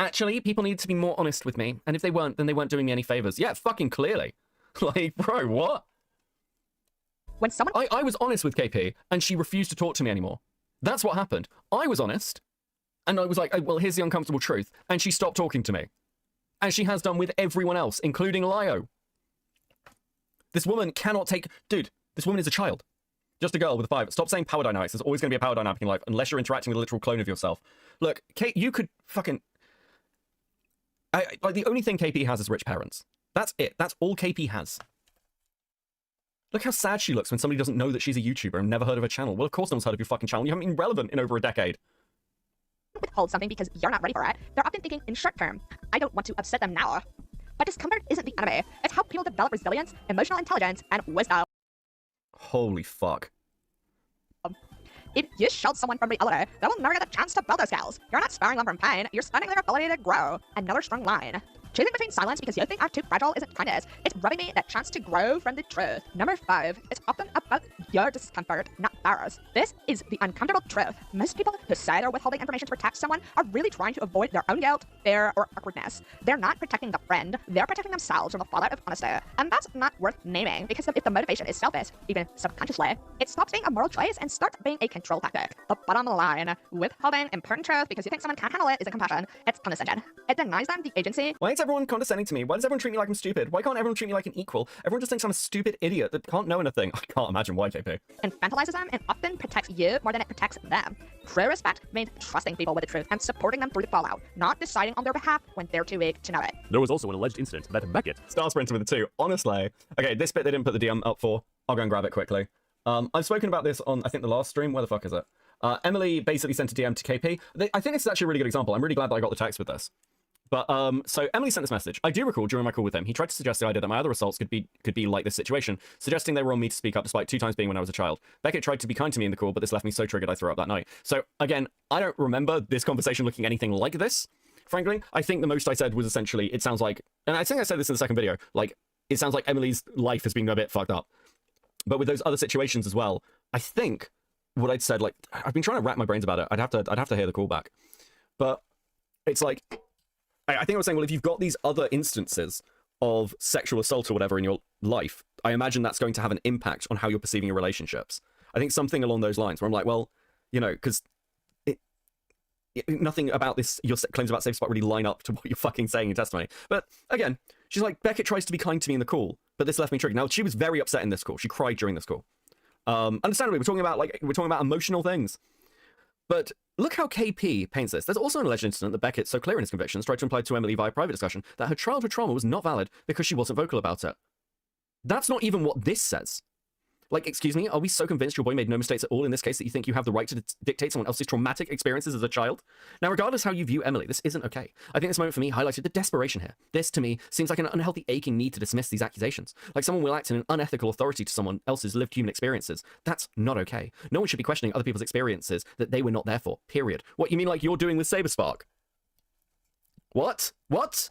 Actually, people need to be more honest with me, and if they weren't, then they weren't doing me any favors. Yeah, fucking clearly. Like, bro, what? When someone... I was honest with KP, and she refused to talk to me anymore. That's what happened. I was honest, and I was like, oh, well, here's the uncomfortable truth, and she stopped talking to me. As she has done with everyone else, including Lio. This woman cannot take... Dude, this woman is a child. Just a girl with a 5. Stop saying power dynamics. There's always going to be a power dynamic in life, unless you're interacting with a literal clone of yourself. Look, Kate, you could fucking... like, the only thing KP has is rich parents. That's it. That's all KP has. Look how sad she looks when somebody doesn't know that she's a YouTuber and never heard of her channel. Well, of course no one's heard of your fucking channel. You haven't been relevant in over a decade. Withhold something because you're not ready for it. They're often thinking in short term. I don't want to upset them now. But discomfort isn't the enemy. It's how people develop resilience, emotional intelligence, and wisdom. Holy fuck. If you shield someone from reality, they will never get the chance to build their skills. You're not sparing them from pain, you're spending their ability to grow. Another strong line. Choosing between silence because you think I'm too fragile isn't kindness. It's robbing me that chance to grow from the truth. Number 5, it's often about your discomfort, not theirs. This is the uncomfortable truth. Most people who say they're withholding information to protect someone are really trying to avoid their own guilt, fear, or awkwardness. They're not protecting the friend, they're protecting themselves from the fallout of honesty. And that's not worth naming, because if the motivation is selfish, even subconsciously, it stops being a moral choice and starts being a control tactic. The bottom line, withholding important truth because you think someone can't handle it isn't compassion, it's condescension. It denies them the agency. Why is everyone condescending to me? Why does everyone treat me like I'm stupid? Why can't everyone treat me like an equal? Everyone just thinks I'm a stupid idiot that can't know anything. I can't imagine why, KP. Infantilizes them and often protects you more than it protects them. True respect means trusting people with the truth and supporting them through the fallout, not deciding on their behalf when they're too weak to know it. There was also an alleged incident that Beckett... Star Sprinter with the 2. Honestly. Okay, this bit they didn't put the DM up for. I'll go and grab it quickly. I've spoken about this on, I think, the last stream. Where the fuck is it? Emily basically sent a DM to KP. I think this is actually a really good example. I'm really glad that I got the text with this. But, so Emily sent this message. I do recall during my call with him, he tried to suggest the idea that my other assaults could be like this situation, suggesting they were on me to speak up despite 2 times being when I was a child. Beckett tried to be kind to me in the call, but this left me so triggered I threw up that night. So, again, I don't remember this conversation looking anything like this. Frankly, I think the most I said was essentially, it sounds like, and I think I said this in the second video, like, it sounds like Emily's life has been a bit fucked up. But with those other situations as well, I think what I'd said, like, I've been trying to wrap my brains about it. I'd have to hear the call back. But it's like, I think I was saying, well, if you've got these other instances of sexual assault or whatever in your life, I imagine that's going to have an impact on how you're perceiving your relationships. I think something along those lines where I'm like, well, you know, because nothing about this, your claims about safe spot really line up to what you're fucking saying in testimony. But again, she's like, Beckett tries to be kind to me in the call, but this left me triggered. Now, she was very upset in this call. She cried during this call. Understandably, we're talking about emotional things. But look how KP paints this. There's also an alleged incident that Beckett, so clear in his convictions, tried to imply to Emily via private discussion that her childhood trauma was not valid because she wasn't vocal about it. That's not even what this says. Like, excuse me, are we so convinced your boy made no mistakes at all in this case that you think you have the right to dictate someone else's traumatic experiences as a child? Now, regardless how you view Emily, this isn't okay. I think this moment for me highlighted the desperation here. This, to me, seems like an unhealthy, aching need to dismiss these accusations. Like someone will act in an unethical authority to someone else's lived human experiences. That's not okay. No one should be questioning other people's experiences that they were not there for, period. What, you mean like you're doing with Saberspark? What? What?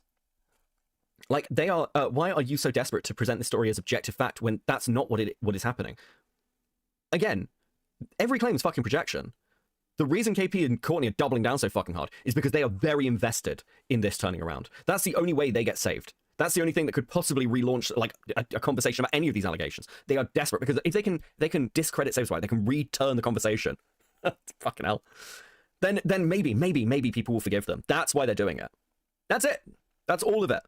Like, they are, why are you so desperate to present this story as objective fact when that's not what is happening? Again, every claim is fucking projection. The reason KP and Courtney are doubling down so fucking hard is because they are very invested in this turning around. That's the only way they get saved. That's the only thing that could possibly relaunch, like, a conversation about any of these allegations. They are desperate, because if they can discredit Saberspark, they can return the conversation. Fucking hell. Then maybe people will forgive them. That's why they're doing it. That's it. That's all of it.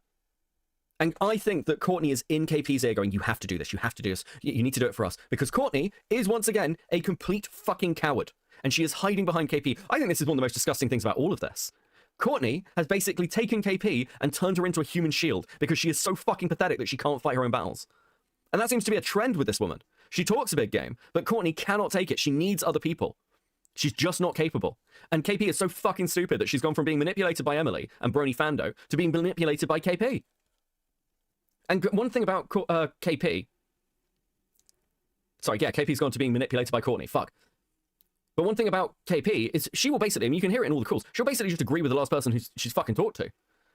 And I think that Courtney is in KP's ear going, you have to do this, you have to do this, you need to do it for us. Because Courtney is, once again, a complete fucking coward. And she is hiding behind KP. I think this is one of the most disgusting things about all of this. Courtney has basically taken KP and turned her into a human shield because she is so fucking pathetic that she can't fight her own battles. And that seems to be a trend with this woman. She talks a big game, but Courtney cannot take it. She needs other people. She's just not capable. And KP is so fucking stupid that she's gone from being manipulated by Emily and Brony Fando to being manipulated by KP. And one thing about KP... Sorry, yeah, KP's gone to being manipulated by Courtney. Fuck. But one thing about KP is she will basically, and you can hear it in all the calls, she'll basically just agree with the last person who she's fucking talked to.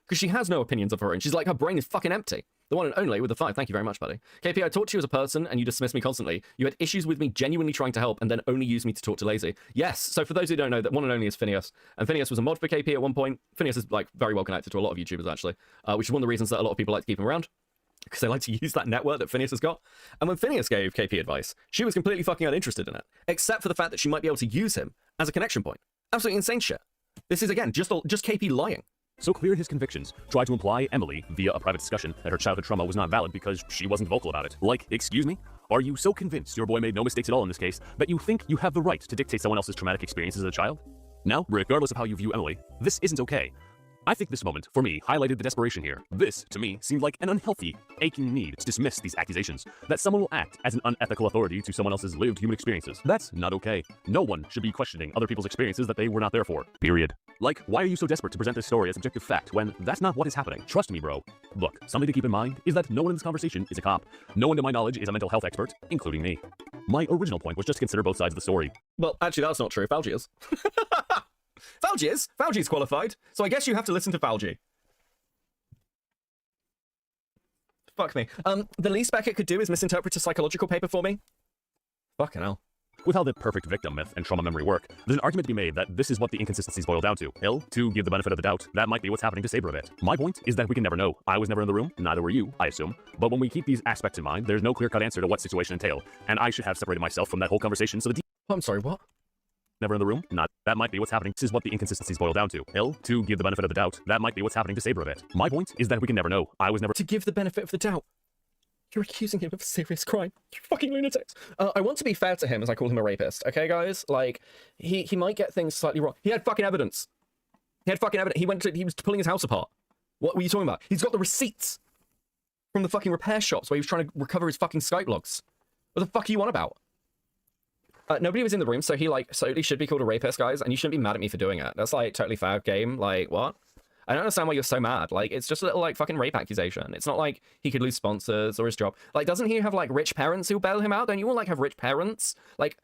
Because she has no opinions of her own. She's like, her brain is fucking empty. The one and only with the 5. Thank you very much, buddy. KP, I talked to you as a person and you dismissed me constantly. You had issues with me genuinely trying to help and then only used me to talk to Lazy. Yes, so for those who don't know, that one and only is Phineas. And Phineas was a mod for KP at one point. Phineas is like very well connected to a lot of YouTubers actually, which is one of the reasons that a lot of people like to keep him around. Because they like to use that network that Phineas has got. And when Phineas gave KP advice, she was completely fucking uninterested in it, except for the fact that she might be able to use him as a connection point. Absolutely insane shit. This is, again, just KP lying. So clear in his convictions, tried to imply Emily, via a private discussion, that her childhood trauma was not valid because she wasn't vocal about it. Like, excuse me? Are you so convinced your boy made no mistakes at all in this case that you think you have the right to dictate someone else's traumatic experiences as a child? Now, regardless of how you view Emily, this isn't okay. I think this moment, for me, highlighted the desperation here. This, to me, seemed like an unhealthy, aching need to dismiss these accusations that someone will act as an unethical authority to someone else's lived human experiences. That's not okay. No one should be questioning other people's experiences that they were not there for. Period. Like, why are you so desperate to present this story as objective fact when that's not what is happening? Trust me, bro. Look, something to keep in mind is that no one in this conversation is a cop. No one to my knowledge is a mental health expert, including me. My original point was just to consider both sides of the story. Well, actually, that's not true. Falgi is. Falgi is. Falgi's qualified. So I guess you have to listen to Falgi. Fuck me. The least Beckett could do is misinterpret a psychological paper for me. Fucking hell. With how the perfect victim myth and trauma memory work, there's an argument to be made that this is what the inconsistencies boil down to. To give the benefit of the doubt, that might be what's happening to Saber a bit. My point is that we can never know. I was never in the room, neither were you, I assume. But when we keep these aspects in mind, there's no clear-cut answer to what situation entail, and I should have separated myself from that whole conversation so the I'm sorry, what? Never in the room? Not. That might be what's happening. This is what the inconsistencies boil down to. To give the benefit of the doubt, that might be what's happening to Saber a bit. My point is that we can never know. I was never— To give the benefit of the doubt. You're accusing him of a serious crime. You fucking lunatics. I want to be fair to him as I call him a rapist. Okay, guys? Like, he might get things slightly wrong. He had fucking evidence. He had fucking evidence. He was pulling his house apart. What were you talking about? He's got the receipts from the fucking repair shops where he was trying to recover his fucking Skype logs. What the fuck are you on about? Nobody was in the room, so he, like, solely should be called a rapist, guys, and you shouldn't be mad at me for doing it. That's, like, totally fair game. Like, what? I don't understand why you're so mad. Like, it's just a little, like, fucking rape accusation. It's not like he could lose sponsors or his job. Like, doesn't he have, like, rich parents who bail him out? Don't you all, like, have rich parents? Like,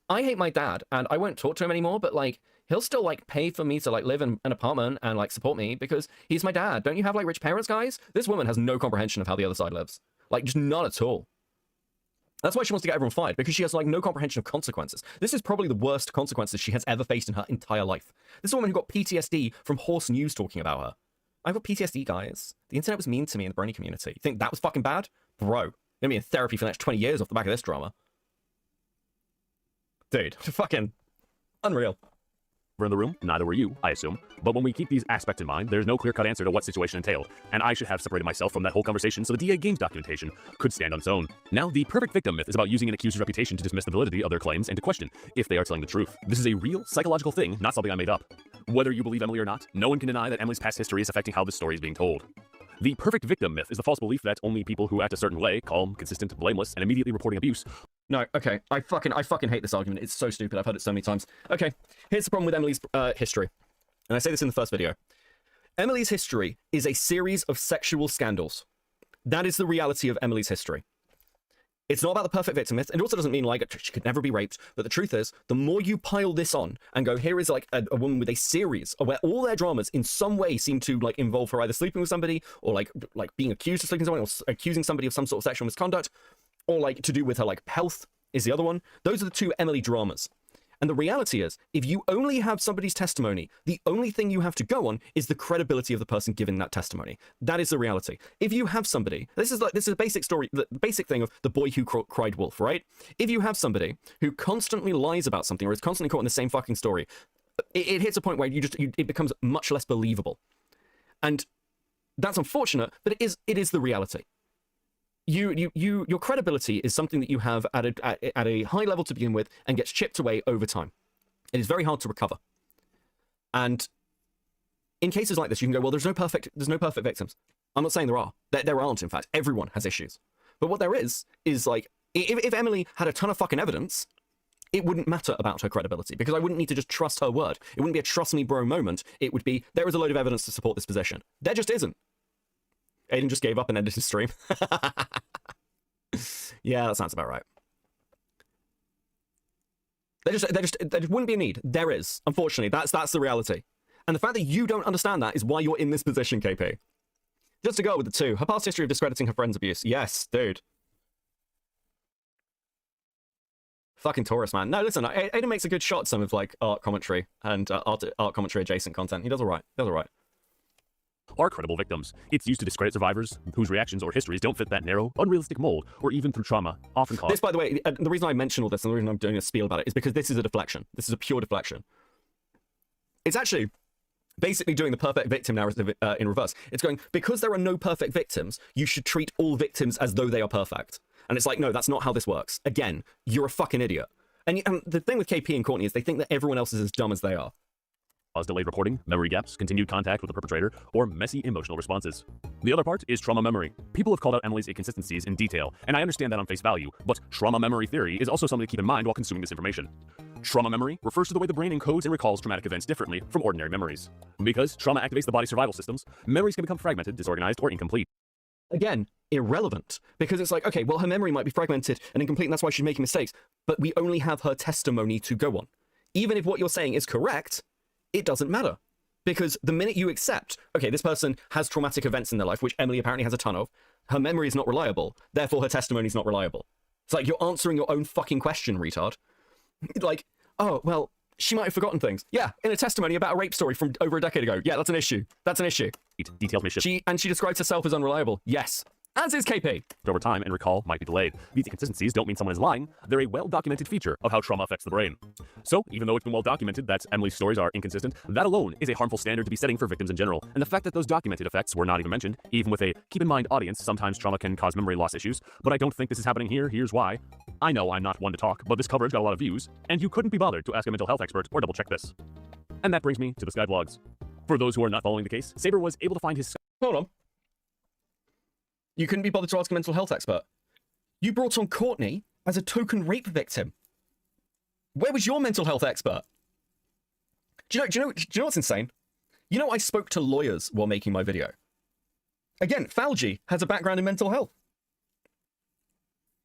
I hate my dad, and I won't talk to him anymore, but, like, he'll still, like, pay for me to, like, live in an apartment and, like, support me because he's my dad. Don't you have, like, rich parents, guys? This woman has no comprehension of how the other side lives. Like, just not at all. That's why she wants to get everyone fired, because she has, like, no comprehension of consequences. This is probably the worst consequences she has ever faced in her entire life. This is a woman who got PTSD from horse news talking about her. I've got PTSD, guys. The internet was mean to me in the Brony community. You think that was fucking bad? Bro, I'm gonna be in therapy for the next 20 years off the back of this drama. Dude, fucking unreal. We're in the room, neither were you, I assume. But when we keep these aspects in mind, there's no clear-cut answer to what situation entail, and I should have separated myself from that whole conversation so the DA Games documentation could stand on its own. Now, the perfect victim myth is about using an accuser's reputation to dismiss the validity of their claims and to question if they are telling the truth. This is a real psychological thing, not something I made up. Whether you believe Emily or not, no one can deny that Emily's past history is affecting how this story is being told. The perfect victim myth is the false belief that only people who act a certain way, calm, consistent, blameless, and immediately reporting abuse— No, okay. I fucking hate this argument. It's so stupid. I've heard it so many times. Okay, here's the problem with Emily's history. And I say this in the first video. Emily's history is a series of sexual scandals. That is the reality of Emily's history. It's not about the perfect victim myth. It also doesn't mean, like, she could never be raped. But the truth is, the more you pile this on and go, here is, like, a woman with a series of where all their dramas in some way seem to, like, involve her either sleeping with somebody or, like being accused of sleeping with someone or accusing somebody of some sort of sexual misconduct, or, like, to do with her, like, health is the other one. Those are the two Emily dramas. And the reality is, if you only have somebody's testimony, the only thing you have to go on is the credibility of the person giving that testimony. That is the reality. If you have somebody, this is a basic story, the basic thing of the boy who cried wolf, right? If you have somebody who constantly lies about something or is constantly caught in the same fucking story, it hits a point where it becomes much less believable. And that's unfortunate, but it is the reality. Your credibility is something that you have at a high level to begin with and gets chipped away over time. It is very hard to recover. And in cases like this, you can go, well, there's no perfect victims. I'm not saying there are. There aren't, in fact. Everyone has issues. But what there is like, if Emily had a ton of fucking evidence, it wouldn't matter about her credibility, because I wouldn't need to just trust her word. It wouldn't be a trust me bro moment. It would be, there is a load of evidence to support this position. There just isn't. Aiden just gave up and ended his stream. Yeah, that sounds about right. There wouldn't be a need. There is. Unfortunately, that's the reality. And the fact that you don't understand that is why you're in this position, KP. Just to go with the two. Her past history of discrediting her friend's abuse. Yes, dude. Fucking Taurus, man. No, listen, Aiden makes a good shot at some of, like, art commentary and art commentary adjacent content. He does all right. are credible victims. It's used to discredit survivors whose reactions or histories don't fit that narrow, unrealistic mold, or even through trauma, often caused— This, by the way, the reason I mention all this and the reason I'm doing a spiel about it is because this is a deflection. This is a pure deflection. It's actually basically doing the perfect victim narrative in reverse. It's going, because there are no perfect victims, you should treat all victims as though they are perfect. And it's like, no, that's not how this works. Again, you're a fucking idiot. And the thing with KP and Courtney is they think that everyone else is as dumb as they are. cause delayed reporting, memory gaps, continued contact with the perpetrator, or messy emotional responses. The other part is trauma memory. People have called out Emily's inconsistencies in detail, and I understand that on face value, but trauma memory theory is also something to keep in mind while consuming this information. Trauma memory refers to the way the brain encodes and recalls traumatic events differently from ordinary memories. Because trauma activates the body's survival systems, memories can become fragmented, disorganized, or incomplete. Again, irrelevant, because it's like, okay, well, her memory might be fragmented and incomplete, and that's why she's making mistakes, but we only have her testimony to go on. Even if what you're saying is correct, it doesn't matter. Because the minute you accept, okay, this person has traumatic events in their life, which Emily apparently has a ton of, her memory is not reliable, therefore her testimony is not reliable. It's like you're answering your own fucking question, retard. Like, oh, well, she might have forgotten things. Yeah, in a testimony about a rape story from over a decade ago. Yeah, that's an issue. That's an issue. Details may shift. She describes herself as unreliable. Yes. As is KP. Over time, and recall might be delayed. These inconsistencies don't mean someone is lying. They're a well-documented feature of how trauma affects the brain. So, even though it's been well-documented that Emily's stories are inconsistent, that alone is a harmful standard to be setting for victims in general. And the fact that those documented effects were not even mentioned, even with a keep-in-mind audience, sometimes trauma can cause memory loss issues, but I don't think this is happening here. Here's why. I know I'm not one to talk, but this coverage got a lot of views, and you couldn't be bothered to ask a mental health expert or double-check this. And that brings me to the Skyblogs. For those who are not following the case, Saber was able to find his... Hold on. You couldn't be bothered to ask a mental health expert. You brought on Courtney as a token rape victim. Where was your mental health expert? Do you know what's insane? You know, I spoke to lawyers while making my video. Again, Falgi has a background in mental health.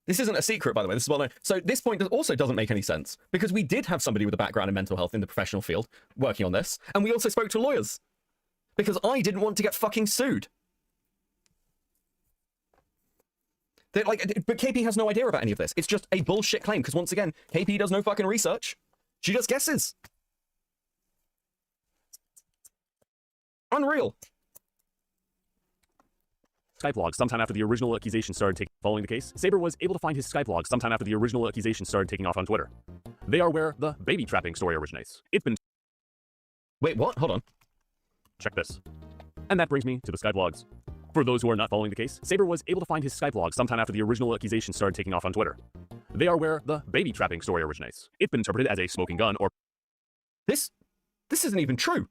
This isn't a secret, by the way. This is well known. So this point also doesn't make any sense, because we did have somebody with a background in mental health in the professional field working on this, and we also spoke to lawyers, because I didn't want to get fucking sued. But KP has no idea about any of this. It's just a bullshit claim, because once again, KP does no fucking research. She just guesses. Unreal. Skype log sometime after the original accusation started following the case. Saber was able to find his Skype log sometime after the original accusation started taking off on Twitter. They are where the baby trapping story originates. It's been... Wait, what? Hold on. Check this. And that brings me to the Skype logs. For those who are not following the case, Saber was able to find his Skype log sometime after the original accusation started taking off on Twitter. They are where the baby trapping story originates. It's been interpreted as a smoking gun or... This isn't even true.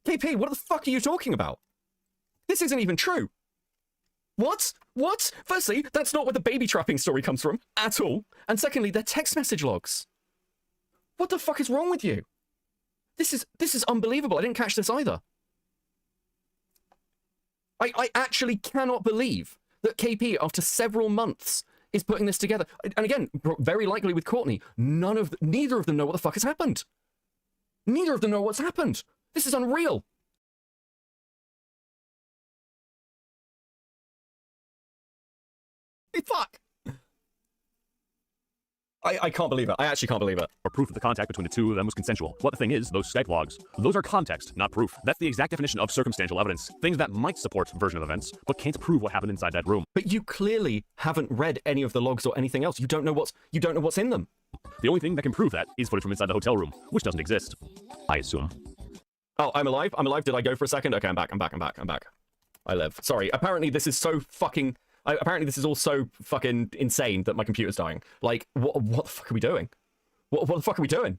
KP, what the fuck are you talking about? This isn't even true. What? What? Firstly, that's not where the baby trapping story comes from, at all. And secondly, they're text message logs. What the fuck is wrong with you? This is unbelievable. I didn't catch this either. I actually cannot believe that KP, after several months, is putting this together. And again, very likely with Courtney, neither of them know what the fuck has happened. Neither of them know what's happened. This is unreal. Fuck. I can't believe it. I actually can't believe it. Or proof that the contact between the two of them was consensual. What the thing is, those Skype logs, those are context, not proof. That's the exact definition of circumstantial evidence. Things that might support version of events, but can't prove what happened inside that room. But you clearly haven't read any of the logs or anything else. You don't know what's in them. The only thing that can prove that is footage from inside the hotel room, which doesn't exist. I assume. Oh, I'm alive? I'm alive? Did I go for a second? Okay, I'm back. I live. Sorry, apparently this is so fucking... Apparently this is all so fucking insane that my computer's dying. Like, what the fuck are we doing? What the fuck are we doing?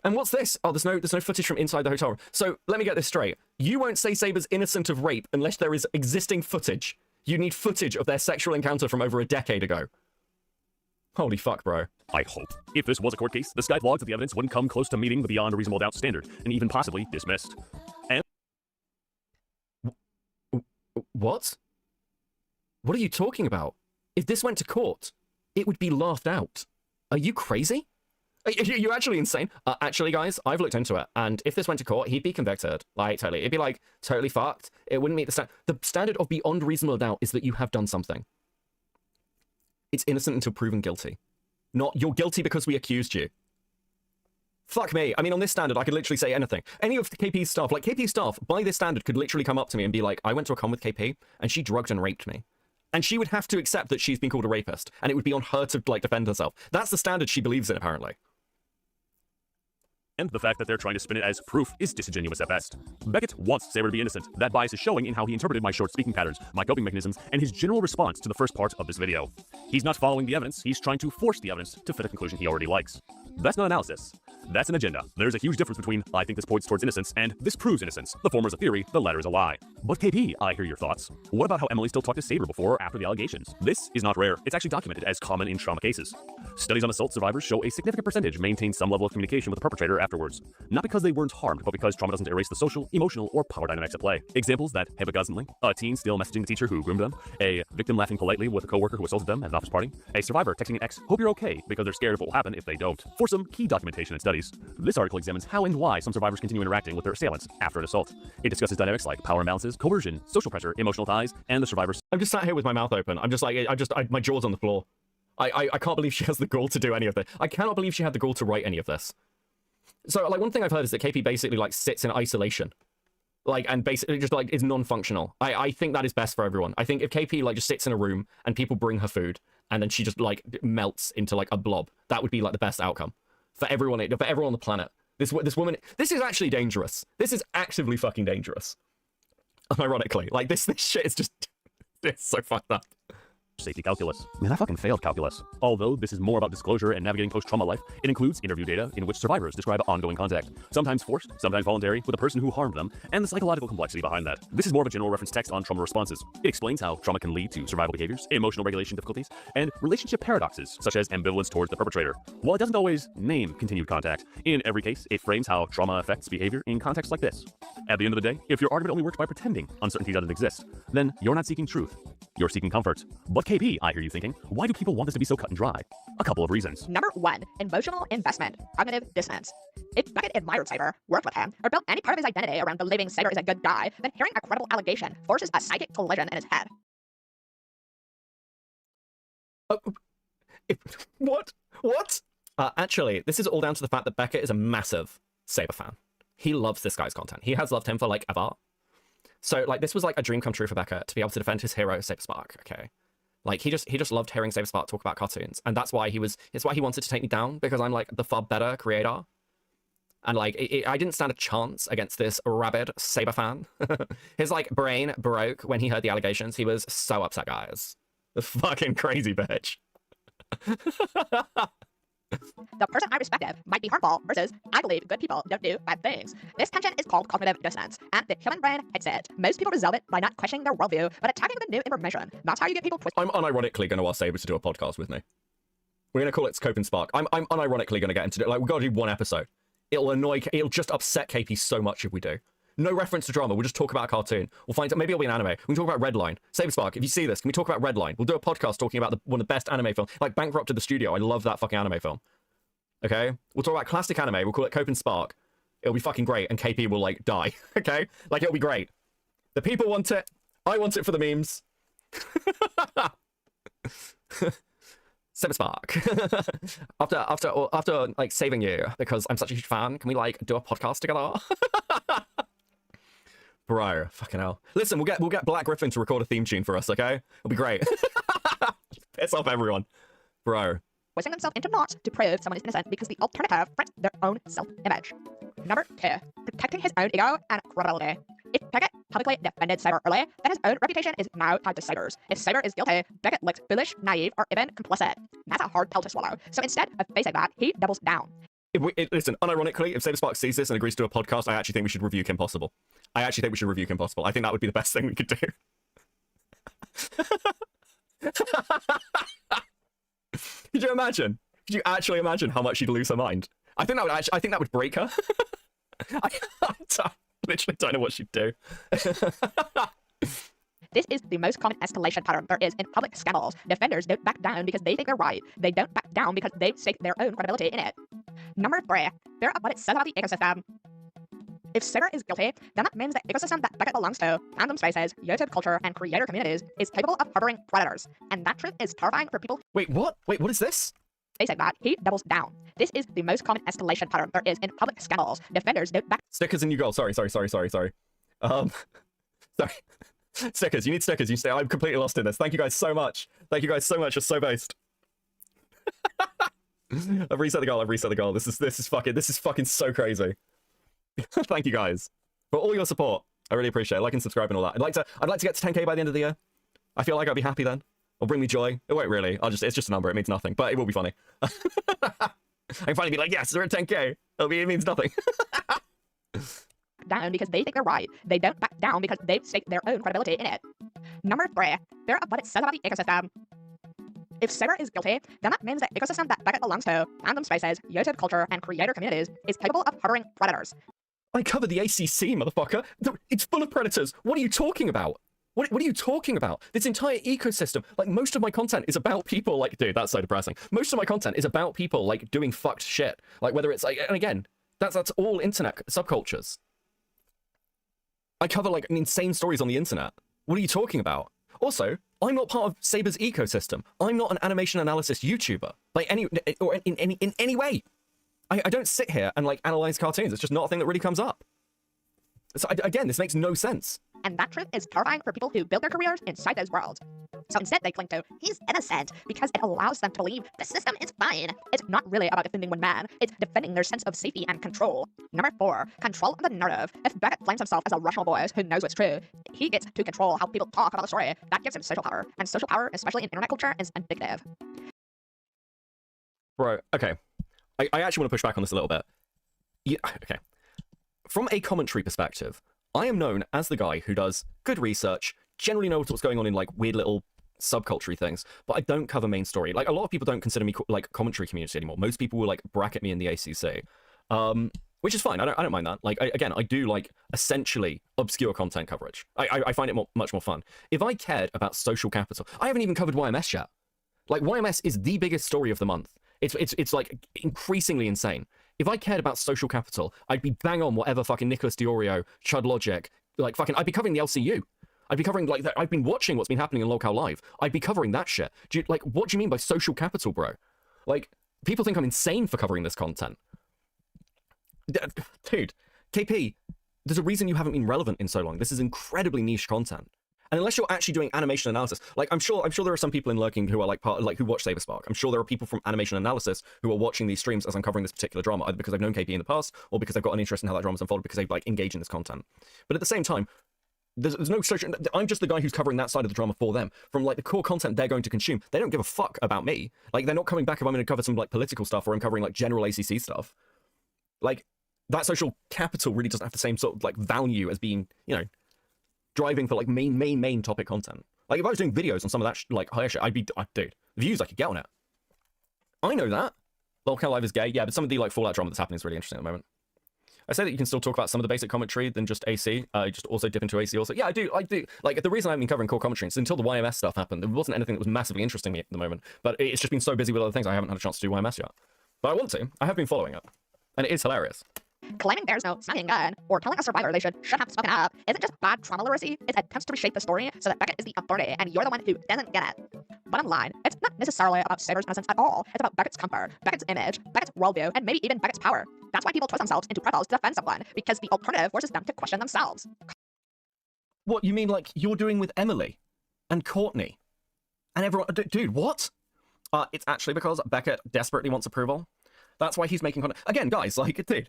And what's this? Oh, there's no footage from inside the hotel room. So, let me get this straight. You won't say Saber's innocent of rape unless there is existing footage. You need footage of their sexual encounter from over a decade ago. Holy fuck, bro. I hope. If this was a court case, the Skype logs of the evidence wouldn't come close to meeting the beyond a reasonable doubt standard, and even possibly dismissed. And... What? What are you talking about? If this went to court, it would be laughed out. Are you crazy? Are you actually insane? Actually, guys, I've looked into it, and if this went to court, he'd be convicted. Like, totally. It'd be, like, totally fucked. It wouldn't meet the standard. The standard of beyond reasonable doubt is that you have done something. It's innocent until proven guilty. Not, you're guilty because we accused you. Fuck me. I mean, on this standard, I could literally say anything. Any of the KP's staff, like, KP's staff, by this standard, could literally come up to me and be like, I went to a con with KP, and she drugged and raped me. And she would have to accept that she's been called a rapist, and it would be on her to, like, defend herself. That's the standard she believes in, apparently. And the fact that they're trying to spin it as proof is disingenuous at best. Beckett wants Saber to be innocent. That bias is showing in how he interpreted my short speaking patterns, my coping mechanisms, and his general response to the first part of this video. He's not following the evidence, he's trying to force the evidence to fit a conclusion he already likes. That's not analysis. That's an agenda. There's a huge difference between I think this points towards innocence and this proves innocence. The former is a theory, the latter is a lie. But KP, I hear your thoughts. What about how Emily still talked to Saber before or after the allegations? This is not rare. It's actually documented as common in trauma cases. Studies on assault survivors show a significant percentage maintain some level of communication with the perpetrator afterwards. Not because they weren't harmed, but because trauma doesn't erase the social, emotional, or power dynamics at play. Examples that happen constantly: a teen still messaging the teacher who groomed them, a victim laughing politely with a coworker who assaulted them at an office party, a survivor texting an ex, "Hope you're okay," because they're scared of what will happen if they don't. For some key documentation and studies, this article examines how and why some survivors continue interacting with their assailants after an assault. It discusses dynamics like power imbalances, coercion, social pressure, emotional ties, and the survivors. I'm just sat here with my mouth open. I'm just like, my jaw's on the floor. I can't believe she has the gall to do any of this. I cannot believe she had the gall to write any of this. So, like, one thing I've heard is that KP basically, like, sits in isolation. Like, and basically just, like, is non-functional. I think that is best for everyone. I think if KP, like, just sits in a room and people bring her food and then she just, like, melts into, like, a blob, that would be, like, the best outcome for everyone on the planet. This woman, this is actually dangerous. This is actively fucking dangerous. Ironically. Like, this shit is just, it's so fucked up. Safety calculus. Man, I fucking failed calculus. Although this is more about disclosure and navigating post-trauma life, it includes interview data in which survivors describe ongoing contact, sometimes forced, sometimes voluntary, with a person who harmed them, and the psychological complexity behind that. This is more of a general reference text on trauma responses. It explains how trauma can lead to survival behaviors, emotional regulation difficulties, and relationship paradoxes, such as ambivalence towards the perpetrator. While it doesn't always name continued contact, in every case, it frames how trauma affects behavior in contexts like this. At the end of the day, if your argument only works by pretending uncertainty doesn't exist, then you're not seeking truth. You're seeking comfort. But KP, I hear you thinking, why do people want this to be so cut and dry? A couple of reasons. Number 1, emotional investment, cognitive dissonance. If Beckett admired Saber, worked with him, or built any part of his identity around believing Saber is a good guy, then hearing a credible allegation forces a psychic collision in his head. What? Actually, this is all down to the fact that Beckett is a massive Saber fan. He loves this guy's content. He has loved him for, like, ever. So, like, this was, like, a dream come true for Beckett to be able to defend his hero, Saber Spark, okay? Like, he just loved hearing Saber Spark talk about cartoons. And that's why it's why he wanted to take me down, because I'm, like, the far better creator. And, like, I didn't stand a chance against this rabid Saber fan. His, like, brain broke when he heard the allegations. He was so upset, guys. The fucking crazy bitch. The person I respected might be harmful versus I believe good people don't do bad things. This tension is called cognitive dissonance, and the human brain hates it. Most people resolve it by not questioning their worldview, but attacking with new information. That's how you get people twisted. I'm unironically going to ask Saber to do a podcast with me. We're going to call it Cope and Spark. I'm unironically going to get into it. Like, we've got to do one episode. It'll just upset KP so much if we do. No reference to drama. We'll just talk about a cartoon. We'll find out. Maybe it'll be an anime. We can talk about Redline. Saber Spark, if you see this, can we talk about Redline? We'll do a podcast talking about one of the best anime films. Like, Bankrupted the Studio. I love that fucking anime film. Okay? We'll talk about classic anime. We'll call it Cope and Spark. It'll be fucking great, and KP will, like, die. Okay? Like, it'll be great. The people want it. I want it for the memes. Saber Spark. after like saving you because I'm such a huge fan, can we like do a podcast together? Bro, fucking hell. Listen, we'll get Black Griffin to record a theme tune for us, okay? It'll be great. Piss off everyone. Bro. Twisting themselves into knots to prove someone is innocent because the alternative threats their own self-image. Number 2, protecting his own ego and credibility. If Beckett publicly defended Saber early, then his own reputation is now tied to Saber's. If Saber is guilty, Beckett looks foolish, naive, or even complicit. That's a hard pill to swallow. So instead of facing that, he doubles down. Listen, unironically, if Saber Spark sees this and agrees to a podcast, I actually think we should review Kim Possible. I think that would be the best thing we could do. Could you imagine? Could you actually imagine how much she'd lose her mind? I think that would break her. I literally don't know what she'd do. This is the most common escalation pattern there is in public scandals. Defenders don't back down because they think they're right. They don't back down because they stake their own credibility in it. Number 3, fear of what it says about the ecosystem. If Saber is guilty, then that means the ecosystem that Beckett belongs to, fandom spaces, YouTube culture, and creator communities, is capable of harboring predators. And that truth is terrifying for people. Wait, what? Wait, what is this? Facing that, he doubles down. This is the most common escalation pattern there is in public scandals. Defenders don't back. Stickers in your goal. Sorry. Sorry. Stickers. You need stickers. I'm completely lost in this. Thank you guys so much. You're so based. I've reset the goal. This is fucking so crazy. Thank you guys for all your support. I really appreciate it. Like and subscribe and all that. I'd like to get to 10k by the end of the year. I feel like I'll be happy then. It'll bring me joy. It won't really. It's just a number. It means nothing, but it will be funny. I can finally be like, yes, they're at 10K. It means nothing. Down because they think they're right. They don't back down because they've staked their own credibility in it. Number 3, fear of what it says about the ecosystem. If Saber is guilty, then that means the ecosystem that Beckett belongs to, fandom spaces, YouTube culture, and creator communities, is capable of harboring predators. I cover the ACC, motherfucker. It's full of predators. What are you talking about? What are you talking about? This entire ecosystem, like, most of my content is about people like, dude, that's so depressing. Most of my content is about people, like, doing fucked shit. Like, whether it's, like, and again, that's all internet subcultures. I cover, like, insane stories on the internet. What are you talking about? Also, I'm not part of Saber's ecosystem. I'm not an animation analysis YouTuber, like, in any way. I don't sit here and, like, analyze cartoons. It's just not a thing that really comes up. So, again, this makes no sense. And that truth is terrifying for people who build their careers inside those worlds. So instead they cling to, he's innocent, because it allows them to believe the system is fine. It's not really about defending one man, it's defending their sense of safety and control. Number 4, control of the narrative. If Beckett flames himself as a rational voice who knows what's true, he gets to control how people talk about the story. That gives him social power, and social power, especially in internet culture, is indicative. Bro, okay. I actually want to push back on this a little bit. Yeah, okay. From a commentary perspective, I am known as the guy who does good research, generally knows what's going on in, like, weird little subculture things, but I don't cover main story. Like, a lot of people don't consider me, like, commentary community anymore. Most people will, like, bracket me in the ACC, which is fine. I don't mind that. Like, again, I do, like, essentially obscure content coverage. I find it much more fun. If I cared about social capital, I haven't even covered YMS yet. Like, YMS is the biggest story of the month. It's like increasingly insane. If I cared about social capital, I'd be bang on whatever fucking Nicholas Diorio, Chud Logic, like, fucking, I'd be covering the LCU. I'd be covering, like, I've been watching what's been happening in Locale Live. I'd be covering that shit. What do you mean by social capital, bro? Like, people think I'm insane for covering this content. Dude, KP, there's a reason you haven't been relevant in so long. This is incredibly niche content. And unless you're actually doing animation analysis, like, I'm sure there are some people in Lurking who are, like, who watch Saberspark. I'm sure there are people from animation analysis who are watching these streams as I'm covering this particular drama, either because I've known KP in the past, or because I've got an interest in how that drama's unfolded, because they, like, engage in this content. But at the same time, there's no social. I'm just the guy who's covering that side of the drama for them. From, like, the core content they're going to consume, they don't give a fuck about me. Like, they're not coming back if I'm going to cover some, like, political stuff, or I'm covering, like, general ACC stuff. Like, that social capital really doesn't have the same sort of, like, value as being, you know, driving for, like, main topic content. Like, if I was doing videos on some of that like higher shit, dude, the views I could get on it. I know that. Locale Live is gay, yeah, but some of the, like, Fallout drama that's happening is really interesting at the moment. I say that you can still talk about some of the basic commentary than just AC. Just also dip into AC also. Yeah, I do. Like, the reason I haven't been covering core commentary is until the YMS stuff happened, there wasn't anything that was massively interesting me at the moment. But it's just been so busy with other things, I haven't had a chance to do YMS yet. But I want to. I have been following it. And it is hilarious. Claiming there's no smoking gun, or telling a survivor they should have spoken up, isn't just bad trauma literacy, it's attempts to reshape the story so that Beckett is the authority and you're the one who doesn't get it. Bottom line, it's not necessarily about Saber's innocence at all. It's about Beckett's comfort, Beckett's image, Beckett's worldview, and maybe even Beckett's power. That's why people twist themselves into profiles to defend someone, because the alternative forces them to question themselves. What, you mean like you're doing with Emily and Courtney and everyone? Dude, what? It's actually because Beckett desperately wants approval. That's why he's making content. Again, guys, like, dude,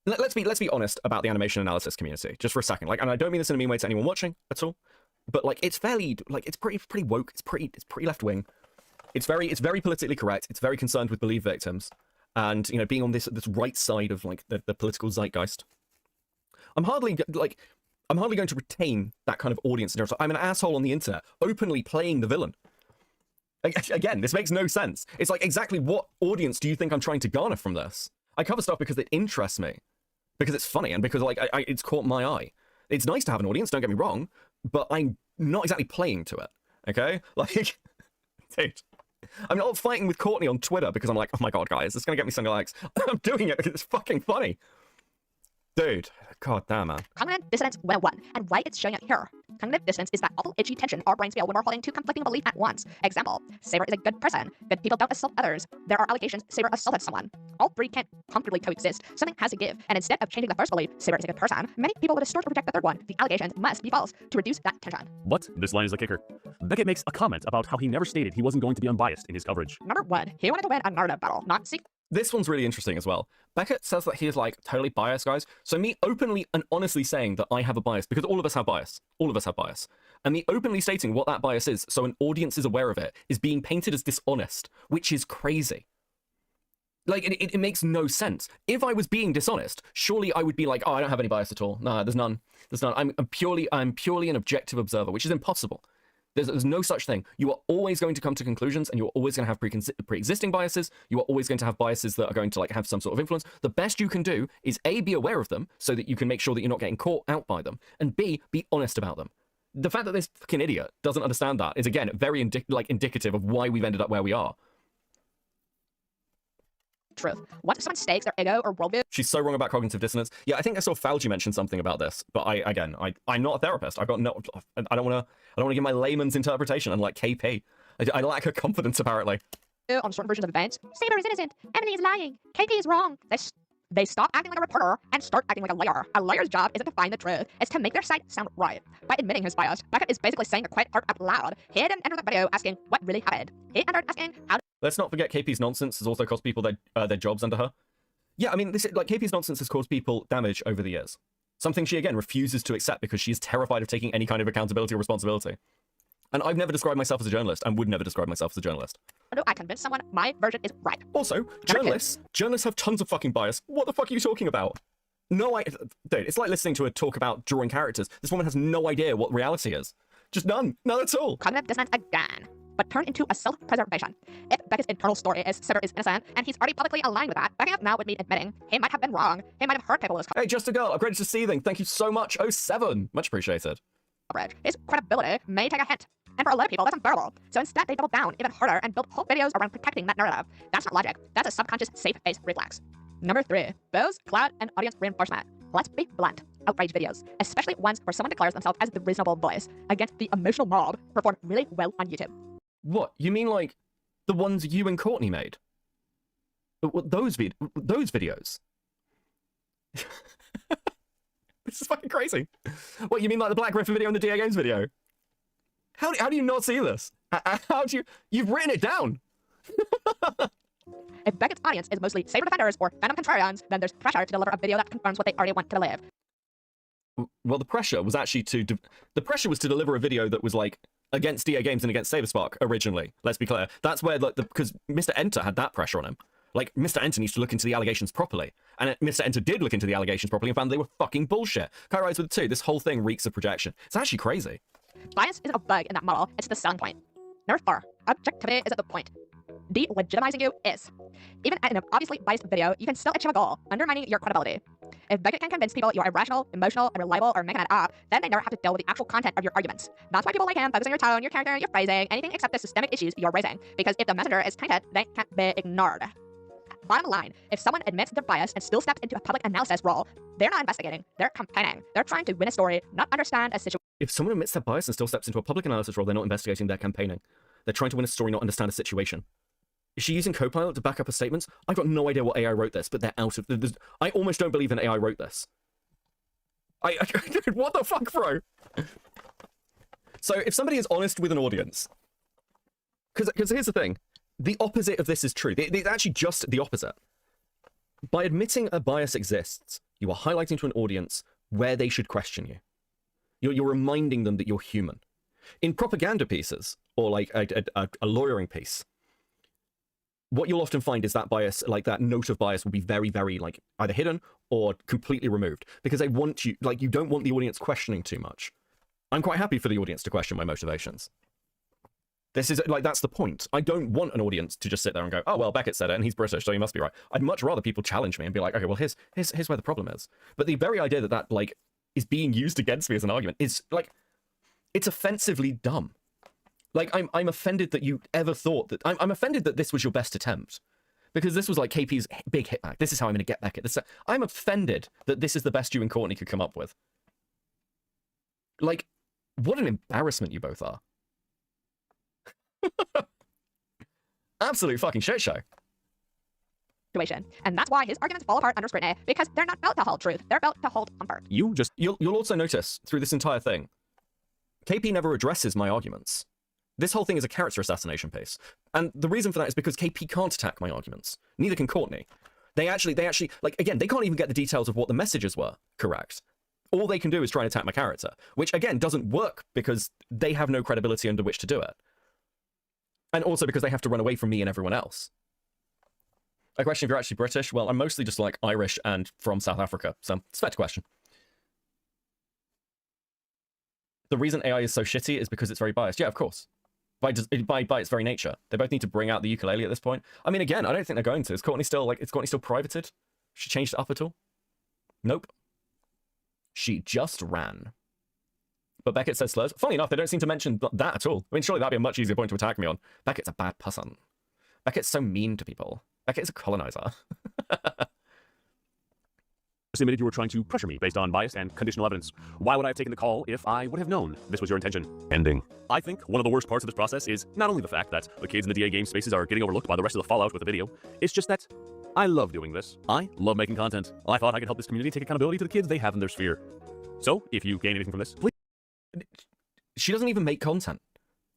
let's be honest about the animation analysis community just for a second. Like, and I don't mean this in a mean way to anyone watching at all, but, like, it's fairly, like, it's pretty woke. It's pretty left wing. It's very politically correct. It's very concerned with believed victims, and, you know, being on this right side of, like, the political zeitgeist. I'm hardly going to retain that kind of audience. I'm an asshole on the internet, openly playing the villain. Again, this makes no sense. It's like, exactly what audience do you think I'm trying to garner from this? I cover stuff because it interests me, because it's funny, and because, like, it's caught my eye. It's nice to have an audience, don't get me wrong, but I'm not exactly playing to it, okay? Like, dude, I'm not fighting with Courtney on Twitter because I'm like, oh my god, guys, this is gonna get me some likes. I'm doing it because it's fucking funny. Dude, god damn, man. Cognitive dissonance 101, and why it's showing up here. Cognitive dissonance is that awful itchy tension our brains feel when we're holding two conflicting beliefs at once. Example, Saber is a good person. Good people don't assault others. There are allegations Saber assaulted someone. All three can't comfortably coexist. Something has to give, and instead of changing the first belief, Saber is a good person, many people would distort or reject the third one. The allegations must be false to reduce that tension. What? This line is a kicker. Beckett makes a comment about how he never stated he wasn't going to be unbiased in his coverage. Number 1, he wanted to win a narrative battle, not seek. This one's really interesting as well. Beckett says that he is, like, totally biased, guys. So me openly and honestly saying that I have a bias, because all of us have bias. All of us have bias. And me openly stating what that bias is, so an audience is aware of it, is being painted as dishonest, which is crazy. Like, it makes no sense. If I was being dishonest, surely I would be like, oh, I don't have any bias at all. No, there's none. There's none. I'm purely an objective observer, which is impossible. There's no such thing. You are always going to come to conclusions, and you're always going to have pre-existing biases. You are always going to have biases that are going to like have some sort of influence. The best you can do is A, be aware of them so that you can make sure that you're not getting caught out by them, and B, be honest about them. The fact that this fucking idiot doesn't understand that is, again, very indicative of why we've ended up where we are. Truth. Once someone stakes their ego or worldview. She's so wrong about cognitive dissonance. Yeah, I think I saw Fauci mention something about this, but I'm not a therapist. I don't want to give my layman's interpretation, unlike KP. I lack her confidence, apparently. On certain versions of events, Saber is innocent. Emily is lying. KP is wrong. They stop acting like a reporter and start acting like a liar. A liar's job isn't to find the truth, it's to make their side sound right. By admitting his bias, Beckett is basically saying the quiet part out loud. He didn't enter the video asking what really happened. He entered asking how. Let's not forget KP's nonsense has also cost people their jobs under her. Yeah, I mean, KP's nonsense has caused people damage over the years. Something she, again, refuses to accept because she is terrified of taking any kind of accountability or responsibility. And I've never described myself as a journalist and would never describe myself as a journalist. How do I convince someone my version is right? Also, journalists have tone of fucking bias. What the fuck are you talking about? No, dude, it's like listening to a talk about drawing characters. This woman has no idea what reality is. Just none at all. Cognitive dissonance again, but turned into a self-preservation. If Beckett's internal story is Sitter is innocent, and he's already publicly aligned with that, backing up now would mean admitting he might have been wrong. He might have hurt people. Hey, Just a Girl, upgraded to Seething. Thank you so much. 07. Much appreciated. His credibility may take a hint. And for a lot of people, that's unbearable. So instead, they double down even harder and build whole videos around protecting that narrative. That's not logic. That's a subconscious safe face reflex. Number 3, bows, clout, and audience reinforcement. Let's be blunt. Outrage videos, especially ones where someone declares themselves as the reasonable voice against the emotional mob, perform really well on YouTube. What? You mean like the ones you and Courtney made? Those videos? This is fucking crazy. What, you mean like the Black Griffin video and the DA Games video? How do you not see this? You've written it down. If Beckett's audience is mostly Saber defenders or fandom contrarians, then there's pressure to deliver a video that confirms what they already want to believe. Well, the pressure was actually to deliver a video that was like against DA Games and against Saberspark originally. Let's be clear. That's where because Mr. Enter had that pressure on him. Like, Mr. Enter needs to look into the allegations properly. And Mr. Enter did look into the allegations properly and found they were fucking bullshit. Kairais with 2. This whole thing reeks of projection. It's actually crazy. Bias isn't a bug in that model, it's the selling point. Number 4, objectivity isn't the point. De-legitimizing you is. Even in an obviously biased video, you can still achieve a goal, undermining your credibility. If Beckett can convince people you're irrational, emotional, unreliable, or making it up, then they never have to deal with the actual content of your arguments. That's why people like him focus on your tone, your character, your phrasing, anything except the systemic issues you're raising. Because if the messenger is tainted, they can't be ignored. Bottom line, if someone admits their bias and still steps into a public analysis role, they're not investigating, they're campaigning. They're trying to win a story, not understand a situation. If someone admits their bias and still steps into a public analysis role, they're not investigating, they're campaigning. They're trying to win a story, not understand a situation. Is she using Copilot to back up her statements? I've got no idea what AI wrote this, but they're out of... I almost don't believe an AI wrote this. What the fuck, bro? So if somebody is honest with an audience... Because here's the thing. The opposite of this is true. It's actually just the opposite. By admitting a bias exists, you are highlighting to an audience where they should question you. You're reminding them that you're human. In propaganda pieces, or like a lawyering piece, what you'll often find is that bias, like that note of bias, will be very, very like either hidden or completely removed because they want you, like you don't want the audience questioning too much. I'm quite happy for the audience to question my motivations. This is like, that's the point. I don't want an audience to just sit there and go, oh, well, Beckett said it and he's British, so he must be right. I'd much rather people challenge me and be like, okay, well, here's where the problem is. But the very idea that like is being used against me as an argument is like, it's offensively dumb. Like, I'm offended that you ever thought that... I'm offended that this was your best attempt. Because this was like KP's big hit back. This is how I'm going to get Beckett. I'm offended that this is the best you and Courtney could come up with. Like, what an embarrassment you both are. Absolute fucking shit show. And that's why his arguments fall apart under scrutiny, because they're not built to hold truth. They're built to hold comfort. You'll also notice through this entire thing, KP never addresses my arguments. This whole thing is a character assassination piece. And the reason for that is because KP can't attack my arguments. Neither can Courtney. They actually, like, again, they can't even get the details of what the messages were correct. All they can do is try and attack my character, which, again, doesn't work because they have no credibility under which to do it. And also because they have to run away from me and everyone else. I question if you're actually British. Well, I'm mostly just like Irish and from South Africa, so it's a fair question. The reason AI is so shitty is because it's very biased. Yeah, of course. By its very nature. They both need to bring out the ukulele at this point. I mean, again, I don't think they're going to. Is Courtney still, like, is Courtney still privated? She changed it up at all? Nope. She just ran. But Beckett says slurs. Funny enough, they don't seem to mention that at all. I mean, surely that'd be a much easier point to attack me on. Beckett's a bad person. Beckett's so mean to people. Beckett is a colonizer. Admitted you were trying to pressure me based on bias and conditional evidence. Why would I have taken the call if I would have known this was your intention? Ending. I think one of the worst parts of this process is not only the fact that the kids in the DA game spaces are getting overlooked by the rest of the fallout with the video, it's just that I love doing this. I love making content. I thought I could help this community take accountability to the kids they have in their sphere. So, if you gain anything from this, please. She doesn't even make content.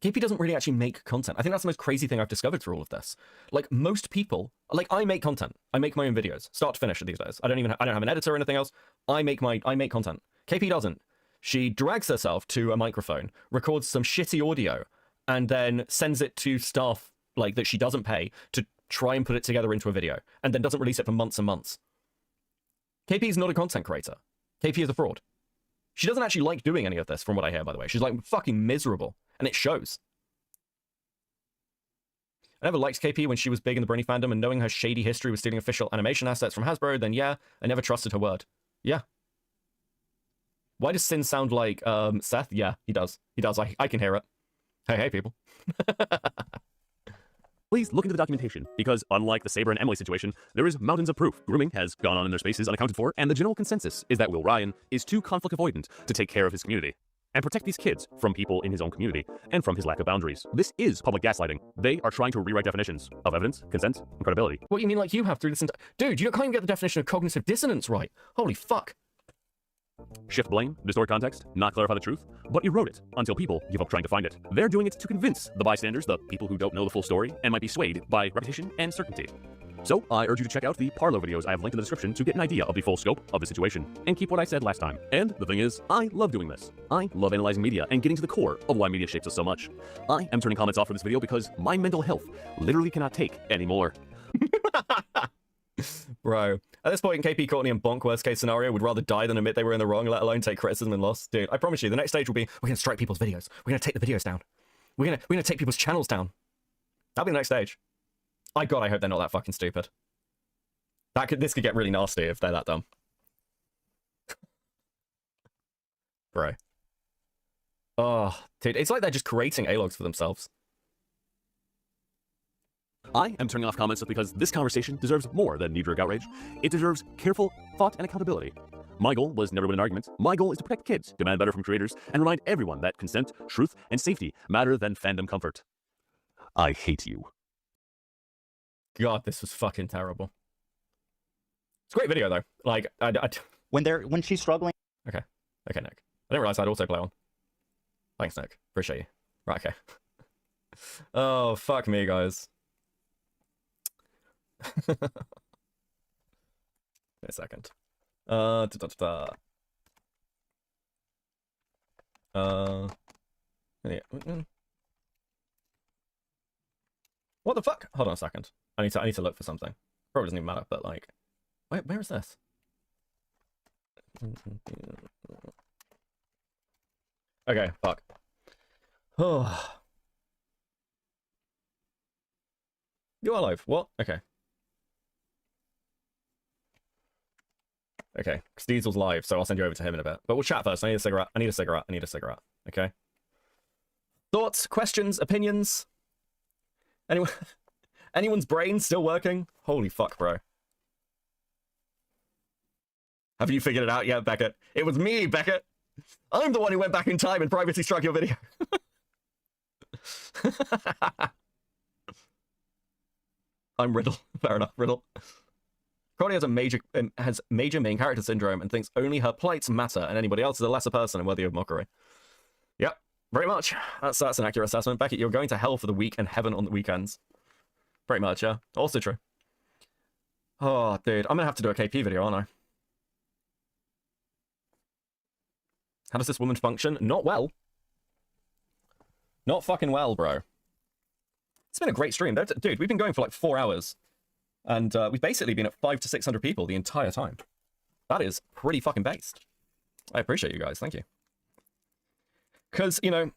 KP doesn't really actually make content. I think that's the most crazy thing I've discovered through all of this. Like, most people, like, I make content. I make my own videos, start to finish these days. I don't have an editor or anything else. I make content. KP doesn't. She drags herself to a microphone, records some shitty audio, and then sends it to staff, like, that she doesn't pay to try and put it together into a video, and then doesn't release it for months and months. KP is not a content creator. KP is a fraud. She doesn't actually like doing any of this, from what I hear, by the way. She's, like, fucking miserable. And it shows. I never liked KP when she was big in the Brony fandom, and knowing her shady history with stealing official animation assets from Hasbro, then yeah, I never trusted her word. Yeah. Why does Sin sound like, Seth? Yeah, he does. He does. I can hear it. Hey, people. Please look into the documentation, because unlike the Saber and Emily situation, there is mountains of proof. Grooming has gone on in their spaces unaccounted for, and the general consensus is that Will Ryan is too conflict avoidant to take care of his community and protect these kids from people in his own community and from his lack of boundaries. This is public gaslighting. They are trying to rewrite definitions of evidence, consent, and credibility. What you mean like you have through this Dude, you can't even get the definition of cognitive dissonance right. Holy fuck. Shift blame, distort context, not clarify the truth, but erode it until people give up trying to find it. They're doing it to convince the bystanders, the people who don't know the full story, and might be swayed by repetition and certainty. So, I urge you to check out the Parlo videos I have linked in the description to get an idea of the full scope of the situation, and keep what I said last time. And the thing is, I love doing this. I love analyzing media and getting to the core of why media shapes us so much. I am turning comments off for this video because my mental health literally cannot take anymore. Bro, at this point in KP, Courtney, and Bonk worst case scenario would rather die than admit they were in the wrong, let alone take criticism and loss. Dude, I promise you, the next stage will be, we're gonna strike people's videos. We're gonna take the videos down. We're gonna take people's channels down. That'll be the next stage. God, I hope they're not that fucking stupid. This could get really nasty if they're that dumb. Bro. Oh, dude, it's like they're just creating A-logs for themselves. I am turning off comments because this conversation deserves more than knee-jerk outrage. It deserves careful thought and accountability. My goal was never win an argument. My goal is to protect kids, demand better from creators, and remind everyone that consent, truth, and safety matter than fandom comfort. I hate you. God, this was fucking terrible. It's a great video though. Like, when she's struggling. Okay, Nick. I didn't realize I'd also play on. Thanks, Nick. Appreciate you. Right, okay. Oh, fuck me, guys. Wait a second. Yeah. What the fuck? Hold on a second. I need to look for something. Probably doesn't even matter, but like, where is this? Okay, fuck. Oh. You are live. What? Okay. Okay. Steezel's live, so I'll send you over to him in a bit. But we'll chat first. I need a cigarette. I need a cigarette. Okay. Thoughts, questions, opinions? Anyone's brain still working? Holy fuck, bro. Have you figured it out yet, Beckett? It was me, Beckett. I'm the one who went back in time and privacy struck your video. I'm Riddle. Fair enough, Riddle. Crowley has major main character syndrome and thinks only her plights matter and anybody else is a lesser person and worthy of mockery. Yep, very much. That's an accurate assessment. Beckett, you're going to hell for the week and heaven on the weekends. Pretty much, yeah. Also true. Oh, dude. I'm gonna have to do a KP video, aren't I? How does this woman function? Not well. Not fucking well, bro. It's been a great stream. Dude, we've been going for like 4 hours. And we've basically been at 500 to 600 people the entire time. That is pretty fucking based. I appreciate you guys. Thank you. Because, you know,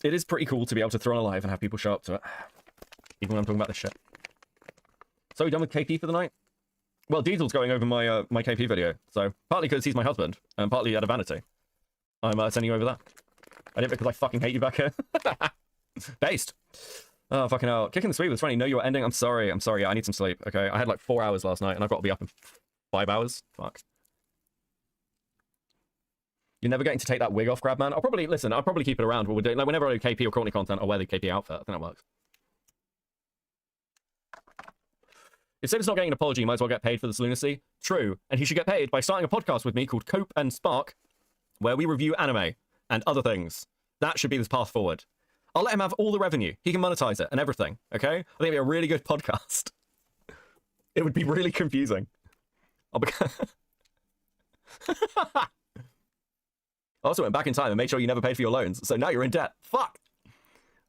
it is pretty cool to be able to throw on a live and have people show up to it. Even when I'm talking about this shit. So, we done with KP for the night? Well, Diesel's going over my my KP video. So, partly because he's my husband, and partly out of vanity. I'm sending you over that. I did it because I fucking hate you back here. Based. Oh, fucking hell. Kicking the sweep was funny. No, you're ending. I'm sorry. Yeah, I need some sleep, okay? I had like 4 hours last night, and I've got to be up in 5 hours. Fuck. You're never getting to take that wig off, Grab Man. I'll probably keep it around while we're doing, like, whenever I do KP or Courtney content, I'll wear the KP outfit. I think that works. If Sid's not getting an apology, you might as well get paid for this lunacy. True. And he should get paid by starting a podcast with me called Cope and Spark, where we review anime and other things. That should be this path forward. I'll let him have all the revenue. He can monetize it and everything, okay? I think it'd be a really good podcast. It would be really confusing. I also went back in time and made sure you never paid for your loans, so now you're in debt. Fuck!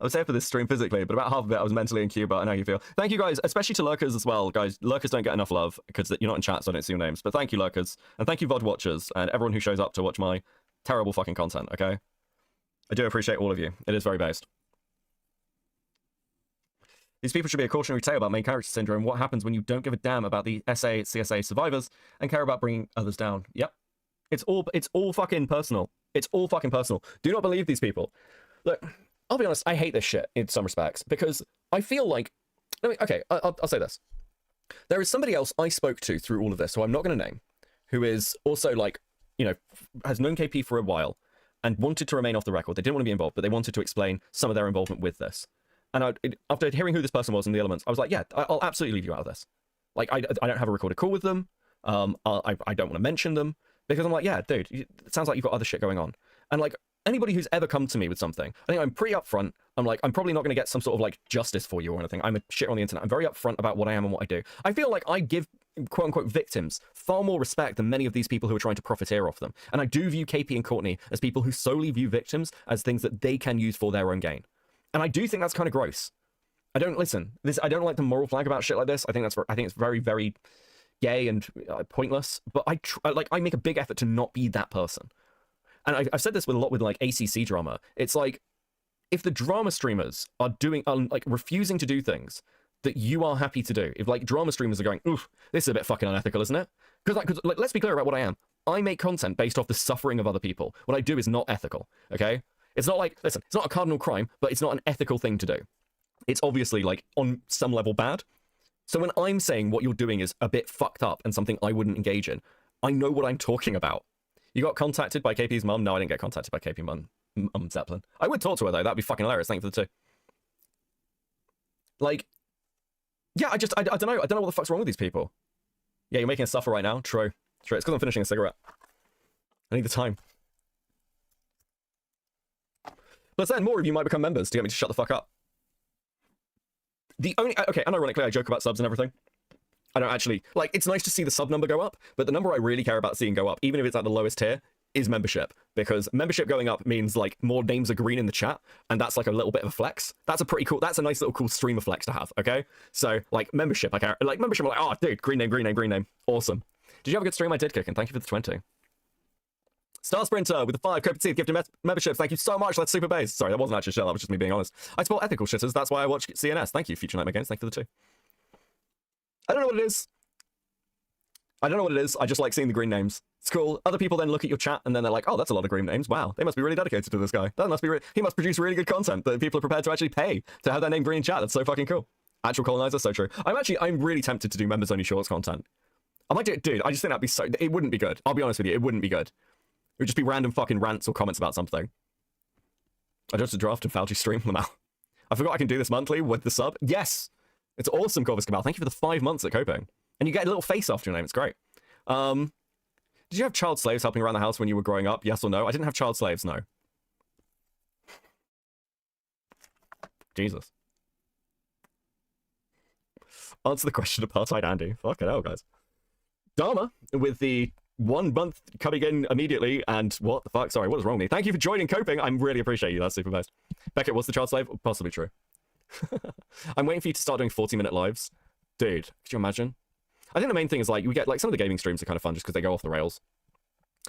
I was here for this stream physically, but about half of it I was mentally in Cuba. I know how you feel. Thank you guys, especially to lurkers as well, guys. Lurkers don't get enough love because you're not in chat, so I don't see your names. But thank you, lurkers, and thank you, VOD watchers, and everyone who shows up to watch my terrible fucking content, okay? I do appreciate all of you. It is very based. These people should be a cautionary tale about main character syndrome. What happens when you don't give a damn about the SA, CSA survivors and care about bringing others down? Yep. It's all fucking personal. It's all fucking personal. Do not believe these people. Look, I'll be honest, I hate this shit in some respects because I feel like... I'll say this. There is somebody else I spoke to through all of this, who I'm not going to name, who is also, like, you know, has known KP for a while and wanted to remain off the record. They didn't want to be involved, but they wanted to explain some of their involvement with this. And after hearing who this person was in the elements, I was like, yeah, I'll absolutely leave you out of this. Like, I don't have a recorded call with them. I don't want to mention them. Because I'm like, yeah, dude, it sounds like you've got other shit going on. And, like, anybody who's ever come to me with something, I think I'm pretty upfront. I'm like, I'm probably not going to get some sort of, like, justice for you or anything. I'm a shit on the internet. I'm very upfront about what I am and what I do. I feel like I give, quote-unquote, victims far more respect than many of these people who are trying to profiteer off them. And I do view KP and Courtney as people who solely view victims as things that they can use for their own gain. And I do think that's kind of gross. I don't like the moral flag about shit like this. I think it's very, very gay and pointless, but I make a big effort to not be that person. And I've said this with a lot with like ACC drama. It's like, if the drama streamers are like refusing to do things that you are happy to do, if like drama streamers are going, oof, this is a bit fucking unethical, isn't it? Because like, let's be clear about what I am. I make content based off the suffering of other people. What I do is not ethical, okay? It's not like, listen, it's not a cardinal crime, but it's not an ethical thing to do. It's obviously like on some level bad. So when I'm saying what you're doing is a bit fucked up and something I wouldn't engage in, I know what I'm talking about. You got contacted by KP's mum? No, I didn't get contacted by KP mum Zeppelin. I would talk to her though. That'd be fucking hilarious. Thank you for the two. Like, yeah, I don't know. I don't know what the fuck's wrong with these people. Yeah, you're making us suffer right now. True. It's because I'm finishing a cigarette. I need the time. But then more of you might become members to get me to shut the fuck up. Okay, unironically, I joke about subs and everything. I don't actually, like, it's nice to see the sub number go up, but the number I really care about seeing go up, even if it's at the lowest tier, is membership. Because membership going up means, like, more names are green in the chat, and that's, like, a little bit of a flex. That's a nice little cool streamer flex to have, okay? So, like, membership, I care. Like, membership, I'm like, oh, dude, green name. Awesome. Did you have a good stream? I did, Kick, and thank you for the 20. Star Sprinter with the 5 Cope and Seethe gifted memberships. Thank you so much. That's super base. Sorry, that wasn't actually shell. That was just me being honest. I support ethical shitters. That's why I watch CNS. Thank you, Future Nightmare Games. Thank you for the 2. I don't know what it is. I just like seeing the green names. It's cool. Other people then look at your chat and then they're like, oh, that's a lot of green names. Wow, they must be really dedicated to this guy. He must produce really good content that people are prepared to actually pay to have their name green in chat. That's so fucking cool. Actual colonizer, so true. I'm really tempted to do members only shorts content. I might do it, dude. I just think that'd be so. It wouldn't be good. I'll be honest with you. It wouldn't be good. It would just be random fucking rants or comments about something. I just drafted Fauci stream them out. I forgot I can do this monthly with the sub. Yes! It's awesome, Corvus Cabal. Thank you for the 5 months at Coping. And you get a little face after your name. It's great. Did you have child slaves helping around the house when you were growing up? Yes or no? I didn't have child slaves, no. Jesus. Answer the question, apartheid Andy. Fucking hell, guys. Dharma with the 1 month coming in immediately, and what the fuck? Sorry, what is wrong with me? Thank you for joining Coping. I really appreciate you. That's super best. Beckett, what's the child slave? Possibly true. I'm waiting for you to start doing 40-minute lives. Dude, could you imagine? I think the main thing is, like, we get, like, some of the gaming streams are kind of fun just because they go off the rails.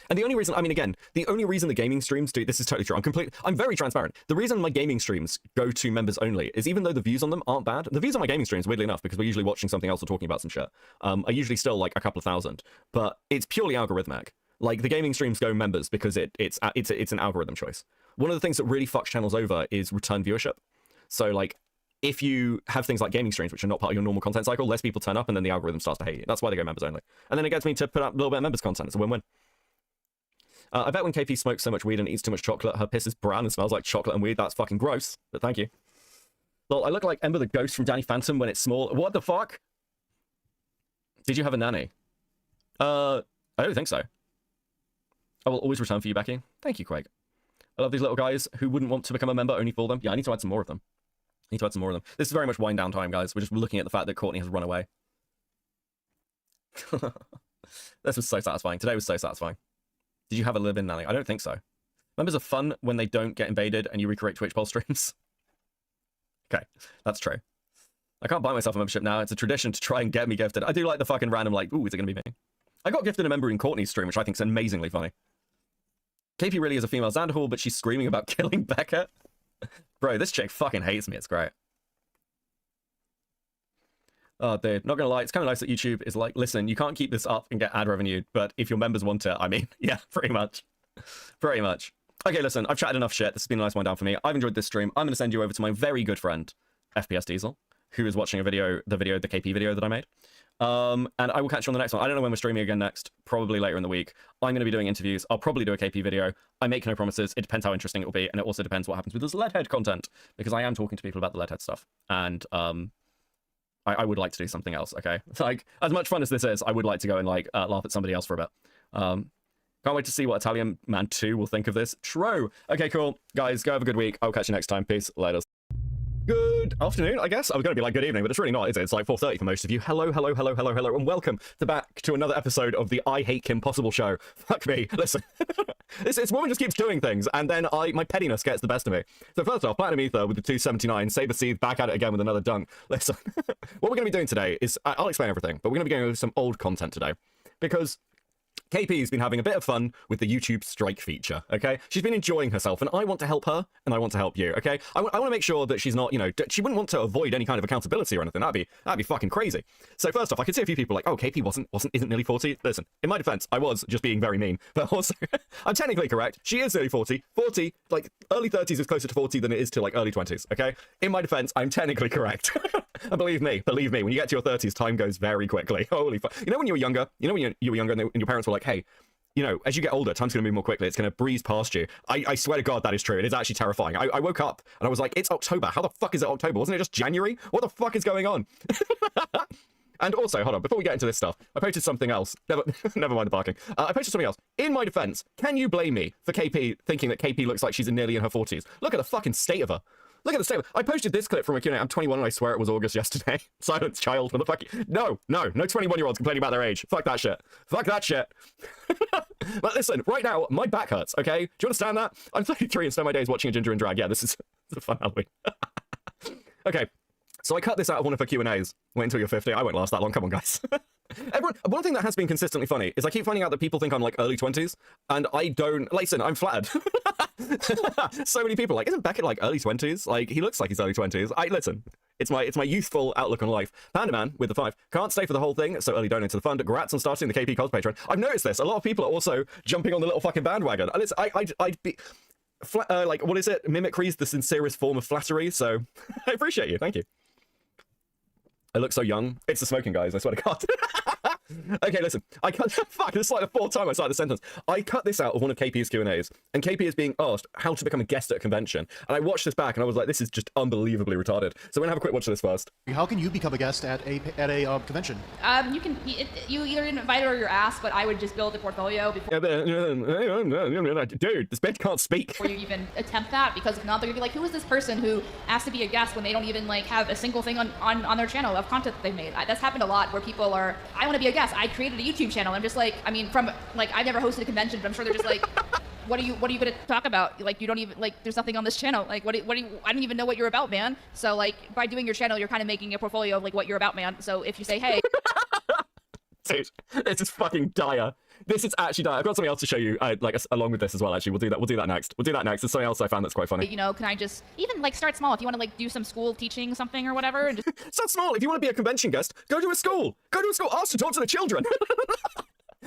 And the only reason, I mean, again, the only reason the gaming streams do, this is totally true, I'm very transparent. The reason my gaming streams go to members only is even though the views on them aren't bad, the views on my gaming streams, weirdly enough, because we're usually watching something else or talking about some shit, are usually still like a couple of thousand, but it's purely algorithmic. Like, the gaming streams go members because it's an algorithm choice. One of the things that really fucks channels over is return viewership. So, like, if you have things like gaming streams, which are not part of your normal content cycle, less people turn up and then the algorithm starts to hate you. That's why they go members only. And then it gets me to put up a little bit of members content. It's a win-win. I bet when KP smokes so much weed and eats too much chocolate, her piss is brown and smells like chocolate and weed. That's fucking gross, but thank you. Well, I look like Ember the Ghost from Danny Phantom when it's small. What the fuck? Did you have a nanny? I don't think so. I will always return for you, Becky. Thank you, Craig. I love these little guys who wouldn't want to become a member only for them. Yeah, I need to add some more of them. This is very much wind down time, guys. We're just looking at the fact that Courtney has run away. This was so satisfying. Today was so satisfying. Did you have a live-in nanny? I don't think so. Members are fun when they don't get invaded and you recreate Twitch poll streams. Okay, that's true. I can't buy myself a membership now. It's a tradition to try and get me gifted. I do like the fucking random, like, ooh, is it going to be me? I got gifted a member in Courtney's stream, which I think is amazingly funny. KP really is a female Xanderhall, but she's screaming about killing Becca. Bro, this chick fucking hates me. It's great. Oh, dude, not gonna lie, it's kind of nice that YouTube is like, listen, you can't keep this up and get ad revenue, but if your members want it, I mean, yeah, pretty much. Pretty much. Okay, listen, I've chatted enough shit. This has been a nice one down for me. I've enjoyed this stream. I'm gonna send you over to my very good friend, FPS Diesel, who is watching the KP video that I made. And I will catch you on the next one. I don't know when we're streaming again next, probably later in the week. I'm going to be doing interviews. I'll probably do a KP video. I make no promises. It depends how interesting it will be, and it also depends what happens with this Leadhead content, because I am talking to people about the Leadhead stuff, and I would like to do something else, okay? Like, as much fun as this is, I would like to go and, like, laugh at somebody else for a bit. Can't wait to see what Italian Man 2 will think of this. True! Okay, cool. Guys, go have a good week. I'll catch you next time. Peace. Later. Good afternoon, I guess. I was going to be like good evening, but it's really not, is it? It's like 4:30 for most of you. Hello, and welcome back to another episode of the I Hate Kim Possible show. Fuck me. Listen, this woman just keeps doing things, and then my pettiness gets the best of me. So first off, Platinum Ether with the 279, Saber Seethe back at it again with another dunk. Listen, what we're going to be doing today is, I'll explain everything, but we're going to be going over some old content today, because KP's been having a bit of fun with the YouTube strike feature, okay? She's been enjoying herself, and I want to help her, and I want to help you, okay? I want to make sure that she's not, you know, she wouldn't want to avoid any kind of accountability or anything. That'd be fucking crazy. So first off, I could see a few people like, oh, KP isn't nearly 40. Listen, in my defense, I was just being very mean, but also, I'm technically correct. She is nearly 40. 40, like, early 30s is closer to 40 than it is to, like, early 20s, okay? In my defense, I'm technically correct. And believe me, when you get to your 30s, time goes very quickly. Holy fuck. You know when you were younger? You know when you were younger and your parents were like, hey, you know, as you get older, time's going to move more quickly. It's going to breeze past you. I swear to God, that is true. It is actually terrifying. I woke up and I was like, it's October. How the fuck is it October? Wasn't it just January? What the fuck is going on? And also, hold on, before we get into this stuff, I posted something else. Never mind the barking. I posted something else. In my defense, can you blame me for KP thinking that KP looks like she's nearly in her 40s? Look at the fucking state of her. Look at the state. I posted this clip from a Q&A. I'm 21 and I swear it was August yesterday. Silence, child. Motherfucker. No 21-year-olds complaining about their age. Fuck that shit. Fuck that shit. But listen, right now, my back hurts, okay? Do you understand that? I'm 33 and spend my days watching a ginger in drag. Yeah, this is a fun Halloween. Okay, so I cut this out of one of her Q&As. Wait until you're 50. I won't last that long. Come on, guys. Everyone, one thing that has been consistently funny is I keep finding out that people think I'm like early 20s, and I don't. Listen, I'm flattered. So many people are like, isn't Beckett like early 20s? Like, he looks like he's early 20s. Listen, it's my youthful outlook on life. Panda Man with the 5 can't stay for the whole thing, so early donate to the fund. Congrats on starting the KP cosplay trend. I've noticed this. A lot of people are also jumping on the little fucking bandwagon. And I'd be like, what is it? Mimicry's the sincerest form of flattery. So I appreciate you. Thank you. I look so young. It's the smoking, guys. I swear to God. Okay, listen. I cut. Fuck, this is like the 4th time I started the sentence. I cut this out of one of KP's Q&As, and KP is being asked how to become a guest at a convention. And I watched this back, and I was like, this is just unbelievably retarded. So we're gonna have a quick watch of this first. How can you become a guest at a convention? You either invite or you're asked, but I would just build a portfolio before. Dude, this bitch can't speak. Before you even attempt that, because if not, they're gonna be like, who is this person who asked to be a guest when they don't even like have a single thing on their channel of content that they've made? That's happened a lot where people are, I want to be a guest. I created a YouTube channel. I'm just like, I mean, from like, I've never hosted a convention, but I'm sure they're just like, what are you going to talk about? Like, you don't even, like, there's nothing on this channel. Like, what do you, I don't even know what you're about, man. So, like, by doing your channel, you're kind of making a portfolio of, like, what you're about, man. So if you say, hey... Dude, this is fucking dire. This is actually dire. I've got something else to show you, along with this as well, actually. We'll do that next. There's something else I found that's quite funny. You know, can I just, even, like, start small. If you want to, like, do some school teaching something or whatever. And just... Start small. If you want to be a convention guest, go to a school. Ask to talk to the children.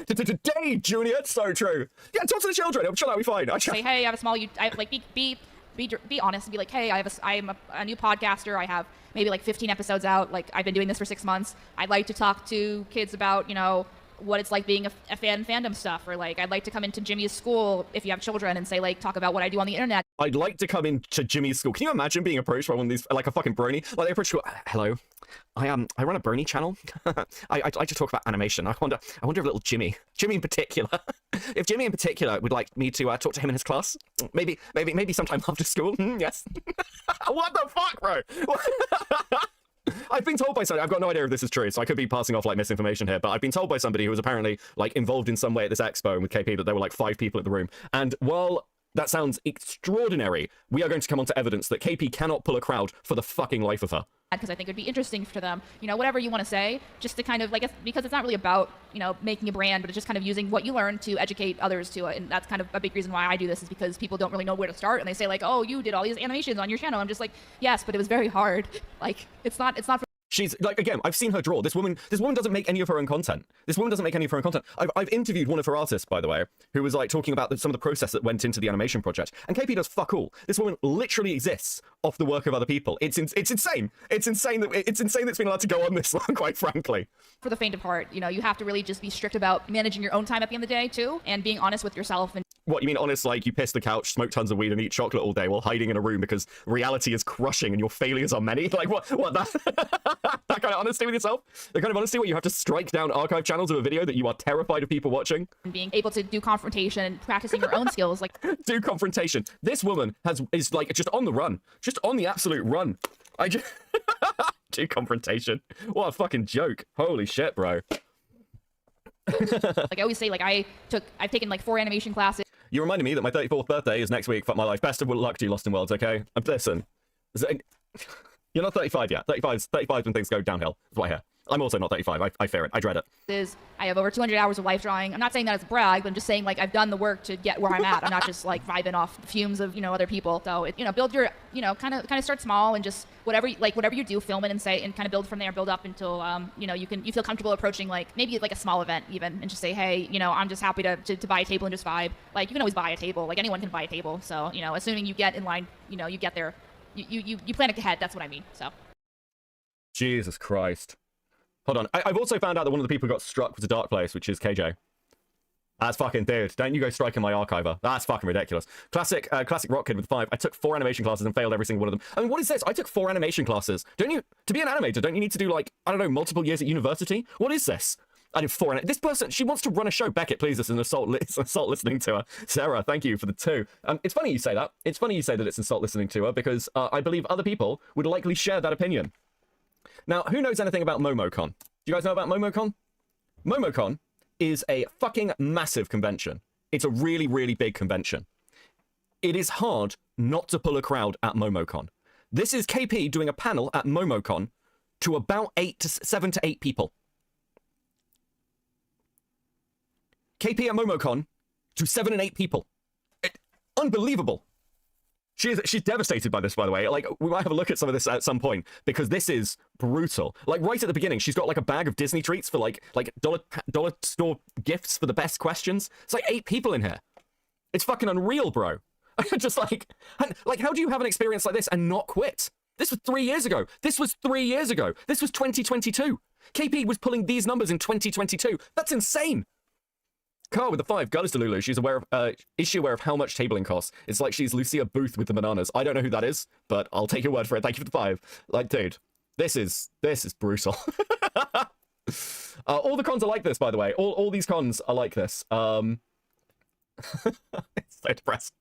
Today, Junior. It's so true. Yeah, talk to the children. It'll be fine. Say, hey, I have a small, be honest and be like, hey, I'm a new podcaster. I have maybe like 15 episodes out. Like, I've been doing this for 6 months. I'd like to talk to kids about, you know, what it's like being a fan fandom stuff, or like, I'd like to come into Jimmy's school if you have children and say, like, talk about what I do on the internet. I'd like to come into Jimmy's school. Can you imagine being approached by one of these, like a fucking Brony? Like, they approach you, hello, I run a Brony channel. I'd like to talk about animation. I wonder if little Jimmy in particular, if Jimmy in particular would like me to talk to him in his class, maybe sometime after school. Yes. What the fuck, bro? I've been told by somebody, I've got no idea if this is true, so I could be passing off like misinformation here, but I've been told by somebody who was apparently like involved in some way at this expo and with KP that there were like 5 people in the room. And while that sounds extraordinary, we are going to come on to evidence that KP cannot pull a crowd for the fucking life of her. Because I think it would be interesting for them, you know, whatever you want to say, just to kind of, like, because it's not really about, you know, making a brand, but it's just kind of using what you learn to educate others to it. And that's kind of a big reason why I do this, is because people don't really know where to start. And they say, like, oh, you did all these animations on your channel. I'm just like, yes, but it was very hard. Like, it's not for... She's like, again, I've seen her draw. This woman doesn't make any of her own content. I've interviewed one of her artists, by the way, who was like talking about some of the process that went into the animation project. And KP does fuck all. This woman literally exists off the work of other people. It's insane. It's insane that it's been allowed to go on this long, quite frankly. For the faint of heart, you know, you have to really just be strict about managing your own time at the end of the day too, and being honest with yourself. And what, you mean honest, like you piss the couch, smoke tons of weed, and eat chocolate all day while hiding in a room because reality is crushing and your failures are many? Like what that that kind of honesty with yourself? The kind of honesty where you have to strike down archive channels of a video that you are terrified of people watching? And being able to do confrontation and practicing your own skills, like do confrontation. This woman is like just on the run, just on the absolute run. I just do confrontation. What a fucking joke. Holy shit, bro. Like I always say, like I've taken like 4 animation classes. You reminded me that my 34th birthday is next week. Fuck my life. Best of luck to you, Lost in Worlds, okay? Listen, you're not 35 yet. 35's when things go downhill. That's what I hear. I'm also not 35. I fear it. I dread it. I have over 200 hours of life drawing. I'm not saying that as a brag, but I'm just saying, like, I've done the work to get where I'm at. I'm not just like vibing off the fumes of, you know, other people. So it, you know, build your, you know, kind of start small and just whatever you do, film it and say, and kind of build from there, build up until you know, you feel comfortable approaching like maybe like a small event even, and just say, hey, you know, I'm just happy to buy a table and just vibe. Like you can always buy a table. Like anyone can buy a table. So, you know, assuming you get in line, you know, you get there, you plan ahead. That's what I mean. So. Jesus Christ. Hold on. I've also found out that one of the people who got struck was a dark place, which is KJ. That's fucking dude. Don't you go striking my archiver. That's fucking ridiculous. Classic rock kid with 5. I took 4 animation classes and failed every single one of them. I mean, what is this? I took 4 animation classes. Don't you, to be an animator, don't you need to do like, I don't know, multiple years at university? What is this? I did 4. This person, she wants to run a show. Beckett, please, this is an assault listening to her. Sarah, thank you for the 2. It's funny you say that. It's funny you say that it's insult listening to her because I believe other people would likely share that opinion. Now, who knows anything about MomoCon? Do you guys know about MomoCon? MomoCon is a fucking massive convention. It's a really, really big convention. It is hard not to pull a crowd at MomoCon. This is KP doing a panel at MomoCon to about 7 to 8 people. KP at MomoCon to 7 and 8 people. Unbelievable. She's devastated by this, by the way. Like, we might have a look at some of this at some point, because this is brutal. Like, right at the beginning, she's got, like, a bag of Disney treats for, like dollar store gifts for the best questions. It's like 8 people in here. It's fucking unreal, bro. Just, like, how do you have an experience like this and not quit? This was 3 years ago. This was 3 years ago. This was 2022. KP was pulling these numbers in 2022. That's insane. Car with the 5, Girl is Delulu. She's aware of, is she aware of how much tabling costs? It's like she's Lucia Booth with the bananas. I don't know who that is, but I'll take your word for it. Thank you for the 5. Like, dude, this is brutal. All the cons are like this, by the way. All these cons are like this. It's so depressing.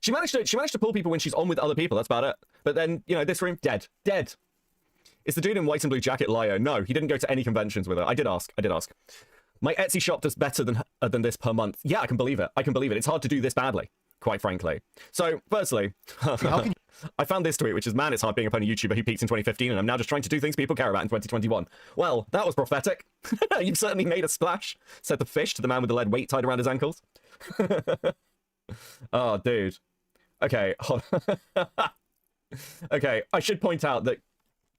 She managed to pull people when she's on with other people. That's about it. But then, you know, this room, dead. Is the dude in white and blue jacket Lio? No, he didn't go to any conventions with her. I did ask. My Etsy shop does better than this per month. Yeah, I can believe it. I can believe it. It's hard to do this badly, quite frankly. So, firstly, I found this tweet, which is, man, it's hard being a pony YouTuber who peaked in 2015, and I'm now just trying to do things people care about in 2021. Well, that was prophetic. You've certainly made a splash, said the fish to the man with the lead weight tied around his ankles. Oh, dude. Okay, okay, I should point out that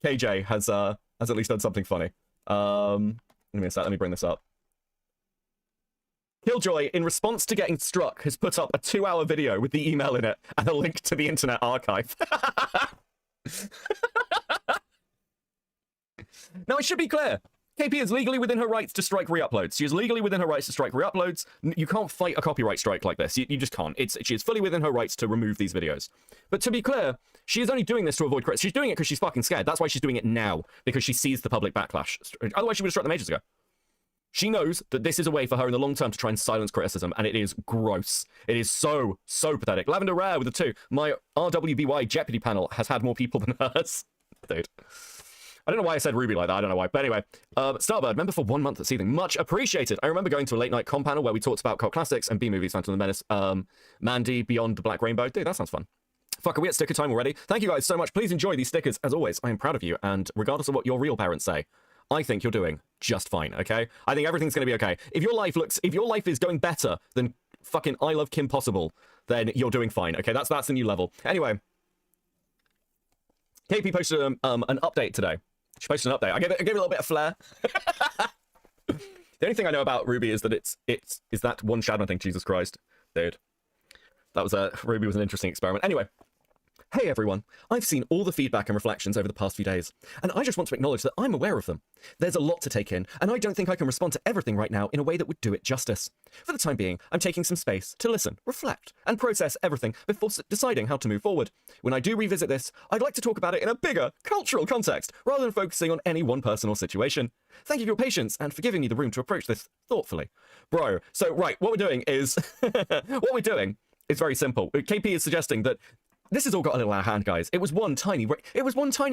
KJ has at least done something funny. Let me bring this up. Killjoy, in response to getting struck, has put up a 2-hour video with the email in it and a link to the Internet Archive. Now, it should be clear. KP is legally within her rights to strike Reuploads. She is legally within her rights to strike Reuploads. You can't fight a copyright strike like this. You just can't. She is fully within her rights to remove these videos. But to be clear, she is only doing this to avoid criticism. She's doing it because she's fucking scared. That's why she's doing it now, because she sees the public backlash. Otherwise, she would have struck them ages ago. She knows that this is a way for her in the long term to try and silence criticism, and it is gross. It is so, so pathetic. Lavender Rare with the 2. My RWBY Jeopardy panel has had more people than hers. Dude. I don't know why I said Ruby like that. I don't know why. But anyway, Starbird, member for 1 month at Seething. Much appreciated. I remember going to a late night com panel where we talked about cult classics and B-movies, Phantom of the Menace, Mandy, Beyond the Black Rainbow. Dude, that sounds fun. Fuck, are we at sticker time already? Thank you guys so much. Please enjoy these stickers. As always, I am proud of you. And regardless of what your real parents say, I think you're doing just fine, okay? I think everything's going to be okay. If your life is going better than fucking I Love Kim Possible, then you're doing fine, okay? That's the new level. Anyway, KP posted an update today. She posted an update. I gave it a little bit of flair. The only thing I know about Ruby is that it's that one shadow thing. Jesus Christ, dude. That was Ruby was an interesting experiment. Anyway. Hey everyone, I've seen all the feedback and reflections over the past few days, and I just want to acknowledge that I'm aware of them. There's a lot to take in, and I don't think I can respond to everything right now in a way that would do it justice. For the time being, I'm taking some space to listen, reflect, and process everything before deciding how to move forward. When I do revisit this, I'd like to talk about it in a bigger, cultural context, rather than focusing on any one person or situation. Thank you for your patience, and for giving me the room to approach this thoughtfully. Bro, so right, what we're doing is very simple. KP is suggesting that this has all got a little out of hand, guys. It was one tiny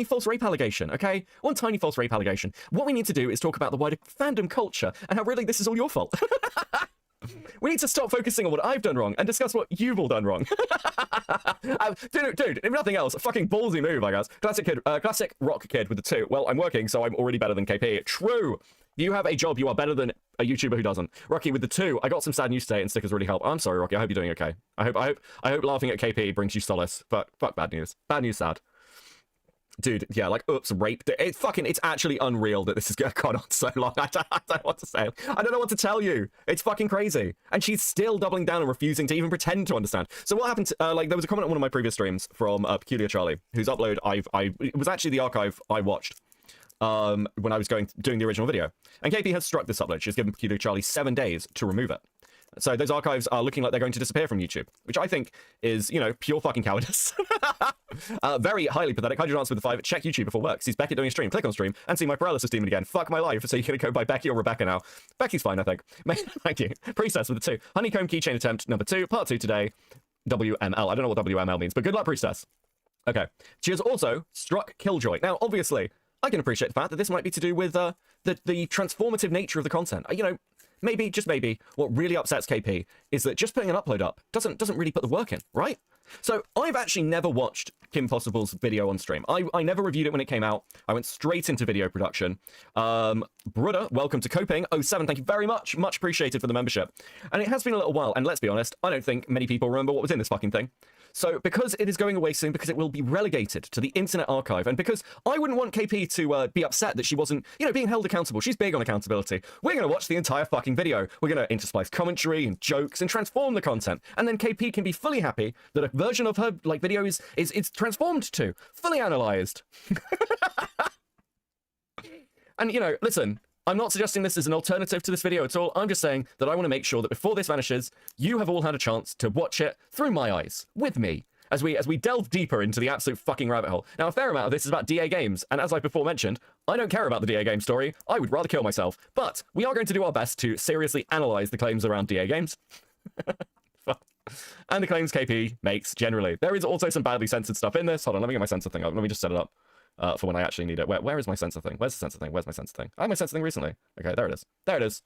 false rape allegation, okay? One tiny false rape allegation. What we need to do is talk about the wider fandom culture and how really this is all your fault. We need to stop focusing on what I've done wrong and discuss what you've all done wrong. Dude, if nothing else, a fucking ballsy move, I guess. Classic rock kid with the 2. Well, I'm working, so I'm already better than KP. True. If you have a job, you are better than a YouTuber who doesn't. Rocky with the 2. I got some sad news today, and stickers really help. I'm sorry, Rocky. I hope you're doing okay. I hope laughing at KP brings you solace. But fuck bad news. Bad news, sad. Dude, yeah, like, oops, rape. It's actually unreal that this has gone on so long. I don't know what to say. I don't know what to tell you. It's fucking crazy. And she's still doubling down and refusing to even pretend to understand. So what happened, there was a comment on one of my previous streams from Peculiar Charlie, whose upload it was actually the archive I watched when I was doing the original video. And KP has struck this upload. She's given Peculiar Charlie 7 days to remove it. So those archives are looking like they're going to disappear from YouTube, which I think is, pure fucking cowardice. Very highly pathetic. 100 answer with the 5. Check YouTube before work. Sees Beckett doing a stream. Click on stream and see my paralysis demon again. Fuck my life. So you're going to go by Becky or Rebecca now. Becky's fine, I think. Thank you. Priestess with the 2. Honeycomb keychain attempt number 2. Part 2 today. WML. I don't know what WML means, but good luck, Priestess. Okay. She has also struck Killjoy. Now, obviously, I can appreciate the fact that this might be to do with the transformative nature of the content. Maybe, just maybe, what really upsets KP is that just putting an upload up doesn't really put the work in, right? So I've actually never watched Kim Possible's video on stream. I never reviewed it when it came out. I went straight into video production. Brudder, welcome to Coping 07. Thank you very much. Much appreciated for the membership. And it has been a little while, and let's be honest, I don't think many people remember what was in this fucking thing. So because it is going away soon, because it will be relegated to the Internet Archive, and because I wouldn't want KP to be upset that she wasn't, being held accountable. She's big on accountability. We're going to watch the entire fucking video. We're going to intersplice commentary and jokes and transform the content. And then KP can be fully happy that a version of her video is transformed to, fully analyzed. And, listen, I'm not suggesting this is an alternative to this video at all. I'm just saying that I want to make sure that before this vanishes, you have all had a chance to watch it through my eyes, with me, as we delve deeper into the absolute fucking rabbit hole. Now, a fair amount of this is about DA games, and as I before mentioned, I don't care about the DA game story. I would rather kill myself. But we are going to do our best to seriously analyze the claims around DA games. And the claims KP makes generally. There is also some badly censored stuff in this. Hold on, let me get my censor thing up. Let me just set it up. For when I actually need it. Where is my sensor thing? Where's the sensor thing? Where's my sensor thing? I had my sensor thing recently. Okay, there it is. There it is.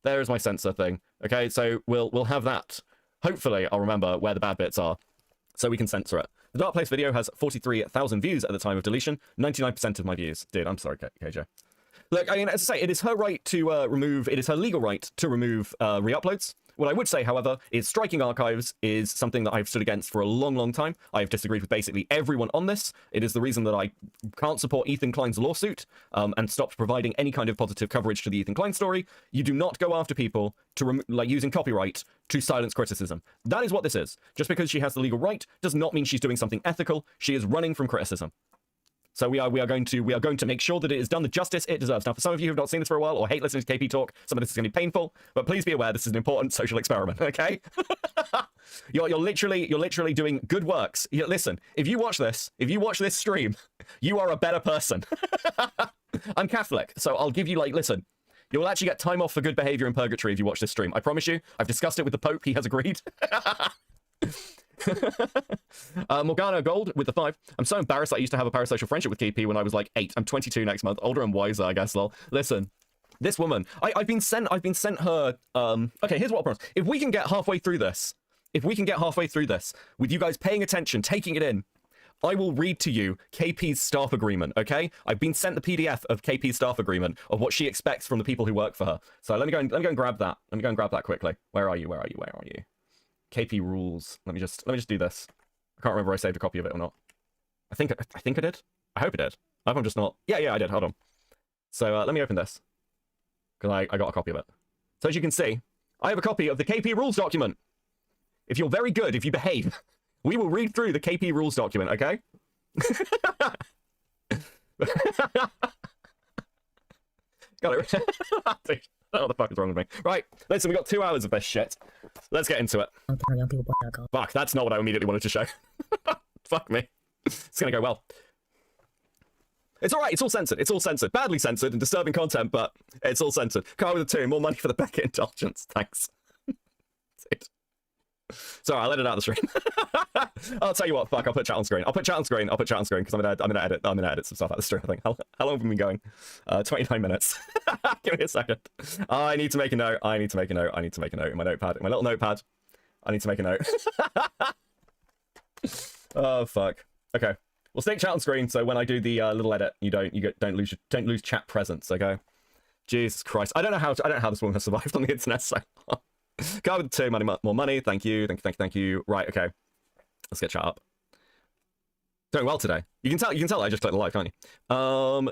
There is my censor thing. Okay, so we'll have that. Hopefully, I'll remember where the bad bits are, so we can censor it. The Dark Place video has 43,000 views at the time of deletion. 99% of my views. Dude, I'm sorry, KJ. Look, I mean, as I say, it is her right to remove. It is her legal right to remove re-uploads. What I would say, however, is striking archives is something that I've stood against for a long, long time. I've disagreed with basically everyone on this. It is the reason that I can't support Ethan Klein's lawsuit and stopped providing any kind of positive coverage to the Ethan Klein story. You do not go after people to like using copyright to silence criticism. That is what this is. Just because she has the legal right does not mean she's doing something ethical. She is running from criticism. So we are going to make sure that it is done the justice it deserves. Now, for some of you who have not seen this for a while or hate listening to KP talk, some of this is going to be painful, but please be aware this is an important social experiment. Okay, you're literally doing good works. Listen, if you watch this stream, you are a better person. I'm Catholic, so I'll give you listen. You will actually get time off for good behavior in purgatory if you watch this stream. I promise you. I've discussed it with the Pope. He has agreed. Morgana Gold with the 5. I'm so embarrassed I used to have a parasocial friendship with KP when I was like 8. I'm 22 next month. Older and wiser, I guess, lol. Listen, this woman, I've been sent her, okay, here's what I promise. If we can get halfway through this, with you guys paying attention, taking it in, I will read to you KP's staff agreement, okay? I've been sent the PDF of KP's staff agreement of what she expects from the people who work for her. So let me go and grab that. Let me go and grab that quickly. Where are you? KP rules. Let me just do this. I can't remember if I saved a copy of it or not. I think I did. I hope I did. I hope I'm just not. Yeah, I did. Hold on. So let me open this because I got a copy of it. So as you can see, I have a copy of the KP rules document. If you're very good, if you behave, we will read through the KP rules document. Okay. Got it. What the fuck is wrong with me? Right, listen, we got 2 hours of this shit. Let's get into it. Fuck, that's not what I immediately wanted to show. Fuck me. It's gonna go well. It's alright, it's all censored. It's all censored. Badly censored and disturbing content, but it's all censored. Come with a 2, more money for the Beckett indulgence. Thanks. Sorry, I'll edit out the stream. I'll tell you what, fuck, I'll put chat on screen. I'll put chat on screen because I'm gonna edit some stuff out of the stream, I think. How long have we been going? 29 minutes. Give me a second. I need to make a note. I need to make a note in my notepad. In my little notepad. I need to make a note. Oh fuck. Okay. We'll stick chat on screen so when I do the little edit, you don't lose chat presence, okay? Jesus Christ. I don't know how this woman has survived on the internet so long. Go with 2, more money. Thank you. Right, okay. Let's get chat up. Doing well today. You can tell I just clicked the like, can't you? Where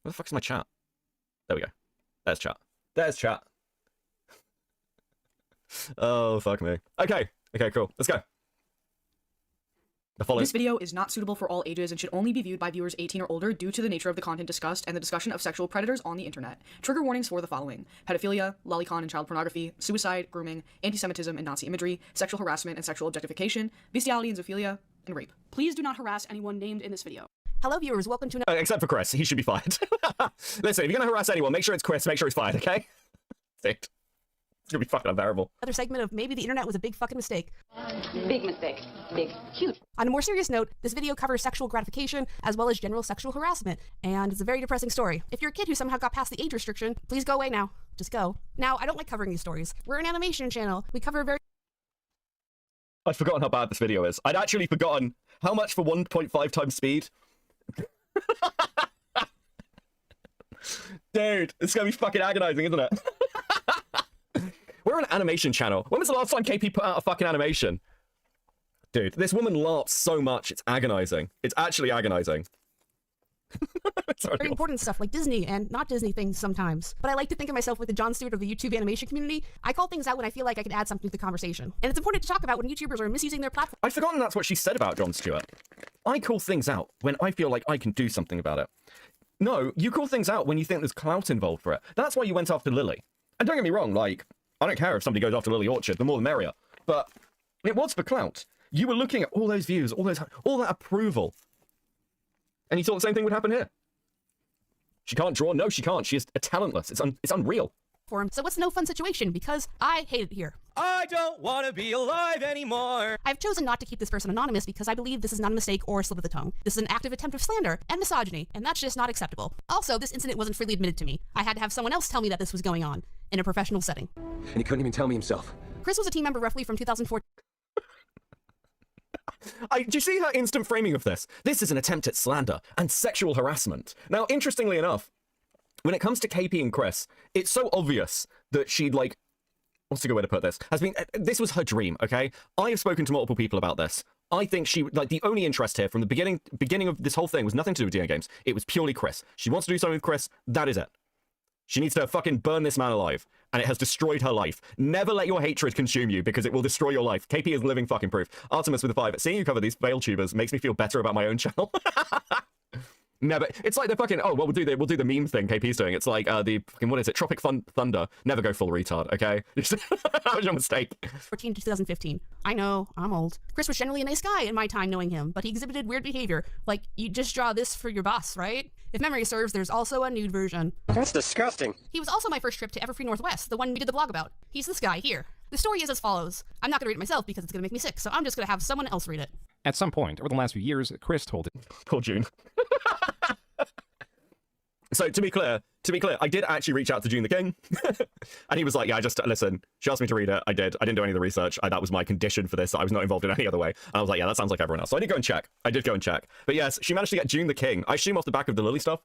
the fuck is my chat? There we go. There's chat. Oh, fuck me. Okay, cool. Let's go. This video is not suitable for all ages and should only be viewed by viewers 18 or older due to the nature of the content discussed and the discussion of sexual predators on the internet. Trigger warnings for the following: pedophilia, lolicon and child pornography, suicide, grooming, anti-Semitism and Nazi imagery, sexual harassment and sexual objectification, bestiality and zoophilia, and rape. Please do not harass anyone named in this video. Hello viewers, welcome to except for Chris, he should be fired. Listen, if you're gonna harass anyone, make sure it's Chris, make sure he's fired, okay? It's gonna be fucking unbearable. another segment of Maybe the Internet Was a Big Fucking Mistake. Big mistake. Big. Huge. On a more serious note, this video covers sexual gratification as well as general sexual harassment, and it's a very depressing story. If you're a kid who somehow got past the age restriction, please go away now. Just go. Now, I don't like covering these stories. We're an animation channel. We cover very... I'd forgotten how bad this video is. I'd actually forgotten how much for 1.5 times speed. Dude, it's gonna be fucking agonizing, isn't it? We're an animation channel. When was the last time KP put out a fucking animation? Dude, this woman laughs so much, it's agonizing. It's actually agonizing. very important stuff like Disney and not Disney things sometimes. But I like to think of myself like the Jon Stewart of the YouTube animation community. I call things out when I feel like I can add something to the conversation. And it's important to talk about when YouTubers are misusing their platform. I'd forgotten that's what she said about Jon Stewart. I call things out when I feel like I can do something about it. No, you call things out when you think there's clout involved for it. That's why you went after Lily. And don't get me wrong, like, I don't care if somebody goes after Lily Orchard, the more the merrier. But it was for clout. You were looking at all those views, all that approval. And you thought the same thing would happen here. She can't draw? No, she can't. She is talentless. It's unreal. form, so it's no fun situation because I hate it here. I don't want to be alive anymore. I've chosen not to keep this person anonymous because I believe this is not a mistake or a slip of the tongue. This is an active attempt of slander and misogyny, and that's just not acceptable. Also, this incident wasn't freely admitted to me. I had to have someone else tell me that this was going on in a professional setting. And he couldn't even tell me himself. Chris was a team member roughly from 2014. Do you see her instant framing of this? This is an attempt at slander and sexual harassment. Now, interestingly enough, when it comes to KP and Chris, it's so obvious that she'd like, what's a good way to put this? This was her dream, okay? I have spoken to multiple people about this. I think she, like, the only interest here from the beginning of this whole thing was nothing to do with DA games. It was purely Chris. She wants to do something with Chris. That is it. She needs to fucking burn this man alive, and it has destroyed her life. Never let your hatred consume you, because it will destroy your life. KP is living fucking proof. Artemis with a 5. Seeing you cover these failed tubers makes me feel better about my own channel. Never. It's like the fucking, oh, well, we'll do the meme thing KP's doing. It's like the fucking, what is it? Tropic Thunder. Never go full retard, okay? That was your mistake. 2014 to 2015. I know, I'm old. Chris was generally a nice guy in my time knowing him, but he exhibited weird behavior. Like, you just draw this for your boss, right? If memory serves, there's also a nude version. That's disgusting. He was also my first trip to Everfree Northwest, the one we did the blog about. He's this guy here. The story is as follows. I'm not going to read it myself because it's going to make me sick, so I'm just going to have someone else read it. At some point over the last few years, Chris told it. Poor June. So to be clear, I did actually reach out to June the King, and he was like, yeah, listen, she asked me to read it, I did. I didn't do any of the research. That was my condition for this. I was not involved in any other way. And I was like, yeah, that sounds like everyone else. So I did go and check. But yes, she managed to get June the King. I assume off the back of the Lily stuff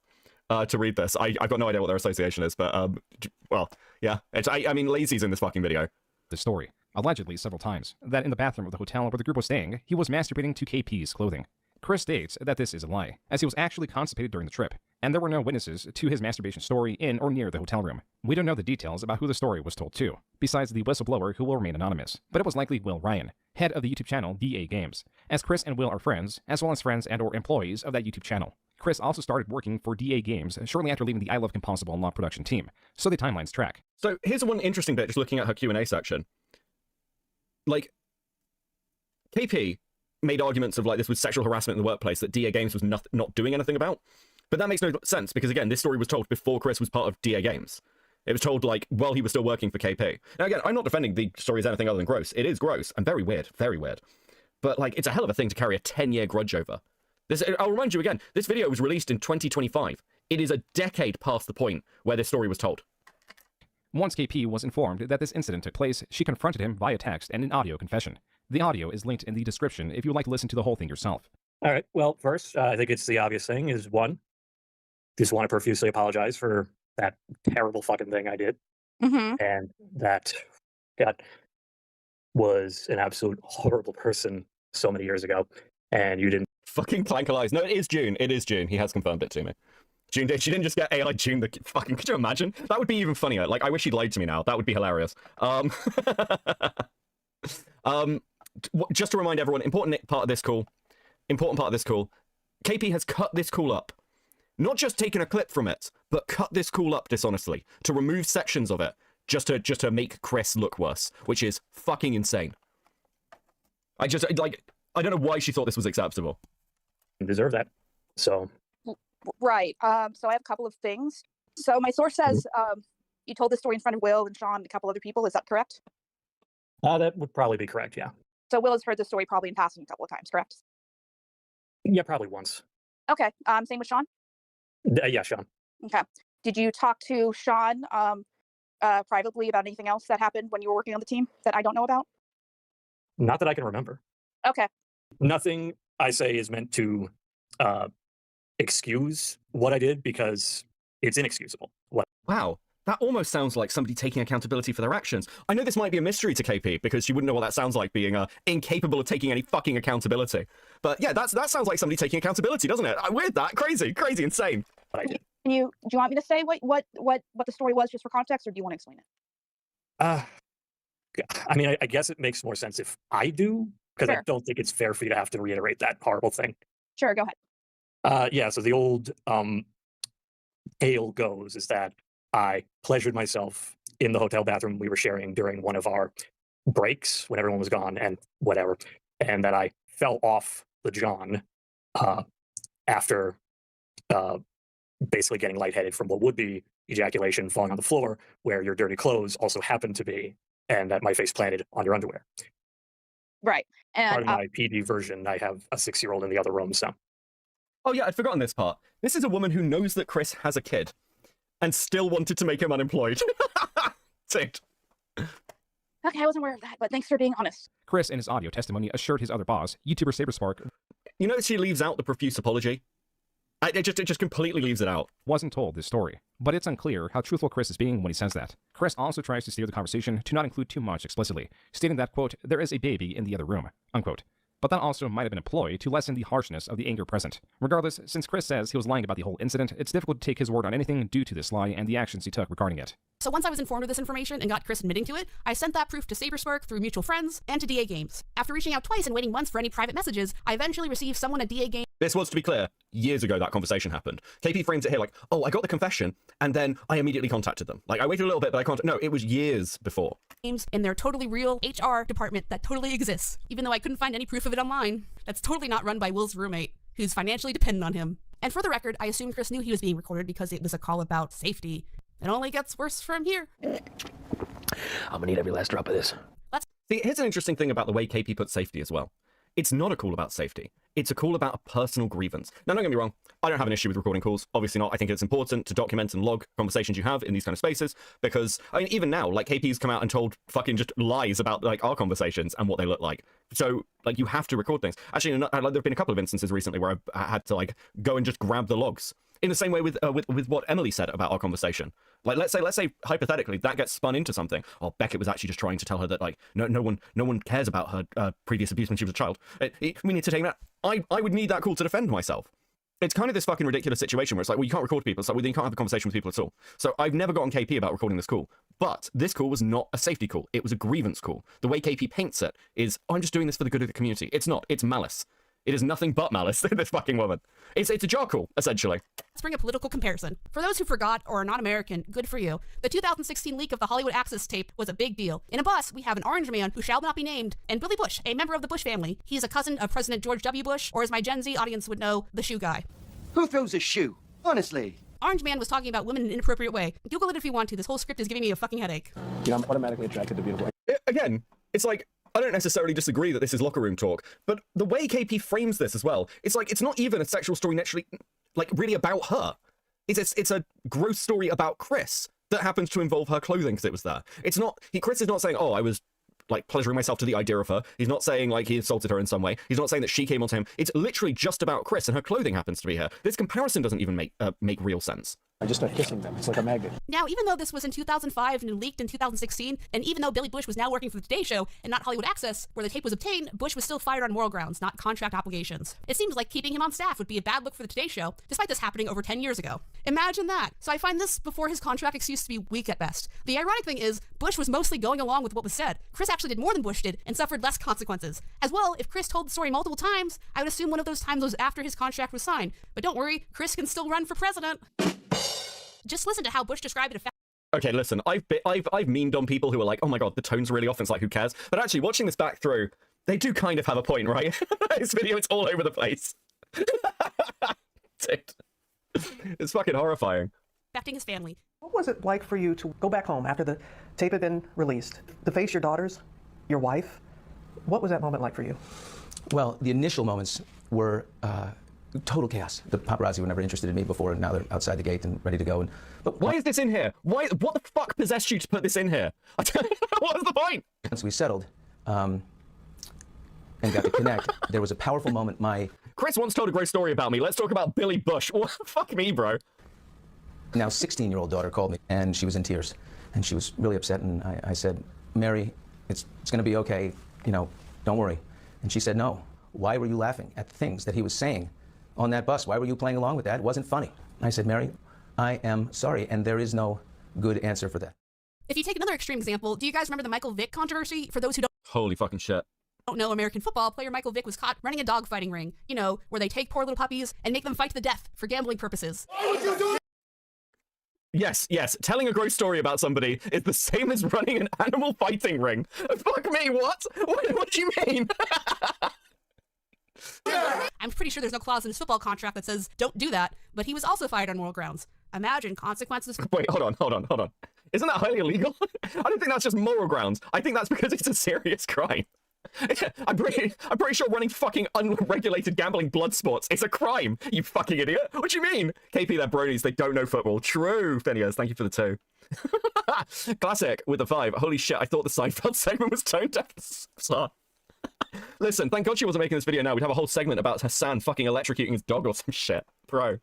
to read this. I've got no idea what their association is, but, well, yeah. I mean, Lazy's in this fucking video. The story, allegedly several times, that in the bathroom of the hotel where the group was staying, he was masturbating to KP's clothing. Chris states that this is a lie, as he was actually constipated during the trip, and there were no witnesses to his masturbation story in or near the hotel room. We don't know the details about who the story was told to, besides the whistleblower who will remain anonymous, but it was likely Will Ryan, head of the YouTube channel DA Games, as Chris and Will are friends, as well as friends and or employees of that YouTube channel. Chris also started working for DA Games shortly after leaving the ILoveKimPossibleAlot production team, so the timelines track. So here's one interesting bit, just looking at her Q&A section. Like, KP made arguments of like this was sexual harassment in the workplace that DA Games was not doing anything about. But that makes no sense because, again, this story was told before Chris was part of DA Games. It was told like while he was still working for KP. Now, again, I'm not defending the story as anything other than gross. It is gross and very weird, very weird. But like, it's a hell of a thing to carry a 10-year grudge over. I'll remind you again, this video was released in 2025. It is a decade past the point where this story was told. Once KP was informed that this incident took place, she confronted him via text and an audio confession. The audio is linked in the description if you would like to listen to the whole thing yourself. All right. Well, first, I think it's the obvious thing is one, just want to profusely apologize for that terrible fucking thing I did. And that God was an absolute horrible person so many years ago. And you didn't fucking clankalize. No, it is June. It is June. He has confirmed it to me. June did. She didn't just get AI June the fucking. Could you imagine? That would be even funnier. Like, I wish he'd lied to me now. That would be hilarious. Just to remind everyone, important part of this call. KP has cut this call up. Not just taken a clip from it, but cut this call up dishonestly to remove sections of it just to make Chris look worse, which is fucking insane. I don't know why she thought this was acceptable. Deserve that. So. Right. So I have a couple of things. So my source says you told this story in front of Will and Sean and a couple other people. Is that correct? That would probably be correct, yeah. So Will has heard the story probably in passing a couple of times, correct? Yeah, probably once. Okay. Same with Sean? Yeah, Sean. Okay. Did you talk to Sean privately about anything else that happened when you were working on the team that I don't know about? Not that I can remember. Okay. Nothing I say is meant to excuse what I did because it's inexcusable. Wow. That almost sounds like somebody taking accountability for their actions. I know this might be a mystery to KP because she wouldn't know what that sounds like, being incapable of taking any fucking accountability. But yeah, that sounds like somebody taking accountability, doesn't it? Weird that. Crazy, insane. Do you want me to say what the story was just for context, or do you want to explain it? I mean, I guess it makes more sense if I do, because Sure. I don't think it's fair for you to have to reiterate that horrible thing. Sure, go ahead. Yeah, so the old tale goes is that I pleasured myself in the hotel bathroom we were sharing during one of our breaks when everyone was gone and whatever, and that I fell off the John after basically getting lightheaded from what would be, ejaculation falling on the floor where your dirty clothes also happen to be, and that my face planted on your underwear. Right. Part And of my PD version, I have a 6-year-old in the other room, so. Oh yeah, I'd forgotten this part. This is a woman who knows that Chris has a kid and still wanted to make him unemployed. Ticked. okay, I wasn't aware of that, but thanks for being honest. Chris, in his audio testimony, assured his other boss, YouTuber SaberSpark, You know she leaves out the profuse apology? It just completely leaves it out. Wasn't told this story, but it's unclear how truthful Chris is being when he says that. Chris also tries to steer the conversation to not include too much explicitly, stating that, quote, there is a baby in the other room, unquote. But that also might have been a ploy to lessen the harshness of the anger present. Regardless, since Chris says he was lying about the whole incident, it's difficult to take his word on anything due to this lie and the actions he took regarding it. So once I was informed of this information and got Chris admitting to it, I sent that proof to SaberSpark through mutual friends and to DA Games. After reaching out twice and waiting months for any private messages, I eventually received someone at DA Games. This was, to be clear, years ago that conversation happened. KP frames it here like, oh, I got the confession, and then I immediately contacted them. Like, I waited a little bit, but I contacted... No, it was years before. Games in their totally real HR department that totally exists, even though I couldn't find any proof of it online. That's totally not run by Will's roommate, who's financially dependent on him. And for the record, I assumed Chris knew he was being recorded because it was a call about safety. It only gets worse from here. I'm gonna need every last drop of this. See, here's an interesting thing about the way KP puts safety as well. It's not a call about safety. It's a call about a personal grievance. Now, don't get me wrong. I don't have an issue with recording calls. Obviously not. I think it's important to document and log conversations you have in these kind of spaces because, I mean, even now, like, KP's come out and told fucking just lies about, like, our conversations and what they look like. So, like, you have to record things. Actually, there have been a couple of instances recently where I had to, like, go and just grab the logs. In the same way with what Emily said about our conversation. Like, let's say hypothetically that gets spun into something. Oh, Beckett was actually just trying to tell her that, like, no one cares about her previous abuse when she was a child. We need to take that. I would need that call to defend myself. It's kind of this fucking ridiculous situation where it's like, well, you can't record people, so well, then you can't have a conversation with people at all. So I've never gotten KP about recording this call. But this call was not a safety call. It was a grievance call. The way KP paints it is, I'm just doing this for the good of the community. It's not. It's malice. It is nothing but malice, this fucking woman. It's a jar call, essentially. Let's bring a political comparison. For those who forgot or are not American, good for you. The 2016 leak of the Hollywood Access tape was a big deal. In a bus, we have an orange man who shall not be named, and Billy Bush, a member of the Bush family. He's a cousin of President George W. Bush, or as my Gen Z audience would know, the shoe guy. Who throws a shoe? Honestly. Orange Man was talking about women in an inappropriate way. Google it if you want to. This whole script is giving me a fucking headache. You know, I'm automatically attracted to beautiful. Again, it's like, I don't necessarily disagree that this is locker room talk, but the way KP frames this as well, it's like, it's not even a sexual story naturally, like, really about her. It's a gross story about Chris that happens to involve her clothing because it was there. It's not, Chris is not saying, oh, I was, like, pleasuring myself to the idea of her. He's not saying, like, he assaulted her in some way. He's not saying that she came onto him. It's literally just about Chris, and her clothing happens to be here. This comparison doesn't even make real sense. I just start kissing them. It's like a magnet. Now, even though this was in 2005 and leaked in 2016, and even though Billy Bush was now working for the Today Show and not Hollywood Access, where the tape was obtained, Bush was still fired on moral grounds, not contract obligations. It seems like keeping him on staff would be a bad look for the Today Show, despite this happening over 10 years ago. Imagine that. So I find this before his contract excuse to be weak at best. The ironic thing is, Bush was mostly going along with what was said. Chris actually did more than Bush did and suffered less consequences. As well, if Chris told the story multiple times, I would assume one of those times was after his contract was signed. But don't worry, Chris can still run for president. Just listen to how Bush described it. Okay, listen, I've memed on people who are like, oh my god, the tone's really off, and it's like, who cares? But actually, watching this back through, they do kind of have a point, right? This video, it's all over the place. It's fucking horrifying. Affecting his family. What was it like for you to go back home after the tape had been released, to face your daughters, your wife? What was that moment like for you? Well, the initial moments were total chaos. The paparazzi were never interested in me before, and now they're outside the gate and ready to go. But why is this in here? What the fuck possessed you to put this in here? What was the point? Once we settled and got to connect, there was a powerful moment. Chris once told a great story about me. Let's talk about Billy Bush. Fuck me, bro. Now 16-year-old daughter called me, and she was in tears, and she was really upset. And I said, Mary, it's going to be okay. You know, don't worry. And she said, no. Why were you laughing at the things that he was saying on that bus? Why were you playing along with that? It wasn't funny. I said, Mary, I am sorry, and there is no good answer for that. If you take another extreme example, do you guys remember the Michael Vick controversy? For those who Holy fucking shit. don't know American football, player Michael Vick was caught running a dogfighting ring, you know, where they take poor little puppies and make them fight to the death for gambling purposes. Why would you do it? Yes, telling a gross story about somebody is the same as running an animal fighting ring. Fuck me, what? What do you mean? I'm pretty sure there's no clause in his football contract that says don't do that, but he was also fired on moral grounds. Imagine consequences. Wait, hold on. Isn't that highly illegal? I don't think that's just moral grounds. I think that's because it's a serious crime. I'm pretty sure running fucking unregulated gambling blood sports is a crime, you fucking idiot. What do you mean? KP, they're bronies, they don't know football. True, Phineas, thank you for the 2. Classic with the 5. Holy shit, I thought the Seinfeld segment was tone deaf. Listen, thank God she wasn't making this video now. We'd have a whole segment about Hassan fucking electrocuting his dog or some shit. Bro.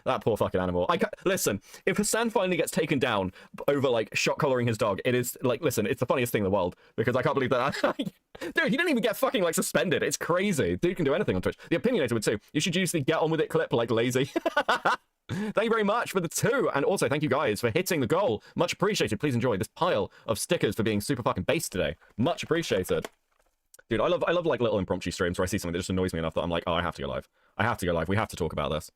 That poor fucking animal. Listen, if Hassan finally gets taken down over, like, shot collaring his dog, it is, like, listen, it's the funniest thing in the world, because I can't believe that. Dude, he didn't even get fucking, like, suspended. It's crazy. Dude can do anything on Twitch. The Opinionator would too. You should use the get on with it clip like lazy. Thank you very much for the 2, and also thank you guys for hitting the goal. Much appreciated. Please enjoy this pile of stickers for being super fucking based today. Much appreciated. Dude, I love like little impromptu streams where I see something that just annoys me enough that I'm like, oh, I have to go live. I have to go live. We have to talk about this.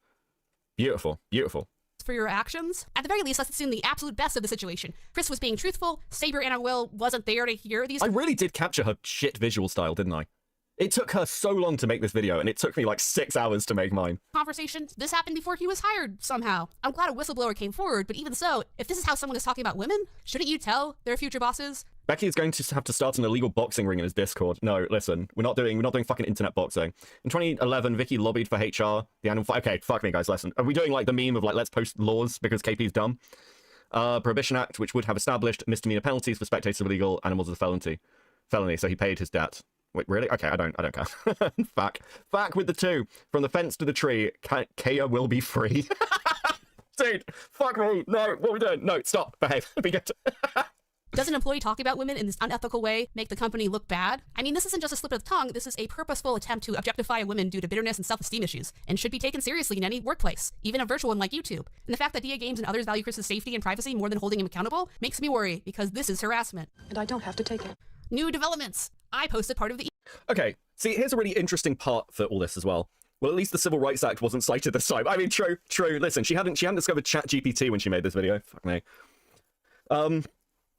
Beautiful, beautiful. For your actions. At the very least, let's assume the absolute best of the situation. Chris was being truthful, Saber and Will wasn't there to hear these. I really did capture her shit visual style, didn't I? It took her so long to make this video, and it took me like 6 hours to make mine. Conversations. This happened before he was hired, somehow. I'm glad a whistleblower came forward, but even so, if this is how someone is talking about women, shouldn't you tell their future bosses? Becky is going to have to start an illegal boxing ring in his Discord. No, listen, we're not doing fucking internet boxing. In 2011, Vicky lobbied for HR, the animal. Okay, fuck me, guys. Listen, are we doing like the meme of like let's post laws because KP's dumb? Prohibition Act, which would have established misdemeanor penalties for spectators of illegal animals as a felony. So he paid his debt. Wait, really? Okay, I don't care. Fact with the 2. From the fence to the tree, Kaya will be free. Dude, fuck me. No, what are we doing? No, stop. Behave. Be good. Does an employee talking about women in this unethical way make the company look bad? I mean, this isn't just a slip of the tongue. This is a purposeful attempt to objectify women due to bitterness and self-esteem issues, and should be taken seriously in any workplace, even a virtual one like YouTube. And the fact that DA Games and others value Chris's safety and privacy more than holding him accountable makes me worry, because this is harassment. And I don't have to take it. New developments. I posted part of the... Okay, see, here's a really interesting part for all this as well. Well, at least the Civil Rights Act wasn't cited this time. I mean, true. Listen, she hadn't discovered ChatGPT when she made this video. Fuck me.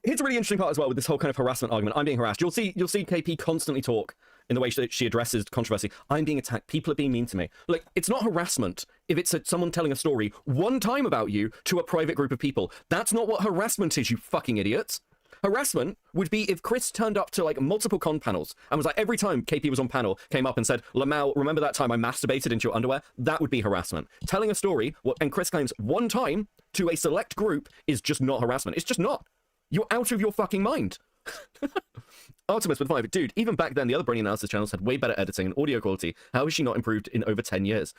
Here's a really interesting part as well with this whole kind of harassment argument. I'm being harassed. You'll see KP constantly talk in the way that she addresses controversy. I'm being attacked. People are being mean to me. Look, it's not harassment if it's someone telling a story one time about you to a private group of people. That's not what harassment is, you fucking idiots. Harassment would be if Chris turned up to like multiple con panels and was like, every time KP was on panel, came up and said, Lamau, remember that time I masturbated into your underwear? That would be harassment. Telling a story, and Chris claims one time to a select group is just not harassment. It's just not. You're out of your fucking mind. Artemis with 5. Dude, even back then, the other Brony analysis channels had way better editing and audio quality. How has she not improved in over 10 years?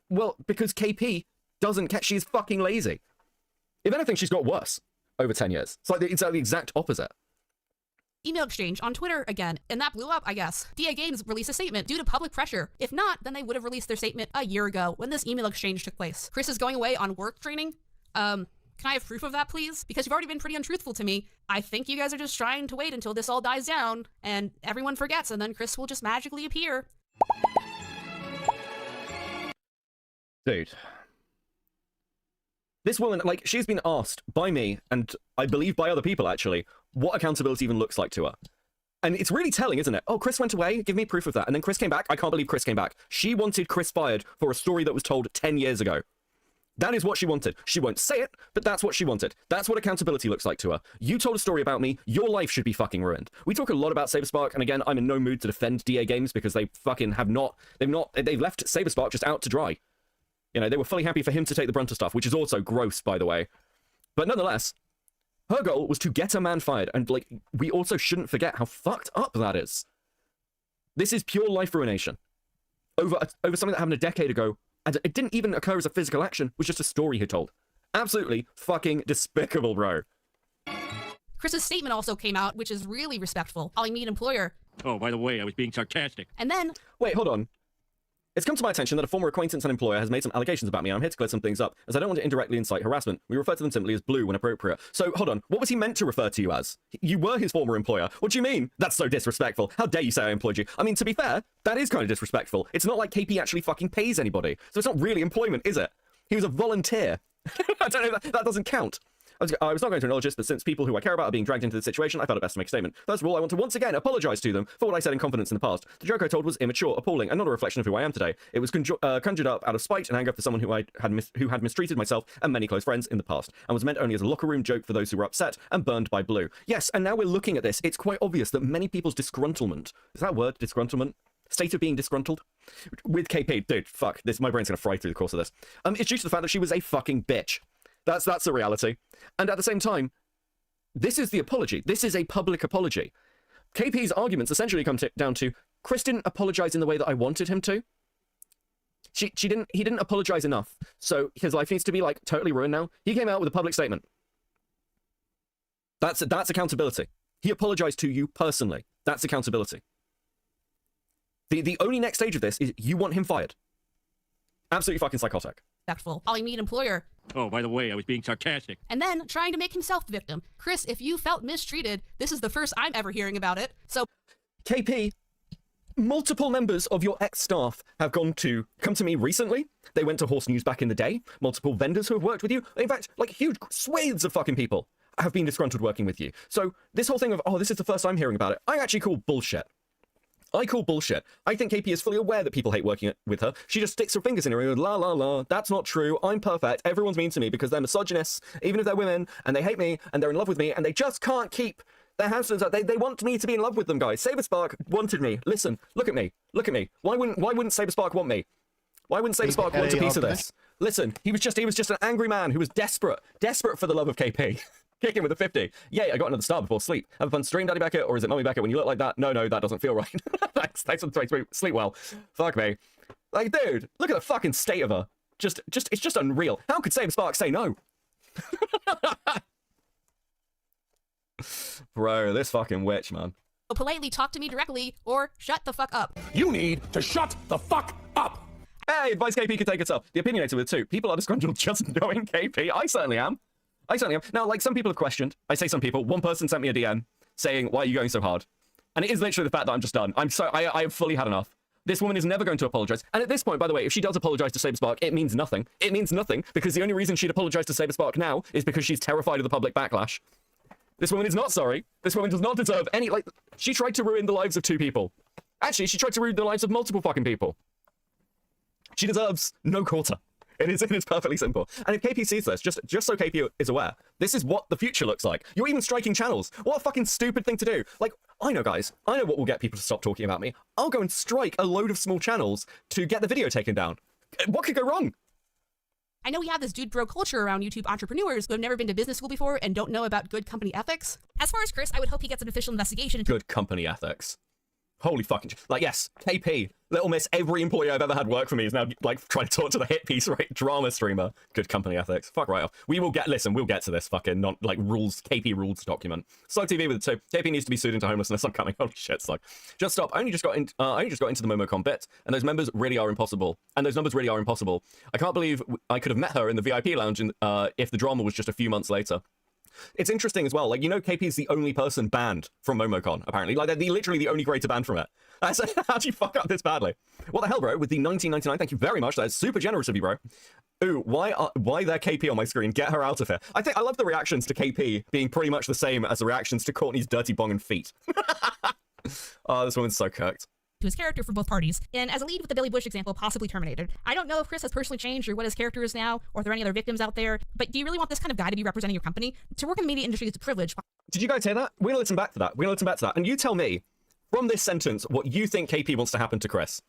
Well, because KP doesn't catch, she's fucking lazy. If anything, she's got worse over 10 years. It's like the exact opposite. Email exchange on Twitter again, and that blew up, I guess. DA Games released a statement due to public pressure. If not, then they would have released their statement a year ago when this email exchange took place. Chris is going away on work training. Can I have proof of that, please? Because you've already been pretty untruthful to me. I think you guys are just trying to wait until this all dies down, and everyone forgets, and then Chris will just magically appear. Dude. This woman, like, she's been asked by me, and I believe by other people, actually, what accountability even looks like to her. And it's really telling, isn't it? Oh, Chris went away, give me proof of that. And then Chris came back. I can't believe Chris came back. She wanted Chris fired for a story that was told 10 years ago. That is what she wanted. She won't say it, but that's what she wanted. That's what accountability looks like to her. You told a story about me, your life should be fucking ruined. We talk a lot about Saberspark, and again, I'm in no mood to defend DA Games because they fucking have not, they've left Saberspark just out to dry. You know, they were fully happy for him to take the brunt of stuff, which is also gross, by the way. But nonetheless, her goal was to get a man fired, and, like, we also shouldn't forget how fucked up that is. This is pure life ruination. Over something that happened a decade ago, and it didn't even occur as a physical action, it was just a story he told. Absolutely fucking despicable, bro. Chris's statement also came out, which is really respectful, calling me an employer. Oh, by the way, I was being sarcastic. And then... Wait, hold on. It's come to my attention that a former acquaintance and employer has made some allegations about me. I'm here to clear some things up, as I don't want to indirectly incite harassment. We refer to them simply as Blue when appropriate. So, hold on. What was he meant to refer to you as? You were his former employer. What do you mean? That's so disrespectful. How dare you say I employed you? I mean, to be fair, that is kind of disrespectful. It's not like KP actually fucking pays anybody. So it's not really employment, is it? He was a volunteer. I don't know, that doesn't count. I was not going to acknowledge this, but since people who I care about are being dragged into this situation, I felt it best to make a statement. First of all, I want to once again apologize to them for what I said in confidence in the past. The joke I told was immature, appalling, and not a reflection of who I am today. It was conjured up out of spite and anger for someone who had mistreated myself and many close friends in the past, and was meant only as a locker room joke for those who were upset and burned by blue. Yes, and now we're looking at this. It's quite obvious that many people's disgruntlement, is that a word, disgruntlement? State of being disgruntled? With KP, dude, fuck, this, my brain's gonna fry through the course of this. It's due to the fact that she was a fucking bitch. That's the reality. And at the same time, this is the apology. This is a public apology. KP's arguments essentially come down to, Chris didn't apologize in the way that I wanted him to. He didn't apologize enough. So his life needs to be like totally ruined now. He came out with a public statement. That's accountability. He apologized to you personally. That's accountability. The only next stage of this is you want him fired. Absolutely fucking psychotic. Respectful, calling me an employer. Oh, by the way, I was being sarcastic. And then trying to make himself the victim. Chris, if you felt mistreated, this is the first I'm ever hearing about it. So, KP, multiple members of your ex-staff have come to me recently. They went to Horse News back in the day. Multiple vendors who have worked with you. In fact, like huge swathes of fucking people have been disgruntled working with you. So this whole thing of, oh, this is the first I'm hearing about it, I actually call bullshit. I call bullshit. I think KP is fully aware that people hate working with her. She just sticks her fingers in her ear and la la la, that's not true, I'm perfect, everyone's mean to me because they're misogynists, even if they're women, and they hate me, and they're in love with me, and they just can't keep their hamsters up. They want me to be in love with them, guys. Saberspark wanted me. Listen, look at me. Look at me. Why wouldn't Saberspark want me? Why wouldn't Saberspark want a piece of this? Listen, he was just an angry man who was desperate for the love of KP. Kick him with a 50. Yay, I got another star before sleep. Have a fun stream, Daddy Beckett, or is it Mummy Beckett when you look like that? No, that doesn't feel right. Thanks for the 23. Sleep well. Fuck me. Like, dude, look at the fucking state of her. It's just unreal. How could Saberspark say no? Bro, this fucking witch, man. politely talk to me directly or shut the fuck up. You need to shut the fuck up. Hey, advice KP could take itself. The opinionator with two. People are disgruntled just knowing KP. I certainly am. Now, like, some people have questioned. I say some people. One person sent me a DM saying, why are you going so hard? And it is literally the fact that I'm just done. I have fully had enough. This woman is never going to apologize. And at this point, by the way, if she does apologize to Saberspark, it means nothing. It means nothing, because the only reason she'd apologize to Saberspark now is because she's terrified of the public backlash. This woman is not sorry. This woman does not deserve any, like, she tried to ruin the lives of 2 people. Actually, she tried to ruin the lives of multiple fucking people. She deserves no quarter. It is perfectly simple. And if KP sees this, just so KP is aware, this is what the future looks like. You're even striking channels. What a fucking stupid thing to do. Like, I know, guys. I know what will get people to stop talking about me. I'll go and strike a load of small channels to get the video taken down. What could go wrong? I know we have this dude bro culture around YouTube entrepreneurs who have never been to business school before and don't know about good company ethics. As far as Chris, I would hope he gets an official investigation. Good company ethics. Holy fucking... Like, yes, KP, Little Miss, every employee I've ever had work for me is now, like, trying to talk to the hit piece, right? Drama streamer. Good company ethics. Fuck right off. We'll get to this fucking, KP rules document. Slug TV with 2. KP needs to be sued into homelessness. I'm coming. Holy shit, Slug. Just stop. I only just got into the MomoCon bit, and those members really are impossible. I can't believe I could have met her in the VIP lounge if the drama was just a few months later. It's interesting as well, like, you know, KP is the only person banned from MomoCon, apparently. Like, they're literally the only creator banned from it. How'd you fuck up this badly? What the hell, bro? With the 1999, thank you very much. That is super generous of you, bro. Ooh, why there KP on my screen? Get her out of here. I love the reactions to KP being pretty much the same as the reactions to Courtney's dirty bong and feet. Oh, this woman's so cooked. To his character for both parties, and as a lead with the Billy Bush example, possibly terminated. I don't know if Chris has personally changed or what his character is now, or if there are any other victims out there, but do you really want this kind of guy to be representing your company? To work in the media industry is a privilege. Did you guys hear that? We're gonna listen back to that. And you tell me, from this sentence, what you think KP wants to happen to Chris.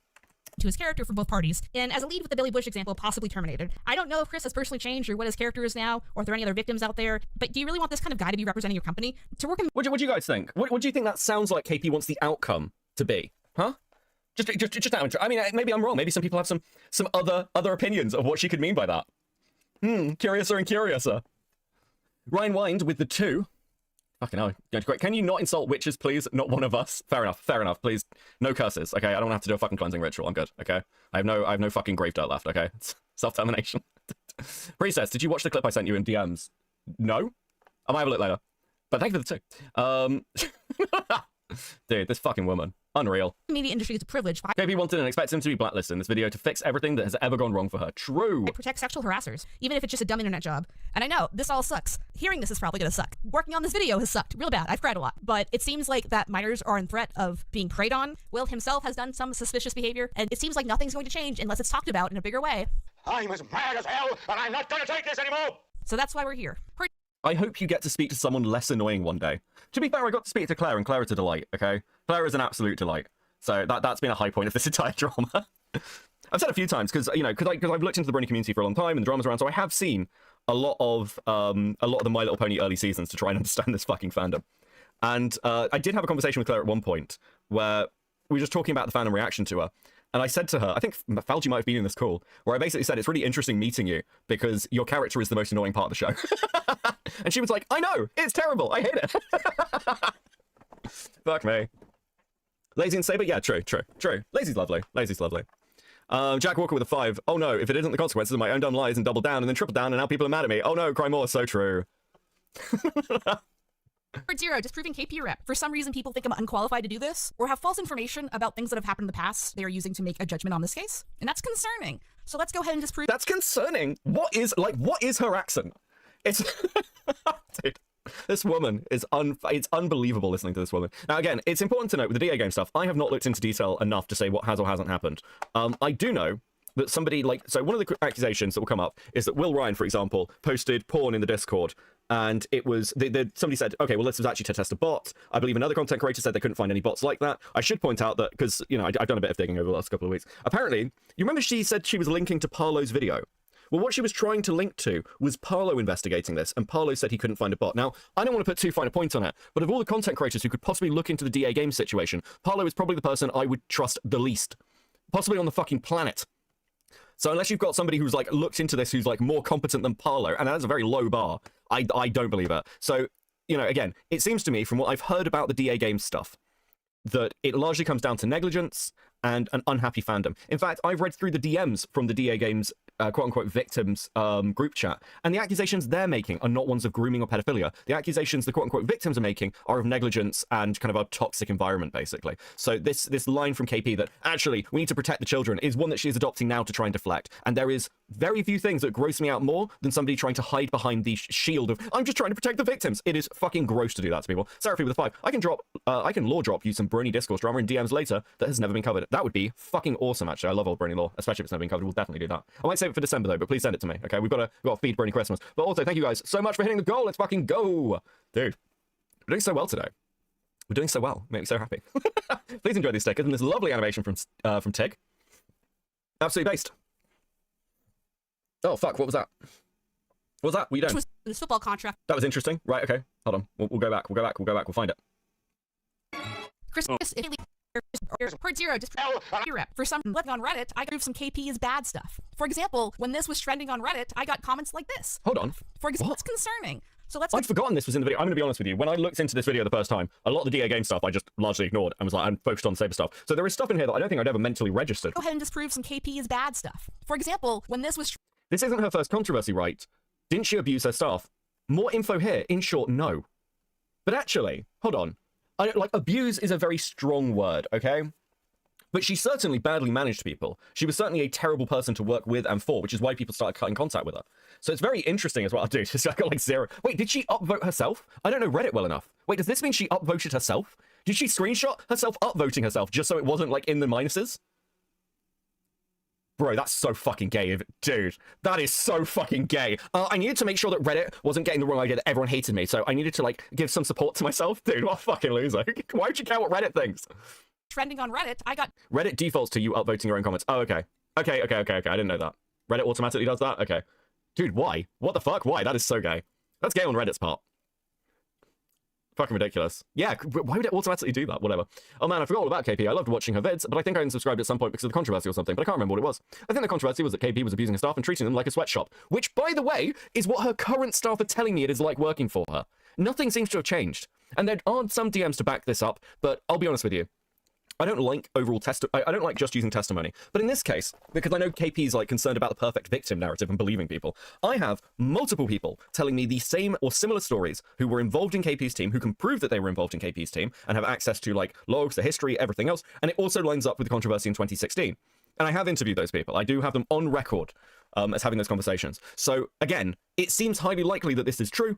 To his character for both parties, and as a lead with the Billy Bush example, possibly terminated. I don't know if Chris has personally changed or what his character is now, or if there are any other victims out there, but do you really want this kind of guy to be representing your company? To work in... What do you guys think? What do you think that sounds like KP wants the outcome to be? Huh? Just out. I mean, maybe I'm wrong. Maybe some people have some other opinions of what she could mean by that. Curiouser and curiouser. Ryan Wind with the 2. Fucking hell. Can you not insult witches, please? Not one of us. Fair enough. Please, no curses. Okay, I don't have to do a fucking cleansing ritual. I'm good. Okay, I have no fucking grave dirt left. Okay, self-termination. Priestess, did you watch the clip I sent you in DMs? No. I might have a look later. But thank you for the 2. Dude, this fucking woman. Unreal. Media industry is a privilege. KP wanted and expects him to be blacklisted in this video to fix everything that has ever gone wrong for her. True. I protect sexual harassers, even if it's just a dumb internet job. And I know, this all sucks. Hearing this is probably gonna suck. Working on this video has sucked real bad. I've cried a lot. But it seems like that minors are in threat of being preyed on. Will himself has done some suspicious behavior, and it seems like nothing's going to change unless it's talked about in a bigger way. I'm as mad as hell, and I'm not gonna take this anymore! So that's why we're here. I hope you get to speak to someone less annoying one day. To be fair, I got to speak to Claire, and Claire is a delight, okay? Claire is an absolute delight. So that's been a high point of this entire drama. I've said a few times, because I've looked into the Brony community for a long time, and the drama's around, so I have seen a lot of the My Little Pony early seasons to try and understand this fucking fandom. And I did have a conversation with Claire at one point, where we were just talking about the fandom reaction to her. And I said to her, I think Falchi might have been in this call, where I basically said, it's really interesting meeting you because your character is the most annoying part of the show. And she was like, I know, it's terrible, I hate it. Fuck me. Lazy and Saber? Yeah, true. Lazy's lovely. Jack Walker with a 5. Oh no, if it isn't the consequences of my own dumb lies and double down and then triple down and now people are mad at me. Oh no, cry more, so true. Zero, disproving KP rep. For some reason, people think I'm unqualified to do this, or have false information about things that have happened in the past they are using to make a judgment on this case. And that's concerning. So let's go ahead and disprove. That's concerning. What is her accent? It's dude, this woman is it's unbelievable listening to this woman. Now again, it's important to note with the DA game stuff, I have not looked into detail enough to say what has or hasn't happened. I do know that somebody so one of the accusations that will come up is that Will Ryan, for example, posted porn in the Discord, and it was somebody said, okay, well, this was actually to test a bot. I believe another content creator said they couldn't find any bots like that. I should point out that because I've done a bit of digging over the last couple of weeks. Apparently, you remember she said she was linking to Parlo's video. Well, what she was trying to link to was Parlo investigating this, and Parlo said he couldn't find a bot. Now, I don't want to put too fine a point on it, but of all the content creators who could possibly look into the DA game situation, Parlo is probably the person I would trust the least, possibly on the fucking planet. So unless you've got somebody who's looked into this, who's more competent than Parlo, and that's a very low bar, I don't believe it. So, again, it seems to me from what I've heard about the DA game stuff, that it largely comes down to negligence and an unhappy fandom. In fact, I've read through the DMs from the DA games quote-unquote victims group chat, and the accusations they're making are not ones of grooming or pedophilia. The accusations the quote-unquote victims are making are of negligence and kind of a toxic environment, basically. So this line from KP that, actually, we need to protect the children is one that she is adopting now to try and deflect. And there is very few things that gross me out more than somebody trying to hide behind the shield of, I'm just trying to protect the victims. It is fucking gross to do that to people. Seraphine with a 5. I can lore drop you some Brony discourse drama in DMs later that has never been covered. That would be fucking awesome, actually. I love old Brony lore, especially if it's never been covered. We'll definitely do that. I might save it for December, though, but please send it to me, okay? We've got to feed Brony Christmas. But also, thank you guys so much for hitting the goal. Let's fucking go. Dude, we're doing so well today. We're doing so well. Make me so happy. Please enjoy these stickers and this lovely animation from Tig. Absolutely based. Oh, fuck, what was that? What was that? What are you doing? This football contract. That was interesting. Right, okay. Hold on. We'll go back. We'll find it. Christmas, Italy. Per zero, just rep. For some looking on Reddit, I proved some KP is bad stuff. For example, when this was trending on Reddit, I got comments like this. Hold on. For example, it's concerning. So let's. I'd forgotten this was in the video. I'm going to be honest with you. When I looked into this video the first time, a lot of the DA game stuff I just largely ignored and was like, I'm focused on Saber stuff. So there is stuff in here that I don't think I'd ever mentally registered. Go ahead and disprove some KP is bad stuff. For example, when this was. This isn't her first controversy, right? Didn't she abuse her staff? More info here. In short, no. But actually, hold on. Abuse is a very strong word, okay? But she certainly badly managed people. She was certainly a terrible person to work with and for, which is why people started cutting contact with her. So it's very interesting as well. Dude, she's got 0. Wait, did she upvote herself? I don't know Reddit well enough. Wait, does this mean she upvoted herself? Did she screenshot herself upvoting herself just so it wasn't in the minuses? Bro, that's so fucking gay, dude. That is so fucking gay. I needed to make sure that Reddit wasn't getting the wrong idea that everyone hated me, so I needed to, give some support to myself. Dude, what a fucking loser. Why would you care what Reddit thinks? Trending on Reddit, I got... Reddit defaults to you upvoting your own comments. Oh, okay. Okay. I didn't know that. Reddit automatically does that? Okay. Dude, why? What the fuck? Why? That is so gay. That's gay on Reddit's part. Fucking ridiculous. Yeah, why would it automatically do that? Whatever. Oh man, I forgot all about KP. I loved watching her vids, but I think I unsubscribed at some point because of the controversy or something, but I can't remember what it was. I think the controversy was that KP was abusing her staff and treating them like a sweatshop, which, by the way, is what her current staff are telling me it is like working for her. Nothing seems to have changed. And there aren't some DMs to back this up, but I'll be honest with you. I don't like overall I don't like just using testimony. But in this case, because I know KP's like concerned about the perfect victim narrative and believing people, I have multiple people telling me the same or similar stories who were involved in KP's team, who can prove that they were involved in KP's team and have access to like logs, the history, everything else. And it also lines up with the controversy in 2016. And I have interviewed those people. I do have them on record as having those conversations. So again, it seems highly likely that this is true.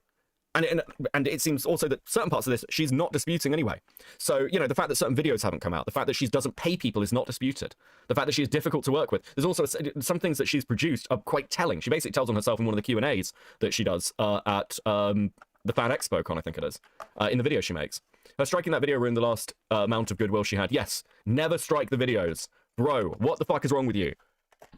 And it seems also that certain parts of this she's not disputing anyway. So, you know, the fact that certain videos haven't come out, the fact that she doesn't pay people is not disputed. The fact that she's difficult to work with. There's also some things that she's produced are quite telling. She basically tells on herself in one of the Q&As that she does at the Fan Expo con, I think it is, in the video she makes. Her striking that video ruined the last amount of goodwill she had. Yes, never strike the videos. Bro, what the fuck is wrong with you?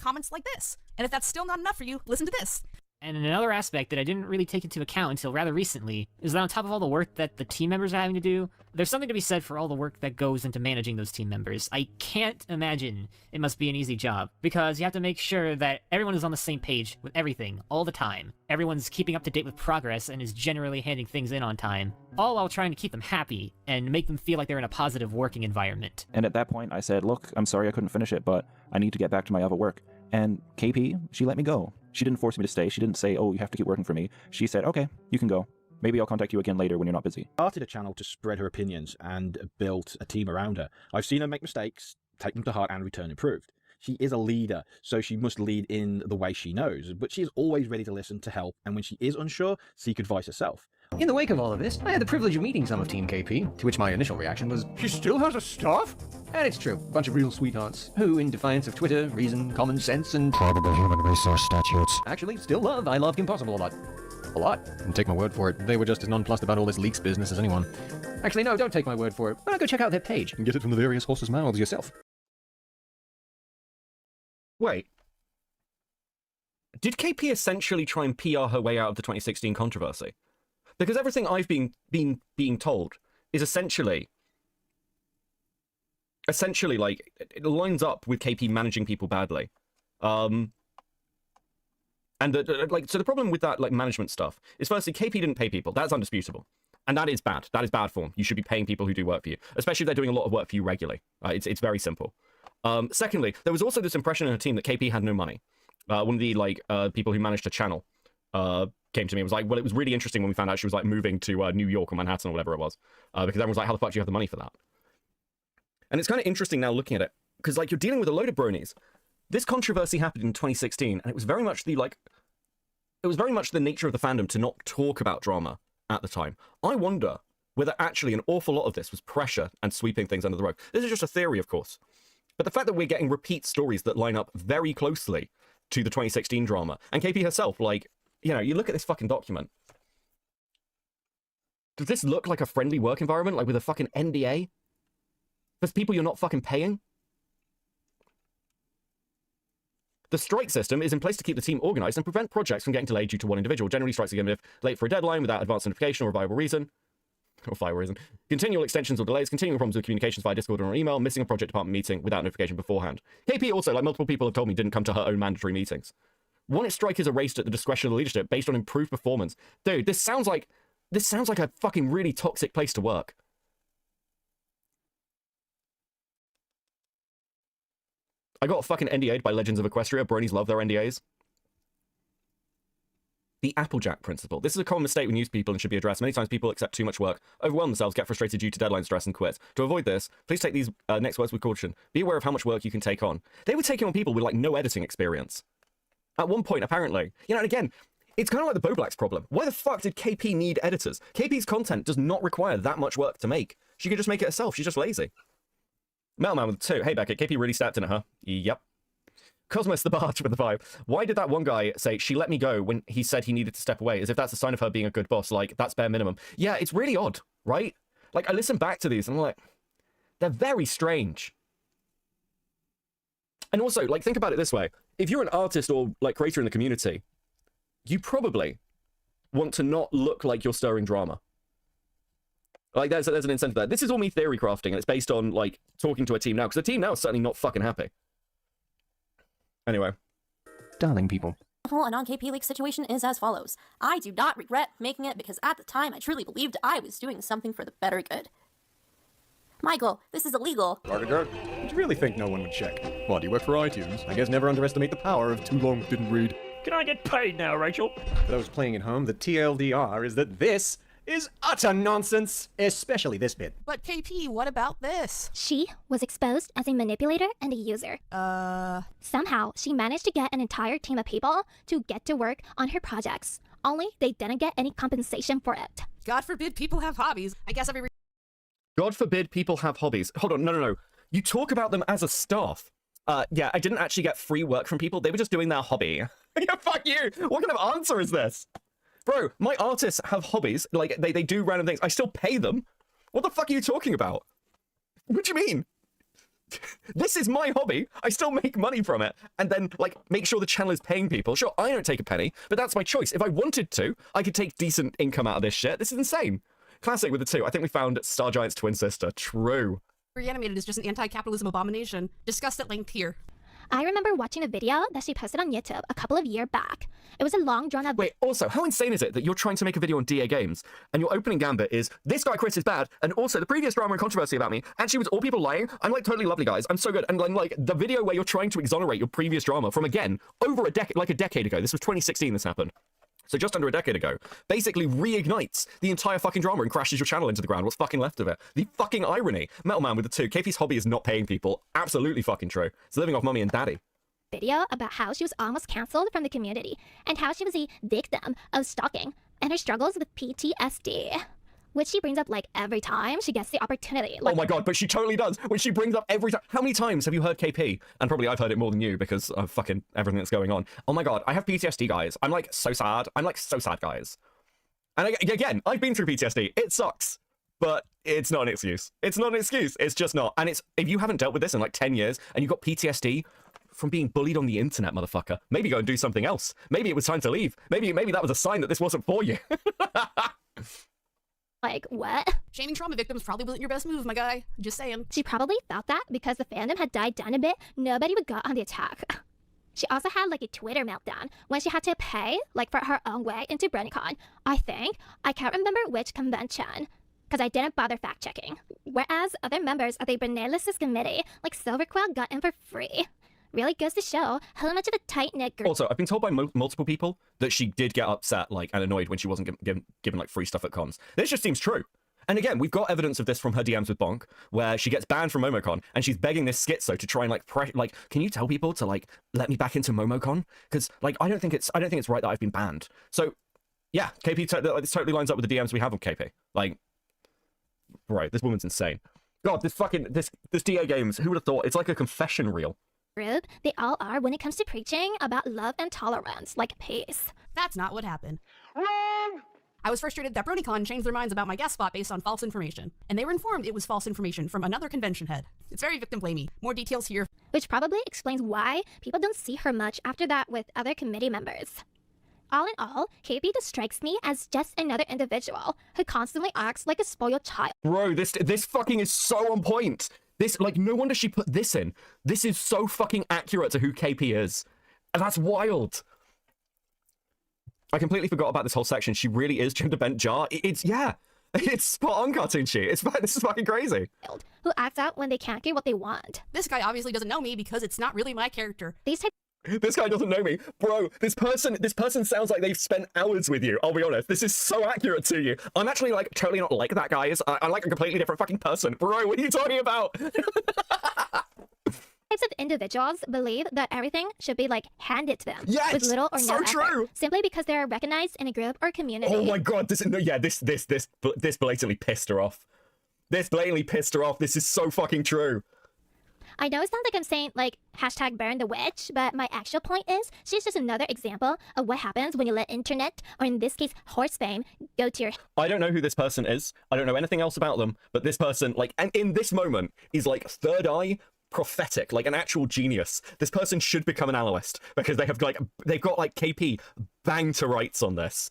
Comments like this. And if that's still not enough for you, listen to this. And another aspect that I didn't really take into account until rather recently is that on top of all the work that the team members are having to do, there's something to be said for all the work that goes into managing those team members. I can't imagine it must be an easy job, because you have to make sure that everyone is on the same page with everything, all the time. Everyone's keeping up to date with progress and is generally handing things in on time, all while trying to keep them happy and make them feel like they're in a positive working environment. And at that point I said, look, I'm sorry I couldn't finish it, but I need to get back to my other work. And KP, she let me go. She didn't force me to stay. She didn't say, oh, you have to keep working for me. She said, okay, you can go. Maybe I'll contact you again later when you're not busy. Started a channel to spread her opinions and built a team around her. I've seen her make mistakes, take them to heart, and return improved. She is a leader, so she must lead in the way she knows, but she is always ready to listen, to help, and when she is unsure, seek advice herself. In the wake of all of this, I had the privilege of meeting some of Team KP, to which my initial reaction was, she still has a staff? And it's true, bunch of real sweethearts, who, in defiance of Twitter, reason, common sense, and probable human resource statutes, actually still love ILoveKimPossibleAlot. A lot. And take my word for it, they were just as nonplussed about all this leaks business as anyone. Actually, no, don't take my word for it. Why not go check out their page and get it from the various horses' mouths yourself? Wait. Did KP essentially try and PR her way out of the 2016 controversy? Because everything I've been told is essentially like it lines up with KP managing people badly. And so the problem with that like management stuff is, firstly, KP didn't pay people. That's undisputable. And that is bad. That is bad form. You should be paying people who do work for you, especially if they're doing a lot of work for you regularly. It's very simple. Secondly, there was also this impression in her team that KP had no money. One of the people who managed her channel came to me and was like, well, it was really interesting when we found out she was like moving to New York or Manhattan or whatever it was, because everyone was like, how the fuck do you have the money for that? And it's kind of interesting now looking at it, because like you're dealing with a load of bronies. This controversy happened in 2016, and it was very much the nature of the fandom to not talk about drama at the time. I wonder whether actually an awful lot of this was pressure and sweeping things under the rug. This is just a theory, of course. But the fact that we're getting repeat stories that line up very closely to the 2016 drama, and KP herself, like, you know, you look at this fucking document. Does this look like a friendly work environment, like with a fucking NDA? There's people you're not fucking paying? The strike system is in place to keep the team organized and prevent projects from getting delayed due to one individual. Generally strikes again if late for a deadline without advance notification or a viable reason. Continual extensions or delays, continuing problems with communications via Discord or email, missing a project department meeting without notification beforehand. KP also, like multiple people have told me, didn't come to her own mandatory meetings. One strike is erased at the discretion of the leadership based on improved performance. Dude, this sounds like a fucking really toxic place to work. I got fucking NDA'd by Legends of Equestria. Bronies love their NDAs. The Applejack principle. This is a common mistake when used people and should be addressed. Many times people accept too much work, overwhelm themselves, get frustrated due to deadline stress, and quit. To avoid this, please take these next words with caution. Be aware of how much work you can take on. They were taking on people with like no editing experience. At one point, apparently. You know, and again, it's kind of like the Boblax problem. Why the fuck did KP need editors? KP's content does not require that much work to make. She could just make it herself. She's just lazy. Metalman with 2. Hey, Beckett, KP really stepped in at her. Yep. Cosmos the Barge with the 5. Why did that one guy say, she let me go when he said he needed to step away? As if that's a sign of her being a good boss. Like, that's bare minimum. Yeah, it's really odd, right? Like, I listen back to these and I'm like, they're very strange. And also, like, think about it this way. If you're an artist or, like, creator in the community, you probably want to not look like you're stirring drama. Like, there's an incentive there. This is all me theory crafting, and it's based on, like, talking to a team now, because the team now is certainly not fucking happy. Anyway. Darling people. The whole non-KP leak situation is as follows. I do not regret making it because at the time I truly believed I was doing something for the better good. Michael, this is illegal. Did you really think no one would check? What, do you work for iTunes? I guess never underestimate the power of too long didn't read. Can I get paid now, Rachel? For those playing at home, the TLDR is that this is utter nonsense, especially this bit. But KP, what about this? She was exposed as a manipulator and a user. Somehow, she managed to get an entire team of people to get to work on her projects. Only they didn't get any compensation for it. God forbid people have hobbies. I guess every... God forbid people have hobbies. Hold on, no. You talk about them as a staff. Yeah, I didn't actually get free work from people. They were just doing their hobby. Yeah, fuck you! What kind of answer is this? Bro, my artists have hobbies. Like, they do random things. I still pay them. What the fuck are you talking about? What do you mean? This is my hobby. I still make money from it. And then, like, make sure the channel is paying people. Sure, I don't take a penny, but that's my choice. If I wanted to, I could take decent income out of this shit. This is insane. Classic with the two. I think we found Star Giant's twin sister. True. Reanimated is just an anti-capitalism abomination. Discussed at length here. I remember watching a video that she posted on YouTube a couple of years back. It was a long drawn-out... Wait, also, how insane is it that you're trying to make a video on DA Games, and your opening gambit is, this guy Chris is bad, and also the previous drama and controversy about me, actually was all people lying? I'm like totally lovely, guys. I'm so good. And I'm like, the video where you're trying to exonerate your previous drama from, again, over a decade, like a decade ago. This was 2016 this happened. So just under a decade ago, basically reignites the entire fucking drama and crashes your channel into the ground. What's fucking left of it? The fucking irony. Metal Man with the two. KP's hobby is not paying people. Absolutely fucking true. It's living off mummy and daddy. Video about how she was almost cancelled from the community and how she was a victim of stalking and her struggles with PTSD, which she brings up like every time she gets the opportunity. Like, oh my god, but she totally does, which she brings up every time. How many times have you heard KP? And probably I've heard it more than you because of fucking everything that's going on. Oh my god, I have PTSD, guys. I'm like so sad. I'm like so sad, guys. And again, I've been through PTSD. It sucks, but it's not an excuse. It's not an excuse. It's just not. And it's, if you haven't dealt with this in like 10 years and you've got PTSD from being bullied on the internet, motherfucker, maybe go and do something else. Maybe it was time to leave. Maybe that was a sign that this wasn't for you. Like, what? Shaming trauma victims probably wasn't your best move, my guy. Just saying. She probably thought that because the fandom had died down a bit, nobody would go on the attack. She also had like a Twitter meltdown when she had to pay like for her own way into BronyCon. I can't remember which convention, because I didn't bother fact checking. Whereas other members of the Brony committee, like Silverquill, got in for free. Really goes to show how much of a tight-knit group. Also, I've been told by multiple people that she did get upset, like, and annoyed when she wasn't given like free stuff at cons. This just seems true. And again, we've got evidence of this from her DMs with Bonk, where she gets banned from MomoCon, and she's begging this schizo to try and like, can you tell people to like let me back into MomoCon? Because like I don't think it's right that I've been banned. So yeah, KP this totally lines up with the DMs we have on KP. Like, right, this woman's insane. God, this fucking this DA Games. Who would have thought? It's like a confession reel. Group, they all are when it comes to preaching about love and tolerance, like peace. That's not what happened. Wrong! I was frustrated that BronyCon changed their minds about my guest spot based on false information, and they were informed it was false information from another convention head. It's very victim-blamey. More details here. Which probably explains why people don't see her much after that with other committee members. All in all, KP just strikes me as just another individual who constantly acts like a spoiled child. Bro, this fucking is so on point. This, like, no wonder she put this in. This is so fucking accurate to who KP is. And that's wild. I completely forgot about this whole section. She really is gender bent jar. Yeah. It's spot on, cartoon sheet. This is fucking crazy. Who acts out when they can't get what they want. This guy obviously doesn't know me because it's not really my character. This guy doesn't know me. Bro, this person sounds like they've spent hours with you. I'll be honest. This is so accurate to you. I'm actually, like, totally not like that, guys. I'm like a completely different fucking person. Bro, what are you talking about? Types of individuals believe that everything should be, like, handed to them. Yes! With little or so no true! effort, simply because they're recognized in a group or community. Oh my god, this blatantly pissed her off. This blatantly pissed her off. This is so fucking true. I know it sounds like I'm saying, like, hashtag burn the witch, but my actual point is, she's just another example of what happens when you let internet, or in this case, horse fame, go to your... I don't know who this person is. I don't know anything else about them, but this person, like, and in this moment, is like third eye prophetic, like an actual genius. This person should become an analyst, because they've got like KP bang to rights on this.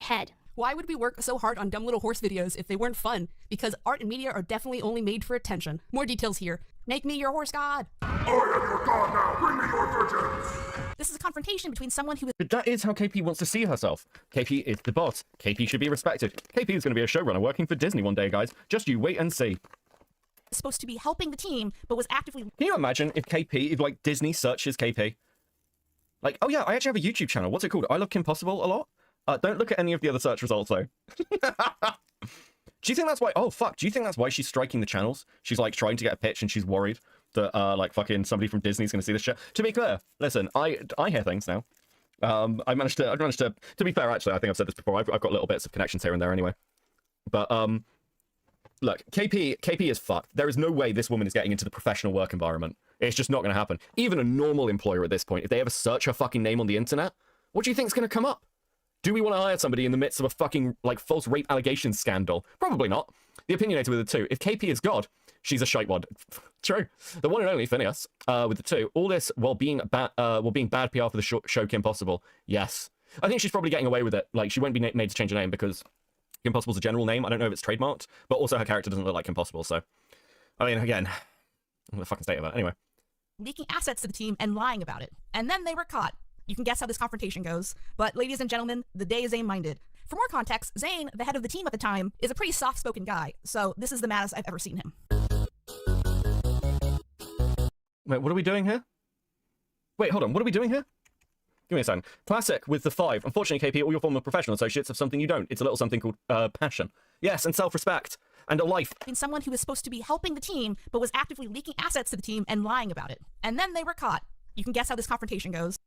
Head. Why would we work so hard on dumb little horse videos if they weren't fun? Because art and media are definitely only made for attention. More details here. Make me your horse god. I am your god now. Bring me your virgins. This is a confrontation between someone who is... But that is how KP wants to see herself. KP is the boss. KP should be respected. KP is going to be a showrunner working for Disney one day, guys. Just you wait and see. supposed to be helping the team, but was actively... Can you imagine if KP, if like Disney searches KP? Like, oh yeah, I actually have a YouTube channel. What's it called? ILoveKimPossibleAlot? Don't look at any of the other search results though. Do you think that's why? Oh fuck! Do you think that's why she's striking the channels? She's like trying to get a pitch, and she's worried that like fucking somebody from Disney's going to see this shit. To be clear, listen, I hear things now. I managed to. To be fair, actually, I think I've said this before. I've got little bits of connections here and there anyway. But look, KP is fucked. There is no way this woman is getting into the professional work environment. It's just not going to happen. Even a normal employer at this point, if they ever search her fucking name on the internet, what do you think is going to come up? Do we want to hire somebody in the midst of a fucking, like, false rape allegations scandal? Probably not. The opinionator with the 2. If KP is God, she's a shitewad. True. The one and only Phineas with the 2. All this while being bad PR for the show Kim Possible. Yes. I think she's probably getting away with it. Like, she won't be made to change her name because Kim Possible's a general name. I don't know if it's trademarked, but also her character doesn't look like Kim Possible, so... I mean, again, the fucking state of it. Anyway. Leaking assets to the team and lying about it. And then they were caught. You can guess how this confrontation goes, but ladies and gentlemen, the day is Zane-minded. For more context, Zane, the head of the team at the time, is a pretty soft-spoken guy, so this is the maddest I've ever seen him. Wait, what are we doing here? Wait, hold on, what are we doing here? Give me a second. Classic with the 5. Unfortunately, KP, all your former professional associates have something you don't. It's a little something called passion. Yes, and self-respect. And a life. In someone who was supposed to be helping the team, but was actively leaking assets to the team and lying about it. And then they were caught. You can guess how this confrontation goes.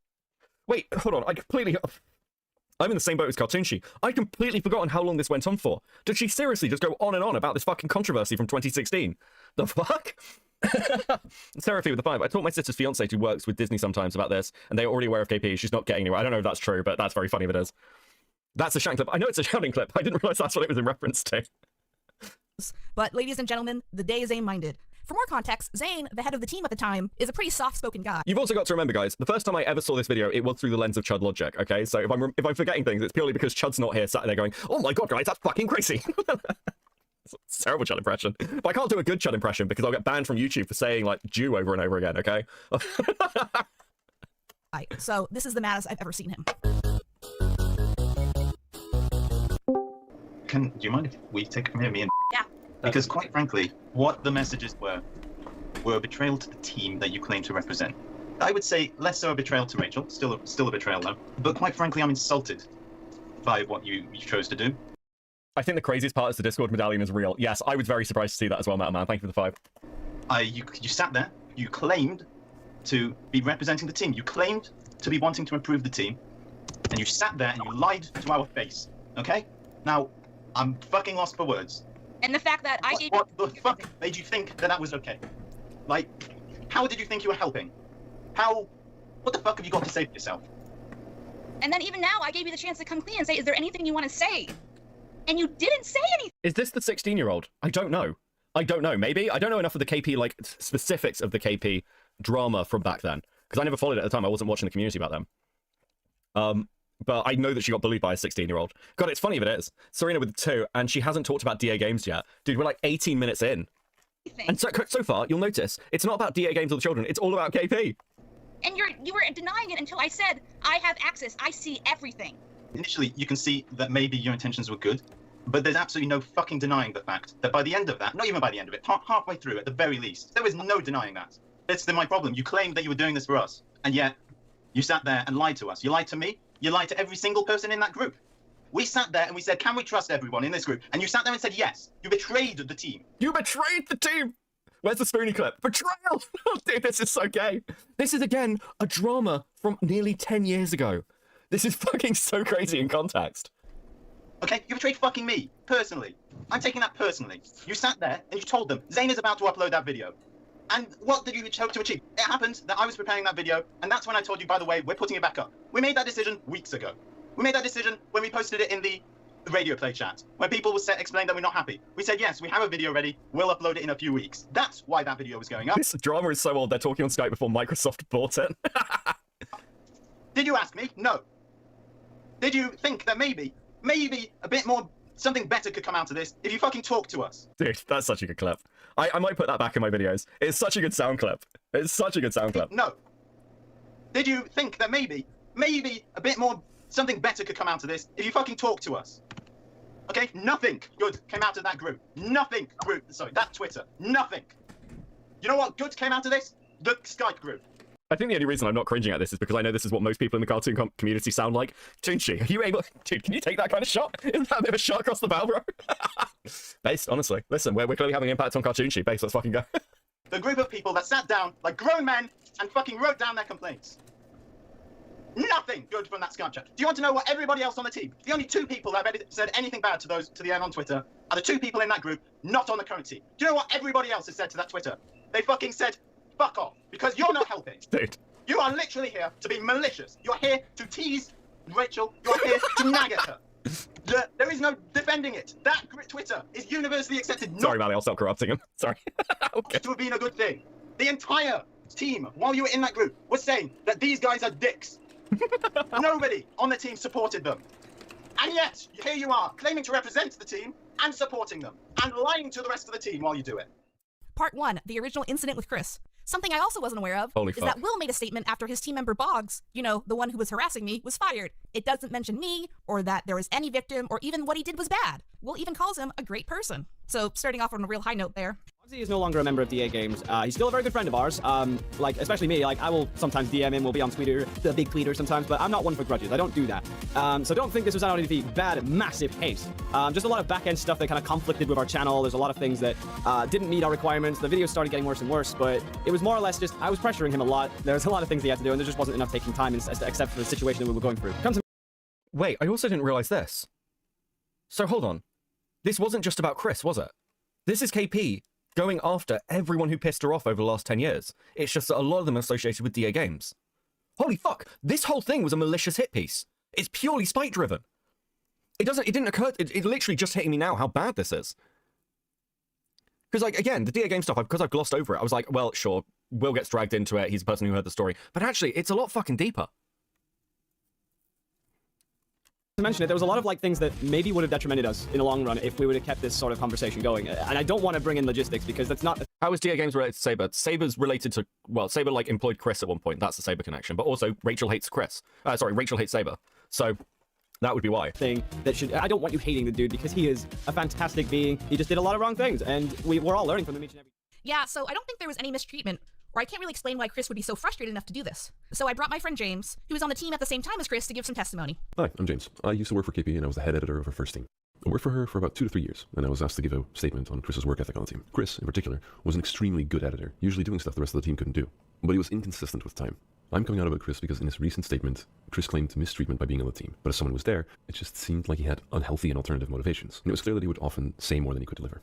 Wait, hold on, I'm in the same boat as Cartoonshi. I'd completely forgotten how long this went on for. Did she seriously just go on and on about this fucking controversy from 2016? The fuck? Therapy with the 5. I taught my sister's fiance who works with Disney sometimes about this, and they're already aware of KP. She's not getting anywhere. I don't know if that's true, but that's very funny if it is. That's a shouting clip. I know it's a shouting clip. I didn't realize that's what it was in reference to. But ladies and gentlemen, the day is Zane-minded. For more context, Zane, the head of the team at the time, is a pretty soft-spoken guy. You've also got to remember, guys, the first time I ever saw this video, it was through the lens of Chud logic, okay? So if I'm forgetting things, it's purely because Chud's not here, sat there going, oh my god, guys, that's fucking crazy. It's a terrible Chud impression. But I can't do a good Chud impression because I'll get banned from YouTube for saying, like, Jew over and over again, okay? So this is the maddest I've ever seen him. Do you mind if we take it from here, me and... Yeah. Because quite frankly, what the messages were a betrayal to the team that you claim to represent. I would say less so a betrayal to Rachel, still a betrayal though. But quite frankly, I'm insulted by what you chose to do. I think the craziest part is the Discord medallion is real. Yes, I was very surprised to see that as well, Man. Thank you for the 5. You sat there, you claimed to be representing the team. You claimed to be wanting to improve the team. And you sat there and you lied to our face, okay? Now, I'm fucking lost for words. And the fact that I gave What the fuck made you think that was okay? Like, how did you think you were helping? What the fuck have you got to say for yourself? And then even now, I gave you the chance to come clean and say, is there anything you want to say? And you didn't say anything. Is this the 16-year-old? I don't know. Maybe. I don't know enough of the KP, like, specifics of the KP drama from back then. Because I never followed it at the time. I wasn't watching the community back then. But I know that she got bullied by a 16-year-old. God, it's funny if it is. Serena with the 2, and she hasn't talked about DA games yet. Dude, we're like 18 minutes in. And so far, you'll notice, it's not about DA games or the children. It's all about KP. And you were denying it until I said, I have access. I see everything. Initially, you can see that maybe your intentions were good, but there's absolutely no fucking denying the fact that by the end of that, not even by the end of it, halfway through at the very least, there was no denying that. That's my problem. You claimed that you were doing this for us, and yet you sat there and lied to us. You lied to me. You lied to every single person in that group. We sat there and we said, can we trust everyone in this group? And you sat there and said, yes. You betrayed the team. You betrayed the team! Where's the Spoonie clip? Betrayal! Dude, this is so gay. This is, again, a drama from nearly 10 years ago. This is fucking so crazy in context. Okay, you betrayed fucking me, personally. I'm taking that personally. You sat there and you told them, Zane is about to upload that video. And what did you hope to achieve? It happened that I was preparing that video, and that's when I told you, by the way, we're putting it back up. We made that decision weeks ago. We made that decision when we posted it in the radio play chat, when people were explaining that we're not happy. We said, yes, we have a video ready. We'll upload it in a few weeks. That's why that video was going up. This drama is so old, they're talking on Skype before Microsoft bought it. Did you ask me? No. Did you think that maybe a bit more, something better could come out of this if you fucking talk to us? Dude, that's such a good clip. I might put that back in my videos. It's such a good sound clip. It's such a good sound clip. No. Did you think that maybe a bit more, something better could come out of this if you fucking talk to us? Okay, nothing good came out of that group. Nothing group. Sorry, that Twitter. Nothing. You know what good came out of this? The Skype group. I think the only reason I'm not cringing at this is because I know this is what most people in the cartoon community sound like. Tunchi, are you able... Dude, can you take that kind of shot? Isn't that a bit of a shot across the bow, bro? Base, honestly. Listen, we're clearly having an impact on Cartoonchi. Base, let's fucking go. The group of people that sat down like grown men and fucking wrote down their complaints. Nothing good from that Skype chat. Do you want to know what everybody else on the team? The only 2 people that have said anything bad to the end on Twitter are the 2 people in that group not on the current team. Do you know what everybody else has said to that Twitter? They fucking said, fuck off, because you're not helping. Dude. You are literally here to be malicious. You're here to tease Rachel. You're here to nag at her. There is no defending it. That Twitter is universally accepted. Sorry, Mally, I'll stop corrupting him. Sorry. Okay. To have been a good thing. The entire team, while you were in that group, was saying that these guys are dicks. Nobody on the team supported them. And yet, here you are, claiming to represent the team and supporting them, and lying to the rest of the team while you do it. Part 1, the original incident with Chris. Something I also wasn't aware of is that Will made a statement after his team member Boggs, you know, the one who was harassing me, was fired. It doesn't mention me, or that there was any victim, or even what he did was bad. Will even calls him a great person. So, starting off on a real high note there. He is no longer a member of DA Games. He's still a very good friend of ours. Like, especially me. Like, I will sometimes DM him. We'll be on Twitter, the big tweeter sometimes, but I'm not one for grudges. I don't do that. So don't think this was out of any bad, massive haste. Just a lot of back-end stuff that kind of conflicted with our channel. There's a lot of things that didn't meet our requirements. The videos started getting worse and worse, but it was more or less just, I was pressuring him a lot. There was a lot of things he had to do, and there just wasn't enough taking time except for the situation that we were going through. Wait, I also didn't realize this. So hold on. This wasn't just about Chris, was it? This is KP going after everyone who pissed her off over the last 10 years. It's just that a lot of them are associated with DA Games. Holy fuck, this whole thing was a malicious hit piece. It's purely spite-driven. It didn't occur, it literally just hitting me now how bad this is. Because, like, again, the DA Game stuff, because I've glossed over it, I was like, well, sure, Will gets dragged into it, he's the person who heard the story. But actually, it's a lot fucking deeper. To mention it, there was a lot of like things that maybe would have detrimented us in the long run if we would have kept this sort of conversation going. And I don't want to bring in logistics because that's not... How is DA Games related to Saber? Saber's related to... Well, Saber, like, employed Chris at one point. That's the Saber connection. But also, Rachel hates Chris. Sorry, Rachel hates Saber. So, that would be why. I don't want you hating the dude because he is a fantastic being. He just did a lot of wrong things. And we're all learning from him each and every... Yeah, so I don't think there was any mistreatment, or I can't really explain why Chris would be so frustrated enough to do this. So I brought my friend James, who was on the team at the same time as Chris, to give some testimony. Hi, I'm James. I used to work for KP and I was the head editor of her first team. I worked for her for about 2 to 3 years, and I was asked to give a statement on Chris's work ethic on the team. Chris, in particular, was an extremely good editor, usually doing stuff the rest of the team couldn't do. But he was inconsistent with time. I'm coming out about Chris because in his recent statement, Chris claimed mistreatment by being on the team. But as someone who was there, it just seemed like he had unhealthy and alternative motivations. And it was clear that he would often say more than he could deliver.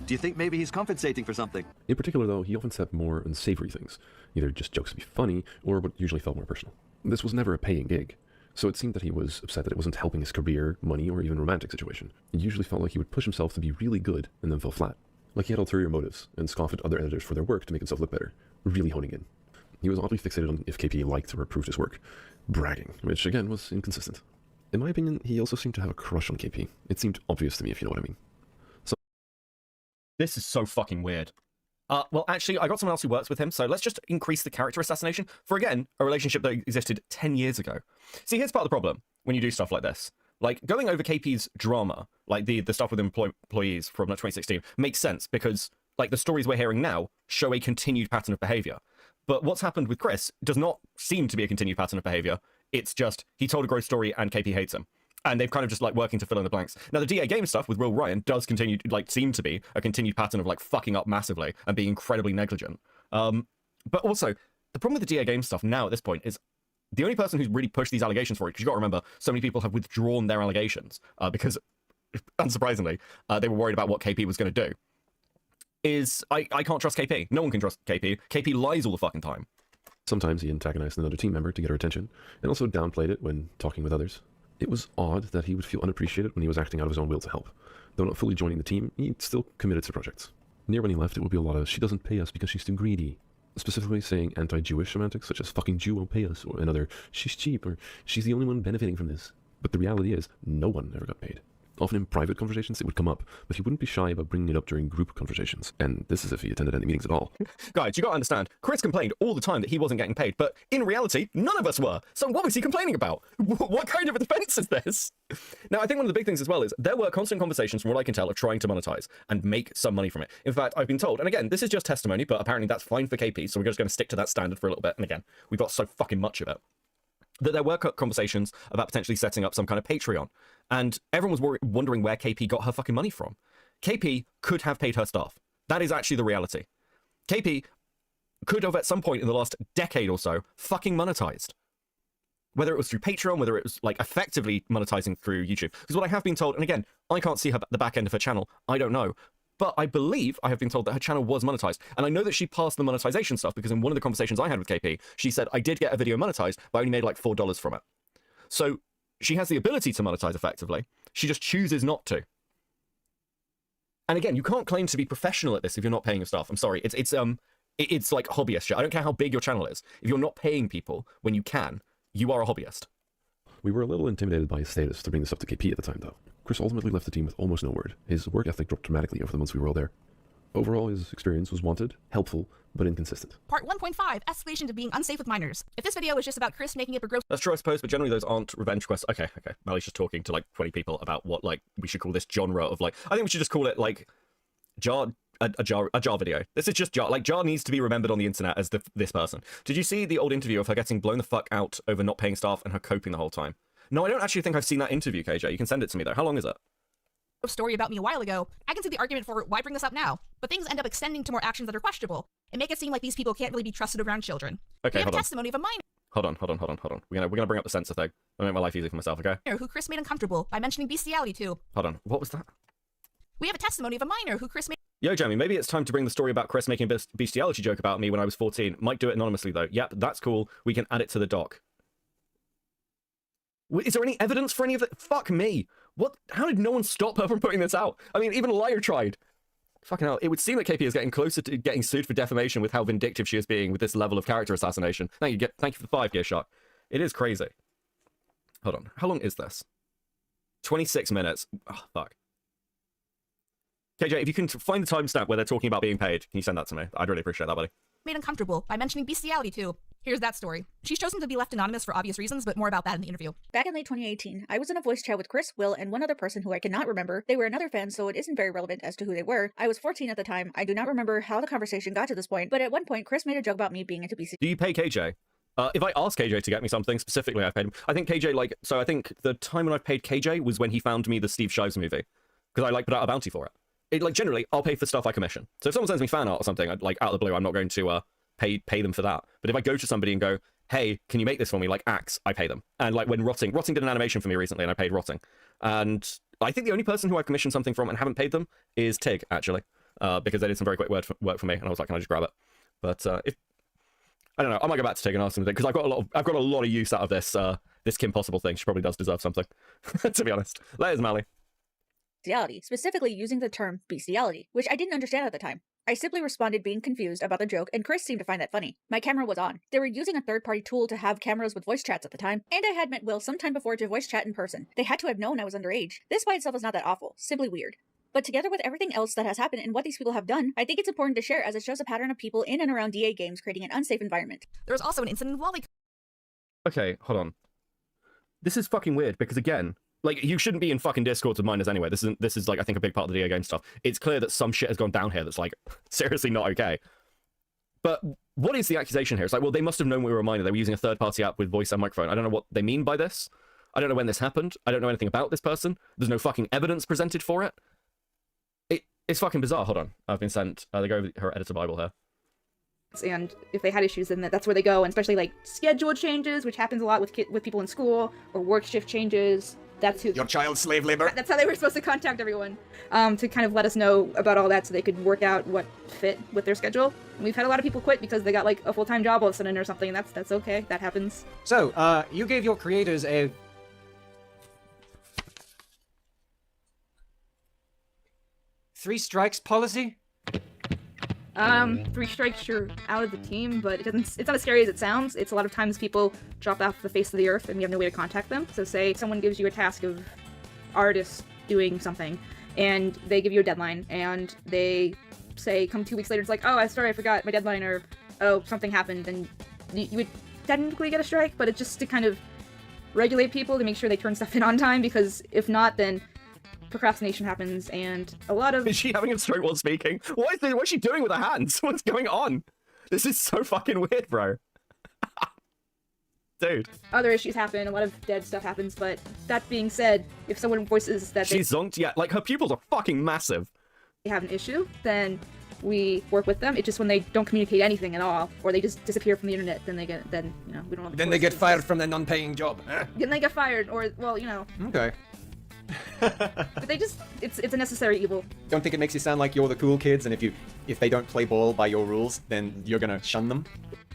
Do you think maybe he's compensating for something? In particular, though, he often said more unsavory things, either just jokes to be funny, or what usually felt more personal. This was never a paying gig, so it seemed that he was upset that it wasn't helping his career, money, or even romantic situation. It usually felt like he would push himself to be really good and then fell flat. Like he had ulterior motives, and scoffed at other editors for their work to make himself look better, really honing in. He was oddly fixated on if KP liked or approved his work, bragging, which again was inconsistent. In my opinion, he also seemed to have a crush on KP. It seemed obvious to me, if you know what I mean. This is so fucking weird. Well, actually, I got someone else who works with him, so let's just increase the character assassination for, again, a relationship that existed 10 years ago. See, here's part of the problem when you do stuff like this. Like, going over KP's drama, like the stuff with employees from 2016, makes sense because, like, the stories we're hearing now show a continued pattern of behavior. But what's happened with Chris does not seem to be a continued pattern of behavior. It's just, he told a gross story and KP hates him. And they've kind of just, like, working to fill in the blanks. Now, the DA Game stuff with Will Ryan does continue, like, seem to be a continued pattern of, like, fucking up massively and being incredibly negligent. But also, the problem with the DA Game stuff now at this point is the only person who's really pushed these allegations for it, because you've got to remember, so many people have withdrawn their allegations because, unsurprisingly, they were worried about what KP was going to do, is I can't trust KP. No one can trust KP. KP lies all the fucking time. Sometimes he antagonized another team member to get her attention, and also downplayed it when talking with others. It was odd that he would feel unappreciated when he was acting out of his own will to help. Though not fully joining the team, he still committed to projects. Near when he left, it would be a lot of, she doesn't pay us because she's too greedy. Specifically saying anti-Jewish semantics such as fucking Jew won't pay us, or another, she's cheap, or she's the only one benefiting from this. But the reality is, no one ever got paid. Often in private conversations it would come up, but he wouldn't be shy about bringing it up during group conversations, and this is if he attended any meetings at all. Guys, you gotta understand, Chris complained all the time that he wasn't getting paid, but in reality, none of us were. So what was he complaining about? What kind of a defense is this? Now, I think one of the big things as well is there were constant conversations, from what I can tell, of trying to monetize and make some money from it. In fact, I've been told, and again, this is just testimony, but apparently that's fine for KP, so we're just going to stick to that standard for a little bit. And again, we've got so fucking much of it, that there were conversations about potentially setting up some kind of Patreon. And everyone was wondering where KP got her fucking money from. KP could have paid her staff. That is actually the reality. KP could have, at some point in the last decade or so, fucking monetized. Whether it was through Patreon, whether it was, like, effectively monetizing through YouTube. Because what I have been told, and again, I can't see the back end of her channel, I don't know, but I believe I have been told that her channel was monetized. And I know that she passed the monetization stuff because in one of the conversations I had with KP, she said, I did get a video monetized, but I only made like $4 from it. So she has the ability to monetize effectively. She just chooses not to. And again, you can't claim to be professional at this if you're not paying your staff. I'm sorry. It's like hobbyist shit. I don't care how big your channel is. If you're not paying people when you can, you are a hobbyist. We were a little intimidated by his status to bring this up to KP at the time, though. Chris ultimately left the team with almost no word. His work ethic dropped dramatically over the months we were all there. Overall, his experience was wanted, helpful, but inconsistent. Part 1.5, escalation to being unsafe with minors. If this video was just about Chris making up a gross... That's true, I suppose, but generally those aren't revenge quests. Okay. Mally's just talking to like 20 people about what like we should call this genre of like... I think we should just call it like a jar video. This is just jar. Like, jar needs to be remembered on the internet as this person. Did you see the old interview of her getting blown the fuck out over not paying staff and her coping the whole time? No, I don't actually think I've seen that interview, KJ. You can send it to me, though. How long is it? Story about me a while ago, I can see the argument for why bring this up now, but things end up extending to more actions that are questionable and make it seem like these people can't really be trusted around children. Okay, we have hold a on. testimony of a minor Hold on. We're gonna bring up the censor thing. I'll make my life easy for myself, okay? who Chris made uncomfortable by mentioning bestiality to. Hold on. What was that? We have a testimony of a minor who Chris made... Yo, Jamie, maybe it's time to bring the story about Chris making a bestiality joke about me when I was 14. Might do it anonymously, though. Yep, that's cool. We can add it to the doc. Is there any evidence for any of that? Fuck me. What? How did no one stop her from putting this out? I mean, even Lyra tried. Fucking hell. It would seem that KP is getting closer to getting sued for defamation with how vindictive she is being with this level of character assassination. Thank you for the 5 gear shot. It is crazy. Hold on. How long is this? 26 minutes. Oh, fuck. KJ, if you can find the timestamp where they're talking about being paid, can you send that to me? I'd really appreciate that, buddy. Made uncomfortable by mentioning bestiality to. Here's that story. She's chosen to be left anonymous for obvious reasons, but more about that in the interview. Back in late 2018, I was in a voice chat with Chris, Will, and one other person who I cannot remember. They were another fan, so it isn't very relevant as to who they were. I was 14 at the time. I do not remember how the conversation got to this point, but at one point, Chris made a joke about me being into BC. Do you pay KJ? If I ask KJ to get me something, specifically I paid him. I think KJ, I think the time when I paid KJ was when he found me the Steve Shives movie. Because I, put out a bounty for it. Generally, I'll pay for stuff I commission. So if someone sends me fan art or something, out of the blue, I'm not going to pay them for that. But if I go to somebody and go, hey, can you make this for me, like Axe, I pay them. And when Rotting did an animation for me recently, and I paid Rotting. And I think the only person who I commissioned something from and haven't paid them is Tig, actually. Because they did some very quick work for me, and I was like, can I just grab it? But I don't know, I might go back to Tig and ask them, because I've got a lot of use out of this Kim Possible thing. She probably does deserve something, to be honest. Layers, Mally. Bestiality, specifically using the term bestiality, which I didn't understand at the time. I simply responded being confused about the joke, and Chris seemed to find that funny. My camera was on. They were using a third-party tool to have cameras with voice chats at the time, and I had met Will sometime before to voice chat in person. They had to have known I was underage. This by itself is not that awful, simply weird. But together with everything else that has happened and what these people have done, I think it's important to share as it shows a pattern of people in and around DA games creating an unsafe environment. There was also an incident of Lolly... Okay, hold on. This is fucking weird, because again, you shouldn't be in fucking Discords with minors anyway. This is I think, a big part of the DA game stuff. It's clear that some shit has gone down here that's, seriously not okay. But what is the accusation here? It's well, they must have known we were a minor. They were using a third-party app with voice and microphone. I don't know what they mean by this. I don't know when this happened. I don't know anything about this person. There's no fucking evidence presented for it. It's fucking bizarre. Hold on. I've been sent... they go over her editor Bible here. And if they had issues, then that's where they go, and especially schedule changes, which happens a lot with people in school, or work shift changes. That's who... Your child slave labor? That's how they were supposed to contact everyone, to kind of let us know about all that so they could work out what fit with their schedule. And we've had a lot of people quit because they got a full-time job all of a sudden or something, and that's okay. That happens. So, you gave your creators a... 3 strikes policy? 3 strikes, you're out of the team, but it's not as scary as it sounds. It's a lot of times people drop off the face of the earth and we have no way to contact them. So say someone gives you a task of artist doing something, and they give you a deadline, and they say, come 2 weeks later, it's like, oh, I'm sorry, I forgot my deadline, or, oh, something happened, and you would technically get a strike, but it's just to kind of regulate people to make sure they turn stuff in on time, because if not, then procrastination happens, and a lot of— Is she having a stroke while speaking? What is she doing with her hands? What's going on? This is so fucking weird, bro. Dude. Other issues happen, a lot of dead stuff happens, but that being said, if someone voices that She's zonked, yeah, like her pupils are fucking massive. They have an issue, then we work with them. It's just when they don't communicate anything at all, or they just disappear from the internet, then we don't have— Then they get fired from their non-paying job. Then they get fired, or, well, Okay. but they just— it's a necessary evil. Don't think it makes you sound like you're the cool kids, and if they don't play ball by your rules, then you're gonna shun them?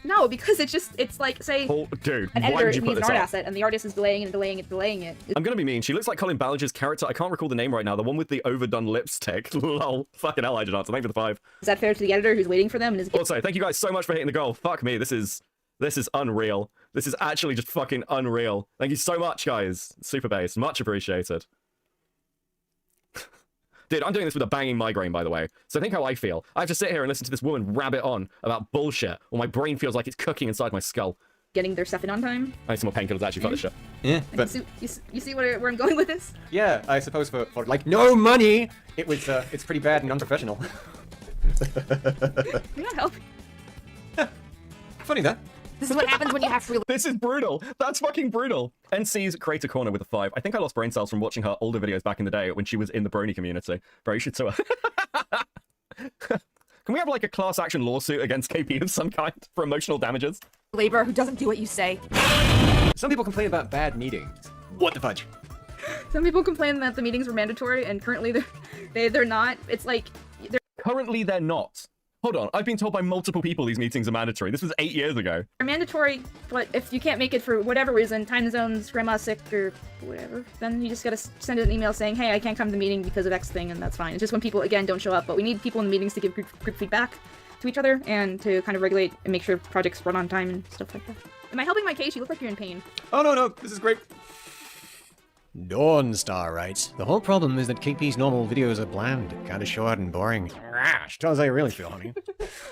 No, because it's like, say, dude, an why editor did you put needs an this art up? asset, and the artist is delaying it. I'm gonna be mean. She looks like Colin Ballinger's character. I can't recall the name right now. The one with the overdone lipstick. Lol. Fucking hell, I did answer. Thank you for the 5. Is that fair to the editor who's waiting for them? And is— Also, thank you guys so much for hitting the goal. Fuck me, this is unreal. This is actually just fucking unreal. Thank you so much, guys. Super bass, much appreciated. Dude, I'm doing this with a banging migraine, by the way. So think how I feel. I have to sit here and listen to this woman rabbit on about bullshit, while my brain feels like it's cooking inside my skull. Getting their stuff in on time. I need some more painkillers, actually, fuck this shit. Yeah, but you see where I'm going with this? Yeah, I suppose for like no money, it's pretty bad and unprofessional. You're not helping. Funny that. This is what happens when you have free— This is brutal. That's fucking brutal. NC's Creator Corner with a 5. I think I lost brain cells from watching her older videos back in the day when she was in the Brony community. Bro, you should sue her. Can we have like a class action lawsuit against KP of some kind for emotional damages? Labor who doesn't do what you say. Some people complain about bad meetings. What the fudge? Some people complain that the meetings were mandatory, and currently they're not. It's like currently they're not. Hold on, I've been told by multiple people these meetings are mandatory. This was 8 years ago. They're mandatory, but if you can't make it for whatever reason, time zones, grandma's sick, or whatever, then you just gotta send an email saying, hey, I can't come to the meeting because of X thing, and that's fine. It's just when people, again, don't show up, but we need people in the meetings to give group feedback to each other and to kind of regulate and make sure projects run on time and stuff like that. Am I helping my case? You look like you're in pain. Oh, no, this is great. Dawnstar writes, the whole problem is that KP's normal videos are bland, kinda short and boring. She tells how you really feel, honey.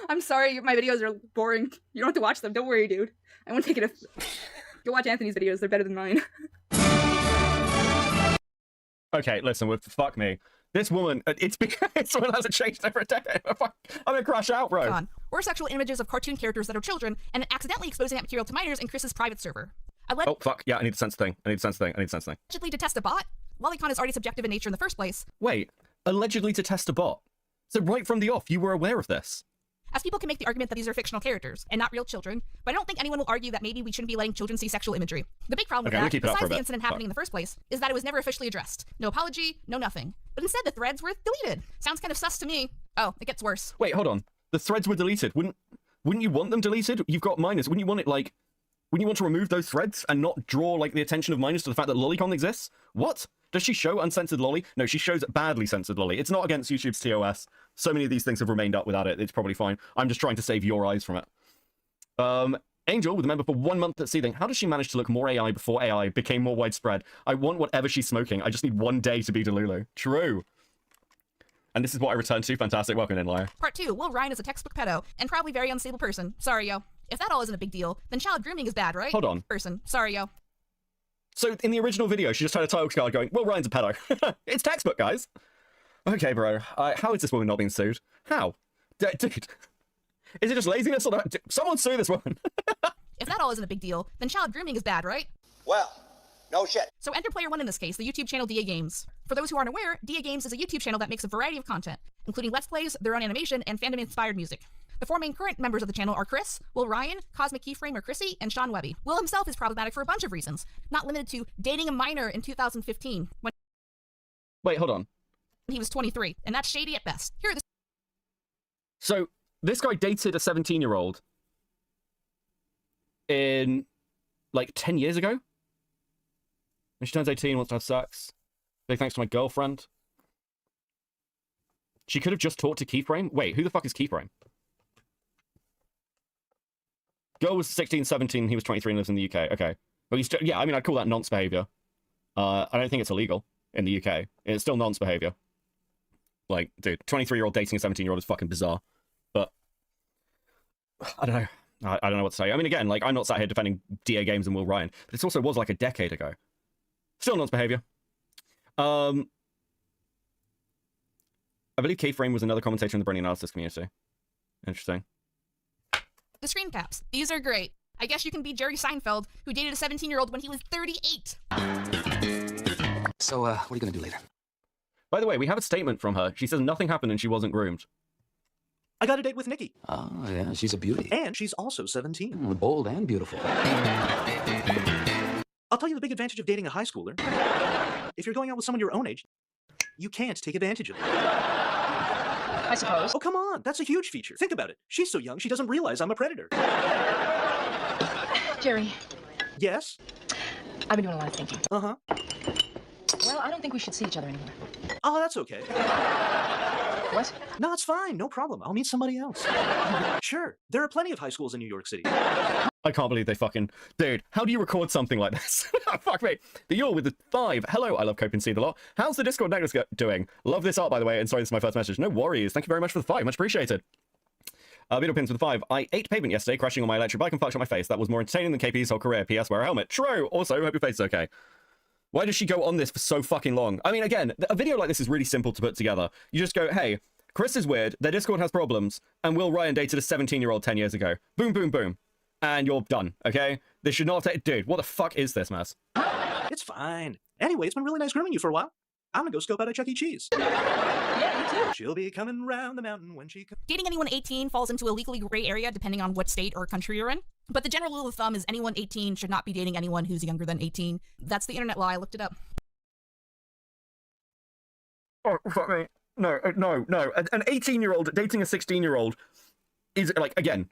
I'm sorry, my videos are boring. You don't have to watch them. Don't worry, dude. I won't take it. Go watch Anthony's videos. They're better than mine. Okay, listen, fuck me. This woman, it's because this woman hasn't changed over a decade. I'm gonna crash out, bro. Or sexual images of cartoon characters that are children, and accidentally exposing that material to minors in Chris's private server. Oh, fuck. Yeah, I need to sense thing. Allegedly to test a bot. Lolicon is already subjective in nature in the first place. Wait, allegedly to test a bot. So right from the off, you were aware of this? As people can make the argument that these are fictional characters, and not real children, but I don't think anyone will argue that maybe we shouldn't be letting children see sexual imagery. The big problem with that, besides the incident happening in the first place, is that it was never officially addressed. No apology, no nothing. But instead the threads were deleted. Sounds kind of sus to me. Oh, it gets worse. Wait, hold on. The threads were deleted. Wouldn't you want them deleted? You've got minors. Wouldn't you want it like... Wouldn't you want to remove those threads and not draw like the attention of minors to the fact that Lolicon exists? What? Does she show uncensored lolly? No, she shows badly censored lolly. It's not against YouTube's TOS. So many of these things have remained up without it. It's probably fine. I'm just trying to save your eyes from it. Angel, with a member for 1 month at Seething. How does she manage to look more AI before AI became more widespread? I want whatever she's smoking. I just need 1 day to be Delulu. True. And this is what I return to. Fantastic. Welcome in, Liar. Part 2. Will Ryan is a textbook pedo, and probably very unstable person. Sorry, yo. If that all isn't a big deal, then child grooming is bad, right? Hold on. Person. Sorry, yo. So in the original video, she just had a title card going, well, Ryan's a pedo. It's textbook, guys. Okay, bro. How is this woman not being sued? How? Dude. Is it just laziness or not? Someone sue this woman. If that all isn't a big deal, then child grooming is bad, right? Well, no shit. So enter player 1 in this case, the YouTube channel DA Games. For those who aren't aware, DA Games is a YouTube channel that makes a variety of content, including Let's Plays, their own animation, and fandom-inspired music. The 4 main current members of the channel are Chris, Will Ryan, Cosmic Keyframe or Chrissy, and Sean Webby. Will himself is problematic for a bunch of reasons, not limited to dating a minor in 2015 when Wait, hold on. he was 23, and that's shady at best. Here are the So this guy dated a 17-year-old in like 10 years ago? When she turns 18, wants to have sex. Big thanks to my girlfriend. She could have just talked to Keyframe? Wait, who the fuck is Keyframe? Girl was 16, 17, he was 23 and lives in the UK. Okay. Well, yeah, I mean, I'd call that nonce behavior. I don't think it's illegal. in the UK. It's still nonce behavior. Like, dude, 23-year-old dating a 17-year-old is fucking bizarre. But I don't know. I don't know what to say. I mean, again, like, I'm not sat here defending DA Games and Will Ryan, but this also was like a decade ago. Still nonce behavior. I believe K-Frame was another commentator in the Brony analysis community. Interesting. The screen caps. These are great. I guess you can be Jerry Seinfeld, who dated a 17-year-old when he was 38. So, what are you gonna do later? By the way, we have a statement from her. She says nothing happened and she wasn't groomed. I got a date with Nikki. Oh, yeah, she's a beauty. And she's also 17. Bold and beautiful. I'll tell you the big advantage of dating a high schooler. If you're going out with someone your own age, you can't take advantage of them. I suppose. Oh, come on. That's a huge feature. Think about it. She's so young, she doesn't realize I'm a predator. Jerry, Yes? I've been doing a lot of thinking. Uh-huh. Well, I don't think we should see each other anymore. Oh, that's okay. What? No, it's fine. No problem. I'll meet somebody else. Sure. There are plenty of high schools in New York City. I can't believe they fucking... Dude, how do you record something like this? Fuck me. The Yule with the 5. Hello, I love Cope and Seethe a lot. How's the Discord necklace doing? Love this art, by the way, and sorry, this is my first message. No worries. Thank you very much for the 5. Much appreciated. Beetle Pins with the 5. I ate pavement yesterday, crashing on my electric bike and fucked up my face. That was more entertaining than KP's whole career. PS, wear a helmet. True. Also, hope your face is okay. Why does she go on this for so fucking long? I mean, again, a video like this is really simple to put together. You just go, hey, Chris is weird, their Discord has problems, and Will Ryan dated a 17-year-old 10 years ago. Boom, boom, boom. And you're done, okay? This should not take... Dude, what the fuck is this mess? It's fine. Anyway, it's been really nice grooming you for a while. I'm gonna go scope out at Chuck E. Cheese. Yeah, me too. She'll be coming round the mountain when she comes. Dating anyone 18 falls into a legally gray area depending on what state or country you're in. But the general rule of thumb is anyone 18 should not be dating anyone who's younger than 18. That's the internet law. I looked it up. Oh, fuck me. No. An 18-year-old dating a 16-year-old is, like, again,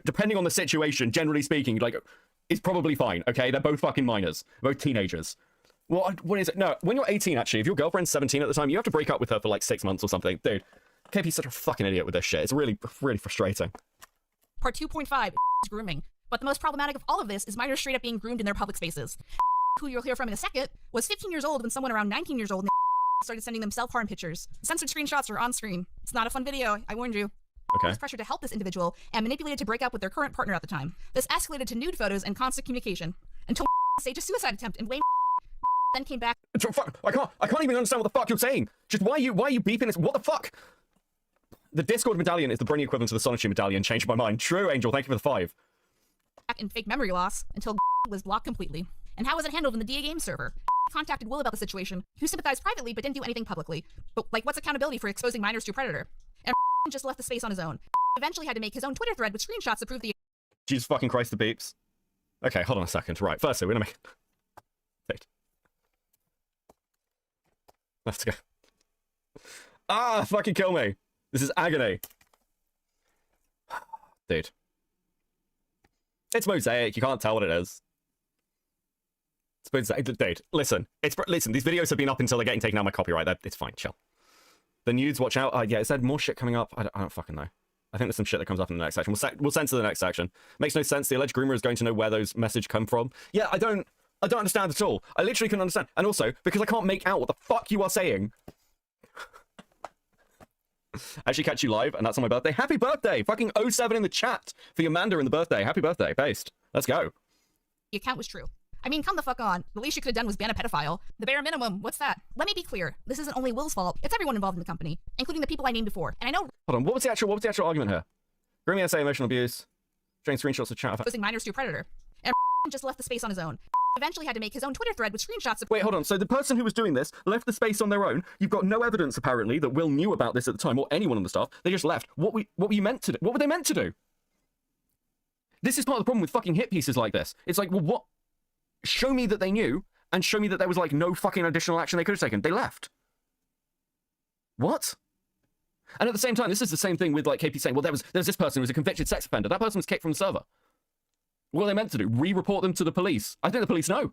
depending on the situation, generally speaking, like, is probably fine, okay? They're both fucking minors. Both teenagers. What is it? No, when you're 18, actually, if your girlfriend's 17 at the time, you have to break up with her for, like, 6 months or something. Dude, KP's such a fucking idiot with this shit. It's really, really frustrating. Part 2.5 is grooming. But the most problematic of all of this is minors straight up being groomed in their public spaces. Who you'll hear from in a second was 15 years old when someone around 19 years old started sending them self-harm pictures. Censored screenshots are on screen. It's not a fun video, I warned you. Okay. Was pressured to help this individual and manipulated to break up with their current partner at the time. This escalated to nude photos and constant communication until staged a suicide attempt and blamed then came back. I can't even understand what the fuck you're saying. Just why are you beeping this? What the fuck? The Discord medallion is the Brony equivalent to the Sonotry medallion. Changed my mind. True, Angel. Thank you for the 5. Back in fake memory loss until was blocked completely. And how was it handled in the DA Games server? Contacted Will about the situation, who sympathized privately but didn't do anything publicly. But, like, what's accountability for exposing minors to a predator? And just left the space on his own. Eventually had to make his own Twitter thread with screenshots to prove the... Jesus fucking Christ, the beeps. Okay, hold on a second. Right, firstly, we're gonna make... Wait. Let's go. Ah, fucking kill me. This is agony. Dude. It's Mosaic, you can't tell what it is. Dude, listen, these videos have been up until they're getting taken out of my copyright. It's fine, chill. The nudes, watch out. Yeah, it said more shit coming up. I don't fucking know. I think there's some shit that comes up in the next section. We'll censor the next section. Makes no sense. The alleged groomer is going to know where those messages come from. Yeah, I don't understand at all. I literally couldn't understand. And also, because I can't make out what the fuck you are saying. Actually catch you live, and that's on my birthday. Happy birthday! Fucking 07 in the chat for your Amanda in the birthday. Happy birthday, based. Let's go. The account was true. I mean, come the fuck on. The least you could have done was ban a pedophile. The bare minimum, what's that? Let me be clear. This isn't only Will's fault. It's everyone involved in the company, including the people I named before. And I know... Hold on, what was the actual argument here? Grooming essay, emotional abuse, showing screenshots of chat. Exposing minors to a predator. And just left the space on his own. Eventually had to make his own Twitter thread with screenshots of... Wait, hold on. So the person who was doing this left the space on their own. You've got no evidence, apparently, that Will knew about this at the time, or anyone on the staff. They just left. What were you meant to do? What were they meant to do? This is part of the problem with fucking hit pieces like this. It's like, well, what... Show me that they knew, and show me that there was, like, no fucking additional action they could have taken. They left. What? And at the same time, this is the same thing with, like, KP saying, well, there's this person who was a convicted sex offender. That person was kicked from the server. What are they meant to do? Re-report them to the police? I think the police know.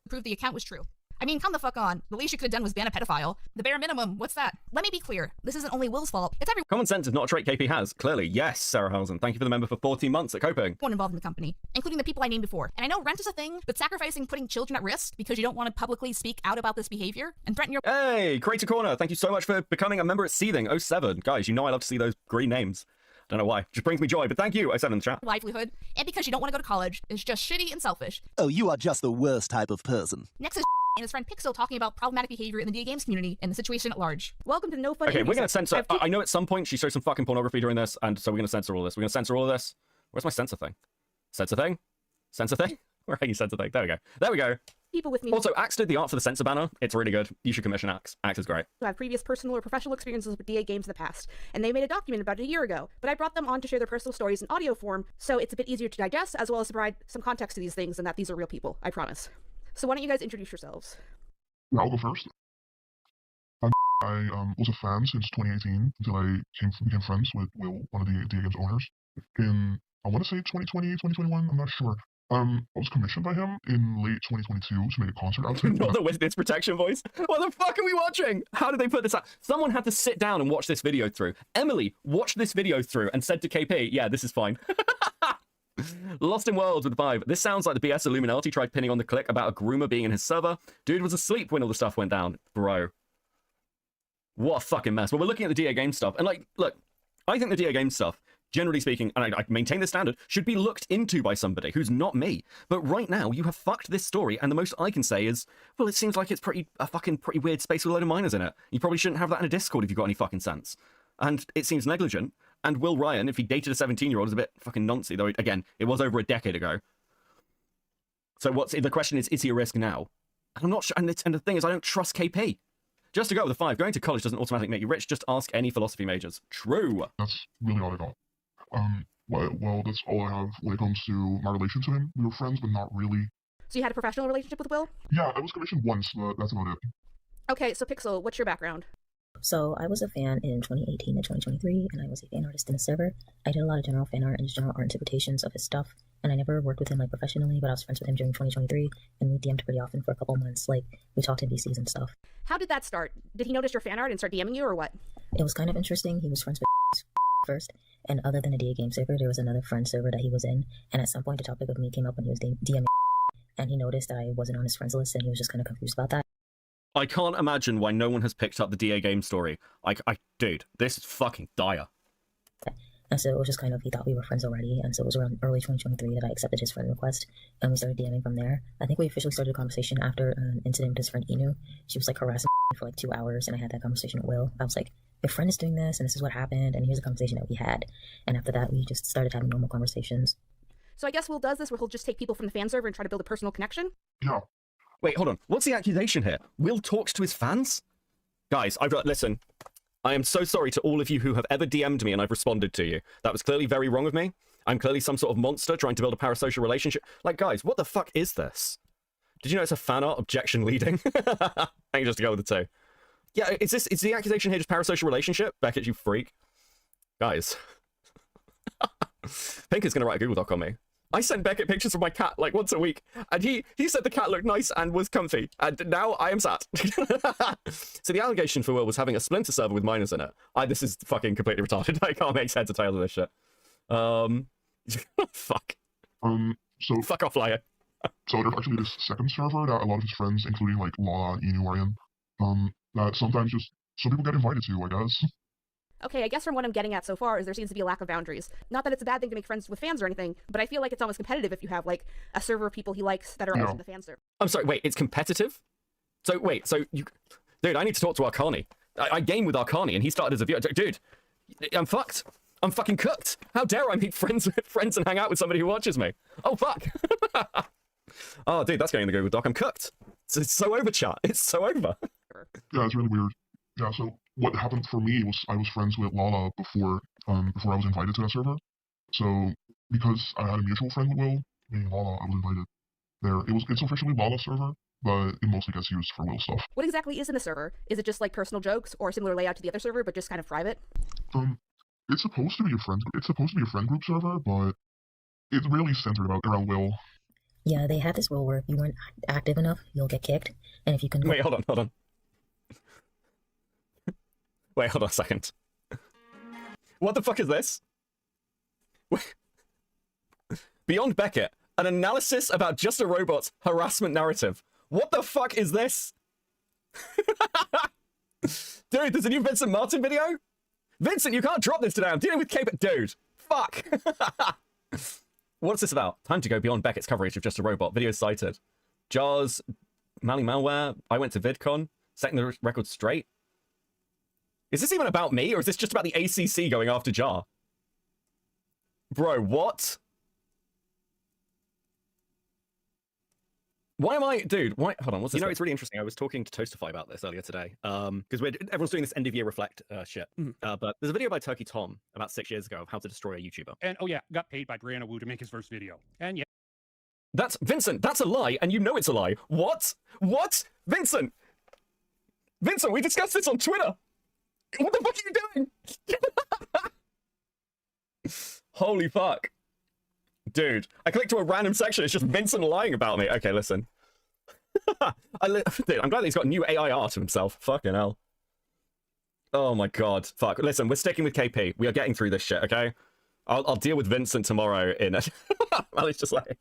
Prove the account was true. I mean, come the fuck on. The least you could have done was ban a pedophile. The bare minimum, what's that? Let me be clear. This isn't only Will's fault. It's everyone Common sense is not a trait KP has. Clearly, yes, Sarah Housen. Thank you for the member for 14 months at Coping. involved in the company, including the people I named before. And I know rent is a thing, but sacrificing putting children at risk because you don't want to publicly speak out about this behavior and threaten your— Hey, Creator Corner, thank you so much for becoming a member at Seething 07. Guys, you know I love to see those green names. Don't know why. Just brings me joy, but thank you. I said in the chat. livelihood, and because you don't want to go to college is just shitty and selfish. Oh, you are just the worst type of person. Next is and his friend Pixel talking about problematic behavior in the video games community and the situation at large. Welcome to No Fun. Okay, we're going to censor. I know at some point she shows some fucking pornography during this, and so we're going to censor all this. We're going to censor all of this. Where's my censor thing? Censor thing? Censor thing? Where are you, censor thing? There we go. There we go. People with me. Also, Axe did the art for the censor banner. It's really good. You should commission Axe. Axe is great. Who have previous personal or professional experiences with DA games in the past, and they made a document about it a year ago, but I brought them on to share their personal stories in audio form, so it's a bit easier to digest, as well as to provide some context to these things and that these are real people, I promise. So why don't you guys introduce yourselves? Yeah, I'll go first. I was a fan since 2018 until I became friends with Will, one of the DA Games owners. In, I want to say 2020, 2021, I'm not sure. I was commissioned by him in late 2022 to make a concert out to him. Not the Witness Protection voice. What the fuck are we watching? How did they put this out? Someone had to sit down and watch this video through. Emily watched this video through and said to KP, yeah, this is fine. Lost in World with 5. This sounds like the BS Illuminati tried pinning on the click about a groomer being in his server. Dude was asleep when all the stuff went down. Bro. What a fucking mess. Well, we're looking at the DA game stuff. And, like, look, I think the DA game stuff, generally speaking, and I maintain the standard, should be looked into by somebody who's not me. But right now, you have fucked this story, and the most I can say is, well, it seems like it's a fucking pretty weird space with a load of minors in it. You probably shouldn't have that in a Discord if you've got any fucking sense. And it seems negligent. And Will Ryan, if he dated a 17-year-old, is a bit fucking noncy, though, again, it was over a decade ago. So the question is he a risk now? And I'm not sure, and the thing is, I don't trust KP. Just to go with the 5, going to college doesn't automatically make you rich, just ask any philosophy majors. True. That's really all I got. Well, that's all I have when it comes to my relation to him. We were friends, but not really. So you had a professional relationship with Will? Yeah, I was commissioned once, but that's about it. Okay, so Pixel, what's your background? So I was a fan in 2018 and 2023, and I was a fan artist in the server. I did a lot of general fan art and just general art interpretations of his stuff, and I never worked with him like professionally, but I was friends with him during 2023, and we DM'd pretty often for a couple months. Like, we talked in VCs and stuff. How did that start? Did he notice your fan art and start DMing you, or what? It was kind of interesting. He was friends with first, and other than a DA game server, there was another friend server that he was in, and at some point the topic of me came up when he was DMing, and he noticed that I wasn't on his friends list, and he was just kind of confused about that. I can't imagine why no one has picked up the DA game story. Dude, this is fucking dire. And so it was just kind of, he thought we were friends already, and so it was around early 2023 that I accepted his friend request, and we started DMing from there. I think we officially started a conversation after an incident with his friend Inu. She was like harassing me for like 2 hours, and I had that conversation with Will. I was like, your friend is doing this, and this is what happened, and here's a conversation that we had. And after that, we just started having normal conversations. So I guess Will does this where he'll just take people from the fan server and try to build a personal connection? Yeah. Wait, hold on. What's the accusation here? Will talks to his fans? Guys, listen. I am so sorry to all of you who have ever DM'd me and I've responded to you. That was clearly very wrong of me. I'm clearly some sort of monster trying to build a parasocial relationship. Like, guys, what the fuck is this? Did you know it's a fan art objection leading? I think just to go with the 2. Yeah, is the accusation here just parasocial relationship? Beckett, you freak. Guys. Pink is going to write a Google Doc on me. I send Beckett pictures of my cat like once a week, and he said the cat looked nice and was comfy, and now I am sad. So the allegation for Will was having a splinter server with minors in it. This is fucking completely retarded. I can't make heads or tails of this shit. Fuck. So fuck off, liar. So there's actually this second server that a lot of his friends, including like Lala and Inu, are in. That sometimes just some people get invited to, I guess. Okay, I guess from what I'm getting at so far is there seems to be a lack of boundaries. Not that it's a bad thing to make friends with fans or anything, but I feel like it's almost competitive if you have, like, a server of people he likes that are also in the fan server. I'm sorry, wait, it's competitive? So, wait, you... Dude, I need to talk to Arcani. I game with Arcani, and he started as a viewer. Dude, I'm fucked. I'm fucking cooked. How dare I meet friends and hang out with somebody who watches me? Oh, fuck. Oh, dude, that's getting the Google Doc. I'm cooked. It's so over, chat. It's so over. Yeah, it's really weird. Yeah, so what happened for me was I was friends with Lala before I was invited to that server. So because I had a mutual friend with Will, me and Lala, I was invited there. It's officially Lala's server, but it mostly gets used for Will stuff. What exactly is in the server? Is it just like personal jokes or a similar layout to the other server, but just kind of private? It's supposed to be a friend group server, but it's really centered around Will. Yeah, they have this rule where if you weren't active enough, you'll get kicked. And if you can... Wait, hold on. Wait, hold on a second. What the fuck is this? Beyond Beckett, an analysis about Just a Robot's harassment narrative. What the fuck is this? Dude, there's a new Vincent Martin video? Vincent, you can't drop this today. I'm dealing with Cape... Dude, fuck. What's this about? Time to go beyond Beckett's coverage of Just a Robot. Video cited. Jars, Mally Malware, I went to VidCon, setting the record straight. Is this even about me, or is this just about the ACC going after Jar? Bro, what? Why am I... Dude, why... Hold on, what's this? You know, it's really interesting. I was talking to Toastify about this earlier today. Because everyone's doing this end-of-year reflect shit. But there's a video by Turkey Tom about 6 years ago of how to destroy a YouTuber. And, oh yeah, got paid by Brianna Wu to make his first video. And yeah. That's... Vincent, that's a lie, and you know it's a lie. What? What? Vincent! Vincent, we discussed this on Twitter! What the fuck are you doing? Holy fuck. Dude, I clicked to a random section. It's just Vincent lying about me. Okay, listen. Dude, I'm glad that he's got new AI art of himself. Fucking hell. Oh my god. Fuck. Listen, we're sticking with KP. We are getting through this shit, okay? I'll deal with Vincent tomorrow in... Well, it's just like...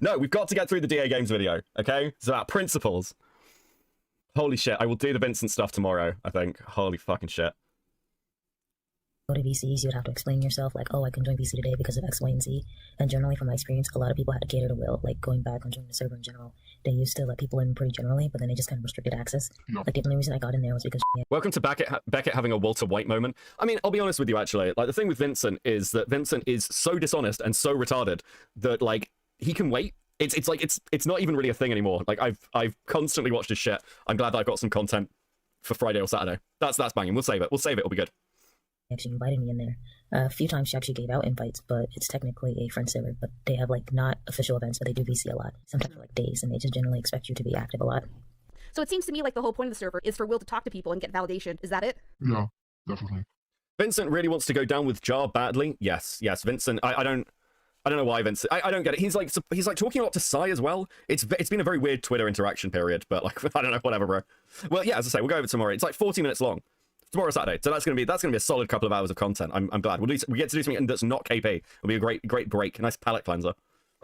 No, we've got to get through the DA Games video, okay? It's about principles. Holy shit, I will do the Vincent stuff tomorrow, I think. Holy fucking shit. Go to VCs, you would have to explain yourself, like, oh, I can join VC today because of X, Y, and Z. And generally, from my experience, a lot of people had to cater to Will, like, going back on joining the server in general. They used to let people in pretty generally, but then they just kind of restricted access. Like, the only reason I got in there was because... Welcome to Beckett having a Walter White moment. I mean, I'll be honest with you, actually. Like, the thing with Vincent is that Vincent is so dishonest and so retarded that, like, he can wait. It's not even really a thing anymore. Like, I've constantly watched his shit. I'm glad that I've got some content for Friday or Saturday. That's banging. We'll save it. It'll be good. Actually invited me in there. A few times she actually gave out invites, but it's technically a friend server. But they have, like, not official events, but they do VC a lot. Sometimes for, like, days, and they just generally expect you to be active a lot. So it seems to me like the whole point of the server is for Will to talk to people and get validation. Is that it? Yeah, definitely. Vincent really wants to go down with Jar badly. Yes, Vincent. I don't know why Vincent. I don't get it. He's like talking a lot to Sai as well. It's been a very weird Twitter interaction period, but like I don't know, whatever, bro. Well, yeah, as I say, we'll go over it tomorrow. It's like 40 minutes long. Tomorrow Saturday, so that's gonna be a solid couple of hours of content. I'm glad we get to do something that's not KP. It'll be a great break, a nice palate cleanser.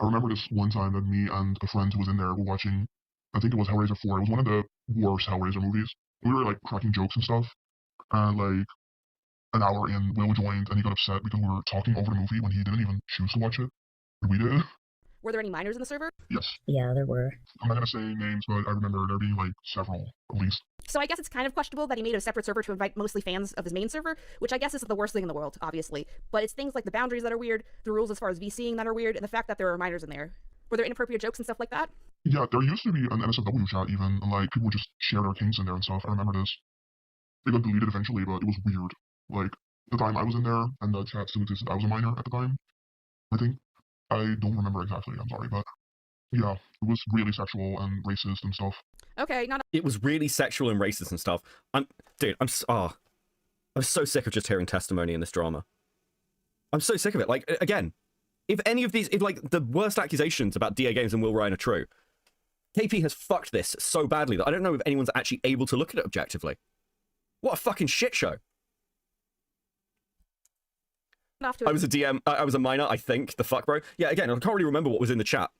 I remember this one time that me and a friend who was in there were watching. I think it was Hellraiser 4. It was one of the worst Hellraiser movies. We were like cracking jokes and stuff, and like an hour in, Will joined and he got upset because we were talking over the movie when he didn't even choose to watch it. We did. Were there any minors in the server? Yes. Yeah, there were. I'm not gonna say names, but I remember there being like several, at least. So I guess it's kind of questionable that he made a separate server to invite mostly fans of his main server, which I guess isn't the worst thing in the world, obviously. But it's things like the boundaries that are weird, the rules as far as VCing that are weird, and the fact that there are minors in there. Were there inappropriate jokes and stuff like that? Yeah, there used to be an NSFW chat even, and like people would just share their kinks in there and stuff. I remember this. It got deleted eventually, but it was weird. Like the time I was in there and the chat still existed. I was a minor at the time, I think. I don't remember exactly, I'm sorry, but yeah, it was really sexual and racist and stuff. Okay, It was really sexual and racist and stuff. I'm so sick of just hearing testimony in this drama. I'm so sick of it. Like, again, if like the worst accusations about DA Games and Will Ryan are true, KP has fucked this so badly that I don't know if anyone's actually able to look at it objectively. What a fucking shit show. I was a DM. I was a minor, I think. The fuck, bro. Yeah, again, I can't really remember what was in the chat.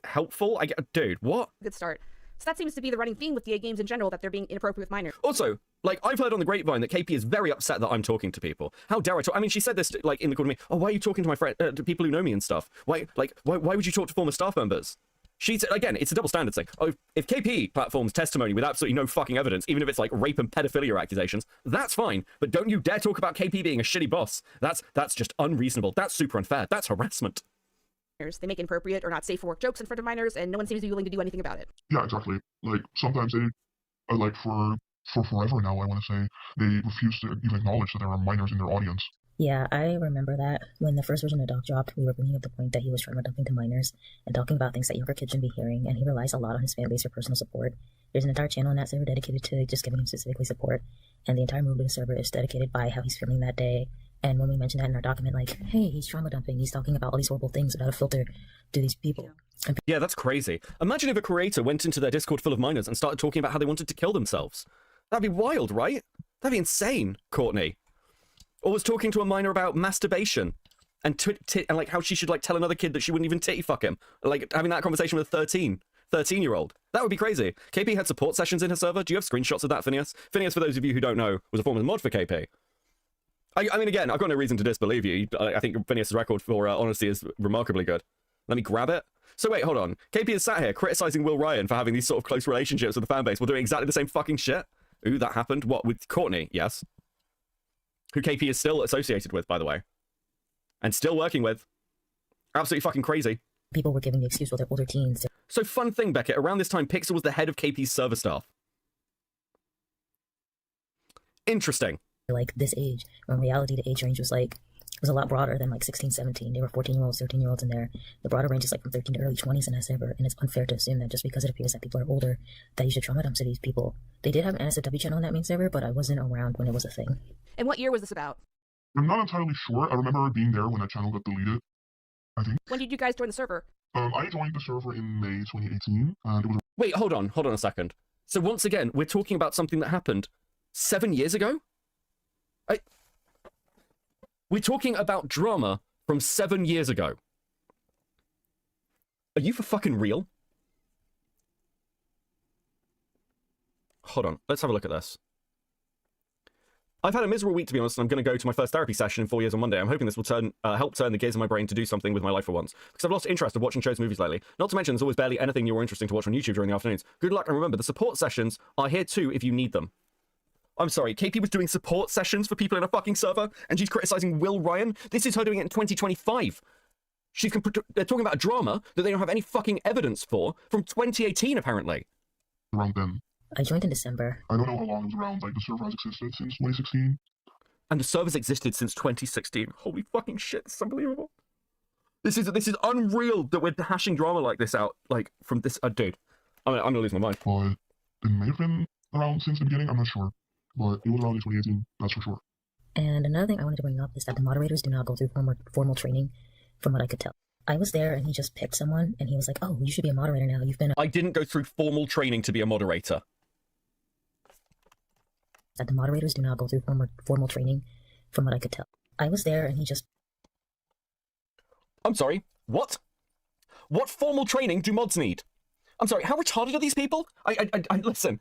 Helpful? Dude, what? Good start. So that seems to be the running theme with DA Games in general, that they're being inappropriate with minors. Also, like, I've heard on the grapevine that KP is very upset that I'm talking to people. How dare I talk? I mean, she said this, like, in the call to me. Oh, why are you talking to my friend, to people who know me and stuff? Why would you talk to former staff members? She's, again, it's a double standard thing. Oh, if KP platforms testimony with absolutely no fucking evidence, even if it's like rape and pedophilia accusations, that's fine. But don't you dare talk about KP being a shitty boss. That's just unreasonable. That's super unfair. That's harassment. They make inappropriate or not safe for work jokes in front of minors, and no one seems to be willing to do anything about it. Yeah, exactly. Like, sometimes they, like, for forever now, I want to say, they refuse to even acknowledge that there are minors in their audience. Yeah, I remember that. When the first version of Doc dropped, we were bringing up the point that he was trauma dumping to minors and talking about things that younger kids shouldn't be hearing, and he relies a lot on his fan base for personal support. There's an entire channel in that server dedicated to just giving him specifically support, and the entire movement of the server is dedicated by how he's feeling that day. And when we mention that in our document, like, hey, he's trauma dumping, he's talking about all these horrible things without a filter to these people. Yeah, that's crazy. Imagine if a creator went into their Discord full of minors and started talking about how they wanted to kill themselves. That'd be wild, right? That'd be insane, Courtney. Or was talking to a minor about masturbation and like how she should like tell another kid that she wouldn't even titty fuck him. Like having that conversation with a 13-year-old. That would be crazy. KP had support sessions in her server. Do you have screenshots of that, Phineas? Phineas, for those of you who don't know, was a former mod for KP. I mean, again, I've got no reason to disbelieve you. I think Phineas's record for honesty is remarkably good. Let me grab it. So wait, hold on. KP is sat here criticizing Will Ryan for having these sort of close relationships with the fan base while doing exactly the same fucking shit. Ooh, that happened. What, with Courtney? Yes. Who KP is still associated with, by the way. And still working with. Absolutely fucking crazy. People were giving the excuse, well, they're older teens. So fun thing, Beckett, around this time, Pixel was the head of KP's server staff. Interesting. Like this age, when in reality the age range was a lot broader than like 16, 17. There were 14-year-olds, 13-year-olds in there. The broader range is like from 13 to early 20s in that server, and it's unfair to assume that just because it appears that people are older, that you should trauma dump to these people. They did have an NSFW channel on that main server, but I wasn't around when it was a thing. And what year was this about? I'm not entirely sure. I remember being there when that channel got deleted, I think. When did you guys join the server? I joined the server in May 2018, and it was... Wait, hold on a second. So once again, we're talking about something that happened 7 years ago? We're talking about drama from 7 years ago. Are you for fucking real? Hold on, let's have a look at this. I've had a miserable week, to be honest, and I'm going to go to my first therapy session in 4 years on Monday. I'm hoping this will help turn the gears of my brain to do something with my life for once, because I've lost interest of watching shows and movies lately. Not to mention, there's always barely anything new or interesting to watch on YouTube during the afternoons. Good luck, and remember, the support sessions are here too if you need them. I'm sorry, KP was doing support sessions for people in a fucking server, and she's criticizing Will Ryan? This is her doing it in 2025. They're talking about a drama that they don't have any fucking evidence for from 2018, apparently. Around then. I joined in December. I don't know how long it was around. Like, the server has existed since 2016. And the server's existed since 2016. Holy fucking shit, this is unbelievable. This is unreal that we're hashing drama like this out, like, from this... dude, I'm gonna lose my mind. But it may have been around since the beginning, I'm not sure. But it was around in 2018, that's for sure. And another thing I wanted to bring up is that the moderators do not go through formal training, from what I could tell. I was there, and he just picked someone, and he was like, oh, you should be a moderator now. You've been... I didn't go through formal training to be a moderator. That the moderators do not go through formal training, from what I could tell. I was there, and he just... I'm sorry, what? What formal training do mods need? I'm sorry, how retarded are these people? Listen,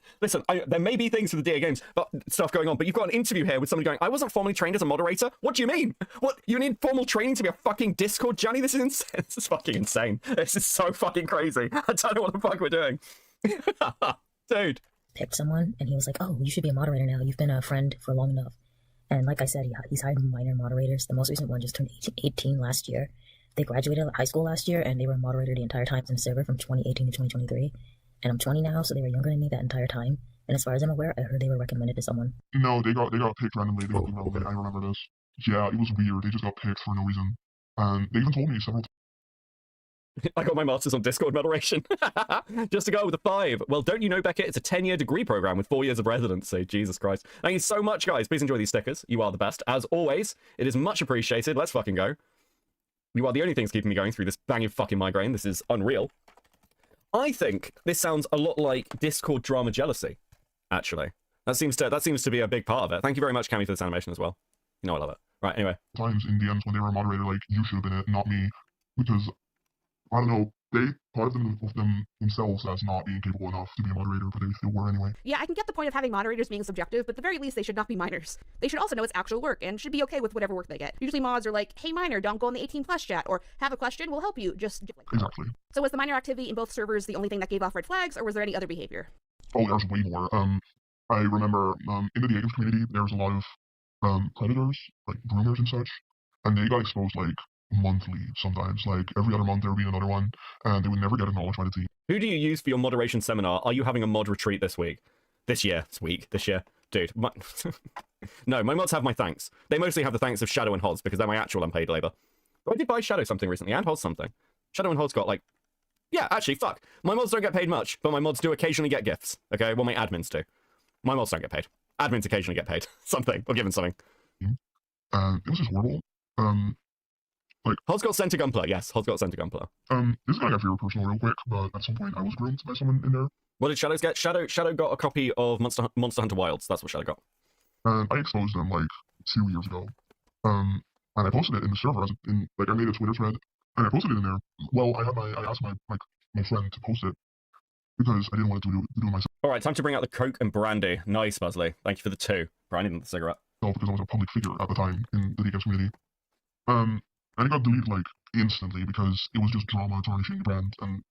there may be things for the DA games, but stuff going on, but you've got an interview here with somebody going, I wasn't formally trained as a moderator? What do you mean? What, you need formal training to be a fucking Discord Johnny? This is insane. This is fucking insane. This is so fucking crazy. I don't know what the fuck we're doing. Dude. Picked someone, and he was like, oh, you should be a moderator now. You've been a friend for long enough. And like I said, he's hired minor moderators. The most recent one just turned 18 last year. They graduated high school last year, and they were a moderator the entire time in the server from 2018 to 2023. And I'm 20 now, so they were younger than me that entire time. And as far as I'm aware, I heard they were recommended to someone. No, they got picked randomly. They got picked randomly. I remember this. Yeah, it was weird. They just got picked for no reason. And they even told me several times. I got my master's on Discord moderation. Just to go with a 5. Well, don't you know, Beckett? It's a 10-year degree program with 4 years of residency. Jesus Christ. Thank you so much, guys. Please enjoy these stickers. You are the best. As always, it is much appreciated. Let's fucking go. You are the only things keeping me going through this banging fucking migraine. This is unreal. I think this sounds a lot like Discord drama jealousy, actually. That seems to be a big part of it. Thank you very much, Cammy, for this animation as well. You know I love it. Right, anyway. Times in DMs when they were a moderator, like, you should have been it, not me. Because, I don't know, they thought of themselves as not being capable enough to be a moderator, but they still were anyway. Yeah, I can get the point of having moderators being subjective, but at the very least, they should not be minors. They should also know it's actual work and should be okay with whatever work they get. Usually mods are like, hey minor, don't go in the 18+ chat, or have a question, we'll help you, just... Exactly. So was the minor activity in both servers the only thing that gave off red flags, or was there any other behavior? Oh, there's way more. I remember, in the DA games community, there was a lot of, predators, like groomers and such, and they got exposed, like, monthly sometimes. Like, every other month there would be another one, and they would never get acknowledged by the team. Who do you use for your moderation seminar? Are you having a mod retreat this week? This year. Dude. No, my mods have my thanks. They mostly have the thanks of Shadow and Hods, because they're my actual unpaid labor. But I did buy Shadow something recently, and Hods something. Shadow and Hods got, like... Yeah, actually, fuck. My mods don't get paid much, but my mods do occasionally get gifts. Okay? Well, my admins do. My mods don't get paid. Admins occasionally get paid. Something. Or given something. It was just horrible. Like, Hod's got Center Gunpla. Yes, Hod's got Center Gunpla. this is gonna get very personal real quick, but at some point I was groomed by someone in there. What did Shadows get? Shadow got a copy of Monster Hunter Wilds. That's what Shadow got. And I exposed them like 2 years ago. And I posted it in the server I made a Twitter thread and I posted it in there. Well, I asked my friend to post it because I didn't want to do it myself. All right, time to bring out the Coke and brandy. Nice, Buzzley. Thank you for the 2. Brandy and the cigarette. Because I was a public figure at the time in the DKS community. And it got deleted like instantly because it was just drama tarnishing the brand. And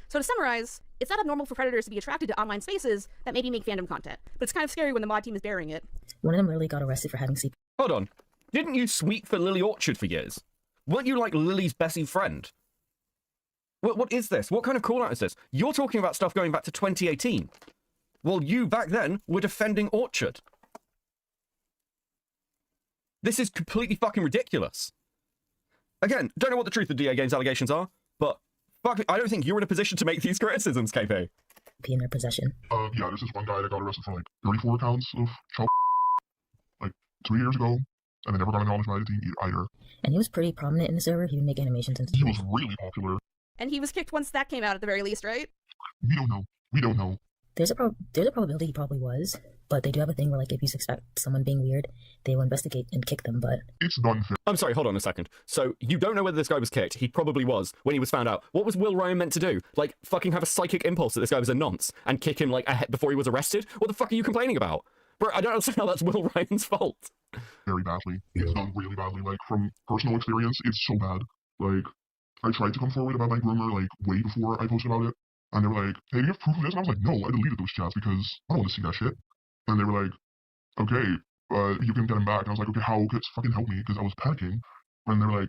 So to summarize, it's not abnormal for predators to be attracted to online spaces that maybe make fandom content, but it's kind of scary when the mod team is burying it. One of them literally got arrested for having CP. Hold on. Didn't you sweep for Lily Orchard for years? Weren't you like Lily's best friend? What is this? What kind of call-out is this? You're talking about stuff going back to 2018. Well, you back then were defending Orchard. This is completely fucking ridiculous. Again, don't know what the truth of DA Games allegations are, but fuck, I don't think you're in a position to make these criticisms, KP. In their possession. Yeah, there's this one guy that got arrested for like 34 accounts of child like 3 years ago, and they never got acknowledged by the team either. And he was pretty prominent in the server. He would make animations and He was really popular. And he was kicked once that came out at the very least, right? We don't know. We don't know. There's a probability he probably was, but they do have a thing where like if you suspect someone being weird, they will investigate and kick them, but... It's done. I'm sorry, hold on a second. So, you don't know whether this guy was kicked. He probably was, when he was found out. What was Will Ryan meant to do? Like, fucking have a psychic impulse that this guy was a nonce, and kick him, like, ahead before he was arrested? What the fuck are you complaining about? Bro, I don't understand how that's Will Ryan's fault. Very badly. It's done really badly. Like, from personal experience, it's so bad. Like, I tried to come forward about my groomer, like, way before I posted about it. And they were like, hey, do you have proof of this? And I was like, no, I deleted those chats because I don't want to see that shit. And they were like, okay, you can get him back. And I was like, okay, how? Fucking help me, because I was panicking. And they were like,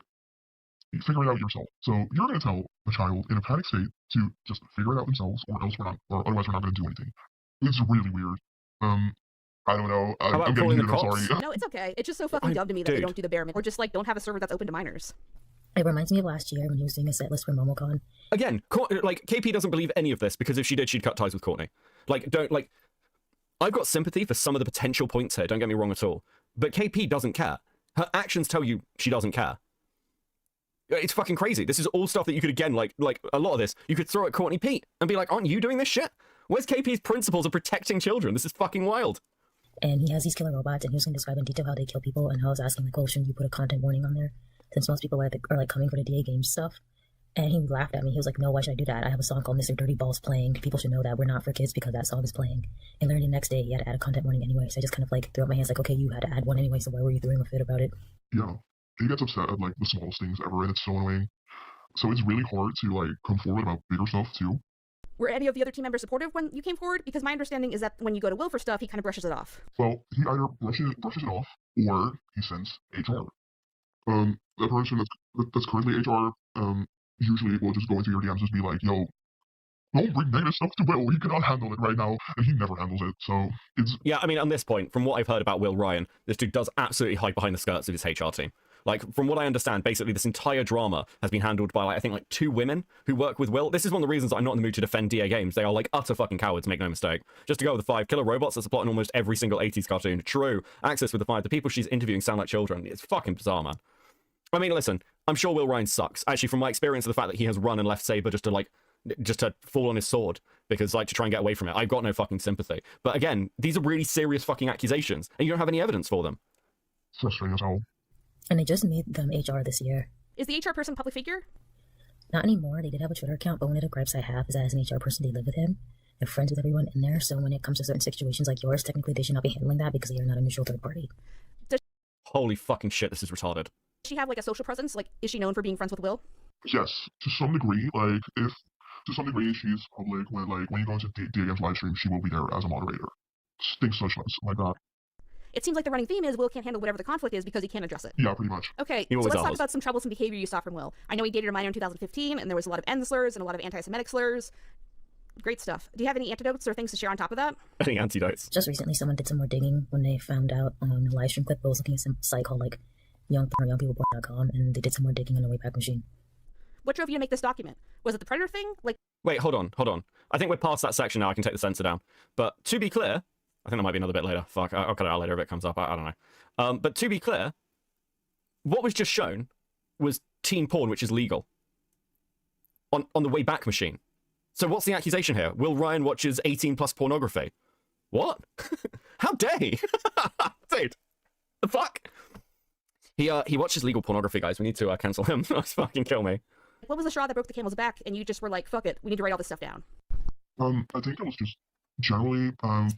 figure it out yourself. So you're going to tell a child in a panic state to just figure it out themselves, or otherwise we're not going to do anything. It's really weird. I don't know. I'm getting heated, I'm sorry. No, it's okay. It's just so fucking dumb to me that they don't do the bare minimum, or just like don't have a server that's open to minors. It reminds me of last year when he was doing a set list for MomoCon. Again, like, KP doesn't believe any of this, because if she did, she'd cut ties with Courtney. Like, I've got sympathy for some of the potential points here, don't get me wrong at all. But KP doesn't care. Her actions tell you she doesn't care. It's fucking crazy. This is all stuff that you could, again, like a lot of this, you could throw at Courtney Pete and be like, aren't you doing this shit? Where's KP's principles of protecting children? This is fucking wild. And he has these killer robots, and he was going to describe in detail how they kill people, and I was asking, like, oh, shouldn't you put a content warning on there? Since most people are coming for the DA Games stuff. And he laughed at me. He was like, no, why should I do that? I have a song called Mr. Dirty Balls playing. People should know that we're not for kids because that song is playing. And literally the next day, he had to add a content warning anyway. So I just kind of like threw up my hands like, okay, you had to add one anyway, so why were you throwing a fit about it? Yeah. He gets upset at like the smallest things ever, and it's so annoying. So it's really hard to like come forward about bigger stuff too. Were any of the other team members supportive when you came forward? Because my understanding is that when you go to Will for stuff, he kind of brushes it off. Well, he either brushes it off, or he sends HR. The person that's currently HR, usually will just go into your DMs and just be like, yo, don't bring negative stuff to Will, he cannot handle it right now, and he never handles it, so it's... Yeah, I mean, on this point, from what I've heard about Will Ryan, this dude does absolutely hide behind the skirts of his HR team. Like, from what I understand, basically this entire drama has been handled by, like, I think, like, 2 women who work with Will. This is one of the reasons I'm not in the mood to defend DA Games. They are, like, utter fucking cowards, make no mistake. Just to go with the 5 killer robots that's a plot in almost every single 80s cartoon. True. Access with the 5. The people she's interviewing sound like children. It's fucking bizarre, man. I mean, listen, I'm sure Will Ryan sucks. Actually, from my experience of the fact that he has run and left Saber just to fall on his sword, because, like, to try and get away from it, I've got no fucking sympathy. But again, these are really serious fucking accusations, and you don't have any evidence for them. Frustrating as hell. And they just made them HR this year. Is the HR person a public figure? Not anymore. They did have a Twitter account, but one of the gripes I have is that as an HR person, they live with him. They're friends with everyone in there, so when it comes to certain situations like yours, technically they should not be handling that because they are not a neutral third party. Holy fucking shit, this is retarded. Does she have, like, a social presence? Like, is she known for being friends with Will? Yes, to some degree. Like, to some degree she's public, when you go into DA Games live stream, she will be there as a moderator. Things such like that. It seems like the running theme is Will can't handle whatever the conflict is because he can't address it. Yeah, pretty much. Okay, so let's talk about some troublesome behavior you saw from Will. I know he dated a minor in 2015, and there was a lot of N slurs and a lot of anti-Semitic slurs. Great stuff. Do you have any antidotes or things to share on top of that? Any antidotes? Just recently, someone did some more digging when they found out on a live stream clip. I was looking at some site called, like, youngpeople.com, and they did some more digging on the Wayback Machine. What drove you to make this document? Was it the Predator thing? Like, wait, hold on. I think we're past that section now. I can take the censor down. But to be clear, I think there might be another bit later. Fuck, I'll cut it out later if it comes up. I don't know. But to be clear, what was just shown was teen porn, which is legal, on the Wayback Machine. So what's the accusation here? Will Ryan watches 18+ pornography? What? How dare he? Dude, the fuck? He watches legal pornography, guys. We need to cancel him. That's fucking kill me. What was the straw that broke the camel's back, and you just were like, fuck it, we need to write all this stuff down? I think it was just generally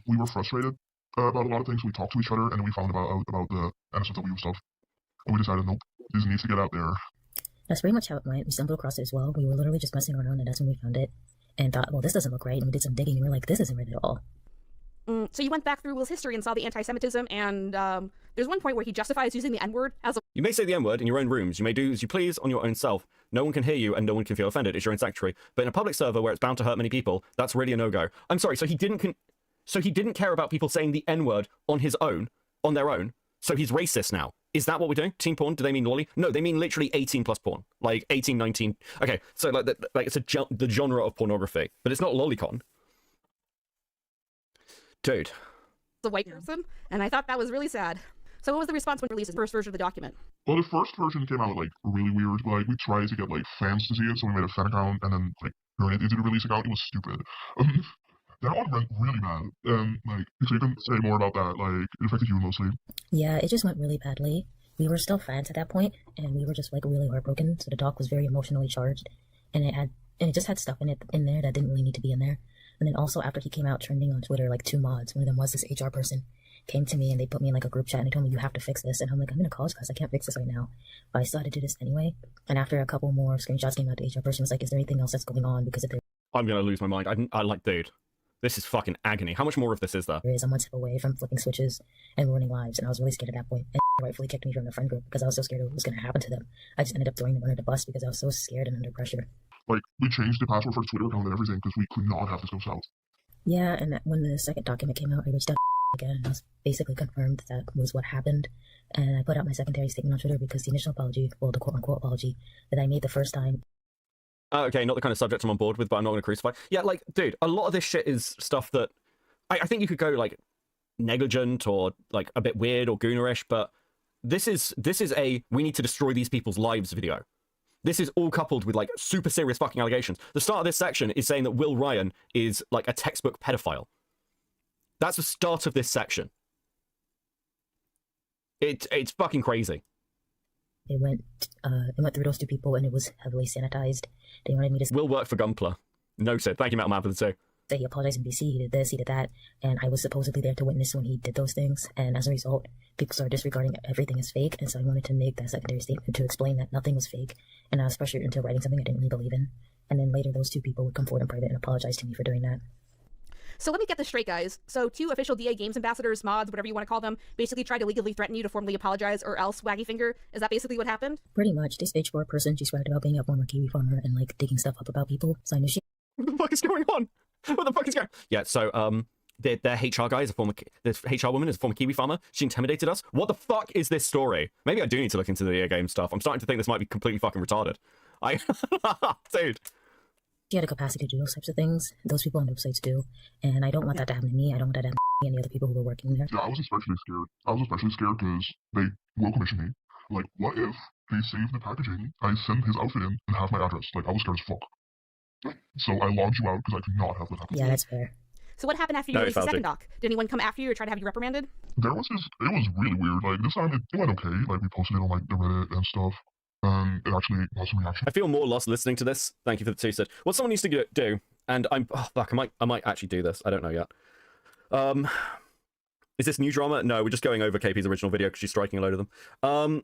we were frustrated about a lot of things. We talked to each other, and then we found about the NSFW stuff, and we decided, nope, this needs to get out there. That's pretty much how it went. We stumbled across it as well. We were literally just messing around, and that's when we found it, and thought, well, this doesn't look right, and we did some digging, and we were like, this isn't right at all. So you went back through Will's history and saw the anti-Semitism, and there's one point where he justifies using the N-word as a... You may say the N-word in your own rooms. You may do as you please on your own self. No one can hear you and no one can feel offended. It's your own sanctuary. But in a public server where it's bound to hurt many people, that's really a no-go. I'm sorry, so he didn't care about people saying the N-word on their own. So he's racist now. Is that what we're doing? Teen porn? Do they mean lolly? No, they mean literally 18+ porn. Like 18, 19. Okay, so like it's the genre of pornography, but it's not lolicon. Dude. a white person, and I thought that was really sad. So what was the response when you released the first version of the document? Well, the first version came out like really weird. Like we tried to get like fans to see it, so we made a fan account and then like turned it into the release account. It was stupid. That one went really bad. Like if you can say more about that, like it affected you mostly. Yeah, it just went really badly. We were still fans at that point, and we were just like really heartbroken. So the doc was very emotionally charged, and it just had stuff in there that didn't really need to be in there. And then also after he came out trending on Twitter, like 2 mods, one of them was this HR person, came to me and they put me in like a group chat and they told me, you have to fix this. And I'm like, I'm in a college class, I can't fix this right now. But I still had to do this anyway. And after a couple more screenshots came out, the HR person was like, is there anything else that's going on? Because if there I'm gonna lose my mind. I like, dude, this is fucking agony. How much more of this is there? is, I'm 1 step away from flipping switches and ruining lives. And I was really scared at that point. And rightfully kicked me from the friend group because I was so scared of what was going to happen to them. I just ended up throwing them under the bus because I was so scared and under pressure. Like, we changed the password for the Twitter account and everything because we could not have this go south. Yeah, and when the second document came out, I reached out again and I was basically confirmed that was what happened. And I put out my secondary statement on Twitter because the initial apology, well, the quote-unquote apology that I made the first time. Okay, not the kind of subject I'm on board with, but I'm not going to crucify. Yeah, like, dude, a lot of this shit is stuff that I think you could go, like, negligent or, like, a bit weird or goonerish, but this is a we need to destroy these people's lives video. This is all coupled with, like, super serious fucking allegations. The start of this section is saying that Will Ryan is, like, a textbook pedophile. That's the start of this section. It's fucking crazy. It went through those 2 people and it was heavily sanitized. They wanted me to... Will work for Gunpla. Noted. Thank you, Metal Man, for the 2. He apologized in BC, he did this, he did that, and I was supposedly there to witness when he did those things, and as a result, people started disregarding everything as fake, and so I wanted to make that secondary statement to explain that nothing was fake, and I was pressured into writing something I didn't really believe in, and then later those 2 people would come forward in private and apologize to me for doing that. So let me get this straight, guys. So 2 official DA Games ambassadors, mods, whatever you want to call them, basically tried to legally threaten you to formally apologize or else waggy finger. Is that basically what happened? Pretty much. This H4 person, she swagged about being a former Kiwi farmer and like digging stuff up about people, so I knew she... What the fuck is going on? What the fuck is going on? Yeah, so, their HR guy is the HR woman is a former Kiwi farmer. She intimidated us. What the fuck is this story? Maybe I do need to look into the game stuff. I'm starting to think this might be completely fucking retarded. Dude. She had a capacity to do those types of things. Those people on websites do. And I don't want that to happen to me. I don't want that to happen to any other people who were working there. Yeah, I was especially scared because they will commission me. Like, what if they save the packaging, I send his outfit in, and have my address? Like, I was scared as fuck. So I logged you out because I could not have that happen. Yeah, that's fair. So what happened after you released the second doc? Did anyone come after you or try to have you reprimanded? It was really weird. Like, this time it went okay. Like, we posted it on, like, the Reddit and stuff. And it actually got some reaction. I feel more lost listening to this. Thank you for the 2 said. What someone needs to do, and I might actually do this. I don't know yet. Is this new drama? No, we're just going over KP's original video because she's striking a load of them.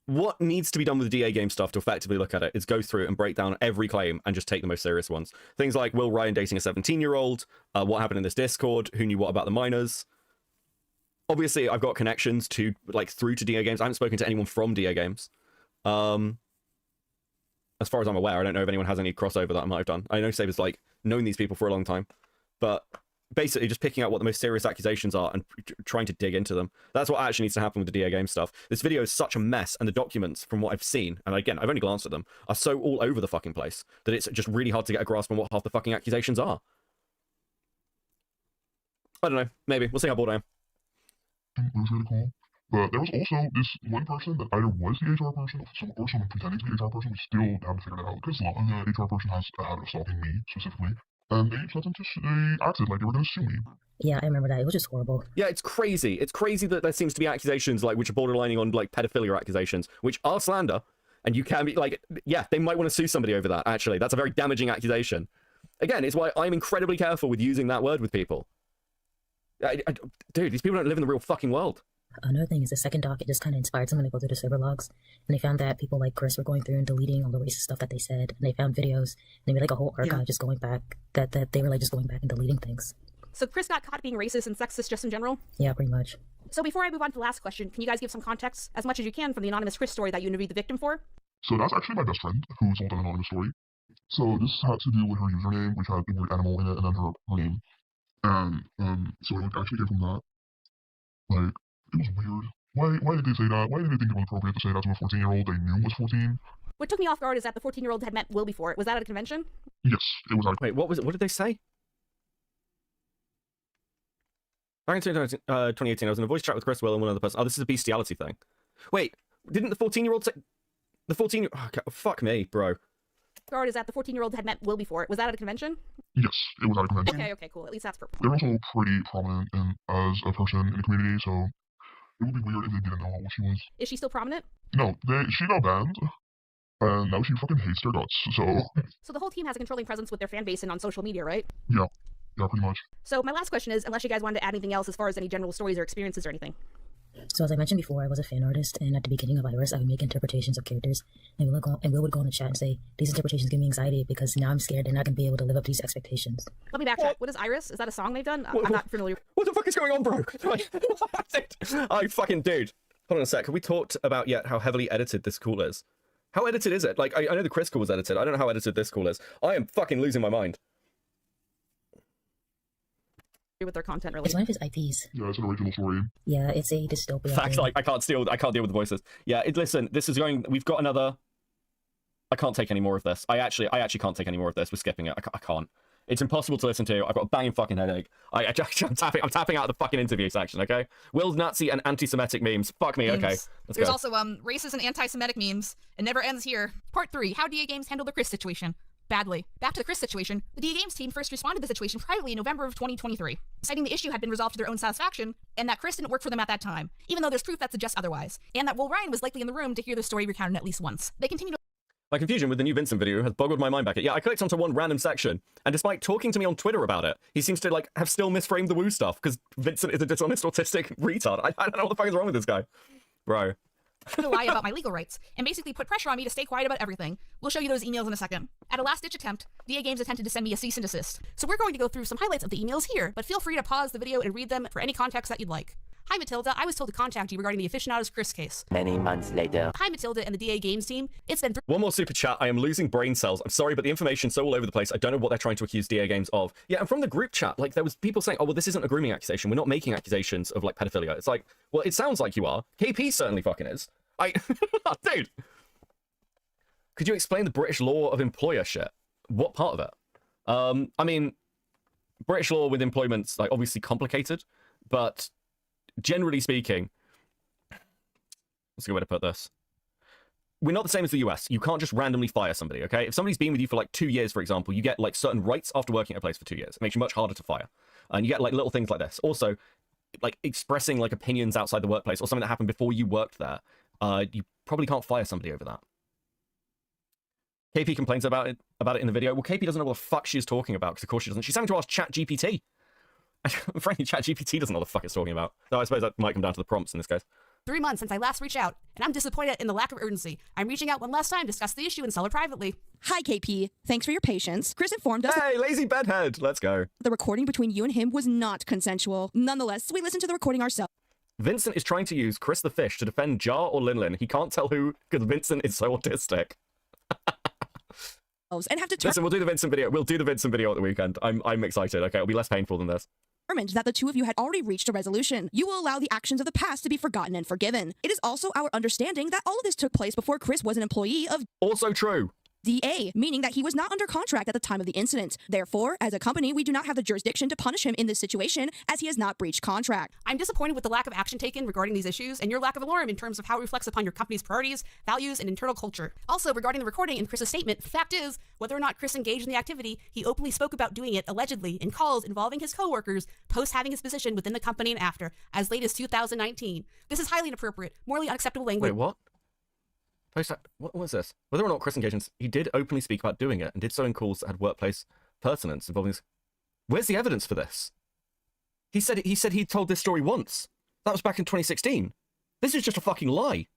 What needs to be done with the DA game stuff to effectively look at it is go through and break down every claim and just take the most serious ones. Things like Will Ryan dating a 17-year-old, what happened in this Discord, who knew what about the minors. Obviously, I've got connections to, like, through to DA games. I haven't spoken to anyone from DA games. As far as I'm aware, I don't know if anyone has any crossover that I might have done. I know Saber's, like, known these people for a long time, but basically just picking out what the most serious accusations are and trying to dig into them. That's what actually needs to happen with the DA game stuff. This video is such a mess, and the documents, from what I've seen, and again, I've only glanced at them, are so all over the fucking place that it's just really hard to get a grasp on what half the fucking accusations are. I don't know. Maybe. We'll see how bored I am. It was really cool. But there was also this one person that either was the HR person or someone pretending to be the HR person. We still haven't figured it out because the HR person has a habit of stalking me specifically, and they acted like they were going to sue me. Yeah, I remember that. It was just horrible. Yeah, it's crazy. It's crazy that there seems to be accusations like which are borderlining on like pedophilia accusations, which are slander, and you can be like, yeah, they might want to sue somebody over that. Actually, that's a very damaging accusation. Again, it's why I'm incredibly careful with using that word with people. Dude, these people don't live in the real fucking world. Another thing is the second doc, it just kind of inspired someone to go through the server logs, and they found that people like Chris were going through and deleting all the racist stuff that they said, and they found videos, and they made like a whole archive just going back, that they were like just going back and deleting things. So Chris got caught being racist and sexist just in general? Yeah, pretty much. So before I move on to the last question, can you guys give some context, as much as you can, from the anonymous Chris story that you interviewed the victim for? So that's actually my best friend who told an anonymous story. So this had to do with her username, which had the word animal in it, and then her name. And so it actually came from that. Like, it was weird. Why did they say that? Why did they think it was appropriate to say that to a 14-year-old they knew was 14? What took me off guard is that the 14-year-old had met Will before. Was that at a convention? Yes, it was. Wait, what was it? What did they say? Back in 2018, I was in a voice chat with Chris, Will, and one other person. Oh, this is a bestiality thing. Wait, didn't the 14-year-old say... The 14... Oh, fuck me, bro. Guard is that the 14-year-old had met Will before. Was that at a convention? Yes, it was at a convention. Okay, cool. At least that's purple. They're also pretty prominent as a person in the community, so it would be weird if they didn't know what she was. Is she still prominent? No, she got banned, and now she fucking hates their guts, so... So the whole team has a controlling presence with their fan base and on social media, right? Yeah, pretty much. So my last question is, unless you guys wanted to add anything else as far as any general stories or experiences or anything. So as I mentioned before, I was a fan artist, and at the beginning of Iris, I would make interpretations of characters, and Will would go in the chat and say, these interpretations give me anxiety because now I'm scared they're not going to be able to live up to these expectations. Let me backtrack. What is Iris? Is that a song they've done? I'm not familiar. What the fuck is going on, bro? I fucking dude. Hold on a sec. Have we talked about yet how heavily edited this call is? How edited is it? Like, I know the Chris call was edited. I don't know how edited this call is. I am fucking losing my mind. With their content, really. It's one of his IPs. Yeah, it's an original story. Yeah, it's a dystopia. Facts, like, I can't deal with the voices. Yeah, listen, this is going... We've got another... I can't take any more of this. I actually can't take any more of this. We're skipping it. I can't. It's impossible to listen to. I've got a banging fucking headache. I'm tapping out of the fucking interview section, okay? Will's Nazi and anti-Semitic memes. Fuck me, okay. There's also racist and anti-Semitic memes. It never ends here. Part 3. How DA Games handle the Chris situation. Badly. Back to the Chris situation, the DA Games team first responded to the situation privately in November of 2023, citing the issue had been resolved to their own satisfaction, and that Chris didn't work for them at that time, even though there's proof that suggests otherwise, and that Will Ryan was likely in the room to hear the story recounted at least once. They continue to... My confusion with the new Vincent video has boggled my mind back. Yeah, I clicked onto one random section, and despite talking to me on Twitter about it, he seems to, like, have still misframed the Woo stuff, because Vincent is a dishonest autistic retard. I don't know what the fuck is wrong with this guy. Bro. To lie about my legal rights, and basically put pressure on me to stay quiet about everything. We'll show you those emails in a second. At a last-ditch attempt, DA Games attempted to send me a cease and desist. So we're going to go through some highlights of the emails here, but feel free to pause the video and read them for any context that you'd like. Hi Matilda, I was told to contact you regarding the Aficionados Chris case. Many months later. Hi Matilda and the DA Games team. It's been one more super chat. I am losing brain cells. I'm sorry, but the information's so all over the place. I don't know what they're trying to accuse DA Games of. Yeah, and from the group chat, like, there was people saying, oh, well, this isn't a grooming accusation. We're not making accusations of, like, pedophilia. It's like, well, it sounds like you are. KP certainly fucking is. Dude. Could you explain the British law of employer shit? What part of it? I mean, British law with employment's, like, obviously complicated, but generally speaking, what's a good way to put this? We're not the same as the US. You can't just randomly fire somebody, okay? If somebody's been with you for, like, 2 years, for example, you get, like, certain rights after working at a place for 2 years. It makes you much harder to fire. And you get, like, little things like this. Also, like, expressing, like, opinions outside the workplace or something that happened before you worked there, you probably can't fire somebody over that. KP complains about it in the video. Well, KP doesn't know what the fuck she's talking about, because of course she doesn't. She's having to ask ChatGPT. Frankly, ChatGPT doesn't know what the fuck it's talking about. So I suppose that might come down to the prompts in this case. 3 months since I last reached out, and I'm disappointed in the lack of urgency. I'm reaching out one last time to discuss the issue and sell it privately. Hi, KP. Thanks for your patience. Chris informed us... Hey, lazy bedhead! Let's go. The recording between you and him was not consensual. Nonetheless, we listened to the recording ourselves. Vincent is trying to use Chris the Fish to defend Jar or Linlin. He can't tell who, because Vincent is so autistic. And have to Listen, we'll do the Vincent video. We'll do the Vincent video at the weekend. I'm excited. Okay, it'll be less painful than this. Determined that the two of you had already reached a resolution. You will allow the actions of the past to be forgotten and forgiven. It is also our understanding that all of this took place before Chris was an employee of... Also true. DA, meaning that he was not under contract at the time of the incident. Therefore, as a company, we do not have the jurisdiction to punish him in this situation as he has not breached contract. I'm disappointed with the lack of action taken regarding these issues and your lack of alarm in terms of how it reflects upon your company's priorities, values, and internal culture. Also, regarding the recording and Chris's statement, the fact is, whether or not Chris engaged in the activity, he openly spoke about doing it allegedly in calls involving his coworkers post having his position within the company and after, as late as 2019. This is highly inappropriate, morally unacceptable language. Wait, what? What was this? Whether or not Chris engaged, he did openly speak about doing it and did so in calls that had workplace pertinence involving his... Where's the evidence for this? He said he told this story once. That was back in 2016. This is just a fucking lie.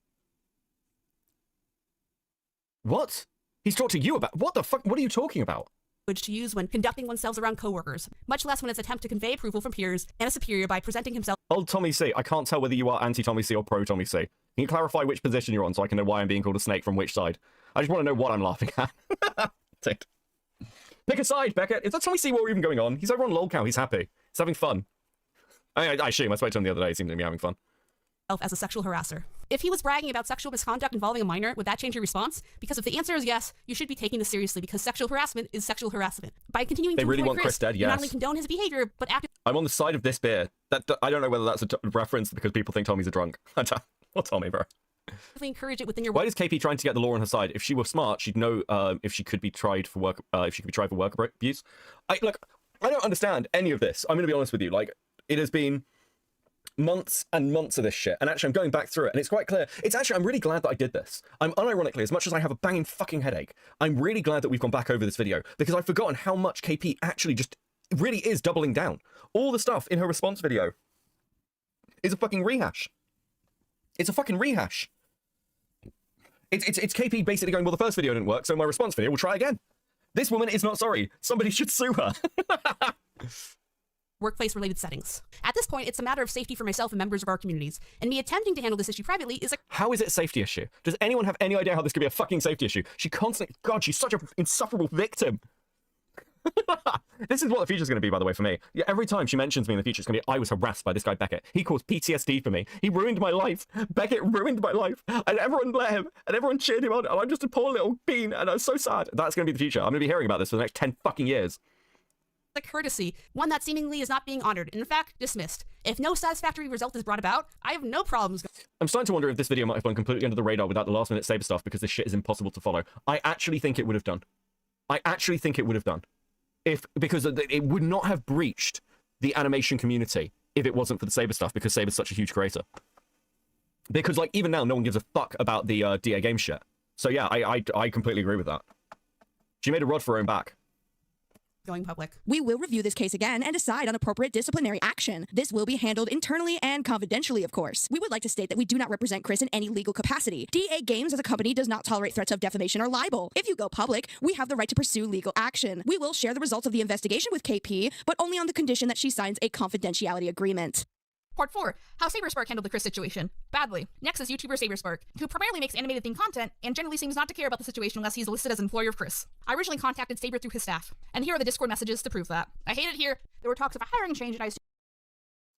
What? He's talked to you about... What the fuck? What are you talking about? To use when conducting oneself around coworkers, much less when it's attempt to convey approval from peers and a superior by presenting himself. Old Tommy C, I can't tell whether you are anti-Tommy C or pro-Tommy C. Can you clarify which position you're on so I can know why I'm being called a snake from which side? I just want to know what I'm laughing at. Pick a side, Beckett. Is that Tommy C war even going on? He's over on LOLcow. He's happy. He's having fun. I assume. I spoke to him the other day. He seemed to be having fun. As a sexual harasser. If he was bragging about sexual misconduct involving a minor, would that change your response? Because if the answer is yes, you should be taking this seriously because sexual harassment is sexual harassment. By continuing to really employ want Chris dead, you not yes. only condone his behavior, but actively I'm on the side of this beer. I don't know whether that's a reference because people think Tommy's a drunk. Or Tommy, bro. encourage it within your. Why is KP trying to get the law on her side? If she were smart, she'd know if she could be tried for work. If she could be tried for work abuse. I don't understand any of this. I'm going to be honest with you. Like, it has been months and months of this shit, and actually I'm going back through it, and it's quite clear. I'm really glad that I did this. I'm unironically, as much as I have a banging fucking headache, I'm really glad that we've gone back over this video, because I've forgotten how much KP actually just really is doubling down. All the stuff in her response video is a fucking rehash. It's a fucking rehash. It's KP basically going, well, the first video didn't work, so my response video will try again. This woman is not sorry. Somebody should sue her. Workplace-related settings. At this point, it's a matter of safety for myself and members of our communities, and me attempting to handle this issue privately is a— How is it a safety issue? Does anyone have any idea how this could be a fucking safety issue? She constantly— God, she's such an insufferable victim. This is what the future's going to be, by the way, for me. Yeah, every time she mentions me in the future, it's going to be, I was harassed by this guy Beckett. He caused PTSD for me. He ruined my life. Beckett ruined my life. And everyone let him. And everyone cheered him on. And I'm just a poor little bean. And I'm so sad. That's going to be the future. I'm going to be hearing about this for the next 10 fucking years. A courtesy, one that seemingly is not being honored, and in fact, dismissed. If no satisfactory result is brought about, I have no problems. I'm starting to wonder if this video might have gone completely under the radar without the last minute Saber stuff, because this shit is impossible to follow. I actually think it would have done. Because it would not have breached the animation community if it wasn't for the Saber stuff, because Saber's such a huge creator. Because, like, even now, no one gives a fuck about the DA game shit. So yeah, I completely agree with that. She made a rod for her own back. Going public. We will review this case again and decide on appropriate disciplinary action. This will be handled internally and confidentially, of course. We would like to state that we do not represent Chris in any legal capacity. DA Games as a company does not tolerate threats of defamation or libel. If you go public, we have the right to pursue legal action. We will share the results of the investigation with KP, but only on the condition that she signs a confidentiality agreement. Part 4. How Saberspark handled the Chris situation. Badly. Next is YouTuber Saberspark, who primarily makes animated themed content and generally seems not to care about the situation unless he's listed as an employer of Chris. I originally contacted Saber through his staff, and here are the Discord messages to prove that. I hate it here. There were talks of a hiring change, and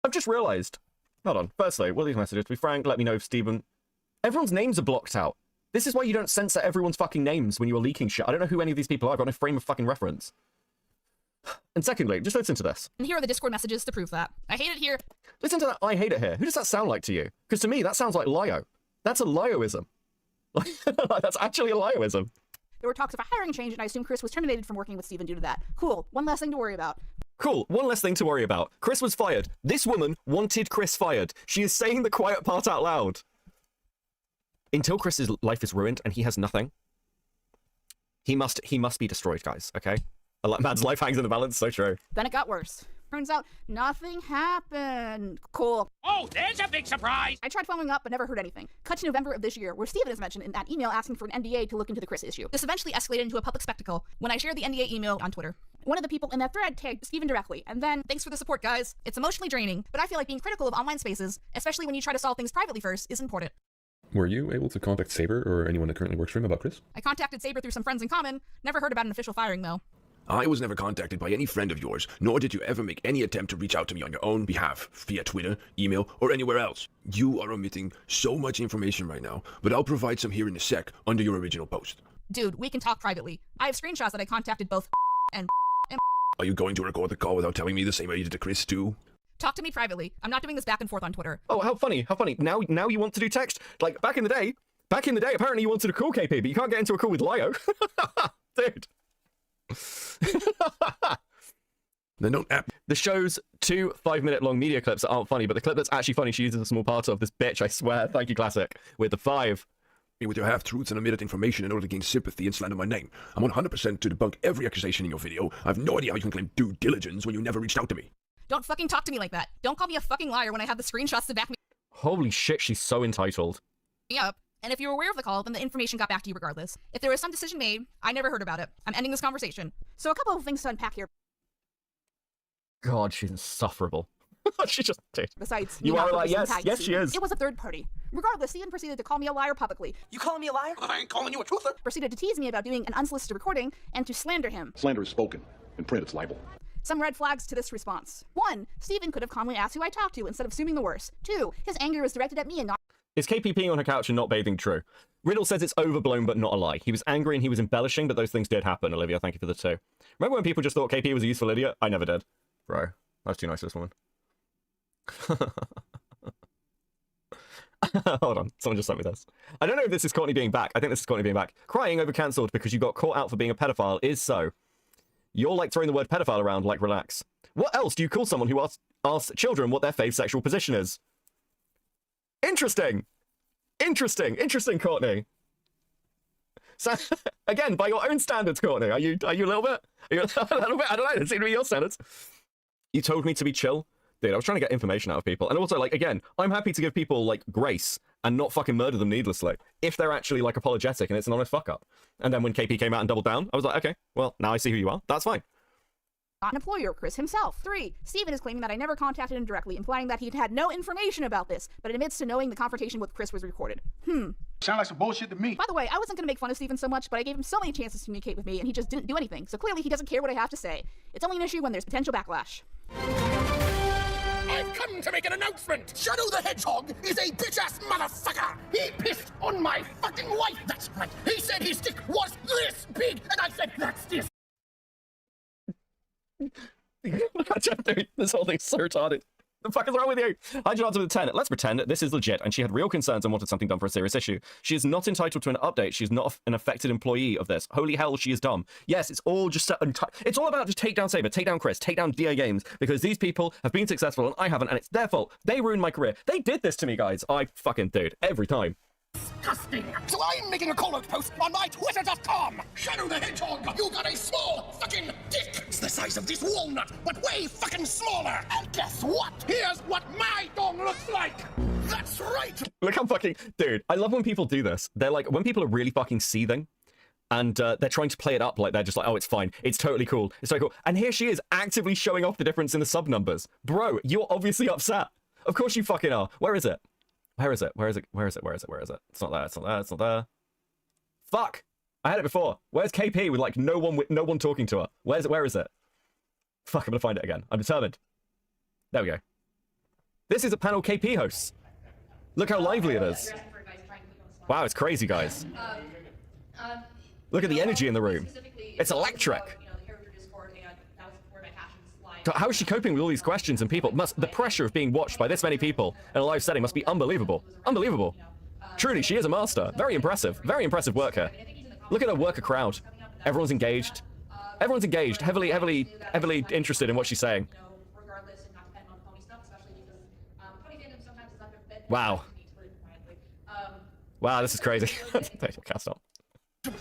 I've just realised. Hold on. Firstly, what are these messages? To be frank, let me know if Stephen... Everyone's names are blocked out. This is why you don't censor everyone's fucking names when you are leaking shit. I don't know who any of these people are. I've got no frame of fucking reference. And secondly, just listen to this. And here are the Discord messages to prove that. I hate it here. Listen to that I hate it here. Who does that sound like to you? Because to me, that sounds like Lio. That's a Lioism. That's actually a Lioism. There were talks of a hiring change, and I assume Chris was terminated from working with Steven due to that. Cool. One less thing to worry about. Cool. One less thing to worry about. Chris was fired. This woman wanted Chris fired. She is saying the quiet part out loud. Until Chris's life is ruined and he has nothing, he must be destroyed, guys, okay? Mad's life hangs in the balance, so true. Then it got worse. Turns out nothing happened. Cool. Oh, there's a big surprise! I tried following up, but never heard anything. Cut to November of this year, where Steven is mentioned in that email asking for an NDA to look into the Chris issue. This eventually escalated into a public spectacle when I shared the NDA email on Twitter. One of the people in that thread tagged Steven directly, and then, thanks for the support, guys. It's emotionally draining, but I feel like being critical of online spaces, especially when you try to solve things privately first, is important. Were you able to contact Saber or anyone that currently works for him about Chris? I contacted Saber through some friends in common, never heard about an official firing though. I was never contacted by any friend of yours, nor did you ever make any attempt to reach out to me on your own behalf, via Twitter, email, or anywhere else. You are omitting so much information right now, but I'll provide some here in a sec under your original post. Dude, we can talk privately. I have screenshots that I contacted both and Are you going to record the call without telling me the same way you did to Chris, too? talk to me privately. I'm not doing this back and forth on Twitter. Oh, how funny, how funny. Now you want to do text? Like, back in the day, apparently you wanted to call KP, but you can't get into a call with Lio. Dude. Then don't app. The show's 2 5-minute-long media clips that aren't funny, but the clip that's actually funny she uses a small part of. This bitch, I swear. Thank you, Classic. With the 5. With your half-truths and omitted information in order to gain sympathy and slander my name. I'm 100% to debunk every accusation in your video. I have no idea how you can claim due diligence when you never reached out to me. Don't fucking talk to me like that. Don't call me a fucking liar when I have the screenshots to back me Holy shit, she's so entitled. up. And if you were aware of the call, then the information got back to you regardless. If there was some decision made, I never heard about it. I'm ending this conversation. So a couple of things to unpack here. God, she's insufferable. She just did. Besides, You me not are like, purposely yes, tagging yes, she Steven. is. It was a third party. Regardless, Steven proceeded to call me a liar publicly. You calling me a liar? I ain't calling you a truther. Proceeded to tease me about doing an unsolicited recording and to slander him. Slander is spoken. In print, it's libel. Some red flags to this response. 1. Steven could have calmly asked who I talked to instead of assuming the worst. 2. His anger was directed at me and not... Is KP peeing on her couch and not bathing true? Riddle says it's overblown but not a lie. He was angry and he was embellishing, but those things did happen, Olivia. Thank you for the 2. Remember when people just thought KP was a useful idiot? I never did. Bro, that's too nice for this woman. Hold on, someone just sent me this. I don't know if this is Courtney being back. I think this is Courtney being back. Crying over cancelled because you got caught out for being a pedophile is so. You're like throwing the word pedophile around, like relax. What else do you call someone who asks children what their fave sexual position is? Interesting, Courtney. So, again, by your own standards, Courtney, are you a little bit? Are you a little bit? I don't know. It seems to be your standards. You told me to be chill. Dude, I was trying to get information out of people. And also, like, again, I'm happy to give people, like, grace and not fucking murder them needlessly if they're actually, like, apologetic and it's an honest fuck-up. And then when KP came out and doubled down, I was like, okay, well, now I see who you are. That's fine. Not an employer, Chris himself. 3. Steven is claiming that I never contacted him directly, implying that he'd had no information about this, but admits to knowing the confrontation with Chris was recorded. Sound like some bullshit to me. By the way, I wasn't going to make fun of Steven so much, but I gave him so many chances to communicate with me, and he just didn't do anything. So clearly he doesn't care what I have to say. It's only an issue when there's potential backlash. I've come to make an announcement! Shadow the Hedgehog is a bitch-ass motherfucker! He pissed on my fucking wife! That's right! He said his dick was this big, and I said, that's this! This whole thing's so retarded. The fuck is wrong with you? Hi, John with 10. Let's pretend this is legit and she had real concerns and wanted something done for a serious issue. She is not entitled to an update. She's not an affected employee of this. Holy hell, she is dumb. Yes, it's all just it's all about just take down Saber, take down Chris, take down DA Games, because these people have been successful and I haven't, and it's their fault. They ruined my career. They did this to me, guys. I fucking dude, every time. Disgusting! So I'm making a call-out post on my Twitter.com! Shadow the Hedgehog, you got a small fucking dick! It's the size of this walnut, but way fucking smaller! And guess what? Here's what my dong looks like! That's right! Look how fucking... Dude, I love when people do this. They're like, when people are really fucking seething, and they're trying to play it up like they're just like, oh, it's fine. It's totally cool. It's so cool. And here she is actively showing off the difference in the sub numbers. Bro, you're obviously upset. Of course you fucking are. Where is it? Where is it? Where is it? Where is it? Where is it? Where is it? It's not there. It's not there. It's not there. Fuck! I had it before. Where's KP with like no one talking to her? Where's it? Where is it? Fuck! I'm gonna find it again. I'm determined. There we go. This is a panel KP hosts. Look how lively it is. Wow, it's crazy, guys. Look at the energy in the room. It's electric. How is she coping with all these questions and people? The pressure of being watched by this many people in a live setting must be unbelievable. Unbelievable. Truly, she is a master. Very impressive. Very impressive work here. Look at her worker crowd. Everyone's engaged. Everyone's engaged. Heavily interested in what she's saying. Wow. Wow, this is crazy. Cast up.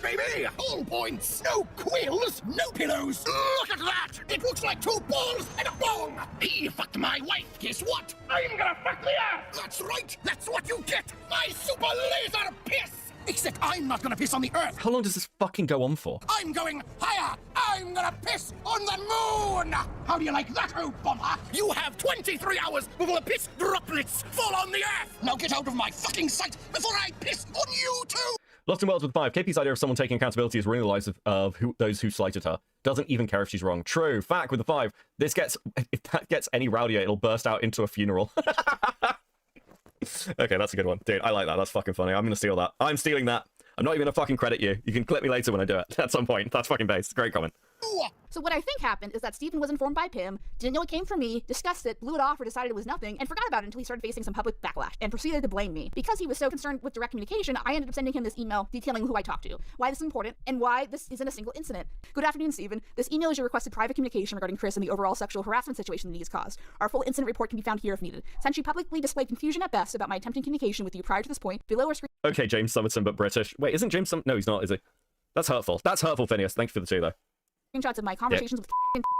Baby, all points, no quills, no pillows. Look at that! It looks like 2 balls and a bong. He fucked my wife. Guess what? I'm gonna fuck the ass. That's right. That's what you get. My super laser piss. Except I'm not gonna piss on the earth. How long does this fucking go on for? I'm going higher. I'm gonna piss on the moon. How do you like that, oh bomber? You have 23 hours before the piss droplets fall on the earth. Now get out of my fucking sight before I piss on you too. Lost in Worlds with 5. KP's idea of someone taking accountability is ruining the lives of those who slighted her. Doesn't even care if she's wrong. True. Fact with the 5. If that gets any rowdier, it'll burst out into a funeral. Okay, that's a good one. Dude, I like that. That's fucking funny. I'm gonna steal that. I'm stealing that. I'm not even gonna fucking credit you. You can clip me later when I do it at some point. That's fucking based. Great comment. So what I think happened is that Stephen was informed by Pim, didn't know it came from me, discussed it, blew it off or decided it was nothing, and forgot about it until he started facing some public backlash, and proceeded to blame me. Because he was so concerned with direct communication, I ended up sending him this email detailing who I talked to, why this is important, and why this isn't a single incident. Good afternoon, Stephen. This email is your requested private communication regarding Chris and the overall sexual harassment situation that he has caused. Our full incident report can be found here if needed. Since you publicly displayed confusion at best about my attempting communication with you prior to this point, below are Okay, James Summerton, but British. Wait, isn't James No, he's not, is he? That's hurtful. That's hurtful, Phineas. Thank you for the 2, though. screenshots of my conversations with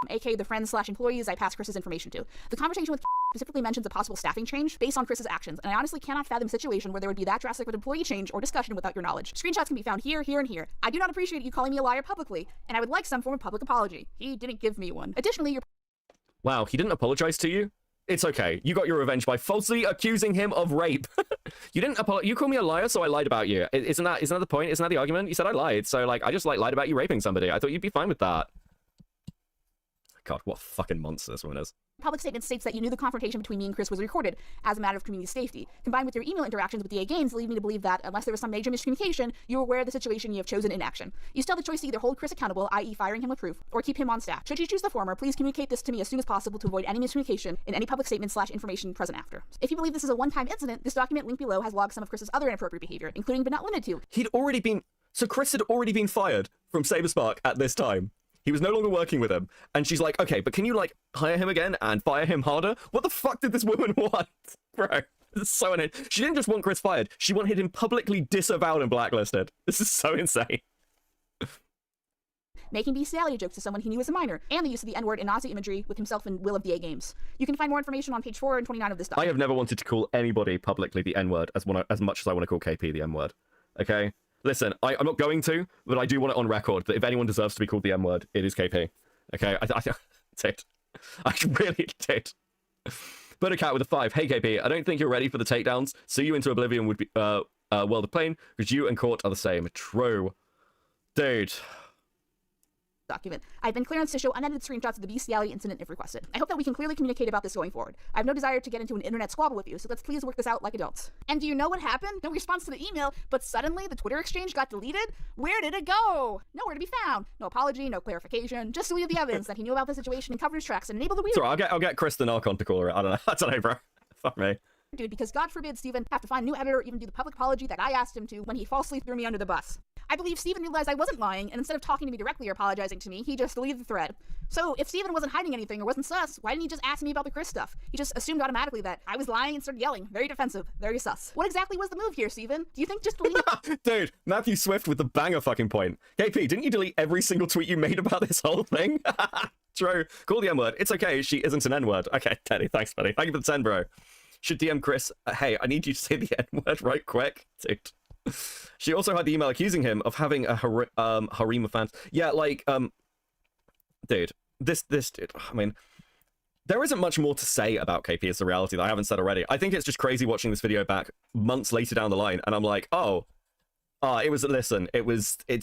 aka the friends/employees I passed Chris's information to. The conversation with specifically mentions a possible staffing change based on Chris's actions, and I honestly cannot fathom a situation where there would be that drastic of an employee change or discussion without your knowledge. Screenshots can be found here, here, and here. I do not appreciate you calling me a liar publicly, and I would like some form of public apology. He didn't give me one. Additionally, your Wow, he didn't apologize to you? It's okay. You got your revenge by falsely accusing him of rape. You didn't apologize. You called me a liar, so I lied about you. Isn't that the point? Isn't that the argument? You said I lied, so like I just like lied about you raping somebody. I thought you'd be fine with that. God, what a fucking monster this woman is. public statement states that you knew the confrontation between me and Chris was recorded as a matter of community safety. Combined with your email interactions with DA Gaines lead me to believe that, unless there was some major miscommunication, you were aware of the situation you have chosen inaction. You still have the choice to either hold Chris accountable, i.e. firing him with proof, or keep him on staff. Should you choose the former, please communicate this to me as soon as possible to avoid any miscommunication in any public statement/information present after. If you believe this is a one-time incident, this document linked below has logged some of Chris's other inappropriate behavior, including but not limited to. So Chris had already been fired from Saberspark at this time. He was no longer working with him. And she's like, okay, but can you, like, hire him again and fire him harder? What the fuck did this woman want? Bro, this is so annoying. She didn't just want Chris fired. She wanted him publicly disavowed and blacklisted. This is so insane. Making bestiality jokes to someone he knew was a minor, and the use of the N-word and Nazi imagery with himself and Will of DA Games. You can find more information on page 4 and 29 of this I document. have never wanted to call anybody publicly the N-word as much as I want to call KP the N-word. Okay? Listen, I'm not going to, but I do want it on record that if anyone deserves to be called the N-word, it is KP. Okay? I did. I really did. But a cat with a 5. Hey, KP, I don't think you're ready for the takedowns. See you into oblivion would be, world of pain, because you and Court are the same. True. Dude. Document. I've been clearanced to show unedited screenshots of the bestiality incident if requested. I hope that we can clearly communicate about this going forward. I have no desire to get into an internet squabble with you, so let's please work this out like adults. And do you know what happened? No response to the email, but suddenly the Twitter exchange got deleted? Where did it go? Nowhere to be found. No apology, no clarification, just deleted the evidence that he knew about the situation and covered his tracks and enabled the weird— Sorry, I'll get Kristen Archon to call her. I don't know, bro. Fuck me. Dude, because God forbid Stephen have to find a new editor or even do the public apology that I asked him to when he falsely threw me under the bus. I believe Stephen realized I wasn't lying, and instead of talking to me directly or apologizing to me, he just deleted the thread. So, if Stephen wasn't hiding anything or wasn't sus, why didn't he just ask me about the Chris stuff? He just assumed automatically that I was lying and started yelling. Very defensive. Very sus. What exactly was the move here, Stephen? Do you think just deleting— Dude, Matthew Swift with the banger fucking point. KP, didn't you delete every single tweet you made about this whole thing? True. Call the N-word. It's okay, she isn't an N-word. Okay, Teddy, thanks, buddy. Thank you for the 10, bro. Should DM Chris, hey, I need you to say the N-word right quick. Dude. She also had the email accusing him of having a harem of fans. Yeah, like, dude, this dude, I mean, there isn't much more to say about KP is the reality that I haven't said already. I think it's just crazy watching this video back months later down the line, and I'm like, it's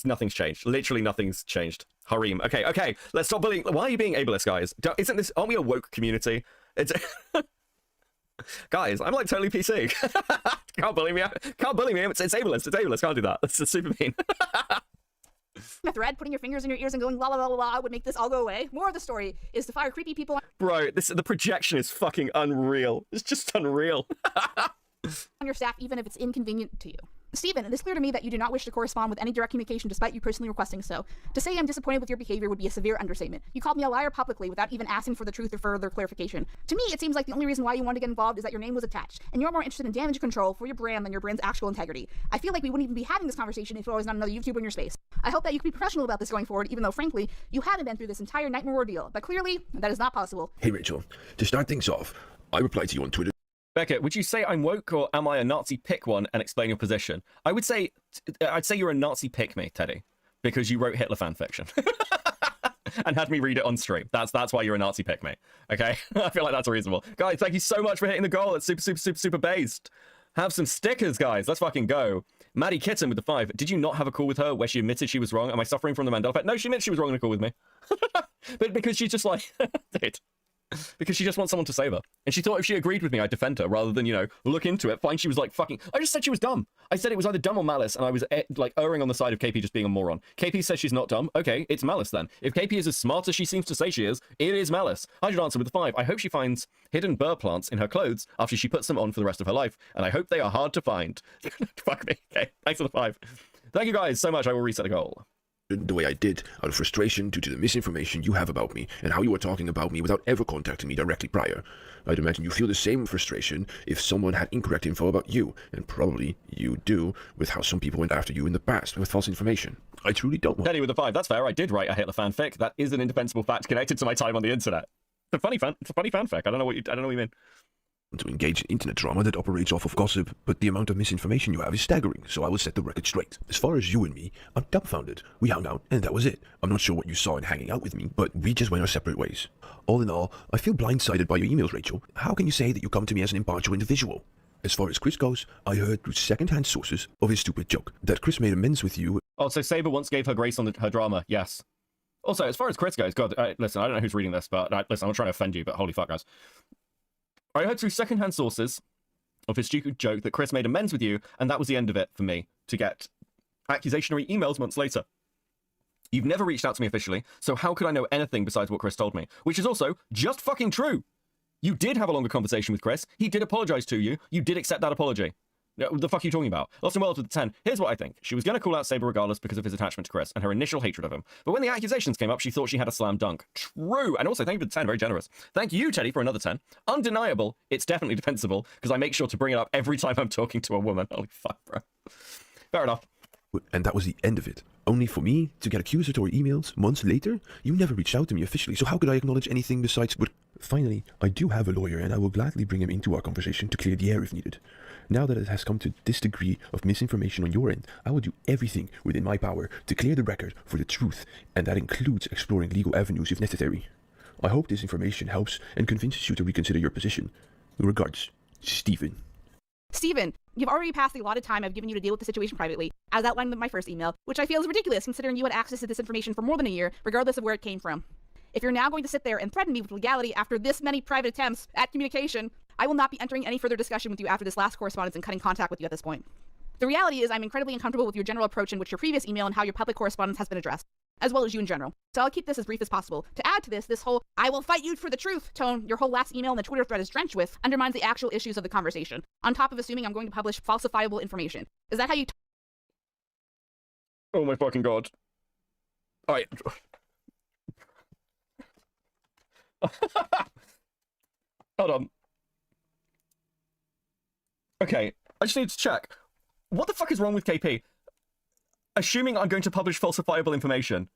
nothing's changed. Literally nothing's changed. Harem. Okay, let's stop bullying. Why are you being ableist, guys? Aren't we a woke community? It's... Guys, I'm like totally PC. Can't bully me. Can't bully me. It's ableist. It's ableist. Can't do that. That's super mean. a thread, putting your fingers in your ears and going la la la la la would make this all go away. More of the story is to fire creepy people Bro, the projection is fucking unreal. It's just unreal. on your staff, even if it's inconvenient to you. Stephen, it is clear to me that you do not wish to correspond with any direct communication despite you personally requesting so. To say I'm disappointed with your behavior would be a severe understatement. You called me a liar publicly without even asking for the truth or further clarification. To me, it seems like the only reason why you wanted to get involved is that your name was attached, and you're more interested in damage control for your brand than your brand's actual integrity. I feel like we wouldn't even be having this conversation if there was not another YouTuber in your space. I hope that you can be professional about this going forward, even though, frankly, you haven't been through this entire nightmare ordeal. But clearly, that is not possible. Hey Rachel, to start things off, I replied to you on Twitter. Becca, would you say I'm woke or am I a Nazi? Pick one and explain your position. I'd say you're a Nazi pick me, Teddy, because you wrote Hitler fan fiction and had me read it on stream. That's why you're a Nazi pick me. Okay, I feel like that's reasonable. Guys, thank you so much for hitting the goal. It's super based. Have some stickers, guys. Let's fucking go. Maddie Kitten with the 5. Did you not have a call with her where she admitted she was wrong? Am I suffering from the Mandela effect? No, she admitted she was wrong in a call with me. But because she's just like, dude. because she just wants someone to save her. And she thought if she agreed with me, I'd defend her rather than, you know, look into it, find she was like fucking... I just said she was dumb. I said it was either dumb or malice, and I was like erring on the side of KP just being a moron. KP says she's not dumb. Okay, it's malice then. If KP is as smart as she seems to say she is, it is malice. I should answer with a 5. I hope she finds hidden burr plants in her clothes after she puts them on for the rest of her life, and I hope they are hard to find. Fuck me. Okay, thanks for the 5. Thank you guys so much. I will reset the goal. The way I did, out of frustration due to the misinformation you have about me and how you were talking about me without ever contacting me directly prior. I'd imagine you feel the same frustration if someone had incorrect info about you, and probably you do with how some people went after you in the past with false information. I truly don't want... Teddy with a 5. That's fair. I did write a Hitler fanfic. That is an indefensible fact connected to my time on the internet. It's a funny fanfic. I don't know what you mean. To engage in internet drama that operates off of gossip, but the amount of misinformation you have is staggering, so I will set the record straight. As far as you and me, I'm dumbfounded. We hung out, and that was it. I'm not sure what you saw in hanging out with me, but we just went our separate ways. All in all, I feel blindsided by your emails, Rachel. How can you say that you come to me as an impartial individual? As far as Chris goes, I heard through second-hand sources of his stupid joke that Chris made amends with you. Oh, so Saber once gave her grace on her drama. Yes. Also, as far as Chris goes, God, listen, I don't know who's reading this, but listen, I'm not trying to offend you, but holy fuck, guys. I heard through second-hand sources of his stupid joke that Chris made amends with you, and that was the end of it for me to get accusationary emails months later. You've never reached out to me officially, so how could I know anything besides what Chris told me? Which is also just fucking true. You did have a longer conversation with Chris. He did apologize to you. You did accept that apology. What the fuck are you talking about? Lost in Worlds with the 10. Here's what I think. She was going to call out Saber regardless because of his attachment to Chris and her initial hatred of him. But when the accusations came up, she thought she had a slam dunk. True. And also, thank you for the 10. Very generous. Thank you, Teddy, for another 10. Undeniable. It's definitely defensible because I make sure to bring it up every time I'm talking to a woman. Holy fuck, bro. Fair enough. And that was the end of it. Only for me to get accusatory emails months later? You never reached out to me officially, so how could I acknowledge anything besides what... Finally, I do have a lawyer, and I will gladly bring him into our conversation to clear the air if needed. Now that it has come to this degree of misinformation on your end, I will do everything within my power to clear the record for the truth, and that includes exploring legal avenues if necessary. I hope this information helps and convinces you to reconsider your position. Regards, Stephen. Steven, you've already passed the allotted time I've given you to deal with the situation privately, as outlined in my first email, which I feel is ridiculous considering you had access to this information for more than a year, regardless of where it came from. If you're now going to sit there and threaten me with legality after this many private attempts at communication, I will not be entering any further discussion with you after this last correspondence and cutting contact with you at this point. The reality is I'm incredibly uncomfortable with your general approach in which your previous email and how your public correspondence has been addressed, as well as you in general. So I'll keep this as brief as possible. To add to this whole "I will fight you for the truth" tone your whole last email and the Twitter thread is drenched with undermines the actual issues of the conversation, on top of assuming I'm going to publish falsifiable information. Is that how you Oh my fucking god. Alright. Hold on. Okay, I just need to check. What the fuck is wrong with KP? Assuming I'm going to publish falsifiable information.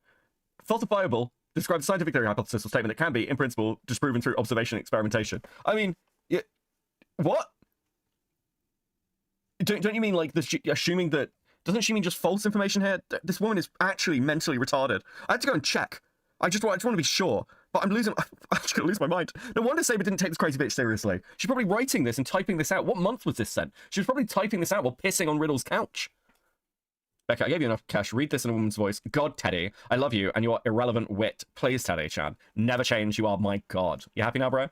Falsifiable describes a scientific theory, hypothesis, or statement that can be, in principle, disproven through observation and experimentation. I mean, what? Don't you mean like this? Assuming that? Doesn't she mean just false information here? This woman is actually mentally retarded. I had to go and check. I just want to be sure. But I'm just gonna lose my mind. No wonder Saber didn't take this crazy bitch seriously. She's probably writing this and typing this out. What month was this sent? She was probably typing this out while pissing on Riddle's couch. Becca, I gave you enough cash. Read this in a woman's voice. God, Teddy, I love you and your irrelevant wit. Please, Teddy-chan. Never change. You are my god. You happy now, bro?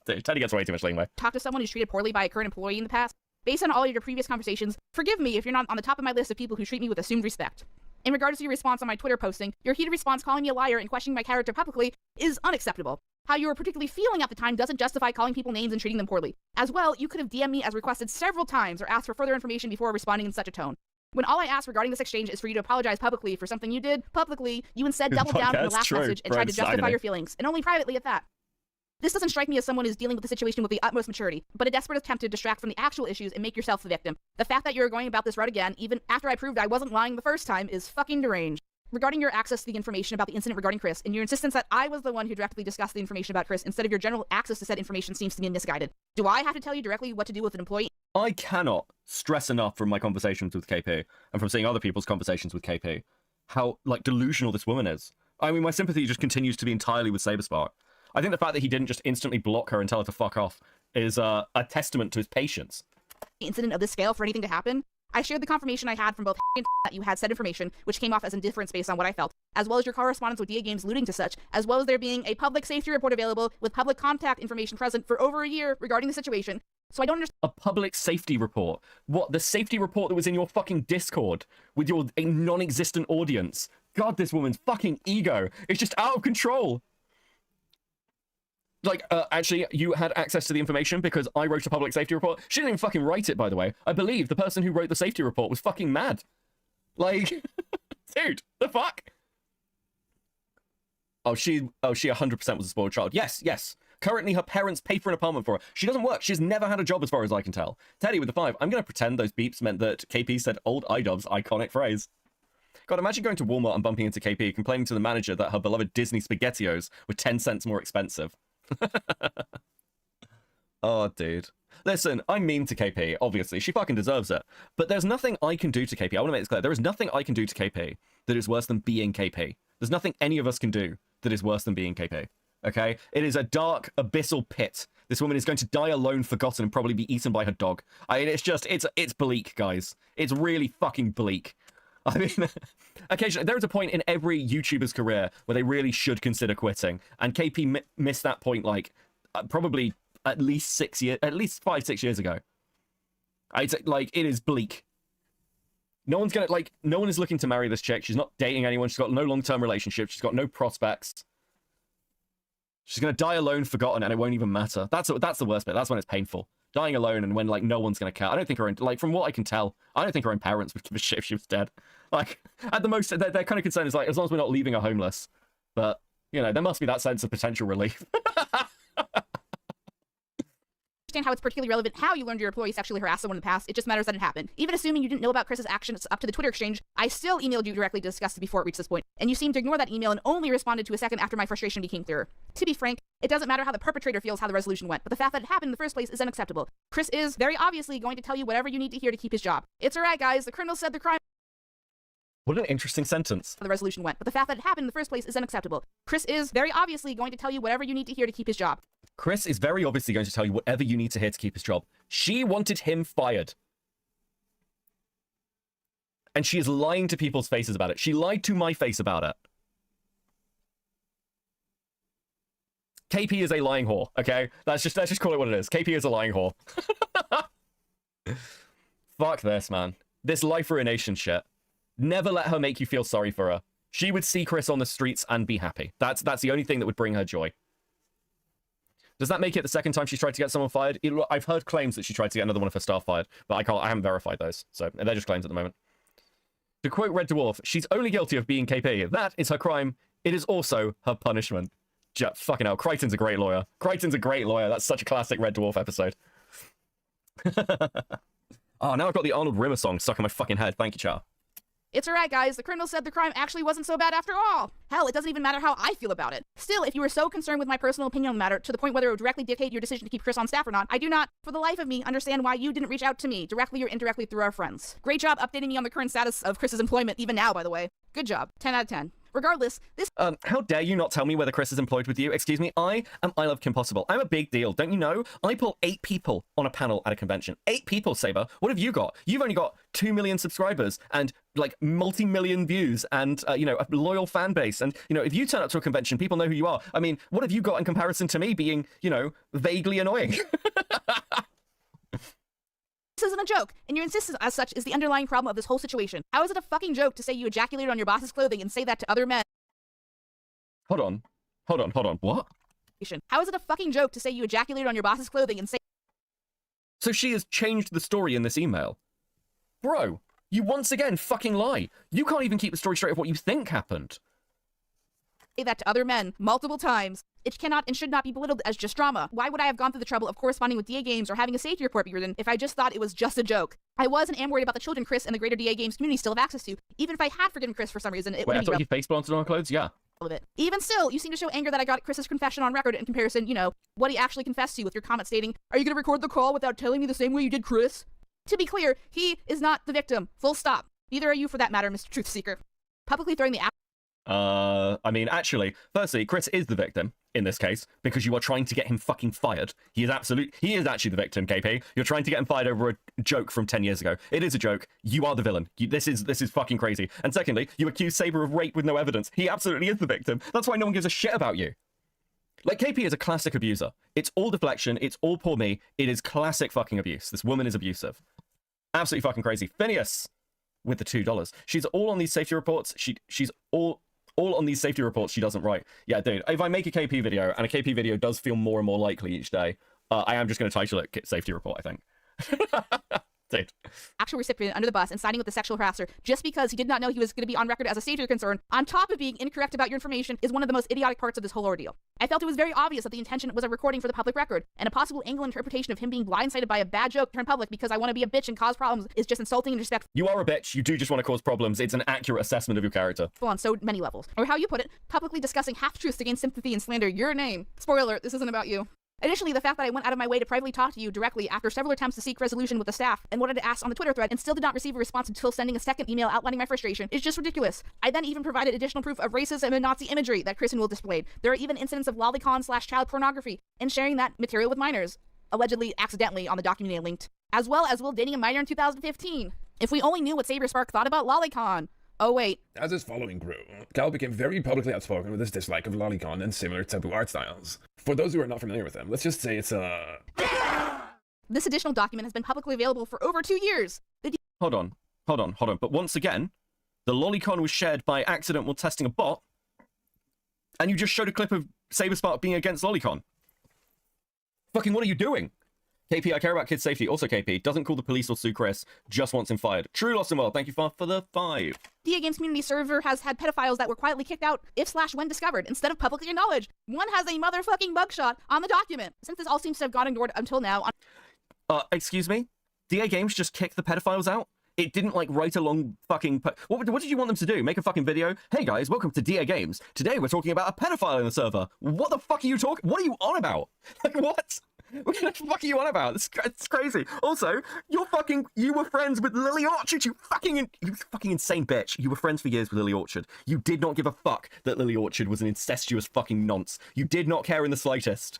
Teddy gets way too much leeway. talk to someone who's treated poorly by a current employee in the past? Based on all of your previous conversations, forgive me if you're not on the top of my list of people who treat me with assumed respect. In regards to your response on my Twitter posting, your heated response calling me a liar and questioning my character publicly is unacceptable. How you were particularly feeling at the time doesn't justify calling people names and treating them poorly. As well, you could have DM'd me as requested several times or asked for further information before responding in such a tone. When all I asked regarding this exchange is for you to apologize publicly for something you did publicly, you instead doubled down on the last message and tried to justify your feelings, and only privately at that. This doesn't strike me as someone who's dealing with the situation with the utmost maturity, but a desperate attempt to distract from the actual issues and make yourself the victim. The fact that you're going about this route again, even after I proved I wasn't lying the first time, is fucking deranged. Regarding your access to the information about the incident regarding Chris, and your insistence that I was the one who directly discussed the information about Chris instead of your general access to said information seems to be misguided. Do I have to tell you directly what to do with an employee? I cannot stress enough from my conversations with KP, and from seeing other people's conversations with KP, how, like, delusional this woman is. I mean, my sympathy just continues to be entirely with Saberspark. I think the fact that he didn't just instantly block her and tell her to fuck off is a testament to his patience. Incident of this scale for anything to happen? I shared the confirmation I had from both and that you had said information, which came off as indifference based on what I felt, as well as your correspondence with DA Games alluding to such, as well as there being a public safety report available with public contact information present for over a year regarding the situation. So I don't understand. A public safety report? What, the safety report that was in your fucking Discord with your non-existent audience? God, this woman's fucking ego is just out of control. Like, actually, you had access to the information because I wrote a public safety report. She didn't even fucking write it, by the way. I believe the person who wrote the safety report was fucking mad. Like, dude, the fuck? Oh, she 100% was a spoiled child. Yes, yes. Currently, her parents pay for an apartment for her. She doesn't work. She's never had a job as far as I can tell. Teddy with the 5. I'm going to pretend those beeps meant that KP said old iDubbbz iconic phrase. God, imagine going to Walmart and bumping into KP, complaining to the manager that her beloved Disney SpaghettiOs were 10 cents more expensive. Oh, dude. Listen, I'm mean to KP, obviously. She fucking deserves it. But there's nothing I can do to KP. I want to make this clear. There is nothing I can do to KP that is worse than being KP. There's nothing any of us can do that is worse than being KP. Okay? It is a dark, abyssal pit. This woman is going to die alone, forgotten, and probably be eaten by her dog. I mean, it's just, it's bleak, guys. It's really fucking bleak. I mean, occasionally, there is a point in every YouTuber's career where they really should consider quitting. And KP missed that point, like, probably at least 5-6 years ago. Like, it is bleak. No one's gonna, like, no one is looking to marry this chick. She's not dating anyone. She's got no long-term relationship. She's got no prospects. She's gonna die alone, forgotten, and it won't even matter. That's the worst bit. That's when it's painful. Dying alone and when, like, no one's gonna care. I don't think her own, like, from what I can tell, I don't think her own parents would give a shit if she was dead. Like, at the most, their kind of concern is, like, as long as we're not leaving her homeless. But, you know, there must be that sense of potential relief. How it's particularly relevant how you learned your employee sexually harassed someone in the past. It just matters that it happened. Even assuming you didn't know about Chris's actions up to the Twitter exchange, I still emailed you directly to discuss it before it reached this point, and you seemed to ignore that email and only responded to a second after my frustration became clearer. To be frank, it doesn't matter how the perpetrator feels how the resolution went, but the fact that it happened in the first place is unacceptable. Chris is very obviously going to tell you whatever you need to hear to keep his job. It's alright, guys. The criminal said the crime. What an interesting sentence. The resolution went, but the fact that it happened in the first place is unacceptable. Chris is very obviously going to tell you whatever you need to hear to keep his job. Chris is very obviously going to tell you whatever you need to hear to keep his job. She wanted him fired. And she is lying to people's faces about it. She lied to my face about it. KP is a lying whore, okay? Let's just call it what it is. KP is a lying whore. Fuck this, man. This life ruination shit. Never let her make you feel sorry for her. She would see Chris on the streets and be happy. That's the only thing that would bring her joy. Does that make it the second time she's tried to get someone fired? I've heard claims that she tried to get another one of her staff fired, but I haven't verified those. So they're just claims at the moment. To quote Red Dwarf, she's only guilty of being KP. That is her crime. It is also her punishment. Fucking hell, Crichton's a great lawyer. Crichton's a great lawyer. That's such a classic Red Dwarf episode. Oh, now I've got the Arnold Rimmer song stuck in my fucking head. Thank you, Char. It's alright, guys. The criminal said the crime actually wasn't so bad after all. Hell, it doesn't even matter how I feel about it. Still, if you were so concerned with my personal opinion on the matter, to the point whether it would directly dictate your decision to keep Chris on staff or not, I do not, for the life of me, understand why you didn't reach out to me, directly or indirectly through our friends. Great job updating me on the current status of Chris's employment, even now, by the way. Good job. 10 out of 10. Regardless, this— how dare you not tell me whether Chris is employed with you? Excuse me, I am ILoveKimPossible. I'm a big deal, don't you know? I pull 8 people on a panel at a convention. 8 people, Saber. What have you got? You've only got 2 million subscribers and, like, multi-million views and, you know, a loyal fan base. And, you know, if you turn up to a convention, people know who you are. I mean, what have you got in comparison to me being, you know, vaguely annoying? This isn't a joke, and your insistence as such is the underlying problem of this whole situation. How is it a fucking joke to say you ejaculated on your boss's clothing and say that to other men? Hold on. What? How is it a fucking joke to say you ejaculated on your boss's clothing and say— So she has changed the story in this email. Bro, you once again fucking lie. You can't even keep the story straight of what you think happened. that to other men multiple times. It cannot and should not be belittled as just drama. Why would I have gone through the trouble of corresponding with DA Games or having a safety report be written if I just thought it was just a joke? I was and am worried about the children Chris and the greater DA Games community still have access to. Even if I had forgiven Chris for some reason, it Wait, I wouldn't thought be you face planted on our clothes? Yeah. of it. Even still, you seem to show anger that I got Chris's confession on record in comparison, what he actually confessed to with your comment stating, "Are you gonna record the call without telling me the same way you did Chris?" To be clear, he is not the victim. Full stop. Neither are you for that matter, Mr. Truth Seeker. Publicly throwing the I mean, actually, firstly, Chris is the victim. in this case, because you are trying to get him fucking fired. He is actually the victim, KP. You're trying to get him fired over a joke from 10 years ago. It is a joke. You are the villain. This is fucking crazy. And secondly, you accuse Saber of rape with no evidence. He absolutely is the victim. That's why no one gives a shit about you. Like, KP is a classic abuser. It's all deflection. It's all poor me. It is classic fucking abuse. This woman is abusive. Absolutely fucking crazy. Phineas with the $2. She's all on these safety reports. She's all on these safety reports she doesn't write. Yeah, dude, if I make a KP video, and a KP video does feel more and more likely each day, I am just going to title it Safety Report, I think. Dude. Actual recipient under the bus and siding with the sexual harasser just because he did not know he was going to be on record as a safety concern, on top of being incorrect about your information, is one of the most idiotic parts of this whole ordeal. I felt it was very obvious that the intention was a recording for the public record, and a possible angle interpretation of him being blindsided by a bad joke turned public because I want to be a bitch and cause problems is just insulting and disrespectful. You are a bitch. You do just want to cause problems. It's an accurate assessment of your character. On so many levels. Or how you put it, publicly discussing half-truths to gain sympathy and slander your name. Spoiler alert, this isn't about you. Additionally, the fact that I went out of my way to privately talk to you directly after several attempts to seek resolution with the staff and wanted to ask on the Twitter thread and still did not receive a response until sending a second email outlining my frustration is just ridiculous. I then even provided additional proof of racism and Nazi imagery that Chris and Will displayed. There are even incidents of lolicon/child pornography and sharing that material with minors, allegedly accidentally on the document linked, as well as Will dating a minor in 2015. If we only knew what Saber Spark thought about lolicon. Oh wait. As his following grew, Cal became very publicly outspoken with his dislike of lolicon and similar taboo art styles. For those who are not familiar with him, let's just say it's a... This additional document has been publicly available for over 2 years. Hold on. But once again, the lolicon was shared by accident while testing a bot, and you just showed a clip of Saberspark being against lolicon. Fucking what are you doing? KP, I care about kids' safety. Also, KP, doesn't call the police or sue Chris, just wants him fired. True, Lost and Well, thank you for the 5. DA Games community server has had pedophiles that were quietly kicked out if/when discovered, instead of publicly acknowledged. One has a motherfucking mugshot on the document. Since this all seems to have gone ignored until now... Excuse me? DA Games just kicked the pedophiles out? It didn't, like, write a long fucking... What did you want them to do? Make a fucking video? Hey, guys, welcome to DA Games. Today we're talking about a pedophile in the server. What the fuck are you talking... What are you on about? Like, what? What the fuck are you on about? It's crazy. Also, you were friends with Lily Orchard, you fucking insane bitch. You were friends for years with Lily Orchard. You did not give a fuck that Lily Orchard was an incestuous fucking nonce. You did not care in the slightest.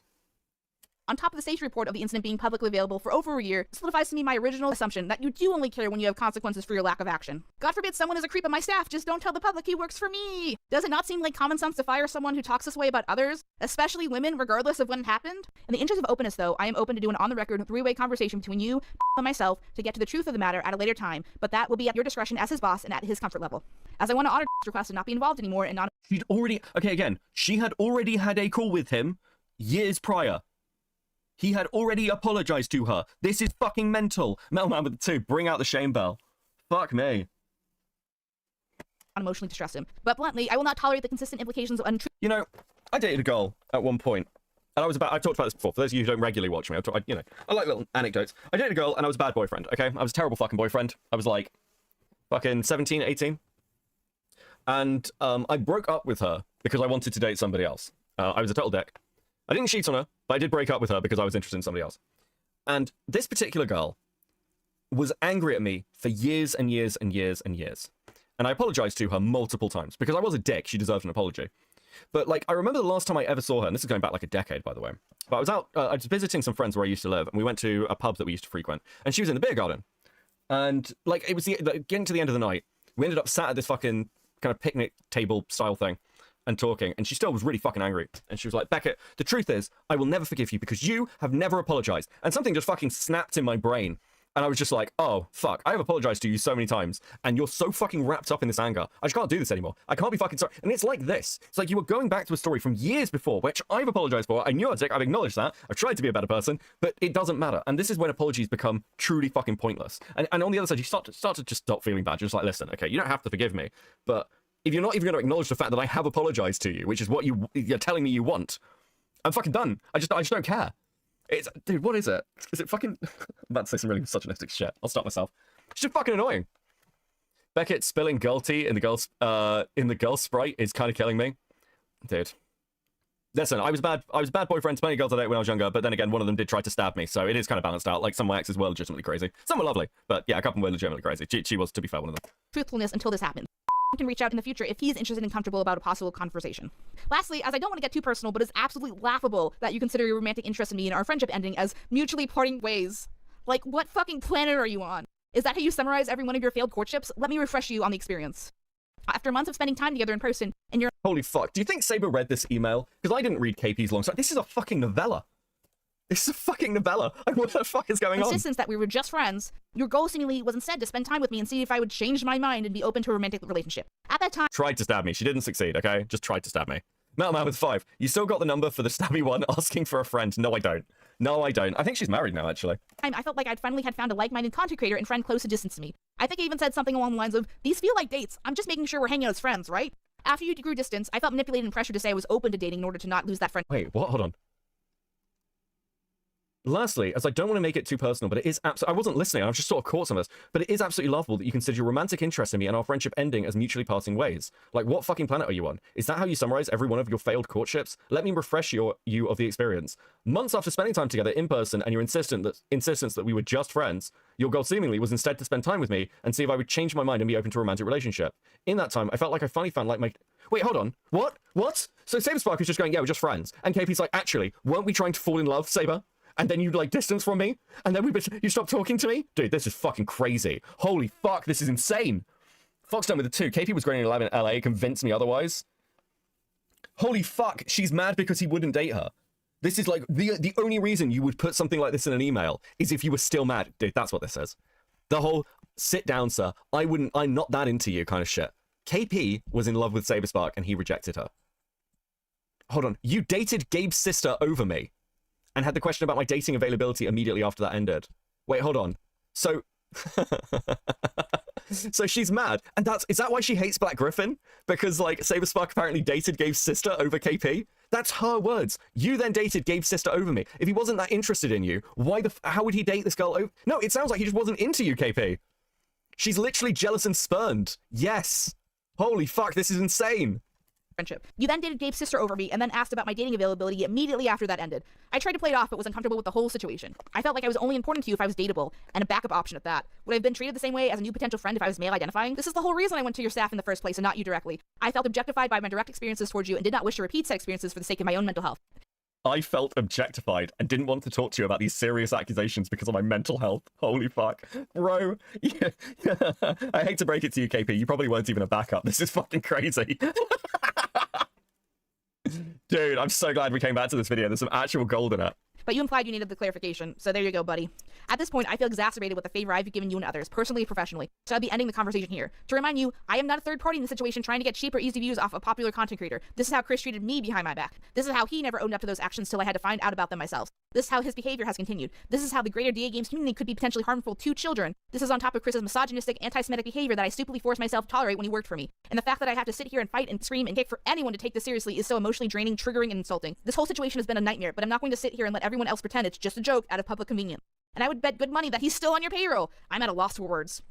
On top of the safety report of the incident being publicly available for over a year, solidifies to me my original assumption that you do only care when you have consequences for your lack of action. God forbid someone is a creep on my staff, just don't tell the public he works for me! Does it not seem like common sense to fire someone who talks this way about others, especially women, regardless of when it happened? In the interest of openness, though, I am open to do an on-the-record, three-way conversation between you and myself to get to the truth of the matter at a later time, but that will be at your discretion as his boss and at his comfort level. As I want to honor request and not be involved anymore and not... She had already had a call with him years prior. He had already apologized to her. This is fucking mental. Melman with the 2, bring out the shame bell. Fuck me. Emotionally distress him. But bluntly, I will not tolerate the consistent implications of untruth. You know, I dated a girl at one point, and I've talked about this before. For those of you who don't regularly watch me, I like little anecdotes. I dated a girl, and I was a bad boyfriend, okay? I was a terrible fucking boyfriend. I was like, fucking 17, 18. And I broke up with her because I wanted to date somebody else. I was a total dick. I didn't cheat on her, but I did break up with her because I was interested in somebody else. And this particular girl was angry at me for years and years and years and years. And I apologized to her multiple times because I was a dick. She deserved an apology. But, like, I remember the last time I ever saw her, and this is going back like a decade, by the way. But I was visiting some friends where I used to live, and we went to a pub that we used to frequent, and she was in the beer garden. And, like, it was getting to the end of the night. We ended up sat at this fucking kind of picnic table style thing and talking, and she still was really fucking angry. And she was like, Beckett, the truth is, I will never forgive you because you have never apologized. And something just fucking snapped in my brain. And I was just like, oh, fuck, I have apologized to you so many times, and you're so fucking wrapped up in this anger. I just can't do this anymore. I can't be fucking sorry. And it's like this. It's like you were going back to a story from years before, which I've apologized for. I knew I'd I've acknowledged that. I've tried to be a better person, but it doesn't matter. And this is when apologies become truly fucking pointless. And on the other side, you start to just stop feeling bad. You're just like, listen, okay, you don't have to forgive me, but if you're not even going to acknowledge the fact that I have apologized to you, which is what you're telling me you want, I'm fucking done. I just don't care. Dude, what is it? Is it fucking... I'm about to say some really misogynistic shit. I'll stop myself. It's just fucking annoying. Beckett spilling girl tea in the girl Sprite is kind of killing me. Dude. Listen, I was a bad boyfriend to many girls I dated when I was younger, but then again, one of them did try to stab me, so it is kind of balanced out. Like, some of my exes were legitimately crazy. Some were lovely, but yeah, a couple were legitimately crazy. She was, to be fair, one of them. Truthfulness until this happened. can reach out in the future if he's interested and comfortable about a possible conversation. Lastly, as I don't want to get too personal, but it's absolutely laughable that you consider your romantic interest in me and our friendship ending as mutually parting ways. Like, what fucking planet are you on? Is that how you summarize every one of your failed courtships? Let me refresh you on the experience. After months of spending time together in person, and you're— Holy fuck, do you think Saber read this email? Because I didn't read KP's long story. This is a fucking novella. This is a fucking novella. Like, what the fuck is going on? insistence that we were just friends, your goal seemingly was instead to spend time with me and see if I would change my mind and be open to a romantic relationship. At that time— Tried to stab me. She didn't succeed, okay? Just tried to stab me. Metal Man with 5. You still got the number for the stabby one asking for a friend? No, I don't. No, I don't. I think she's married now, actually. I felt like I'd finally had found a like-minded content creator and friend close to distance to me. I think I even said something along the lines of, these feel like dates. I'm just making sure we're hanging out as friends, right? After you grew distance, I felt manipulated and pressured to say I was open to dating in order to not lose that friend. Wait, what? Hold on. Lastly, as I don't want to make it too personal, but it is absolutely— I wasn't listening, I was just sort of caught some of this, but it is absolutely laughable that you consider your romantic interest in me and our friendship ending as mutually parting ways. Like, what fucking planet are you on? Is that how you summarize every one of your failed courtships? Let me refresh you of the experience. Months after spending time together in person and your insistence that we were just friends, your goal seemingly was instead to spend time with me and see if I would change my mind and be open to a romantic relationship. In that time, I felt like I finally found like my— Wait, hold on. What? What? So Saber Spark is just going, yeah, we're just friends. And KP's like, actually, weren't we trying to fall in love, Saber? And then you like distance from me, and then you stop talking to me? Dude, this is fucking crazy. Holy fuck, this is insane. Fox done with the 2. KP was growing in LA, convinced me otherwise. Holy fuck, she's mad because he wouldn't date her. This is like, the only reason you would put something like this in an email is if you were still mad. Dude, that's what this is. The whole, sit down, sir, I'm not that into you kind of shit. KP was in love with Saber Spark, and he rejected her. Hold on, you dated Gabe's sister over me. And had the question about my dating availability immediately after that ended. Wait, hold on. So, so she's mad, and is that why she hates Black Griffin? Because like Saber Spark apparently dated Gabe's sister over KP. That's her words. You then dated Gabe's sister over me. If he wasn't that interested in you, how would he date this girl over? No, it sounds like he just wasn't into you, KP. She's literally jealous and spurned. Yes. Holy fuck, this is insane. Friendship. You then dated Gabe's sister over me and then asked about my dating availability immediately after that ended. I tried to play it off but was uncomfortable with the whole situation. I felt like I was only important to you if I was dateable, and a backup option at that. Would I have been treated the same way as a new potential friend if I was male identifying? This is the whole reason I went to your staff in the first place and not you directly. I felt objectified by my direct experiences towards you and did not wish to repeat said experiences for the sake of my own mental health. I felt objectified and didn't want to talk to you about these serious accusations because of my mental health. Holy fuck. Bro, yeah. I hate to break it to you, KP, you probably weren't even a backup. This is fucking crazy. Dude, I'm so glad we came back to this video. There's some actual gold in it. But you implied you needed the clarification, so there you go, buddy. At this point, I feel exacerbated with the favor I've given you and others, personally and professionally, so I'll be ending the conversation here. To remind you, I am not a third party in the situation trying to get cheap or easy views off a popular content creator. This is how Chris treated me behind my back. This is how he never owned up to those actions till I had to find out about them myself. This is how his behavior has continued. This is how the greater DA Games community could be potentially harmful to children. This is on top of Chris's misogynistic, anti-Semitic behavior that I stupidly forced myself to tolerate when he worked for me. And the fact that I have to sit here and fight and scream and kick for anyone to take this seriously is so emotionally draining, triggering, and insulting. This whole situation has been a nightmare, but I'm not going to sit here and let everyone else pretend it's just a joke out of public convenience. And I would bet good money that he's still on your payroll. I'm at a loss for words.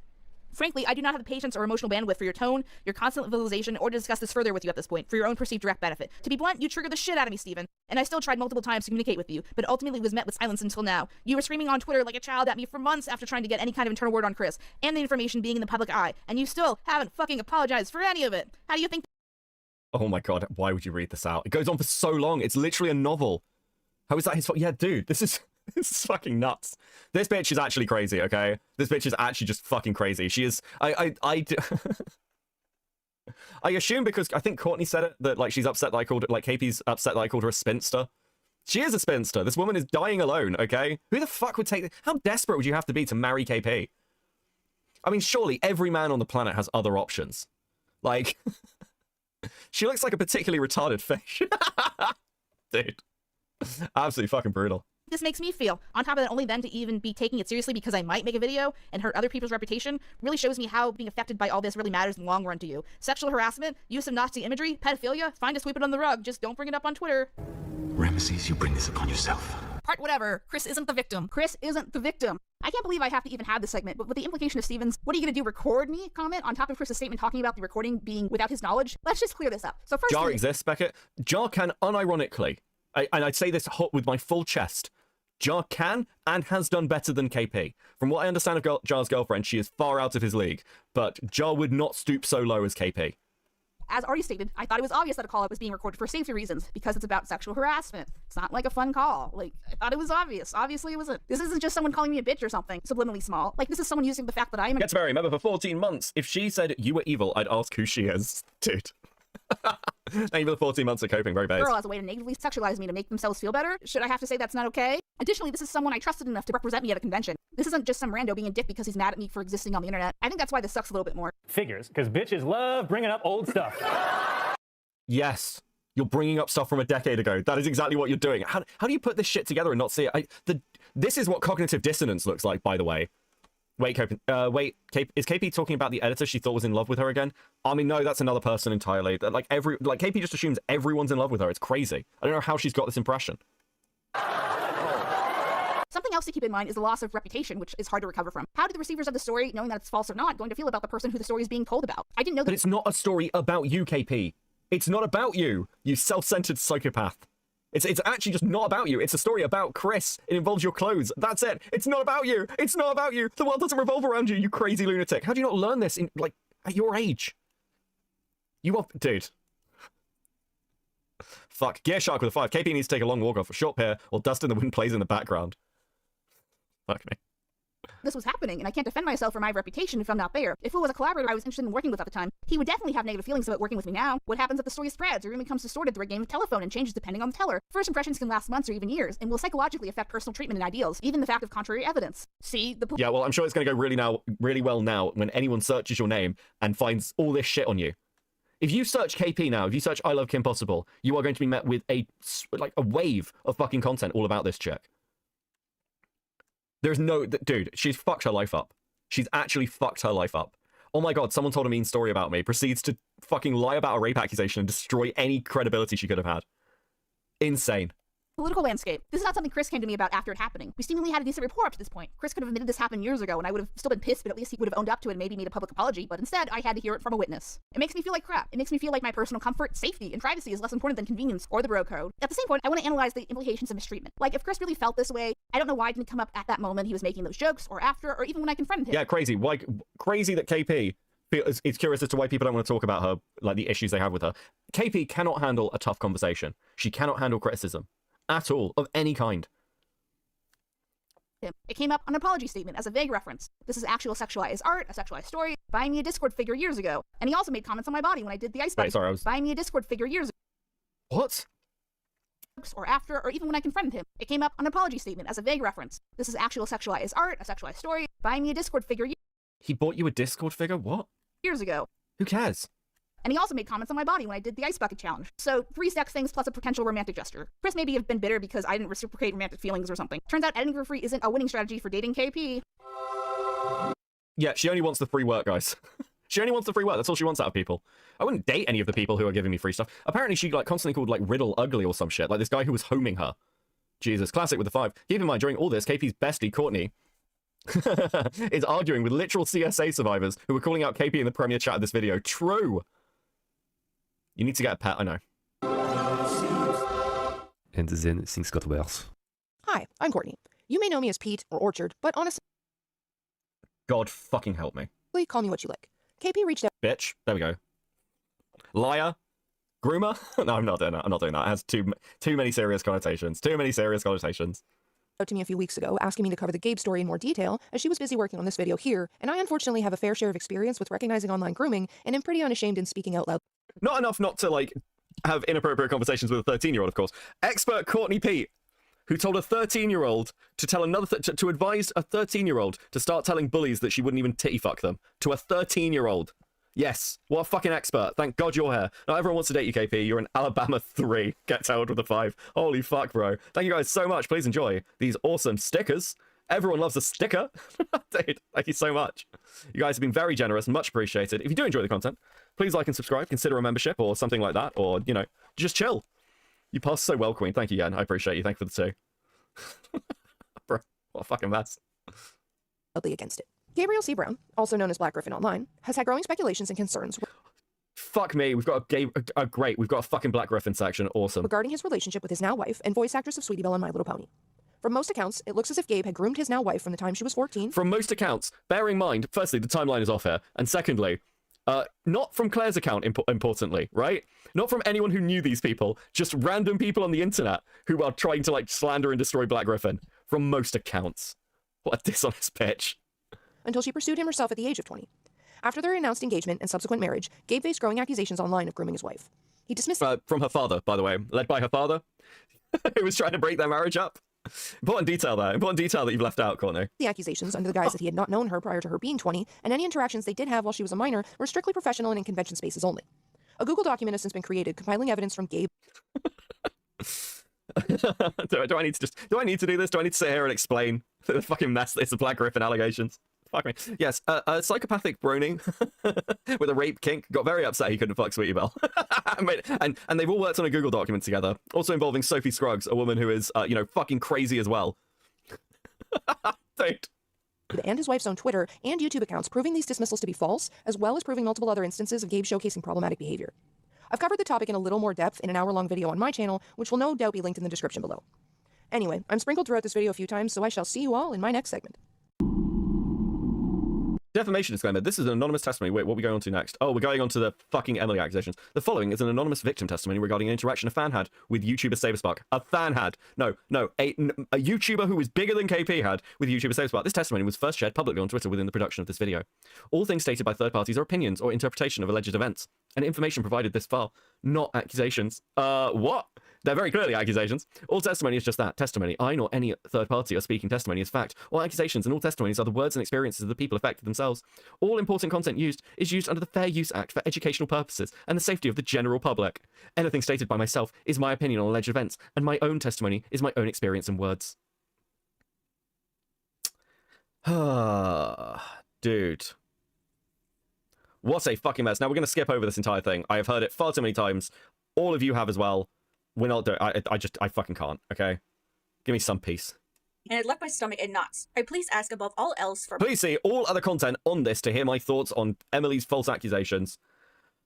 Frankly, I do not have the patience or emotional bandwidth for your tone, your constant visualization, or to discuss this further with you at this point, for your own perceived direct benefit. To be blunt, you triggered the shit out of me, Steven, and I still tried multiple times to communicate with you, but ultimately was met with silence until now. You were screaming on Twitter like a child at me for months after trying to get any kind of internal word on Chris, and the information being in the public eye, and you still haven't fucking apologized for any of it. How do you think— Oh my god, why would you read this out? It goes on for so long. It's literally a novel. How is that his fault? Yeah, dude, this is fucking nuts. This bitch is actually crazy, okay? This bitch is actually just fucking crazy. She is— I assume because I think Courtney said it, that like she's upset that I called it, like KP's upset that I called her a spinster. She is a spinster. This woman is dying alone, okay? Who the fuck would take— how desperate would you have to be to marry KP? I mean, surely every man on the planet has other options. Like, she looks like a particularly retarded fish. Dude. Absolutely fucking brutal. This makes me feel, on top of that, only then to even be taking it seriously because I might make a video and hurt other people's reputation, really shows me how being affected by all this really matters in the long run to you. Sexual harassment, use of Nazi imagery, pedophilia, fine to sweep it on the rug, just don't bring it up on Twitter. Ramesses, you bring this upon yourself. Part whatever, Chris isn't the victim. Chris isn't the victim. I can't believe I have to even have this segment, but with the implication of Steven's "what are you gonna do, record me?" comment on top of Chris's statement talking about the recording being without his knowledge, let's just clear this up. So first— Jar exists, Beckett. Jar can unironically, and I'd say this hot with my full chest, Jar can and has done better than KP. From what I understand of Jar's girlfriend, she is far out of his league, but Jar would not stoop so low as KP. As already stated, I thought it was obvious that a call-out was being recorded for safety reasons because it's about sexual harassment. It's not like a fun call. Like, I thought it was obvious. Obviously it wasn't. This isn't just someone calling me a bitch or something subliminally small. Like, this is someone using the fact that I am Get to Mary, remember for 14 months, if she said you were evil, I'd ask who she is. Dude. Thank you for the 14 months of coping, very bad. girl as a way to negatively sexualize me to make themselves feel better. Should I have to say that's not okay? Additionally, this is someone I trusted enough to represent me at a convention. This isn't just some rando being a dick because he's mad at me for existing on the internet. I think that's why this sucks a little bit more. Figures, because bitches love bringing up old stuff. Yes, you're bringing up stuff from a decade ago. That is exactly what you're doing. How do you put this shit together and not see it? This is what cognitive dissonance looks like, by the way. Wait, is KP talking about the editor she thought was in love with her again? I mean, no, that's another person entirely. Like KP just assumes everyone's in love with her. It's crazy. I don't know how she's got this impression. Something else to keep in mind is the loss of reputation, which is hard to recover from. How do the receivers of the story, knowing that it's false or not, going to feel about the person who the story is being told about? I didn't know that— But it's not a story about you, KP. It's not about you, you self-centered psychopath. It's actually just not about you. It's a story about Chris. It involves your clothes. That's it. It's not about you. It's not about you. The world doesn't revolve around you, you crazy lunatic. How do you not learn this at your age? You are, dude. Fuck. Gear Shark with a 5. KP needs to take a long walk off a short pair while Dust in the Wind plays in the background. Fuck me. this was happening, and I can't defend myself or my reputation if I'm not there. If it was a collaborator I was interested in working with at the time, he would definitely have negative feelings about working with me now. What happens if the story spreads or even becomes distorted through a game of telephone and changes depending on the teller? First impressions can last months or even years, and will psychologically affect personal treatment and ideals, even the fact of contrary evidence. See, the— Yeah, well, I'm sure it's going to go really well now when anyone searches your name and finds all this shit on you. If you search KP now, if you search ILoveKimPossible, you are going to be met with a wave of fucking content all about this chick. There's no... Dude, she's fucked her life up. She's actually fucked her life up. Oh my god, someone told a mean story about me, proceeds to fucking lie about a rape accusation and destroy any credibility she could have had. Insane. Political landscape. This is not something Chris came to me about after it happening. We seemingly had a decent rapport up to this point. Chris could have admitted this happened years ago, and I would have still been pissed, but at least he would have owned up to it and maybe made a public apology, but instead, I had to hear it from a witness. It makes me feel like crap. It makes me feel like my personal comfort, safety, and privacy is less important than convenience or the bro code. At the same point, I want to analyze the implications of mistreatment. Like, if Chris really felt this way, I don't know why it didn't come up at that moment he was making those jokes, or after, or even when I confronted him. Yeah, crazy. Why? Crazy that KP is curious as to why people don't want to talk about her, like the issues they have with her. KP cannot handle a tough conversation. She cannot handle criticism. At all, of any kind. It came up on an apology statement as a vague reference. This is actual sexualized art, a sexualized story, buying me a Discord figure years ago. And he also made comments on my body when I did the ice bucket. Wait, sorry, I was... Buying me a Discord figure years ago. What? Or after, or even when I confronted him. It came up on an apology statement as a vague reference. This is actual sexualized art, a sexualized story, buying me a Discord figure He bought you a Discord figure? What? years ago. Who cares? And he also made comments on my body when I did the ice bucket challenge. So 3 sex things plus a potential romantic gesture. Chris maybe have been bitter because I didn't reciprocate romantic feelings or something. Turns out editing for free isn't a winning strategy for dating KP. Yeah, she only wants the free work, guys. She only wants the free work. That's all she wants out of people. I wouldn't date any of the people who are giving me free stuff. Apparently she constantly called Riddle ugly or some shit. Like this guy who was homing her. Jesus, classic with the 5. Keep in mind, during all this, KP's bestie, Courtney, is arguing with literal CSA survivors who were calling out KP in the premiere chat of this video. True. You need to get a pet, I know. And then things got worse. Hi, I'm Courtney. You may know me as Pete or Orchard, but honestly, God fucking help me. call me what you like. KP reached out Bitch. There we go. Liar. Groomer? No, I'm not doing that. I'm not doing that. It has too many serious connotations. Too many serious connotations. to me a few weeks ago, asking me to cover the Gabe story in more detail, as she was busy working on this video here, and I unfortunately have a fair share of experience with recognizing online grooming, and am pretty unashamed in speaking out loud. Not enough not to, have inappropriate conversations with a 13-year-old, of course. Expert Courtney Pete, who told a 13-year-old to tell another... to advise a 13-year-old to start telling bullies that she wouldn't even titty fuck them. To a 13-year-old. Yes, what a fucking expert. Thank God you're here. Not everyone wants to date you, KP. You're an Alabama 3. Get told with a 5. Holy fuck, bro. Thank you guys so much. Please enjoy these awesome stickers. Everyone loves a sticker. Dude, thank you so much. You guys have been very generous. Much appreciated. If you do enjoy the content, please like and subscribe. Consider a membership or something like that. Or, just chill. You passed so well, Queen. Thank you, Yen. I appreciate you. Thank you for the 2. Bro, what a fucking mess. Against it. Gabriel C. Brown, also known as Black Griffin Online, has had growing speculations and concerns Fuck me, we've got great, we've got a fucking Black Griffin section, awesome. regarding his relationship with his now wife and voice actress of Sweetie Belle on My Little Pony. From most accounts, it looks as if Gabe had groomed his now wife from the time she was 14. From most accounts, bearing in mind, firstly, the timeline is off here, and secondly, not from Claire's account, importantly, right? Not from anyone who knew these people, just random people on the internet who are trying to, like, slander and destroy Black Griffin. From most accounts. What a dishonest bitch. Until she pursued him herself at the age of 20. After their announced engagement and subsequent marriage, Gabe faced growing accusations online of grooming his wife. He dismissed from her father, by the way, led by her father, who was trying to break their marriage up. Important detail there. Important detail that you've left out, Courtney. the accusations under the guise that he had not known her prior to her being 20, and any interactions they did have while she was a minor were strictly professional and in convention spaces only. A Google document has since been created compiling evidence from Gabe. do I need to do this? Do I need to sit here and explain the fucking mess that is the Black Griffin allegations? Fuck me. Yes, a psychopathic Brony with a rape kink got very upset he couldn't fuck Sweetie Belle. and they've all worked on a Google document together, also involving Sophie Scruggs, a woman who is, fucking crazy as well. Dude. And his wife's own Twitter and YouTube accounts proving these dismissals to be false, as well as proving multiple other instances of Gabe showcasing problematic behavior. I've covered the topic in a little more depth in an hour-long video on my channel, which will no doubt be linked in the description below. Anyway, I'm sprinkled throughout this video a few times, so I shall see you all in my next segment. Defamation disclaimer. This is an anonymous testimony. Wait, what are we going on to next? Oh, we're going on to the fucking Emily accusations. The following is an anonymous victim testimony regarding an interaction a fan had with YouTuber Saberspark. A fan had. No, a YouTuber who was bigger than KP had with YouTuber Saberspark. This testimony was first shared publicly on Twitter within the production of this video. All things stated by third parties are opinions or interpretation of alleged events, and information provided this far, not accusations. What? They're very clearly accusations. All testimony is just that, testimony. I nor any third party are speaking testimony as fact. All accusations and all testimonies are the words and experiences of the people affected themselves. All important content used is used under the Fair Use Act for educational purposes and the safety of the general public. Anything stated by myself is my opinion on alleged events, and my own testimony is my own experience and words. Dude. What a fucking mess. Now we're going to skip over this entire thing. I have heard it far too many times. All of you have as well. We're not doing. I fucking can't. Okay, give me some peace. And it left my stomach in knots. I please ask above all else for. Please see all other content on this to hear my thoughts on Emily's false accusations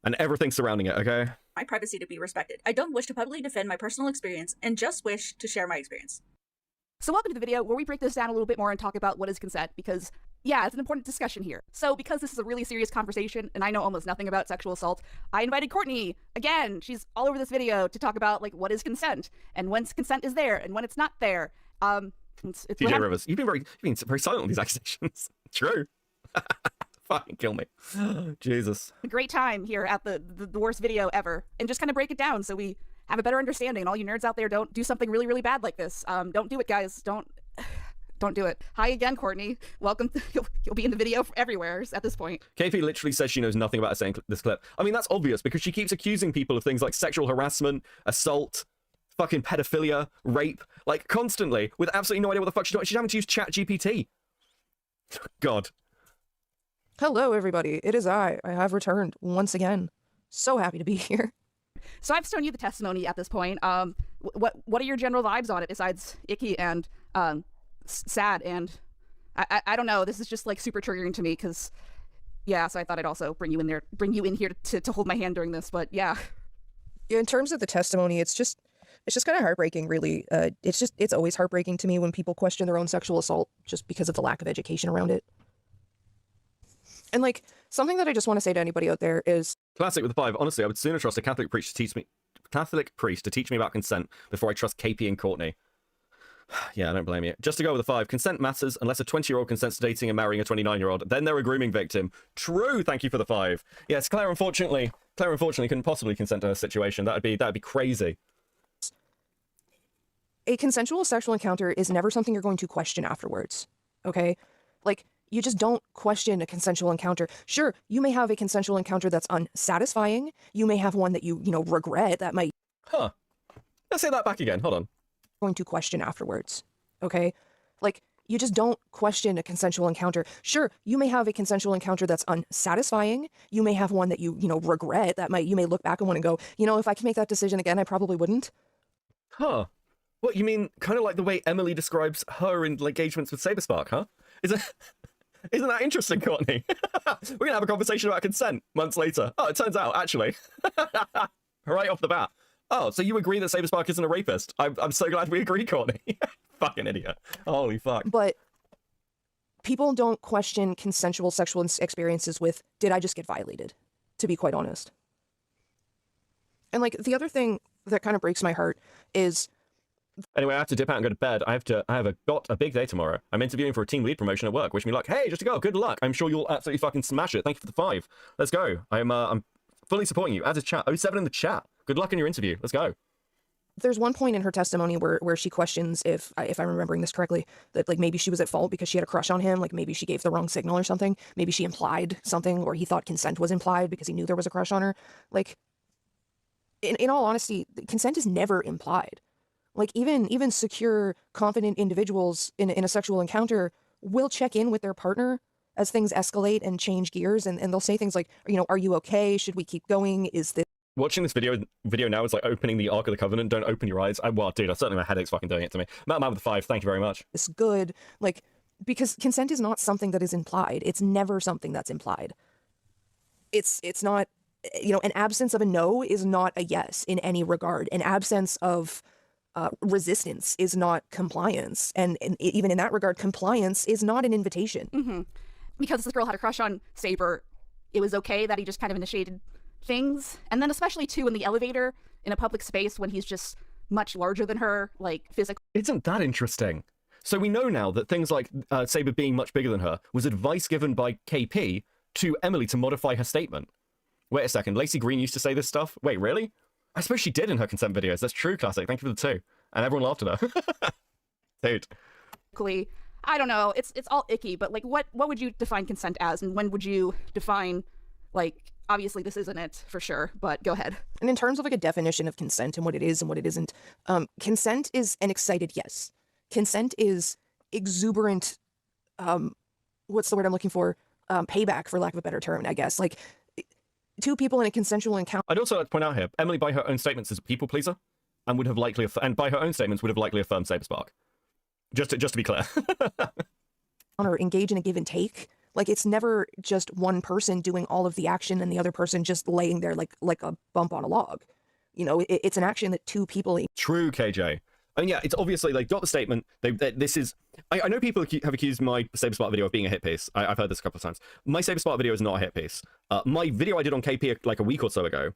and everything surrounding it. Okay. My privacy to be respected. I don't wish to publicly defend my personal experience and just wish to share my experience. So welcome to the video where we break this down a little bit more and talk about what is consent, because yeah, it's an important discussion here. So because this is a really serious conversation and I know almost nothing about sexual assault, I invited Courtney, again, she's all over this video, to talk about like what is consent and when consent is there and when it's not there. It's TJ Rivers, you've been very silent on these accusations. True. Fucking kill me. Jesus. A great time here at the worst video ever, and just kind of break it down so we have a better understanding. And all you nerds out there, don't do something really, really bad like this. Don't do it, guys. Don't do it. Hi again, Courtney. Welcome. You'll be in the video everywhere at this point. KP literally says she knows nothing about saying this clip. I mean, that's obvious because she keeps accusing people of things like sexual harassment, assault, fucking pedophilia, rape, like constantly with absolutely no idea what the fuck she's doing. She's having to use ChatGPT. God. Hello, everybody. It is I. I have returned once again. So happy to be here. So I've shown you the testimony at this point. What are your general vibes on it besides icky and sad? And I don't know. This is just like super triggering to me because, yeah. So I thought I'd also bring you in here to hold my hand during this. But yeah. In terms of the testimony, it's just kind of heartbreaking, really. It's always heartbreaking to me when people question their own sexual assault just because of the lack of education around it. And like, something that I just want to say to anybody out there is... Classic with the 5. Honestly, I would sooner trust a Catholic priest to teach me about consent before I trust KP and Courtney. Yeah, I don't blame you. Just to go with the 5. Consent matters unless a 20-year-old consents to dating and marrying a 29-year-old. Then they're a grooming victim. True, thank you for the 5. Yes, Claire unfortunately couldn't possibly consent to her situation. That'd be crazy. A consensual sexual encounter is never something you're going to question afterwards. Okay? Like... You just don't question a consensual encounter. Sure, you may have a consensual encounter that's unsatisfying. You may have one that you regret that might... Huh. Let's say that back again. Hold on. Going to question afterwards. Okay? Like, you just don't question a consensual encounter. Sure, you may have a consensual encounter that's unsatisfying. You may have one that you regret that you may look back on one and go, if I could make that decision again, I probably wouldn't. Huh. What, you mean kind of like the way Emily describes her engagements with Saberspark, huh? Isn't that interesting, Courtney? We're going to have a conversation about consent months later. Oh, it turns out, actually. Right off the bat. Oh, so you agree that Saberspark isn't a rapist? I'm so glad we agree, Courtney. Fucking idiot. Holy fuck. But people don't question consensual sexual experiences with, did I just get violated? To be quite honest. And like the other thing that kind of breaks my heart is, anyway, I have to dip out and go to bed. Got a big day tomorrow. I'm interviewing for a team lead promotion at work. Wish me luck. Hey, just to go. Good luck. I'm sure you'll absolutely fucking smash it. Thank you for the 5. Let's go. I'm fully supporting you. Add a chat. 07 in the chat. Good luck in your interview. Let's go. there's one point in her testimony where she questions if I'm remembering this correctly, that like maybe she was at fault because she had a crush on him, like maybe she gave the wrong signal or something, maybe she implied something, or he thought consent was implied because he knew there was a crush on her. Like, in all honesty, consent is never implied. Like even secure, confident individuals in a sexual encounter will check in with their partner as things escalate and change gears, and they'll say things like, you know, are you okay? Should we keep going? Is this... Watching this video now is like opening the Ark of the Covenant. Don't open your eyes. Well, dude, certainly my headache's fucking doing it to me. Matt with the 5, thank you very much. It's good, like, because consent is not something that is implied. It's never something that's implied. It's not, you know, an absence of a no is not a yes in any regard. An absence of resistance is not compliance. And even in that regard, compliance is not an invitation. Mm-hmm. Because this girl had a crush on Saber, it was okay that he just kind of initiated things. And then especially too in the elevator in a public space when he's just much larger than her, like physically. Isn't that interesting? So we know now that things like Saber being much bigger than her was advice given by KP to Emily to modify her statement. Wait a second, Lacey Green used to say this stuff? Wait, really? I suppose she did in her consent videos. That's true, Classic. Thank you for the 2. And everyone laughed at her. Dude. I don't know, it's all icky, but like what would you define consent as, and when would you define, like, obviously this isn't it for sure, but go ahead. And in terms of like a definition of consent and what it is and what it isn't, consent is an excited yes. Consent is exuberant, what's the word I'm looking for? Payback, for lack of a better term, I guess. Like, two people in a consensual encounter. I'd also like to point out here, Emily, by her own statements, is a people pleaser, and would have likely, and by her own statements, would have likely affirmed Saber Spark. Just to be clear. Or engage in a give and take. Like, it's never just one person doing all of the action and the other person just laying there like a bump on a log. You know, it's an action that two people... True, KJ. I mean, yeah, it's obviously, they got the statement. This is... I know people have accused my Saber Spark video of being a hit piece. I've heard this a couple of times. My Saber Spark video is not a hit piece. My video I did on KP like a week or so ago,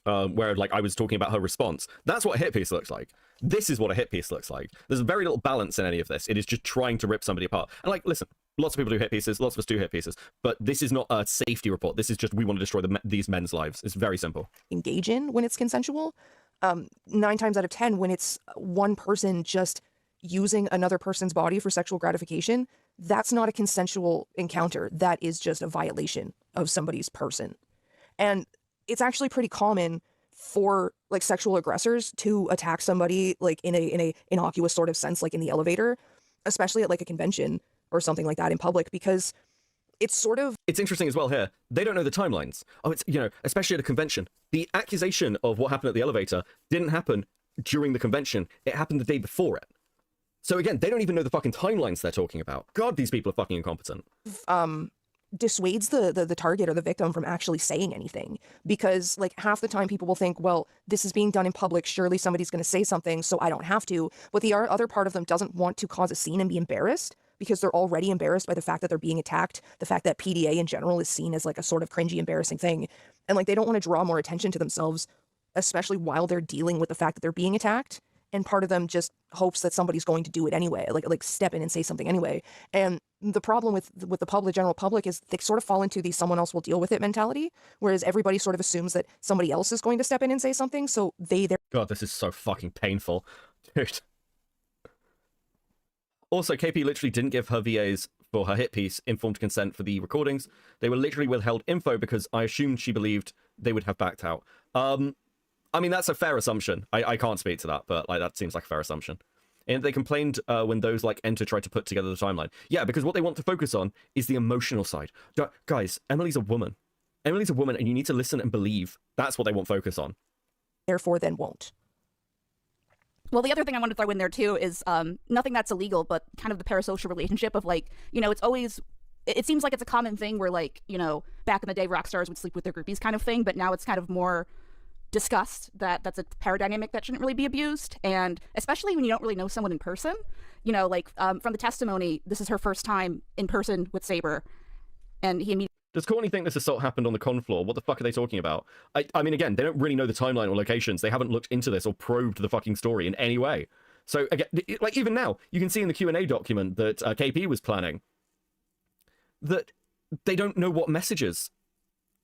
where like I was talking about her response, that's what a hit piece looks like. This is what a hit piece looks like. There's very little balance in any of this. It is just trying to rip somebody apart. And like, listen, lots of people do hit pieces, lots of us do hit pieces, but this is not a safety report. This is just, we want to destroy these men's lives. It's very simple. Engage in when it's consensual. 9 times out of 10, when it's one person just using another person's body for sexual gratification, that's not a consensual encounter. That is just a violation of somebody's person. And it's actually pretty common for like sexual aggressors to attack somebody like in a innocuous sort of sense, like in the elevator, especially at like a convention or something like that in public, because it's sort of... It's interesting as well here. They don't know the timelines. Oh, it's, you know, especially at a convention. The accusation of what happened at the elevator didn't happen during the convention. It happened the day before it. So again, they don't even know the fucking timelines they're talking about. God, these people are fucking incompetent. Dissuades the target or the victim from actually saying anything, because like half the time people will think, well, this is being done in public, surely somebody's going to say something, so I don't have to. But the other part of them doesn't want to cause a scene and be embarrassed, because they're already embarrassed by the fact that they're being attacked, the fact that PDA in general is seen as like a sort of cringy, embarrassing thing, and like they don't want to draw more attention to themselves, especially while they're dealing with the fact that they're being attacked. And part of them just hopes that somebody's going to do it anyway, like step in and say something anyway. And the problem with the general public is they sort of fall into the someone else will deal with it mentality, whereas everybody sort of assumes that somebody else is going to step in and say something, so God, this is so fucking painful. Dude. Also, KP literally didn't give her VAs for her hit piece informed consent for the recordings. They were literally withheld info because I assumed she believed they would have backed out. I mean, that's a fair assumption. I can't speak to that, but like that seems like a fair assumption. And they complained when those like Enter tried to put together the timeline. Yeah, because what they want to focus on is the emotional side. Guys, Emily's a woman. Emily's a woman, and you need to listen and believe. That's what they want focus on. Therefore, then won't. Well, the other thing I want to throw in there too is nothing that's illegal, but kind of the parasocial relationship of like, you know, it's always, it seems like it's a common thing where like, you know, back in the day rock stars would sleep with their groupies kind of thing, but now it's kind of more discussed that that's a power dynamic that shouldn't really be abused, and especially when you don't really know someone in person. You know, like from the testimony, this is her first time in person with Saber, and he immediately. Does Courtney think this assault happened on the con floor? What the fuck are they talking about? I mean, again, they don't really know the timeline or locations. They haven't looked into this or probed the fucking story in any way. So, again, like, even now, you can see in the Q&A document that KP was planning that they don't know what messages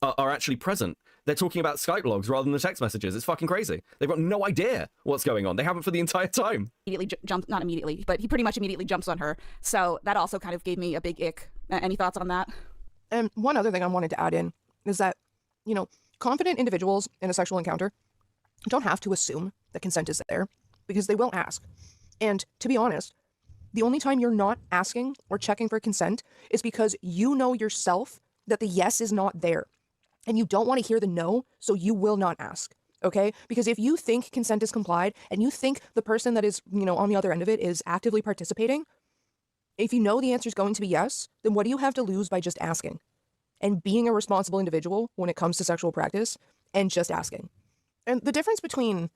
are actually present. They're talking about Skype logs rather than the text messages. It's fucking crazy. They've got no idea what's going on. They haven't for the entire time. Immediately jumps, not immediately, but he pretty much immediately jumps on her. So that also kind of gave me a big ick. Any thoughts on that? And one other thing I wanted to add in is that, you know, confident individuals in a sexual encounter don't have to assume that consent is there, because they will ask. And to be honest, the only time you're not asking or checking for consent is because you know yourself that the yes is not there. And you don't want to hear the no, so you will not ask, okay? Because if you think consent is complied, and you think the person that is, you know, on the other end of it is actively participating, if you know the answer is going to be yes, then what do you have to lose by just asking? And being a responsible individual when it comes to sexual practice, and just asking. And the difference between,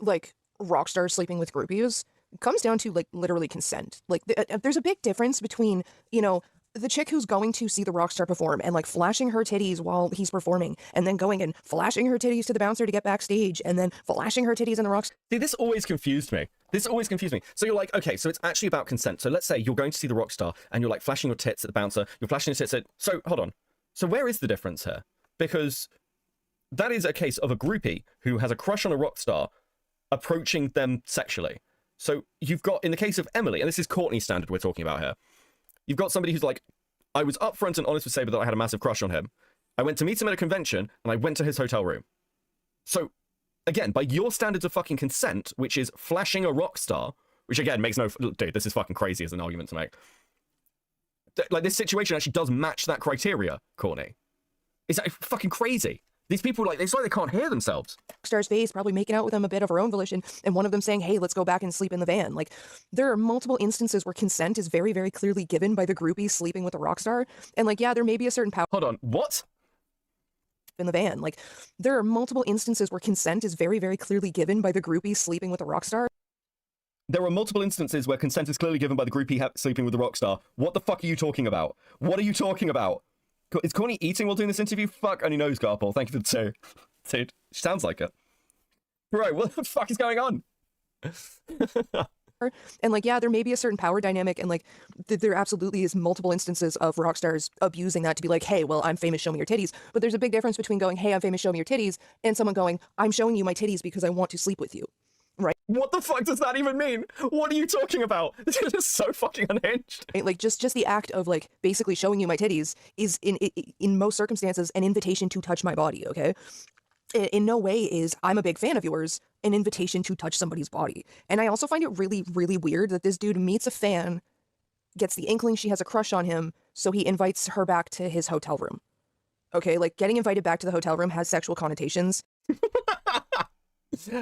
like, rock stars sleeping with groupies comes down to, like, literally consent. Like, there's a big difference between, you know, the chick who's going to see the rock star perform and, like, flashing her titties while he's performing, and then going and flashing her titties to the bouncer to get backstage, and then flashing her titties in the rock star. See, this always confused me. So you're like, okay, so it's actually about consent. So let's say you're going to see the rock star, and you're, like, flashing your tits at the bouncer, you're flashing your tits at... So, hold on. So where is the difference here? Because that is a case of a groupie who has a crush on a rock star approaching them sexually. So you've got, in the case of Emily, and this is Courtney's standard we're talking about here, you've got somebody who's like, I was upfront and honest with Saber that I had a massive crush on him. I went to meet him at a convention, and I went to his hotel room. So, again, by your standards of fucking consent, which is flashing a rock star, which again makes no... Dude, this is fucking crazy as an argument to make. Like, this situation actually does match that criteria, Courtney. It's like fucking crazy. These people, like, it's like they can't hear themselves. Star's face, probably making out with them a bit of her own volition, and one of them saying, hey, let's go back and sleep in the van. Like, there are multiple instances where consent is very, very clearly given by the groupie sleeping with the rock star. And, like, yeah, there may be a certain power... Hold on, what? In the van. Like, there are multiple instances where consent is very, very clearly given by the groupie sleeping with the rock star. There are multiple instances where consent is clearly given by the groupie sleeping with the rock star. What the fuck are you talking about? What are you talking about? Is Courtney eating while doing this interview? Fuck only knows, Garple. Thank you for the 2. Dude, she sounds like it. Bro, what the fuck is going on? And, like, yeah, there may be a certain power dynamic, and, like, there absolutely is multiple instances of rock stars abusing that to be like, hey, well, I'm famous, show me your titties. But there's a big difference between going, hey, I'm famous, show me your titties, and someone going, I'm showing you my titties because I want to sleep with you. Right? What the fuck does that even mean? What are you talking about? This is just so fucking unhinged. Right? Like, just the act of, like, basically showing you my titties is, in most circumstances, an invitation to touch my body, okay? In no way is, I'm a big fan of yours, an invitation to touch somebody's body. And I also find it really, really weird that this dude meets a fan, gets the inkling she has a crush on him, so he invites her back to his hotel room. Okay, like, getting invited back to the hotel room has sexual connotations.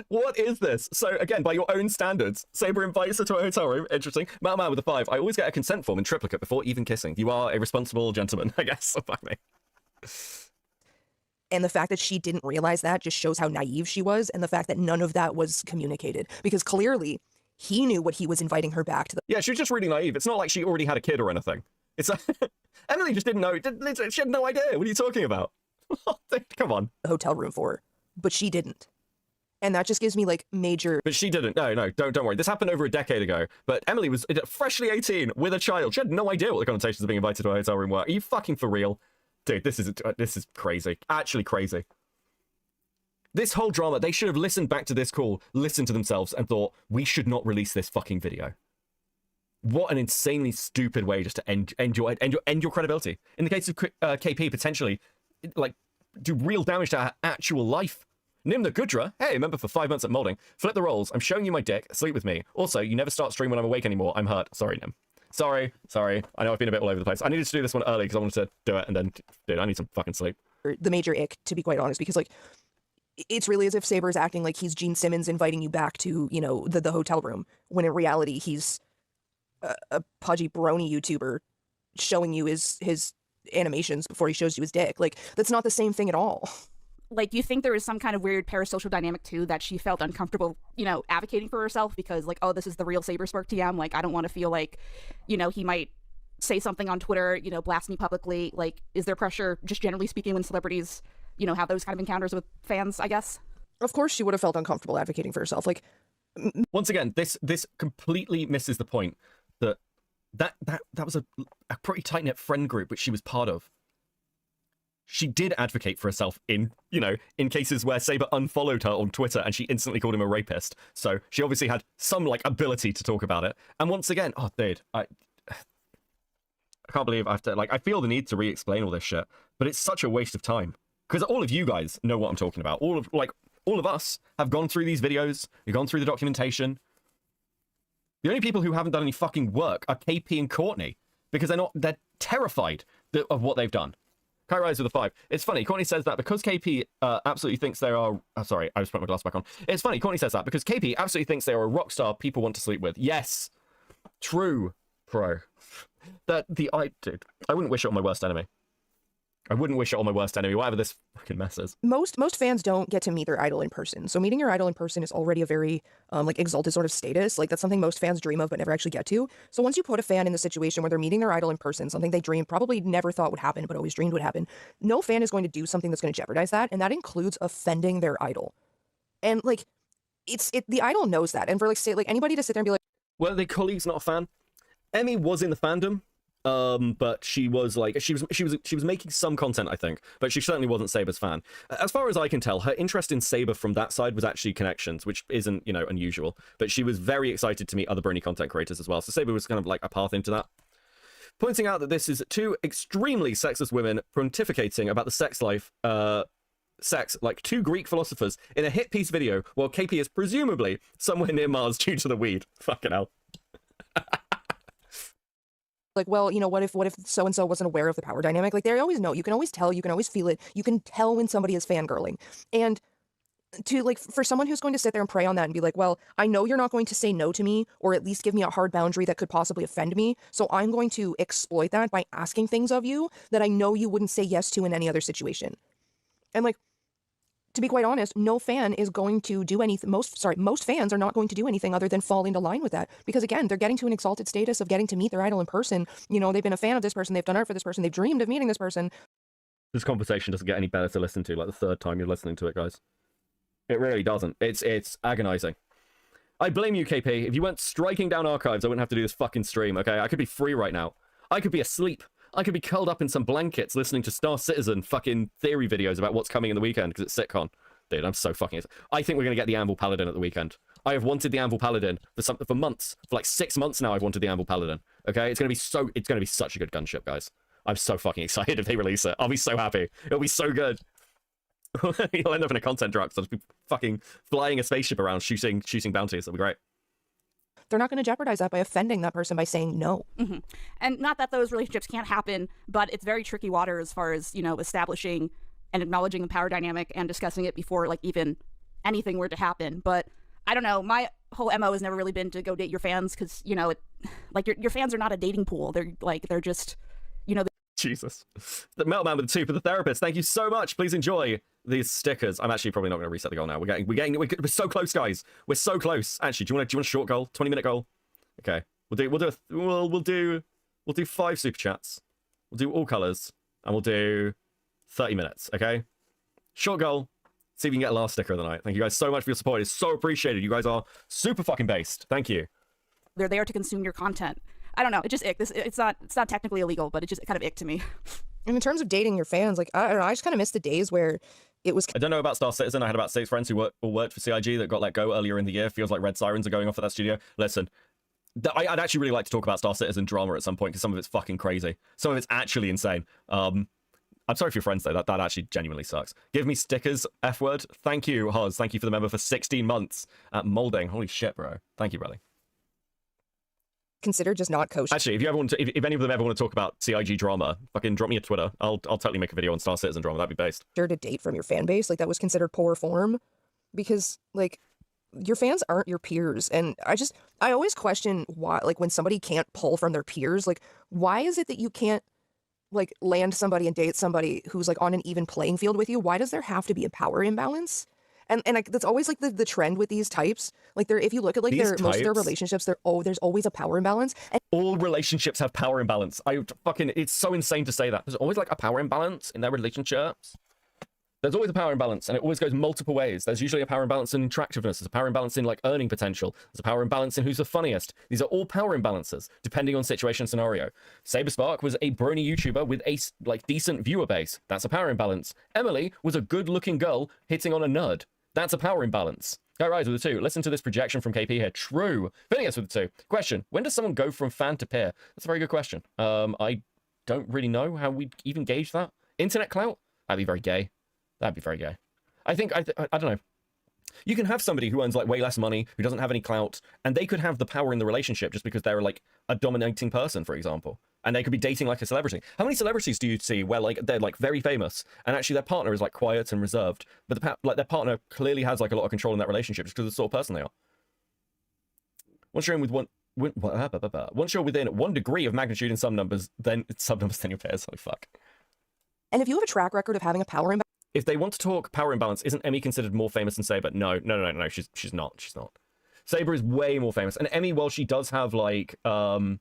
What is this? So, again, by your own standards, Saber invites her to a hotel room. Interesting. Mal with a 5. I always get a consent form in triplicate before even kissing. You are a responsible gentleman, I guess. Fuck me. And the fact that she didn't realize that just shows how naive she was, and the fact that none of that was communicated. Because clearly, he knew what he was inviting her back to. Yeah, she was just really naive. It's not like she already had a kid or anything. It's like, Emily just didn't know. She had no idea. What are you talking about? Come on. The hotel room for her. But she didn't. And that just gives me, like, major... But she didn't. No, don't worry. This happened over a decade ago. But Emily was freshly 18 with a child. She had no idea what the connotations of being invited to a hotel room were. Are you fucking for real? Dude, this is crazy. Actually crazy. This whole drama, they should have listened back to this call, listened to themselves, and thought, we should not release this fucking video. What an insanely stupid way just to end your credibility. In the case of KP, potentially, like, do real damage to her actual life. Nim the Gudra, hey, remember for 5 months at molding. Flip the roles. I'm showing you my dick. Sleep with me. Also, you never start stream when I'm awake anymore. I'm hurt. Sorry, Nim. Sorry. I know I've been a bit all over the place. I needed to do this one early because I wanted to do it, and then, dude, I need some fucking sleep. The major ick, to be quite honest, because, like, it's really as if Saber's acting like he's Gene Simmons inviting you back to, you know, the hotel room, when in reality he's a pudgy Brony YouTuber showing you his animations before he shows you his dick. Like, that's not the same thing at all. like, you think there was some kind of weird parasocial dynamic too that she felt uncomfortable, advocating for herself because, like, oh, this is the real Saberspark TM. Like, I don't want to feel like, he might say something on Twitter, blast me publicly. Like, is there pressure, just generally speaking, when celebrities, have those kind of encounters with fans, I guess? Of course she would have felt uncomfortable advocating for herself. Like, once again, this completely misses the point that was a pretty tight-knit friend group which she was part of. She did advocate for herself in cases where Saber unfollowed her on Twitter and she instantly called him a rapist. So she obviously had some, like, ability to talk about it. And once again, oh, dude, I can't believe I have to, like, I feel the need to re-explain all this shit, but it's such a waste of time. Because all of you guys know what I'm talking about. All of us have gone through these videos, we've gone through the documentation. The only people who haven't done any fucking work are KP and Courtney, because they're terrified of what they've done. Kai Rise with a 5. It's funny, Courtney says that because KP absolutely thinks they are... Oh, sorry, I just put my glass back on. It's funny, Courtney says that because KP absolutely thinks they are a rock star people want to sleep with. Yes, true, pro. Dude, I wouldn't wish it on my worst enemy. I wouldn't wish it on my worst enemy, whatever this fucking mess is. Most fans don't get to meet their idol in person. So meeting your idol in person is already a very like exalted sort of status. Like, that's something most fans dream of but never actually get to. So once you put a fan in the situation where they're meeting their idol in person, something they probably never thought would happen but always dreamed would happen, no fan is going to do something that's going to jeopardize that, and that includes offending their idol. And like, the idol knows that. And for anybody to sit there and be like, well, the colleague's not a fan. Emmy was in the fandom. But she was making some content, I think, but she certainly wasn't Saber's fan. As far as I can tell, her interest in Saber from that side was actually connections, which isn't, unusual, but she was very excited to meet other Brony content creators as well, so Saber was kind of like a path into that. Pointing out that this is two extremely sexist women pontificating about the sex life, sex like two Greek philosophers in a hit piece video, while KP is presumably somewhere near Mars due to the weed. Fucking hell. like, well, what if so-and-so wasn't aware of the power dynamic? Like, they always know. You can always tell. You can always feel it. You can tell when somebody is fangirling. And for someone who's going to sit there and prey on that and be like, well, I know you're not going to say no to me or at least give me a hard boundary that could possibly offend me, so I'm going to exploit that by asking things of you that I know you wouldn't say yes to in any other situation. And like, to be quite honest, no fan is going to do anything. Most fans are not going to do anything other than fall into line with that. Because again, they're getting to an exalted status of getting to meet their idol in person. They've been a fan of this person, they've done art for this person, they've dreamed of meeting this person. This conversation doesn't get any better to listen to, like the third time you're listening to it, guys. It really doesn't. It's agonizing. I blame you, KP. If you weren't striking down archives, I wouldn't have to do this fucking stream, okay? I could be free right now. I could be asleep. I could be curled up in some blankets listening to Star Citizen fucking theory videos about what's coming in the weekend because it's SitCon. Dude, I'm so fucking... I think we're going to get the Anvil Paladin at the weekend. I have wanted the Anvil Paladin for months. For like 6 months now, I've wanted the Anvil Paladin. Okay? It's going to be such a good gunship, guys. I'm so fucking excited if they release it. I'll be so happy. It'll be so good. You'll end up in a content drop, so I'll just be fucking flying a spaceship around shooting bounties. It'll be great. They're not going to jeopardize that by offending that person by saying no. Mm-hmm. And not that those relationships can't happen, but it's very tricky water as far as, establishing and acknowledging the power dynamic and discussing it before, like, even anything were to happen. But I don't know. My whole MO has never really been to go date your fans because, your fans are not a dating pool. They're just, Jesus. The Meltman with the 2 for the therapist. Thank you so much. Please enjoy these stickers. I'm actually probably not going to reset the goal now. We're so close, guys. We're so close. Actually, do you want a short goal? 20-minute goal? Okay. We'll do 5 super chats. We'll do all colors, and we'll do 30 minutes. Okay. Short goal. See if we can get a last sticker of the night. Thank you guys so much for your support. It's so appreciated. You guys are super fucking based. Thank you. They're there to consume your content. I don't know. It just ick. It's not technically illegal, but it kind of ick to me. And in terms of dating your fans, like, I don't know, I just kind of miss the days where it was... I don't know about Star Citizen. I had about 6 friends who worked for CIG that got let go earlier in the year. Feels like red sirens are going off at that studio. Listen, I'd actually really like to talk about Star Citizen drama at some point because some of it's fucking crazy. Some of it's actually insane. I'm sorry for your friends, though. That actually genuinely sucks. Give me stickers, F word. Thank you, Hoz. Thank you for the member for 16 months at Molding. Holy shit, bro. Thank you, brother. Consider just not kosher. Actually, if you ever want to, if any of them ever want to talk about CIG drama, fucking drop me a Twitter. I'll totally make a video on Star Citizen drama. That'd be based. To date from your fan base, like, that was considered poor form, because like, your fans aren't your peers. And I always question why, like, when somebody can't pull from their peers, like, why is it that you can't like land somebody and date somebody who's like on an even playing field with you, why does there have to be a power imbalance? And that's always like the trend with these types. Like if you look at like most of their relationships, there's always a power imbalance. And all relationships have power imbalance. It's so insane to say that. There's always like a power imbalance in their relationships. There's always a power imbalance, and it always goes multiple ways. There's usually a power imbalance in attractiveness. There's a power imbalance in like earning potential. There's a power imbalance in who's the funniest. These are all power imbalances, depending on situation and scenario. Saberspark was a Brony YouTuber with a like decent viewer base. That's a power imbalance. Emily was a good-looking girl hitting on a nerd. That's a power imbalance. Guy Rise with the 2. Listen to this projection from KP here. True. Phineas with the 2. Question. When does someone go from fan to peer? That's a very good question. I don't really know how we even gauge that. Internet clout? That'd be very gay. That'd be very gay. I think, I don't know. You can have somebody who earns like way less money, who doesn't have any clout, and they could have the power in the relationship just because they're like a dominating person, for example. And they could be dating like a celebrity. How many celebrities do you see where like they're like very famous and actually their partner is like quiet and reserved, but like their partner clearly has like a lot of control in that relationship just because of the sort of person they are? Once you're within 1 degree of magnitude in some numbers, then your peers. Holy fuck. if you have a track record of having a power imbalance, if they want to talk power imbalance, isn't Emmy considered more famous than Saber? No. She's not. Saber is way more famous, and Emmy, while she does have like while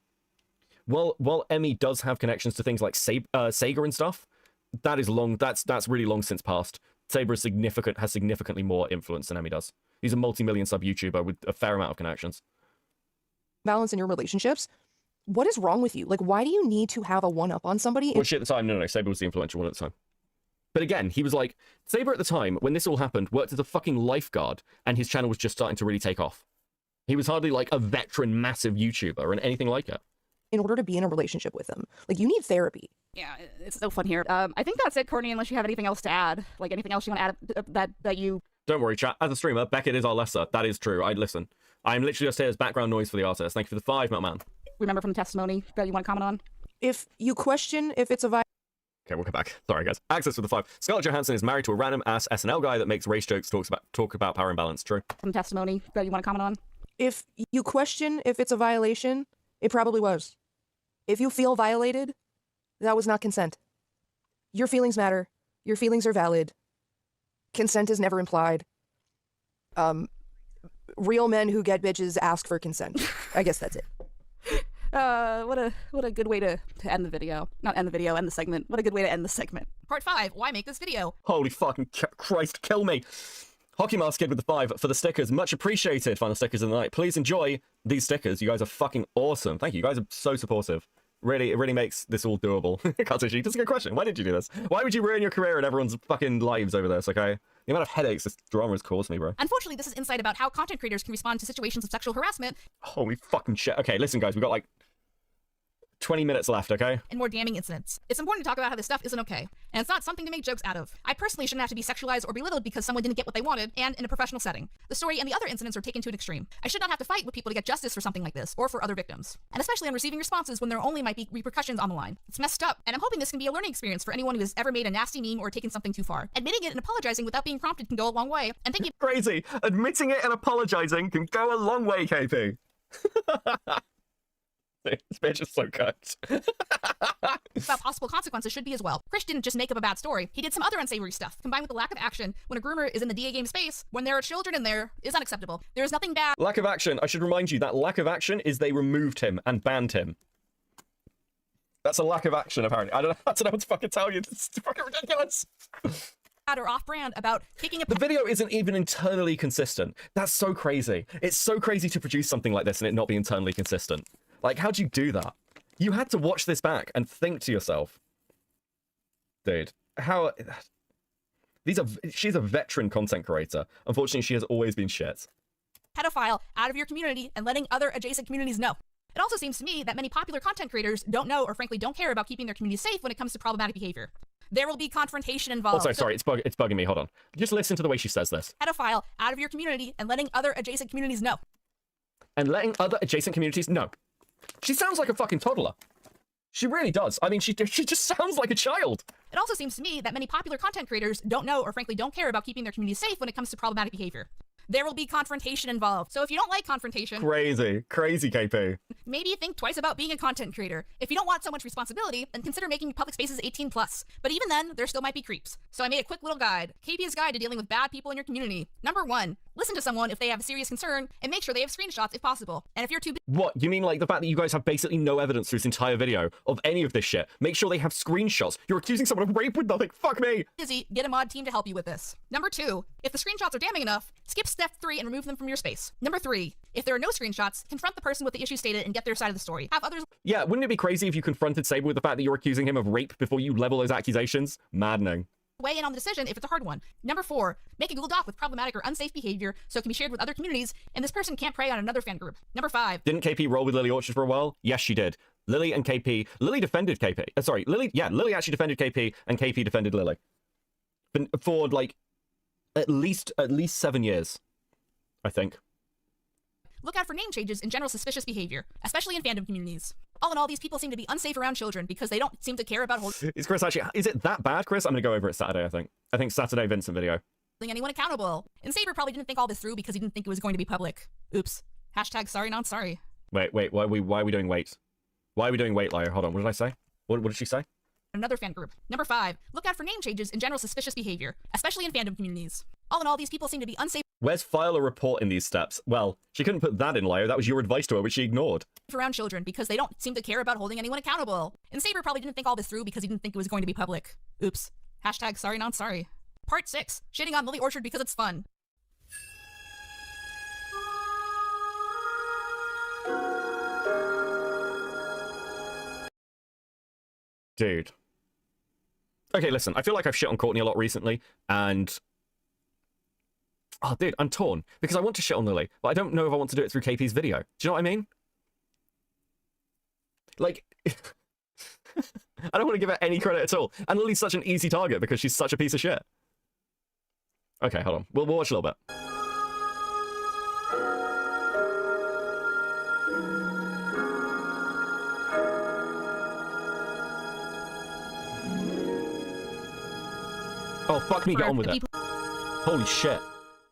Emmy does have connections to things like Sega and stuff, that is long. That's really long since past. Saber is has significantly more influence than Emmy does. He's a multi-million sub YouTuber with a fair amount of connections. Balance in your relationships. What is wrong with you? Like, why do you need to have a one-up on somebody? Well, shit, at the time, no. Saber was the influential one at the time. But again, he was like, Saber at the time, when this all happened, worked as a fucking lifeguard, and his channel was just starting to really take off. He was hardly like a veteran, massive YouTuber or anything like it. In order to be in a relationship with them, like, you need therapy. Yeah, it's so fun here. I think that's it, Courtney, unless you have anything else to add. Like, anything else you want to add that you... Don't worry, chat. As a streamer, Beckett is our lesser. That is true. I'd listen. I'm literally just here as background noise for the artist. Thank you for the 5, Meltman. Remember from the testimony that you want to comment on? If you question if it's a Okay, we'll come back. Sorry, guys. Access for the 5. Scarlett Johansson is married to a random ass SNL guy that makes race jokes, talk about power imbalance. True. From testimony that you want to comment on? If you question if it's a violation, it probably was. If you feel violated, that was not consent. Your feelings matter. Your feelings are valid. Consent is never implied. Real men who get bitches ask for consent. I guess that's it. What a good way to end the video. Not end the video, end the segment. What a good way to end the segment. Part 5, why make this video? Holy fucking Christ, kill me. Hockey Mask Kid with the 5 for the stickers. Much appreciated, final stickers of the night. Please enjoy these stickers. You guys are fucking awesome. Thank you. You guys are so supportive. Really, it really makes this all doable. Katsushi, that's a good question. Why did you do this? Why would you ruin your career and everyone's fucking lives over this, okay? The amount of headaches this drama has caused me, bro. Unfortunately, this is insight about how content creators can respond to situations of sexual harassment. Holy fucking shit. Okay, listen, guys, we've got like 20 minutes left, okay? And more damning incidents. It's important to talk about how this stuff isn't okay, and it's not something to make jokes out of. I personally shouldn't have to be sexualized or belittled because someone didn't get what they wanted, and in a professional setting. The story and the other incidents are taken to an extreme. I should not have to fight with people to get justice for something like this, or for other victims. And especially on receiving responses when there only might be repercussions on the line. It's messed up, and I'm hoping this can be a learning experience for anyone who has ever made a nasty meme or taken something too far. Admitting it and apologizing without being prompted can go a long way, and thank you- Crazy! Admitting it and apologizing can go a long way, KP. This bitch is so good. about possible consequences should be as well. Krish didn't just make up a bad story. He did some other unsavory stuff. Combined with the lack of action when a groomer is in the DA game space, when there are children in there, is unacceptable. There is nothing bad. Lack of action. I should remind you that lack of action is they removed him and banned him. That's a lack of action, apparently. I don't know what to fucking tell you. This is fucking ridiculous. Or off-brand about kicking a... The video isn't even internally consistent. That's so crazy. It's so crazy to produce something like this and it not be internally consistent. Like, how'd you do that? You had to watch this back and think to yourself, dude, how... She's a veteran content creator. Unfortunately, she has always been shit. Pedophile out of your community and letting other adjacent communities know. It also seems to me that many popular content creators don't know or frankly don't care about keeping their community safe when it comes to problematic behavior. There will be confrontation involved. Also, sorry, it's bugging me. Hold on. Just listen to the way she says this. Pedophile out of your community and letting other adjacent communities know. And letting other adjacent communities know. She sounds like a fucking toddler. She really does. I mean, she just sounds like a child. It also seems to me that many popular content creators don't know or frankly don't care about keeping their community safe when it comes to problematic behavior. there will be confrontation involved. So if you don't like confrontation, Crazy KP. maybe think twice about being a content creator. If you don't want so much responsibility, then consider making public spaces 18 plus. But even then, there still might be creeps. So I made a quick little guide. KP's guide to dealing with bad people in your community. Number 1, listen to someone if they have a serious concern and make sure they have screenshots if possible. And if you're too What? You mean like the fact that you guys have basically no evidence through this entire video of any of this shit? Make sure they have screenshots. You're accusing someone of rape with nothing. Fuck me. busy, get a mod team to help you with this. Number 2, if the screenshots are damning enough, skip step 3 and remove them from your space. Number 3, if there are no screenshots, confront the person with the issue stated and get their side of the story. Have others Yeah, wouldn't it be crazy if you confronted Saber with the fact that you're accusing him of rape before you level those accusations? Maddening. weigh in on the decision if it's a hard one. Number 4, make a Google Doc with problematic or unsafe behavior so it can be shared with other communities and this person can't prey on another fan group. Number 5. Didn't KP roll with Lily Orchard for a while? Yes, she did. Lily and KP. Lily defended KP. Lily actually defended KP and KP defended Lily. For like at least 7 years, I think. Look out for name changes and general suspicious behavior, especially in fandom communities. All in all, these people seem to be unsafe around children because they don't seem to care about holding Is Chris actually, is it that bad, Chris? I'm gonna go over it Saturday, I think. I think Saturday Vincent video. anyone accountable. And Saber probably didn't think all this through because he didn't think it was going to be public. Oops. Hashtag sorry not sorry. Wait, why are we doing wait? Why are we doing wait, Liar? Hold on, what did I say? What did she say? Another fan group. Number 5, look out for name changes and general suspicious behavior, especially in fandom communities. All in all, these people seem to be unsafe Where's file a report in these steps? Well, she couldn't put that in, Lio. That was your advice to her, which she ignored. around children because they don't seem to care about holding anyone accountable. And Saber probably didn't think all this through because he didn't think it was going to be public. Oops. Hashtag sorry not sorry. Part 6, shitting on Lily Orchard because it's fun. Dude. Okay, listen, I feel like I've shit on Courtney a lot recently, and... Oh, dude, I'm torn, because I want to shit on Lily, but I don't know if I want to do it through KP's video. Do you know what I mean? Like... I don't want to give her any credit at all. And Lily's such an easy target because she's such a piece of shit. Okay, hold on. We'll watch a little bit. Oh, fuck me, get on with it. Holy shit.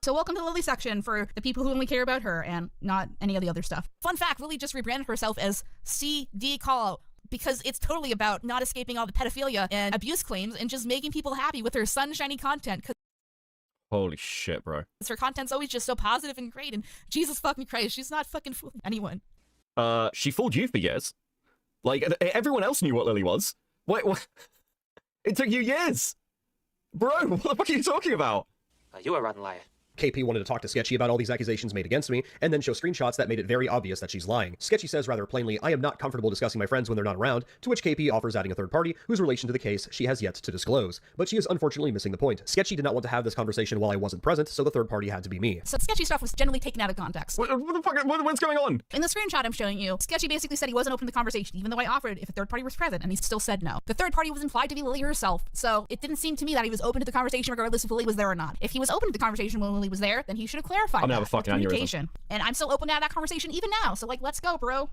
So welcome to the Lily section for the people who only care about her and not any of the other stuff. Fun fact, Lily just rebranded herself as CD Callout because it's totally about not escaping all the pedophilia and abuse claims and just making people happy with her sunshiny content. Holy shit, bro. Her content's always just so positive and great, and Jesus fucking Christ, she's not fucking fooling anyone. She fooled you for years. Like, everyone else knew what Lily was. Wait, what? It took you years. Bro, what the fuck are you talking about? You a rotten liar. KP wanted to talk to Sketchy about all these accusations made against me, and then show screenshots that made it very obvious that she's lying. Sketchy says rather plainly, I am not comfortable discussing my friends when they're not around, to which KP offers adding a third party, whose relation to the case she has yet to disclose. But she is unfortunately missing the point. Sketchy did not want to have this conversation while I wasn't present, so the third party had to be me. So Sketchy stuff was generally taken out of context. What the fuck, what's going on? In the screenshot I'm showing you, Sketchy basically said he wasn't open to the conversation, even though I offered if a third party was present, and he still said no. The third party was implied to be Lily herself, so it didn't seem to me that he was open to the conversation regardless if Lily was there or not. If he was open to the conversation when Lily was there, then he should have clarified I'm gonna have a fucking communication. And I'm still open to have that conversation even now, so like, let's go, bro.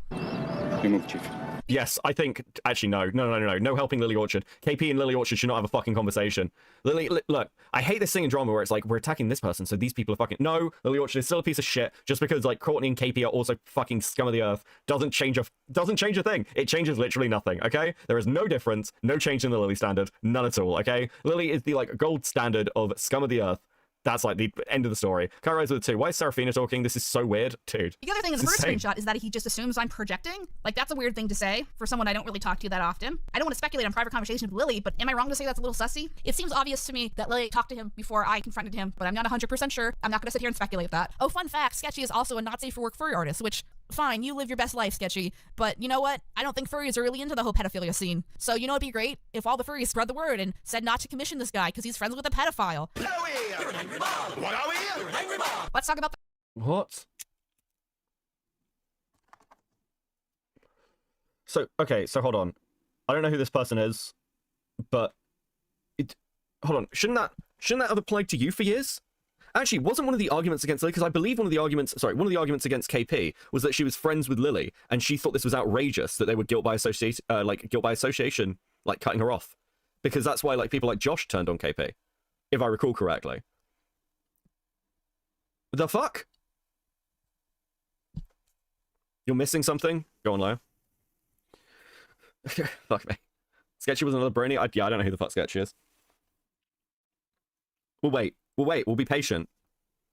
You move, Chief. Yes, I think, actually, no. No helping Lily Orchard. KP and Lily Orchard should not have a fucking conversation. Look, I hate this thing in drama where it's like, we're attacking this person, so these people are fucking... No, Lily Orchard is still a piece of shit, just because, like, Courtney and KP are also fucking scum of the earth. Doesn't change a thing. It changes literally nothing, okay? There is no difference, no change in the Lily standard, none at all, okay? Lily is the, like, gold standard of scum of the earth. That's like the end of the story. Can't rise with the 2. Why is Seraphina talking? This is so weird. Dude. The other thing in the first screenshot is that he just assumes I'm projecting. Like, that's a weird thing to say for someone I don't really talk to that often. I don't want to speculate on private conversations with Lily, but am I wrong to say that's a little sussy? It seems obvious to me that Lily talked to him before I confronted him, but I'm not 100% sure. I'm not going to sit here and speculate that. Oh, fun fact, Sketchy is also a not safe for work furry artist, which, fine, you live your best life, Sketchy, but you know what? I don't think furries are really into the whole pedophilia scene. So, you know, it'd be great if all the furries spread the word and said not to commission this guy because he's friends with a pedophile. You're an angry mom. What are we? You're an angry mom. Let's talk about What? So, okay, so hold on. I don't know who this person is, but hold on. Shouldn't that have applied to you for years? Actually, wasn't one of the arguments against Lily, because I believe one of the arguments against KP was that she was friends with Lily, and she thought this was outrageous that they would guilt by association, like cutting her off, because that's why like people like Josh turned on KP, if I recall correctly. The fuck? You're missing something? Go on, Leo. Fuck me. Sketchy was another Brony? Yeah, I don't know who the fuck Sketchy is. We'll wait. We'll be patient.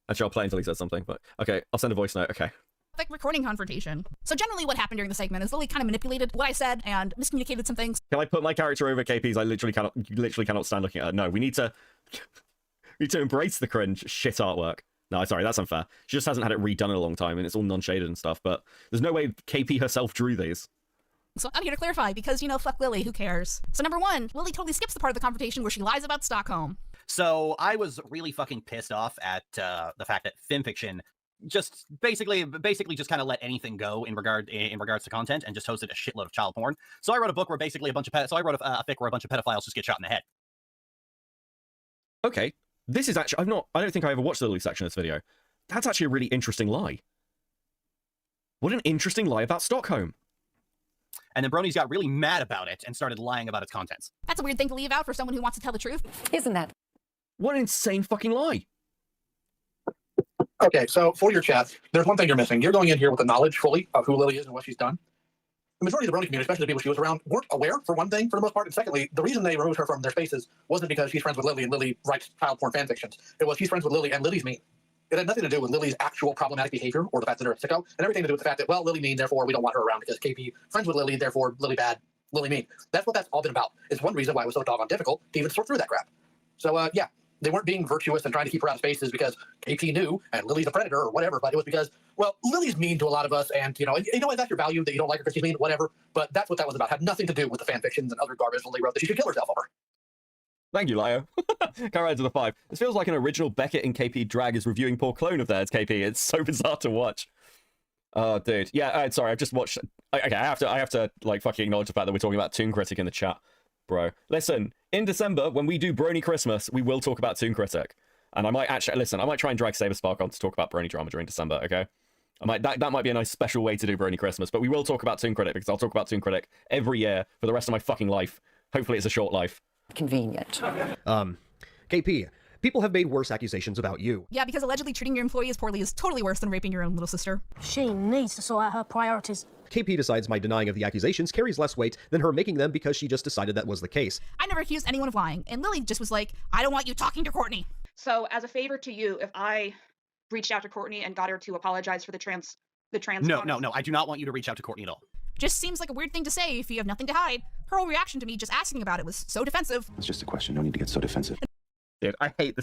Actually, I'll play until he says something, but okay, I'll send a voice note. Okay. Like recording confrontation. So generally what happened during the segment is Lily kind of manipulated what I said and miscommunicated some things. Can I put my character over KP's? I literally cannot stand looking at her. No, we need to embrace the cringe shit artwork. No, sorry, that's unfair. She just hasn't had it redone in a long time, and it's all non-shaded and stuff, but there's no way KP herself drew these. So I'm here to clarify because, you know, fuck Lily, who cares? So number one, Lily totally skips the part of the confrontation where she lies about Stockholm. So I was really fucking pissed off at the fact that fanfiction just basically just kind of let anything go in regards to content and just hosted a shitload of child porn. So I wrote a book where basically a fic where a bunch of pedophiles just get shot in the head. Okay, this is actually I don't think I ever watched the Lily section of this video. That's actually a really interesting lie. What an interesting lie about Stockholm. And then Brony's got really mad about it and started lying about its contents. That's a weird thing to leave out for someone who wants to tell the truth. Isn't that? What an insane fucking lie. Okay, so for your chat, there's one thing you're missing. You're going in here with the knowledge fully of who Lily is and what she's done. The majority of the Brony community, especially the people she was around, weren't aware, for one thing, for the most part. And secondly, the reason they removed her from their spaces wasn't because she's friends with Lily and Lily writes child porn fanfictions. It was she's friends with Lily and Lily's mean. It had nothing to do with Lily's actual problematic behavior or the fact that they're a sicko, and everything to do with the fact that, well, Lily mean, therefore we don't want her around because KP friends with Lily, therefore Lily bad, Lily mean. That's what that's all been about. It's one reason why it was so doggone difficult to even sort through that crap. So, yeah, they weren't being virtuous and trying to keep her out of spaces because KP knew and Lily's a predator or whatever, but it was because, well, Lily's mean to a lot of us, and, you know that's your value, that you don't like her because she's mean, whatever, but that's what that was about. It had nothing to do with the fanfictions and other garbage Lily wrote that she should kill herself over. Thank you, Lio. Carry to the 5. This feels like an original Beckett and KP drag is reviewing poor clone of theirs, KP. It's so bizarre to watch. Oh, dude. Yeah, sorry, I've just watched... Okay, I have to, like, fucking acknowledge the fact that we're talking about Toon Critic in the chat, bro. Listen, in December, when we do Brony Christmas, we will talk about Toon Critic. And I might actually... Listen, I might try and drag Saberspark on to talk about Brony drama during December, okay? That might be a nice special way to do Brony Christmas, but we will talk about Toon Critic, because I'll talk about Toon Critic every year for the rest of my fucking life. Hopefully it's a short life. Convenient. KP, people have made worse accusations about you. Yeah, because allegedly treating your employees poorly is totally worse than raping your own little sister. She needs to sort out her priorities. KP decides my denying of the accusations carries less weight than her making them because she just decided that was the case. I never accused anyone of lying, and Lily just was like, I don't want you talking to Courtney. So as a favor to you, if I reached out to Courtney and got her to apologize for the trans No, I do not want you to reach out to Courtney at all. Just seems like a weird thing to say if you have nothing to hide. Her whole reaction to me just asking about it was so defensive. It's just a question. No need to get so defensive. Dude, I hate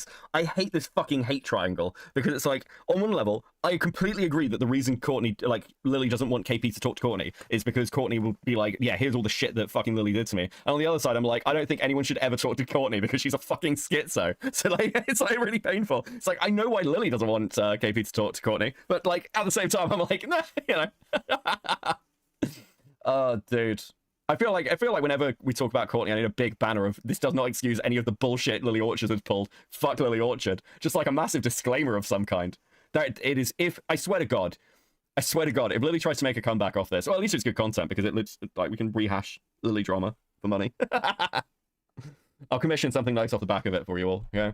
this fucking hate triangle, because it's like, on one level, I completely agree that the reason Courtney, like, Lily doesn't want KP to talk to Courtney is because Courtney will be like, yeah, here's all the shit that fucking Lily did to me. And on the other side, I'm like, I don't think anyone should ever talk to Courtney because she's a fucking schizo. So, like, it's, like, really painful. It's like, I know why Lily doesn't want KP to talk to Courtney, but, like, at the same time, I'm like, nah, you know. Oh, dude. I feel like whenever we talk about Courtney, I need a big banner of this does not excuse any of the bullshit Lily Orchard has pulled. Fuck Lily Orchard. Just like a massive disclaimer of some kind. That it is, if, I swear to God, if Lily tries to make a comeback off this, well, at least it's good content because it looks like we can rehash Lily drama for money. I'll commission something nice off the back of it for you all, okay?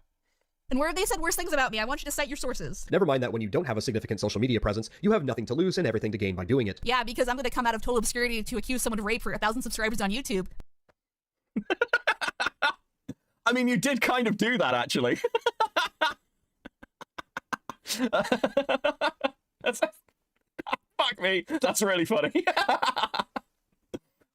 And where they said worse things about me, I want you to cite your sources. Never mind that when you don't have a significant social media presence, you have nothing to lose and everything to gain by doing it. Yeah, because I'm going to come out of total obscurity to accuse someone of rape for 1,000 subscribers on YouTube. I mean, you did kind of do that, actually. Fuck me. That's really funny.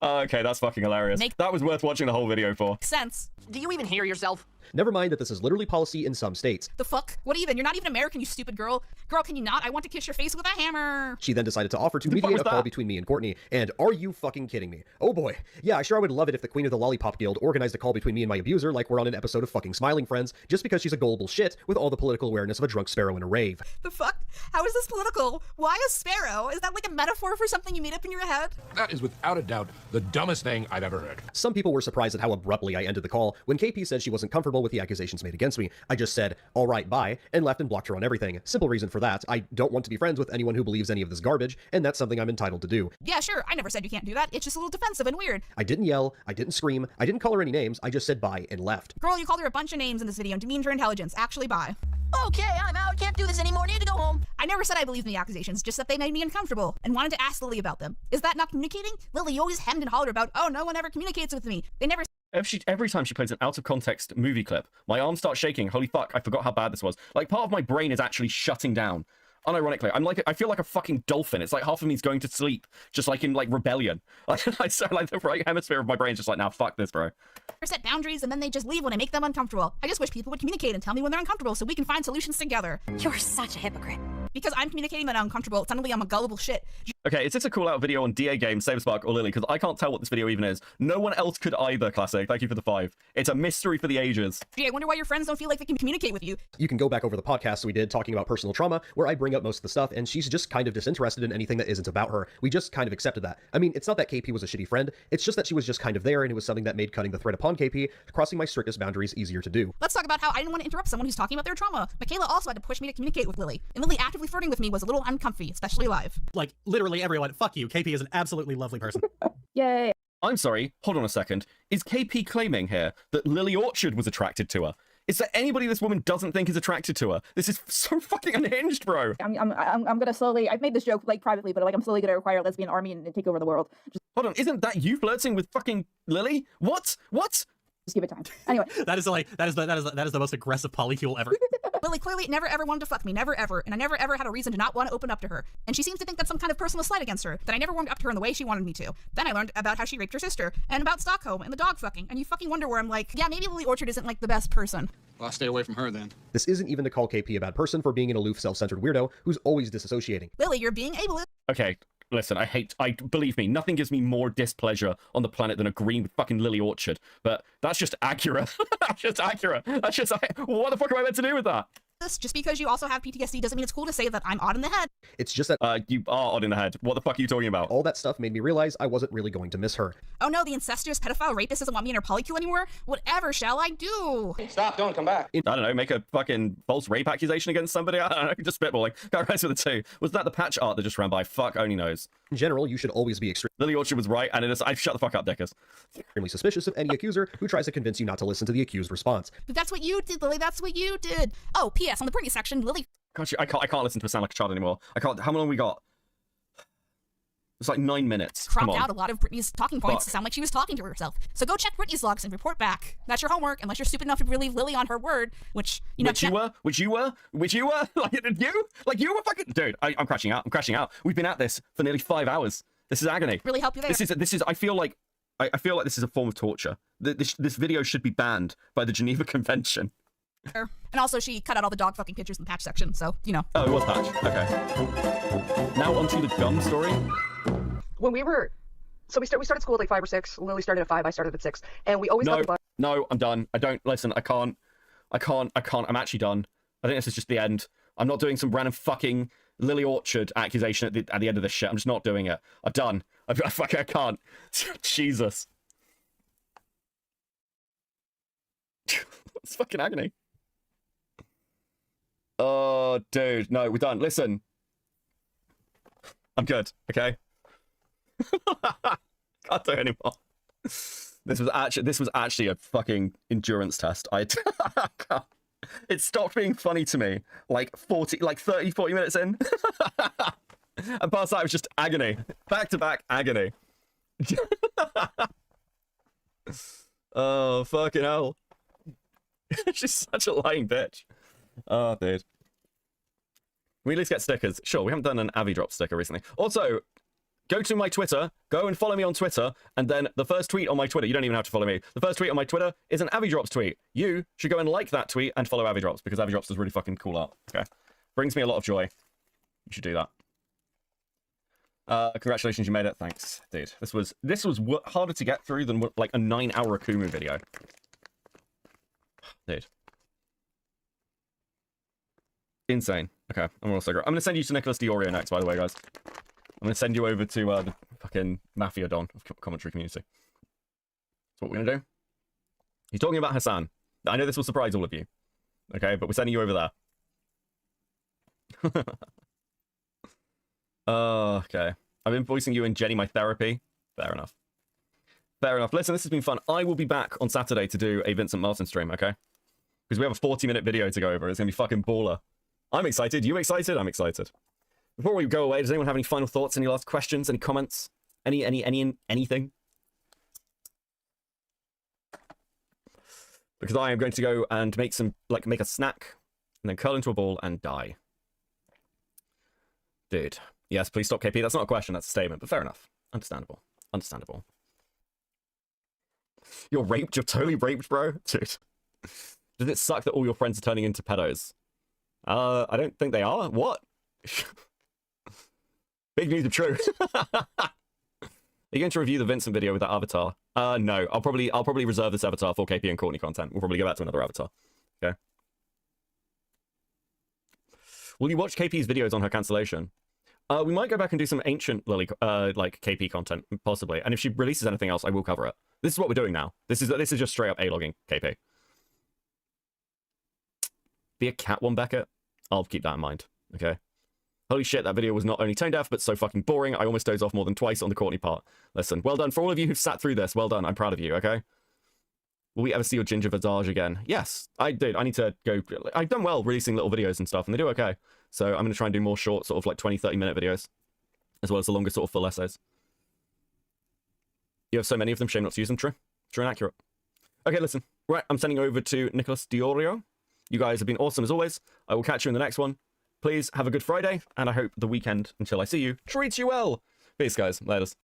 Okay, that's fucking hilarious. That was worth watching the whole video for. Makes sense. Do you even hear yourself? Never mind that this is literally policy in some states. The fuck? What even? You're not even American, you stupid girl. Girl, can you not? I want to kiss your face with a hammer. She then decided to offer to mediate a call between me and Courtney. And are you fucking kidding me? Oh boy. Yeah, I would love it if the Queen of the Lollipop Guild organized a call between me and my abuser like we're on an episode of fucking Smiling Friends, just because she's a gullible shit with all the political awareness of a drunk sparrow in a rave. The fuck? How is this political? Why a sparrow? Is that like a metaphor for something you made up in your head? That is without a doubt the dumbest thing I've ever heard. Some people were surprised at how abruptly I ended the call. When KP said she wasn't comfortable with the accusations made against me, I just said, all right, bye, and left and blocked her on everything. Simple reason for that. I don't want to be friends with anyone who believes any of this garbage, and that's something I'm entitled to do. Yeah, sure. I never said you can't do that. It's just a little defensive and weird. I didn't yell. I didn't scream. I didn't call her any names. I just said bye and left. Girl, you called her a bunch of names in this video and demeaned her intelligence. Actually, bye. Okay, I'm out. Can't do this anymore. Need to go home. I never said I believed in the accusations, just that they made me uncomfortable and wanted to ask Lily about them. Is that not communicating? Lily always hemmed and hollered about, oh, no one ever communicates with me. They never. Every time she plays an out of context movie clip, my arm starts shaking. Holy fuck, I forgot how bad this was. Like, part of my brain is actually shutting down. Unironically, I feel like a fucking dolphin. It's like half of me's going to sleep, just like in like Rebellion. Like the right hemisphere of my brain's just like, now fuck this, bro. Set boundaries and then they just leave when I make them uncomfortable. I just wish people would communicate and tell me when they're uncomfortable so we can find solutions together. You're such a hypocrite. Because I'm communicating that I'm uncomfortable, suddenly I'm a gullible shit. Okay, is this a call out video on DA Games, Saberspark, or Lily? Because I can't tell what this video even is. No one else could either, Classic. Thank you for the 5. It's a mystery for the ages. Gee, I wonder why your friends don't feel like they can communicate with you. You can go back over the podcast we did talking about personal trauma, where I bring up most of the stuff, and she's just kind of disinterested in anything that isn't about her. We just kind of accepted that. I mean, it's not that KP was a shitty friend, it's just that she was just kind of there, and it was something that made cutting the thread upon KP, crossing my strictest boundaries, easier to do. Let's talk about how I didn't want to interrupt someone who's talking about their trauma. Michaela also had to push me to communicate with Lily, and Lily actively flirting with me was a little uncomfy, especially live. Like, literally everyone, fuck you. KP is an absolutely lovely person. Yay. I'm sorry, hold on a second. Is KP claiming here that Lily Orchard was attracted to her? Is there anybody this woman doesn't think is attracted to her? This is so fucking unhinged, bro. I'm gonna slowly, I've made this joke like privately, but like I'm slowly gonna acquire a lesbian army and take over the world. Hold on, isn't that you flirting with fucking Lily? What? Just give it time. Anyway. that is the most aggressive polycule ever. Lily clearly never ever wanted to fuck me, never ever, and I never ever had a reason to not want to open up to her. And she seems to think that's some kind of personal slight against her, that I never warmed up to her in the way she wanted me to. Then I learned about how she raped her sister, and about Stockholm, and the dog fucking, and you fucking wonder where I'm like, yeah, maybe Lily Orchard isn't like the best person. Well, I'll stay away from her then. This isn't even to call KP a bad person for being an aloof, self-centered weirdo who's always disassociating. Lily, you're being ableist. Okay, listen, believe me, nothing gives me more displeasure on the planet than agreeing with fucking Lily Orchard. But that's just accurate. That's just accurate. That's just, what the fuck am I meant to do with that? Just because you also have PTSD doesn't mean it's cool to say that I'm odd in the head. It's just that you are odd in the head. What the fuck are you talking about? All that stuff made me realize I wasn't really going to miss her. Oh no, the incestuous pedophile rapist doesn't want me in her polycule anymore? Whatever shall I do? Stop, don't come back. I don't know, make a fucking false rape accusation against somebody? I don't know, just spitballing. Got rest with the 2. Was that the patch art that just ran by? Fuck only knows. In general, you should always be extremely... Lily Orchard was right, and I shut the fuck up, Dickers. Extremely suspicious of any accuser who tries to convince you not to listen to the accused response. That's what you did, Lily, that's what you did. Oh, P.S. on the Britney section, Lily... Gosh, I can't listen to her sound like a child anymore. I can't. How long we got? It's like 9 minutes. Cropped out a lot of Britney's talking points to sound like she was talking to herself. So go check Britney's logs and report back. That's your homework, unless you're stupid enough to believe Lily on her word, which, you know... Which you were? Like, you were fucking... Dude, I'm crashing out. I'm crashing out. We've been at this for nearly 5 hours. This is agony. Really help you there. This is, I feel like this is a form of torture. This video should be banned by the Geneva Convention. And also, she cut out all the dog fucking pictures in the patch section, so, you know. Oh, it was patch. Okay. Now onto the gun story. When we were, so we started school at like 5 or 6. Lily started at 5. I started at 6, and we always got the bus. No, I'm done. I don't listen. I can't. I'm actually done. I think this is just the end. I'm not doing some random fucking Lily Orchard accusation at the end of this shit. I'm just not doing it. I'm done. I can't. Jesus. It's fucking agony. Oh, dude. No, we're done. Listen. I'm good, okay? Can't do it anymore. This was actually a fucking endurance test. I can't. It stopped being funny to me like 30, 40 minutes in. And past that, it was just agony. Back-to-back agony. Oh, fucking hell. She's such a lying bitch. Oh, dude. We at least get stickers. Sure, we haven't done an Avi Drop sticker recently. Also, go to my Twitter, go and follow me on Twitter, and then the first tweet on my Twitter, you don't even have to follow me. The first tweet on my Twitter is an Avi Drops tweet. You should go and like that tweet and follow Avi Drops, because Avi Drops is really fucking cool art. Okay. Brings me a lot of joy. You should do that. Congratulations, you made it. Thanks, dude. This was harder to get through than like a 9-hour Akumu video. Dude. Insane. Okay, I'm also great. I'm gonna send you to Nicholas Diorio next, by the way, guys. I'm gonna send you over to the fucking Mafia Don of commentary community. That's what we're gonna do. He's talking about Hassan. I know this will surprise all of you. Okay, but we're sending you over there. Okay. I've been voicing you and Jenny my therapy. Fair enough. Fair enough. Listen, this has been fun. I will be back on Saturday to do a Vincent Martin stream, okay? because we have a 40-minute video to go over. It's gonna be fucking baller. I'm excited. You excited? I'm excited. Before we go away, does anyone have any final thoughts? Any last questions? Any comments? Anything? Because I am going to go and make a snack, and then curl into a ball and die. Dude. Yes, please stop, KP. That's not a question, that's a statement, but fair enough. Understandable. Understandable. You're raped? You're totally raped, bro? Dude. Does it suck that all your friends are turning into pedos? I don't think they are. What? Big news of true. Are you going to review the Vincent video with that avatar? No. I'll probably reserve this avatar for KP and Courtney content. We'll probably go back to another avatar. Okay. Will you watch KP's videos on her cancellation? We might go back and do some ancient Lily, like KP content, possibly. And if she releases anything else, I will cover it. This is what we're doing now. This is just straight up A-logging KP. Be a cat one, Beckett. I'll keep that in mind. Okay. Holy shit, that video was not only tone deaf, but so fucking boring. I almost dozed off more than twice on the Courtney part. Listen, well done for all of you who've sat through this. Well done. I'm proud of you. Okay. Will we ever see your ginger visage again? Yes, I did. I need to go. I've done well releasing little videos and stuff, and they do okay. So I'm going to try and do more short, sort of like 20, 30-minute videos, as well as the longer sort of full essays. You have so many of them, shame not to use them. True. True and accurate. Okay, listen. Right, I'm sending over to Nicholas Diorio. You guys have been awesome as always. I will catch you in the next one. Please have a good Friday, and I hope the weekend, until I see you, treats you well. Peace, guys. Laters.